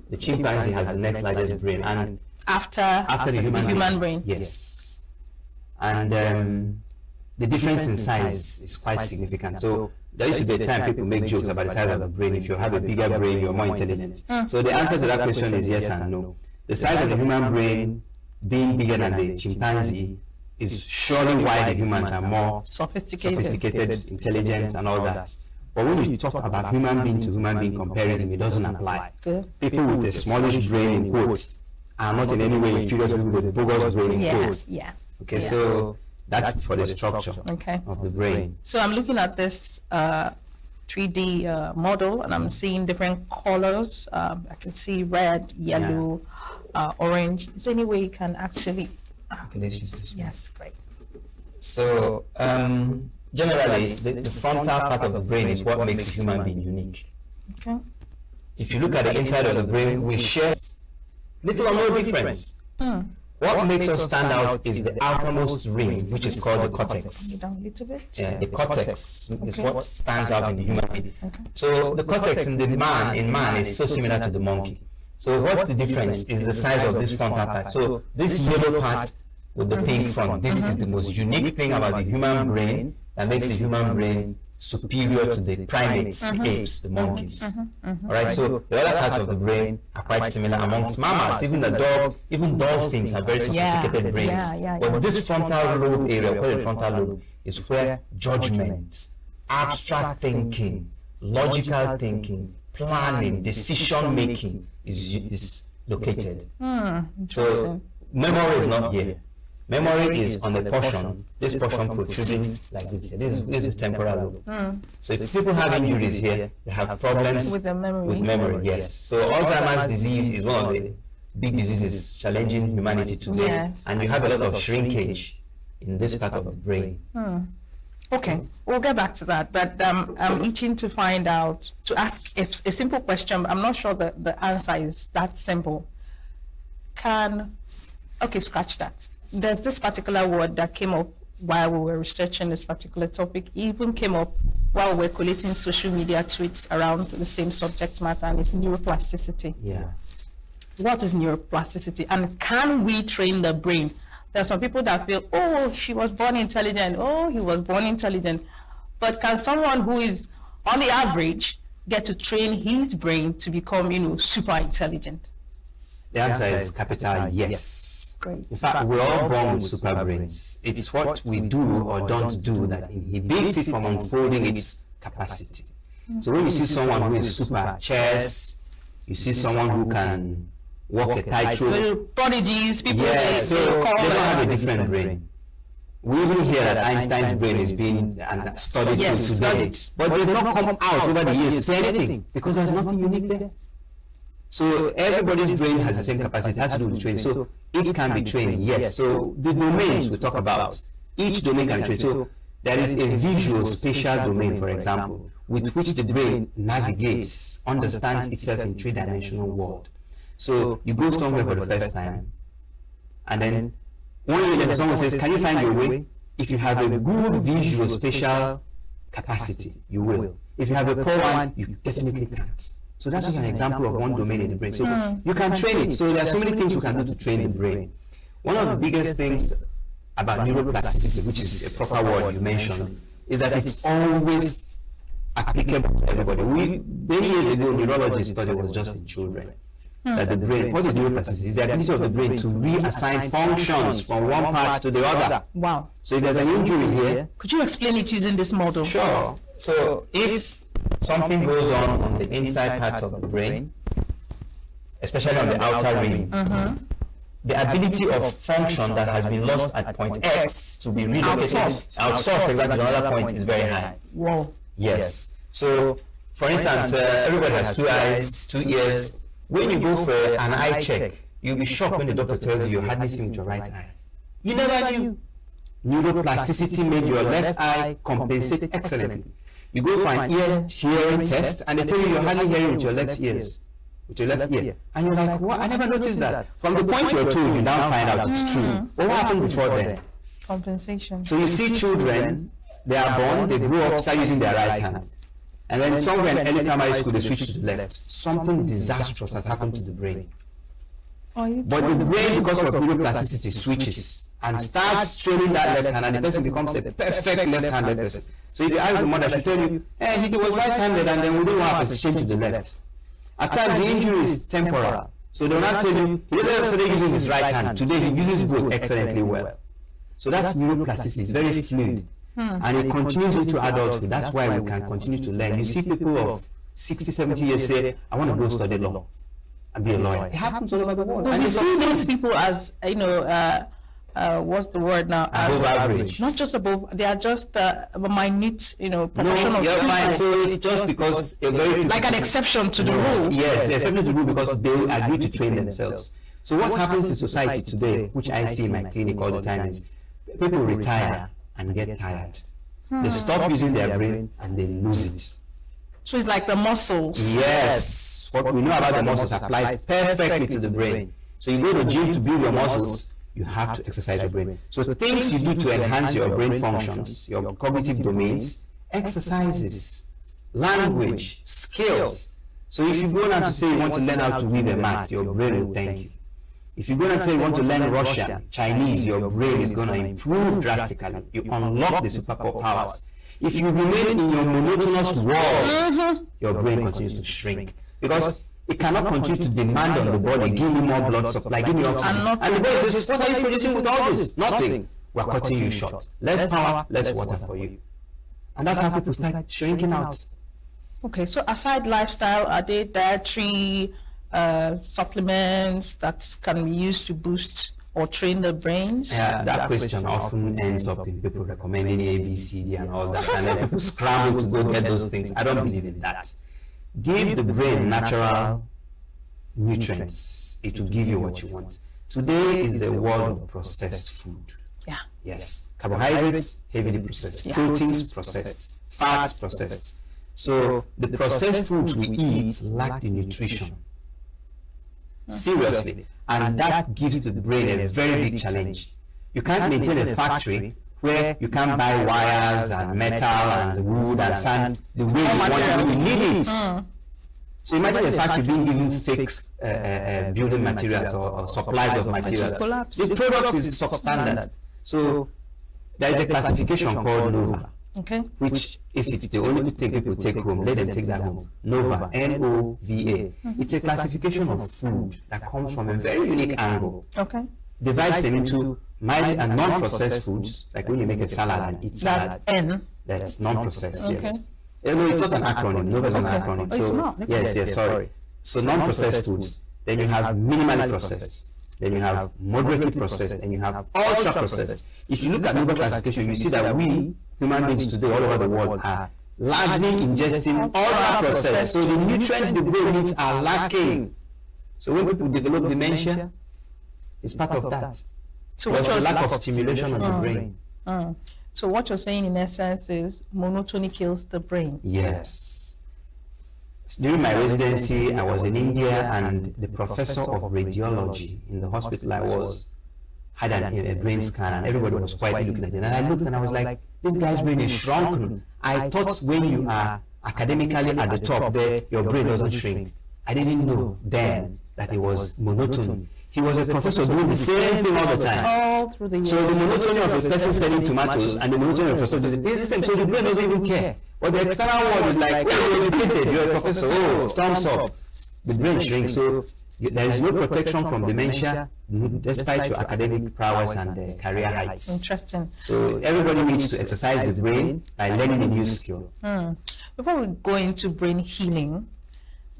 S2: The chimpanzee has the next largest brain, and
S19: after
S2: the human
S19: brain.
S2: Yes, and the difference in size is quite significant. So there used to be a time people make jokes about the size of the brain. If you have a bigger brain, you're more intelligent. So the answer to that question is yes and no. The size of the human brain being bigger than the chimpanzee is surely why the humans are more sophisticated, intelligent, and all that. But when you talk about human being to human being comparison, it doesn't apply. People with a smallish brain, in quotes, are not in any way inferior to people with a bogus brain, in quotes. Okay, so that's for the structure of the brain.
S19: So I'm looking at this 3D model, and I'm seeing different colors. I can see red, yellow, orange. Is there any way you can actually...
S2: Okay, let's use this one.
S19: Yes, great.
S2: So generally, the frontal part of the brain is what makes a human being unique.
S19: Okay.
S2: If you look at the inside of the brain, we share little or no difference. What makes us stand out is the outermost ring, which is called the cortex.
S19: Down a little bit.
S2: Yeah, the cortex is what stands out in the human being. So the cortex in man is so similar to the monkey. So what's the difference is the size of this frontal part. So this yellow part with the pink front, this is the most unique thing about the human brain that makes the human brain superior to the primates, the apes, the monkeys. All right, so the other parts of the brain are quite similar amongst mammals. Even the dog, even dolphins have very sophisticated brains. But this frontal lobe area, called the frontal lobe, is where judgment, abstract thinking, logical thinking, planning, decision making is located. So memory is not here. Memory is on the portion, this portion protruding like this here. This is the temporal lobe. So if people have injuries here, they have problems with memory, yes. So Alzheimer's disease is one of the big diseases challenging humanity today.
S19: Yes.
S2: And you have a lot of shrinkage in this part of the brain.
S19: Okay, we'll get back to that, but I'm itching to find out, to ask if a simple question. I'm not sure that the answer is that simple. Okay, scratch that. There's this particular word that came up while we were researching this particular topic, even came up while we were collating social media tweets around the same subject matter, and it's neuroplasticity.
S2: Yeah.
S19: What is neuroplasticity, and can we train the brain? There are some people that feel, oh, she was born intelligent, oh, he was born intelligent. But can someone who is on the average get to train his brain to become, super intelligent?
S2: The answer is capital yes.
S19: Great.
S2: In fact, we're all born with super brains. It's what we do or don't do that inhibits it from unfolding its capacity. So when you see someone who is super chess, you see someone who can walk a tightrope.
S19: So prodigies, people
S2: so they don't have a different brain. We even hear that Einstein's brain is being studied till today, but they've not come out over the years to say anything because there's nothing unique there. So everybody's brain has the same capacity, it has to do with training. So it can be trained, yes. So the domains we talk about, each domain can be trained. So there is a visual spatial domain, for example, with which the brain navigates, understands itself in three-dimensional world. So you go somewhere for the first time, and then one year someone says, can you find your way? If you have a good visual spatial capacity, you will. If you have a poor one, you definitely can't. So that's just an example of one domain in the brain. So you can train it. So there are so many things you can do to train the brain. One of the biggest things about neuroplasticity, which is a proper word you mentioned, is that it's always applicable to everybody. Many years ago, neurologists thought it was just in children. That the brain, what is neuroplasticity? It's the ability of the brain to reassign functions from one part to the other.
S19: Wow.
S2: So if there's an injury here.
S19: Could you explain it using this model?
S2: Sure. So if something goes on the inside parts of the brain, especially on the outer ring, the ability of function that has been lost at point X to be relocated, outsourced exactly to another point is very high.
S19: Wow.
S2: Yes. So, for instance, everybody has 2 eyes, 2 ears. When you go for an eye check, you'll be shocked when the doctor tells you you're hardly seeing with your right eye. You never knew. Neuroplasticity made your left eye compensate excellently. You go for an ear hearing test, and they tell you you're hardly hearing with your left ears, with your left ear. And you're like, what? I never noticed that. From the point you're told, you now find out it's true. But what happened before then?
S19: Compensation.
S2: So you see children, they are born, they grow up, start using their right hand. And then somewhere in early primary school, they switch to the left. Something disastrous has happened to the brain. But the brain, because of neuroplasticity, switches and starts training that left hand, and the person becomes a perfect left-handed person. So if you ask the mother, she'll tell you, hey, he was right-handed, and then we don't have to change to the left. At times, the injury is temporal. So they'll not tell you, he doesn't yesterday using his right hand. Today, he uses both excellently well. So that's neuroplasticity. It's very fluid. And it continues into adulthood. That's why we can continue to learn. You see people of 60, 70 years say, I want to go study law and be a lawyer. It happens all over the world.
S19: But we see those people as, what's the word now?
S2: Above average.
S19: Not just above, they are just a minute, proportion of
S2: you're
S19: people.
S2: fine. So it's just because a very
S19: like an exception to the rule.
S2: Yes, the exception to the rule because they agree to train themselves. So what happens in society today, which I see in my clinic all the time, is people retire and get tired. They stop using their brain and they lose it.
S19: So it's like the muscles.
S2: Yes. What we know about the muscles applies perfectly to the brain. So you go to the gym to build your muscles, you have to exercise your brain. So the things you do to enhance your brain functions, your cognitive domains, exercises, language, skills. So if you go now to say you want to learn how to weave a mat, your brain will thank you. If you go and say you want to learn Russian, Chinese, your brain is going to improve drastically. You unlock the superpowers. If you remain in your monotonous world, your brain continues to shrink. Because it cannot continue to demand on the body, give me more blood supply, give me oxygen. And the body says, what are you producing with all this? Nothing. We're cutting you short. Less power, less water for you. And that's how people start shrinking out.
S19: Okay, so aside lifestyle, are there dietary supplements that can be used to boost or train the brains?
S2: Yeah, that question often ends up in people recommending A, B, C, D and all that, and then people scramble to go get those things. I don't believe in that. Give the brain natural nutrients. It will give you what you want. Today is a world of processed food.
S19: Yeah.
S2: Yes. Carbohydrates, heavily processed.
S19: Yeah.
S2: Proteins, processed. Fats, processed. So the processed foods we eat lack the nutrition. Seriously. And that gives the brain a very big challenge. You can't maintain a factory where you can't buy wires and metal and wood and sand the way you want it when you need it. So imagine a factory being given fake building materials or supplies of materials. The product is substandard. So there is a classification called NOVA, which if it's the only thing people take home, let them take that home. NOVA, N-O-V-A. It's a classification of food that comes from a very unique angle. Divides them into mild and non-processed foods, like when you make a salad and eat salad.
S19: That's N.
S2: That's non-processed, yes. No, it's not an acronym. NOVA is an acronym.
S19: Oh, it's not.
S2: Yes, sorry. So non-processed foods. Then you have minimally processed. Then you have moderately processed, and you have ultra processed. If you look at NOVA classification, you see that we human beings today all over the world are largely ingesting ultra processed. So the nutrients the brain needs are lacking. So when people develop dementia, it's part of that.
S19: So
S2: there's a lack of stimulation of the brain.
S19: So what you're saying in essence is monotony kills the brain.
S2: Yes. During my residency, I was in India, and the professor of radiology in the hospital I was had a brain scan, and everybody was quietly looking at it. And I looked and I was like, this guy's brain is shrunken. I thought when you are academically at the top there, your brain doesn't shrink. I didn't know then that it was monotony. He was a professor doing the same thing all the time.
S19: All through the years.
S2: So the monotony of a person selling tomatoes and the monotony of a person is the same. So the brain doesn't even care. But the external world is like, oh, you're educated, you're a professor, oh, thumbs up. The brain shrinks. So there is no protection from dementia despite your academic prowess and career heights.
S19: Interesting.
S2: So everybody needs to exercise the brain by learning a new skill.
S19: Before we go into brain healing,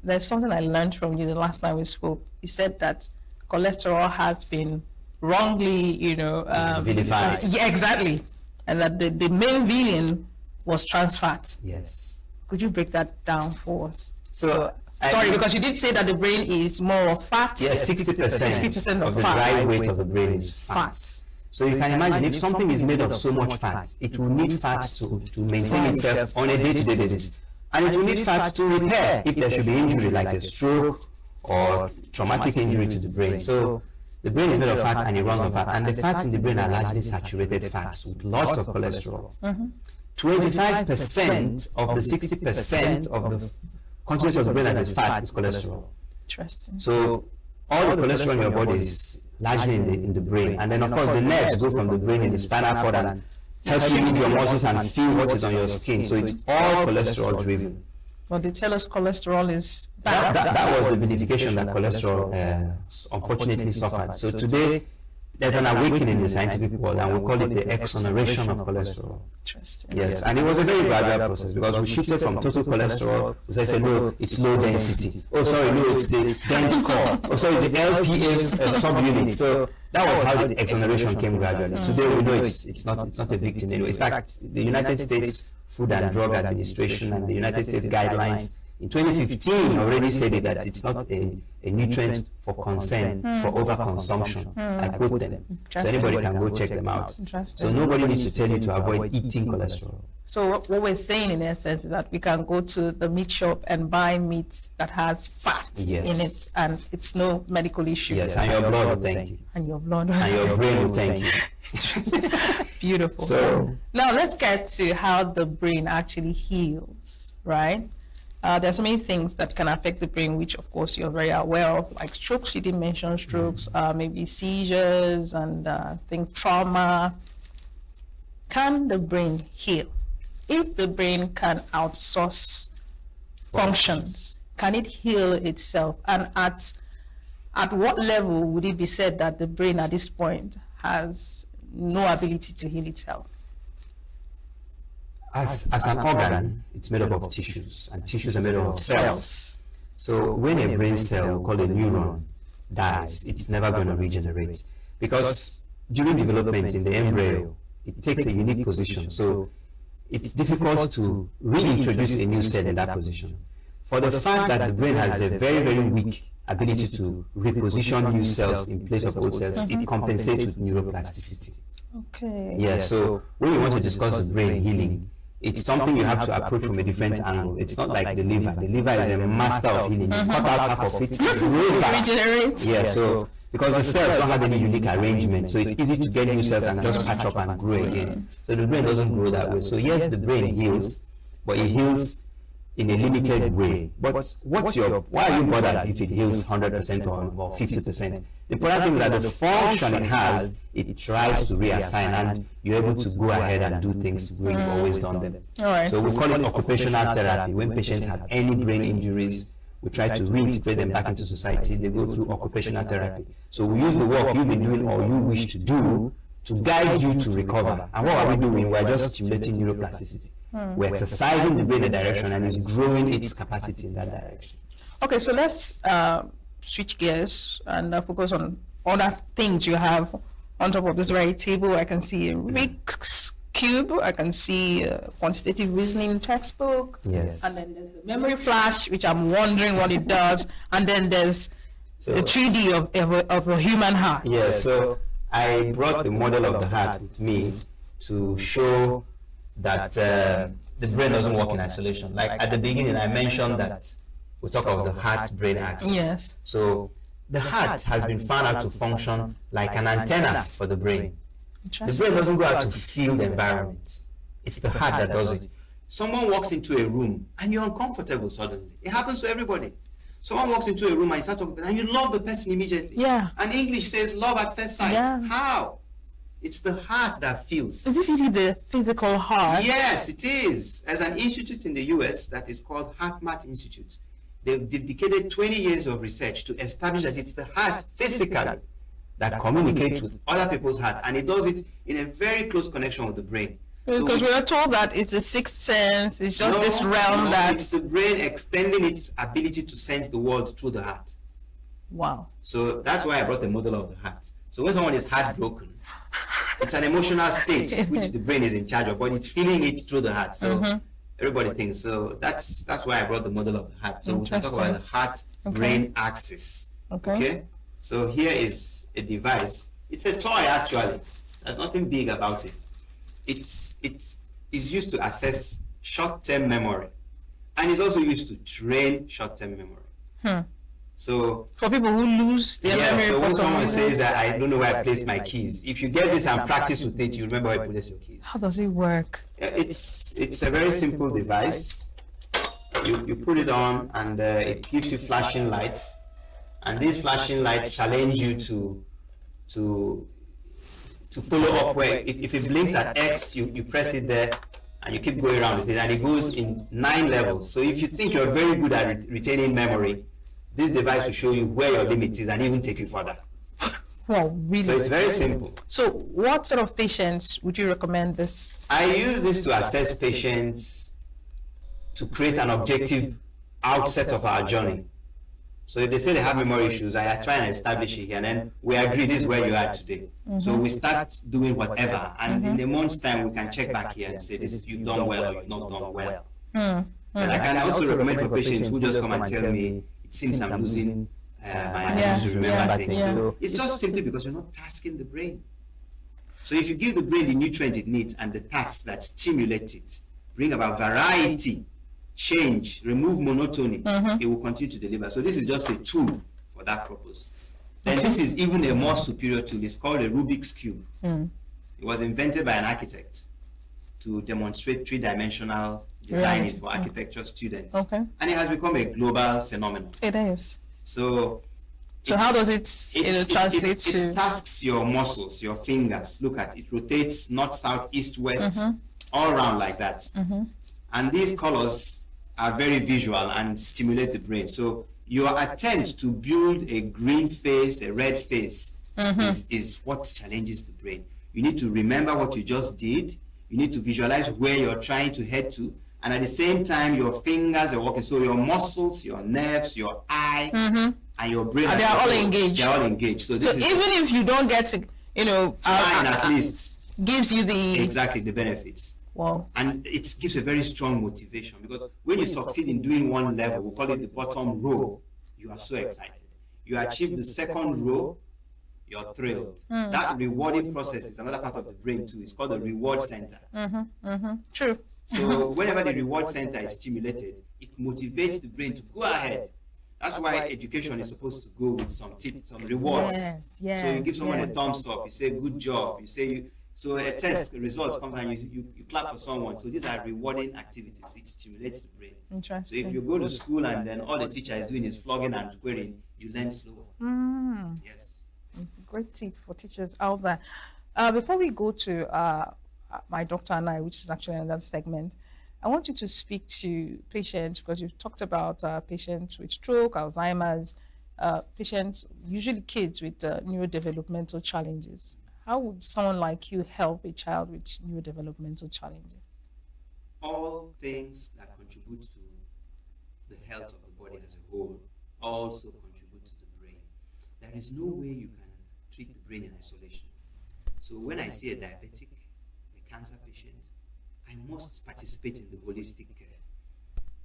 S19: there's something I learned from you the last time we spoke. You said that cholesterol has been wrongly,
S2: vilified.
S19: Yeah, exactly. And that the main villain was trans fat.
S2: Yes.
S19: Could you break that down for us?
S2: So,
S19: sorry, because you did say that the brain is more of fat.
S2: Yes, 60% of the dry weight of the brain is fat. So you can imagine if something is made of so much fat, it will need fat to maintain itself on a day-to-day basis. And it will need fat to repair if there should be injury like a stroke or traumatic injury to the brain. So the brain is made of fat and it runs on fat. And the fats in the brain are largely saturated fats with lots of cholesterol. 25% of the 60% of the constituent of the brain that is fat is cholesterol.
S19: Interesting.
S2: So all the cholesterol in your body is largely in the brain. And then of course the nerves go from the brain in the spinal cord and help you move your muscles and feel what is on your skin. So it's all cholesterol driven.
S19: Well, they tell us cholesterol is bad.
S2: That was the vilification that cholesterol unfortunately suffered. So today, there's an awakening in the scientific world, and we call it the exoneration of cholesterol.
S19: Interesting.
S2: Yes, and it was a very gradual process because we shifted from total cholesterol. We said, no, it's low density. Oh, sorry, no, it's the dense core. Oh, sorry, it's the LPA subunit. So that was how the exoneration came gradually. Today we know it's not a victim anyway. In fact, the United States Food and Drug Administration and the United States guidelines in 2015 already said it, that it's not a nutrient for concern for overconsumption. I quote them. So anybody can go check them out. So nobody needs to tell you to avoid eating cholesterol.
S19: So what we're saying in essence is that we can go to the meat shop and buy meat that has fat in it, and it's no medical issue.
S2: Yes, and your blood will thank you.
S19: And your blood.
S2: And your brain will thank you.
S19: Beautiful.
S2: So
S19: now let's get to how the brain actually heals, right? There's so many things that can affect the brain, which of course you're very aware of, like strokes. You didn't mention strokes, maybe seizures and things, trauma. Can the brain heal? If the brain can outsource functions, can it heal itself? And at what level would it be said that the brain at this point has no ability to heal itself?
S2: As an organ, it's made up of tissues, and tissues are made up of cells. So when a brain cell, called a neuron, dies, it's never going to regenerate. Because during development in the embryo, it takes a unique position. So it's difficult to reintroduce a new cell in that position. For the fact that the brain has a very, very weak ability to reposition new cells in place of old cells, it compensates with neuroplasticity.
S19: Okay.
S2: Yeah, so when you want to discuss the brain healing, it's something you have to approach from a different angle. It's not like the liver. The liver is a master of healing. You cut out half of it, it grows back.
S19: Regenerates.
S2: Yeah, so because the cells don't have any unique arrangement, so it's easy to get new cells and just patch up and grow again. So the brain doesn't grow that way. So yes, the brain heals, but it heals in a limited way. But why are you bothered if it heals 100% or 50%? The important thing is that the function it has, it tries to reassign, and you're able to go ahead and do things the way you've always done them. So we call it occupational therapy. When patients have any brain injuries, we try to reintegrate them back into society. They go through occupational therapy. So we use the work you've been doing or you wish to do to guide you to recover. And what are we doing? We're just stimulating neuroplasticity. We're exercising the brain in a direction, and it's growing its capacity in that direction.
S19: Okay, so let's switch gears and focus on other things you have on top of this very table. I can see a Rubik's Cube, I can see a quantitative reasoning textbook.
S2: Yes.
S19: And then there's the memory flash, which I'm wondering what it does. And then there's the 3D of a human heart.
S2: Yes, so I brought the model of the heart with me to show that the brain doesn't work in isolation. Like at the beginning, I mentioned that we talk of the heart-brain axis.
S19: Yes.
S2: So the heart has been found out to function like an antenna for the brain. The brain doesn't go out to feel the environment. It's the heart that does it. Someone walks into a room and you're uncomfortable suddenly. It happens to everybody. Someone walks into a room and you start talking and you love the person immediately.
S19: Yeah.
S2: And English says love at first sight.
S19: Yeah.
S2: How? It's the heart that feels.
S19: Is it really the physical heart?
S2: Yes, it is. There's an institute in the US that is called HeartMath Institute. They've dedicated 20 years of research to establish that it's the heart physically that communicates with other people's heart, and it does it in a very close connection with the brain.
S19: Because we are told that it's a sixth sense, it's just this realm that...
S2: It's the brain extending its ability to sense the world through the heart.
S19: Wow.
S2: So that's why I brought the model of the heart. So when someone is heartbroken, it's an emotional state which the brain is in charge of, but it's feeling it through the heart. So everybody thinks. So that's why I brought the model of the heart. So we can talk about the heart-brain axis. Okay. So here is a device. It's a toy actually. There's nothing big about it. It's used to assess short-term memory, and it's also used to train short-term memory. So
S19: for people who lose their memory,
S2: so when someone says that I don't know where I placed my keys, if you get this and practice with it, you remember where you place your keys.
S19: How does it work?
S2: It's a very simple device. You put it on, and it gives you flashing lights, and these flashing lights challenge you to follow up where if it blinks at X, you press it there, and you keep going around with it, and it goes in 9 levels. So if you think you're very good at retaining memory, this device will show you where your limit is and even take you further.
S19: Well, really?
S2: So it's very simple.
S19: So what sort of patients would you recommend this?
S2: I use this to assess patients to create an objective outset of our journey. So if they say they have memory issues, I try and establish it here, and then we agree this is where you are today. So we start doing whatever, and in a month's time we can check back here and say this you've done well or you've not done well. And I can also recommend for patients who just come and tell me it seems I'm losing my ability to remember things. So it's just simply because you're not tasking the brain. So if you give the brain the nutrient it needs and the tasks that stimulate it, bring about variety, change, remove monotony, it will continue to deliver. So this is just a tool for that purpose. Then this is even a more superior tool. It's called a Rubik's Cube. It was invented by an architect to demonstrate 3-dimensional designing for architecture students. And it has become a global phenomenon.
S19: It is.
S2: So
S19: how does it translate to?
S2: It tasks your muscles, your fingers. Look at it. It rotates north, south, east, west, all around like that. And these colors are very visual and stimulate the brain. So your attempt to build a green face, a red face, is what challenges the brain. You need to remember what you just did. You need to visualize where you're trying to head to. And at the same time, your fingers are working. So your muscles, your nerves, your eye, and your brain.
S19: And they are all engaged.
S2: They are all engaged. So
S19: even if you don't get to,
S2: at least
S19: gives you the
S2: benefits.
S19: Wow.
S2: And it gives a very strong motivation, because when you succeed in doing one level, we call it the bottom row, you are so excited. you achieve the second row, you're thrilled. That rewarding process is another part of the brain too. It's called the reward center.
S19: True.
S2: So whenever the reward center is stimulated, it motivates the brain to go ahead. That's why education is supposed to go with some tips, some rewards. So you give someone a thumbs up, you say good job, you say so a test results comes and you clap for someone. So these are rewarding activities. It stimulates the brain.
S19: Interesting.
S2: So if you go to school and then all the teacher is doing is flogging and querying, you learn slower. Yes.
S19: Great tip for teachers out there. Before we go to my doctor and I, which is actually another segment, I want you to speak to patients, because you've talked about patients with stroke, Alzheimer's, patients, usually kids with neurodevelopmental challenges. How would someone like you help a child with neurodevelopmental challenges?
S2: All things that contribute to the health of the body as a whole also contribute to the brain. There is no way you can treat the brain in isolation. So when I see a diabetic, a cancer patient, I must participate in the holistic care,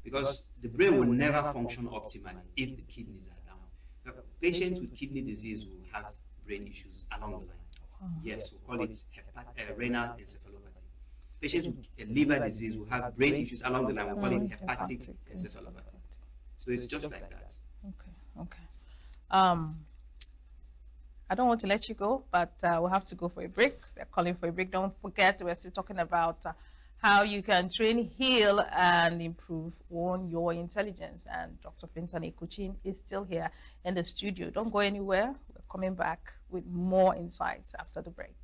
S2: because the brain will never function optimally if the kidneys are down. Patients with kidney disease will have brain issues along the line. Yes, we call it renal encephalopathy. Patients with liver disease will have brain issues along the line. We call it hepatic encephalopathy. So it's just like that.
S19: Okay. I don't want to let you go, but we'll have to go for a break. They're calling for a break. Don't forget, we're still talking about how you can train, heal, and improve on your intelligence. And Dr. Fintani Ikuchin is still here in the studio. Don't go anywhere. We're coming back with more insights after the break.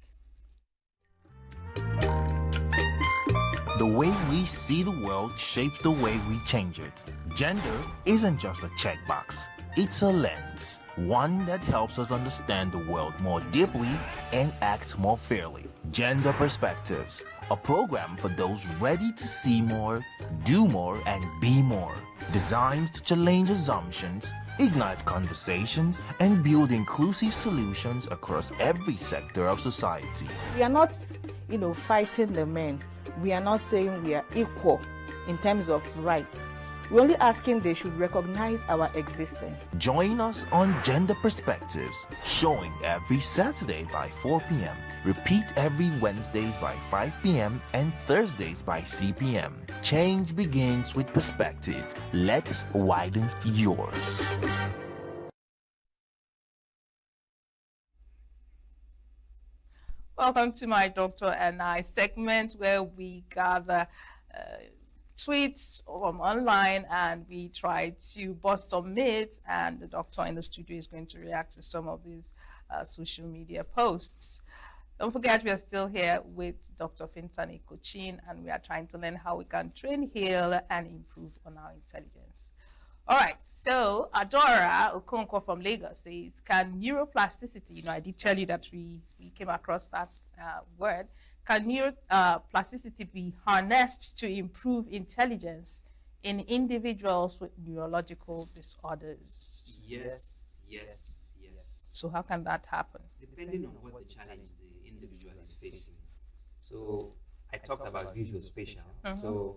S11: The way we see the world shapes the way we change it. Gender isn't just a checkbox. It's a lens, one that helps us understand the world more deeply and act more fairly. Gender Perspectives, a program for those ready to see more, do more, and be more. Designed to challenge assumptions, ignite conversations, and build inclusive solutions across every sector of society.
S12: We are not, fighting the men. We are not saying we are equal in terms of rights. We're only asking they should recognize our existence.
S11: Join us on Gender Perspectives, showing every Saturday by 4 p.m. Repeat every Wednesdays by 5 p.m. and Thursdays by 3 p.m. Change begins with perspective. Let's widen yours.
S19: Welcome to my Doctor and I segment, where we gather tweets from online and we try to bust some myths, and the doctor in the studio is going to react to some of these social media posts. Don't forget, we are still here with Dr. Fintani Ikuchin, and we are trying to learn how we can train, heal, and improve on our intelligence. All right, so Adora Okonkwo from Lagos says, can neuroplasticity, I did tell you that we came across that word, can neuroplasticity be harnessed to improve intelligence in individuals with neurological disorders?
S2: Yes.
S19: So how can that happen?
S2: Depending on what the challenge the individual is facing. So I talked about visual spatial. So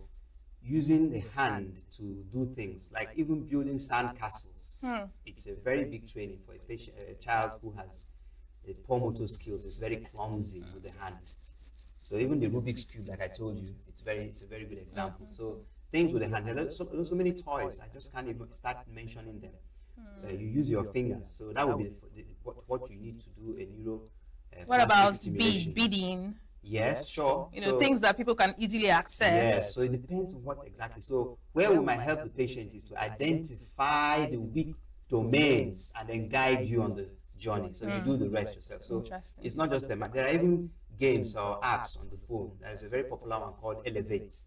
S2: using the hand to do things, like even building sand castles, it's a very big training for a child who has poor motor skills. It's very clumsy with the hand. So even the Rubik's Cube, like I told you, it's a very good example. So things with the hand, there are so many toys, I just can't even start mentioning them. You use your fingers, so that would be what you need to do a neuro.
S19: What about beading?
S2: Yes, sure.
S19: Things that people can easily access.
S2: Yes, so it depends on what exactly. So where we might help the patient is to identify the weak domains and then guide you on the journey. So you do the rest yourself. So it's not just them. There are even games or apps on the phone. There's a very popular one called Elevate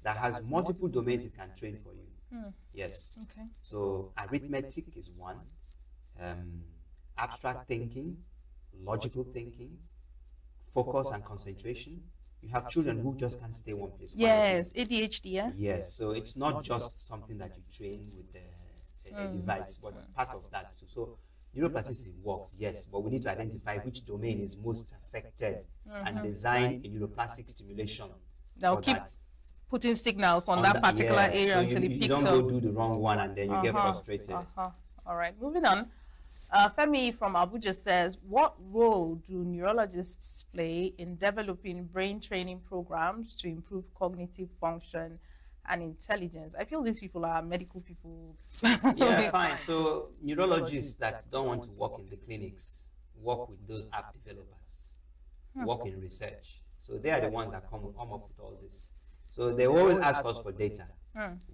S2: that has multiple domains it can train for you. Yes. So arithmetic is one, abstract thinking, logical thinking, focus and concentration. You have children who just can't stay one place.
S19: Yes, ADHD, yeah?
S2: Yes, so it's not just something that you train with a device, but it's part of that too. So neuroplasticity works, yes, but we need to identify which domain is most affected and design a neuroplastic stimulation.
S19: They'll keep putting signals on that particular area until it picks up.
S2: You don't go do the wrong one and then you get frustrated.
S19: All right, moving on. Femi from Abuja says, what role do neurologists play in developing brain training programs to improve cognitive function and intelligence? I feel these people are medical people.
S2: Yeah, fine. So neurologists that don't want to work in the clinics work with those app developers, work in research. So they are the ones that come up with all this. So they always ask us for data.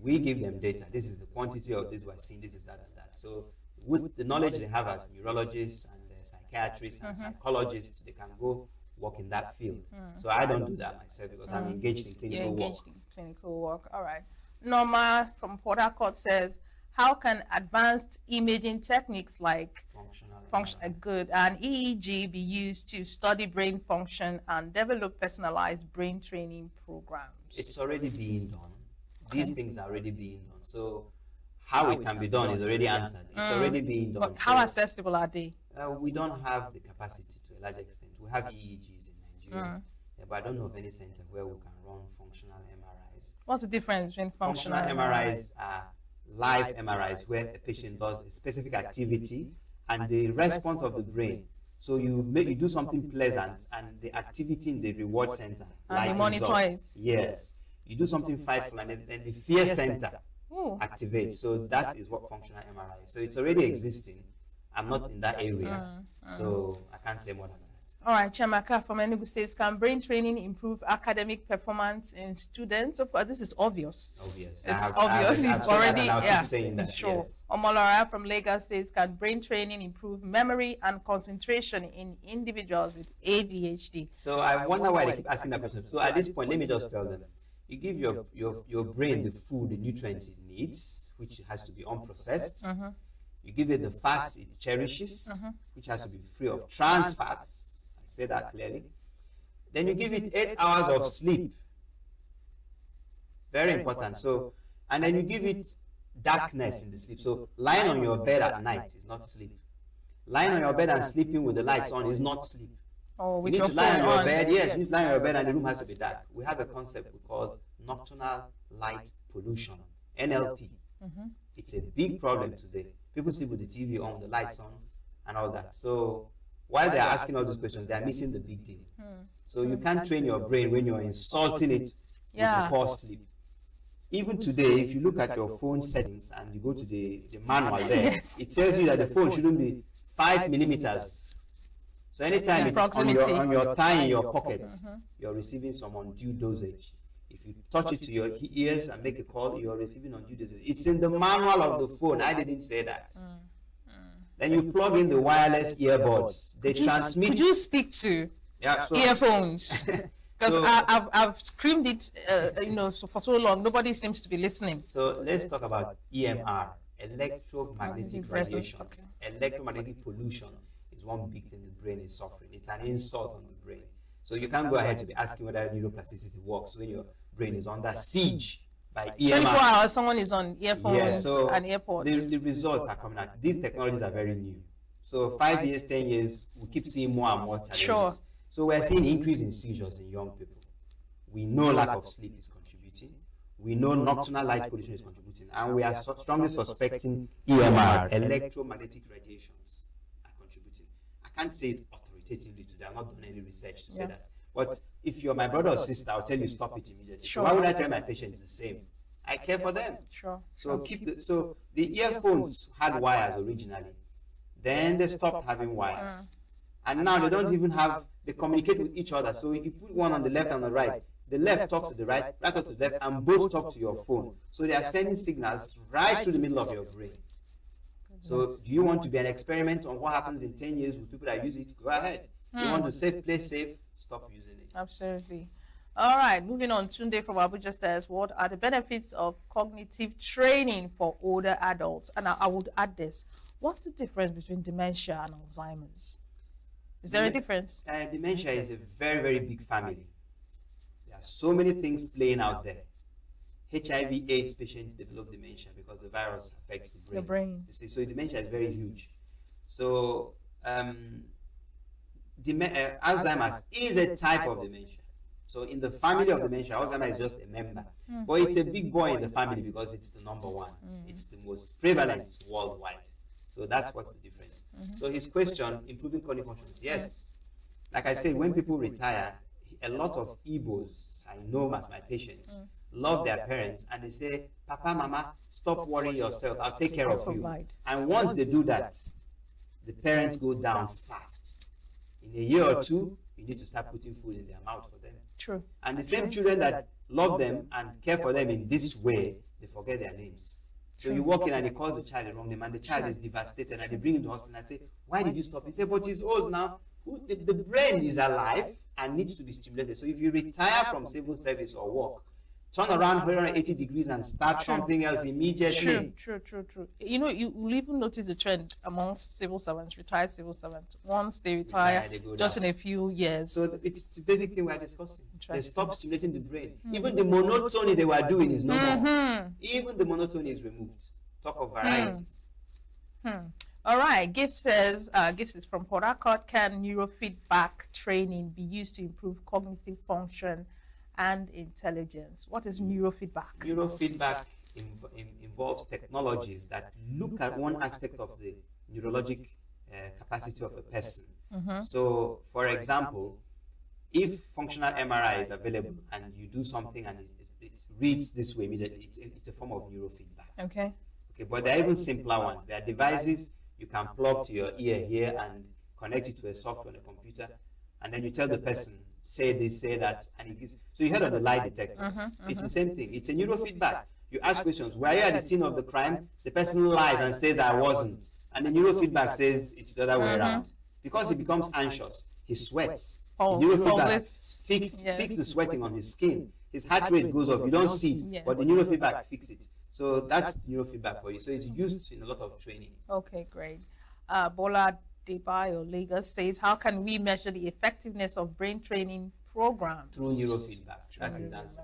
S2: We give them data. This is the quantity of this we're seeing, this is that and that. So with the knowledge they have as neurologists and psychiatrists and psychologists, they can go work in that field. So I don't do that myself because I'm engaged in clinical work.
S19: Engaged in clinical work. All right. Norma from Port Harcourt says, how can advanced imaging techniques like good and EEG be used to study brain function and develop personalized brain training programs?
S2: It's already being done. These things are already being done. So how it can be done is already answered. It's already being done.
S19: But how accessible are they?
S2: We don't have the capacity to a large extent. We have EEGs in Nigeria, but I don't know of any center where we can run functional MRIs.
S19: What's the difference between functional
S2: MRIs? Are live MRIs where a patient does a specific activity and the response of the brain. So you do something pleasant and the activity in the reward center
S19: and you monitor it.
S2: Yes. You do something frightful and then the fear center activates. So that is what functional MRI is. So it's already existing. I'm not in that area, so I can't say more than that.
S19: All right, Chamaka from ENUGU State, can brain training improve academic performance in students? Of course, this is obvious. It's obvious. You've already,
S2: saying that,
S19: sure.
S2: Yes.
S19: Omolara from Lagos says, can brain training improve memory and concentration in individuals with ADHD?
S2: So I wonder why they keep asking that question. So at this point, let me just tell them. You give your brain the food, the nutrients it needs, which has to be unprocessed. You give it the fats it cherishes, which has to be free of trans fats. I say that clearly. Then you give it 8 hours of sleep. Very important. So, and then you give it darkness in the sleep. So lying on your bed at night is not sleep. Lying on your bed and sleeping with the lights on is not sleep.
S19: Oh,
S2: you need to lie on your bed. Yes, you need to lie on your bed and the room has to be dark. We have a concept we call nocturnal light pollution, NLP. It's a big problem today. People sleep with the TV on, the lights on, and all that. So while they're asking all these questions, they're missing the big deal. So you can't train your brain when you're insulting it with poor sleep. Even today, if you look at your phone settings and you go to the manual there, it tells you that the phone shouldn't be 5 millimeters. So anytime it's on your thigh in your pocket, you're receiving some undue dosage. If you touch it to your ears and make a call, you're receiving undue dosage. It's in the manual of the phone. I didn't say that. Then you plug in the wireless earbuds. They transmit.
S19: Could you speak to earphones? Because I've screamed it, for so long. Nobody seems to be listening.
S2: So let's talk about EMR, electromagnetic radiation. Electromagnetic pollution is one big thing the brain is suffering. It's an insult on the brain. So you can't go ahead to be asking whether neuroplasticity works when your brain is under siege by EMR.
S19: 24 hours, someone is on earphones and AirPods.
S2: The results are coming out. These technologies are very new. So 5 years, 10 years, we keep seeing more and more challenges.
S19: Sure.
S2: So we're seeing increase in seizures in young people. We know lack of sleep is contributing. We know nocturnal light pollution is contributing. And we are strongly suspecting EMR, electromagnetic radiations, are contributing. I can't say it authoritatively today. I've not done any research to say that. But if you're my brother or sister, I'll tell you stop it immediately.
S19: Sure.
S2: So why would I tell my patients the same? I care for them.
S19: Sure.
S2: So the earphones had wires originally. Then they stopped having wires. And now they don't even have, they communicate with each other. So you put one on the left and the right. The left talks to the right, right talks to the left, and both talk to your phone. So they are sending signals right to the middle of your brain. So do you want to be an experiment on what happens in 10 years with people that use it? Go ahead. You want to play safe, stop using it.
S19: Absolutely. All right, moving on. Tunde from Abuja says, what are the benefits of cognitive training for older adults? And I would add this. What's the difference between dementia and Alzheimer's? Is there a difference?
S2: Dementia is a very, very big family. There are so many things playing out there. HIV/AIDS patients develop dementia because the virus affects the brain.
S19: The brain.
S2: You see, so dementia is very huge. So Alzheimer's is a type of dementia. So in the family of dementia, Alzheimer's is just a member. But it's a big boy in the family because it's the number one. It's the most prevalent worldwide. So that's what's the difference. So his question, improving cognitive functions, yes. Like I said, when people retire, a lot of Igbos, I know as my patients, love their parents and they say, Papa, Mama, stop worrying yourself, I'll take care of you. And once they do that, the parents go down fast. In a year or two, you need to start putting food in their mouth for them.
S19: True.
S2: And the same children that love them and care for them in this way, they forget their names. So you walk in and you call the child the wrong name, and the child is devastated, and they bring him to hospital and say, why did you stop? He said, but he's old now. The brain is alive and needs to be stimulated. So if you retire from civil service or work, turn around 180 degrees and start something else immediately.
S19: True. You know, you will even notice the trend amongst civil servants, retired civil servants. Once they retire, just in a few years.
S2: So it's the basic thing we're discussing. They stop stimulating the brain. Even the monotony they were doing is no more. Even the monotony is removed. Talk of variety.
S19: All right, Gift says, Gift is from Port Harcourt. Can neurofeedback training be used to improve cognitive function and intelligence? What is neurofeedback?
S2: Neurofeedback involves technologies that look at one aspect of the neurologic capacity of a person. So, for example, if functional MRI is available and you do something and it reads this way immediately, it's a form of neurofeedback.
S19: Okay,
S2: but there are even simpler ones. There are devices you can plug to your ear here and connect it to a software on a computer, and then you tell the person, say this, say that, and it gives. So you heard of the lie detectors. It's the same thing. It's a neurofeedback. You ask questions. Were you at the scene of the crime? The person lies and says, I wasn't. And the neurofeedback says it's the other way around. Because he becomes anxious, he sweats. Neurofeedback fix the sweating on his skin. His heart rate goes up. You don't see it, but the neurofeedback fixes it. So that's neurofeedback for you. So it's used in a lot of training.
S19: Okay, great. Bola Debayo, Lagos says, how can we measure the effectiveness of brain training programs?
S2: Through neurofeedback. That's his answer.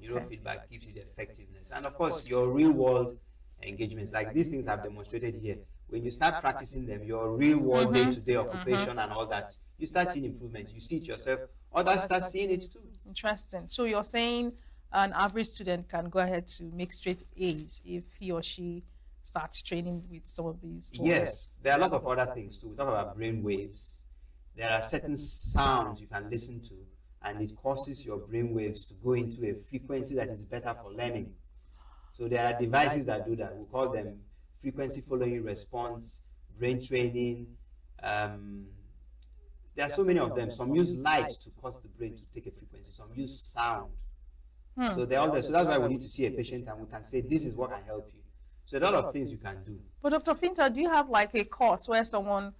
S2: Neurofeedback gives you the effectiveness. And of course, your real world engagements, like these things I've demonstrated here, when you start practicing them, your real world day-to-day occupation and all that, you start seeing improvements. You see it yourself. Others start seeing it too.
S19: Interesting. So you're saying an average student can go ahead to make straight A's if he or she starts training with some of these tools?
S2: Yes, there are a lot of other things too. We talk about brain waves. There are certain sounds you can listen to, and it causes your brain waves to go into a frequency that is better for learning. So there are devices that do that. We call them frequency following response, brain training. There are so many of them. Some use light to cause the brain to take a frequency. Some use sound. So they're all there. So that's why we need to see a patient and we can say, this is what can help you. So there are a lot of things you can do.
S19: But Dr. Finta, do you have like a course where someone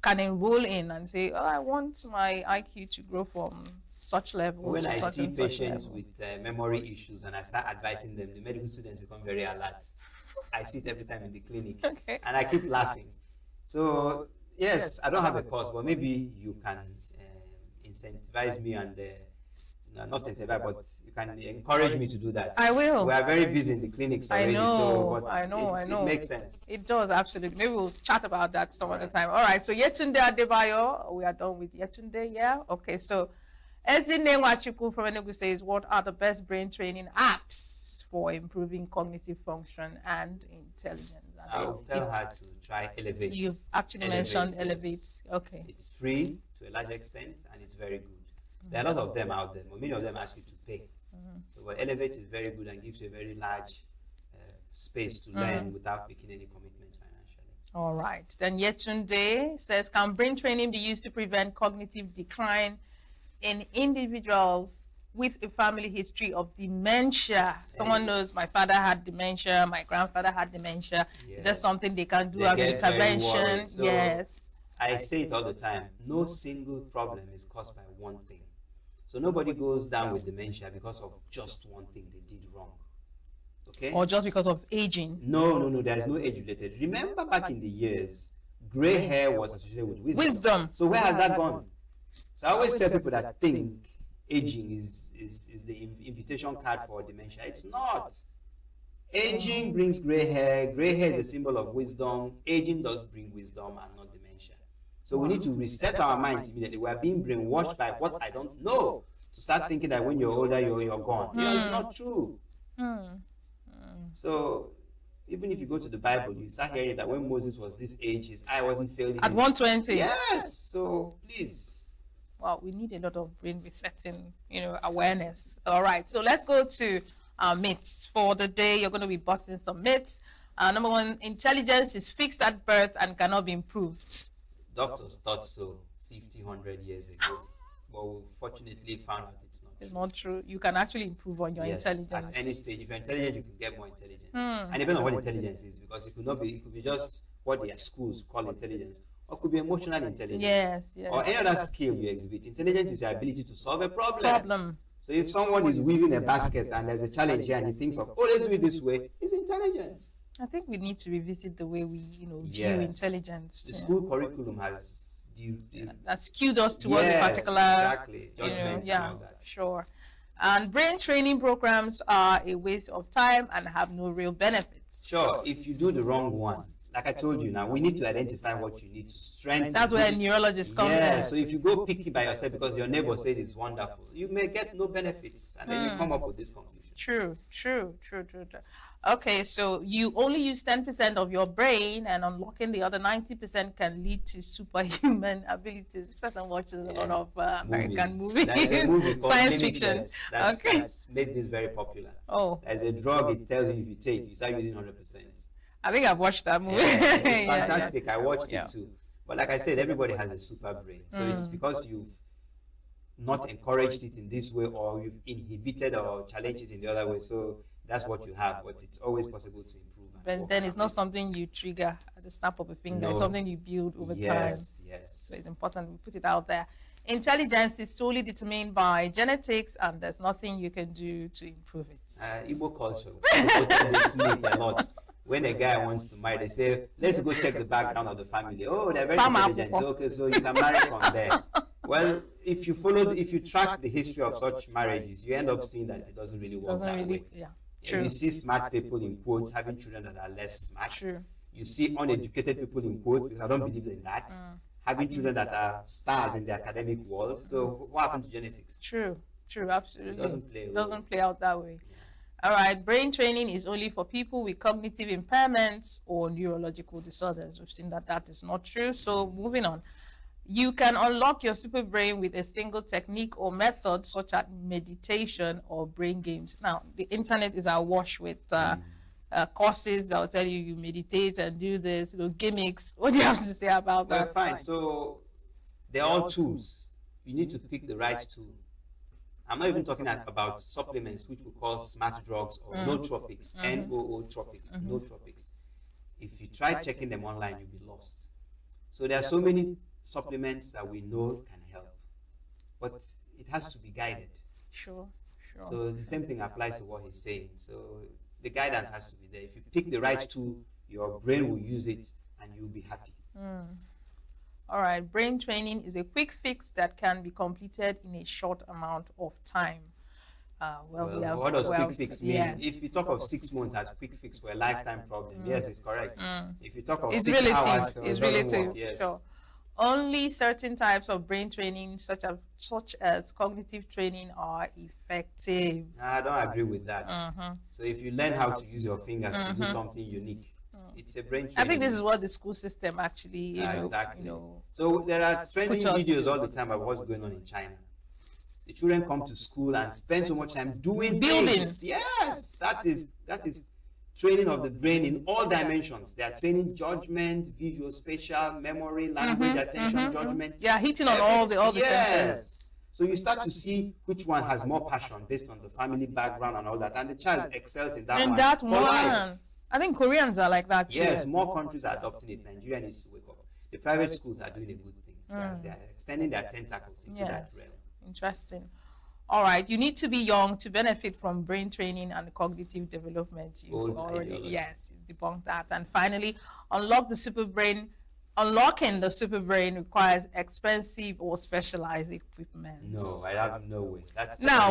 S19: can enroll in and say, oh, I want my IQ to grow from such level
S2: when
S19: to
S2: I
S19: such
S2: see
S19: and such
S2: patients
S19: level?
S2: with memory issues and I start advising them, the medical students become very alert. I see it every time in the clinic. And I keep laughing. So, yes, I don't have a course, but maybe you can incentivize me and not incentivize, but you can encourage me to do that.
S19: I will.
S2: We are very busy in the clinics already,
S19: I know.
S2: It makes sense.
S19: It does, absolutely. Maybe we'll chat about that some other time. All right, so Yetunde Adebayo, we are done with Yetunde, yeah? Okay, so Ezine Wachuku from ENUGU says, what are the best brain training apps for improving cognitive function and intelligence?
S2: I'll tell her to try Elevate.
S19: You've actually mentioned Elevate.
S2: Yes.
S19: Okay.
S2: It's free to a large extent and it's very good. There are a lot of them out there, but many of them ask you to pay. So but Elevate is very good and gives you a very large space to learn without making any commitment financially.
S19: All right. Then Yetunde says, can brain training be used to prevent cognitive decline in individuals with a family history of dementia? Someone knows my father had dementia, my grandfather had dementia.
S2: Yes.
S19: Is that something they can do
S2: They
S19: as
S2: get very
S19: intervention?
S2: worried. So
S19: Yes.
S2: I say it all the time. No single problem is caused by one thing. So nobody goes down with dementia because of just one thing they did wrong. Okay?
S19: Or just because of aging?
S2: No. There is no age related. Remember back in the years, gray hair was associated with wisdom. So where has that gone? So I always tell people that think aging is the invitation card for dementia. It's not. Aging brings gray hair. Gray hair is a symbol of wisdom. Aging does bring wisdom and not dementia. So we need to reset our minds immediately. We are being brainwashed by what I don't know to start thinking that when you're older, you're gone. It's not true. So even if you go to the Bible, you start hearing that when Moses was this age, his eye wasn't failing.
S19: At 120.
S2: Yes. So please.
S19: Well, we need a lot of brain resetting, awareness. All right. So let's go to myths for the day. You're going to be busting some myths. Number one, intelligence is fixed at birth and cannot be improved.
S2: Doctors thought so 50, 100 years ago. But we fortunately found out it's not
S19: true. It's not true. You can actually improve on your intelligence.
S2: At any stage. If you're intelligent, you can get more intelligence. And depending on what intelligence is, because it could be just what their schools call intelligence, or it could be emotional intelligence.
S19: Yes.
S2: Or any other skill you exhibit. Intelligence is your ability to solve a problem. So if someone is weaving a basket and there's a challenge here and he thinks of, let's do it this way, he's intelligent.
S19: I think we need to revisit the way we, view intelligence.
S2: The school curriculum has
S19: that's skewed us towards a particular
S2: judgment.
S19: And all that. Sure. And brain training programs are a waste of time and have no real benefits.
S2: Sure. If you do the wrong one, like I told you now, we need to identify what you need to strengthen.
S19: That's where neurologists come in.
S2: Yeah. So if you go picky by yourself because your neighbor said it's wonderful, you may get no benefits, and then you come up with this conclusion.
S19: True. Okay, so you only use 10% of your brain, and unlocking the other 90% can lead to superhuman abilities. This person watches a lot of American movies, science fiction.
S2: That's made this very popular.
S19: Oh,
S2: there's a drug. It tells you if you take, you start using 100%.
S19: I think I've watched that movie.
S2: It's fantastic. I watched it too. But like I said, everybody has a super brain. So it's because you've not encouraged it in this way, or you've inhibited or challenged it in the other way. So that's what you have, but it's always possible to improve.
S19: But then it's not something you trigger at the snap of a finger. No. It's something you build over time.
S2: Yes.
S19: So it's important we put it out there. Intelligence is solely determined by genetics, and there's nothing you can do to improve it.
S2: Igbo culture, this myth a lot. When a guy wants to marry, they say, let's go check the background of the family. Oh, they're very intelligent. Okay, so you can marry from there. Well, if you track the history of such marriages, you end up seeing that it doesn't really work that way.
S19: True.
S2: You see smart people in quotes having children that are less smart.
S19: True.
S2: You see uneducated people in quotes, because I don't believe in that, having children that are stars in the academic world. So what happened to genetics?
S19: True, absolutely.
S2: It doesn't
S19: play out that way. All right, brain training is only for people with cognitive impairments or neurological disorders. We've seen that is not true. So moving on. You can unlock your super brain with a single technique or method, such as meditation or brain games. Now, the internet is awash with courses that will tell you meditate and do this, gimmicks. What do you have to say about that?
S2: Fine. So they're all tools. You need to pick the right tool. I'm not even talking about supplements, which we call smart drugs or nootropics, N-O-O-tropics, nootropics. If you try checking them online, you'll be lost. So there are so many supplements that we know can help, but it has to be guided.
S19: Sure.
S2: So the same thing applies to what he's saying. So the guidance has to be there. If you pick the right tool, your brain will use it and you'll be happy.
S19: All right, brain training is a quick fix that can be completed in a short amount of time.
S2: What does quick fix mean? Yes. If you talk of 6 months as quick fix for a lifetime problem, yes, it's correct. If you talk of 6 hours,
S19: it's relative. Yes. Sure. Only certain types of brain training, such as cognitive training, are effective.
S2: I don't agree with that. So if you learn how to use your fingers to do something unique, it's a brain training.
S19: I think this is what the school system actually,
S2: exactly. So there are training videos all the time about what's going on in China. The children come to school and spend so much time doing things. Yes, that is training of the brain in all dimensions. They are training judgment, visual, spatial, memory, language, attention, judgment.
S19: Yeah, hitting on all the senses.
S2: So you start to see which one has more passion based on the family background and all that, and the child excels in that one.
S19: And that
S2: for
S19: one,
S2: life.
S19: I think Koreans are like that too.
S2: Yes, more countries are adopting it. Nigeria needs to wake up. The private schools are doing a good thing. They are extending their tentacles into that realm.
S19: Interesting. All right, you need to be young to benefit from brain training and cognitive development. You've already, debunked that. And finally, unlocking the super brain requires expensive or specialized equipment.
S2: No, I have no way.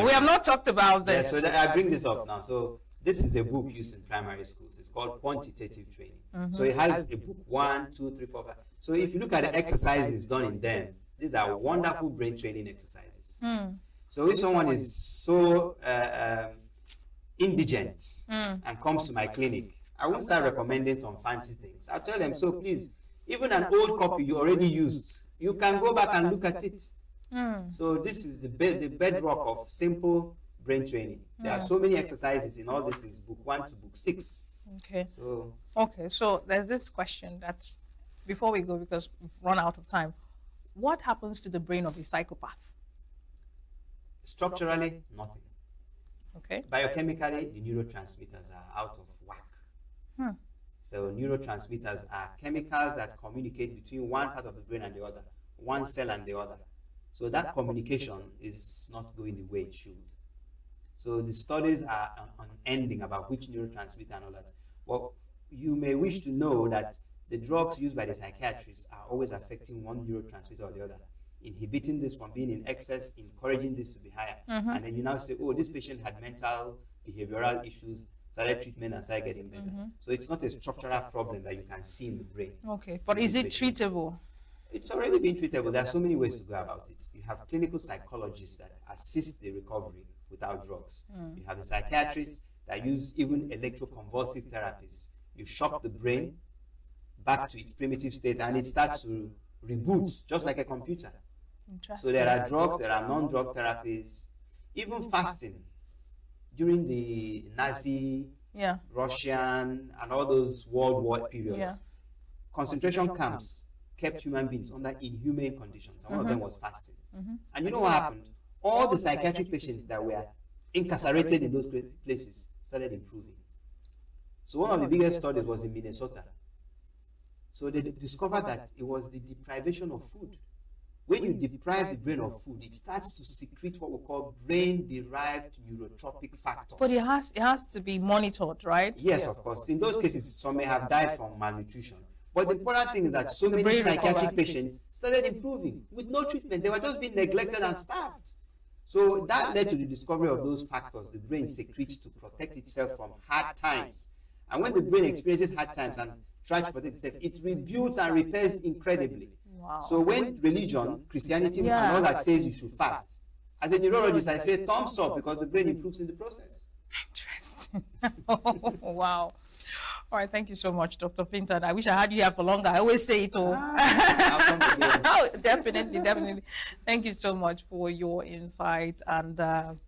S19: We have not talked about this.
S2: So I bring this up now. So this is a book used in primary schools. It's called Quantitative Training. So it has a book 1, 2, 3, 4, 5. So if you look at the exercises done in them, these are wonderful brain training exercises. So if someone is so indigent and comes to my clinic, I won't start recommending some fancy things. I'll tell them, so please, even an old copy you already used, you can go back and look at it. So this is the bedrock of simple brain training. There are so many exercises in all these things, book 1 to book 6.
S19: Okay.
S2: So
S19: So there's this question that, before we go, because we've run out of time, what happens to the brain of a psychopath?
S2: structurally, nothing.
S19: Okay.
S2: Biochemically, the neurotransmitters are out of whack. So neurotransmitters are chemicals that communicate between one part of the brain and the other, one cell and the other. So that communication is not going the way it should. So the studies are unending about which neurotransmitter and all that. Well, you may wish to know that the drugs used by the psychiatrists are always affecting one neurotransmitter or the other, inhibiting this from being in excess, encouraging this to be higher. And then you now say, oh, this patient had mental, behavioral issues, started treatment and started getting better. So it's not a structural problem that you can see in the brain.
S19: Okay, but is it treatable?
S2: It's already been treatable. There are so many ways to go about it. You have clinical psychologists that assist the recovery without drugs. You have the psychiatrists that use even electroconvulsive therapies. You shock the brain back to its primitive state and it starts to reboot just like a computer. So there are drugs, there are non-drug therapies, even fasting. During the Nazi, Russian, and all those World War periods, concentration camps kept human beings under inhumane conditions. And one of them was fasting. And you know what happened? All the psychiatric patients that were incarcerated in those places started improving. So one of the biggest studies was in Minnesota. So they discovered that it was the deprivation of food. When you deprive the brain of food, it starts to secrete what we call brain-derived neurotropic factors.
S19: But it has to be monitored, right?
S2: Yes, of course. In those cases, some may have died from malnutrition. But the important thing is that so many psychiatric patients started improving with no treatment. They were just being neglected and starved. So that led to the discovery of those factors the brain secretes to protect itself from hard times. And when the brain experiences hard times and tries to protect itself, it rebuilds and repairs incredibly.
S19: Wow.
S2: So when religion, Christianity, and all that says you should fast, as a neurologist, I say thumbs up because the brain improves in the process.
S19: Interesting. Wow. All right, thank you so much, Dr. Fintan. I wish I had you here for longer. I always say it all. Oh, definitely. Thank you so much for your insight and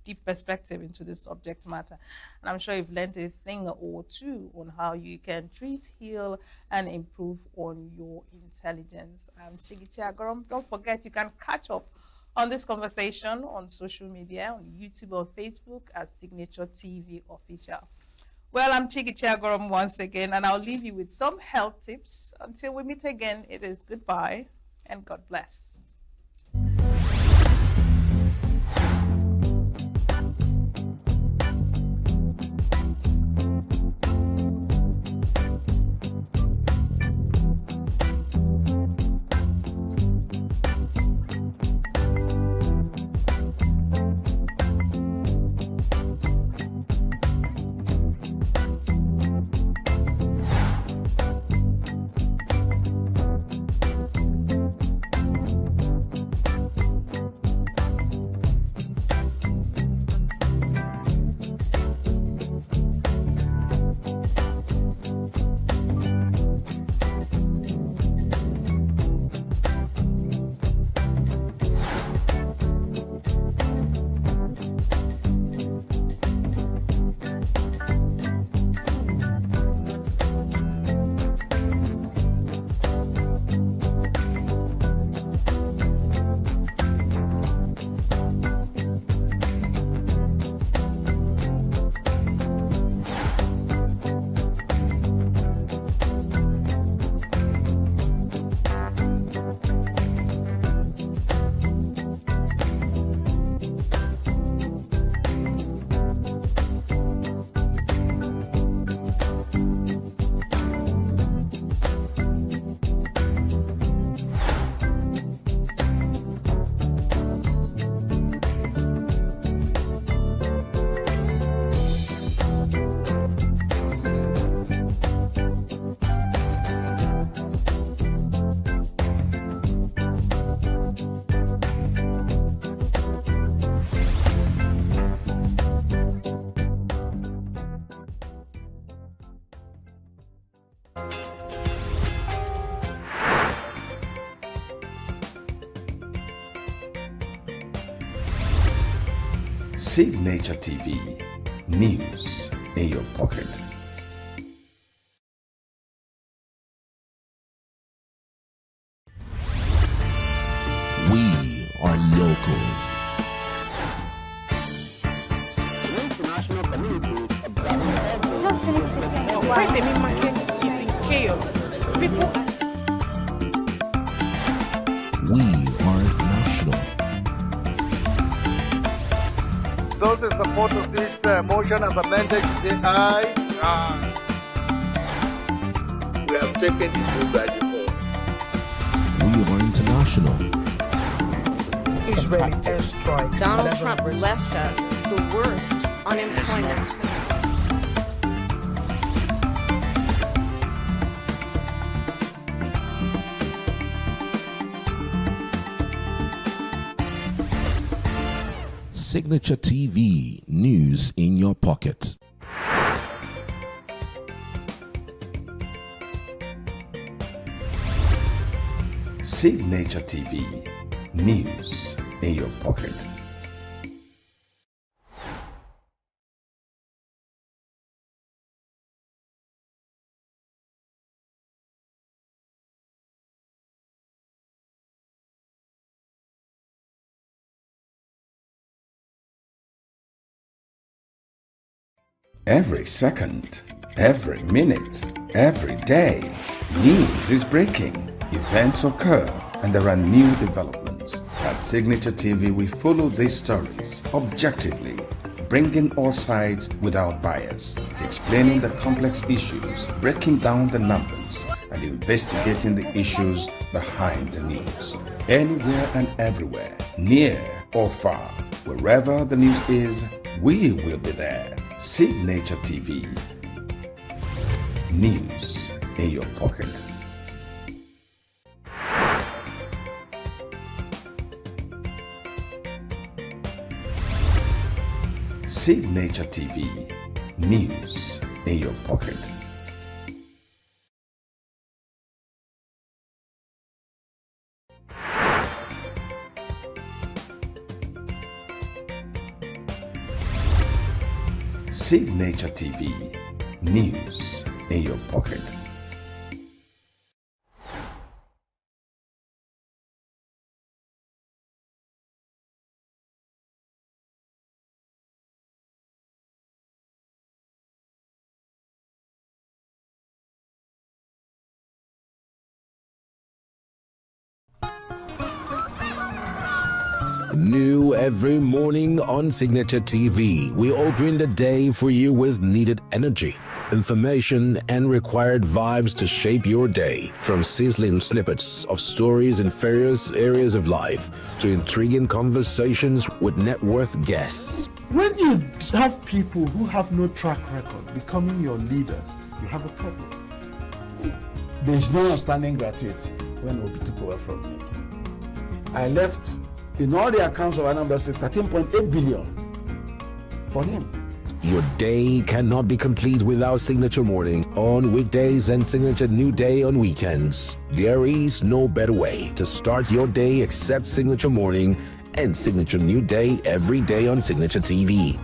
S19: deep perspective into this subject matter. And I'm sure you've learned a thing or two on how you can treat, heal, and improve on your intelligence. I'm Chigiti Agorom. Don't forget, you can catch up on this conversation on social media, on YouTube or Facebook as Signature TV Official. Well, I'm Chigiti Agorom once again, and I'll leave you with some health tips. Until we meet again, it is goodbye and God bless.
S7: Signature TV. News in your pocket.
S10: We are local.
S1: The international community is observing every
S13: Why the main market is in chaos? People
S10: We are national.
S18: Those in support of this motion as amended, say aye. Aye.
S14: We have taken the vote by default.
S10: We are international.
S1: Israeli airstrikes.
S20: Donald Trump left us the worst unemployment.
S10: Signature TV. News in your pocket.
S7: Signature TV. News in your pocket. Every second, every minute, every day, news is breaking. Events occur and there are new developments. At Signature TV, we follow these stories objectively, bringing all sides without bias, explaining the complex issues, breaking down the numbers, and investigating the issues behind the news. Anywhere and everywhere, near or far, wherever the news is, we will be there. Signature TV. News in your pocket. Signature TV. News in your pocket. Signature TV. News in your pocket.
S17: New every morning on Signature TV, we open the day for you with needed energy, information, and required vibes to shape your day. From sizzling snippets of stories in various areas of life to intriguing conversations with net worth guests.
S3: When you have people who have no track record becoming your leaders, you have a problem. There's no outstanding graduate when Obi took over from me. I left in all the accounts of Anambra State 13.8 billion for him.
S17: Your day cannot be complete without Signature Morning on weekdays and Signature New Day on weekends. There is no better way to start your day except Signature Morning and Signature New Day every day on Signature TV.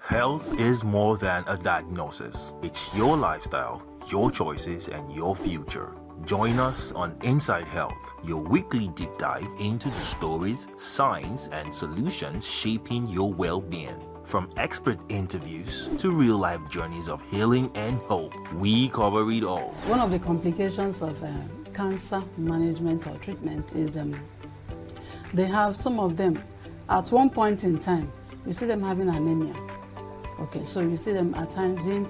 S11: Health is more than a diagnosis. It's your lifestyle, your choices, and your future. Join us on Inside Health, your weekly deep dive into the stories, science, and solutions shaping your well-being. From expert interviews to real-life journeys of healing and hope, we cover it all.
S4: One of the complications of cancer management or treatment is they have some of them at one point in time, you see them having anemia. Okay, so you see them at times being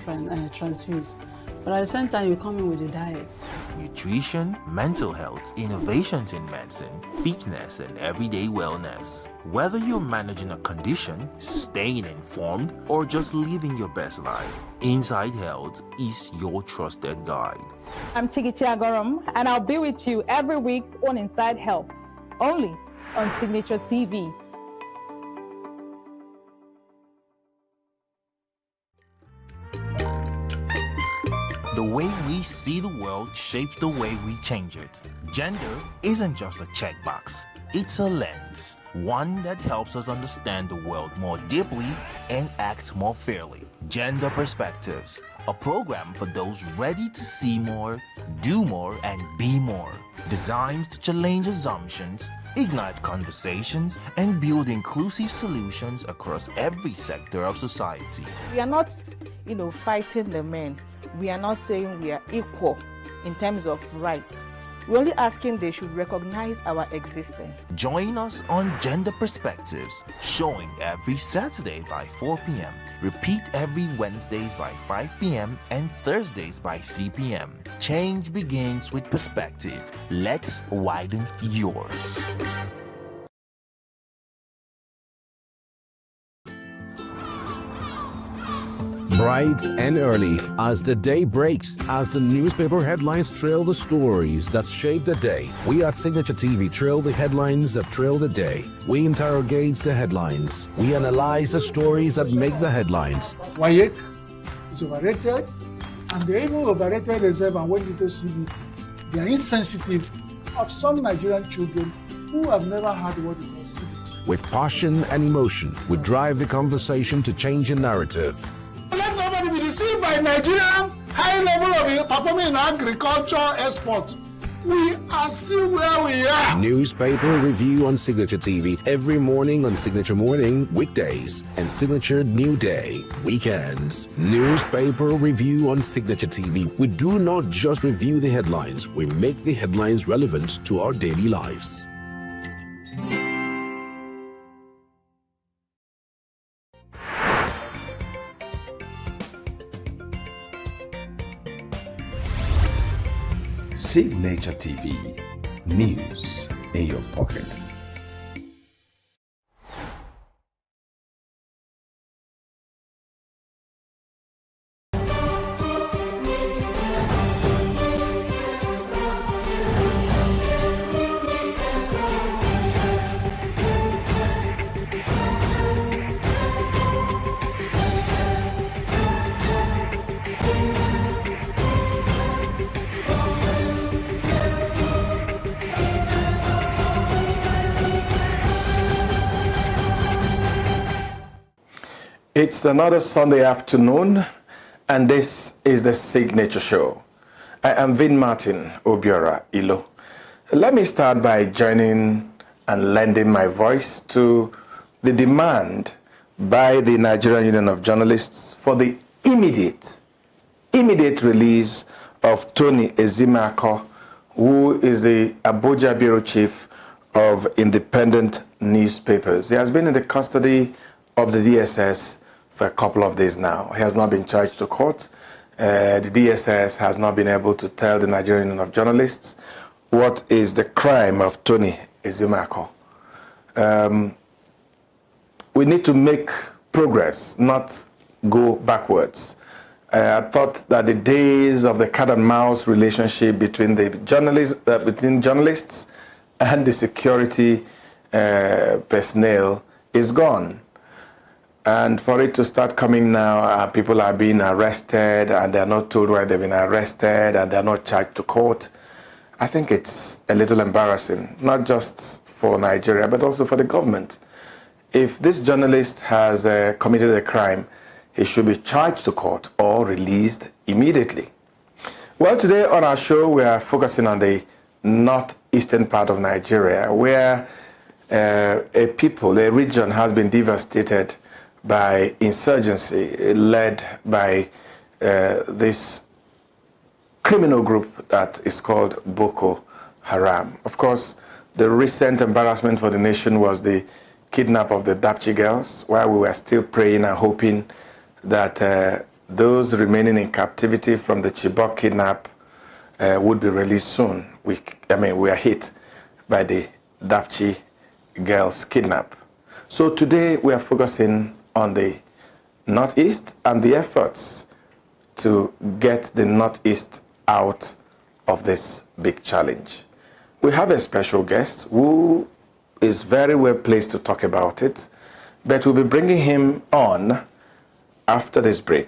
S4: transfused. But at the same time, you come in with a diet.
S11: Nutrition, mental health, innovations in medicine, fitness, and everyday wellness. Whether you're managing a condition, staying informed, or just living your best life, Inside Health is your trusted guide.
S15: I'm Tigiti Agorum, and I'll be with you every week on Inside Health, only on Signature TV.
S11: The way we see the world shapes the way we change it. Gender isn't just a checkbox. It's a lens, one that helps us understand the world more deeply and act more fairly. Gender Perspectives, a program for those ready to see more, do more, and be more. Designed to challenge assumptions, ignite conversations, and build inclusive solutions across every sector of society.
S12: We are not, fighting the men. We are not saying we are equal in terms of rights. We're only asking they should recognize our existence.
S11: Join us on Gender Perspectives, showing every Saturday by 4 p.m. Repeat every Wednesdays by 5 p.m. and Thursdays by 3 p.m. Change begins with perspective. Let's widen yours.
S17: Bright and early, as the day breaks, as the newspaper headlines trail the stories that shape the day, we at Signature TV trail the headlines that trail the day. We interrogate the headlines. We analyze the stories that make the headlines.
S5: Why is overrated, and they even overrated themselves and went into CBT. They are insensitive of some Nigerian children who have never had what they call CBT.
S17: With passion and emotion, we drive the conversation to change the narrative.
S5: Let nobody be deceived by Nigerian high level of performing in agriculture export. We are still where we are.
S17: Newspaper review on Signature TV every morning on Signature Morning, weekdays, and Signature New Day, weekends. Newspaper review on Signature TV. We do not just review the headlines, we make the headlines relevant to our daily lives.
S7: Signature TV, news in your pocket.
S6: It's another Sunday afternoon, and this is the Signature Show. I am Vin Martin Obiora Ilo. Let me start by joining and lending my voice to the demand by the Nigerian Union of Journalists for the immediate release of Tony Ezimakor, who is the Abuja bureau chief of independent newspapers. He has been in the custody of the DSS for a couple of days now. He has not been charged to court. The DSS has not been able to tell the Nigerian Union of Journalists what is the crime of Tony Ezimakor. We need to make progress, not go backwards. I thought that the days of the cat and mouse relationship between the journalists and the security personnel is gone. And for it to start coming now, people are being arrested and they're not told why they've been arrested and they're not charged to court. I think it's a little embarrassing, not just for Nigeria, but also for the government. If this journalist has committed a crime, he should be charged to court or released immediately. Well, today on our show, we are focusing on the northeastern part of Nigeria, where a region has been devastated by insurgency led by this criminal group that is called Boko Haram. Of course, the recent embarrassment for the nation was the kidnap of the Dapchi girls, while we were still praying and hoping that those remaining in captivity from the Chibok kidnap would be released soon. We are hit by the Dapchi girls kidnap. So today we are focusing on the Northeast and the efforts to get the Northeast out of this big challenge. We have a special guest who is very well placed to talk about it, but we'll be bringing him on after this break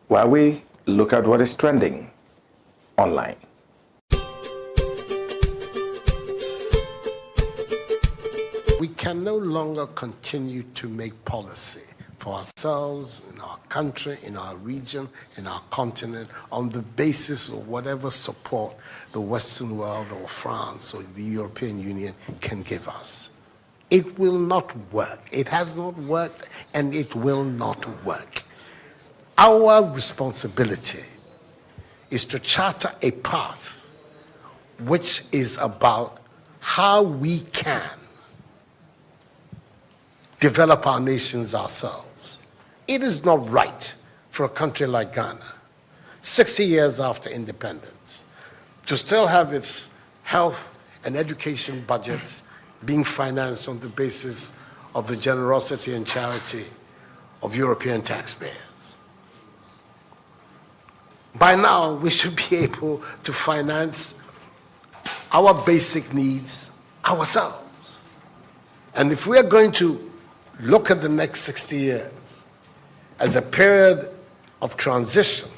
S6: while we look at what is trending online.
S8: We can no longer continue to make policy for ourselves, in our country, in our region, in our continent, on the basis of whatever support the Western world or France or the European Union can give us. It will not work. It has not worked, and it will not work. Our responsibility is to charter a path which is about how we can develop our nations ourselves. It is not right for a country like Ghana, 60 years after independence, to still have its health and education budgets being financed on the basis of the generosity and charity of European taxpayers. By now, we should be able to finance our basic needs ourselves. And if we are going to look at the next 60 years as a period of transition,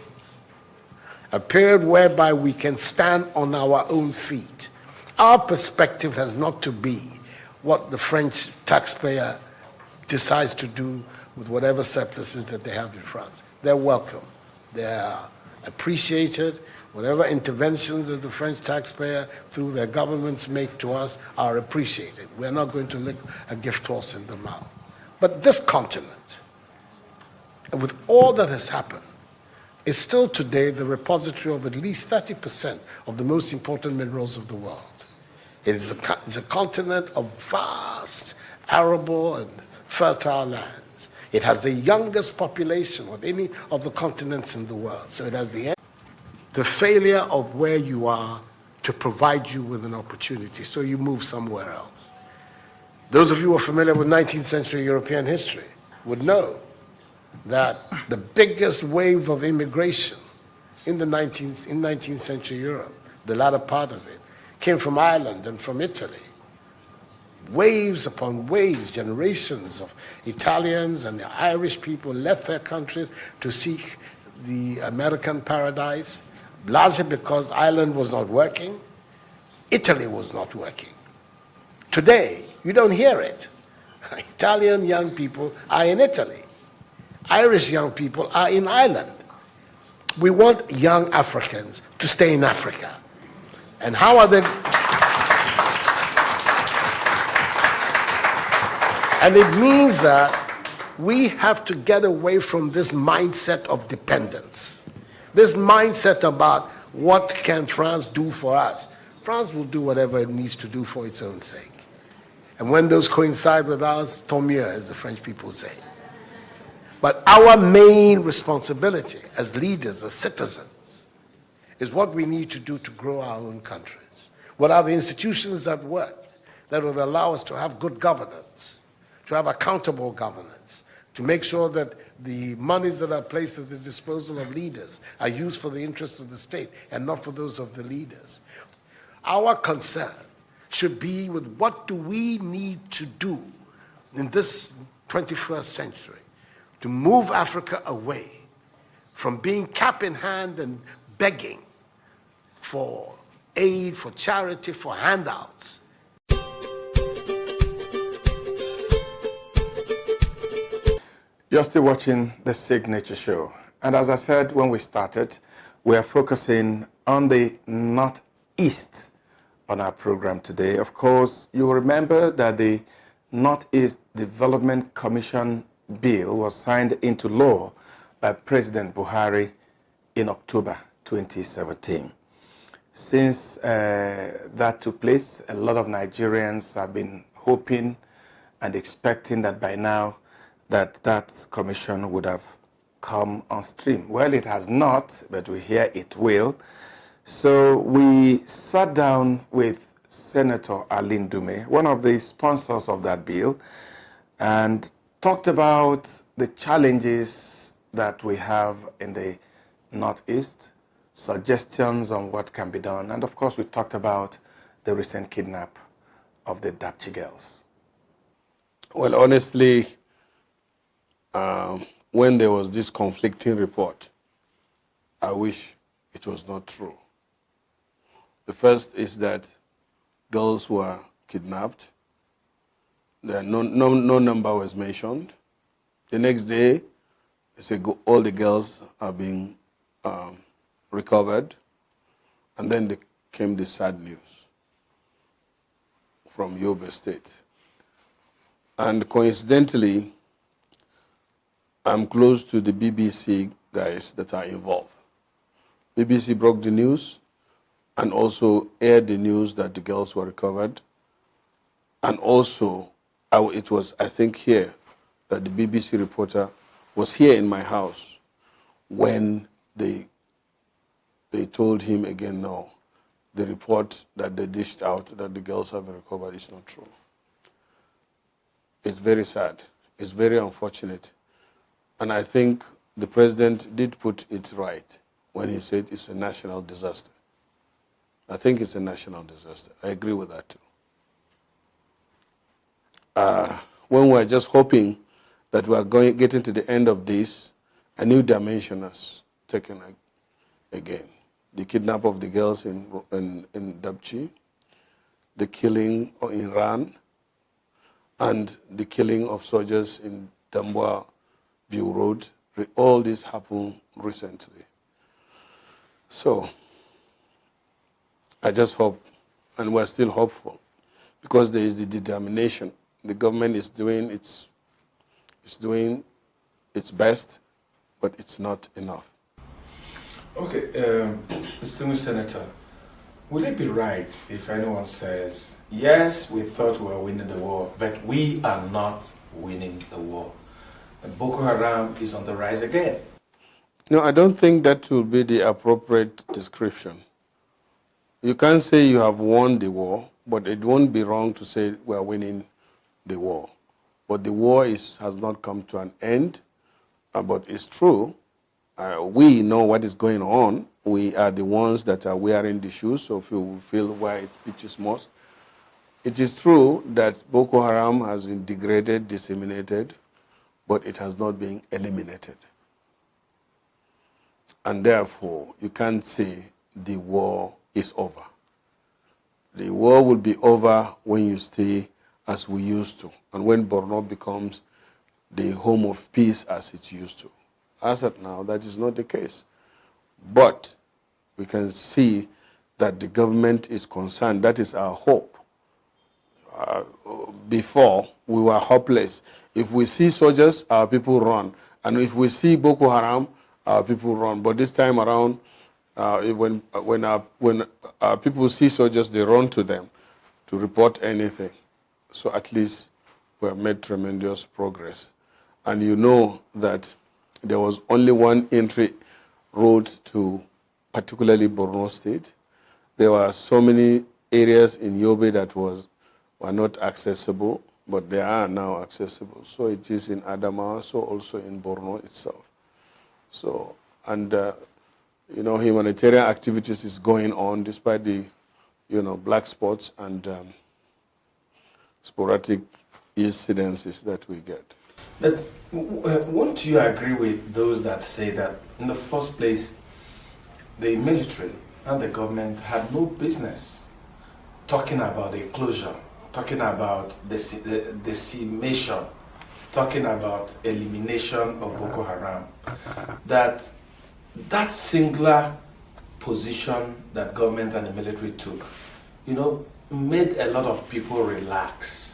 S8: a period whereby we can stand on our own feet, our perspective has not to be what the French taxpayer decides to do with whatever surpluses that they have in France. They're welcome. They're appreciated. Whatever interventions that the French taxpayer through their governments make to us are appreciated. We're not going to lick a gift horse in the mouth. But this continent, and with all that has happened, is still today the repository of at least 30% of the most important minerals of the world. It is a continent of vast, arable and fertile lands. It has the youngest population of any of the continents in the world. So it has the failure of where you are to provide you with an opportunity, so you move somewhere else. Those of you who are familiar with 19th century European history would know that the biggest wave of immigration in 19th century Europe, the latter part of it, came from Ireland and from Italy. Waves upon waves, generations of Italians and the Irish people left their countries to seek the American paradise, largely because Ireland was not working, Italy was not working. Today, you don't hear it. Italian young people are in Italy. Irish young people are in Ireland. We want young Africans to stay in Africa. And how are they? And it means that we have to get away from this mindset of dependence. This mindset about what can France do for us. France will do whatever it needs to do for its own sake. And when those coincide with ours, tant mieux, as the French people say. But our main responsibility as leaders, as citizens, is what we need to do to grow our own countries. What are the institutions that work that would allow us to have good governance, to have accountable governance, to make sure that the monies that are placed at the disposal of leaders are used for the interests of the state and not for those of the leaders. Our concern should be with what do we need to do in this 21st century to move Africa away from being cap in hand and begging for aid, for charity, for handouts.
S6: You're still watching The Signature Show. And as I said when we started, we are focusing on the Northeast on our program today. Of course, you will remember that the Northeast Development Commission bill was signed into law by President Buhari in October 2017. Since that took place, a lot of Nigerians have been hoping and expecting that by now that commission would have come on stream. Well, it has not, but we hear it will. So we sat down with Senator Alin Dume, one of the sponsors of that bill, and talked about the challenges that we have in the Northeast, suggestions on what can be done, and of course we talked about the recent kidnap of the Dapchi girls.
S9: Well, honestly, when there was this conflicting report, I wish it was not true. The first is that girls were kidnapped. No number was mentioned. The next day, they say all the girls are being recovered. And then came the sad news from Yobe State. And coincidentally, I'm close to the BBC guys that are involved. BBC broke the news and also aired the news that the girls were recovered. And also, it was, I think, here that the BBC reporter was here in my house when they told him again, no, the report that they dished out that the girls have been recovered is not true. It's very sad. It's very unfortunate. And I think the president did put it right when he said it's a national disaster. I think it's a national disaster. I agree with that too. When we're just hoping that we're getting to the end of this, a new dimension has taken again. The kidnap of the girls in Dabchi, the killing in Iran, and the killing of soldiers in Damboa View Road. All this happened recently. So I just hope, and we're still hopeful, because there is the determination. The government is doing its best, but it's not enough.
S6: Okay, distinguished Senator, would it be right if anyone says, yes, we thought we were winning the war, but we are not winning the war? And Boko Haram is on the rise again.
S9: No, I don't think that will be the appropriate description. You can't say you have won the war, but it won't be wrong to say we are winning the war. But the war has not come to an end, but it's true. We know what is going on. We are the ones that are wearing the shoes, so if you feel where it pitches most. It is true that Boko Haram has been degraded, disseminated, but it has not been eliminated. And therefore, you can't say the war is over. The war will be over when you stay as we used to, and when Borno becomes the home of peace as it used to. As of now, that is not the case. But we can see that the government is concerned. That is our hope. Before, we were hopeless. If we see soldiers, our people run. And if we see Boko Haram, our people run. But this time around, when our people see soldiers, they run to them to report anything. So at least we have made tremendous progress. And you know that there was only one entry road to particularly Borno State. There were so many areas in Yobe that were not accessible, but they are now accessible. So it is in Adamawa, so also in Borno itself. So, and humanitarian activities is going on despite the, black spots and sporadic incidences that we get.
S6: But won't you agree with those that say that, in the first place, the military and the government had no business talking about a closure, talking about the decimation, talking about elimination of Boko Haram? That singular position that government and the military took, made a lot of people relax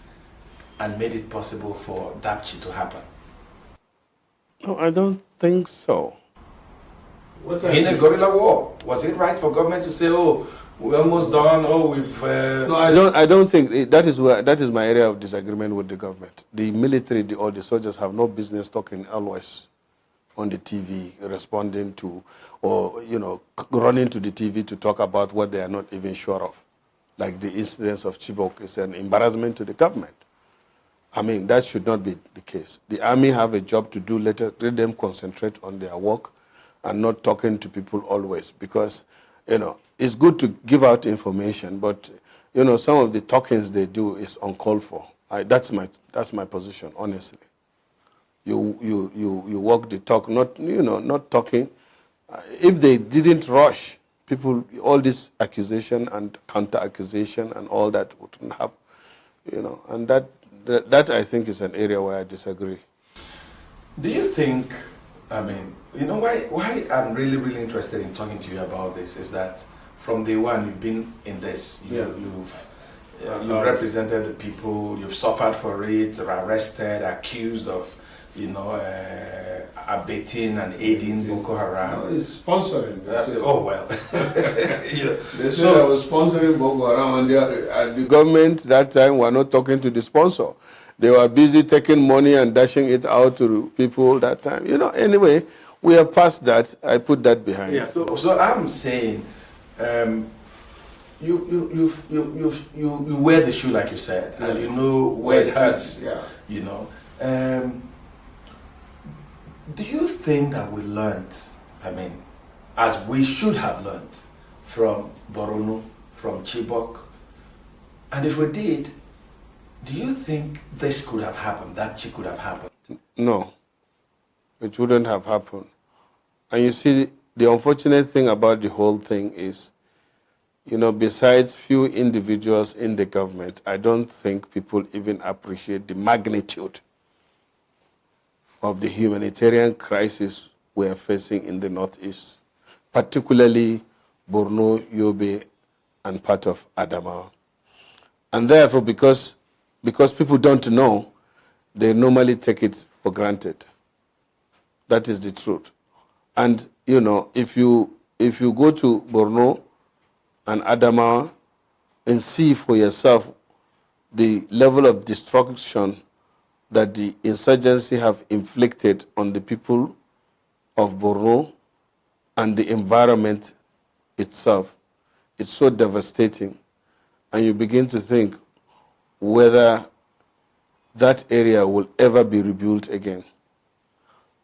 S6: and made it possible for Dapchi to happen.
S9: No, I don't think so.
S6: In a guerrilla war, was it right for government to say, "Oh, we're almost done"? Oh, we've.
S9: No, I don't think that is my area of disagreement with the government. The military or the soldiers have no business talking always on the TV, responding to, or running to the TV to talk about what they are not even sure of, like the incidents of Chibok is an embarrassment to the government. I mean, that should not be the case. The army have a job to do. Let them concentrate on their work and not talking to people always, because, it's good to give out information, but, some of the talkings they do is uncalled for. That's my position, honestly. You walk the talk, not talking. If they didn't rush people, all this accusation and counter-accusation and all that wouldn't happen, and that I think is an area where I disagree.
S6: Do you think, why I'm really, really interested in talking to you about this is that from day one you've been in this, you've represented the people, you've suffered for it, arrested, accused of, abetting and aiding Boko Haram.
S9: No, it's sponsoring.
S6: Oh well.
S9: They said I was sponsoring Boko Haram, and the government that time were not talking to the sponsor. They were busy taking money and dashing it out to people that time. Anyway, we have passed that. I put that behind.
S6: Yeah. So I'm saying, you wear the shoe like you said, and you know where it hurts. Yeah. Do you think that we learned, as we should have learned from Borno, from Chibok, and if we did, do you think this could have happened, that could have happened?
S9: No, it wouldn't have happened. And you see, the unfortunate thing about the whole thing is, besides few individuals in the government, I don't think people even appreciate the magnitude of the humanitarian crisis we are facing in the Northeast, particularly Borno, Yobe, and part of Adamawa. And therefore, because people don't know, they normally take it for granted. That is the truth. And, if you go to Borno and Adamawa and see for yourself the level of destruction that the insurgency have inflicted on the people of Borno and the environment itself, it's so devastating. And you begin to think whether that area will ever be rebuilt again.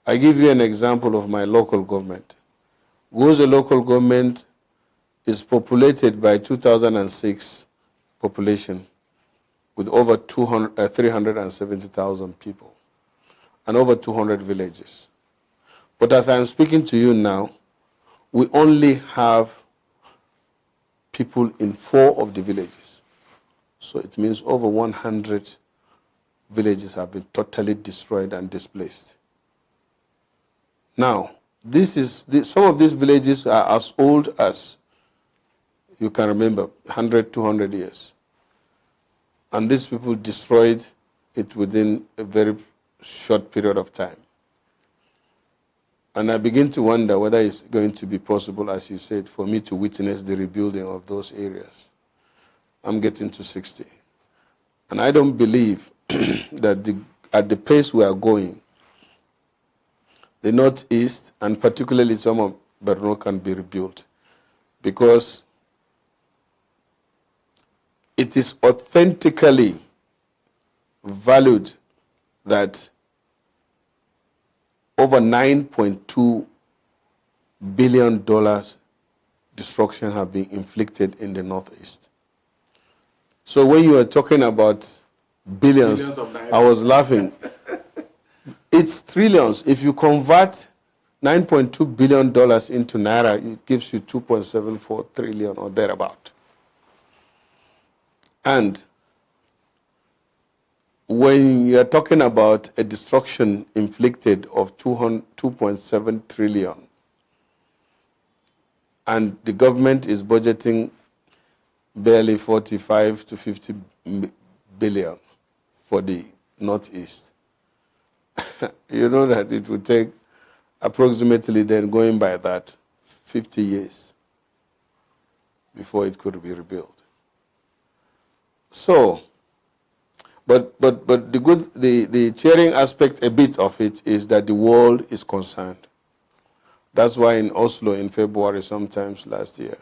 S9: I give you an example of my local government. Goza local government is populated by 2006 population with over 370,000 people and over 200 villages. But as I'm speaking to you now, we only have people in 4 of the villages. So it means over 100 villages have been totally destroyed and displaced. Now, some of these villages are as old as, you can remember, 100, 200 years. And these people destroyed it within a very short period of time. And I begin to wonder whether it's going to be possible, as you said, for me to witness the rebuilding of those areas. I'm getting to 60. And I don't believe that at the pace we are going, the Northeast, and particularly some of Borno, can be rebuilt. Because it is authentically valued that over $9.2 billion destruction have been inflicted in the Northeast. So when you are talking about billions I was laughing. It's trillions. If you convert $9.2 billion into Naira, it gives you 2.74 trillion or thereabout. And when you're talking about a destruction inflicted of 2.7 trillion, and the government is budgeting barely 45 to 50 billion for the Northeast, you know that it would take approximately, then going by that, 50 years before it could be rebuilt. So, but the cheering aspect, a bit of it, is that the world is concerned. That's why in Oslo in February, sometimes last year,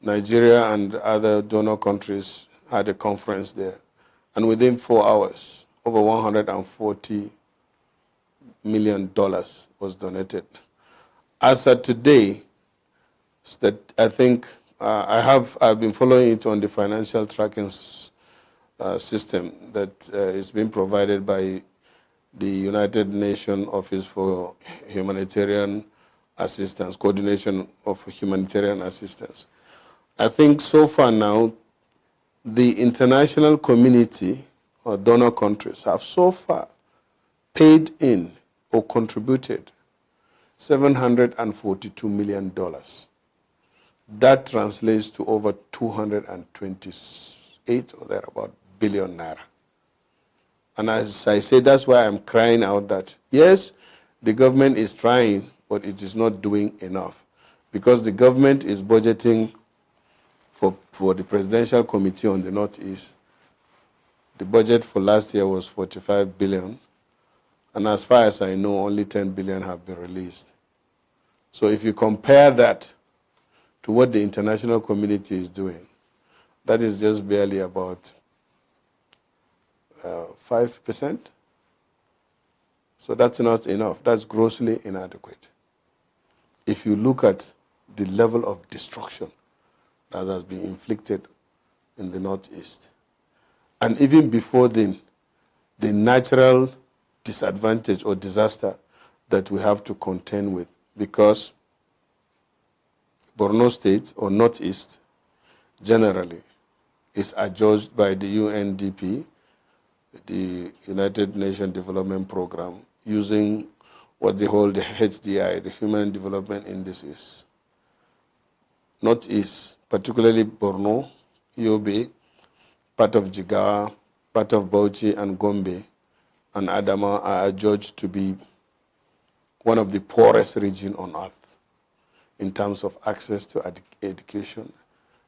S9: Nigeria and other donor countries had a conference there. And within 4 hours, over $140 million was donated. As of today, I think I've been following it on the financial tracking system that is being provided by the United Nations Office for Humanitarian assistance, coordination of humanitarian assistance. I think so far now, the international community or donor countries have so far paid in or contributed $742 million. That translates to over 228 or thereabout billion naira. And as I say, that's why I'm crying out that, yes, the government is trying, but it is not doing enough. Because the government is budgeting for the Presidential Committee on the Northeast. The budget for last year was 45 billion. And as far as I know, only 10 billion have been released. So if you compare that to what the international community is doing, that is just barely about 5%. So that's not enough. That's grossly inadequate. If you look at the level of destruction that has been inflicted in the Northeast, and even before then, the natural disadvantage or disaster that we have to contend with, because Borno State or Northeast generally is adjudged by the UNDP, the United Nations Development Program, using what they call the HDI, the Human Development Indices. Northeast, particularly Borno, Yobe, part of Jigawa, part of Bauchi and Gombe, and Adama are adjudged to be one of the poorest regions on earth in terms of access to education,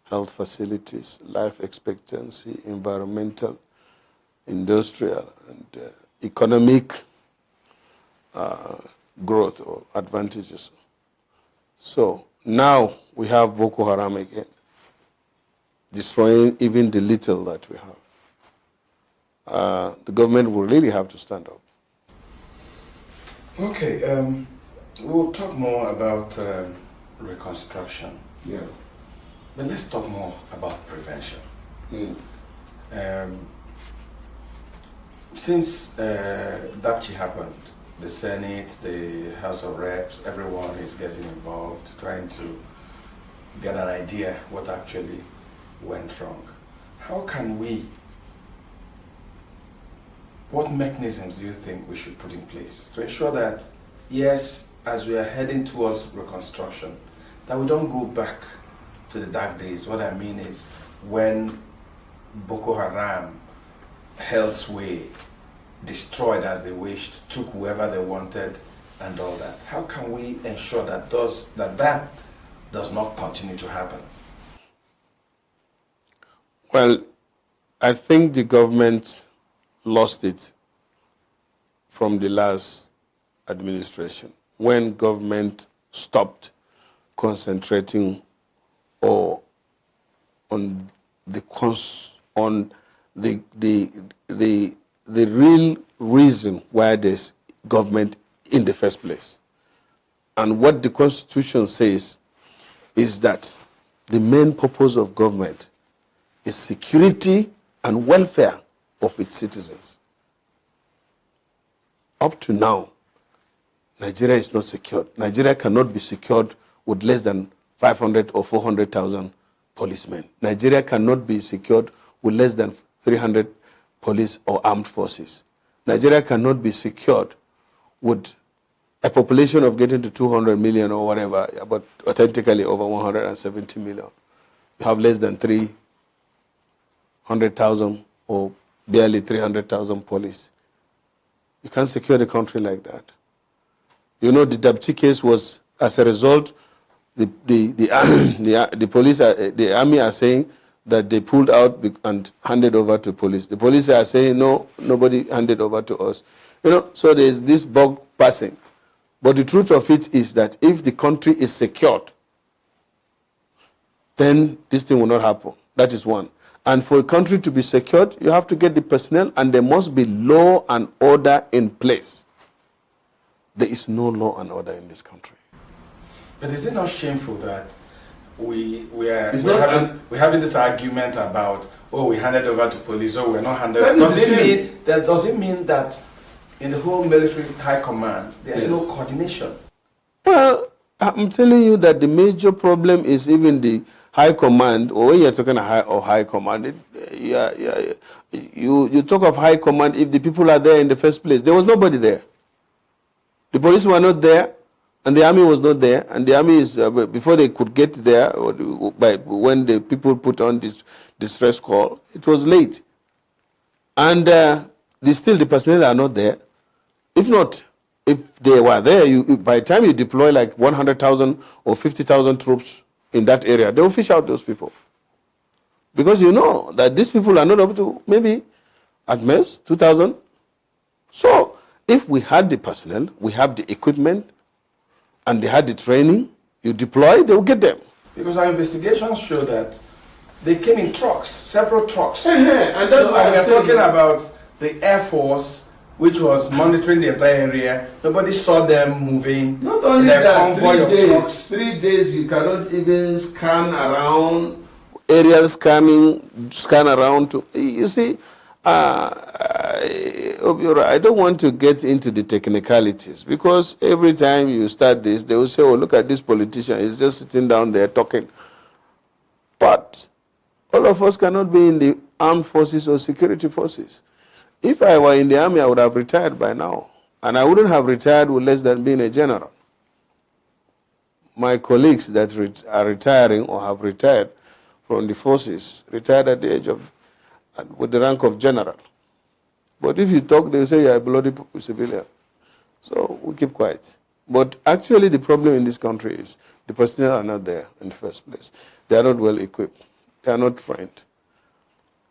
S9: health facilities, life expectancy, environmental, industrial, and economic growth or advantages. So now we have Boko Haram again, destroying even the little that we have. The government will really have to stand up.
S7: Okay, we'll talk more about reconstruction.
S9: Yeah.
S7: But let's talk more about prevention. Since Dapchi happened, the Senate, the House of Reps, everyone is getting involved, trying to get an idea what actually went wrong. How can we, what mechanisms do you think we should put in place to ensure that, yes, as we are heading towards reconstruction, that we don't go back to the dark days? What I mean is when Boko Haram held sway, destroyed as they wished, took whoever they wanted, and all that. How can we ensure that that does not continue to happen?
S9: Well, I think the government lost it from the last administration, when government stopped concentrating on the real reason why there's government in the first place. And what the Constitution says is that the main purpose of government is security and welfare of its citizens. Up to now, Nigeria is not secured. Nigeria cannot be secured with less than 500 or 400,000 policemen. Nigeria cannot be secured with less than 300 police or armed forces. Nigeria cannot be secured with a population of getting to 200 million or whatever, but authentically over 170 million. You have less than 300,000 or barely 300,000 police. You can't secure the country like that. You know, the Dapchi case was, as a result, the police, the army are saying that they pulled out and handed over to police. The police are saying, no, nobody handed over to us. You know, so there's this bug passing. But the truth of it is that if the country is secured, then this thing will not happen. That is one. And for a country to be secured, you have to get the personnel, and there must be law and order in place. There is no law and order in this country.
S7: But is it not shameful that we're having this argument about, oh, we handed over to police, oh, we're not handed over? Does it mean that in the whole military high command, there's no coordination?
S9: Well, I'm telling you that the major problem is even the high command, or when you're talking of high command, you talk of high command if the people are there in the first place. There was nobody there. The police were not there, and the army was not there, and the army is, before they could get there, when the people put on this distress call, it was late. And still the personnel are not there. If not, if they were there, by the time you deploy like 100,000 or 50,000 troops in that area, they will fish out those people. Because you know that these people are not up to maybe at most 2,000. So if we had the personnel, we have the equipment, and they had the training, you deploy, they will get them.
S6: Because our investigations show that they came in trucks, several trucks.
S9: And that's
S6: so
S9: why
S6: we are
S9: saying
S6: talking about the Air Force, which was monitoring the entire area. Nobody saw them moving.
S9: Not only
S6: in a
S9: that,
S6: convoy
S9: 3
S6: of trucks.
S9: 3 days you cannot even scan around, aerial scan around. You see, Obiora, I don't want to get into the technicalities, because every time you start this, they will say, oh, look at this politician, he's just sitting down there talking. But all of us cannot be in the armed forces or security forces. If I were in the army, I would have retired by now. And I wouldn't have retired with less than being a general. My colleagues that are retiring or have retired from the forces, retired at the age of, with the rank of general. But if you talk, they say you're a bloody civilian. So we keep quiet. But actually the problem in this country is the personnel are not there in the first place. They are not well equipped. They are not trained.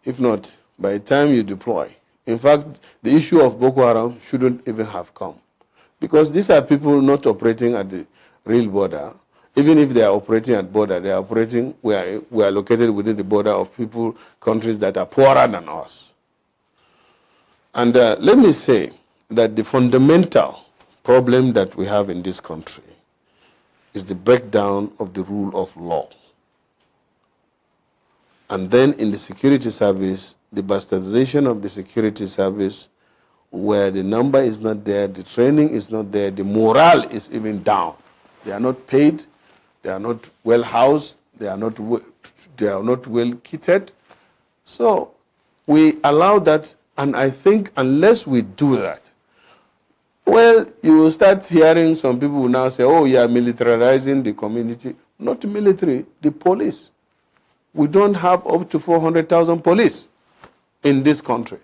S9: If not, by the time you deploy, in fact, the issue of Boko Haram shouldn't even have come. Because these are people not operating at the real border. Even if they are operating at border, they are operating, we are located within the border of people, countries that are poorer than us. And let me say that the fundamental problem that we have in this country is the breakdown of the rule of law. And then in the security service, the bastardization of the security service, where the number is not there, the training is not there, the morale is even down. They are not paid, they are not well housed, they are not well kitted. So we allow that, and I think unless we do that, well, you will start hearing some people now say, oh, you are militarizing the community. Not the military, the police. We don't have up to 400,000 police in this country.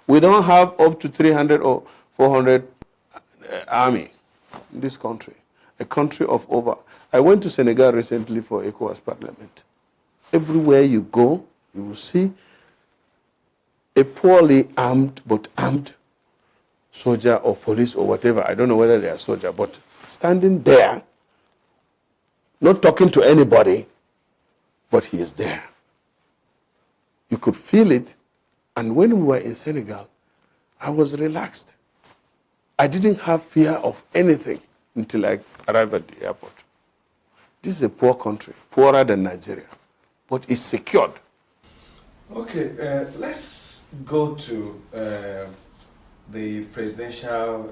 S9: We don't have up to 300 or 400 army in this country. A country of over. I went to Senegal recently for ECOWAS Parliament. Everywhere you go, you will see a poorly armed but armed soldier or police or whatever. I don't know whether they are soldier, but standing there, not talking to anybody, but he is there. You could feel it. And when we were in Senegal, I was relaxed. I didn't have fear of anything until I arrived at the airport. This is a poor country, poorer than Nigeria, but it's secured.
S6: Okay, let's go to the presidential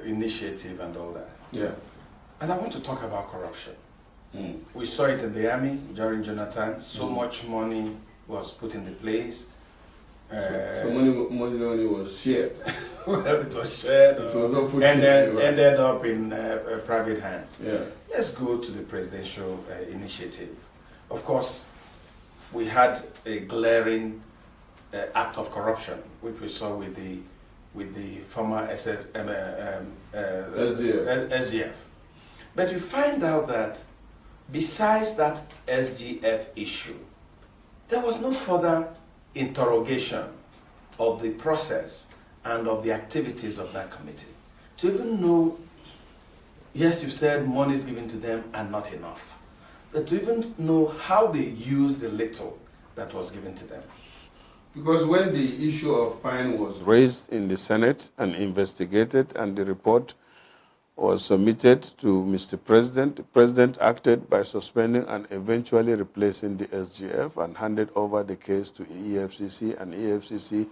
S6: initiative and all that.
S9: Yeah.
S6: And I want to talk about corruption. We saw it in the army during Jonathan. So much money was put into place.
S9: So money was shared.
S6: Well, it was shared.
S9: It was not put
S6: and then
S9: anywhere.
S6: ended up in private hands.
S9: Yeah.
S6: Let's go to the presidential initiative. Of course, we had a glaring act of corruption, which we saw with the former SGF. But you find out that besides that SGF issue, there was no further interrogation of the process and of the activities of that committee. To even know, yes, you said money is given to them and not enough, but to even know how they use the little that was given to them.
S9: Because when the issue of fine was raised in the Senate and investigated, and the report was submitted to Mr. President, the President acted by suspending and eventually replacing the SGF and handed over the case to EFCC. And EFCC,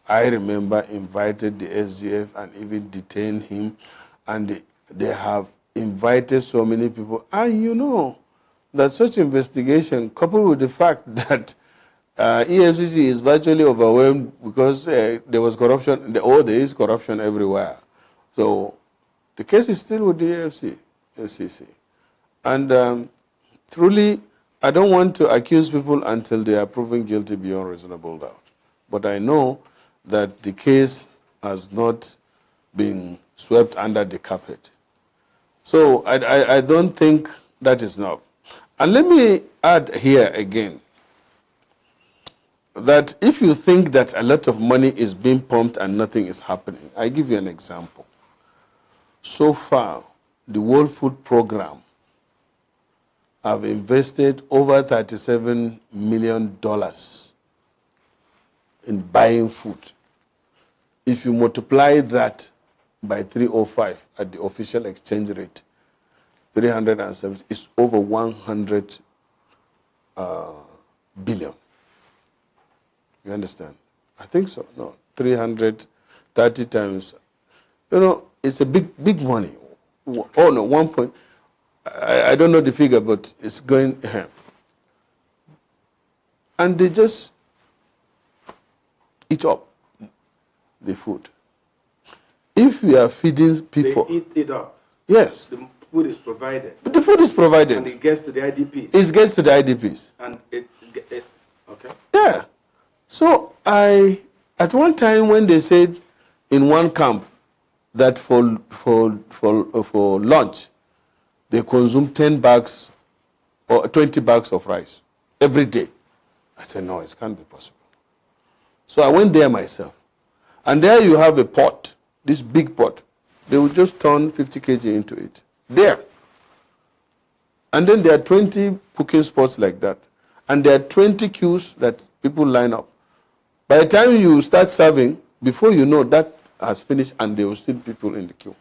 S9: I remember, invited the SGF and even detained him. And they have invited so many people. And you know that such investigation, coupled with the fact that EFCC is virtually overwhelmed because there was corruption, there is corruption everywhere. So the case is still with the EFCC. And truly, I don't want to accuse people until they are proven guilty beyond reasonable doubt. But I know that the case has not been swept under the carpet. So I don't think that is enough. And let me add here again that if you think that a lot of money is being pumped and nothing is happening, I give you an example. So far, the World Food Program have invested over $37 million in buying food. If you multiply that by 305 at the official exchange rate, 370 is over 100 billion. You understand? I think so. No, 330 times. You know, it's a big money. Oh no, 1 point. I don't know the figure, but it's going. And they just eat up the food. If we are feeding people,
S6: they eat it up.
S9: Yes.
S6: The food is provided.
S9: But the food is provided.
S6: And it gets to the IDPs.
S9: It gets to the IDPs.
S6: And okay.
S9: Yeah. So at one time when they said in one camp that for lunch they consume 10 bags or 20 bags of rice every day, I said no, it can't be possible. So I went there myself, and there you have a pot, this big pot. They will just turn 50 kg into it there, and then there are 20 cooking spots like that, and there are 20 queues that people line up. By the time you start serving, before you know, that has finished and there will still be people in the queue.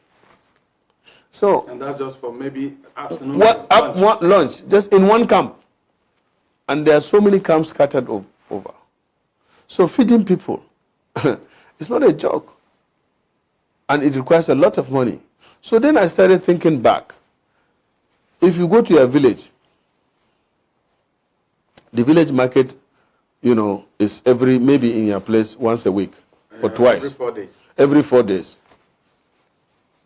S9: So,
S6: and that's just for maybe afternoon
S9: lunch, just in one camp. And there are so many camps scattered over. So feeding people, it's not a joke. And it requires a lot of money. So then I started thinking back. If you go to your village, the village market, you know, is maybe in your place once a week or twice.
S6: Every 4 days.
S9: Every 4 days.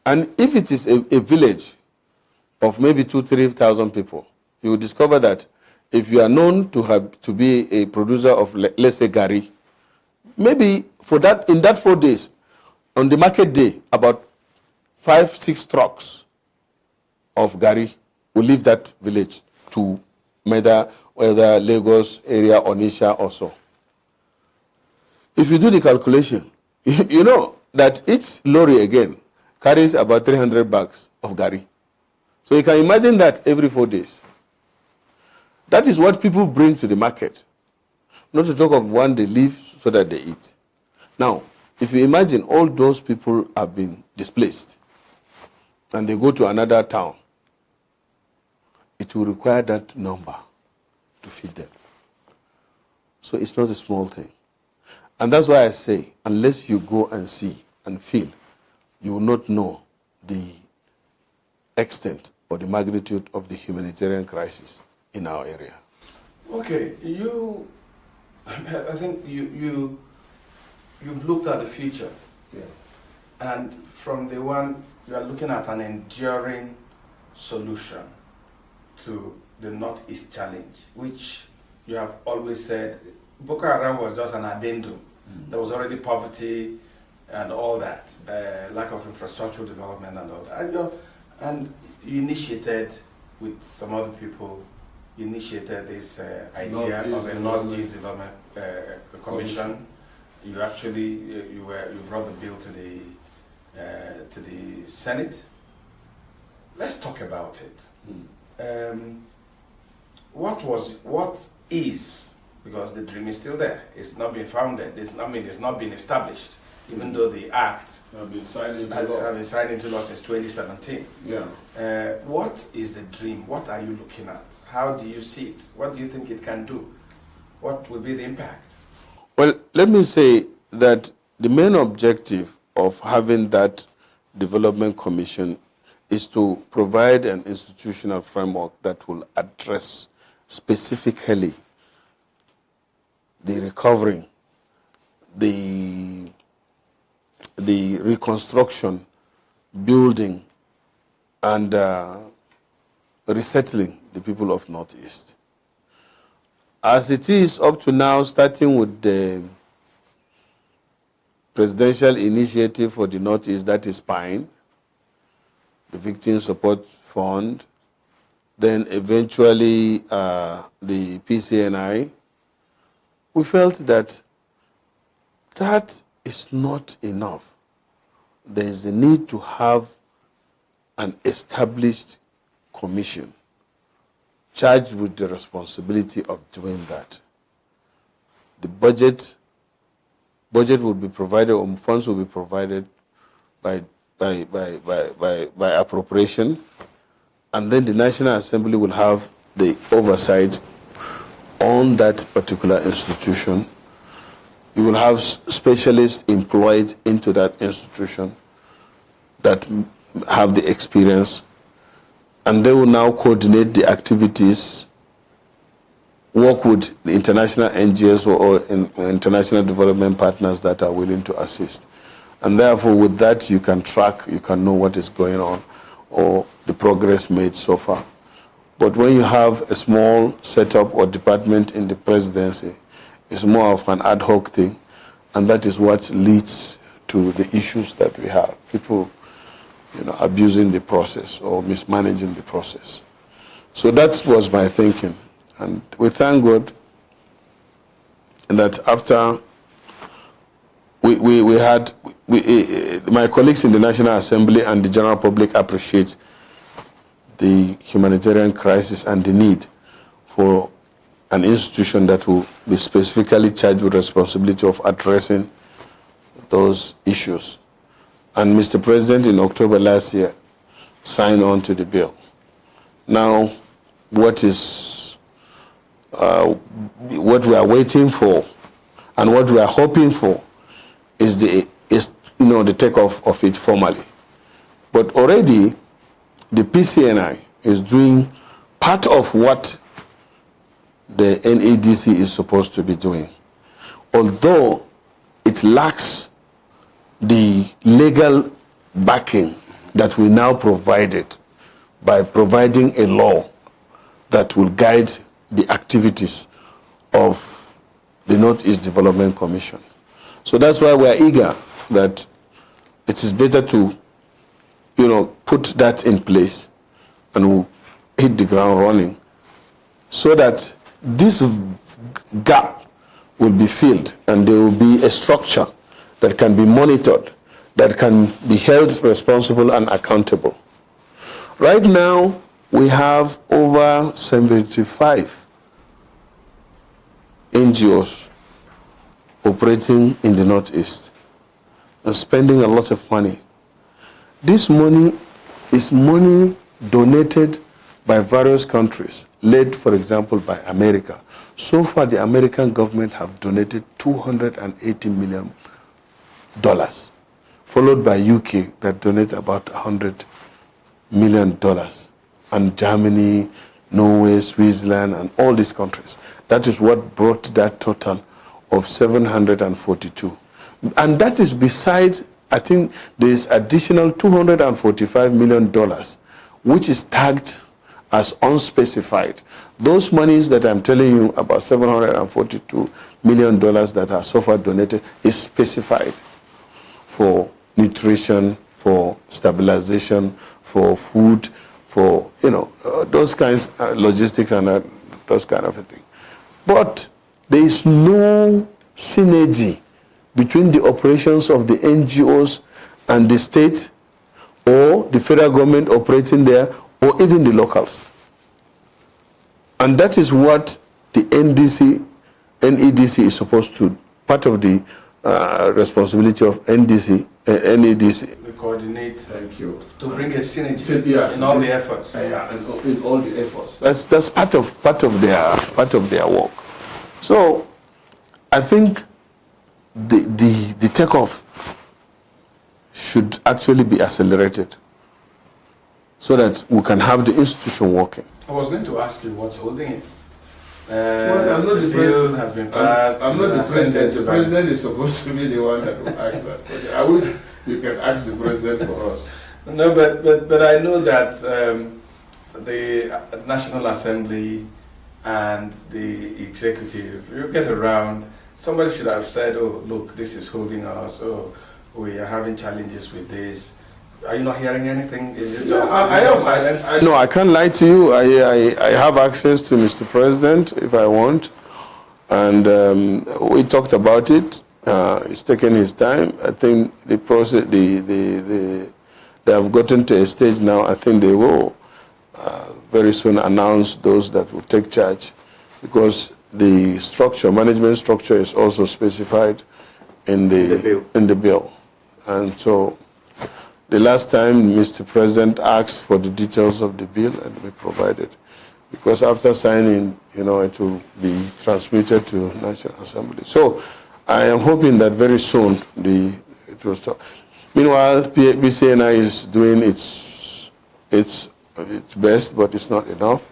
S9: And if it is a village of maybe 2,000-3,000 people, you will discover that if you are known to be a producer of, let's say, gari, maybe in that 4 days, on the market day, about 5-6 trucks of gari will leave that village to whether Lagos area or Nisha or so. If you do the calculation, you know that each lorry again carries about 300 bags of gari. So you can imagine that every 4 days. That is what people bring to the market. Not to talk of one they leave so that they eat. Now, if you imagine all those people have been displaced and they go to another town, it will require that number to feed them. So it's not a small thing. And that's why I say, unless you go and see and feel, you will not know the extent or the magnitude of the humanitarian crisis in our area.
S3: Okay, I think you've looked at the future. Yeah. And from the one, you are looking at an enduring solution to the Northeast challenge, which you have always said Boko Haram was just an addendum. There was already poverty and all that, lack of infrastructural development and all that. And you initiated with some other people, you initiated this idea of a Northeast Development Commission. You actually you brought the bill to the Senate. Let's talk about it. What is, because the dream is still there. It's not been founded. It's not been established, even though the act
S9: have been signed
S3: into law since 2017.
S9: Yeah.
S3: What is the dream? What are you looking at? How do you see it? What do you think it can do? What will be the impact?
S9: Well, let me say that the main objective of having that development commission is to provide an institutional framework that will address specifically the recovery, the reconstruction, building, and resettling the people of Northeast. As it is up to now, starting with the presidential initiative for the Northeast, that is PINE, the Victim Support Fund, then eventually the PCNI, we felt that that is not enough. There is a need to have an established commission charged with the responsibility of doing that. The budget will be provided, or funds will be provided by appropriation, and then the National Assembly will have the oversight on that particular institution. You will have specialists employed into that institution that have the experience, and they will now coordinate the activities, work with the international NGOs or international development partners that are willing to assist. And therefore, with that, you can track, you can know what is going on or the progress made so far. But when you have a small setup or department in the presidency, it's more of an ad hoc thing, and that is what leads to the issues that we have. People, abusing the process or mismanaging the process. So that was my thinking. And we thank God that after my colleagues in the National Assembly and the general public appreciate the humanitarian crisis and the need for an institution that will be specifically charged with responsibility of addressing those issues. And Mr. President, in October last year, signed on to the bill. Now, what we are waiting for and what we are hoping for is the takeoff of it formally. But already, the PCNI is doing part of what the NEDC is supposed to be doing, although it lacks the legal backing that we now provided by providing a law that will guide the activities of the Northeast Development Commission. So that's why we are eager that it is better to, put that in place and we'll hit the ground running so that this gap will be filled and there will be a structure that can be monitored, that can be held responsible and accountable. Right now, we have over 75 NGOs operating in the Northeast and spending a lot of money. This money is money donated by various countries, led, for example, by America. So far, the American government have donated $280 million, followed by UK that donates about $100 million, and Germany, Norway, Switzerland, and all these countries. That is what brought that total of 742. And that is besides, I think there's additional $245 million, which is tagged as unspecified. Those monies that I'm telling you about, $742 million that are so far donated, is specified for nutrition, for stabilization, for food, for, those kinds of logistics and those kind of a thing. But there is no synergy between the operations of the NGOs and the state or the federal government operating there or even the locals. And that is what the NEDC is supposed to, part of the responsibility of NEDC.
S6: We coordinate, thank you, to bring a synergy in all the efforts. In all the efforts.
S9: That's part of their work. So I think the takeoff should actually be accelerated. so that we can have the institution working.
S6: I was going to ask you what's holding it.
S9: Well, I'm not the
S6: bill has been passed.
S9: I'm not the president. The
S6: by-
S9: president is supposed to be the one that will ask that question. I wish you can ask the president for us.
S6: No, but I know that the National Assembly and the executive, you get around, somebody should have said, oh, look, this is holding us, oh, we are having challenges with this. Are you not hearing anything? Is it just, silence?
S9: No, I can't lie to you. I have access to Mr. President if I want. And we talked about it. It's taken his time. I think the process, they have gotten to a stage now. I think they will very soon announce those that will take charge, because the structure, management structure, is also specified in the bill. And so the last time Mr. President asked for the details of the bill, and we provided, because after signing, it will be transmitted to National Assembly. So I am hoping that very soon it will stop. Meanwhile, PCNI is doing its best, but it's not enough,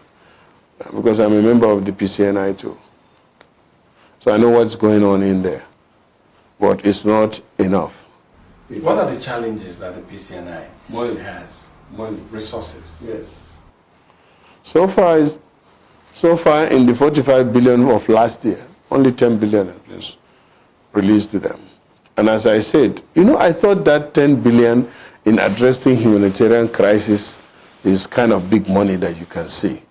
S9: because I'm a member of the PCNI too. So I know what's going on in there, but it's not enough.
S6: What are the challenges that the PCNI has? More resources.
S9: Yes. So far in the 45 billion of last year, only 10 billion has been released to them. And as I said, I thought that 10 billion in addressing humanitarian crisis is kind of big money that you can see.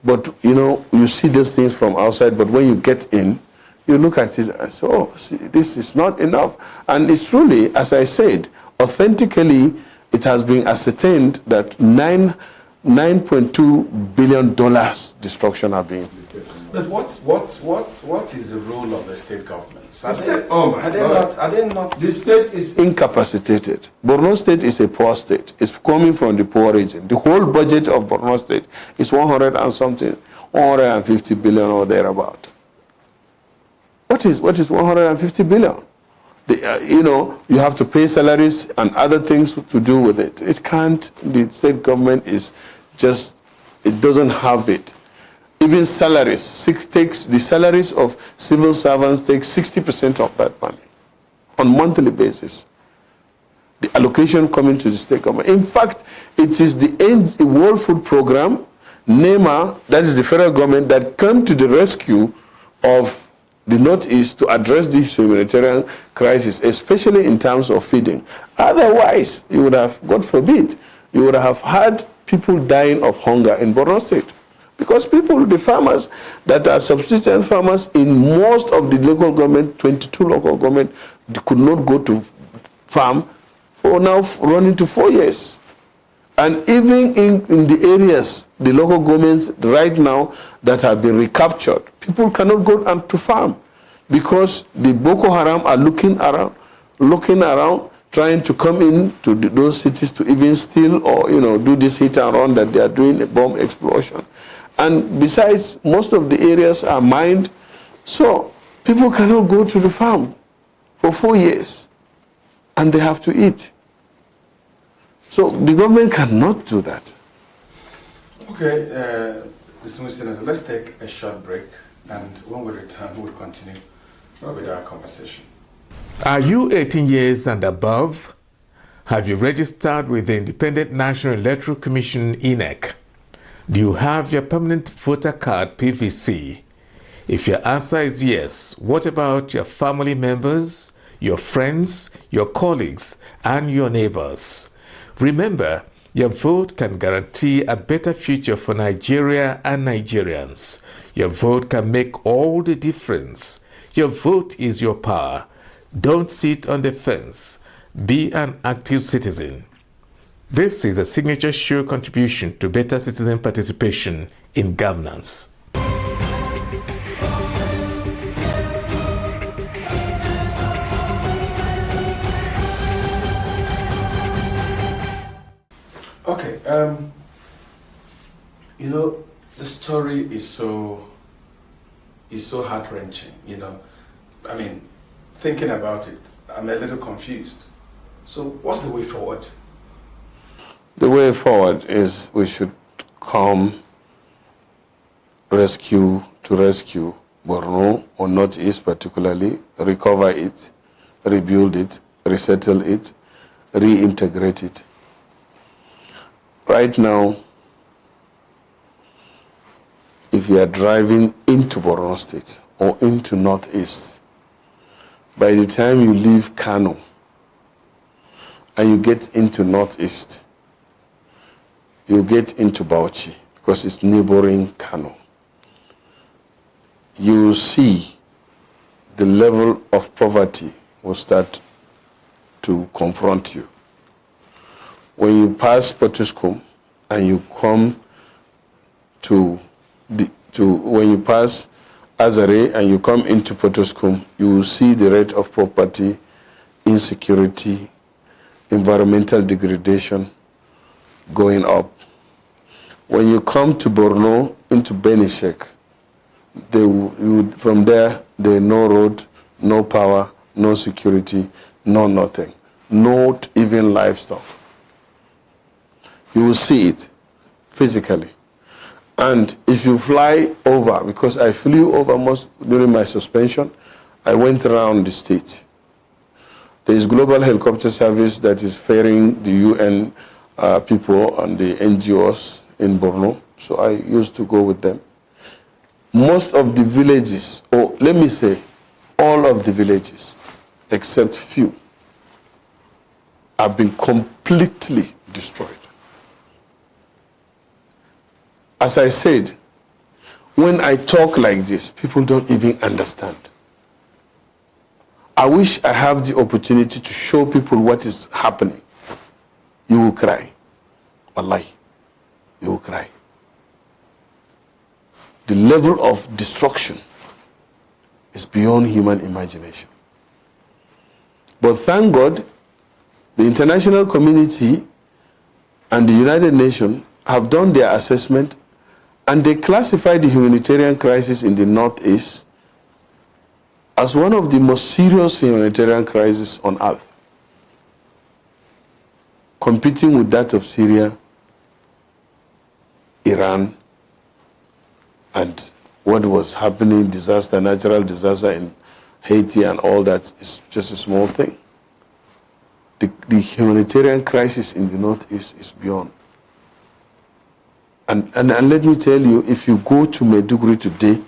S9: But, you see these things from outside, but when you get in, you look at it and say, oh, see, this is not enough. And it's truly, as I said, authentically, it has been ascertained that $9.2 billion destruction have been inflicted.
S6: But what is the role of the state governments? Are they not?
S9: The state is incapacitated. Borno State is a poor state. It's coming from the poor region. The whole budget of Borno State is 150 billion or thereabout. What is 150 billion? You have to pay salaries and other things to do with it. It can't. The state government it doesn't have it. Even salaries, the salaries of civil servants take 60% of that money on monthly basis. The allocation coming to the state government. In fact, it is the World Food Program, NEMA, that is the federal government, that come to the rescue of the Northeast to address this humanitarian crisis, especially in terms of feeding. Otherwise, you would have, God forbid, you would have had people dying of hunger in Borno State. Because the farmers that are subsistence farmers in most of the local government, 22 local government, they could not go to farm for now running to 4 years. And even in the areas, the local governments right now that have been recaptured, people cannot go to farm because the Boko Haram are looking around, trying to come in to those cities to even steal or do this hit and run that they are doing, a bomb explosion. And besides, most of the areas are mined, so people cannot go to the farm for 4 years, and they have to eat. So the government cannot do that.
S6: Okay, distinguished Senator, let's take a short break, and when we return, we'll continue with our conversation.
S16: Are you 18 years and above? Have you registered with the Independent National Electoral Commission, ENUGU? Do you have your permanent voter card, PVC? If your answer is yes, what about your family members, your friends, your colleagues, and your neighbors? Remember, your vote can guarantee a better future for Nigeria and Nigerians. Your vote can make all the difference. Your vote is your power. Don't sit on the fence. Be an active citizen. This is a signature show contribution to better citizen participation in governance.
S6: Okay, the story is so heart-wrenching, I mean, thinking about it, I'm a little confused. So what's the way forward?
S9: The way forward is we should come rescue Borno, or Northeast particularly, recover it, rebuild it, resettle it, reintegrate it. Right now, if you are driving into Borno State or into Northeast, by the time you leave Kano and you get into Northeast, you get into Bauchi because it's neighboring Kano. You will see the level of poverty will start to confront you. When you pass Potuskum and you come when you pass Azare and you come into Potuskum, you will see the rate of poverty, insecurity, environmental degradation going up. When you come to Borno into Benishek, from there, there is no road, no power, no security, no nothing, not even livestock. You will see it physically. And if you fly over, because I flew over most during my suspension, I went around the state. There is global helicopter service that is ferrying the UN people and the NGOs in Borno, so I used to go with them. Most of the villages, or let me say, all of the villages, except few, have been completely destroyed. As I said, when I talk like this, people don't even understand. I wish I have the opportunity to show people what is happening. You will cry. Wallahi, you will cry. The level of destruction is beyond human imagination. But thank God, the international community and the United Nations have done their assessment, and they classified the humanitarian crisis in the Northeast as one of the most serious humanitarian crises on earth, competing with that of Syria, Iran, and what was happening, natural disaster in Haiti and all that is just a small thing. The humanitarian crisis in the Northeast is beyond. And let me tell you, if you go to Maiduguri today,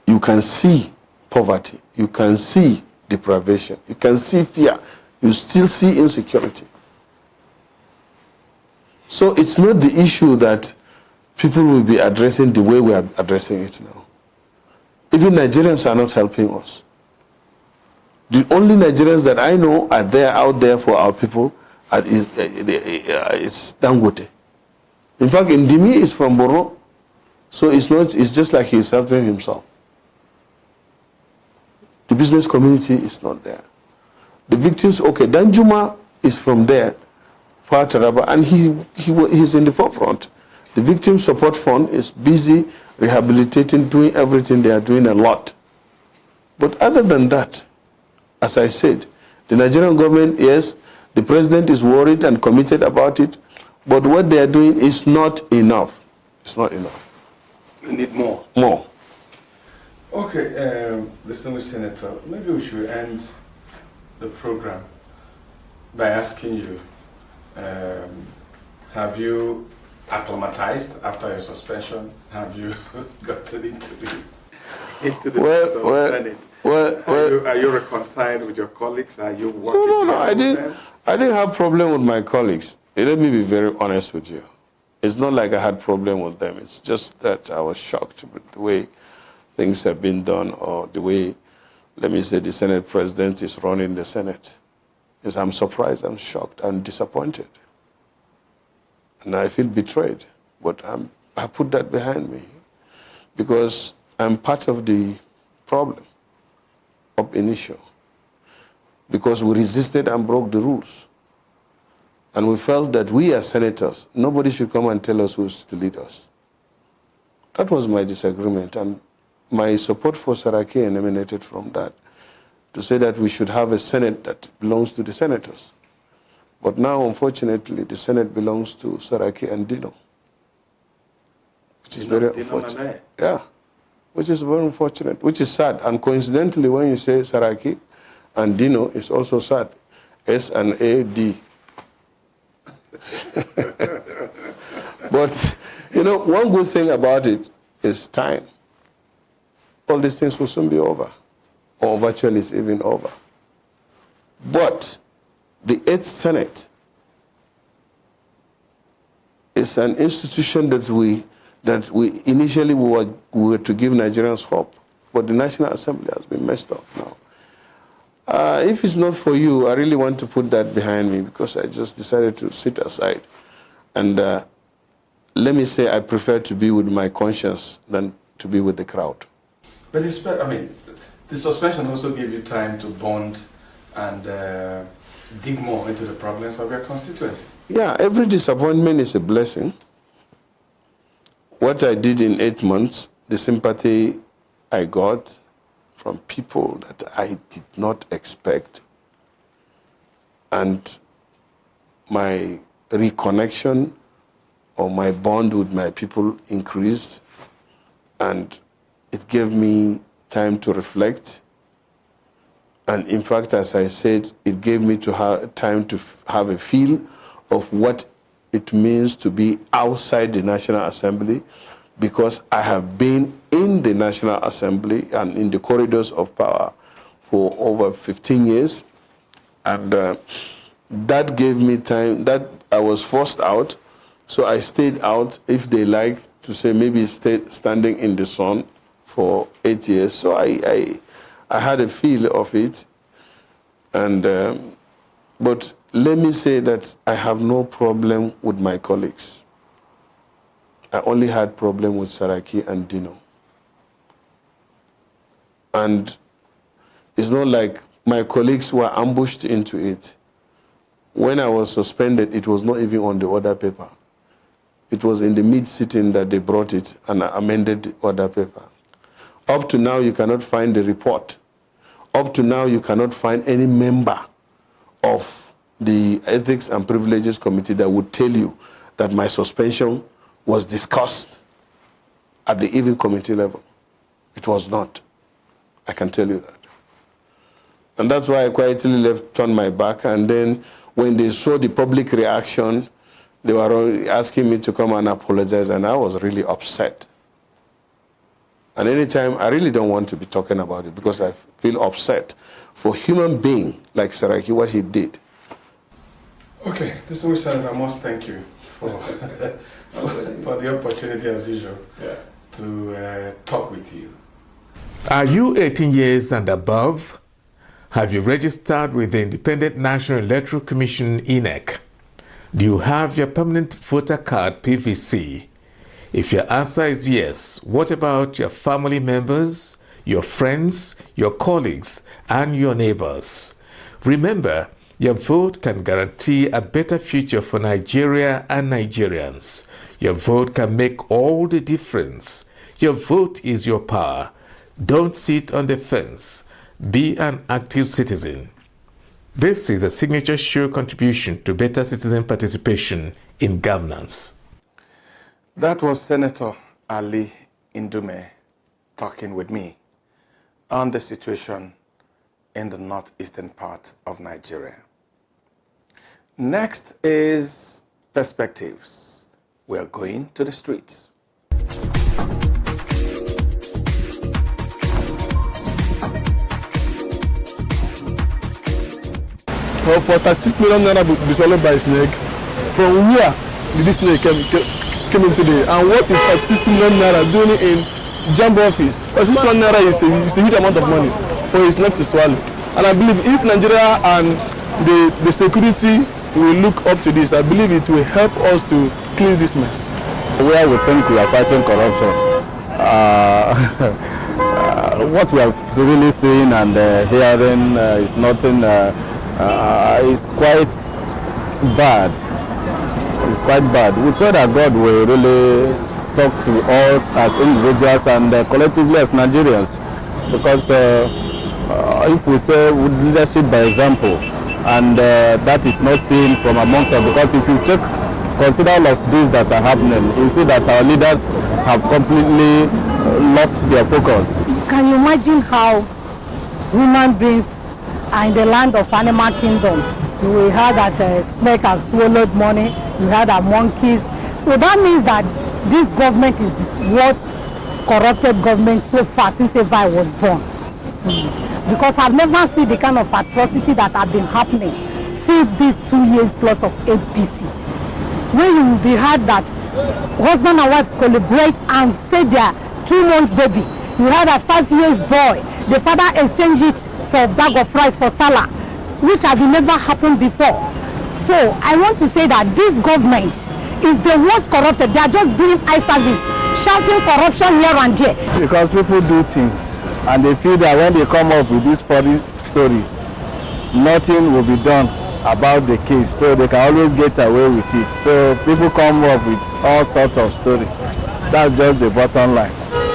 S9: you can see poverty, you can see deprivation, you can see fear, you still see insecurity. So it's not the issue that people will be addressing the way we are addressing it now. Even Nigerians are not helping us. The only Nigerians that I know are out there for our people it's Dangote. In fact, Ndimi is from Borno, so it's just like he's helping himself. The business community is not there. The victims, okay, Danjuma is from there, Far Taraba, and he's in the forefront. The Victim Support Fund is busy rehabilitating, doing everything. They are doing a lot. But other than that, as I said, the Nigerian government, yes, the president is worried and committed about it, but what they are doing is not enough. It's not enough.
S6: We need more.
S9: More.
S6: Okay, distinguished Senator, maybe we should end the program by asking you, have you acclimatized after your suspension? Have you gotten into the Senate? Are you reconciled with your colleagues? Are you working
S9: No,
S6: with them?
S9: I didn't have problem with my colleagues. Let me be very honest with you. It's not like I had problem with them. It's just that I was shocked with the way things have been done, or the way, let me say, the Senate president is running the Senate. Yes, I'm surprised, I'm shocked, I'm disappointed. And I feel betrayed, but I put that behind me because I'm part of the problem of initio, because we resisted and broke the rules. And we felt that we as senators, nobody should come and tell us who's to lead us. That was my disagreement, and my support for Saraki emanated from that, to say that we should have a Senate that belongs to the senators. But now, unfortunately, the Senate belongs to Saraki and Dino, which is very unfortunate. Yeah, which is very unfortunate, which is sad. And coincidentally, when you say Saraki and Dino, it's also sad. S and A, D. But, you know, one good thing about it is time. All these things will soon be over, or virtually it's even over. But the 8th Senate is an institution that we initially were to give Nigerians hope, but the National Assembly has been messed up now. If it's not for you, I really want to put that behind me because I just decided to sit aside. And let me say I prefer to be with my conscience than to be with the crowd.
S6: But I mean, the suspension also gave you time to bond and dig more into the problems of your constituency.
S9: Yeah, every disappointment is a blessing. What I did in 8 months, the sympathy I got from people that I did not expect, and my reconnection or my bond with my people increased, and it gave me time to reflect. And in fact, as I said, it gave me time to have a feel of what it means to be outside the National Assembly, because I have been in the National Assembly and in the corridors of power for over 15 years. And that gave me time, that I was forced out, so I stayed out, if they liked to say, maybe standing in the sun for 8 years. So I had a feel of it. And but let me say that I have no problem with my colleagues. I only had problem with Saraki and Dino. And it's not like my colleagues were ambushed into it. When I was suspended, it was not even on the order paper. It was in the mid-sitting that they brought it and amended the order paper. Up to now, you cannot find the report. Up to now, you cannot find any member of the Ethics and Privileges Committee that would tell you that my suspension was discussed at the even committee level. It was not. I can tell you that. And that's why I quietly turned my back. And then when they saw the public reaction, they were asking me to come and apologize, and I was really upset. And anytime, I really don't want to be talking about it because I feel upset for a human being like Saraki, what he did.
S6: Okay, distinguished Senator, I must thank you for, for the opportunity, as usual, to talk with you.
S16: Are you 18 years and above? Have you registered with the Independent National Electoral Commission, ENUGU? Do you have your permanent voter card, PVC? If your answer is yes, what about your family members, your friends, your colleagues, and your neighbors? Remember, your vote can guarantee a better future for Nigeria and Nigerians. Your vote can make all the difference. Your vote is your power. Don't sit on the fence. Be an active citizen. This is a signature show contribution to better citizen participation in governance.
S6: That was Senator Ali Indume talking with me on the situation in the northeastern part of Nigeria. Next is perspectives. We are going to the streets.
S9: For 36 million naira be swallowed by a snake. From where did this snake came in today? And what is 36 million naira doing in Jambo office? 36 million naira is a huge amount of money for his neck to swallow. And I believe if Nigeria and the security will look up to this, I believe it will help us to cleanse this mess.
S21: Where we think we are fighting corruption, what we are really seeing and hearing is nothing. It's quite bad. It's quite bad. We pray that God will really talk to us as individuals and collectively as Nigerians, because if we say with leadership by example, and that is not seen from amongst us, because if you consider all of these that are happening, you see that our leaders have completely lost their focus.
S2: Can you imagine how human beings are in the land of animal kingdom? We heard that snake have swallowed money, we heard that monkeys. So that means that this government is the worst corrupted government so far since ever I was born. Because I've never seen the kind of atrocity that have been happening since these 2 years plus of APC. When you will be heard that husband and wife collaborate and say they are 2 months baby. You heard a 5 years boy, the father exchanged it for a bag of rice for salad, which had never happened before. So I want to say that this government is the worst corrupted. They are just doing eye service, shouting corruption here and there.
S21: Because people do things and they feel that when they come up with these funny stories, nothing will be done about the case, so they can always get away with it. So people come up with all sorts of stories. That's just the bottom line.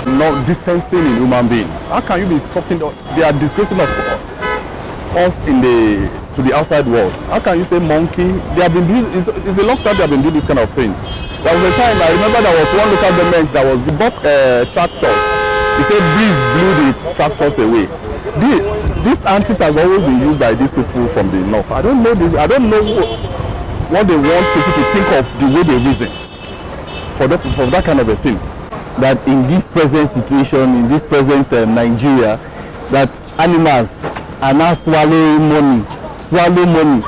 S22: No decency in human being. How can you be talking? They are disgracing us to the outside world. How can you say monkey? They have been doing. It's a long time they have been doing this kind of thing. There was a time I remember there was one local government that was bought tractors. He said breeze blew the tractors away. These antics has always been used by these people from the north. I don't know what they want people to think of the way they reason for that kind of a thing.
S21: That in this present situation, in this present Nigeria, that animals are now swallowing money,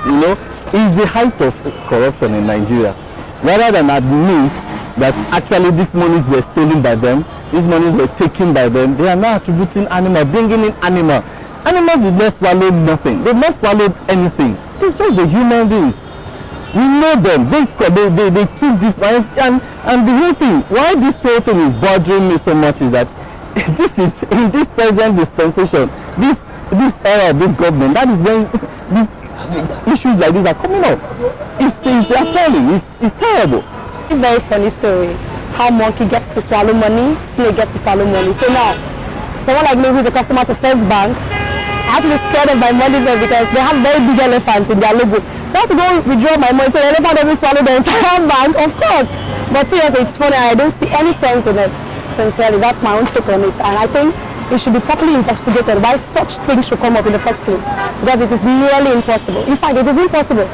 S21: you know, is the height of corruption in Nigeria. Rather than admit that actually these monies were stolen by them, these monies were taken by them, they are now attributing animal, bringing in animal. Animals did not swallow nothing. They did not swallow anything. It's just the human beings. We know them. They took this and the whole thing. Why this whole thing is bothering me so much is that this is in this present dispensation, this era of this government. That is when these issues like this are coming up. It's appalling. It's terrible.
S2: A very funny story. How monkey gets to swallow money, snake gets to swallow money. So now, someone like me who's a customer to First Bank, I have to be scared of my money there because they have very big elephants in their logo. So I have to go withdraw my money so the elephant doesn't swallow the entire bank, of course. But seriously, it's funny. I don't see any sense in it. Sincerely, that's my own take on it. And I think it should be properly investigated why such things should come up in the first place. Because it is nearly impossible. In fact, it is impossible.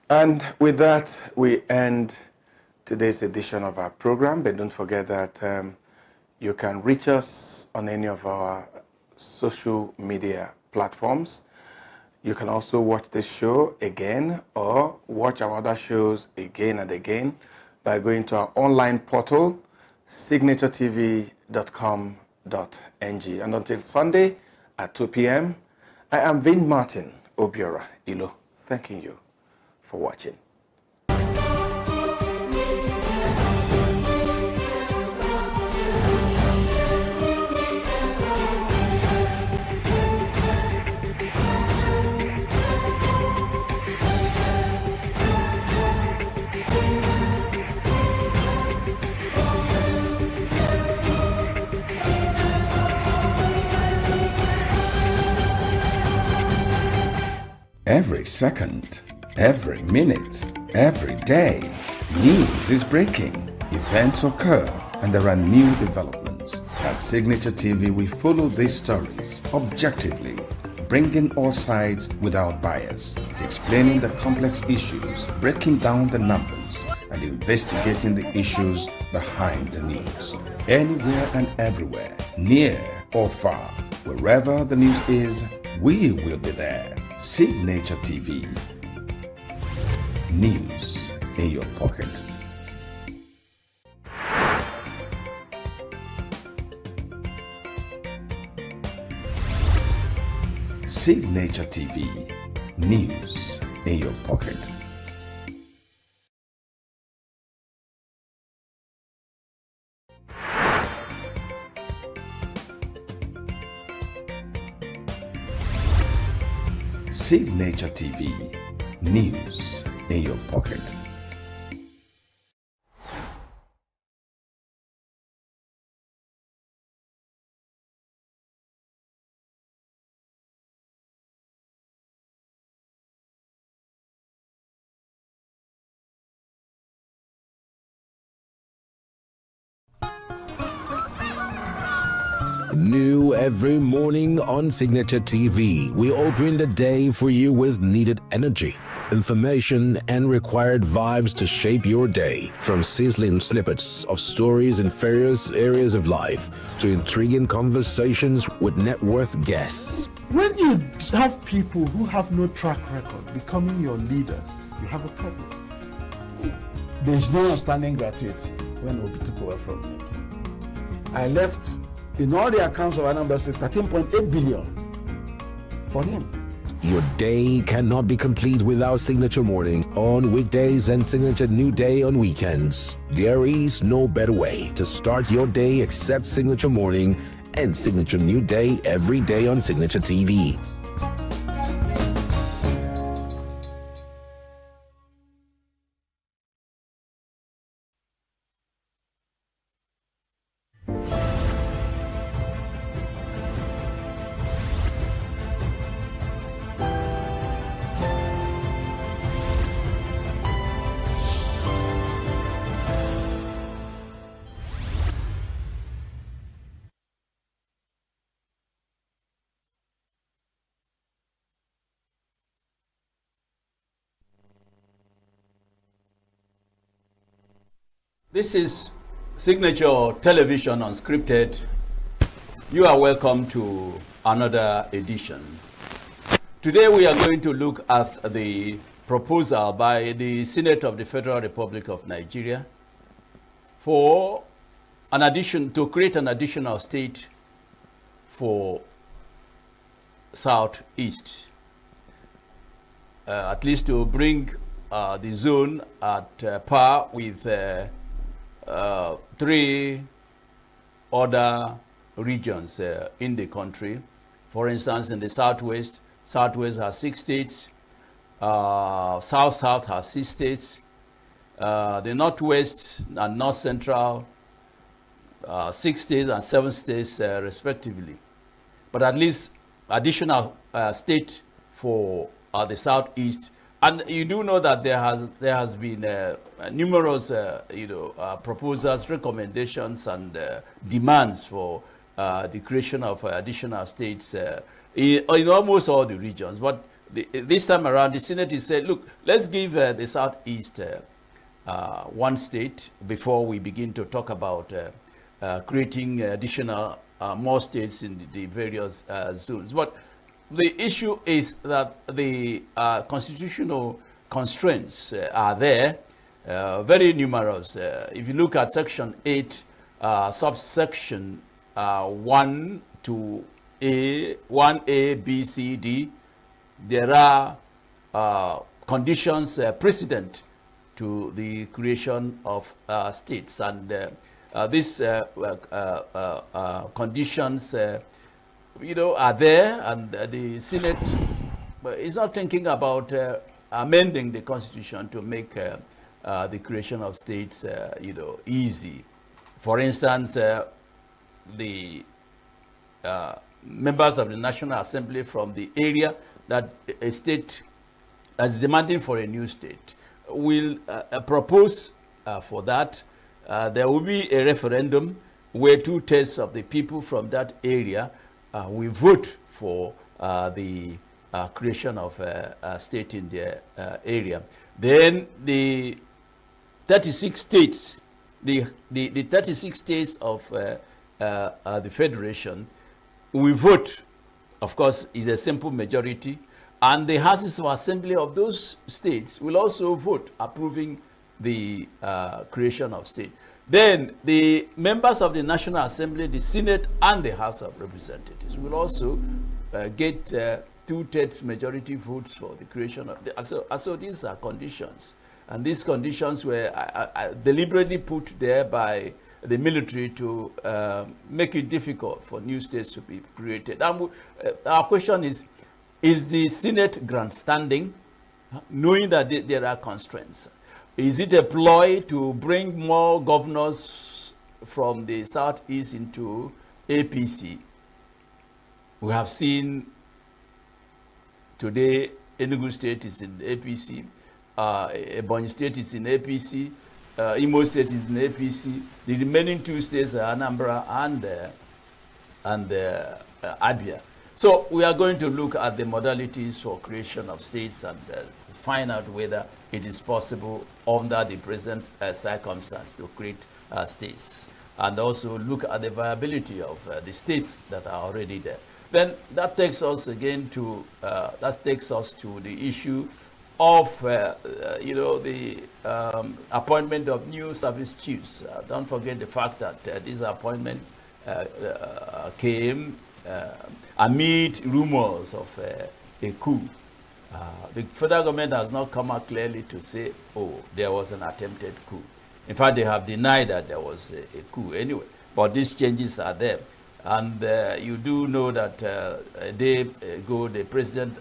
S6: And with that, we end today's edition of our program. But don't forget that you can reach us on any of our social media platforms. You can also watch this show again or watch our other shows again and again by going to our online portal, signaturetv.com.ng. And until Sunday at 2 p.m., I am Vin Martin Obiora Ilo, thanking you for watching.
S7: Every second, every minute, every day, news is breaking, events occur, and there are new developments. At Signature TV, we follow these stories objectively, bringing all sides without bias, explaining the complex issues, breaking down the numbers, and investigating the issues behind the news. Anywhere and everywhere, near or far, wherever the news is, we will be there. Signature TV. News in your pocket. Signature TV. News in your pocket. Signature TV. News in your pocket.
S17: New every morning on Signature TV, we open the day for you with needed energy, information, and required vibes to shape your day. From sizzling snippets of stories in various areas of life to intriguing conversations with net worth guests.
S3: When you have people who have no track record becoming your leaders, you have a problem. There's no outstanding gratuity when Obi took over from me. I left in all the accounts of Anambra State 13.8 billion for him.
S17: Your day cannot be complete without Signature Morning on weekdays and Signature New Day on weekends. There is no better way to start your day except Signature Morning and Signature New Day every day on Signature TV.
S13: This is Signature Television Unscripted. You are welcome to another edition. Today we are going to look at the proposal by the Senate of the Federal Republic of Nigeria for to create an additional state for Southeast, at least to bring the zone at par with 3 other regions in the country. For instance, in the Southwest has 6 states, South has 6 states, the Northwest and North Central 6 states and 7 states respectively. But at least additional state for the Southeast. And you do know that there has been numerous proposals, recommendations, and demands for the creation of additional states in almost all the regions. But this time around, the Senate has said, look, let's give the Southeast 1 state before we begin to talk about creating additional more states in the various zones. But the issue is that the constitutional constraints are there, very numerous. If you look at Section 8, subsection 1 to A, 1A, B, C, D, there are conditions precedent to the creation of states. And these conditions are there, and the Senate is not thinking about amending the Constitution to make the creation of states, easy. For instance, the members of the National Assembly from the area that a state is demanding for a new state will propose for that. There will be a referendum where 2/3 of the people from that area we vote for the creation of a state in their area. Then the 36 states, the 36 states of the Federation, we vote, of course, is a simple majority, and the Houses of Assembly of those states will also vote approving the creation of state. Then the members of the National Assembly, the Senate, and the House of Representatives will also get 2/3 majority votes for the creation of so these are conditions. And these conditions were deliberately put there by the military to make it difficult for new states to be created. And our question is the Senate grandstanding, knowing that there are constraints? Is it a ploy to bring more governors from the Southeast into APC? We have seen today ENUGU State is in APC, Ebonyi State is in APC, Imo State is in APC. The remaining 2 states are Anambra and and Abia. So we are going to look at the modalities for creation of states and find out whether it is possible under the present circumstance to create states, and also look at the viability of the states that are already there. Then that takes us again to the issue of the appointment of new service chiefs. Don't forget the fact that this appointment came amid rumors of a coup. The federal government has not come out clearly to say, oh, there was an attempted coup. In fact, they have denied that there was a coup anyway. But these changes are there. And you do know that a day ago, the President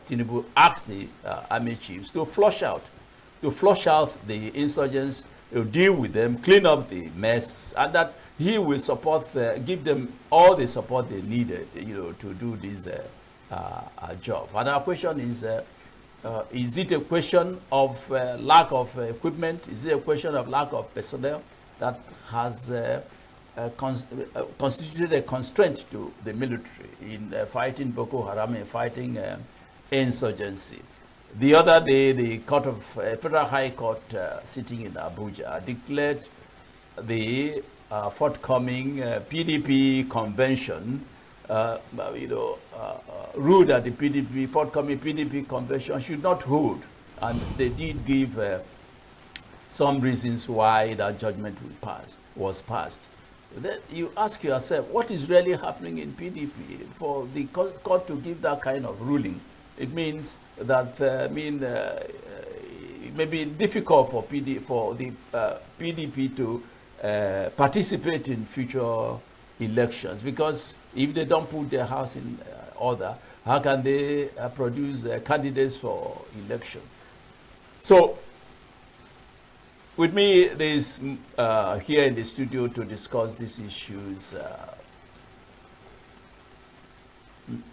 S13: Tinubu asked the army chiefs to flush out the insurgents, to deal with them, clean up the mess, and that he will support, give them all the support they needed, to do this job. And our question is it a question of lack of equipment? Is it a question of lack of personnel that has constituted a constraint to the military in fighting Boko Haram and fighting insurgency? The other day, the Federal High Court sitting in Abuja declared the forthcoming PDP convention, ruled that the forthcoming PDP convention should not hold. And they did give some reasons why that judgment was passed. Then you ask yourself, what is really happening in PDP for the court to give that kind of ruling? It means that it may be difficult for the PDP to participate in future elections, because if they don't put their house in order, how can they produce candidates for election? So, with me, there's here in the studio to discuss these issues,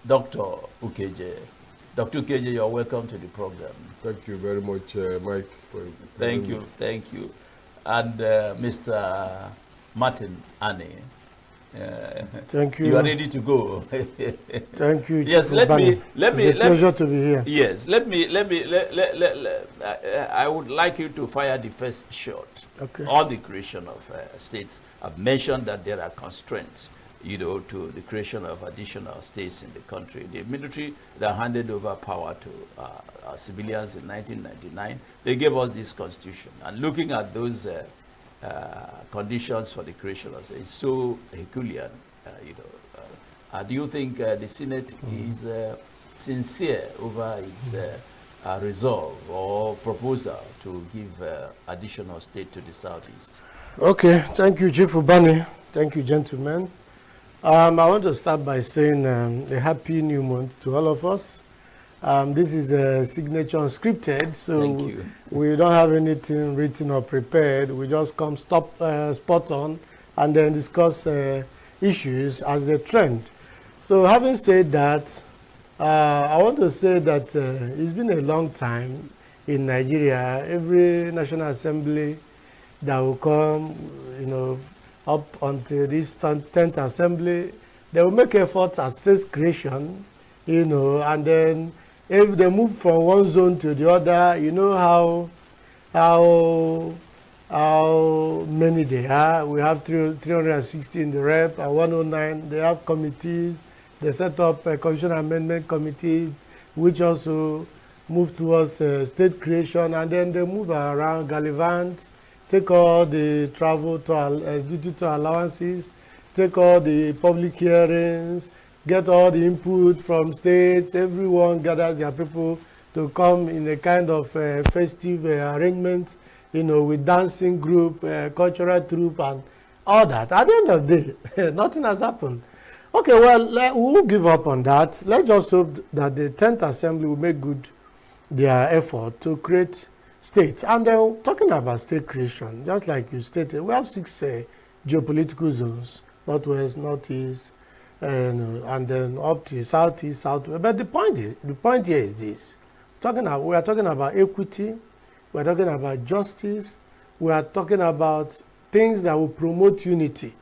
S13: Dr. Ukeje. Dr. Ukeje, you're welcome to the program.
S18: Thank you very much, Mike.
S13: Thank you. And Mr. Martin Ane.
S19: Thank you.
S13: You are ready to go.
S19: Thank you.
S13: Yes, let me.
S19: It's a pleasure to be here.
S13: Yes, I would like you to fire the first shot.
S19: Okay.
S13: On the creation of states. I've mentioned that there are constraints, to the creation of additional states in the country. The military that handed over power to civilians in 1999, they gave us this constitution. And looking at those conditions for the creation of states, it's so Herculean, do you think the Senate is sincere over its resolve or proposal to give additional state to the southeast?
S19: Okay, thank you, Chief Ubani. Thank you, gentlemen. I want to start by saying a happy new month to all of us. This is a signature unscripted, so we don't have anything written or prepared. We just come spot on and then discuss issues as a trend. So having said that, I want to say that it's been a long time in Nigeria. Every National Assembly that will come, up until this 10th Assembly, they will make efforts at state creation, and then if they move from one zone to the other, you know how many they are. We have 360 in the rep and 109. They have committees. They set up a constitutional amendment committee, which also move towards state creation, and then they move around, gallivant, take all the travel to duty to allowances, take all the public hearings, get all the input from states. Everyone gathers their people to come in a kind of festive arrangement, with dancing group, cultural troupe, and all that. At the end of the day, nothing has happened. Okay, well, we won't give up on that. Let's just hope that the 10th Assembly will make good their effort to create states. And then talking about state creation, just like you stated, we have 6 geopolitical zones: northwest, northeast, and then up to southeast, southwest. But the point here is this: we are talking about equity, we are talking about justice, we are talking about things that will promote unity.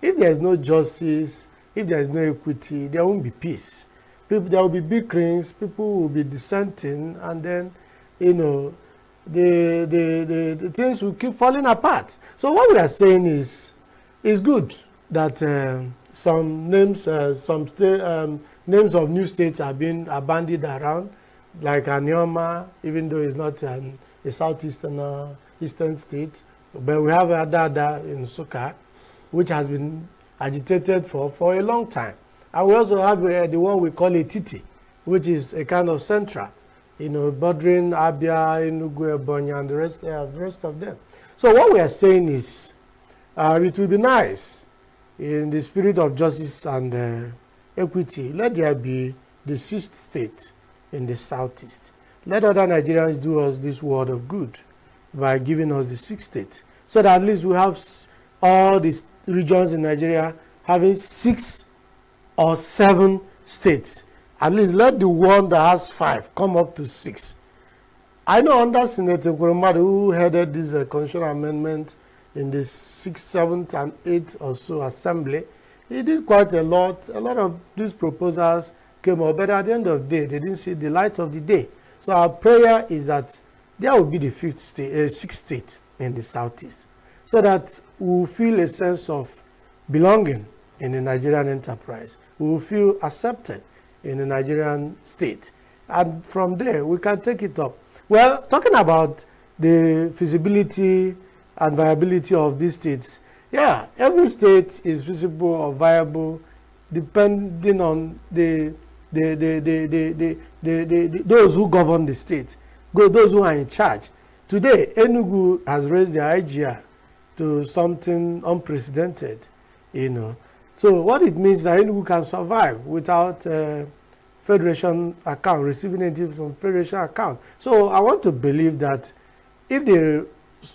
S19: If there is no justice, if there is no equity, there won't be peace. People, there will be bickerings, people will be dissenting, and then, you know, the things will keep falling apart. So what we are saying is, it's good that some names, names of new states are being abandoned around, like Anioma, even though it's not a southeastern eastern state, but we have Adada in Suka, which has been agitated for a long time. And we also have the one we call Etiti, which is a kind of central, you know, bordering Abia, ENUGU, Ebonyi, and the rest of them. So what we are saying is, it will be nice, in the spirit of justice and equity, let there be the sixth state in the southeast. Let other Nigerians do us this word of good by giving us the sixth state, so that at least we have all these regions in Nigeria having 6 or 7 states. At least let the one that has 5 come up to 6. I know under Senator Kurumadu, who headed this constitutional amendment in the 6th, 7th, and 8th or so assembly, he did quite a lot. A lot of these proposals came up, but at the end of the day, they didn't see the light of the day. So our prayer is that there will be the 6th state in the southeast, so that we will feel a sense of belonging in the Nigerian enterprise. We will feel accepted in the Nigerian state. And from there, we can take it up. Well, talking about the feasibility and viability of these states, yeah, every state is feasible or viable depending on those who govern the state, those who are in charge. Today, ENUGU has raised their IGR to something unprecedented, you know. So what it means is that ENUGU can survive without federation account, receiving anything from federation account. So I want to believe that if the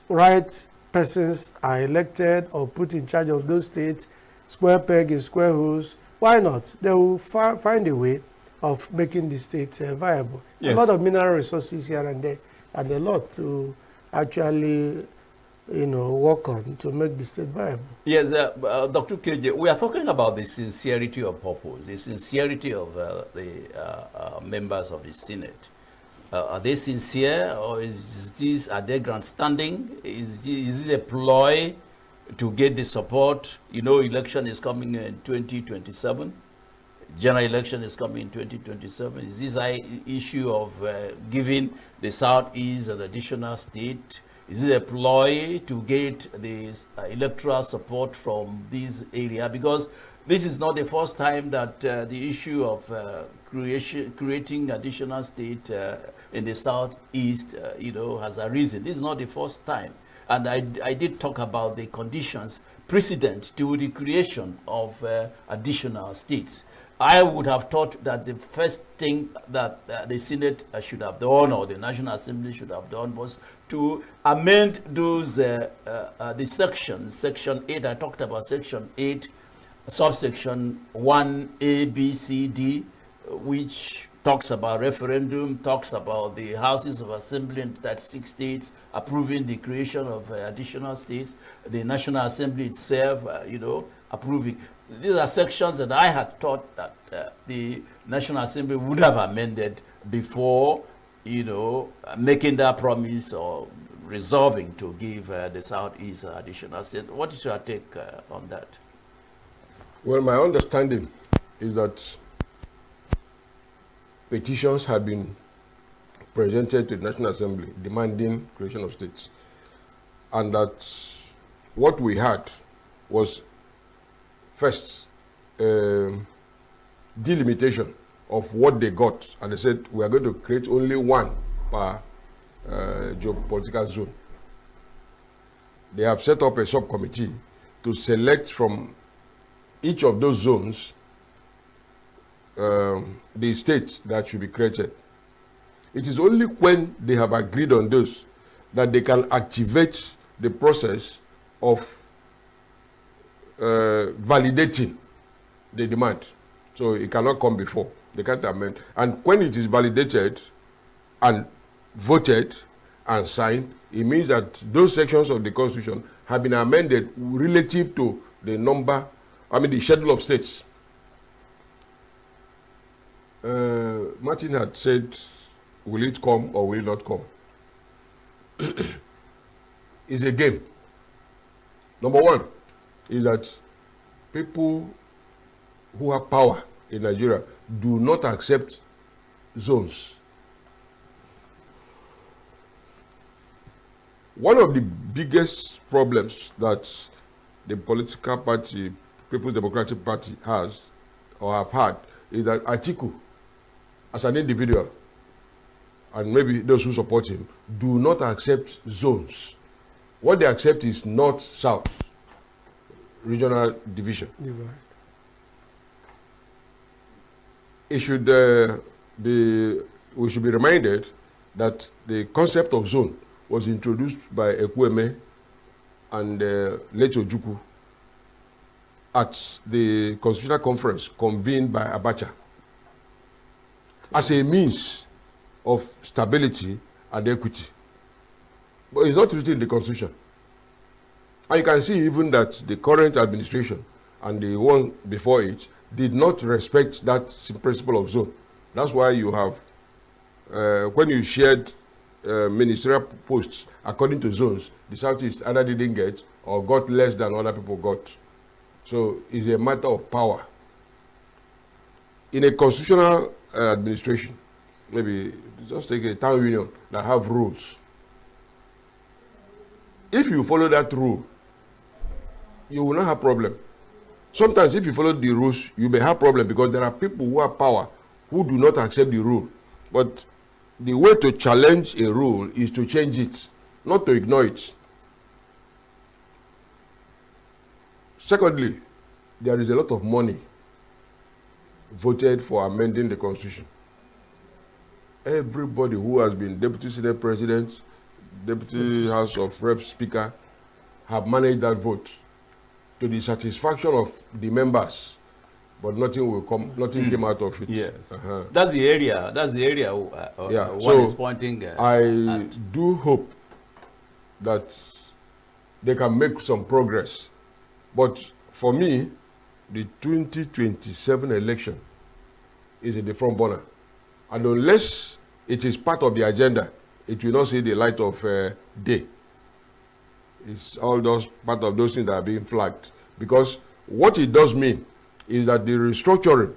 S19: right persons are elected or put in charge of those states, square peg in square holes, why not? They will find a way of making the state viable. Yes. A lot of mineral resources here and there, and a lot to actually, you know, work on to make the state viable.
S13: Yes, Dr. KJ, we are talking about the sincerity of purpose, the sincerity of the members of the Senate. Are they sincere, or are they grandstanding? Is this a ploy to get the support? You know, election is coming in 2027. General election is coming in 2027. Is this an issue of giving the Southeast an additional state? Is it a ploy to get the electoral support from this area? Because this is not the first time that the issue of creating additional state in the Southeast, you know, has arisen. This is not the first time. And I did talk about the conditions precedent to the creation of additional states. I would have thought that the first thing that the Senate should have done, or the National Assembly should have done, was to amend those the sections. Section 8, I talked about Section 8, subsection 1A, B, C, D, which talks about referendum, talks about the houses of assembly in 36 states approving the creation of additional states, the National Assembly itself, you know, approving. These are sections that I had thought that the National Assembly would have amended before, you know, making that promise or resolving to give the Southeast additional state. What is your take on that?
S18: Well, my understanding is that petitions have been presented to the National Assembly demanding creation of states, and that what we had was first delimitation of what they got, and they said we are going to create only one per geopolitical zone. They have set up a subcommittee to select from each of those zones the state that should be created. It is only when they have agreed on those that they can activate the process of validating the demand. So it cannot come before. They can't amend. And when it is validated and voted and signed, it means that those sections of the Constitution have been amended relative to the number the schedule of states. Martin had said, will it come or will it not come? It's a game. Number one is that people who have power in Nigeria do not accept zones. One of the biggest problems that the political party, People's Democratic Party, has or have had is that Atiku, as an individual, and maybe those who support him, do not accept zones. What they accept is north-south regional division.
S19: Divide.
S18: We should be reminded that the concept of zone was introduced by Ekwueme and late Ojukwu at the Constitutional Conference convened by Abacha as a means of stability and equity. But it's not written in the Constitution. And you can see even that the current administration and the one before it did not respect that principle of zone. That's why you have, when you shared ministerial posts according to zones, the Southeast either didn't get or got less than other people got. So it's a matter of power. In a constitutional administration, maybe just take a town union that have rules. If you follow that rule, you will not have problem. Sometimes if you follow the rules, you may have problem because there are people who have power who do not accept the rule. But the way to challenge a rule is to change it, not to ignore it. Secondly, there is a lot of money voted for amending the Constitution. Everybody who has been Deputy Senate President, Deputy House of Reps Speaker, have managed that vote to the satisfaction of the members, but nothing will come. Nothing came out of it.
S13: Yes, that's the area. That's the area. One
S18: so
S13: is pointing.
S18: I do hope that they can make some progress, but for me, the 2027 election is a front burner, and unless it is part of the agenda, it will not see the light of day. It's all those part of those things that are being flagged. Because what it does mean is that the restructuring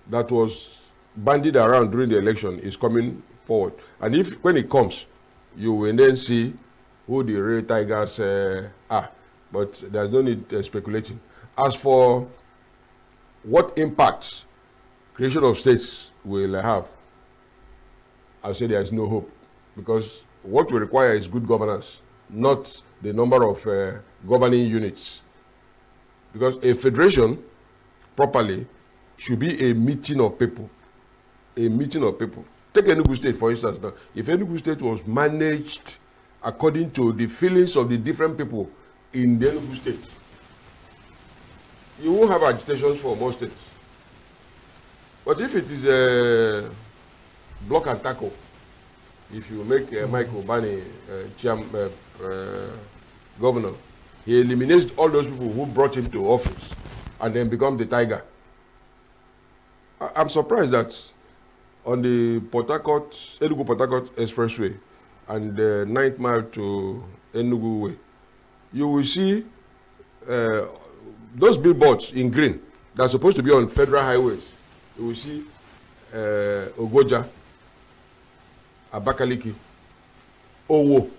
S18: that was bandied around during the election is coming forward. And when it comes, you will then see who the real tigers are. But there's no need speculating. As for what impacts creation of states will have, I'll say there is no hope. Because what we require is good governance, not the number of governing units. Because a federation, properly, should be a meeting of people. A meeting of people. Take Enugu State, for instance. Now, if Enugu State was managed according to the feelings of the different people in the Enugu State, you won't have agitations for more states. But if it is a block and tackle, if you make Mike Obani governor, he eliminates all those people who brought him to office and then become the tiger. I'm surprised that on the Enugu-Port Harcourt Expressway and the 9th mile to Enugu Way, you will see those billboards in green that are supposed to be on federal highways. You will see Ogoja, Abakaliki, Owo,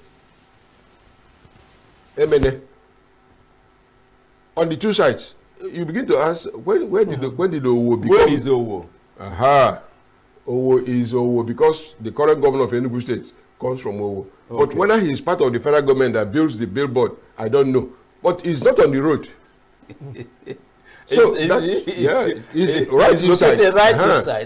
S18: Emene. On the two sides, you begin to ask, when did Owo become?
S13: Where is Owo?
S18: Owo is Owo because the current governor of Enugu State comes from Owo. Okay. But whether he is part of the federal government that builds the billboard, I don't know. But he's not on the road. So it's right inside.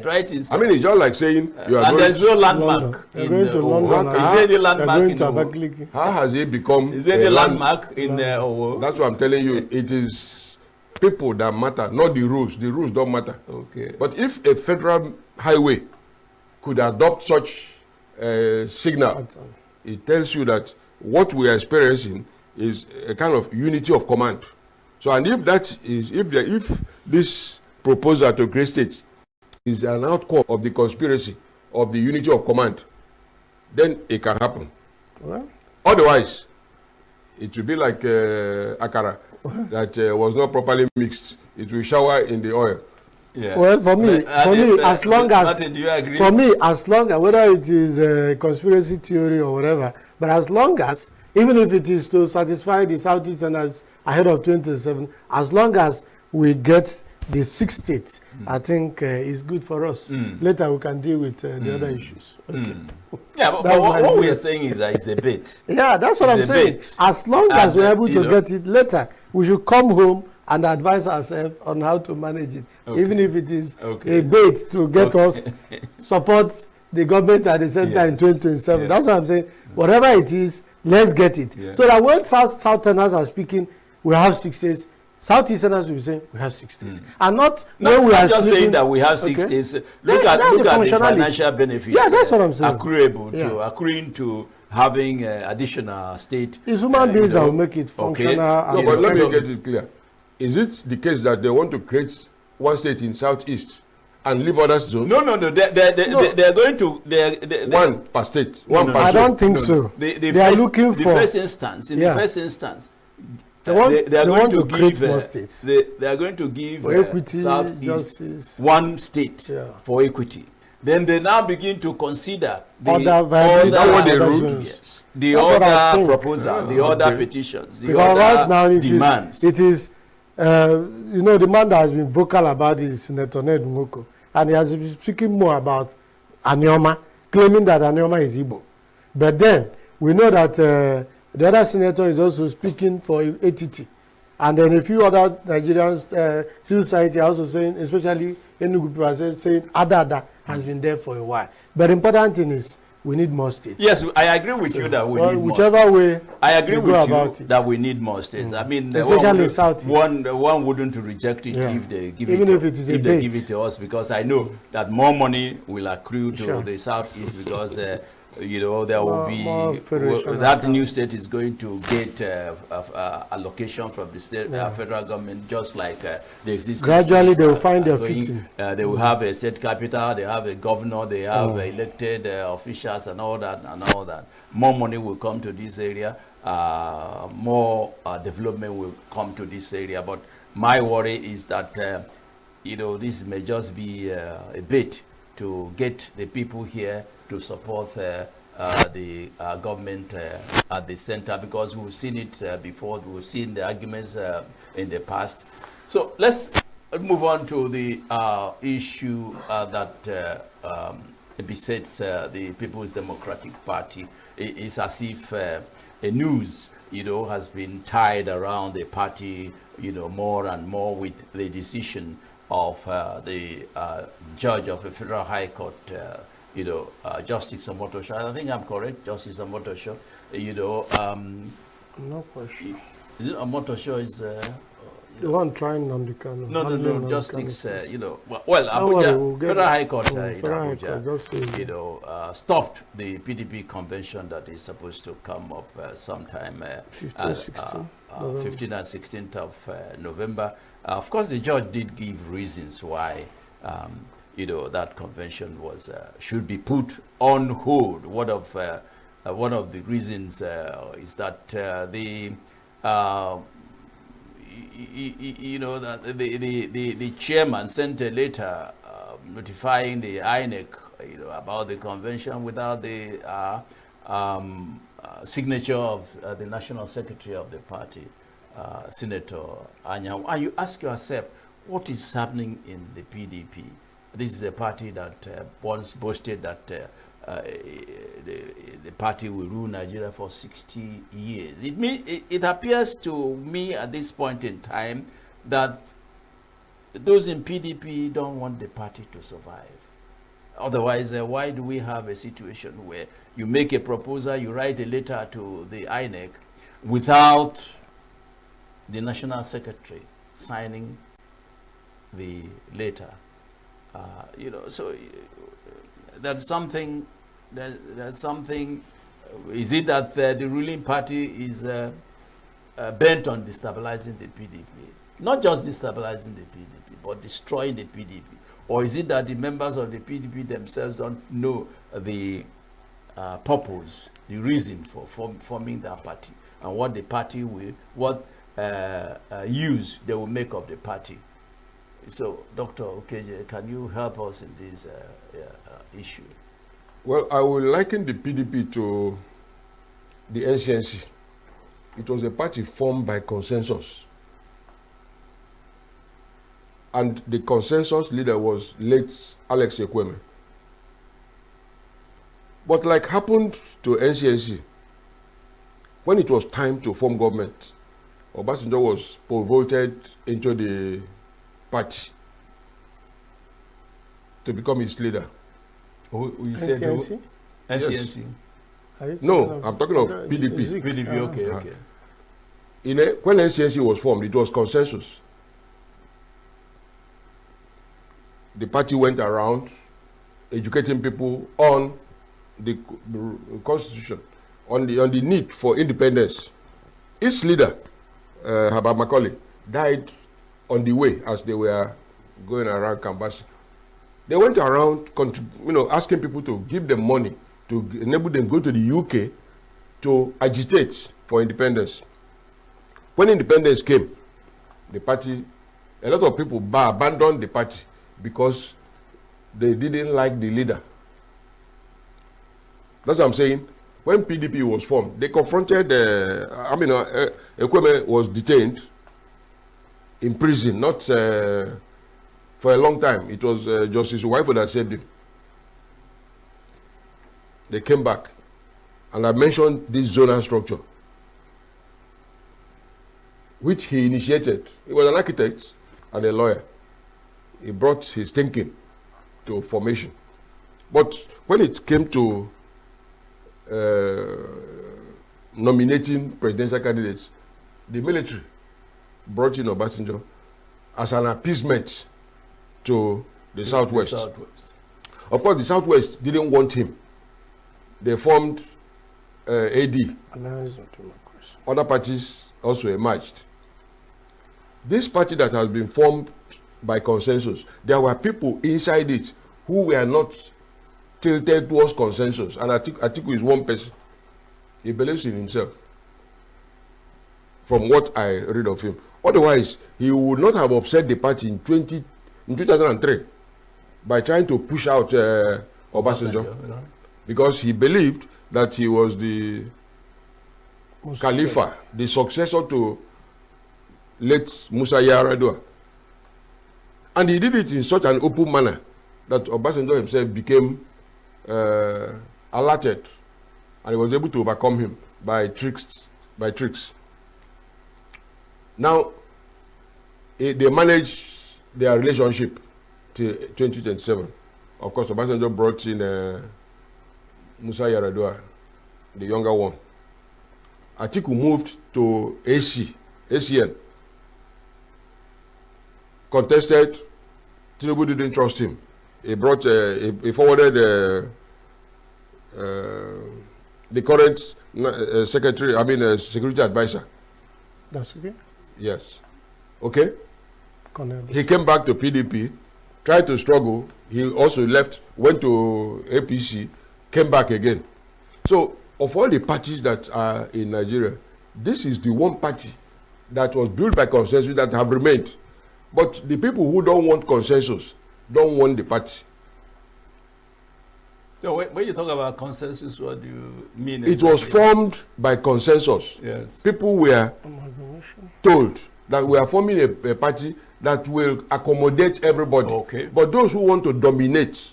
S13: Right inside.
S18: I mean, it's just like saying you are
S13: and
S18: going
S13: there's no landmark in Owo. Is there any landmark in Owo?
S18: How has it become?
S13: Is there any landmark in Owo?
S18: That's what I'm telling you. It is people that matter, not the rules. The rules don't matter.
S13: Okay.
S18: But if a federal highway could adopt such signal, it tells you that what we are experiencing is a kind of unity of command. So, and if that is, if this proposal to create states is an outcome of the conspiracy of the unity of command, then it can happen.
S19: Well,
S18: otherwise, it will be like akara that was not properly mixed. It will shower in the oil.
S19: Yeah. Well, for me, as long as
S13: Martin, do you agree?
S19: for me, as long as whether it is a conspiracy theory or whatever, but as long as, even if it is to satisfy the Southeasterners ahead of 2027, as long as we get the 6 states, I think it's good for us. Later we can deal with the other issues. Okay.
S13: Yeah, but what we are saying is that it's a bit.
S19: Yeah, that's what I'm saying. As long as we're able to get it later, we should come home and advise ourselves on how to manage it, even if it is a bait to get us support the government at the center in 2027. That's what I'm saying. Whatever it is, let's get it. So that when Southerners are speaking, we have 6 states. Southeasterners will be saying we have 6 states, and not when we are
S13: just saying that we have 6 states. Look at the financial benefits.
S19: Yeah, that's what I'm saying.
S13: Accruing to having additional state.
S19: It's human beings that will make it functional.
S18: No, but let me get it clear. Is it the case that they want to create one state in Southeast and leave others zones?
S13: No. They're going to
S18: one per state. One per
S19: I don't think so. They are looking for
S13: the first instance. In the first instance,
S19: they are going to give more states.
S13: They are going to give
S19: for equity,
S13: Southeast
S19: justice.
S13: one state for equity. Then they now begin to consider the other proposal, the other petitions, the
S19: because
S13: other
S19: right now
S13: demands.
S19: It is the man that has been vocal about is Senator Ned Nwoko, and he has been speaking more about Anioma, claiming that Anioma is Igbo. But then we know that the other senator is also speaking for ATT, and then a few other Nigerians, civil society are also saying, especially ENUGU people are saying Adada has been there for a while. But the important thing is we need more states.
S13: Yes, I agree with you that we need more
S19: whichever
S13: states.
S19: way
S13: I agree with you
S19: it.
S13: that we need more states. I mean,
S19: especially Southeast.
S13: One wouldn't reject it if they give
S19: even
S13: it.
S19: If it is
S13: if they give it to us, because I know that more money will accrue to the Southeast because. There will be that new state is going to get allocation from the state federal government, just like the existing.
S19: Gradually, they will find their footing.
S13: They will have a state capital. They have a governor. They have elected officials and all that. More money will come to this area. More development will come to this area. But my worry is that this may just be a bit to get the people here to support the government at the center, because we've seen it before. We've seen the arguments in the past. So let's move on to the issue that besets the People's Democratic Party. It's as if a news, has been tied around the party, more and more with the decision of the judge of the Federal High Court, Justice Omotosho. I think I'm correct, Justice Omotosho.
S19: No question.
S13: Is it Omotosho is
S19: the one trying on the kind of
S13: no, Justice. Abuja Federal High Court in Abuja, stopped the PDP convention that is supposed to come up sometime 15th and 16th of November. Of course, the judge did give reasons why. That convention should be put on hold. One of the reasons is that the chairman sent a letter notifying the INEC about the convention without the signature of the national secretary of the party, Senator Anyam. And you ask yourself, what is happening in the PDP? This is a party that once boasted that the party will rule Nigeria for 60 years. It appears to me at this point in time that those in PDP don't want the party to survive. Otherwise, why do we have a situation where you make a proposal, you write a letter to the INEC without the national secretary signing the letter? So that's something. Is it that the ruling party is bent on destabilizing the PDP? Not just destabilizing the PDP, but destroying the PDP? Or is it that the members of the PDP themselves don't know the purpose, the reason for forming that party, and what the party will, what use they will make of the party? So, Dr. Okeje, can you help us in this issue?
S18: Well, I will liken the PDP to the NCNC. It was a party formed by consensus. And the consensus leader was late Alex Ekweme. But like happened to NCNC, when it was time to form government, Obasanjo was pole vaulted into the party to become its leader.
S13: You said
S19: NCNC?
S13: NCNC?
S18: Yes. No, I'm talking of PDP.
S13: PDP, okay, okay.
S18: When NCNC was formed, it was consensus. The party went around educating people on the constitution, on the need for independence. Its leader, Herbert Macaulay, died on the way as they were going around canvassing. They went around, asking people to give them money to enable them to go to the UK to agitate for independence. When independence came, the party, a lot of people abandoned the party because they didn't like the leader. That's what I'm saying. When PDP was formed, they confronted, Ekweme was detained in prison, not for a long time. It was Justice Uwaifo that saved him. They came back, and I mentioned this zonal structure, which he initiated. He was an architect and a lawyer. He brought his thinking to formation. But when it came to nominating presidential candidates, the military brought in Obasanjo as an appeasement to the Southwest. Of course, the Southwest didn't want him. They formed AD.
S19: Alliance of Democracy.
S18: Other parties also emerged. This party that has been formed by consensus, there were people inside it who were not tilted towards consensus. And Atiku is one person. He believes in himself, from what I read of him. Otherwise, he would not have upset the party in 2003 by trying to push out Obasanjo, because he believed that he was the Khalifa, the successor to late Musa Yar'Adua. And he did it in such an open manner that Obasanjo himself became alerted, and he was able to overcome him by tricks. Now, they managed their relationship till 2027. Of course, Obasanjo brought in Musa Yar'Adua, the younger one. Atiku moved to ACN. Contested. Tinubu didn't trust him. He he forwarded the current security advisor.
S19: That's okay.
S18: Yes. Okay.
S19: Cornelius.
S18: He came back to PDP, tried to struggle. He also left, went to APC, came back again. So, of all the parties that are in Nigeria, this is the one party that was built by consensus that have remained. But the people who don't want consensus don't want the party.
S13: So when you talk about consensus, what do you mean?
S18: It was formed by consensus.
S13: Yes.
S18: People were told that we are forming a party that will accommodate everybody.
S13: Okay.
S18: But those who want to dominate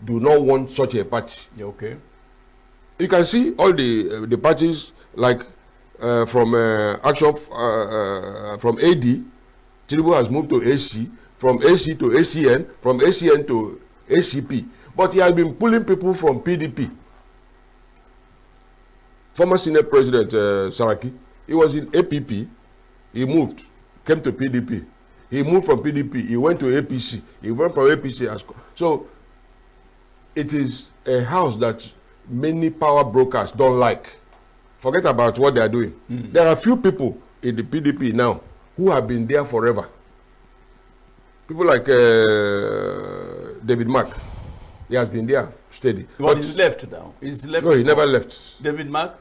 S18: do not want such a party.
S13: Okay.
S18: You can see all the parties like from Action from AD, Tinubu has moved to AC, from AC to ACN, from ACN to ACP. But he has been pulling people from PDP. Former Senate President Saraki, he was in APP, he moved, came to PDP. He moved from PDP, he went to APC, he went from APC. So it is a house that many power brokers don't like. Forget about what they are doing. There are few people in the PDP now who have been there forever. People like David Mark, he has been there steady.
S13: But he's left now. He's left.
S18: No, he never left.
S13: David Mark?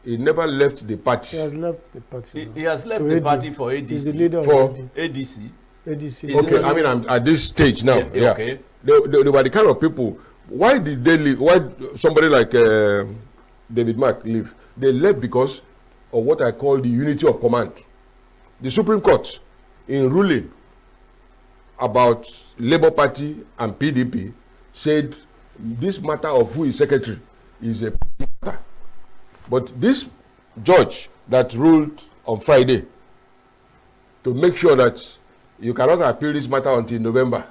S18: He never left the party.
S19: He has left the party.
S13: He has left the party for ADC.
S19: He's the leader
S18: for
S19: of
S13: ADC.
S19: ADC.
S18: Okay, I mean, I'm at this stage now. Yeah.
S13: Okay.
S18: They were the kind of people. Why did they leave? Why somebody like David Mark leave? They left because of what I call the unity of command. The Supreme Court, in ruling about Labour Party and PDP, said this matter of who is secretary is a matter. But this judge that ruled on Friday to make sure that you cannot appeal this matter until November,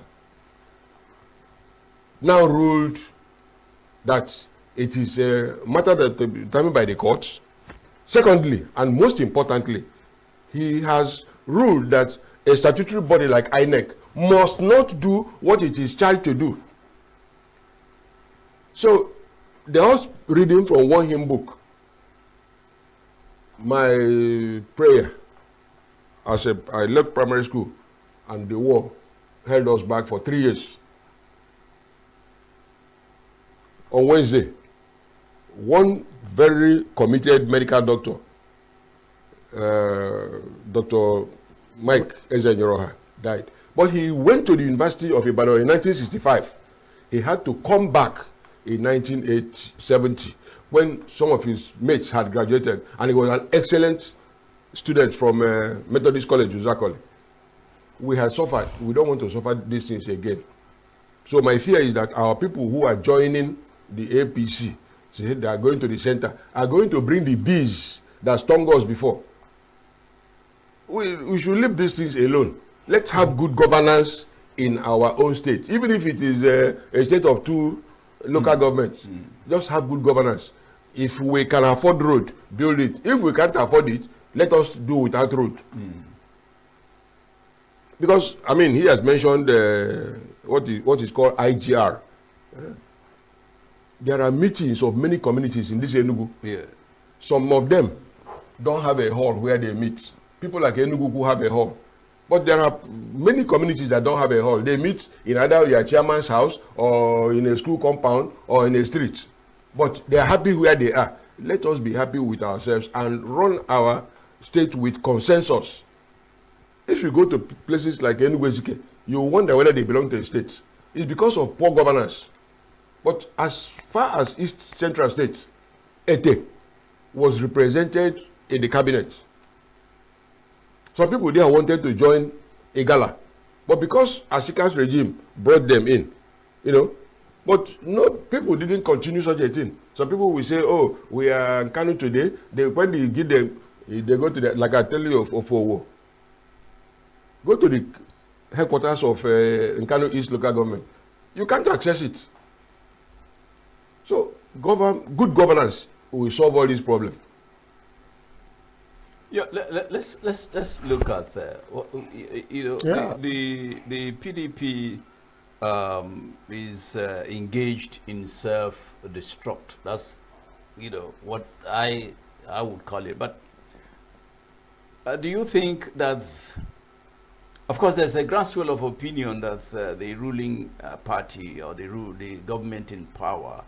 S18: now ruled that it is a matter that will be determined by the courts. Secondly, and most importantly, he has ruled that a statutory body like INEC must not do what it is charged to do. So they are reading from one hymn book. My prayer, I left primary school and the war held us back for 3 years. On Wednesday, one very committed medical doctor, Dr. Mike Ezenyoroha, died. But he went to the University of Ibadan in 1965. He had to come back in 1970 when some of his mates had graduated, and he was an excellent student from Methodist College, Uzakole. We had suffered. We don't want to suffer these things again. So my fear is that our people who are joining the APC, they are going to the center, are going to bring the bees that stung us before. We should leave these things alone. Let's have good governance in our own state. Even if it is a state of 2 local governments, just have good governance. If we can afford road, build it. If we can't afford it, let us do without road. Because, I mean, he has mentioned what is called IGR. There are meetings of many communities in this ENUGU.
S13: Yeah.
S18: Some of them don't have a hall where they meet. People like ENUGU who have a hall. But there are many communities that don't have a hall. They meet in either their chairman's house or in a school compound or in a street. But they are happy where they are. Let us be happy with ourselves and run our state with consensus. If you go to places like ENUGU, you wonder whether they belong to a state. It's because of poor governance. But as far as East Central States, Ete was represented in the cabinet. Some people there wanted to join Igala, but because Asika's regime brought them in, but no, people didn't continue such a thing. Some people will say, oh, we are in Kano today. When they give them, they go to the, like I tell you of Owo. Go to the headquarters of Kano East local government. You can't access it. So good governance will solve all these problems.
S13: Yeah, let's look at the PDP is engaged in self-destruct. That's what I would call it. But do you think that, of course, there's a groundswell of opinion that the ruling party or the government in power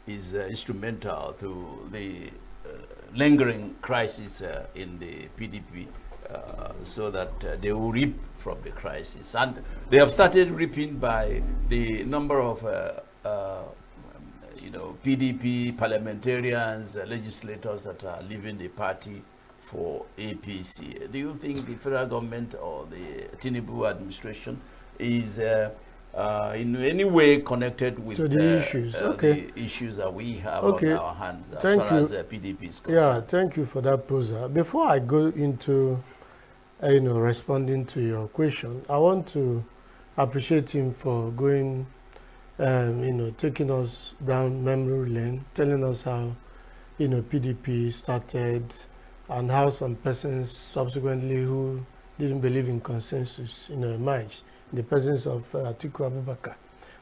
S13: is instrumental to the lingering crisis in the PDP, so that they will reap from the crisis. And they have started reaping by the number of PDP parliamentarians, legislators that are leaving the party for APC. Do you think the federal government or the Tinubu administration is in any way connected with
S19: the issues?
S13: The issues that we have on our hands as far as PDP is concerned?
S19: Yeah, thank you for that, Posa. Before I go into responding to your question, I want to appreciate him for going, taking us down memory lane, telling us how PDP started and how some persons subsequently who didn't believe in consensus emerged in the presence of Atiku Abubakar.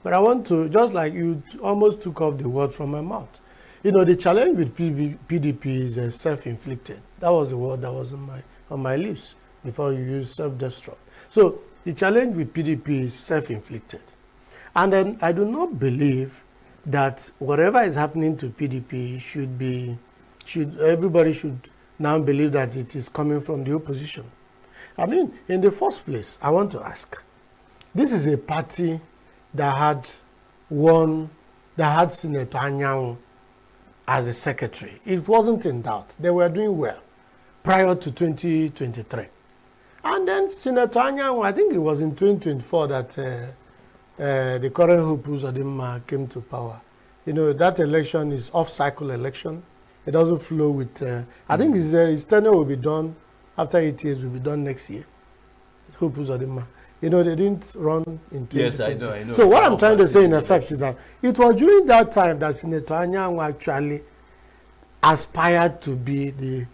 S19: But I want to, just like you almost took up the word from my mouth, You know, the challenge with PDP is self-inflicted. That was the word that was on my lips before you use self-destruct. So the challenge with PDP is self-inflicted. And then I do not believe that whatever is happening to PDP everybody should now believe that it is coming from the opposition. I mean, in the first place, I want to ask, this is a party that had Senator Anyanwu as a secretary. It wasn't in doubt. They were doing well prior to 2023. And then Senator Anyanwu, I think it was in 2024 that the current Hope Uzodimma came to power. You know, that election is off-cycle election. It doesn't flow with, I think his tenure will be done, after 8 years, will be done next year. Hope Uzodimma. You know, they didn't run in 2020.
S13: Yes, I know.
S19: So what I'm trying to say in effect is that it was during that time that Senator Anyanwu actually aspired to be the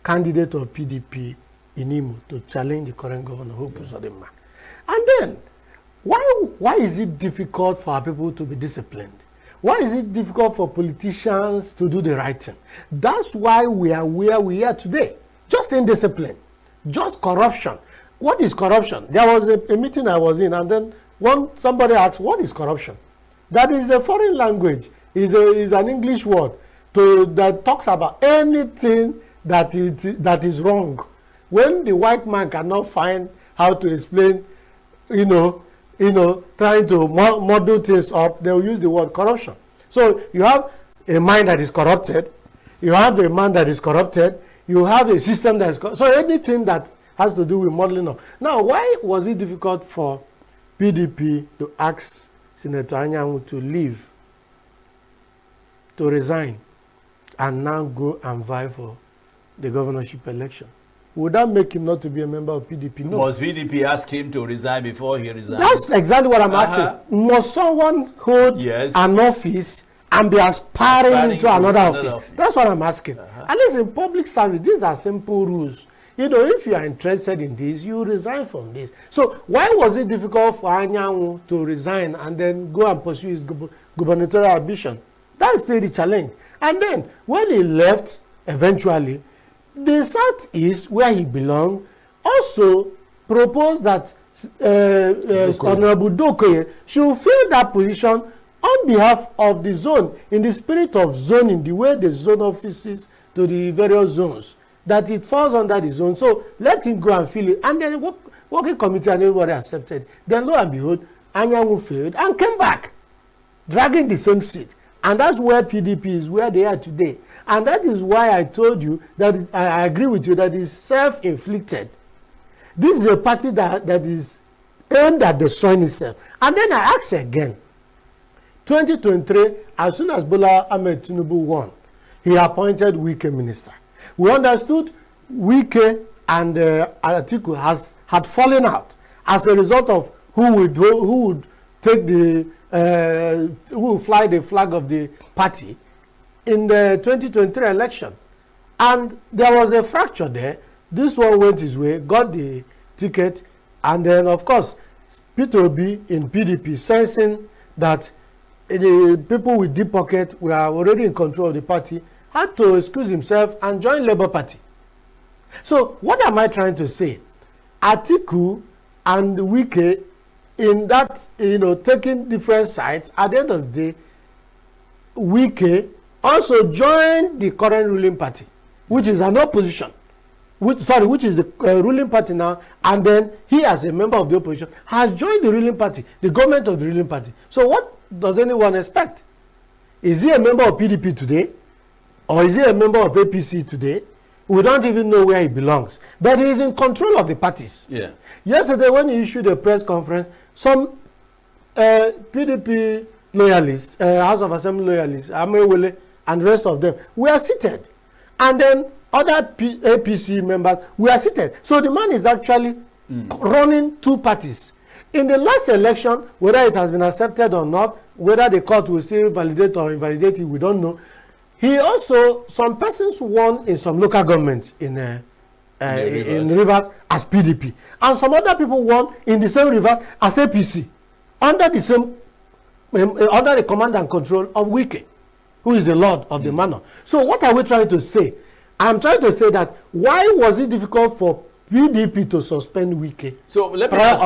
S19: candidate of PDP in Imo to challenge the current governor, Hope Uzodimma. And then, why is it difficult for our people to be disciplined? Why is it difficult for politicians to do the right thing? That's why we are where we are today. Just indiscipline, just corruption. What is corruption? There was a meeting I was in, and then somebody asked, what is corruption? That is a foreign language. Is an English word that talks about anything that is wrong. When the white man cannot find how to explain, trying to model things up, they will use the word corruption. So you have a mind that is corrupted, you have a man that is corrupted, you have a system that is corrupted. So anything that has to do with modeling up. Now, why was it difficult for PDP to ask Senator Anyanwu to leave, to resign, and now go and vie for the governorship election? Would that make him not to be a member of PDP? No.
S13: Must PDP ask him to resign before he resigns?
S19: That's exactly what I'm asking. Must someone hold an office and be aspiring to another office? That's what I'm asking. At least in public service, these are simple rules. You know, if you are interested in this, you resign from this. So why was it difficult for Anyanwu to resign and then go and pursue his gubernatorial ambition? That's still the challenge. And then when he left, eventually, the Southeast, where he belonged, also proposed that Honorable Dokoye should fill that position on behalf of the zone, in the spirit of zoning, the way the zone offices to the various zones, that it falls under the zone. So let him go and fill it. And then working committee and everybody accepted. Then lo and behold, Anyanwu failed and came back, dragging the same seat. And that's where PDP is, where they are today. And that is why I told you that I agree with you that it's self-inflicted. This is a party that is aimed at destroying itself. And then I ask again, 2023, as soon as Bola Ahmed Tinubu won, he appointed Wike minister. We understood Wike and Atiku had fallen out as a result of who would take who will fly the flag of the party in the 2023 election. And there was a fracture there. This one went his way, got the ticket, and then, of course, Peter Obi in PDP, sensing that the people with deep pocket were already in control of the party, had to excuse himself and join Labour Party. So what am I trying to say? Atiku and Wike, in that, taking different sides, at the end of the day, Wike also joined the current ruling party, which is an opposition, which is the ruling party now, and then he, as a member of the opposition, has joined the ruling party, the government of the ruling party. So what does anyone expect? Is he a member of PDP today? Or is he a member of APC today? We don't even know where he belongs. But he is in control of the parties.
S13: Yeah.
S19: Yesterday, when he issued a press conference, some PDP loyalists, House of Assembly loyalists, Amewele, and the rest of them, were seated. And then other APC members were seated. So the man is actually running two parties. In the last election, whether it has been accepted or not, whether the court will still validate or invalidate it, we don't know. He also, some persons won in some local governments in Rivers as PDP. And some other people won in the same Rivers as APC, under the command and control of Wike. who is the Lord of the manor. So what are we trying to say? I'm trying to say that why was it difficult for PDP to suspend Wike?
S13: So let me ask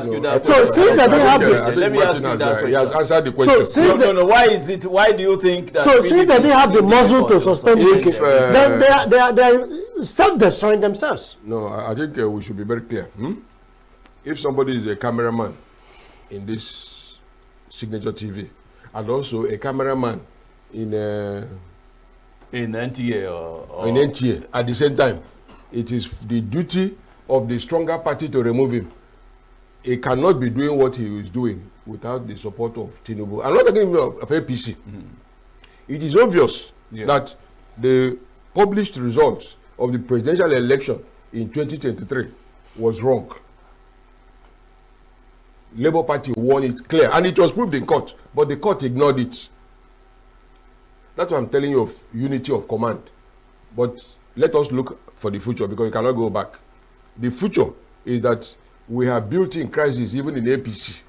S13: you that
S19: so
S13: question.
S19: Since they didn't have
S13: Let me ask you that question.
S18: He has answered the question.
S19: So since
S13: why do you think that?
S19: So since they didn't have the muzzle to suspend Wike, then they are self-destroying themselves.
S18: No, I think we should be very clear. If somebody is a cameraman in this Signature TV and also a cameraman in
S13: NTA or
S18: in NTA at the same time, it is the duty of the stronger party to remove him. He cannot be doing what he is doing without the support of Tinubu. I'm not talking of APC. It is obvious that the published results of the presidential election in 2023 was wrong. Labour Party won it clear, and it was proved in court, but the court ignored it. That's why I'm telling you of unity of command. But let us look for the future, because we cannot go back. The future is that we have built-in crisis even in APC.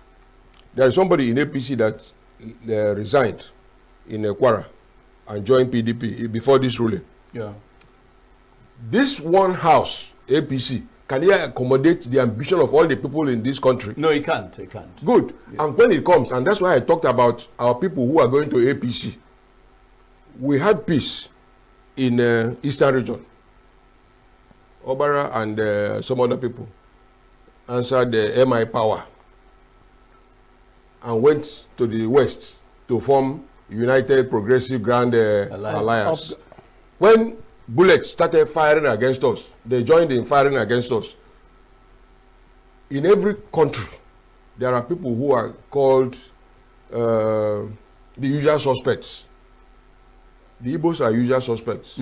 S18: There is somebody in APC that resigned in Kwara and joined PDP before this ruling.
S13: Yeah.
S18: This one house, APC, can he accommodate the ambition of all the people in this country?
S13: No, he can't. He can't.
S18: Good. Yeah. And when it comes, and that's why I talked about our people who are going to APC. We had peace in Eastern region. Obara and some other people answered the MI power and went to the West to form United Progressive Grand Alliance. When bullets started firing against us, they joined in firing against us. In every country, there are people who are called the usual suspects. The Igbos are usual suspects.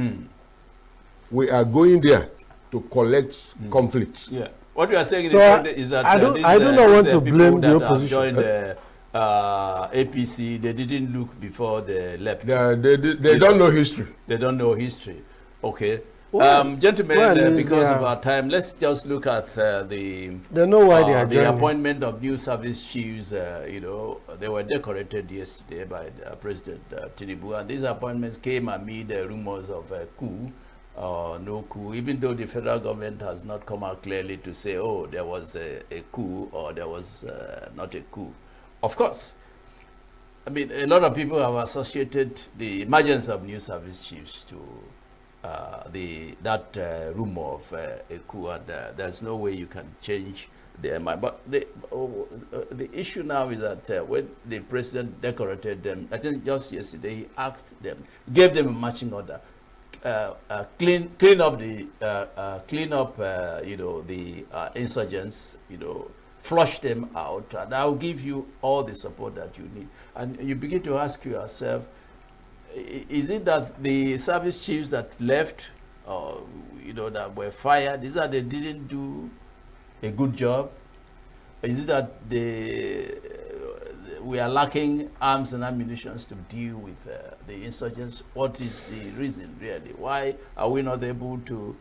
S18: We are going there to collect conflicts.
S13: Yeah. What you are saying
S19: So
S13: is that
S19: I do not want to blame the opposition.
S13: Joined the APC, they didn't look before they left.
S18: They don't know history.
S13: They don't know history. Okay.
S19: Well,
S13: gentlemen, because of our time, let's just look at
S19: they know why they are
S13: the
S19: joining.
S13: appointment of new service chiefs. They were decorated yesterday by President Tinubu, and these appointments came amid rumors of a coup or no coup, even though the federal government has not come out clearly to say, oh, there was a coup or there was not a coup. Of course, I mean, a lot of people have associated the emergence of new service chiefs to that rumor of a coup, and there's no way you can change their mind. But the issue now is that when the president decorated them, I think just yesterday he asked them, gave them a marching order, clean up the insurgents, flush them out, and I'll give you all the support that you need. And you begin to ask yourself, is it that the service chiefs that left, that were fired, is that they didn't do a good job? Is it that we are lacking arms and ammunition to deal with the insurgents? What is the reason, really? Why are we not able to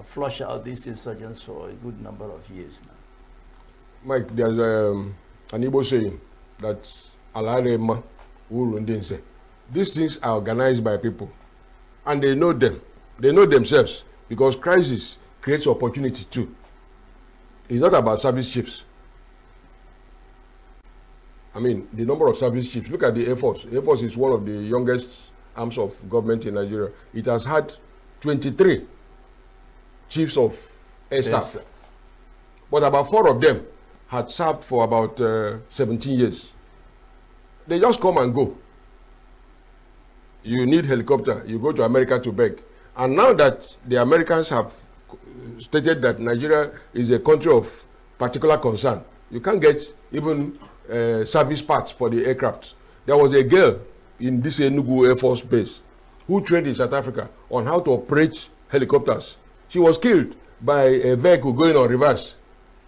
S13: flush out these insurgents for a good number of years now?
S18: Mike, there's an Igbo saying that Alarema Urundinse. These things are organized by people, and they know them. They know themselves, because crisis creates opportunity too. It's not about service chiefs. I mean, the number of service chiefs. Look at the Air Force. Air Force is one of the youngest arms of government in Nigeria. It has had 23 chiefs of air staff, but about 4 of them had served for about 17 years. They just come and go. You need helicopter, you go to America to beg. And now that the Americans have stated that Nigeria is a country of particular concern, you can't get even service parts for the aircraft. There was a girl in this ENUGU Air Force Base who trained in South Africa on how to operate helicopters. She was killed by a vehicle going on reverse.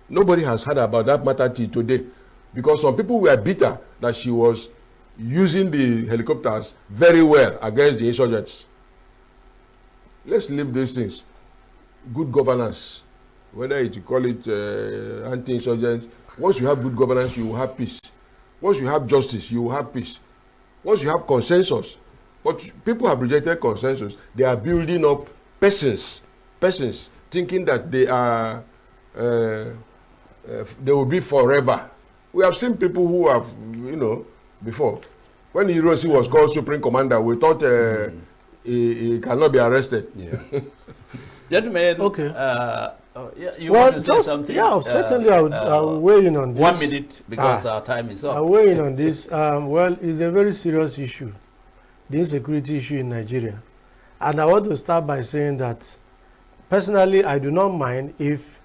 S18: Nobody has heard about that matter till today, because some people were bitter that she was using the helicopters very well against the insurgents. Let's leave these things. Good governance, whether you call it anti-insurgents, once you have good governance, you will have peace. Once you have justice, you will have peace. Once you have consensus, But people have rejected consensus. They are building up persons, thinking that they are, they will be forever. We have seen people who have, before. When Hiroshi was called Supreme Commander, we thought he cannot be arrested.
S13: Yeah. Gentlemen,
S19: okay.
S13: You want to say something?
S19: Yeah, certainly I'll weigh in on this.
S13: 1 minute, because our time is up.
S19: I'll weigh in on this. Well, it's a very serious issue, the insecurity issue in Nigeria. And I want to start by saying that, personally, I do not mind if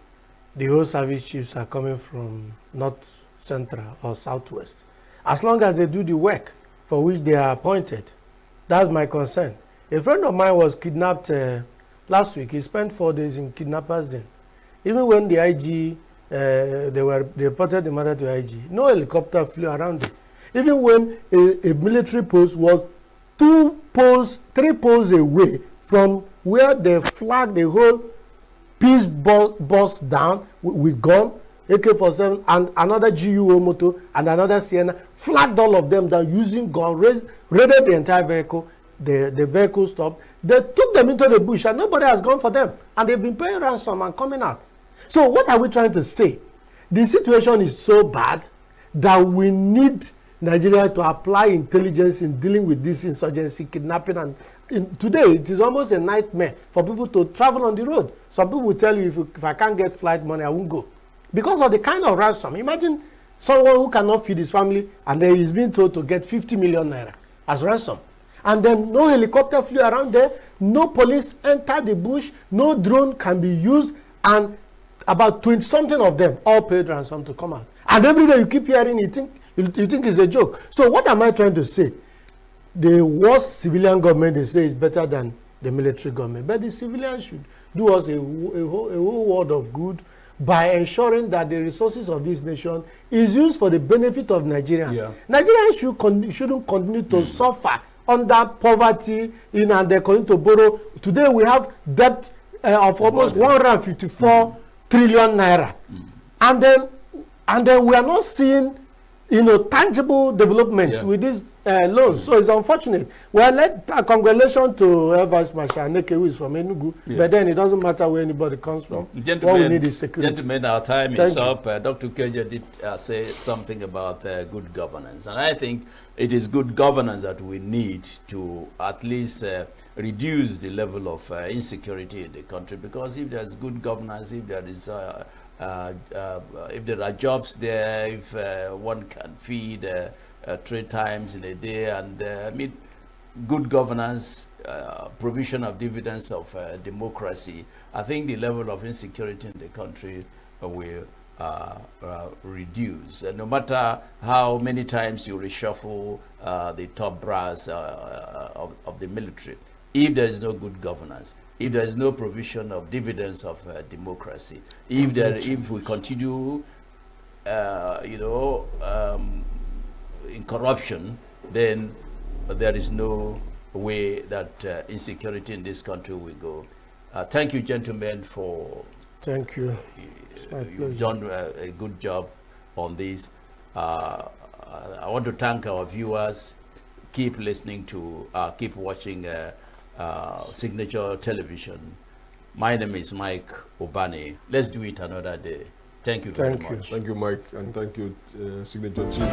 S19: the whole service chiefs are coming from North Central or Southwest, as long as they do the work for which they are appointed. That's my concern. A friend of mine was kidnapped last week. He spent 4 days in kidnappers' den. Even when the IG, they reported the matter to IG, no helicopter flew around it. Even when a military post was 3 poles away from where they flagged the whole peace bus down with gun, AK-47, and another GUO motor and another Sienna, flagged all of them down using gun, raided the entire vehicle. The vehicle stopped. They took them into the bush and nobody has gone for them. And they've been paying ransom and coming out. So what are we trying to say? The situation is so bad that we need Nigeria to apply intelligence in dealing with this insurgency, kidnapping. And today, it is almost a nightmare for people to travel on the road. Some people will tell you, if I can't get flight money, I won't go. Because of the kind of ransom. Imagine someone who cannot feed his family and then he's being told to get 50 million naira as ransom. And then no helicopter flew around there, no police entered the bush, no drone can be used, and about 20-something of them all paid ransom to come out. And every day you keep hearing, you think it's a joke. So what am I trying to say? The worst civilian government, they say, is better than the military government. But the civilians should do us a whole world of good by ensuring that the resources of this nation is used for the benefit of Nigerians. Yeah. Nigerians shouldn't continue to suffer under poverty, and they're going to borrow. Today we have debt of almost 154 trillion naira. And then we are not seeing, tangible development with these loans. So it's unfortunate. Well, congratulations to Vice Marshal Neke, who is from ENUGU, but then it doesn't matter where anybody comes from. What we need is security.
S13: Gentlemen, our time is up. Dr. Keja did say something about good governance, and I think it is good governance that we need to at least reduce the level of insecurity in the country, because if there's good governance, if there is if there are jobs there, if one can feed 3 times in a day, and good governance, provision of dividends of democracy, I think the level of insecurity in the country will reduce. No matter how many times you reshuffle the top brass of the military, if there is no good governance, if there is no provision of dividends of democracy, if we continue, in corruption, then there is no way that insecurity in this country will go. Thank you, gentlemen, for.
S19: Thank you.
S13: You've done a good job on this. I want to thank our viewers. Keep listening to, keep watching Signature Television. My name is Mike Obani. Let's do it another day. Thank you very much.
S18: Thank you, Mike, and thank you, Signature TV.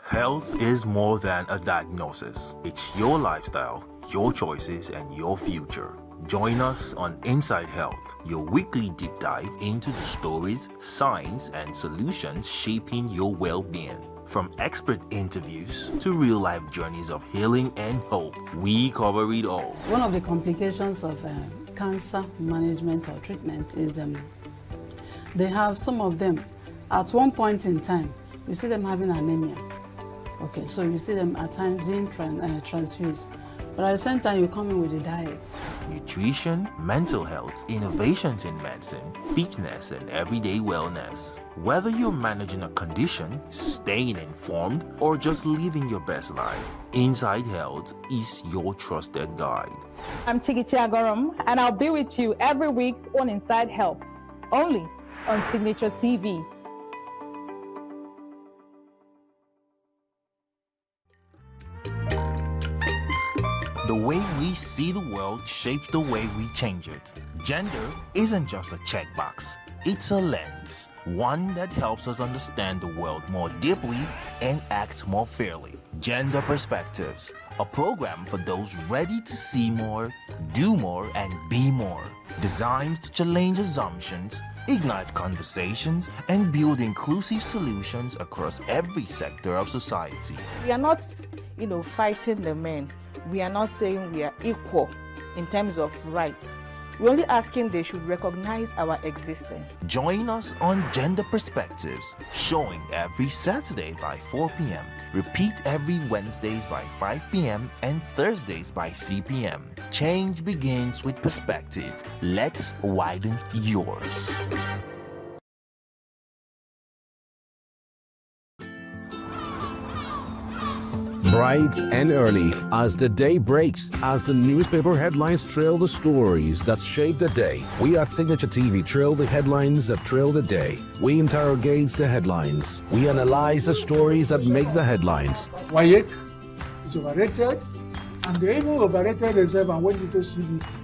S11: Health is more than a diagnosis. It's your lifestyle, your choices, and your future. Join us on Inside Health, your weekly deep dive into the stories, science, and solutions shaping your well-being. From expert interviews to real-life journeys of healing and hope, we cover it all.
S4: One of the complications of cancer management or treatment is they have, some of them, at one point in time, you see them having anemia. Okay, so you see them at times being transfused. But at the same time, you come in with a diet.
S11: Nutrition, mental health, innovations in medicine, fitness, and everyday wellness. Whether you're managing a condition, staying informed, or just living your best life, Inside Health is your trusted guide.
S15: I'm Chigichi Agorom, and I'll be with you every week on Inside Health, only on Signature TV.
S11: The way we see the world shapes the way we change it. Gender isn't just a checkbox, it's a lens, one that helps us understand the world more deeply and act more fairly. Gender Perspectives, a program for those ready to see more, do more, and be more. Designed to challenge assumptions, ignite conversations, and build inclusive solutions across every sector of society.
S12: We are not, fighting the men. We are not saying we are equal in terms of rights. We're only asking they should recognize our existence.
S11: Join us on Gender Perspectives, showing every Saturday by 4 p.m. Repeat every Wednesdays by 5 p.m. and Thursdays by 3 p.m. Change begins with perspective. Let's widen yours.
S17: Bright and early, as the day breaks, as the newspaper headlines trail the stories that shape the day, we at Signature TV trail the headlines that trail the day. We interrogate the headlines. We analyze the stories that make the headlines.
S5: WAEC is overrated, and they even overrated themselves and went into CBT.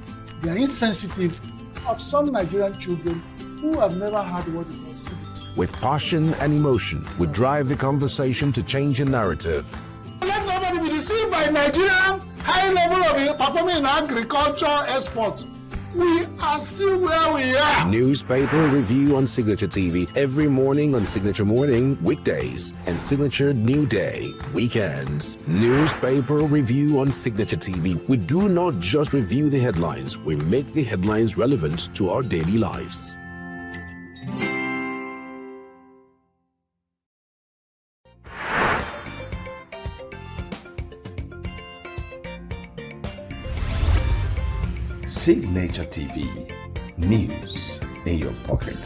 S5: They are insensitive of some Nigerian children who have never had what is called CBT.
S17: With passion and emotion, we drive the conversation to change a narrative.
S5: Let nobody be deceived by Nigerian high level of performing in agriculture export. We are still where we are.
S17: Newspaper review on Signature TV every morning on Signature Morning, weekdays, and Signature New Day, weekends. Newspaper review on Signature TV. We do not just review the headlines, we make the headlines relevant to our daily lives.
S7: Signature TV, news in your pocket.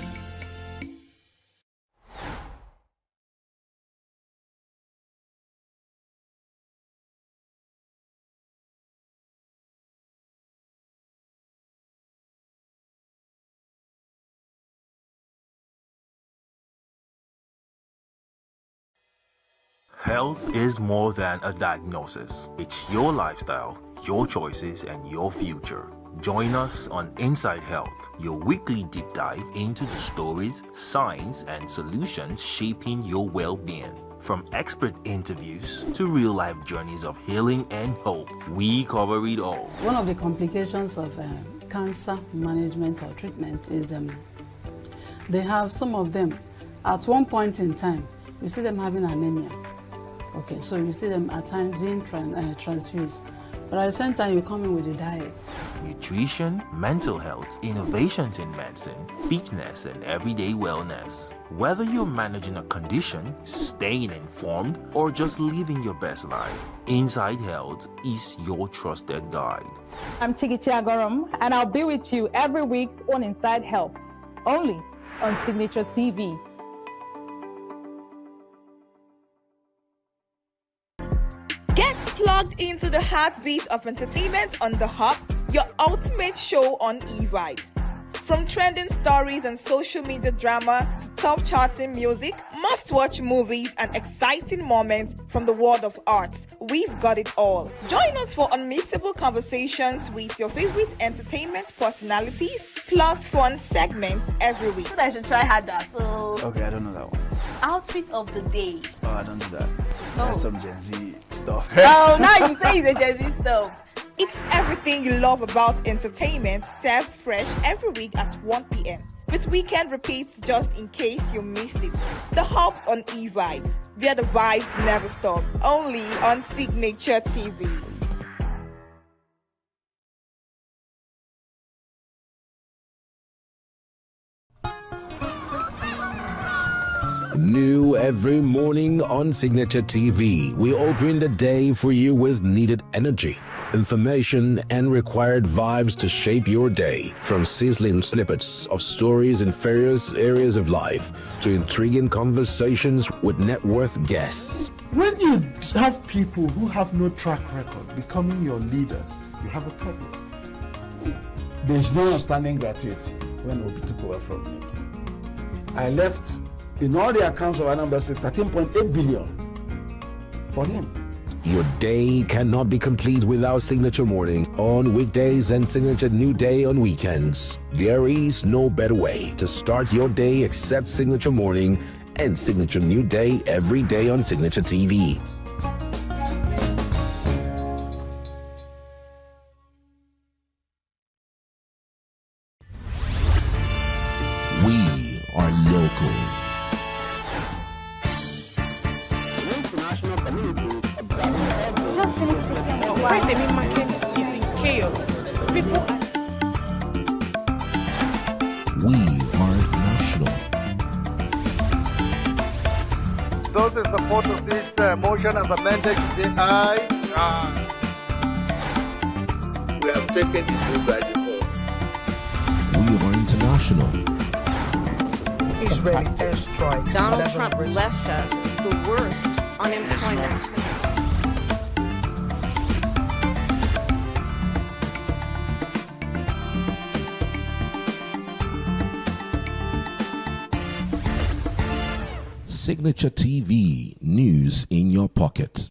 S11: Health is more than a diagnosis. It's your lifestyle, your choices, and your future. Join us on Inside Health, your weekly deep dive into the stories, science, and solutions shaping your well-being. From expert interviews to real-life journeys of healing and hope, we cover it all.
S4: One of the complications of cancer management or treatment is they have some of them, at one point in time, you see them having anemia. Okay, so you see them at times being transfused. But at the same time, you come in with a diet.
S11: Nutrition, mental health, innovations in medicine, fitness, and everyday wellness. Whether you're managing a condition, staying informed, or just living your best life, Inside Health is your trusted guide.
S15: I'm Chigichi Agorom, and I'll be with you every week on Inside Health, only on Signature TV.
S1: Get plugged into the heartbeat of entertainment on The Hub, your ultimate show on eVibes. From trending stories and social media drama to top charting music, must-watch movies and exciting moments from the world of arts, we've got it all. Join us for unmissable conversations with your favorite entertainment personalities, plus fun segments every week.
S14: So I should try harder. So
S23: okay, I don't know that one.
S14: Outfit of the day.
S23: Oh, I don't do that.
S14: No.
S23: That's some Gen Z stuff.
S14: Oh, now you say it's a Gen Z stuff.
S1: It's everything you love about entertainment, served fresh every week at 1 p.m. with weekend repeats just in case you missed it. The Hub's on eVibes, where the vibes never stop. Only on Signature TV.
S17: New every morning on Signature TV. We open the day for you with needed energy, information, and required vibes to shape your day. From sizzling snippets of stories in various areas of life to intriguing conversations with net worth guests.
S3: When you have people who have no track record becoming your leaders, you have a problem. There's no outstanding gratuity when Obi took over from me. I left in all the accounts of Anambra State 13.8 billion for him.
S17: Your day cannot be complete without Signature Morning on weekdays and Signature New Day on weekends. There is no better way to start your day except Signature Morning and Signature New Day every day on Signature TV. We are local.
S8: International communities just finished the
S1: Right, the main market is in chaos. People
S17: We are national.
S10: Those in support of this motion as amended, say aye. Aye.
S20: We have taken it through by default.
S17: We are international.
S24: Israeli airstrikes.
S25: Donald Trump left us the worst unemployment.
S17: Signature TV, news in your pocket.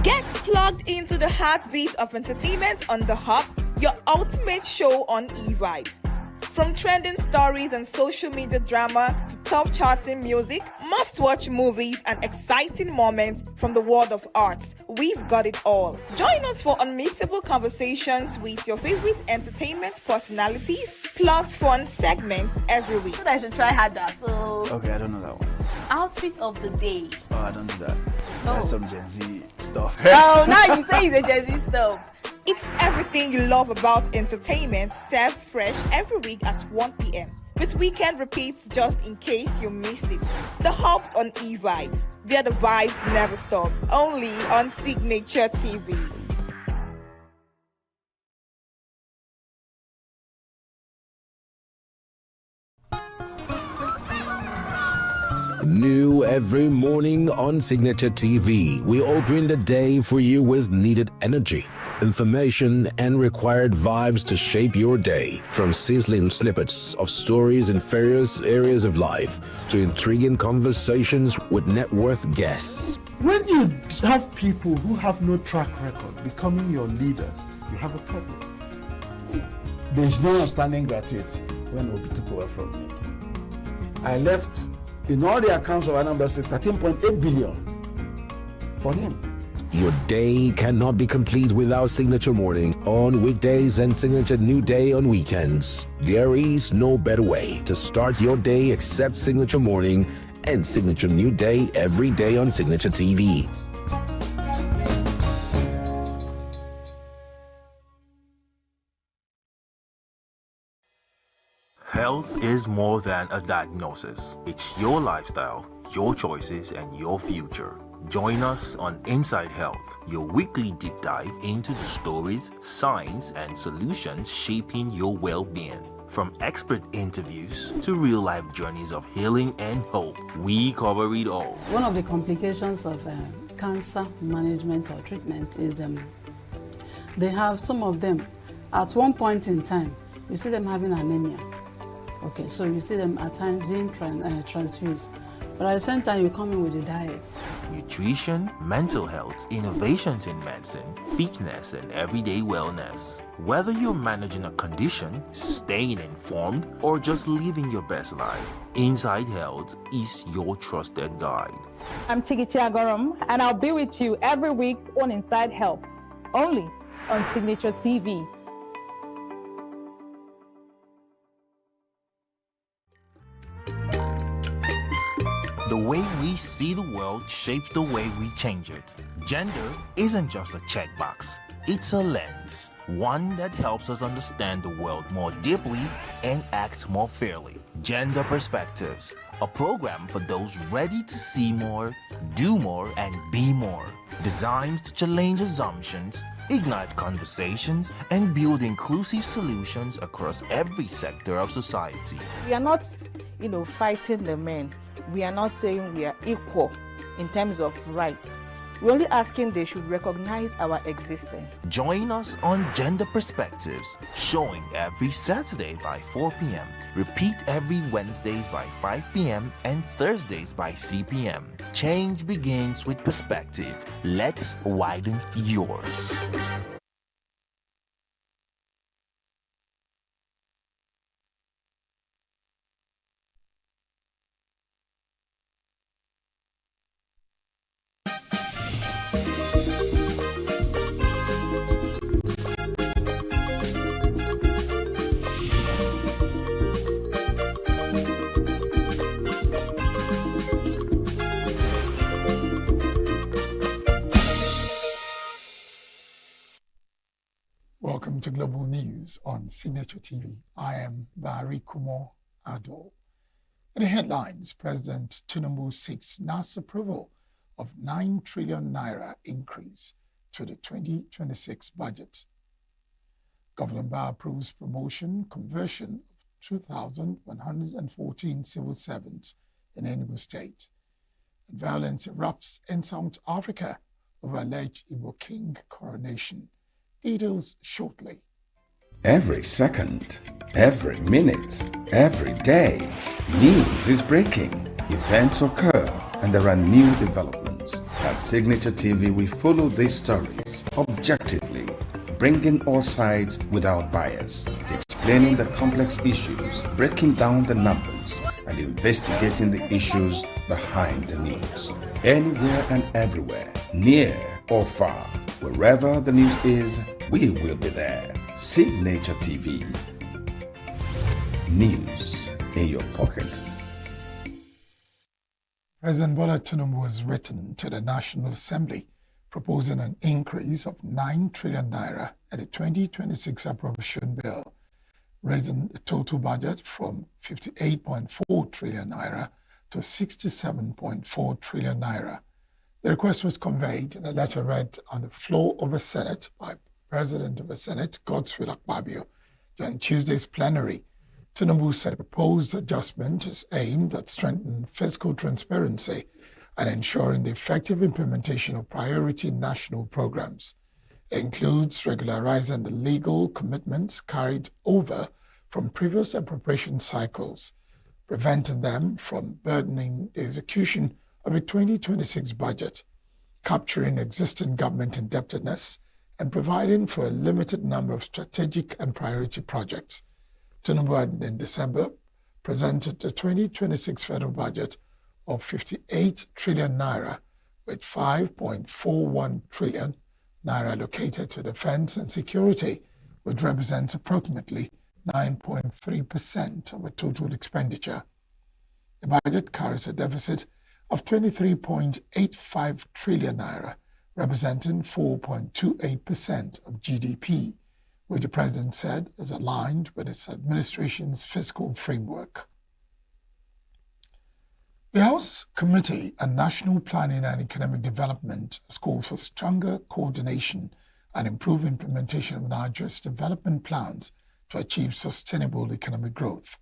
S1: get plugged into the heartbeat of entertainment on The Hub, your ultimate show on e-vibes. From trending stories and social media drama to top charting music, must-watch movies and exciting moments from the world of arts, we've got it all. Join us for unmissable conversations with your favorite entertainment personalities, plus fun segments every week.
S14: I should try harder, so...
S23: Okay, I don't know that one.
S14: Outfit of the day.
S23: Oh, I don't do that. That's some Gen Z stuff.
S14: Oh, now you say it's a Gen Z stuff.
S1: It's everything you love about entertainment, served fresh every week at 1 p.m. with weekend repeats just in case you missed it. The Hub's on e-vibes, where the vibes never stop. Only on Signature TV.
S17: New every morning on Signature TV, we open the day for you with needed energy, information, and required vibes to shape your day. From sizzling snippets of stories in various areas of life to intriguing conversations with net worth guests.
S3: When you have people who have no track record becoming your leaders, you have a problem. There's no outstanding gratuity when Obi took over from me. I left in all the accounts of Anambra State 13.8 billion for him.
S17: Your day cannot be complete without Signature Morning on weekdays and Signature New Day on weekends. There is no better way to start your day except Signature Morning and Signature New Day every day on Signature TV.
S11: Health is more than a diagnosis. It's your lifestyle, your choices, and your future. Join us on Inside Health, your weekly deep dive into the stories, science, and solutions shaping your well-being. From expert interviews to real-life journeys of healing and hope, we cover it all.
S4: One of the complications of cancer management or treatment is they have some of them, at one point in time, you see them having anemia. Okay, so you see them at times being transfused. But at the same time, you come in with the diet.
S11: Nutrition, mental health, innovations in medicine, fitness, and everyday wellness. Whether you're managing a condition, staying informed, or just living your best life, Inside Health is your trusted guide.
S15: I'm Tigiti Agorum, and I'll be with you every week on Inside Health, only on Signature TV.
S11: The way we see the world shapes the way we change it. Gender isn't just a checkbox. It's a lens, one that helps us understand the world more deeply and act more fairly. Gender Perspectives, a program for those ready to see more, do more, and be more. Designed to challenge assumptions, ignite conversations, and build inclusive solutions across every sector of society.
S12: We are not, fighting the men. We are not saying we are equal in terms of rights. We're only asking they should recognize our existence.
S11: Join us on Gender Perspectives, showing every Saturday by 4 p.m. Repeat every Wednesdays by 5 p.m. and Thursdays by 3 p.m. Change begins with perspective. Let's widen yours.
S5: Welcome to Global News on Signature TV. I am Barry Kumo Ado. In the headlines, President Tinubu seeks NAS approval of 9 trillion naira increase to the 2026 budget. Governor Ba approves promotion conversion of 2,114 civil servants in ENUGU State. And violence erupts in South Africa over alleged Igbo king coronation. Details shortly.
S7: Every second, every minute, every day, news is breaking, events occur, and there are new developments. At Signature TV, we follow these stories objectively, bringing all sides without bias, explaining the complex issues, breaking down the numbers, and investigating the issues behind the news. Anywhere and everywhere, near or far, wherever the news is, we will be there. Signature TV. News in your pocket.
S5: President Bola Tinubu has written to the National Assembly proposing an increase of 9 trillion naira at the 2026 appropriation bill, raising the total budget from 58.4 trillion naira to 67.4 trillion naira. The request was conveyed in a letter read on the floor of the Senate by President of the Senate, Godswill Akpabio, during Tuesday's plenary. Tinubu said the proposed adjustment is aimed at strengthening fiscal transparency and ensuring the effective implementation of priority national programs. It includes regularizing the legal commitments carried over from previous appropriation cycles, preventing them from burdening the execution of a 2026 budget, capturing existing government indebtedness, and providing for a limited number of strategic and priority projects. Tinubu had in December presented the 2026 federal budget of 58 trillion naira, with 5.41 trillion naira allocated to defense and security, which represents approximately 9.3% of the total expenditure. The budget carries a deficit of 23.85 trillion naira, representing 4.28% of GDP, which the president said is aligned with its administration's fiscal framework. The House Committee on National Planning and Economic Development has called for stronger coordination and improved implementation of Nigeria's development plans to achieve sustainable economic growth.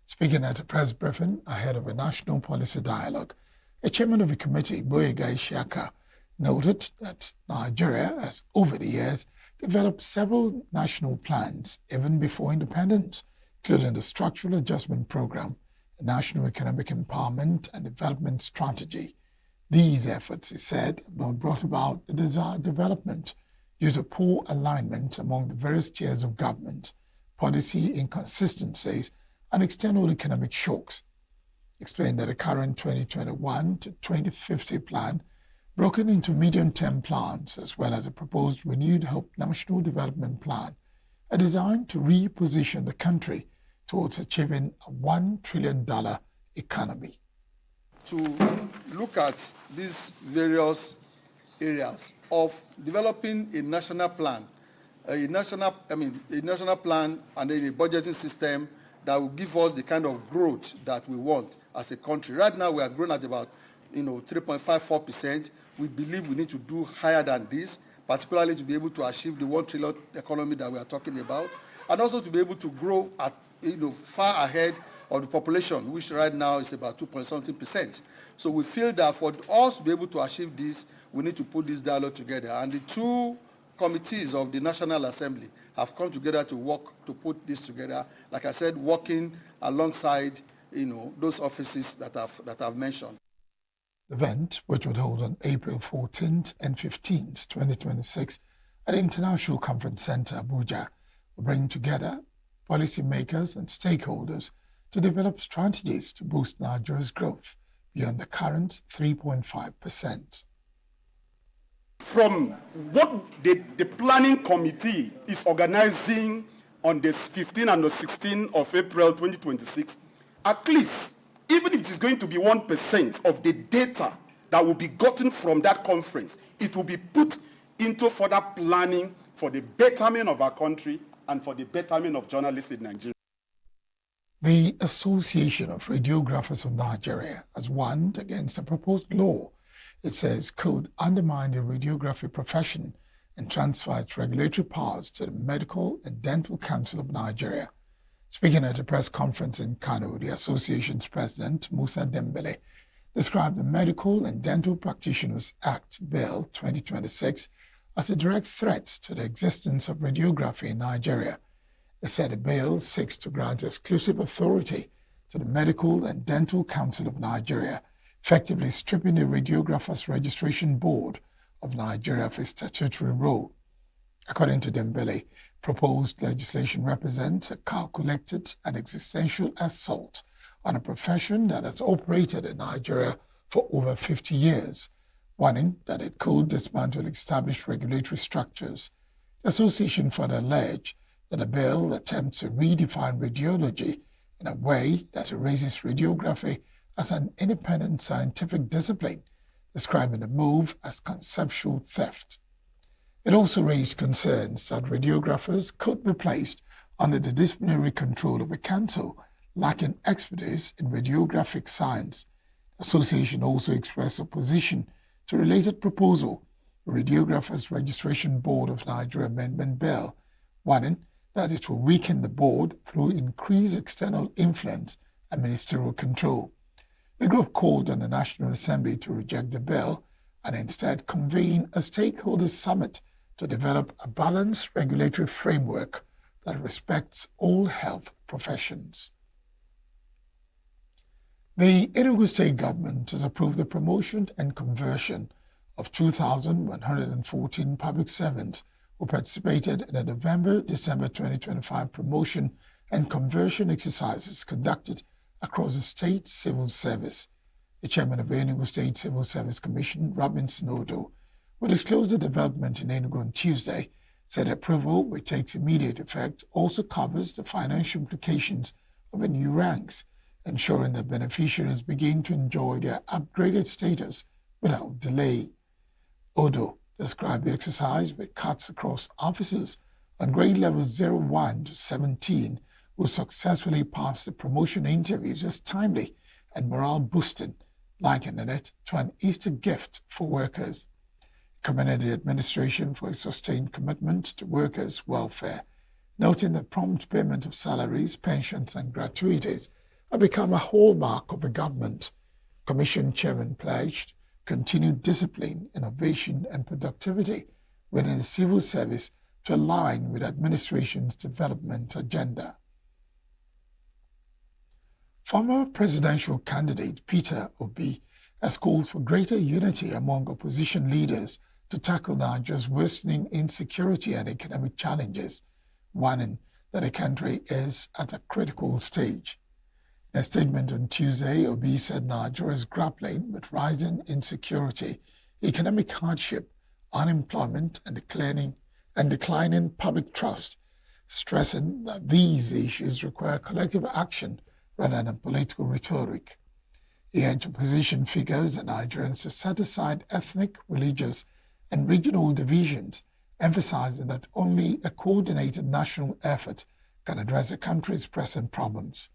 S5: Speaking at a press briefing ahead of a national policy dialogue, the chairman of the committee, Boyega Isiaka, noted that Nigeria has, over the years, developed several national plans even before independence, including the Structural Adjustment Program, the National Economic Empowerment and Development Strategy. These efforts, he said, have not brought about the desired development due to poor alignment among the various tiers of government, policy inconsistencies, and external economic shocks. Explained that the current 2021 to 2050 plan, broken into medium-term plans, as well as a proposed renewed Hope National Development Plan, are designed to reposition the country towards achieving a $1 trillion economy.
S9: To look at these various areas of developing a national plan a national plan and then a budgeting system that will give us the kind of growth that we want as a country. Right now, we are growing at about 3.54%. We believe we need to do higher than this, particularly to be able to achieve the 1 trillion economy that we are talking about, and also to be able to grow at far ahead of the population, which right now is about 2.something%. So we feel that for us to be able to achieve this, we need to put this dialogue together. And the two committees of the National Assembly have come together to work to put this together. Like I said, working alongside those offices that I've mentioned.
S2: The event, which would hold on April 14th and 15th, 2026, at the International Conference Center, Abuja, will bring together policymakers and stakeholders to develop strategies to boost Nigeria's growth beyond the current 3.5%.
S16: From what the planning committee is organizing on the 15th and the 16th of April 2026, at least, even if it is going to be 1% of the data that will be gotten from that conference, it will be put into further planning for the betterment of our country and for the betterment of journalists in Nigeria.
S2: The Association of Radiographers of Nigeria has warned against a proposed law it says could undermine the radiography profession and transfer its regulatory powers to the Medical and Dental Council of Nigeria. Speaking at a press conference in Kano, the association's president, Musa Dembele, described the Medical and Dental Practitioners Act Bill 2026 as a direct threat to the existence of radiography in Nigeria. He said the bill seeks to grant exclusive authority to the Medical and Dental Council of Nigeria, effectively stripping the Radiographers Registration Board of Nigeria of its statutory role. According to Dembele, proposed legislation represents a calculated and existential assault on a profession that has operated in Nigeria for over 50 years, warning that it could dismantle established regulatory structures. The association further alleged that the bill attempts to redefine radiology in a way that erases radiography as an independent scientific discipline, describing the move as conceptual theft. It also raised concerns that radiographers could be placed under the disciplinary control of a council lacking expertise in radiographic science. The association also expressed opposition to related proposal, the Radiographers Registration Board of Nigeria Amendment Bill, warning that it will weaken the board through increased external influence and ministerial control. The group called on the National Assembly to reject the bill and instead convene a stakeholders summit to develop a balanced regulatory framework that respects all health professions. The ENUGU state government has approved the promotion and conversion of 2,114 public servants who participated in the November-December 2025 promotion and conversion exercises conducted across the state civil service. The chairman of the Enugu State Civil Service Commission, Robinson Odo, who disclosed the development in Enugu on Tuesday, said approval, which takes immediate effect, also covers the financial implications of the new ranks, ensuring that beneficiaries begin to enjoy their upgraded status without delay. Odo described the exercise with cuts across officers on grade levels 01 to 17 who successfully passed the promotion interviews as timely and morale boosting, likening it to an Easter gift for workers. He commended the administration for its sustained commitment to workers' welfare, noting that prompt payment of salaries, pensions, and gratuities have become a hallmark of the government. Commission Chairman pledged continued discipline, innovation, and productivity within the civil service to align with administration's development agenda. Former presidential candidate Peter Obi has called for greater unity among opposition leaders to tackle Nigeria's worsening insecurity and economic challenges, warning that the country is at a critical stage. In a statement on Tuesday, Obi said Nigeria is grappling with rising insecurity, economic hardship, unemployment, and declining public trust, stressing that these issues require collective action rather than political rhetoric. He urged opposition figures and Nigerians to set aside ethnic, religious, and regional divisions emphasizing that only a coordinated national effort can address the country's pressing problems.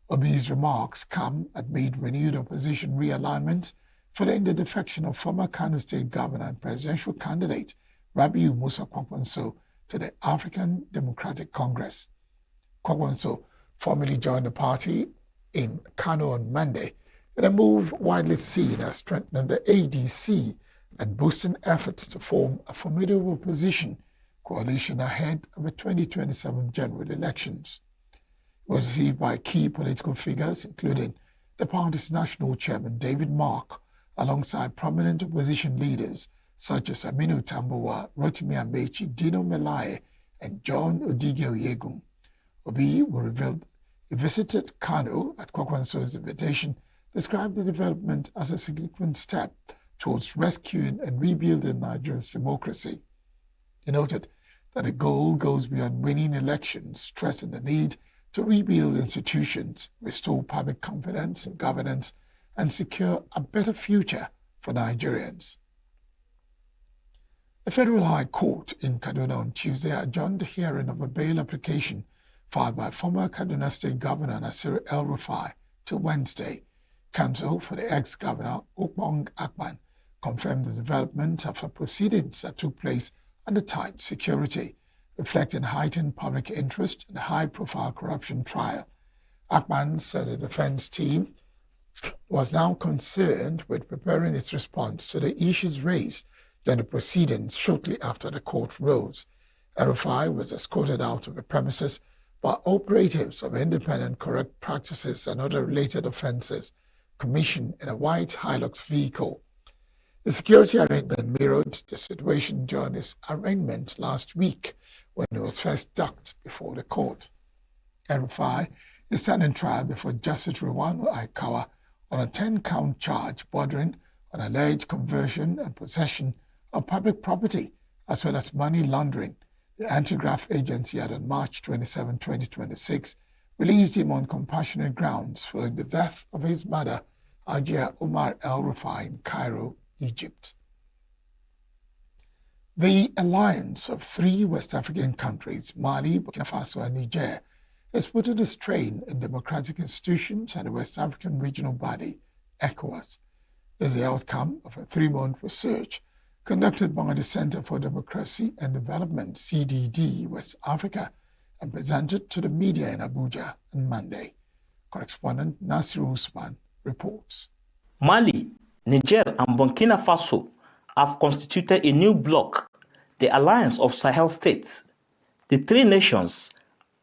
S2: Obi's remarks come amid renewed opposition realignment following the defection of former Kano State Governor and presidential candidate Rabiu Musa Kwankwaso to the African Democratic Congress. Kwankwaso formally joined the party in Kano on Monday in a move widely seen as strengthening the ADC and boosting efforts to form a formidable opposition coalition ahead of the 2027 general elections. It was received by key political figures, including the party's national chairman David Mark, alongside prominent opposition leaders such as Aminu Tambuwa, Rotimi Amechi, Dino Melaye, and John Odige Oyegun. Obi, who revealed he visited Kano at Kwankwaso's invitation, described the development as a significant step towards rescuing and rebuilding Nigeria's democracy. He noted that the goal goes beyond winning elections, stressing the need to rebuild institutions, restore public confidence in governance, and secure a better future for Nigerians. The Federal High Court in Kaduna on Tuesday adjourned the hearing of a bail application filed by former Kaduna State Governor Nasir El-Rufai to Wednesday. Counsel for the ex-governor, Okpong Akpan, confirmed the development of the proceedings that took place under tight security, reflecting heightened public interest in a high-profile corruption trial. Akpan said the defense team was now concerned with preparing its response to the issues raised during the proceedings shortly after the court rose. El-Rufai was escorted out of the premises by operatives of Independent Corrupt Practices and other related offences commissioned in a white Hilux vehicle. The security arrangement mirrored the situation during his arraignment last week when he was first docked before the court. El-Rufai is standing trial before Justice Rwanu Aikawa on a 10-count charge bordering on alleged conversion and possession of public property as well as money laundering. The anti-graft agency had on March 27, 2026, released him on compassionate grounds following the death of his mother, Ajia Umar El-Rufai, in Cairo, Egypt. The alliance of three West African countries, Mali, Burkina Faso, and Niger, has put a strain in democratic institutions and the West African regional body, ECOWAS. This is the outcome of a 3-month research conducted by the Center for Democracy and Development, CDD, West Africa, and presented to the media in Abuja on Monday. Correspondent Nasir Usman reports.
S6: Mali, Niger, and Burkina Faso have constituted a new bloc, the Alliance of Sahel States. The three nations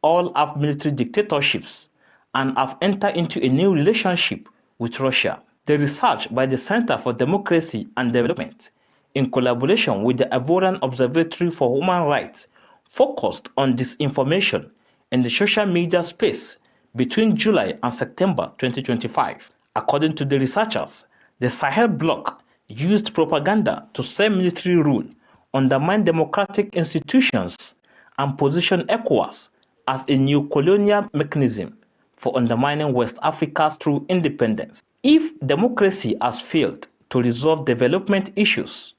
S6: all have military dictatorships and have entered into a new relationship with Russia. The research by the Center for Democracy and Development, in collaboration with the Ivorian Observatory for Human Rights, focused on disinformation in the social media space between July and September 2025. According to the researchers, the Sahel bloc used propaganda to sell military rule, undermine democratic institutions, and position ECOWAS as a new colonial mechanism for undermining West Africa's true independence. If democracy has failed to resolve development issues,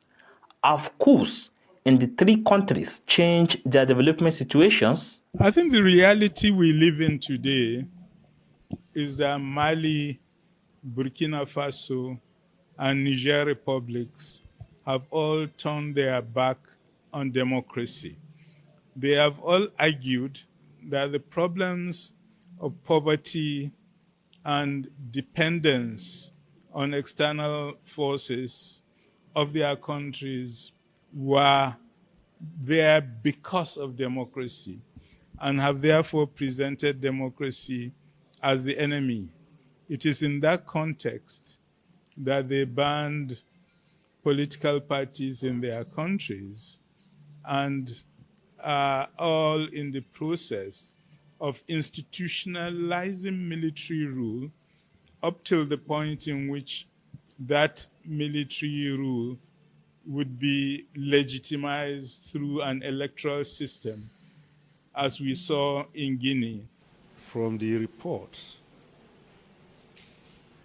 S6: have coups in the three countries changed their development situations?
S19: I think the reality we live in today is that Mali, Burkina Faso, and Niger republics have all turned their back on democracy. They have all argued that the problems of poverty and dependence on external forces of their countries were there because of democracy and have therefore presented democracy as the enemy. It is in that context that they banned political parties in their countries and are all in the process of institutionalizing military rule up till the point in which that military rule would be legitimized through an electoral system, as we saw in Guinea.
S21: From the reports,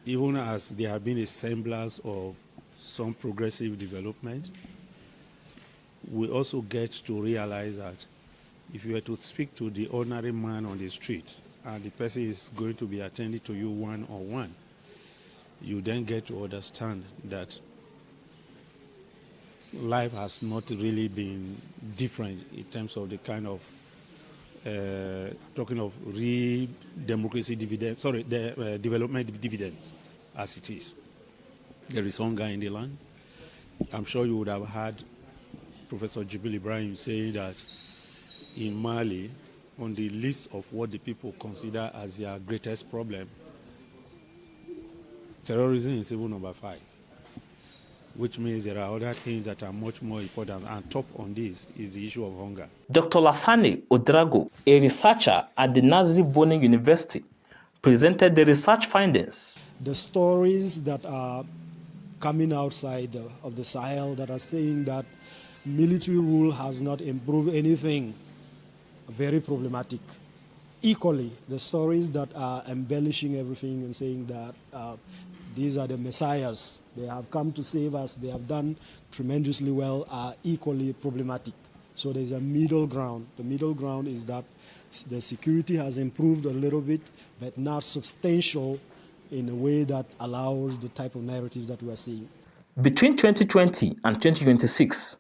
S21: even as there have been a semblance of some progressive development, we also get to realize that if you were to speak to the ordinary man on the street and the person is going to be attending to you one-on-one, you then get to understand that life has not really been different in terms of the kind of talking of democracy dividends, the development dividends as it is. There is hunger in the land. I'm sure you would have heard Professor Jibril Ibrahim saying that in Mali, on the list of what the people consider as their greatest problem, terrorism is even number 5, which means there are other things that are much more important. And top on this is the issue of hunger.
S6: Dr. Lassane Odrago, a researcher at the Nazi Boning University, presented the research findings.
S8: The stories that are coming outside of the Sahel that are saying that military rule has not improved anything, very problematic. Equally, the stories that are embellishing everything and saying that these are the messiahs, they have come to save us, they have done tremendously well, are equally problematic. So there's a middle ground. The middle ground is that the security has improved a little bit, but not substantial in a way that allows the type of narratives that we are seeing.
S6: Between 2020 and 2026,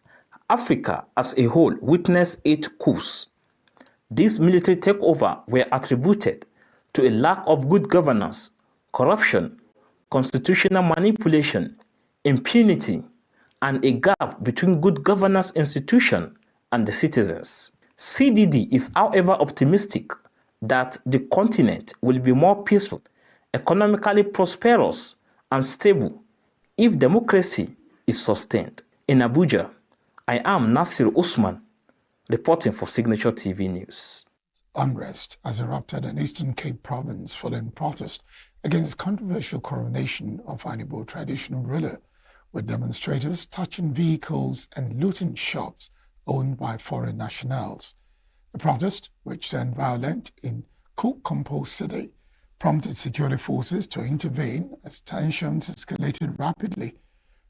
S6: Africa as a whole witnessed 8 coups. These military takeovers were attributed to a lack of good governance, corruption, constitutional manipulation, impunity, and a gap between good governance institution and the citizens. CDD is, however, optimistic that the continent will be more peaceful, economically prosperous, and stable if democracy is sustained. In Abuja, I am Nasir Usman, reporting for Signature TV News.
S2: Unrest has erupted in Eastern Cape Province following protest against controversial coronation of an Igbo traditional ruler, with demonstrators touching vehicles and looting shops owned by foreign nationals. The protest, which turned violent in Kukompo City, prompted security forces to intervene as tensions escalated rapidly.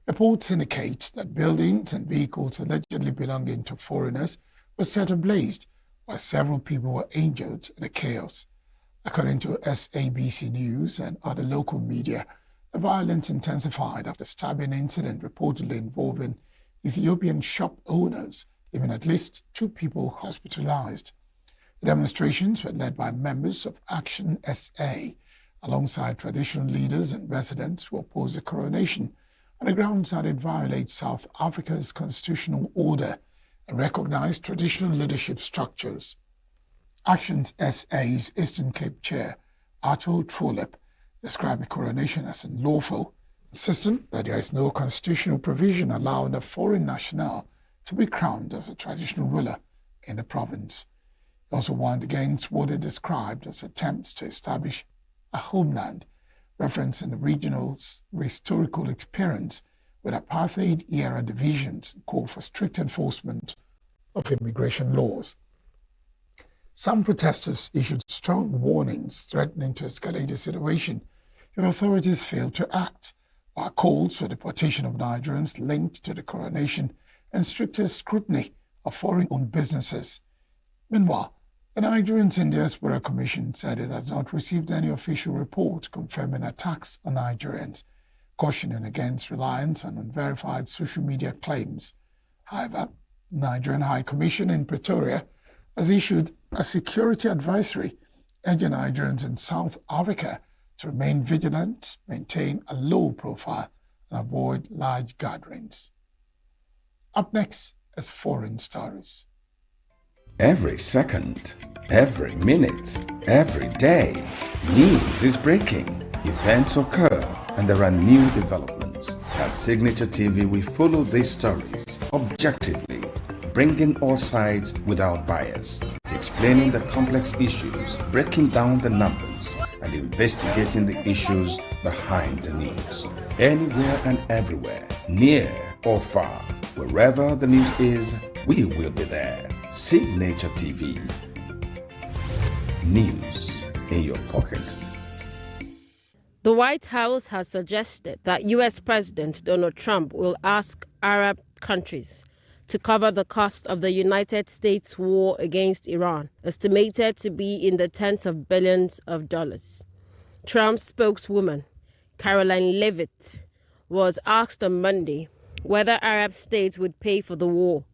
S2: Reports indicate that buildings and vehicles allegedly belonging to foreigners were set ablaze, while several people were injured in the chaos. According to SABC News and other local media, the violence intensified after stabbing incident reportedly involving Ethiopian shop owners, leaving at least 2 people hospitalized. The demonstrations were led by members of Action SA, alongside traditional leaders and residents who opposed the coronation on the grounds that it violates South Africa's constitutional order and recognized traditional leadership structures. Action SA's Eastern Cape chair, Arthur Trolep, described the coronation as unlawful, insisting that there is no constitutional provision allowing a foreign national to be crowned as a traditional ruler in the province. He also warned against what he described as attempts to establish a homeland, referencing the regional's historical experience with apartheid-era divisions and called for strict enforcement of immigration laws. Some protesters issued strong warnings threatening to escalate the situation if authorities failed to act, while calls for deportation of Nigerians linked to the coronation and stricter scrutiny of foreign-owned businesses. Meanwhile, the Nigerians in Diaspora Commission said it has not received any official report confirming attacks on Nigerians, cautioning against reliance on unverified social media claims. However, the Nigerian High Commission in Pretoria has issued a security advisory urging Nigerians in South Africa to remain vigilant, maintain a low profile, and avoid large gatherings. Up next is Foreign Stories.
S7: Every second, every minute, every day, news is breaking, events occur, and there are new developments. At Signature TV, we follow these stories objectively, bringing all sides without bias, explaining the complex issues, breaking down the numbers, and investigating the issues behind the news. Anywhere and everywhere, near or far, wherever the news is, we will be there. Signature TV. News in your pocket.
S13: The White House has suggested that U.S. President Donald Trump will ask Arab countries to cover the cost of the United States war against Iran, estimated to be in the tens of billions of dollars. Trump's spokeswoman, Caroline Leavitt, was asked on Monday whether Arab states would pay for the war,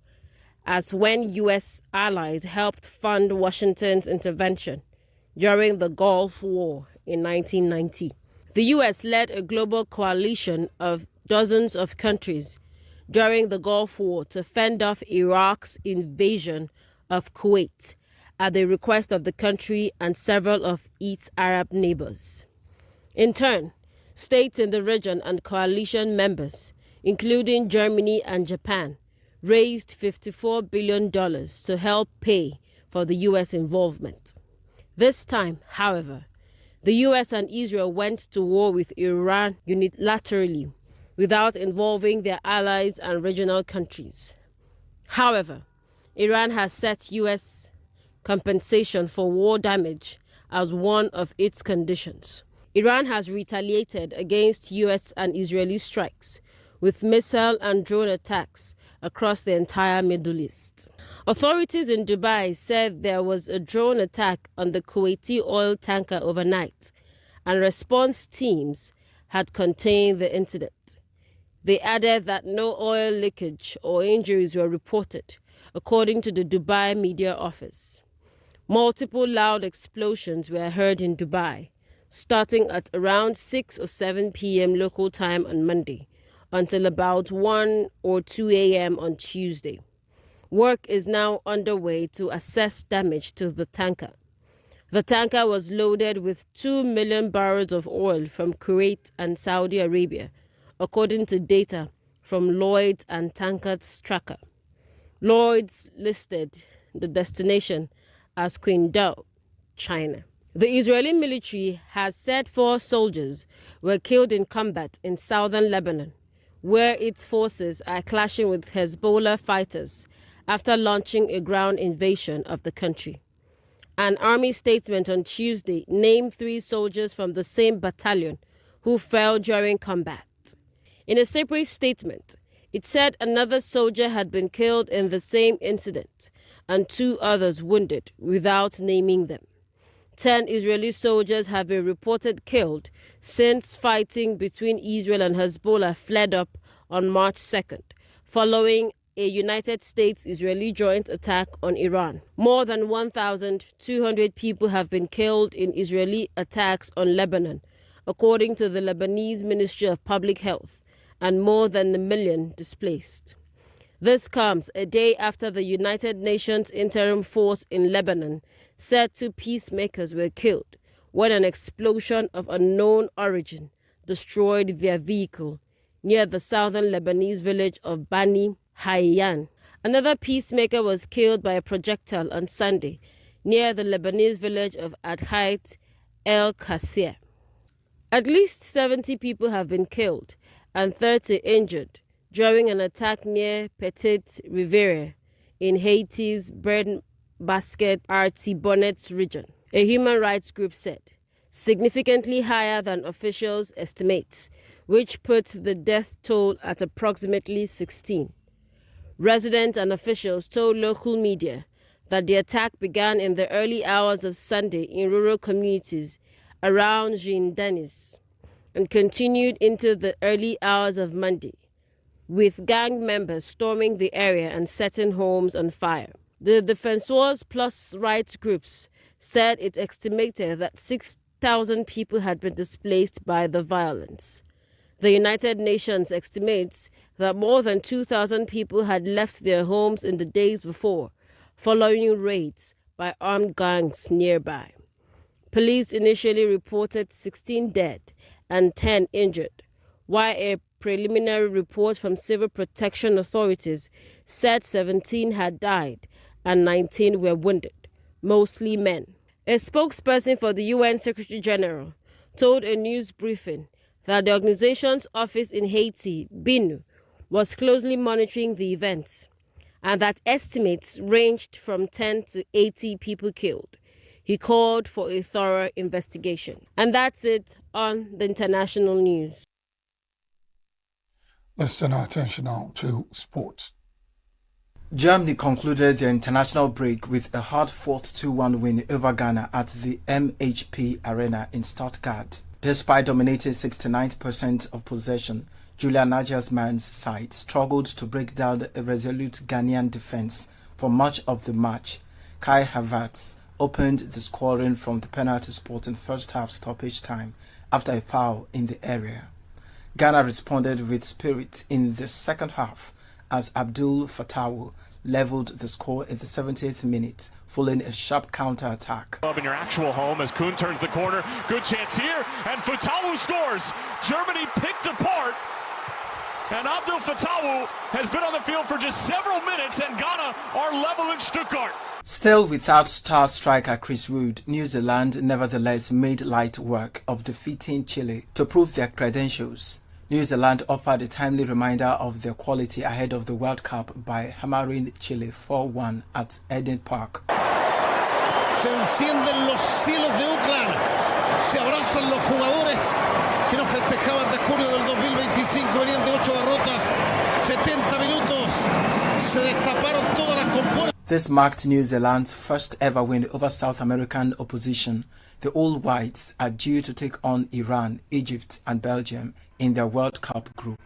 S13: as when U.S. allies helped fund Washington's intervention during the Gulf War in 1990. The U.S. led a global coalition of dozens of countries during the Gulf War to fend off Iraq's invasion of Kuwait at the request of the country and several of its Arab neighbors. In turn, states in the region and coalition members, including Germany and Japan, raised $54 billion to help pay for the U.S. involvement. This time, however, the U.S. and Israel went to war with Iran unilaterally, without involving their allies and regional countries. However, Iran has set U.S. compensation for war damage as one of its conditions. Iran has retaliated against U.S. and Israeli strikes with missile and drone attacks across the entire Middle East. Authorities in Dubai said there was a drone attack on the Kuwaiti oil tanker overnight, and response teams had contained the incident. They added that no oil leakage or injuries were reported, according to the Dubai media office. Multiple loud explosions were heard in Dubai, starting at around 6 or 7 p.m. local time on Monday, until about 1 or 2 a.m. on Tuesday. Work is now underway to assess damage to the tanker. The tanker was loaded with 2 million barrels of oil from Kuwait and Saudi Arabia, according to data from Lloyd's and Tankers Tracker. Lloyd's listed the destination as Qingdao, China. The Israeli military has said 4 soldiers were killed in combat in southern Lebanon, where its forces are clashing with Hezbollah fighters after launching a ground invasion of the country. An army statement on Tuesday named 3 soldiers from the same battalion who fell during combat. In a separate statement, it said another soldier had been killed in the same incident and 2 others wounded, without naming them. 10 Israeli soldiers have been reported killed since fighting between Israel and Hezbollah flared up on March 2nd, following a United States-Israeli joint attack on Iran. More than 1,200 people have been killed in Israeli attacks on Lebanon, according to the Lebanese Ministry of Public Health, and more than 1 million displaced. This comes a day after the United Nations Interim Force in Lebanon said 2 peacemakers were killed when an explosion of unknown origin destroyed their vehicle near the southern Lebanese village of Bani Hayyan. Another peacemaker was killed by a projectile on Sunday near the Lebanese village of Adhait El Qasir. At least 70 people have been killed and 30 injured during an attack near Petite Riviere in Haiti's breadbasket Artibonite region, a human rights group said, significantly higher than officials' estimates, which put the death toll at approximately 16. Residents and officials told local media that the attack began in the early hours of Sunday in rural communities around Jean Denis and continued into the early hours of Monday, with gang members storming the area and setting homes on fire. The Defensors Plus rights groups said it estimated that 6,000 people had been displaced by the violence. The United Nations estimates that more than 2,000 people had left their homes in the days before, following raids by armed gangs nearby. Police initially reported 16 dead and 10 injured, while a preliminary report from civil protection authorities said 17 had died and 19 were wounded, mostly men. A spokesperson for the UN Secretary General told a news briefing that the organization's office in Haiti, BINU, was closely monitoring the events and that estimates ranged from 10 to 80 people killed. He called for a thorough investigation. And that's it on the international news.
S2: Let's turn our attention now to sports.
S10: Germany concluded their international break with a hard-fought 2-1 win over Ghana at the MHP Arena in Stuttgart. Despite dominating 69% of possession, Julian Nagelsmann's side struggled to break down a resolute Ghanaian defense for much of the match. Kai Havertz opened the scoring from the penalty spot in first half stoppage time after a foul in the area. Ghana responded with spirit in the second half as Abdul Fatawu leveled the score in the 70th minute following a sharp counter-attack.
S18: Up in your actual home as Kuhn turns the corner. Good chance here, and Fatawu scores. Germany picked apart, and Abdul Fatawu has been on the field for just several minutes, and Ghana are level in Stuttgart.
S10: Still without star striker Chris Wood, New Zealand nevertheless made light work of defeating Chile to prove their credentials. New Zealand offered a timely reminder of their quality ahead of the World Cup by hammering Chile 4-1 at Eden Park.
S20: Se encienden los cielos de Auckland, se abrazan los jugadores que no festejaban de junio del 2025, venían de 8 derrotas, 70 minutos, se destaparon todas las compuertas.
S10: This marked New Zealand's first ever win over South American opposition. The All Whites are due to take on Iran, Egypt and Belgium in their World Cup group.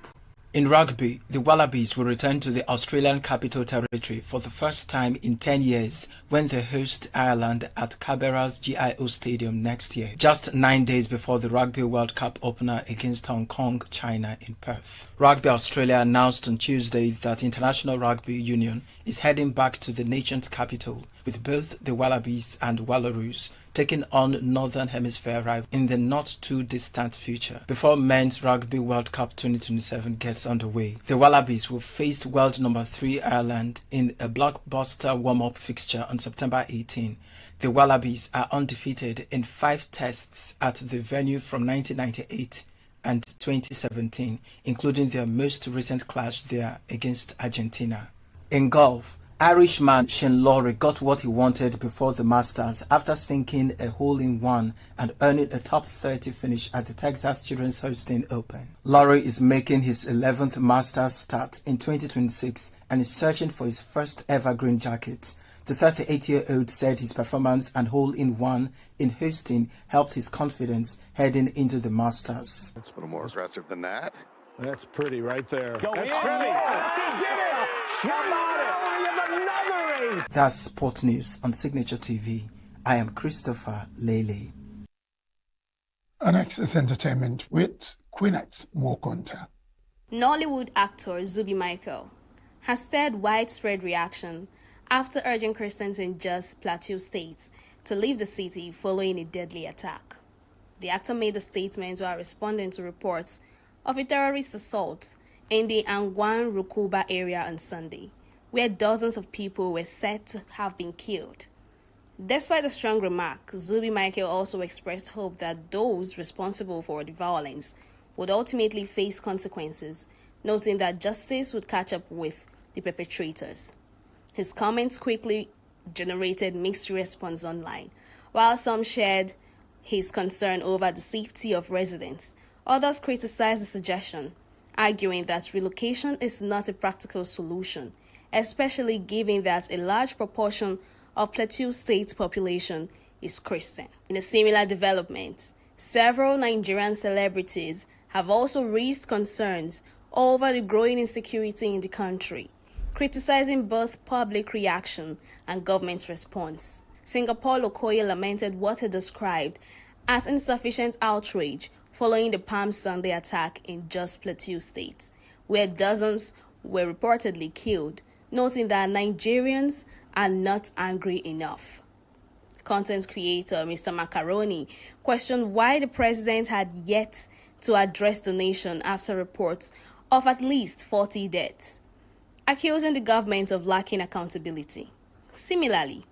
S10: In rugby, the Wallabies will return to the Australian Capital Territory for the first time in 10 years when they host Ireland at Canberra's GIO Stadium next year, just 9 days before the Rugby World Cup opener against Hong Kong, China in Perth. Rugby Australia announced on Tuesday that International Rugby Union is heading back to the nation's capital, with both the Wallabies and Wallaroos taking on Northern Hemisphere rival in the not-too-distant future. Before Men's Rugby World Cup 2027 gets underway, the Wallabies will face world number 3 Ireland in a blockbuster warm-up fixture on September 18. The Wallabies are undefeated in 5 tests at the venue from 1998 and 2017, including their most recent clash there against Argentina. In golf, Irishman Shane Lowry got what he wanted before the Masters after sinking a hole-in-one and earning a top 30 finish at the Texas Children's Houston Open. Lowry is making his 11th Masters start in 2026 and is searching for his first ever green jacket. The 38-year-old said his performance and hole-in-one in Houston helped his confidence heading into the Masters.
S22: It's a little more aggressive than that.
S24: That's pretty right there.
S22: Go
S24: That's
S22: in.
S24: pretty.
S22: Yes,
S24: he did it! How about it? Another race!
S10: That's Sport News on Signature TV. I am Christopher Lele.
S2: And next is entertainment with Queenette Mokonta.
S26: Nollywood actor Zubby Michael has stirred widespread reaction after urging Christians in Jos Plateau State to leave the city following a deadly attack. The actor made the statement while responding to reports of a terrorist assault in the Angwan Rukuba area on Sunday, where dozens of people were said to have been killed. Despite the strong remark, Zubby Michael also expressed hope that those responsible for the violence would ultimately face consequences, noting that justice would catch up with the perpetrators. His comments quickly generated mixed response online. While some shared his concern over the safety of residents, others criticized the suggestion, arguing that relocation is not a practical solution, especially given that a large proportion of Plateau State's population is Christian. In a similar development, several Nigerian celebrities have also raised concerns over the growing insecurity in the country, criticizing both public reaction and government response. Singer Paul Okoye lamented what he described as insufficient outrage following the Palm Sunday attack in Jos Plateau State, where dozens were reportedly killed, noting that Nigerians are not angry enough. Content creator Mr. Macaroni questioned why the president had yet to address the nation after reports of at least 40 deaths, accusing the government of lacking accountability. Similarly,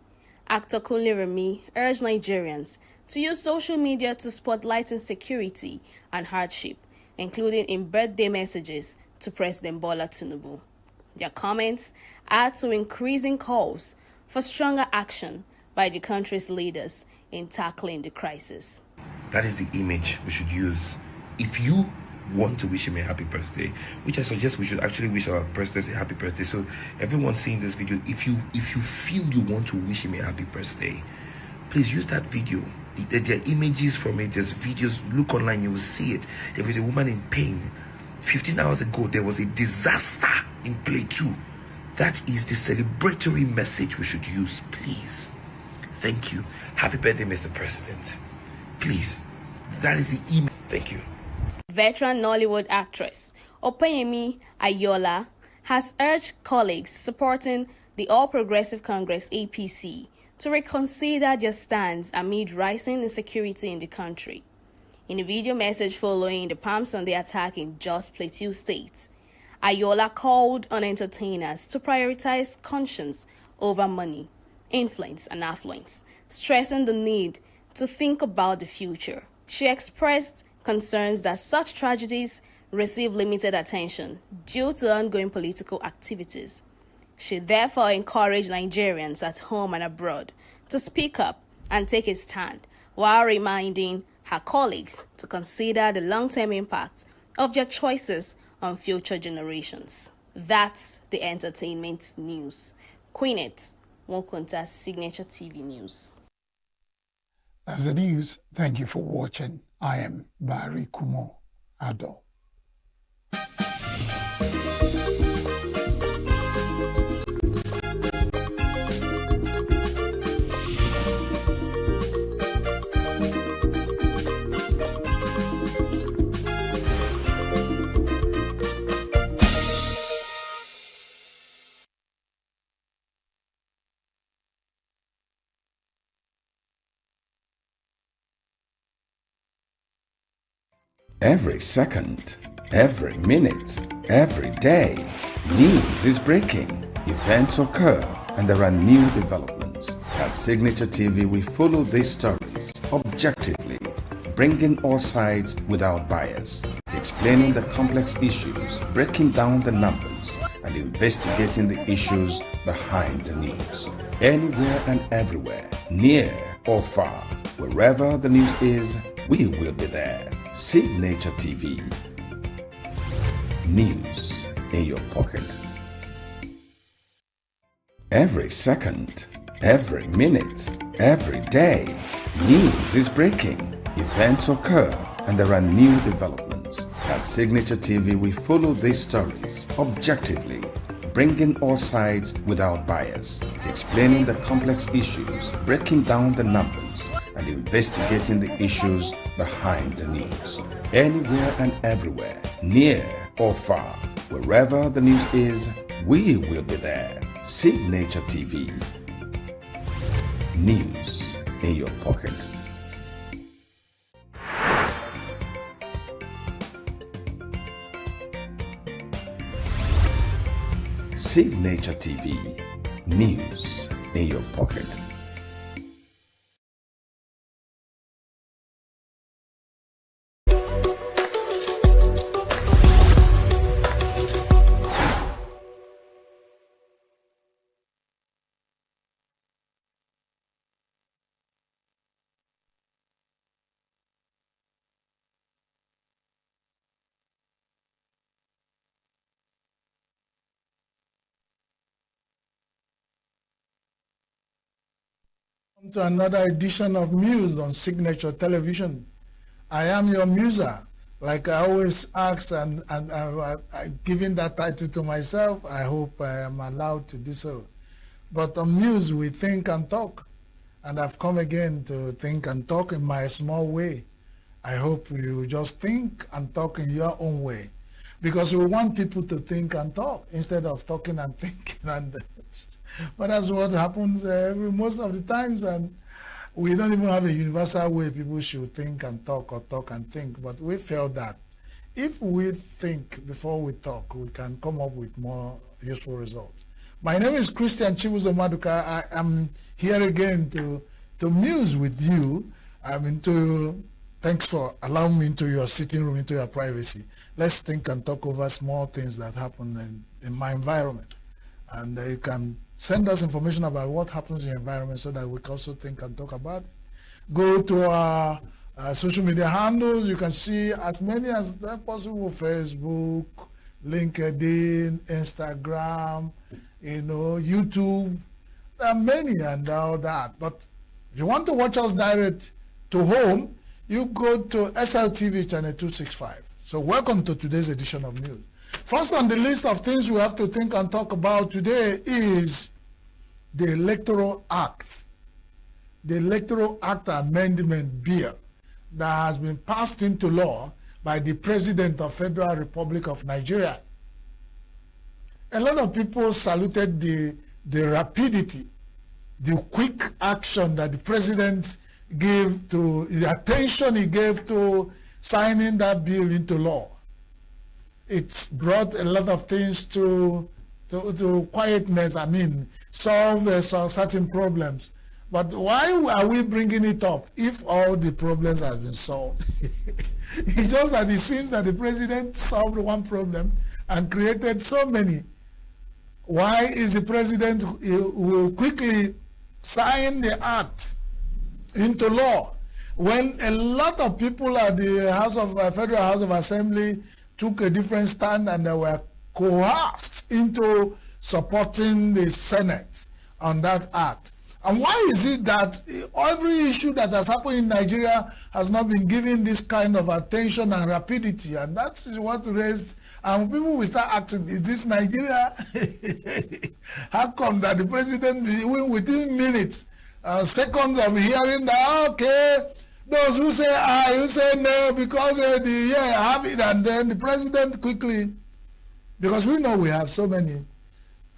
S26: actor Kunle Remi urged Nigerians to use social media to spotlight insecurity and hardship, including in birthday messages to President Bola Tinubu. Their comments add to increasing calls for stronger action by the country's leaders in tackling the crisis.
S27: That is the image we should use. If you
S1: want to wish him a happy birthday, which I suggest we should actually wish our president a happy birthday. So everyone seeing this video, if you feel you want to wish him a happy birthday, please use that video. There are images from it, there's videos, look online, you will see it. There was a woman in pain. 15 hours ago, there was a disaster in Play 2. That is the celebratory message we should use, please. Thank you. Happy birthday, Mr. President. Please, that is the email. Thank you.
S26: Veteran Nollywood actress Opeyemi Ayola has urged colleagues supporting the All Progressive Congress APC to reconsider their stance amid rising insecurity in the country. In a video message following the Palm Sunday attack in Jos Plateau State, Ayola called on entertainers to prioritize conscience over money, influence, and affluence, stressing the need to think about the future. She expressed concerns that such tragedies receive limited attention due to ongoing political activities. She therefore encouraged Nigerians at home and abroad to speak up and take a stand, while reminding her colleagues to consider the long-term impact of their choices on future generations. That's the entertainment news. Queenette Mokunta's Signature TV News.
S2: That's the news. Thank you for watching. I am Barry Kumo Ado.
S7: Every second, every minute, every day, news is breaking, events occur, and there are new developments. At Signature TV, we follow these stories objectively, bringing all sides without bias, explaining the complex issues, breaking down the numbers, and investigating the issues behind the news. Anywhere and everywhere, near or far, wherever the news is, we will be there. Signature TV. News in your pocket. Every second, every minute, every day, news is breaking, events occur, and there are new developments. At Signature TV, we follow these stories objectively, bringing all sides without bias, explaining the complex issues, breaking down the numbers, and investigating the issues behind the news. Anywhere and everywhere, near or far, wherever the news is, we will be there. Signature TV. News in your pocket. Signature TV. News in your pocket.
S5: To another edition of Muse on Signature Television. I am your muser. Like I always ask, and giving that title to myself, I hope I am allowed to do so. But on Muse, we think and talk. And I've come again to think and talk in my small way. I hope you just think and talk in your own way. Because we want people to think and talk instead of talking and thinking. But that's what happens most of the times, and we don't even have a universal way people should think and talk or talk and think. But we felt that if we think before we talk, we can come up with more useful results. My name is Christian Chibuzo Maduka. I am here again to muse with you. Thanks for allowing me into your sitting room, into your privacy. Let's think and talk over small things that happen in my environment. And you can send us information about what happens in the environment so that we can also think and talk about it. Go to our social media handles. You can see as many as possible: Facebook, LinkedIn, Instagram, YouTube. There are many and all that. But if you want to watch us direct to home, you go to SLTV channel 265. So welcome to today's edition of news. First on the list of things we have to think and talk about today is the Electoral Act. The Electoral Act Amendment Bill that has been passed into law by the President of Federal Republic of Nigeria. A lot of people saluted the rapidity, the quick action that the President gave to, the attention he gave to signing that bill into law. It's brought a lot of things to quietness, solve certain problems. But why are we bringing it up if all the problems have been solved? It's just that it seems that the President solved one problem and created so many. Why is the President will quickly sign the act into law when a lot of people at the Federal House of Assembly took a different stand and they were coerced into supporting the Senate on that act? And why is it that every issue that has happened in Nigeria has not been given this kind of attention and rapidity? And that's what raised, and people will start asking, is this Nigeria? How come that the President, within minutes, seconds of hearing that, okay, those who say aye, who say no, because I have it, and then the President quickly, because we know we have so many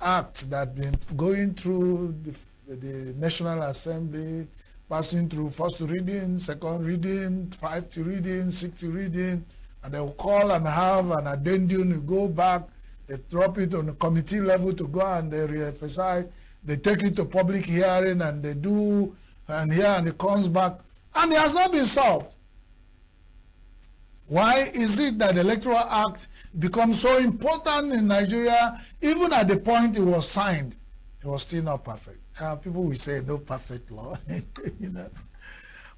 S5: acts that have been going through the National Assembly, passing through first reading, second reading, 5th reading, 6th reading, and they will call and have an addendum, you go back, they drop it on the committee level to go and they re-emphasize, they take it to public hearing and they do, and it comes back, and it has not been solved. Why is it that the Electoral Act becomes so important in Nigeria, even at the point it was signed? It was still not perfect. People will say no perfect law,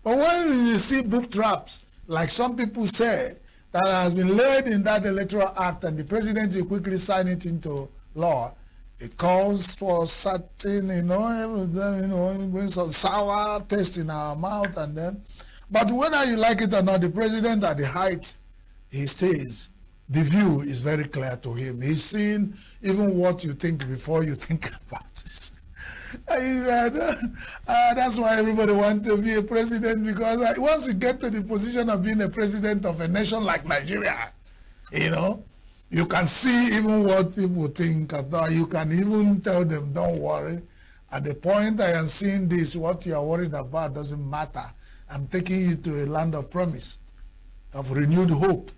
S5: But when you see book traps, like some people say, that has been laid in that Electoral Act and the President will quickly sign it into law, it calls for certain, it brings some sour taste in our mouth and then. But whether you like it or not, the President at the height he stays, the view is very clear to him. He's seen even what you think before you think about it. That's why everybody wants to be a president, because once you get to the position of being a president of a nation like Nigeria, you can see even what people think. You can even tell them, don't worry. At the point I am seeing this, what you are worried about doesn't matter. I'm taking you to a land of promise, of renewed hope.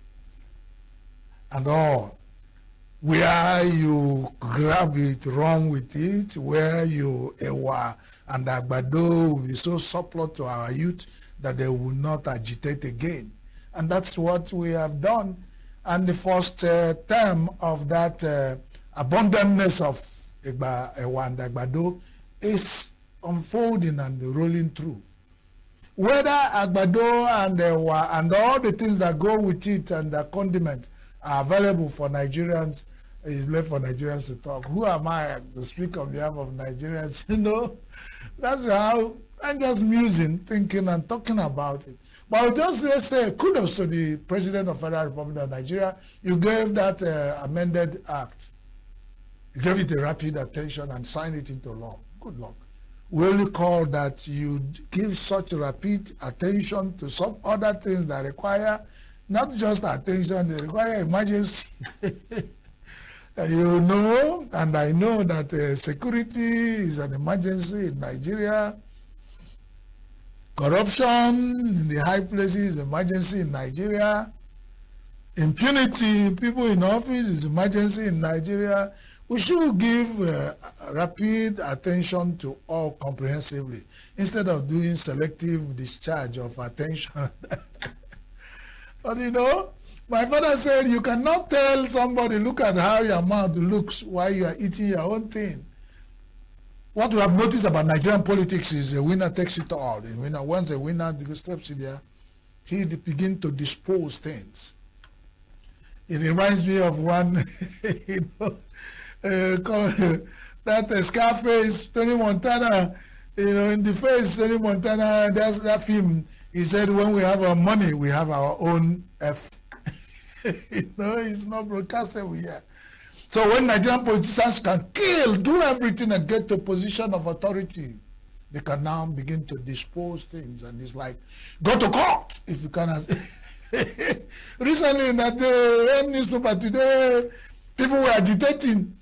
S5: And all, where you grab it, run with it, where you and Agbado will be so surplus to our youth that they will not agitate again. And that's what we have done. And the first term of that abundantness of Ewa and Agbado is unfolding and rolling through. Whether Agbado and Ewa and all the things that go with it and the condiments are available for Nigerians, is left for Nigerians to talk. Who am I to speak on behalf of Nigerians? That's how I'm just musing, thinking and talking about it. But I'll just say kudos to the President of Federal Republic of Nigeria. You gave that amended act. You gave it a rapid attention and signed it into law. Good luck. We only call that you give such rapid attention to some other things that require not just attention, they require emergency. And I know that security is an emergency in Nigeria. Corruption in the high places is an emergency in Nigeria. Impunity, people in office is an emergency in Nigeria. We should give rapid attention to all comprehensively instead of doing selective discharge of attention. But my father said you cannot tell somebody, look at how your mouth looks while you are eating your own thing. What we have noticed about Nigerian politics is the winner takes it all. Once the winner steps in there, he begin to dispose things. It reminds me of one, that Scarface, Tony Montana, in the face, Tony Montana, that's that film. He said, when we have our money, we have our own F. It's not broadcastable here. So when Nigerian politicians can kill, do everything and get to a position of authority, they can now begin to dispose things. And it's like, go to court if you can. Recently in that newspaper today, people were agitating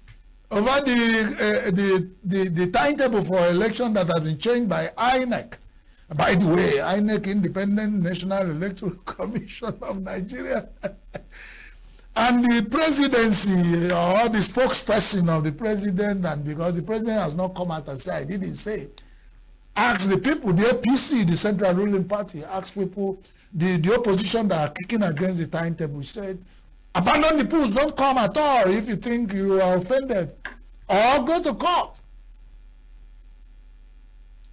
S5: over the timetable for election that has been changed by INEC. By the way, INEC, Independent National Electoral Commission of Nigeria, and the presidency or the spokesperson of the president, and because the president has not come out and said, I didn't say, ask the people, the APC, the Central Ruling Party, ask people, the opposition that are kicking against the timetable, said, abandon the polls, don't come at all if you think you are offended, or go to court.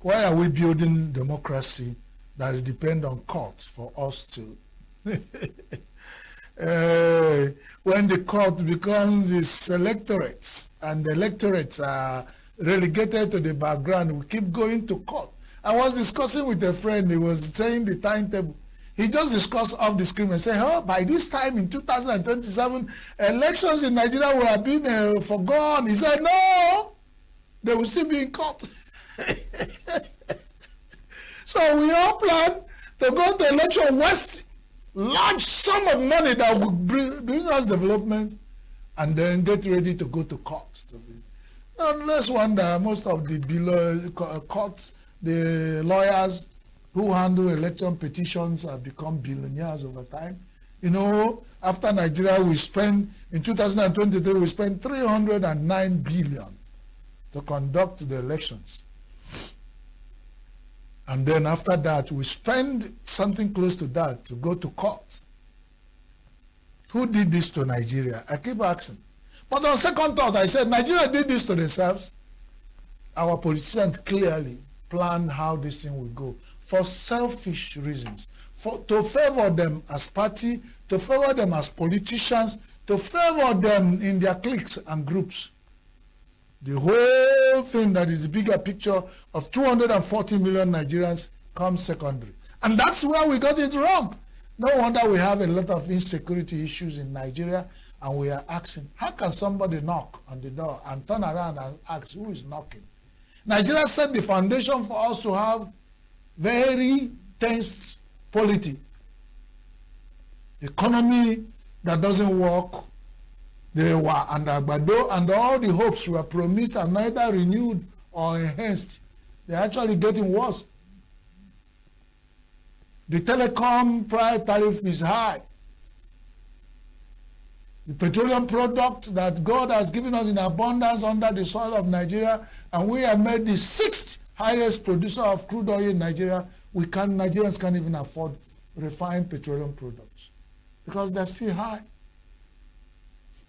S5: Why are we building democracy that is depend on courts for us to? When the court becomes the electorates and the electorates are relegated to the background, we keep going to court. I was discussing with a friend, he was saying the timetable. He just discussed off the screen and said, oh, by this time in 2027, elections in Nigeria will have been forgone. He said, no, they will still be in court. So we all plan to go to election west, large sum of money that will bring us development, and then get ready to go to court. And let's wonder, most of the courts, the lawyers who handle election petitions have become billionaires over time. After Nigeria, we spent, in 2023, we spent 309 billion to conduct the elections. And then after that, we spend something close to that to go to court. Who did this to Nigeria? I keep asking. But on second thought, I said, Nigeria did this to themselves. Our politicians clearly planned how this thing will go for selfish reasons, to favor them as party, to favor them as politicians, to favor them in their cliques and groups. The whole thing that is the bigger picture of 240 million Nigerians comes secondary. And that's where we got it wrong. No wonder we have a lot of insecurity issues in Nigeria, and we are asking, how can somebody knock on the door and turn around and ask who is knocking? Nigeria set the foundation for us to have very tense polity. Economy that doesn't work. They were under Agbado, and all the hopes were promised and neither renewed or enhanced. They're actually getting worse. The telecom price tariff is high. The petroleum product that God has given us in abundance under the soil of Nigeria, and we have made the 6th highest producer of crude oil in Nigeria. Nigerians can't even afford refined petroleum products because they're still high.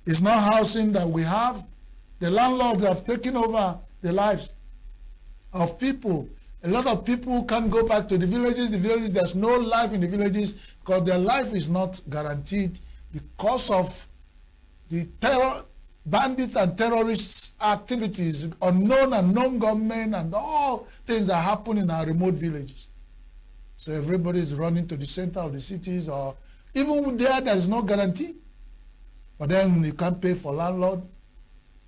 S5: It's not housing that we have. The landlords have taken over the lives of people. A lot of people can't go back to the villages. There's no life in the villages because their life is not guaranteed because of the terror, bandits and terrorist activities, unknown and known government, and all things that happen in our remote villages. So everybody is running to the center of the cities, or even there's no guarantee. But then you can't pay for landlord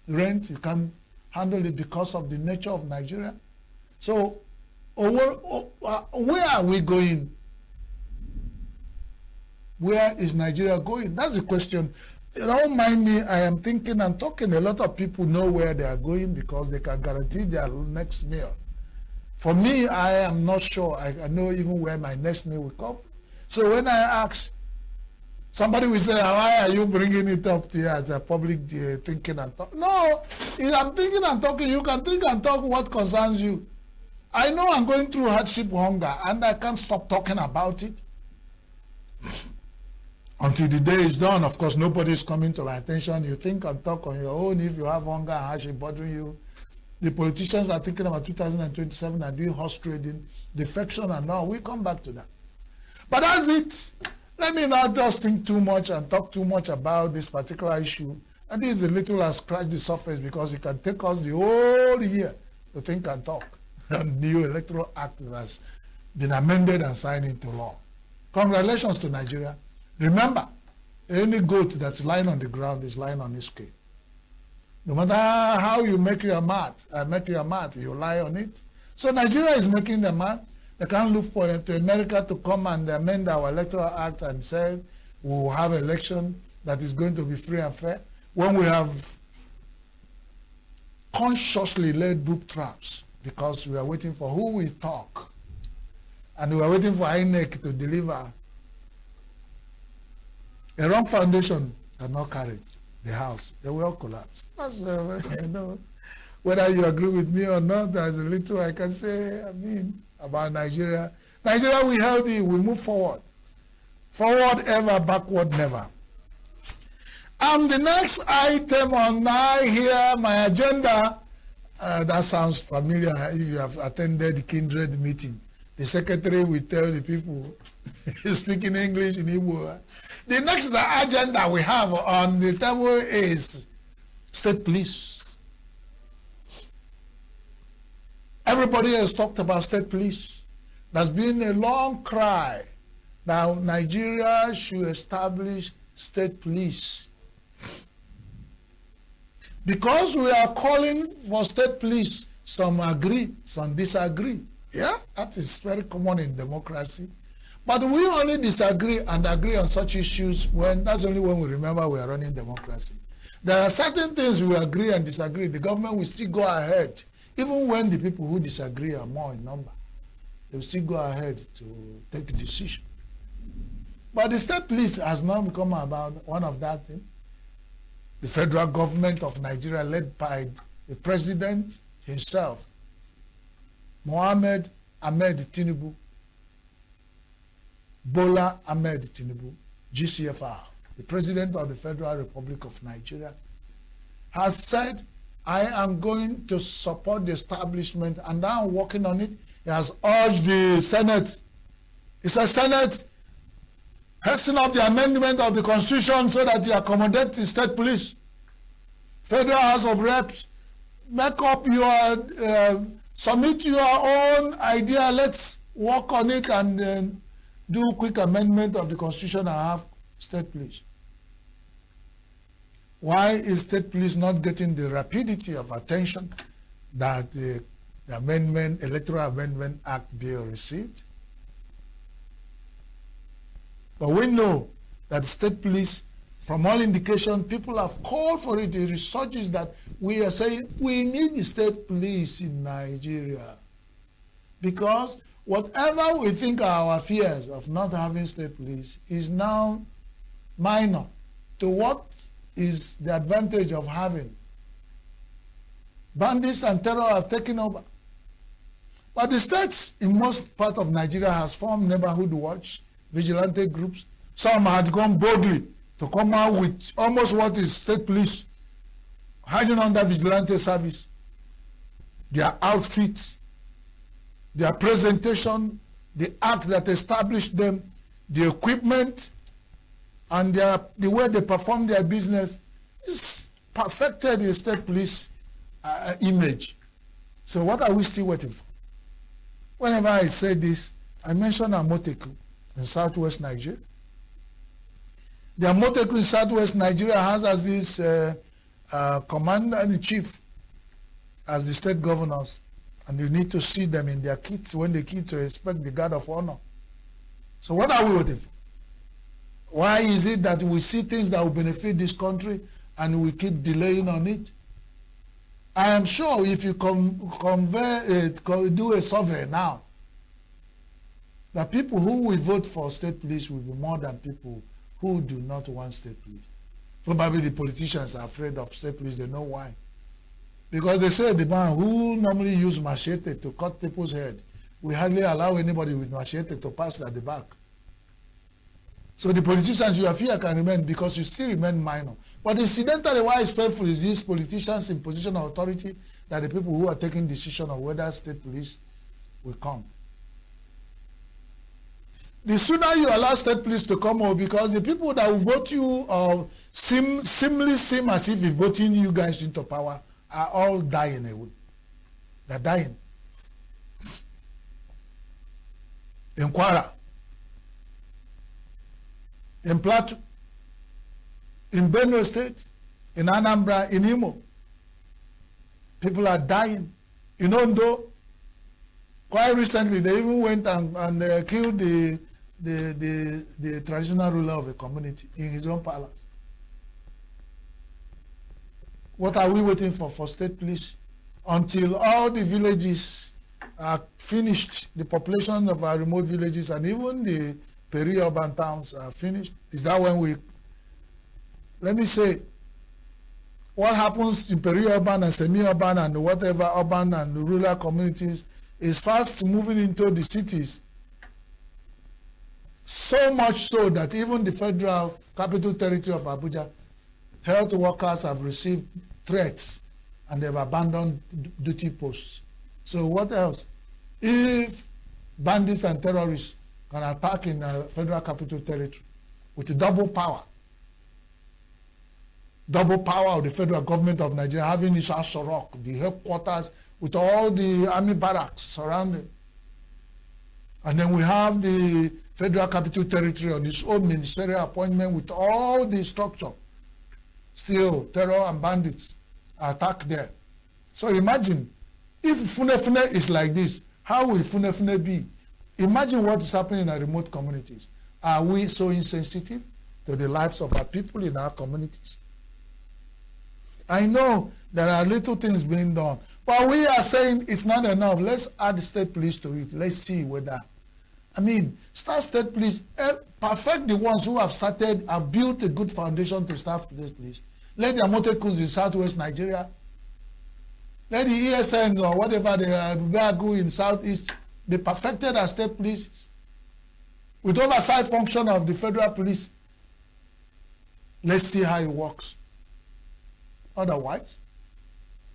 S5: rent, you can't handle it because of the nature of Nigeria. So where are we going? Where is Nigeria going? That's the question. Don't mind me, I am thinking and talking. A lot of people know where they are going because they can guarantee their next meal. For me, I am not sure. I know even where my next meal will come from. So when I ask, somebody will say, why are you bringing it up here as a public thinking and talk? No, if I'm thinking and talking, you can think and talk what concerns you. I know I'm going through hardship, hunger, and I can't stop talking about it. Until the day is done, of course, nobody is coming to my attention. You think and talk on your own if you have hunger and hardship bothering you. The politicians are thinking about 2027 and doing horse trading, defection and all. We'll come back to that.
S2: But that's it. Let me not just think too much and talk too much about this particular issue. And this is a little has scratched the surface because it can take us the whole year to think and talk. The new electoral act has been amended and signed into law. Congratulations to Nigeria. Remember, any goat that's lying on the ground is lying on his skin. No matter how you make your mat, you lie on it. So Nigeria is making the mat. They can't look for to America to come and amend our electoral act and say we will have an election that is going to be free and fair when we have consciously laid book traps because we are waiting for who will talk and we are waiting for INEC to deliver. A wrong foundation cannot carry the house. They will all collapse. That's, whether you agree with me or not, there's a little I can say, about Nigeria. Nigeria, we healthy, we move forward. Forward ever, backward never. The next item on my agenda, that sounds familiar if you have attended the Kindred meeting. The secretary will tell the people, speaking English in Igbo. The next agenda we have on the table is state police. Everybody has talked about state police. There's been a long cry that Nigeria should establish state police. Because we are calling for state police, some agree, some disagree. Yeah, that is very common in democracy. But we only disagree and agree on such issues that's only when we remember we are running democracy. There are certain things we agree and disagree. The government will still go ahead. Even when the people who disagree are more in number, they will still go ahead to take a decision. But the state police has now become about one of that thing. The federal government of Nigeria, led by the president himself, Mohammed Ahmed Tinubu, Bola Ahmed Tinubu, GCFR, the president of the Federal Republic of Nigeria, has said, I am going to support the establishment and I'm working on it. He has urged the Senate. He says, Senate, hasten up the amendment of the Constitution so that you accommodate the state police. Federal House of Reps, make up your, submit your own idea. Let's work on it and do quick amendment of the Constitution and have state police. Why is state police not getting the rapidity of attention that the Electoral Amendment Act bill received? But we know that state police, from all indication, people have called for it. The research is that we are saying we need the state police in Nigeria. Because whatever we think are our fears of not having state police is now minor to what is the advantage of having. Bandits and terror have taken over. But the states in most part of Nigeria has formed neighborhood watch, vigilante groups. Some had gone boldly to come out with almost what is state police, hiding under vigilante service. Their outfit, their presentation, the act that established them, the equipment, and the way they perform their business is perfected the state police image. So what are we still waiting for? Whenever I say this, I mention Amoteku in southwest Nigeria. The Amoteku in southwest Nigeria has as this commander-in-chief as the state governors, and you need to see them in their kits when the kids expect the guard of honor. So what are we waiting for? Why is it that we see things that will benefit this country and we keep delaying on it? I am sure if you do a survey now, the people who will vote for state police will be more than people who do not want state police. Probably the politicians are afraid of state police. They know why. Because they say the man who normally use machete to cut people's head, we hardly allow anybody with machete to pass at the back. So the politicians you fear can remain because you still remain minor. But incidentally, why it's painful is these politicians in position of authority that the people who are taking decision of whether state police will come.
S5: the sooner you allow state police to come out, because the people that will vote you seem as if they're voting you guys into power are all dying away. They're dying. In Kwara, in Plateau, in Benue State, in Anambra, in Imo, people are dying. In Ondo, quite recently, they even went and killed the traditional ruler of a community in his own palace. What are we waiting for state police? Until all the villages are finished, the population of our remote villages and even the peri-urban towns are finished. Is that when we, let me say, what happens in peri-urban and semi-urban and whatever urban and rural communities is fast moving into the cities. So much so that even the Federal Capital Territory of Abuja, health workers have received threats and they've abandoned duty posts. So what else? If bandits and terrorists can attack in the Federal Capital Territory with double power of the federal government of Nigeria, having its Asorok, the headquarters with all the army barracks surrounding. And then we have the Federal Capital Territory on its own ministerial appointment with all the structure. Still, terror and bandits attack there. So imagine, if Funefune is like this, how will Funefune be? Imagine what is happening in our remote communities. Are we so insensitive to the lives of our people in our communities? I know there are little things being done, but we are saying it's not enough. Let's add state police to it. Let's see whether, start state police, perfect the ones who have built a good foundation to start state police. Let the Amotekun in southwest Nigeria, let the ESN or whatever the Bugagu in southeast be perfected as state police with oversight function of the federal police. Let's see how it works. Otherwise,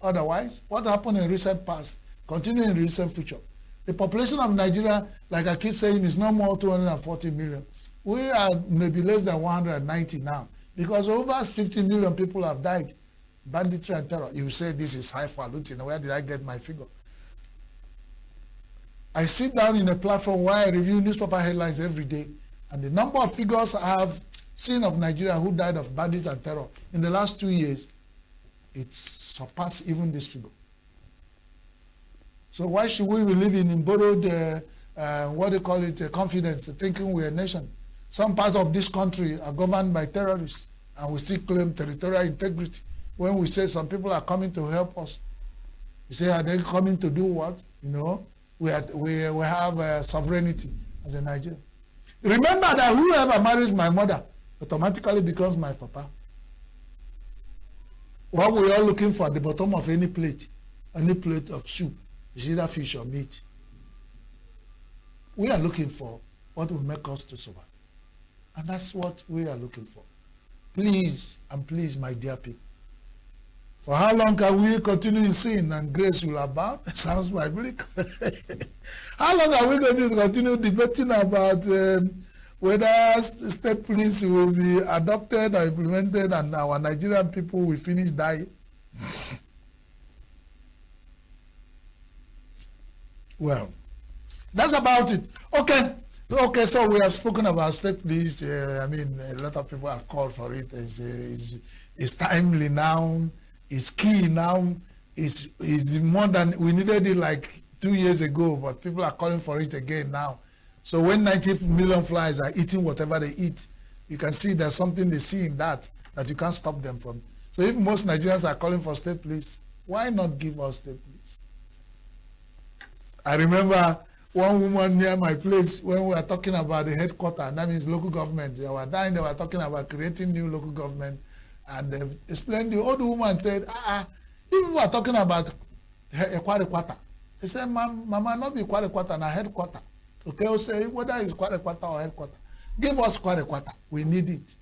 S5: what happened in recent past, continue in recent future. The population of Nigeria, like I keep saying, is no more 240 million. We are maybe less than 190 now, because over 50 million people have died. Banditry and terror. You say this is highfalutin. Where did I get my figure? I sit down in a platform where I review newspaper headlines every day, and the number of figures I have seen of Nigeria who died of bandits and terror in the last 2 years, it surpassed even this figure. So why should we be living in borrowed, confidence, thinking we're a nation? Some parts of this country are governed by terrorists, and we still claim territorial integrity. When we say some people are coming to help us, you say, are they coming to do what? We have sovereignty as a Nigerian. Remember that whoever marries my mother automatically becomes my papa. What we are looking for at the bottom of any plate of soup, is either fish or meat. We are looking for what will make us to survive. And that's what we are looking for. Please, and please, my dear people, for how long can we continue in sin and grace will abound? It sounds biblical. How long are we going to continue debating about whether state police will be adopted or implemented and our Nigerian people will finish dying? Well, that's about it. Okay, so we have spoken about state police. A lot of people have called for it. It's timely now. It's key now. It's more than we needed it like 2 years ago, but people are calling for it again now. So when 90 million flies are eating whatever they eat, you can see there's something they see in that you can't stop them from. So if most Nigerians are calling for state police, why not give us state police? I remember one woman near my place when we were talking about the headquarters, that means local government. They were talking about creating new local government. And they explained, the old woman said, if we are talking about Kwarekwata, he said, Mama, not be Kwarekwata, na headquarter. Okay, we'll say, whether it's Kwarekwata or headquarter, give us Kwarekwata, we need it.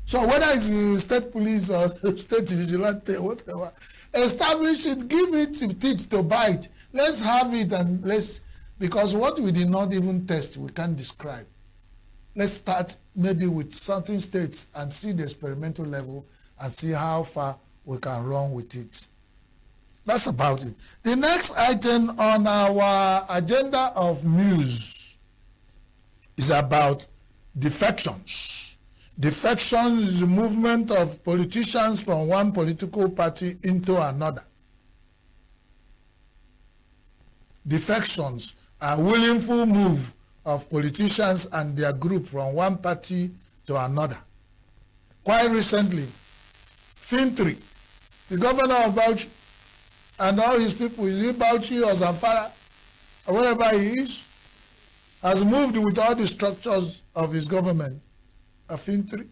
S5: So whether it's state police or state vigilante, whatever, establish it, give it teeth to bite. Let's have it, and because what we did not even test, we can't describe. let's start maybe with certain states and see the experimental level and see how far we can run with it. That's about it. The next item on our agenda of news is about defections. Defections is the movement of politicians from one political party into another. Defections are willful move of politicians and their group from one party to another. Quite recently, Fintri, the governor of Bauchi, and all his people, is he Bauchi or Zamfara, or wherever he is, has moved with all the structures of his government. Fintri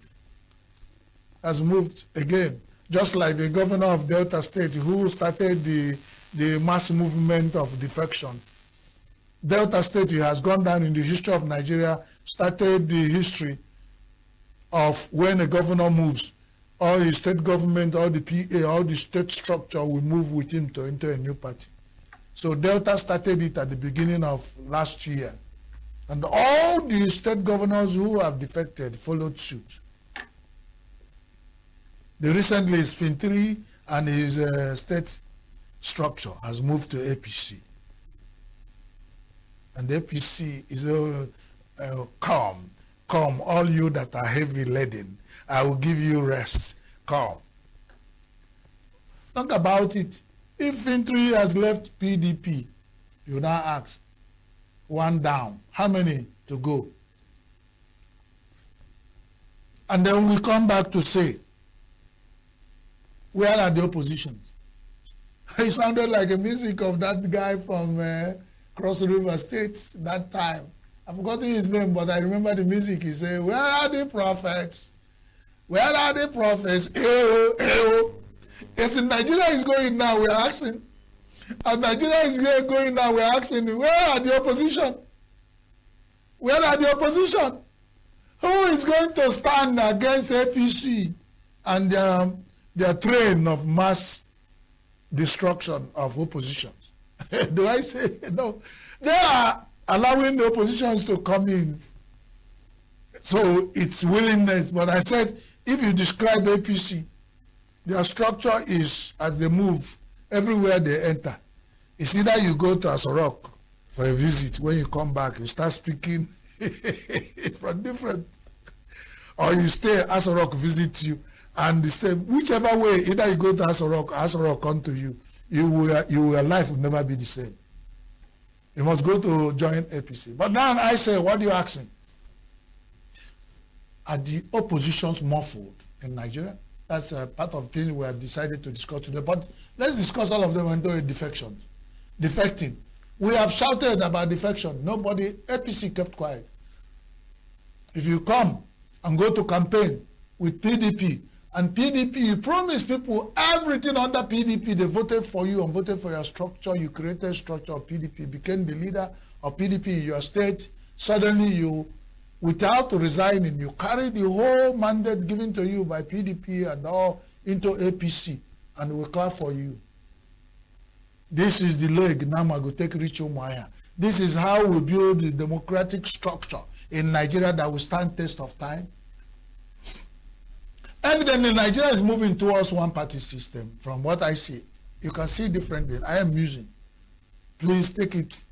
S5: has moved again, just like the governor of Delta State who started the mass movement of defection. Delta State has gone down in the history of Nigeria, started the history of when a governor moves, all his state government, all the PA, all the state structure will move with him to enter a new party. So Delta started it at the beginning of last year. And all the state governors who have defected followed suit. The recently is Fintri and his state structure has moved to APC. And the APC is come, all you that are heavy laden, I will give you rest, come. Talk about it. If Fintri has left PDP, you now ask, one down, how many to go? And then we come back to say, where are the oppositions? It sounded like a music of that guy from Cross River State that time. I've forgotten his name, but I remember the music. He said, where are the prophets? Where are the prophets? Eyo, eyo. Yes, in Nigeria is going now, we're asking. As Nigeria is going now, we're asking, where are the opposition? Where are the opposition? Who is going to stand against APC and their train of mass destruction of oppositions? Do I say no? They are allowing the oppositions to come in. So it's willingness. But I said, if you describe APC, their structure is as they move, everywhere they enter. It's either you go to Asorok for a visit, when you come back, you start speaking from different, or you stay, Asorok visits you, and the same, whichever way, either you go to Asorok come to you, your life will never be the same. You must go to join APC. But now I say, what do you ask me? Are the oppositions muffled in Nigeria? That's a part of things we have decided to discuss today. But let's discuss all of them into defections. Defecting. We have shouted about defection. Nobody, APC kept quiet. If you come and go to campaign with PDP, and PDP, you promise people everything under PDP, they voted for you and voted for your structure, you created structure of PDP, became the leader of PDP in your state, suddenly you, without resigning, you carry the whole mandate given to you by PDP and all into APC, and we clap for you. This is the leg Namago take Rich Umuahia. This is how we build the democratic structure in Nigeria that will stand test of time. Evidently, Nigeria is moving towards one-party system. From what I see, you can see different things. I am using. Please take it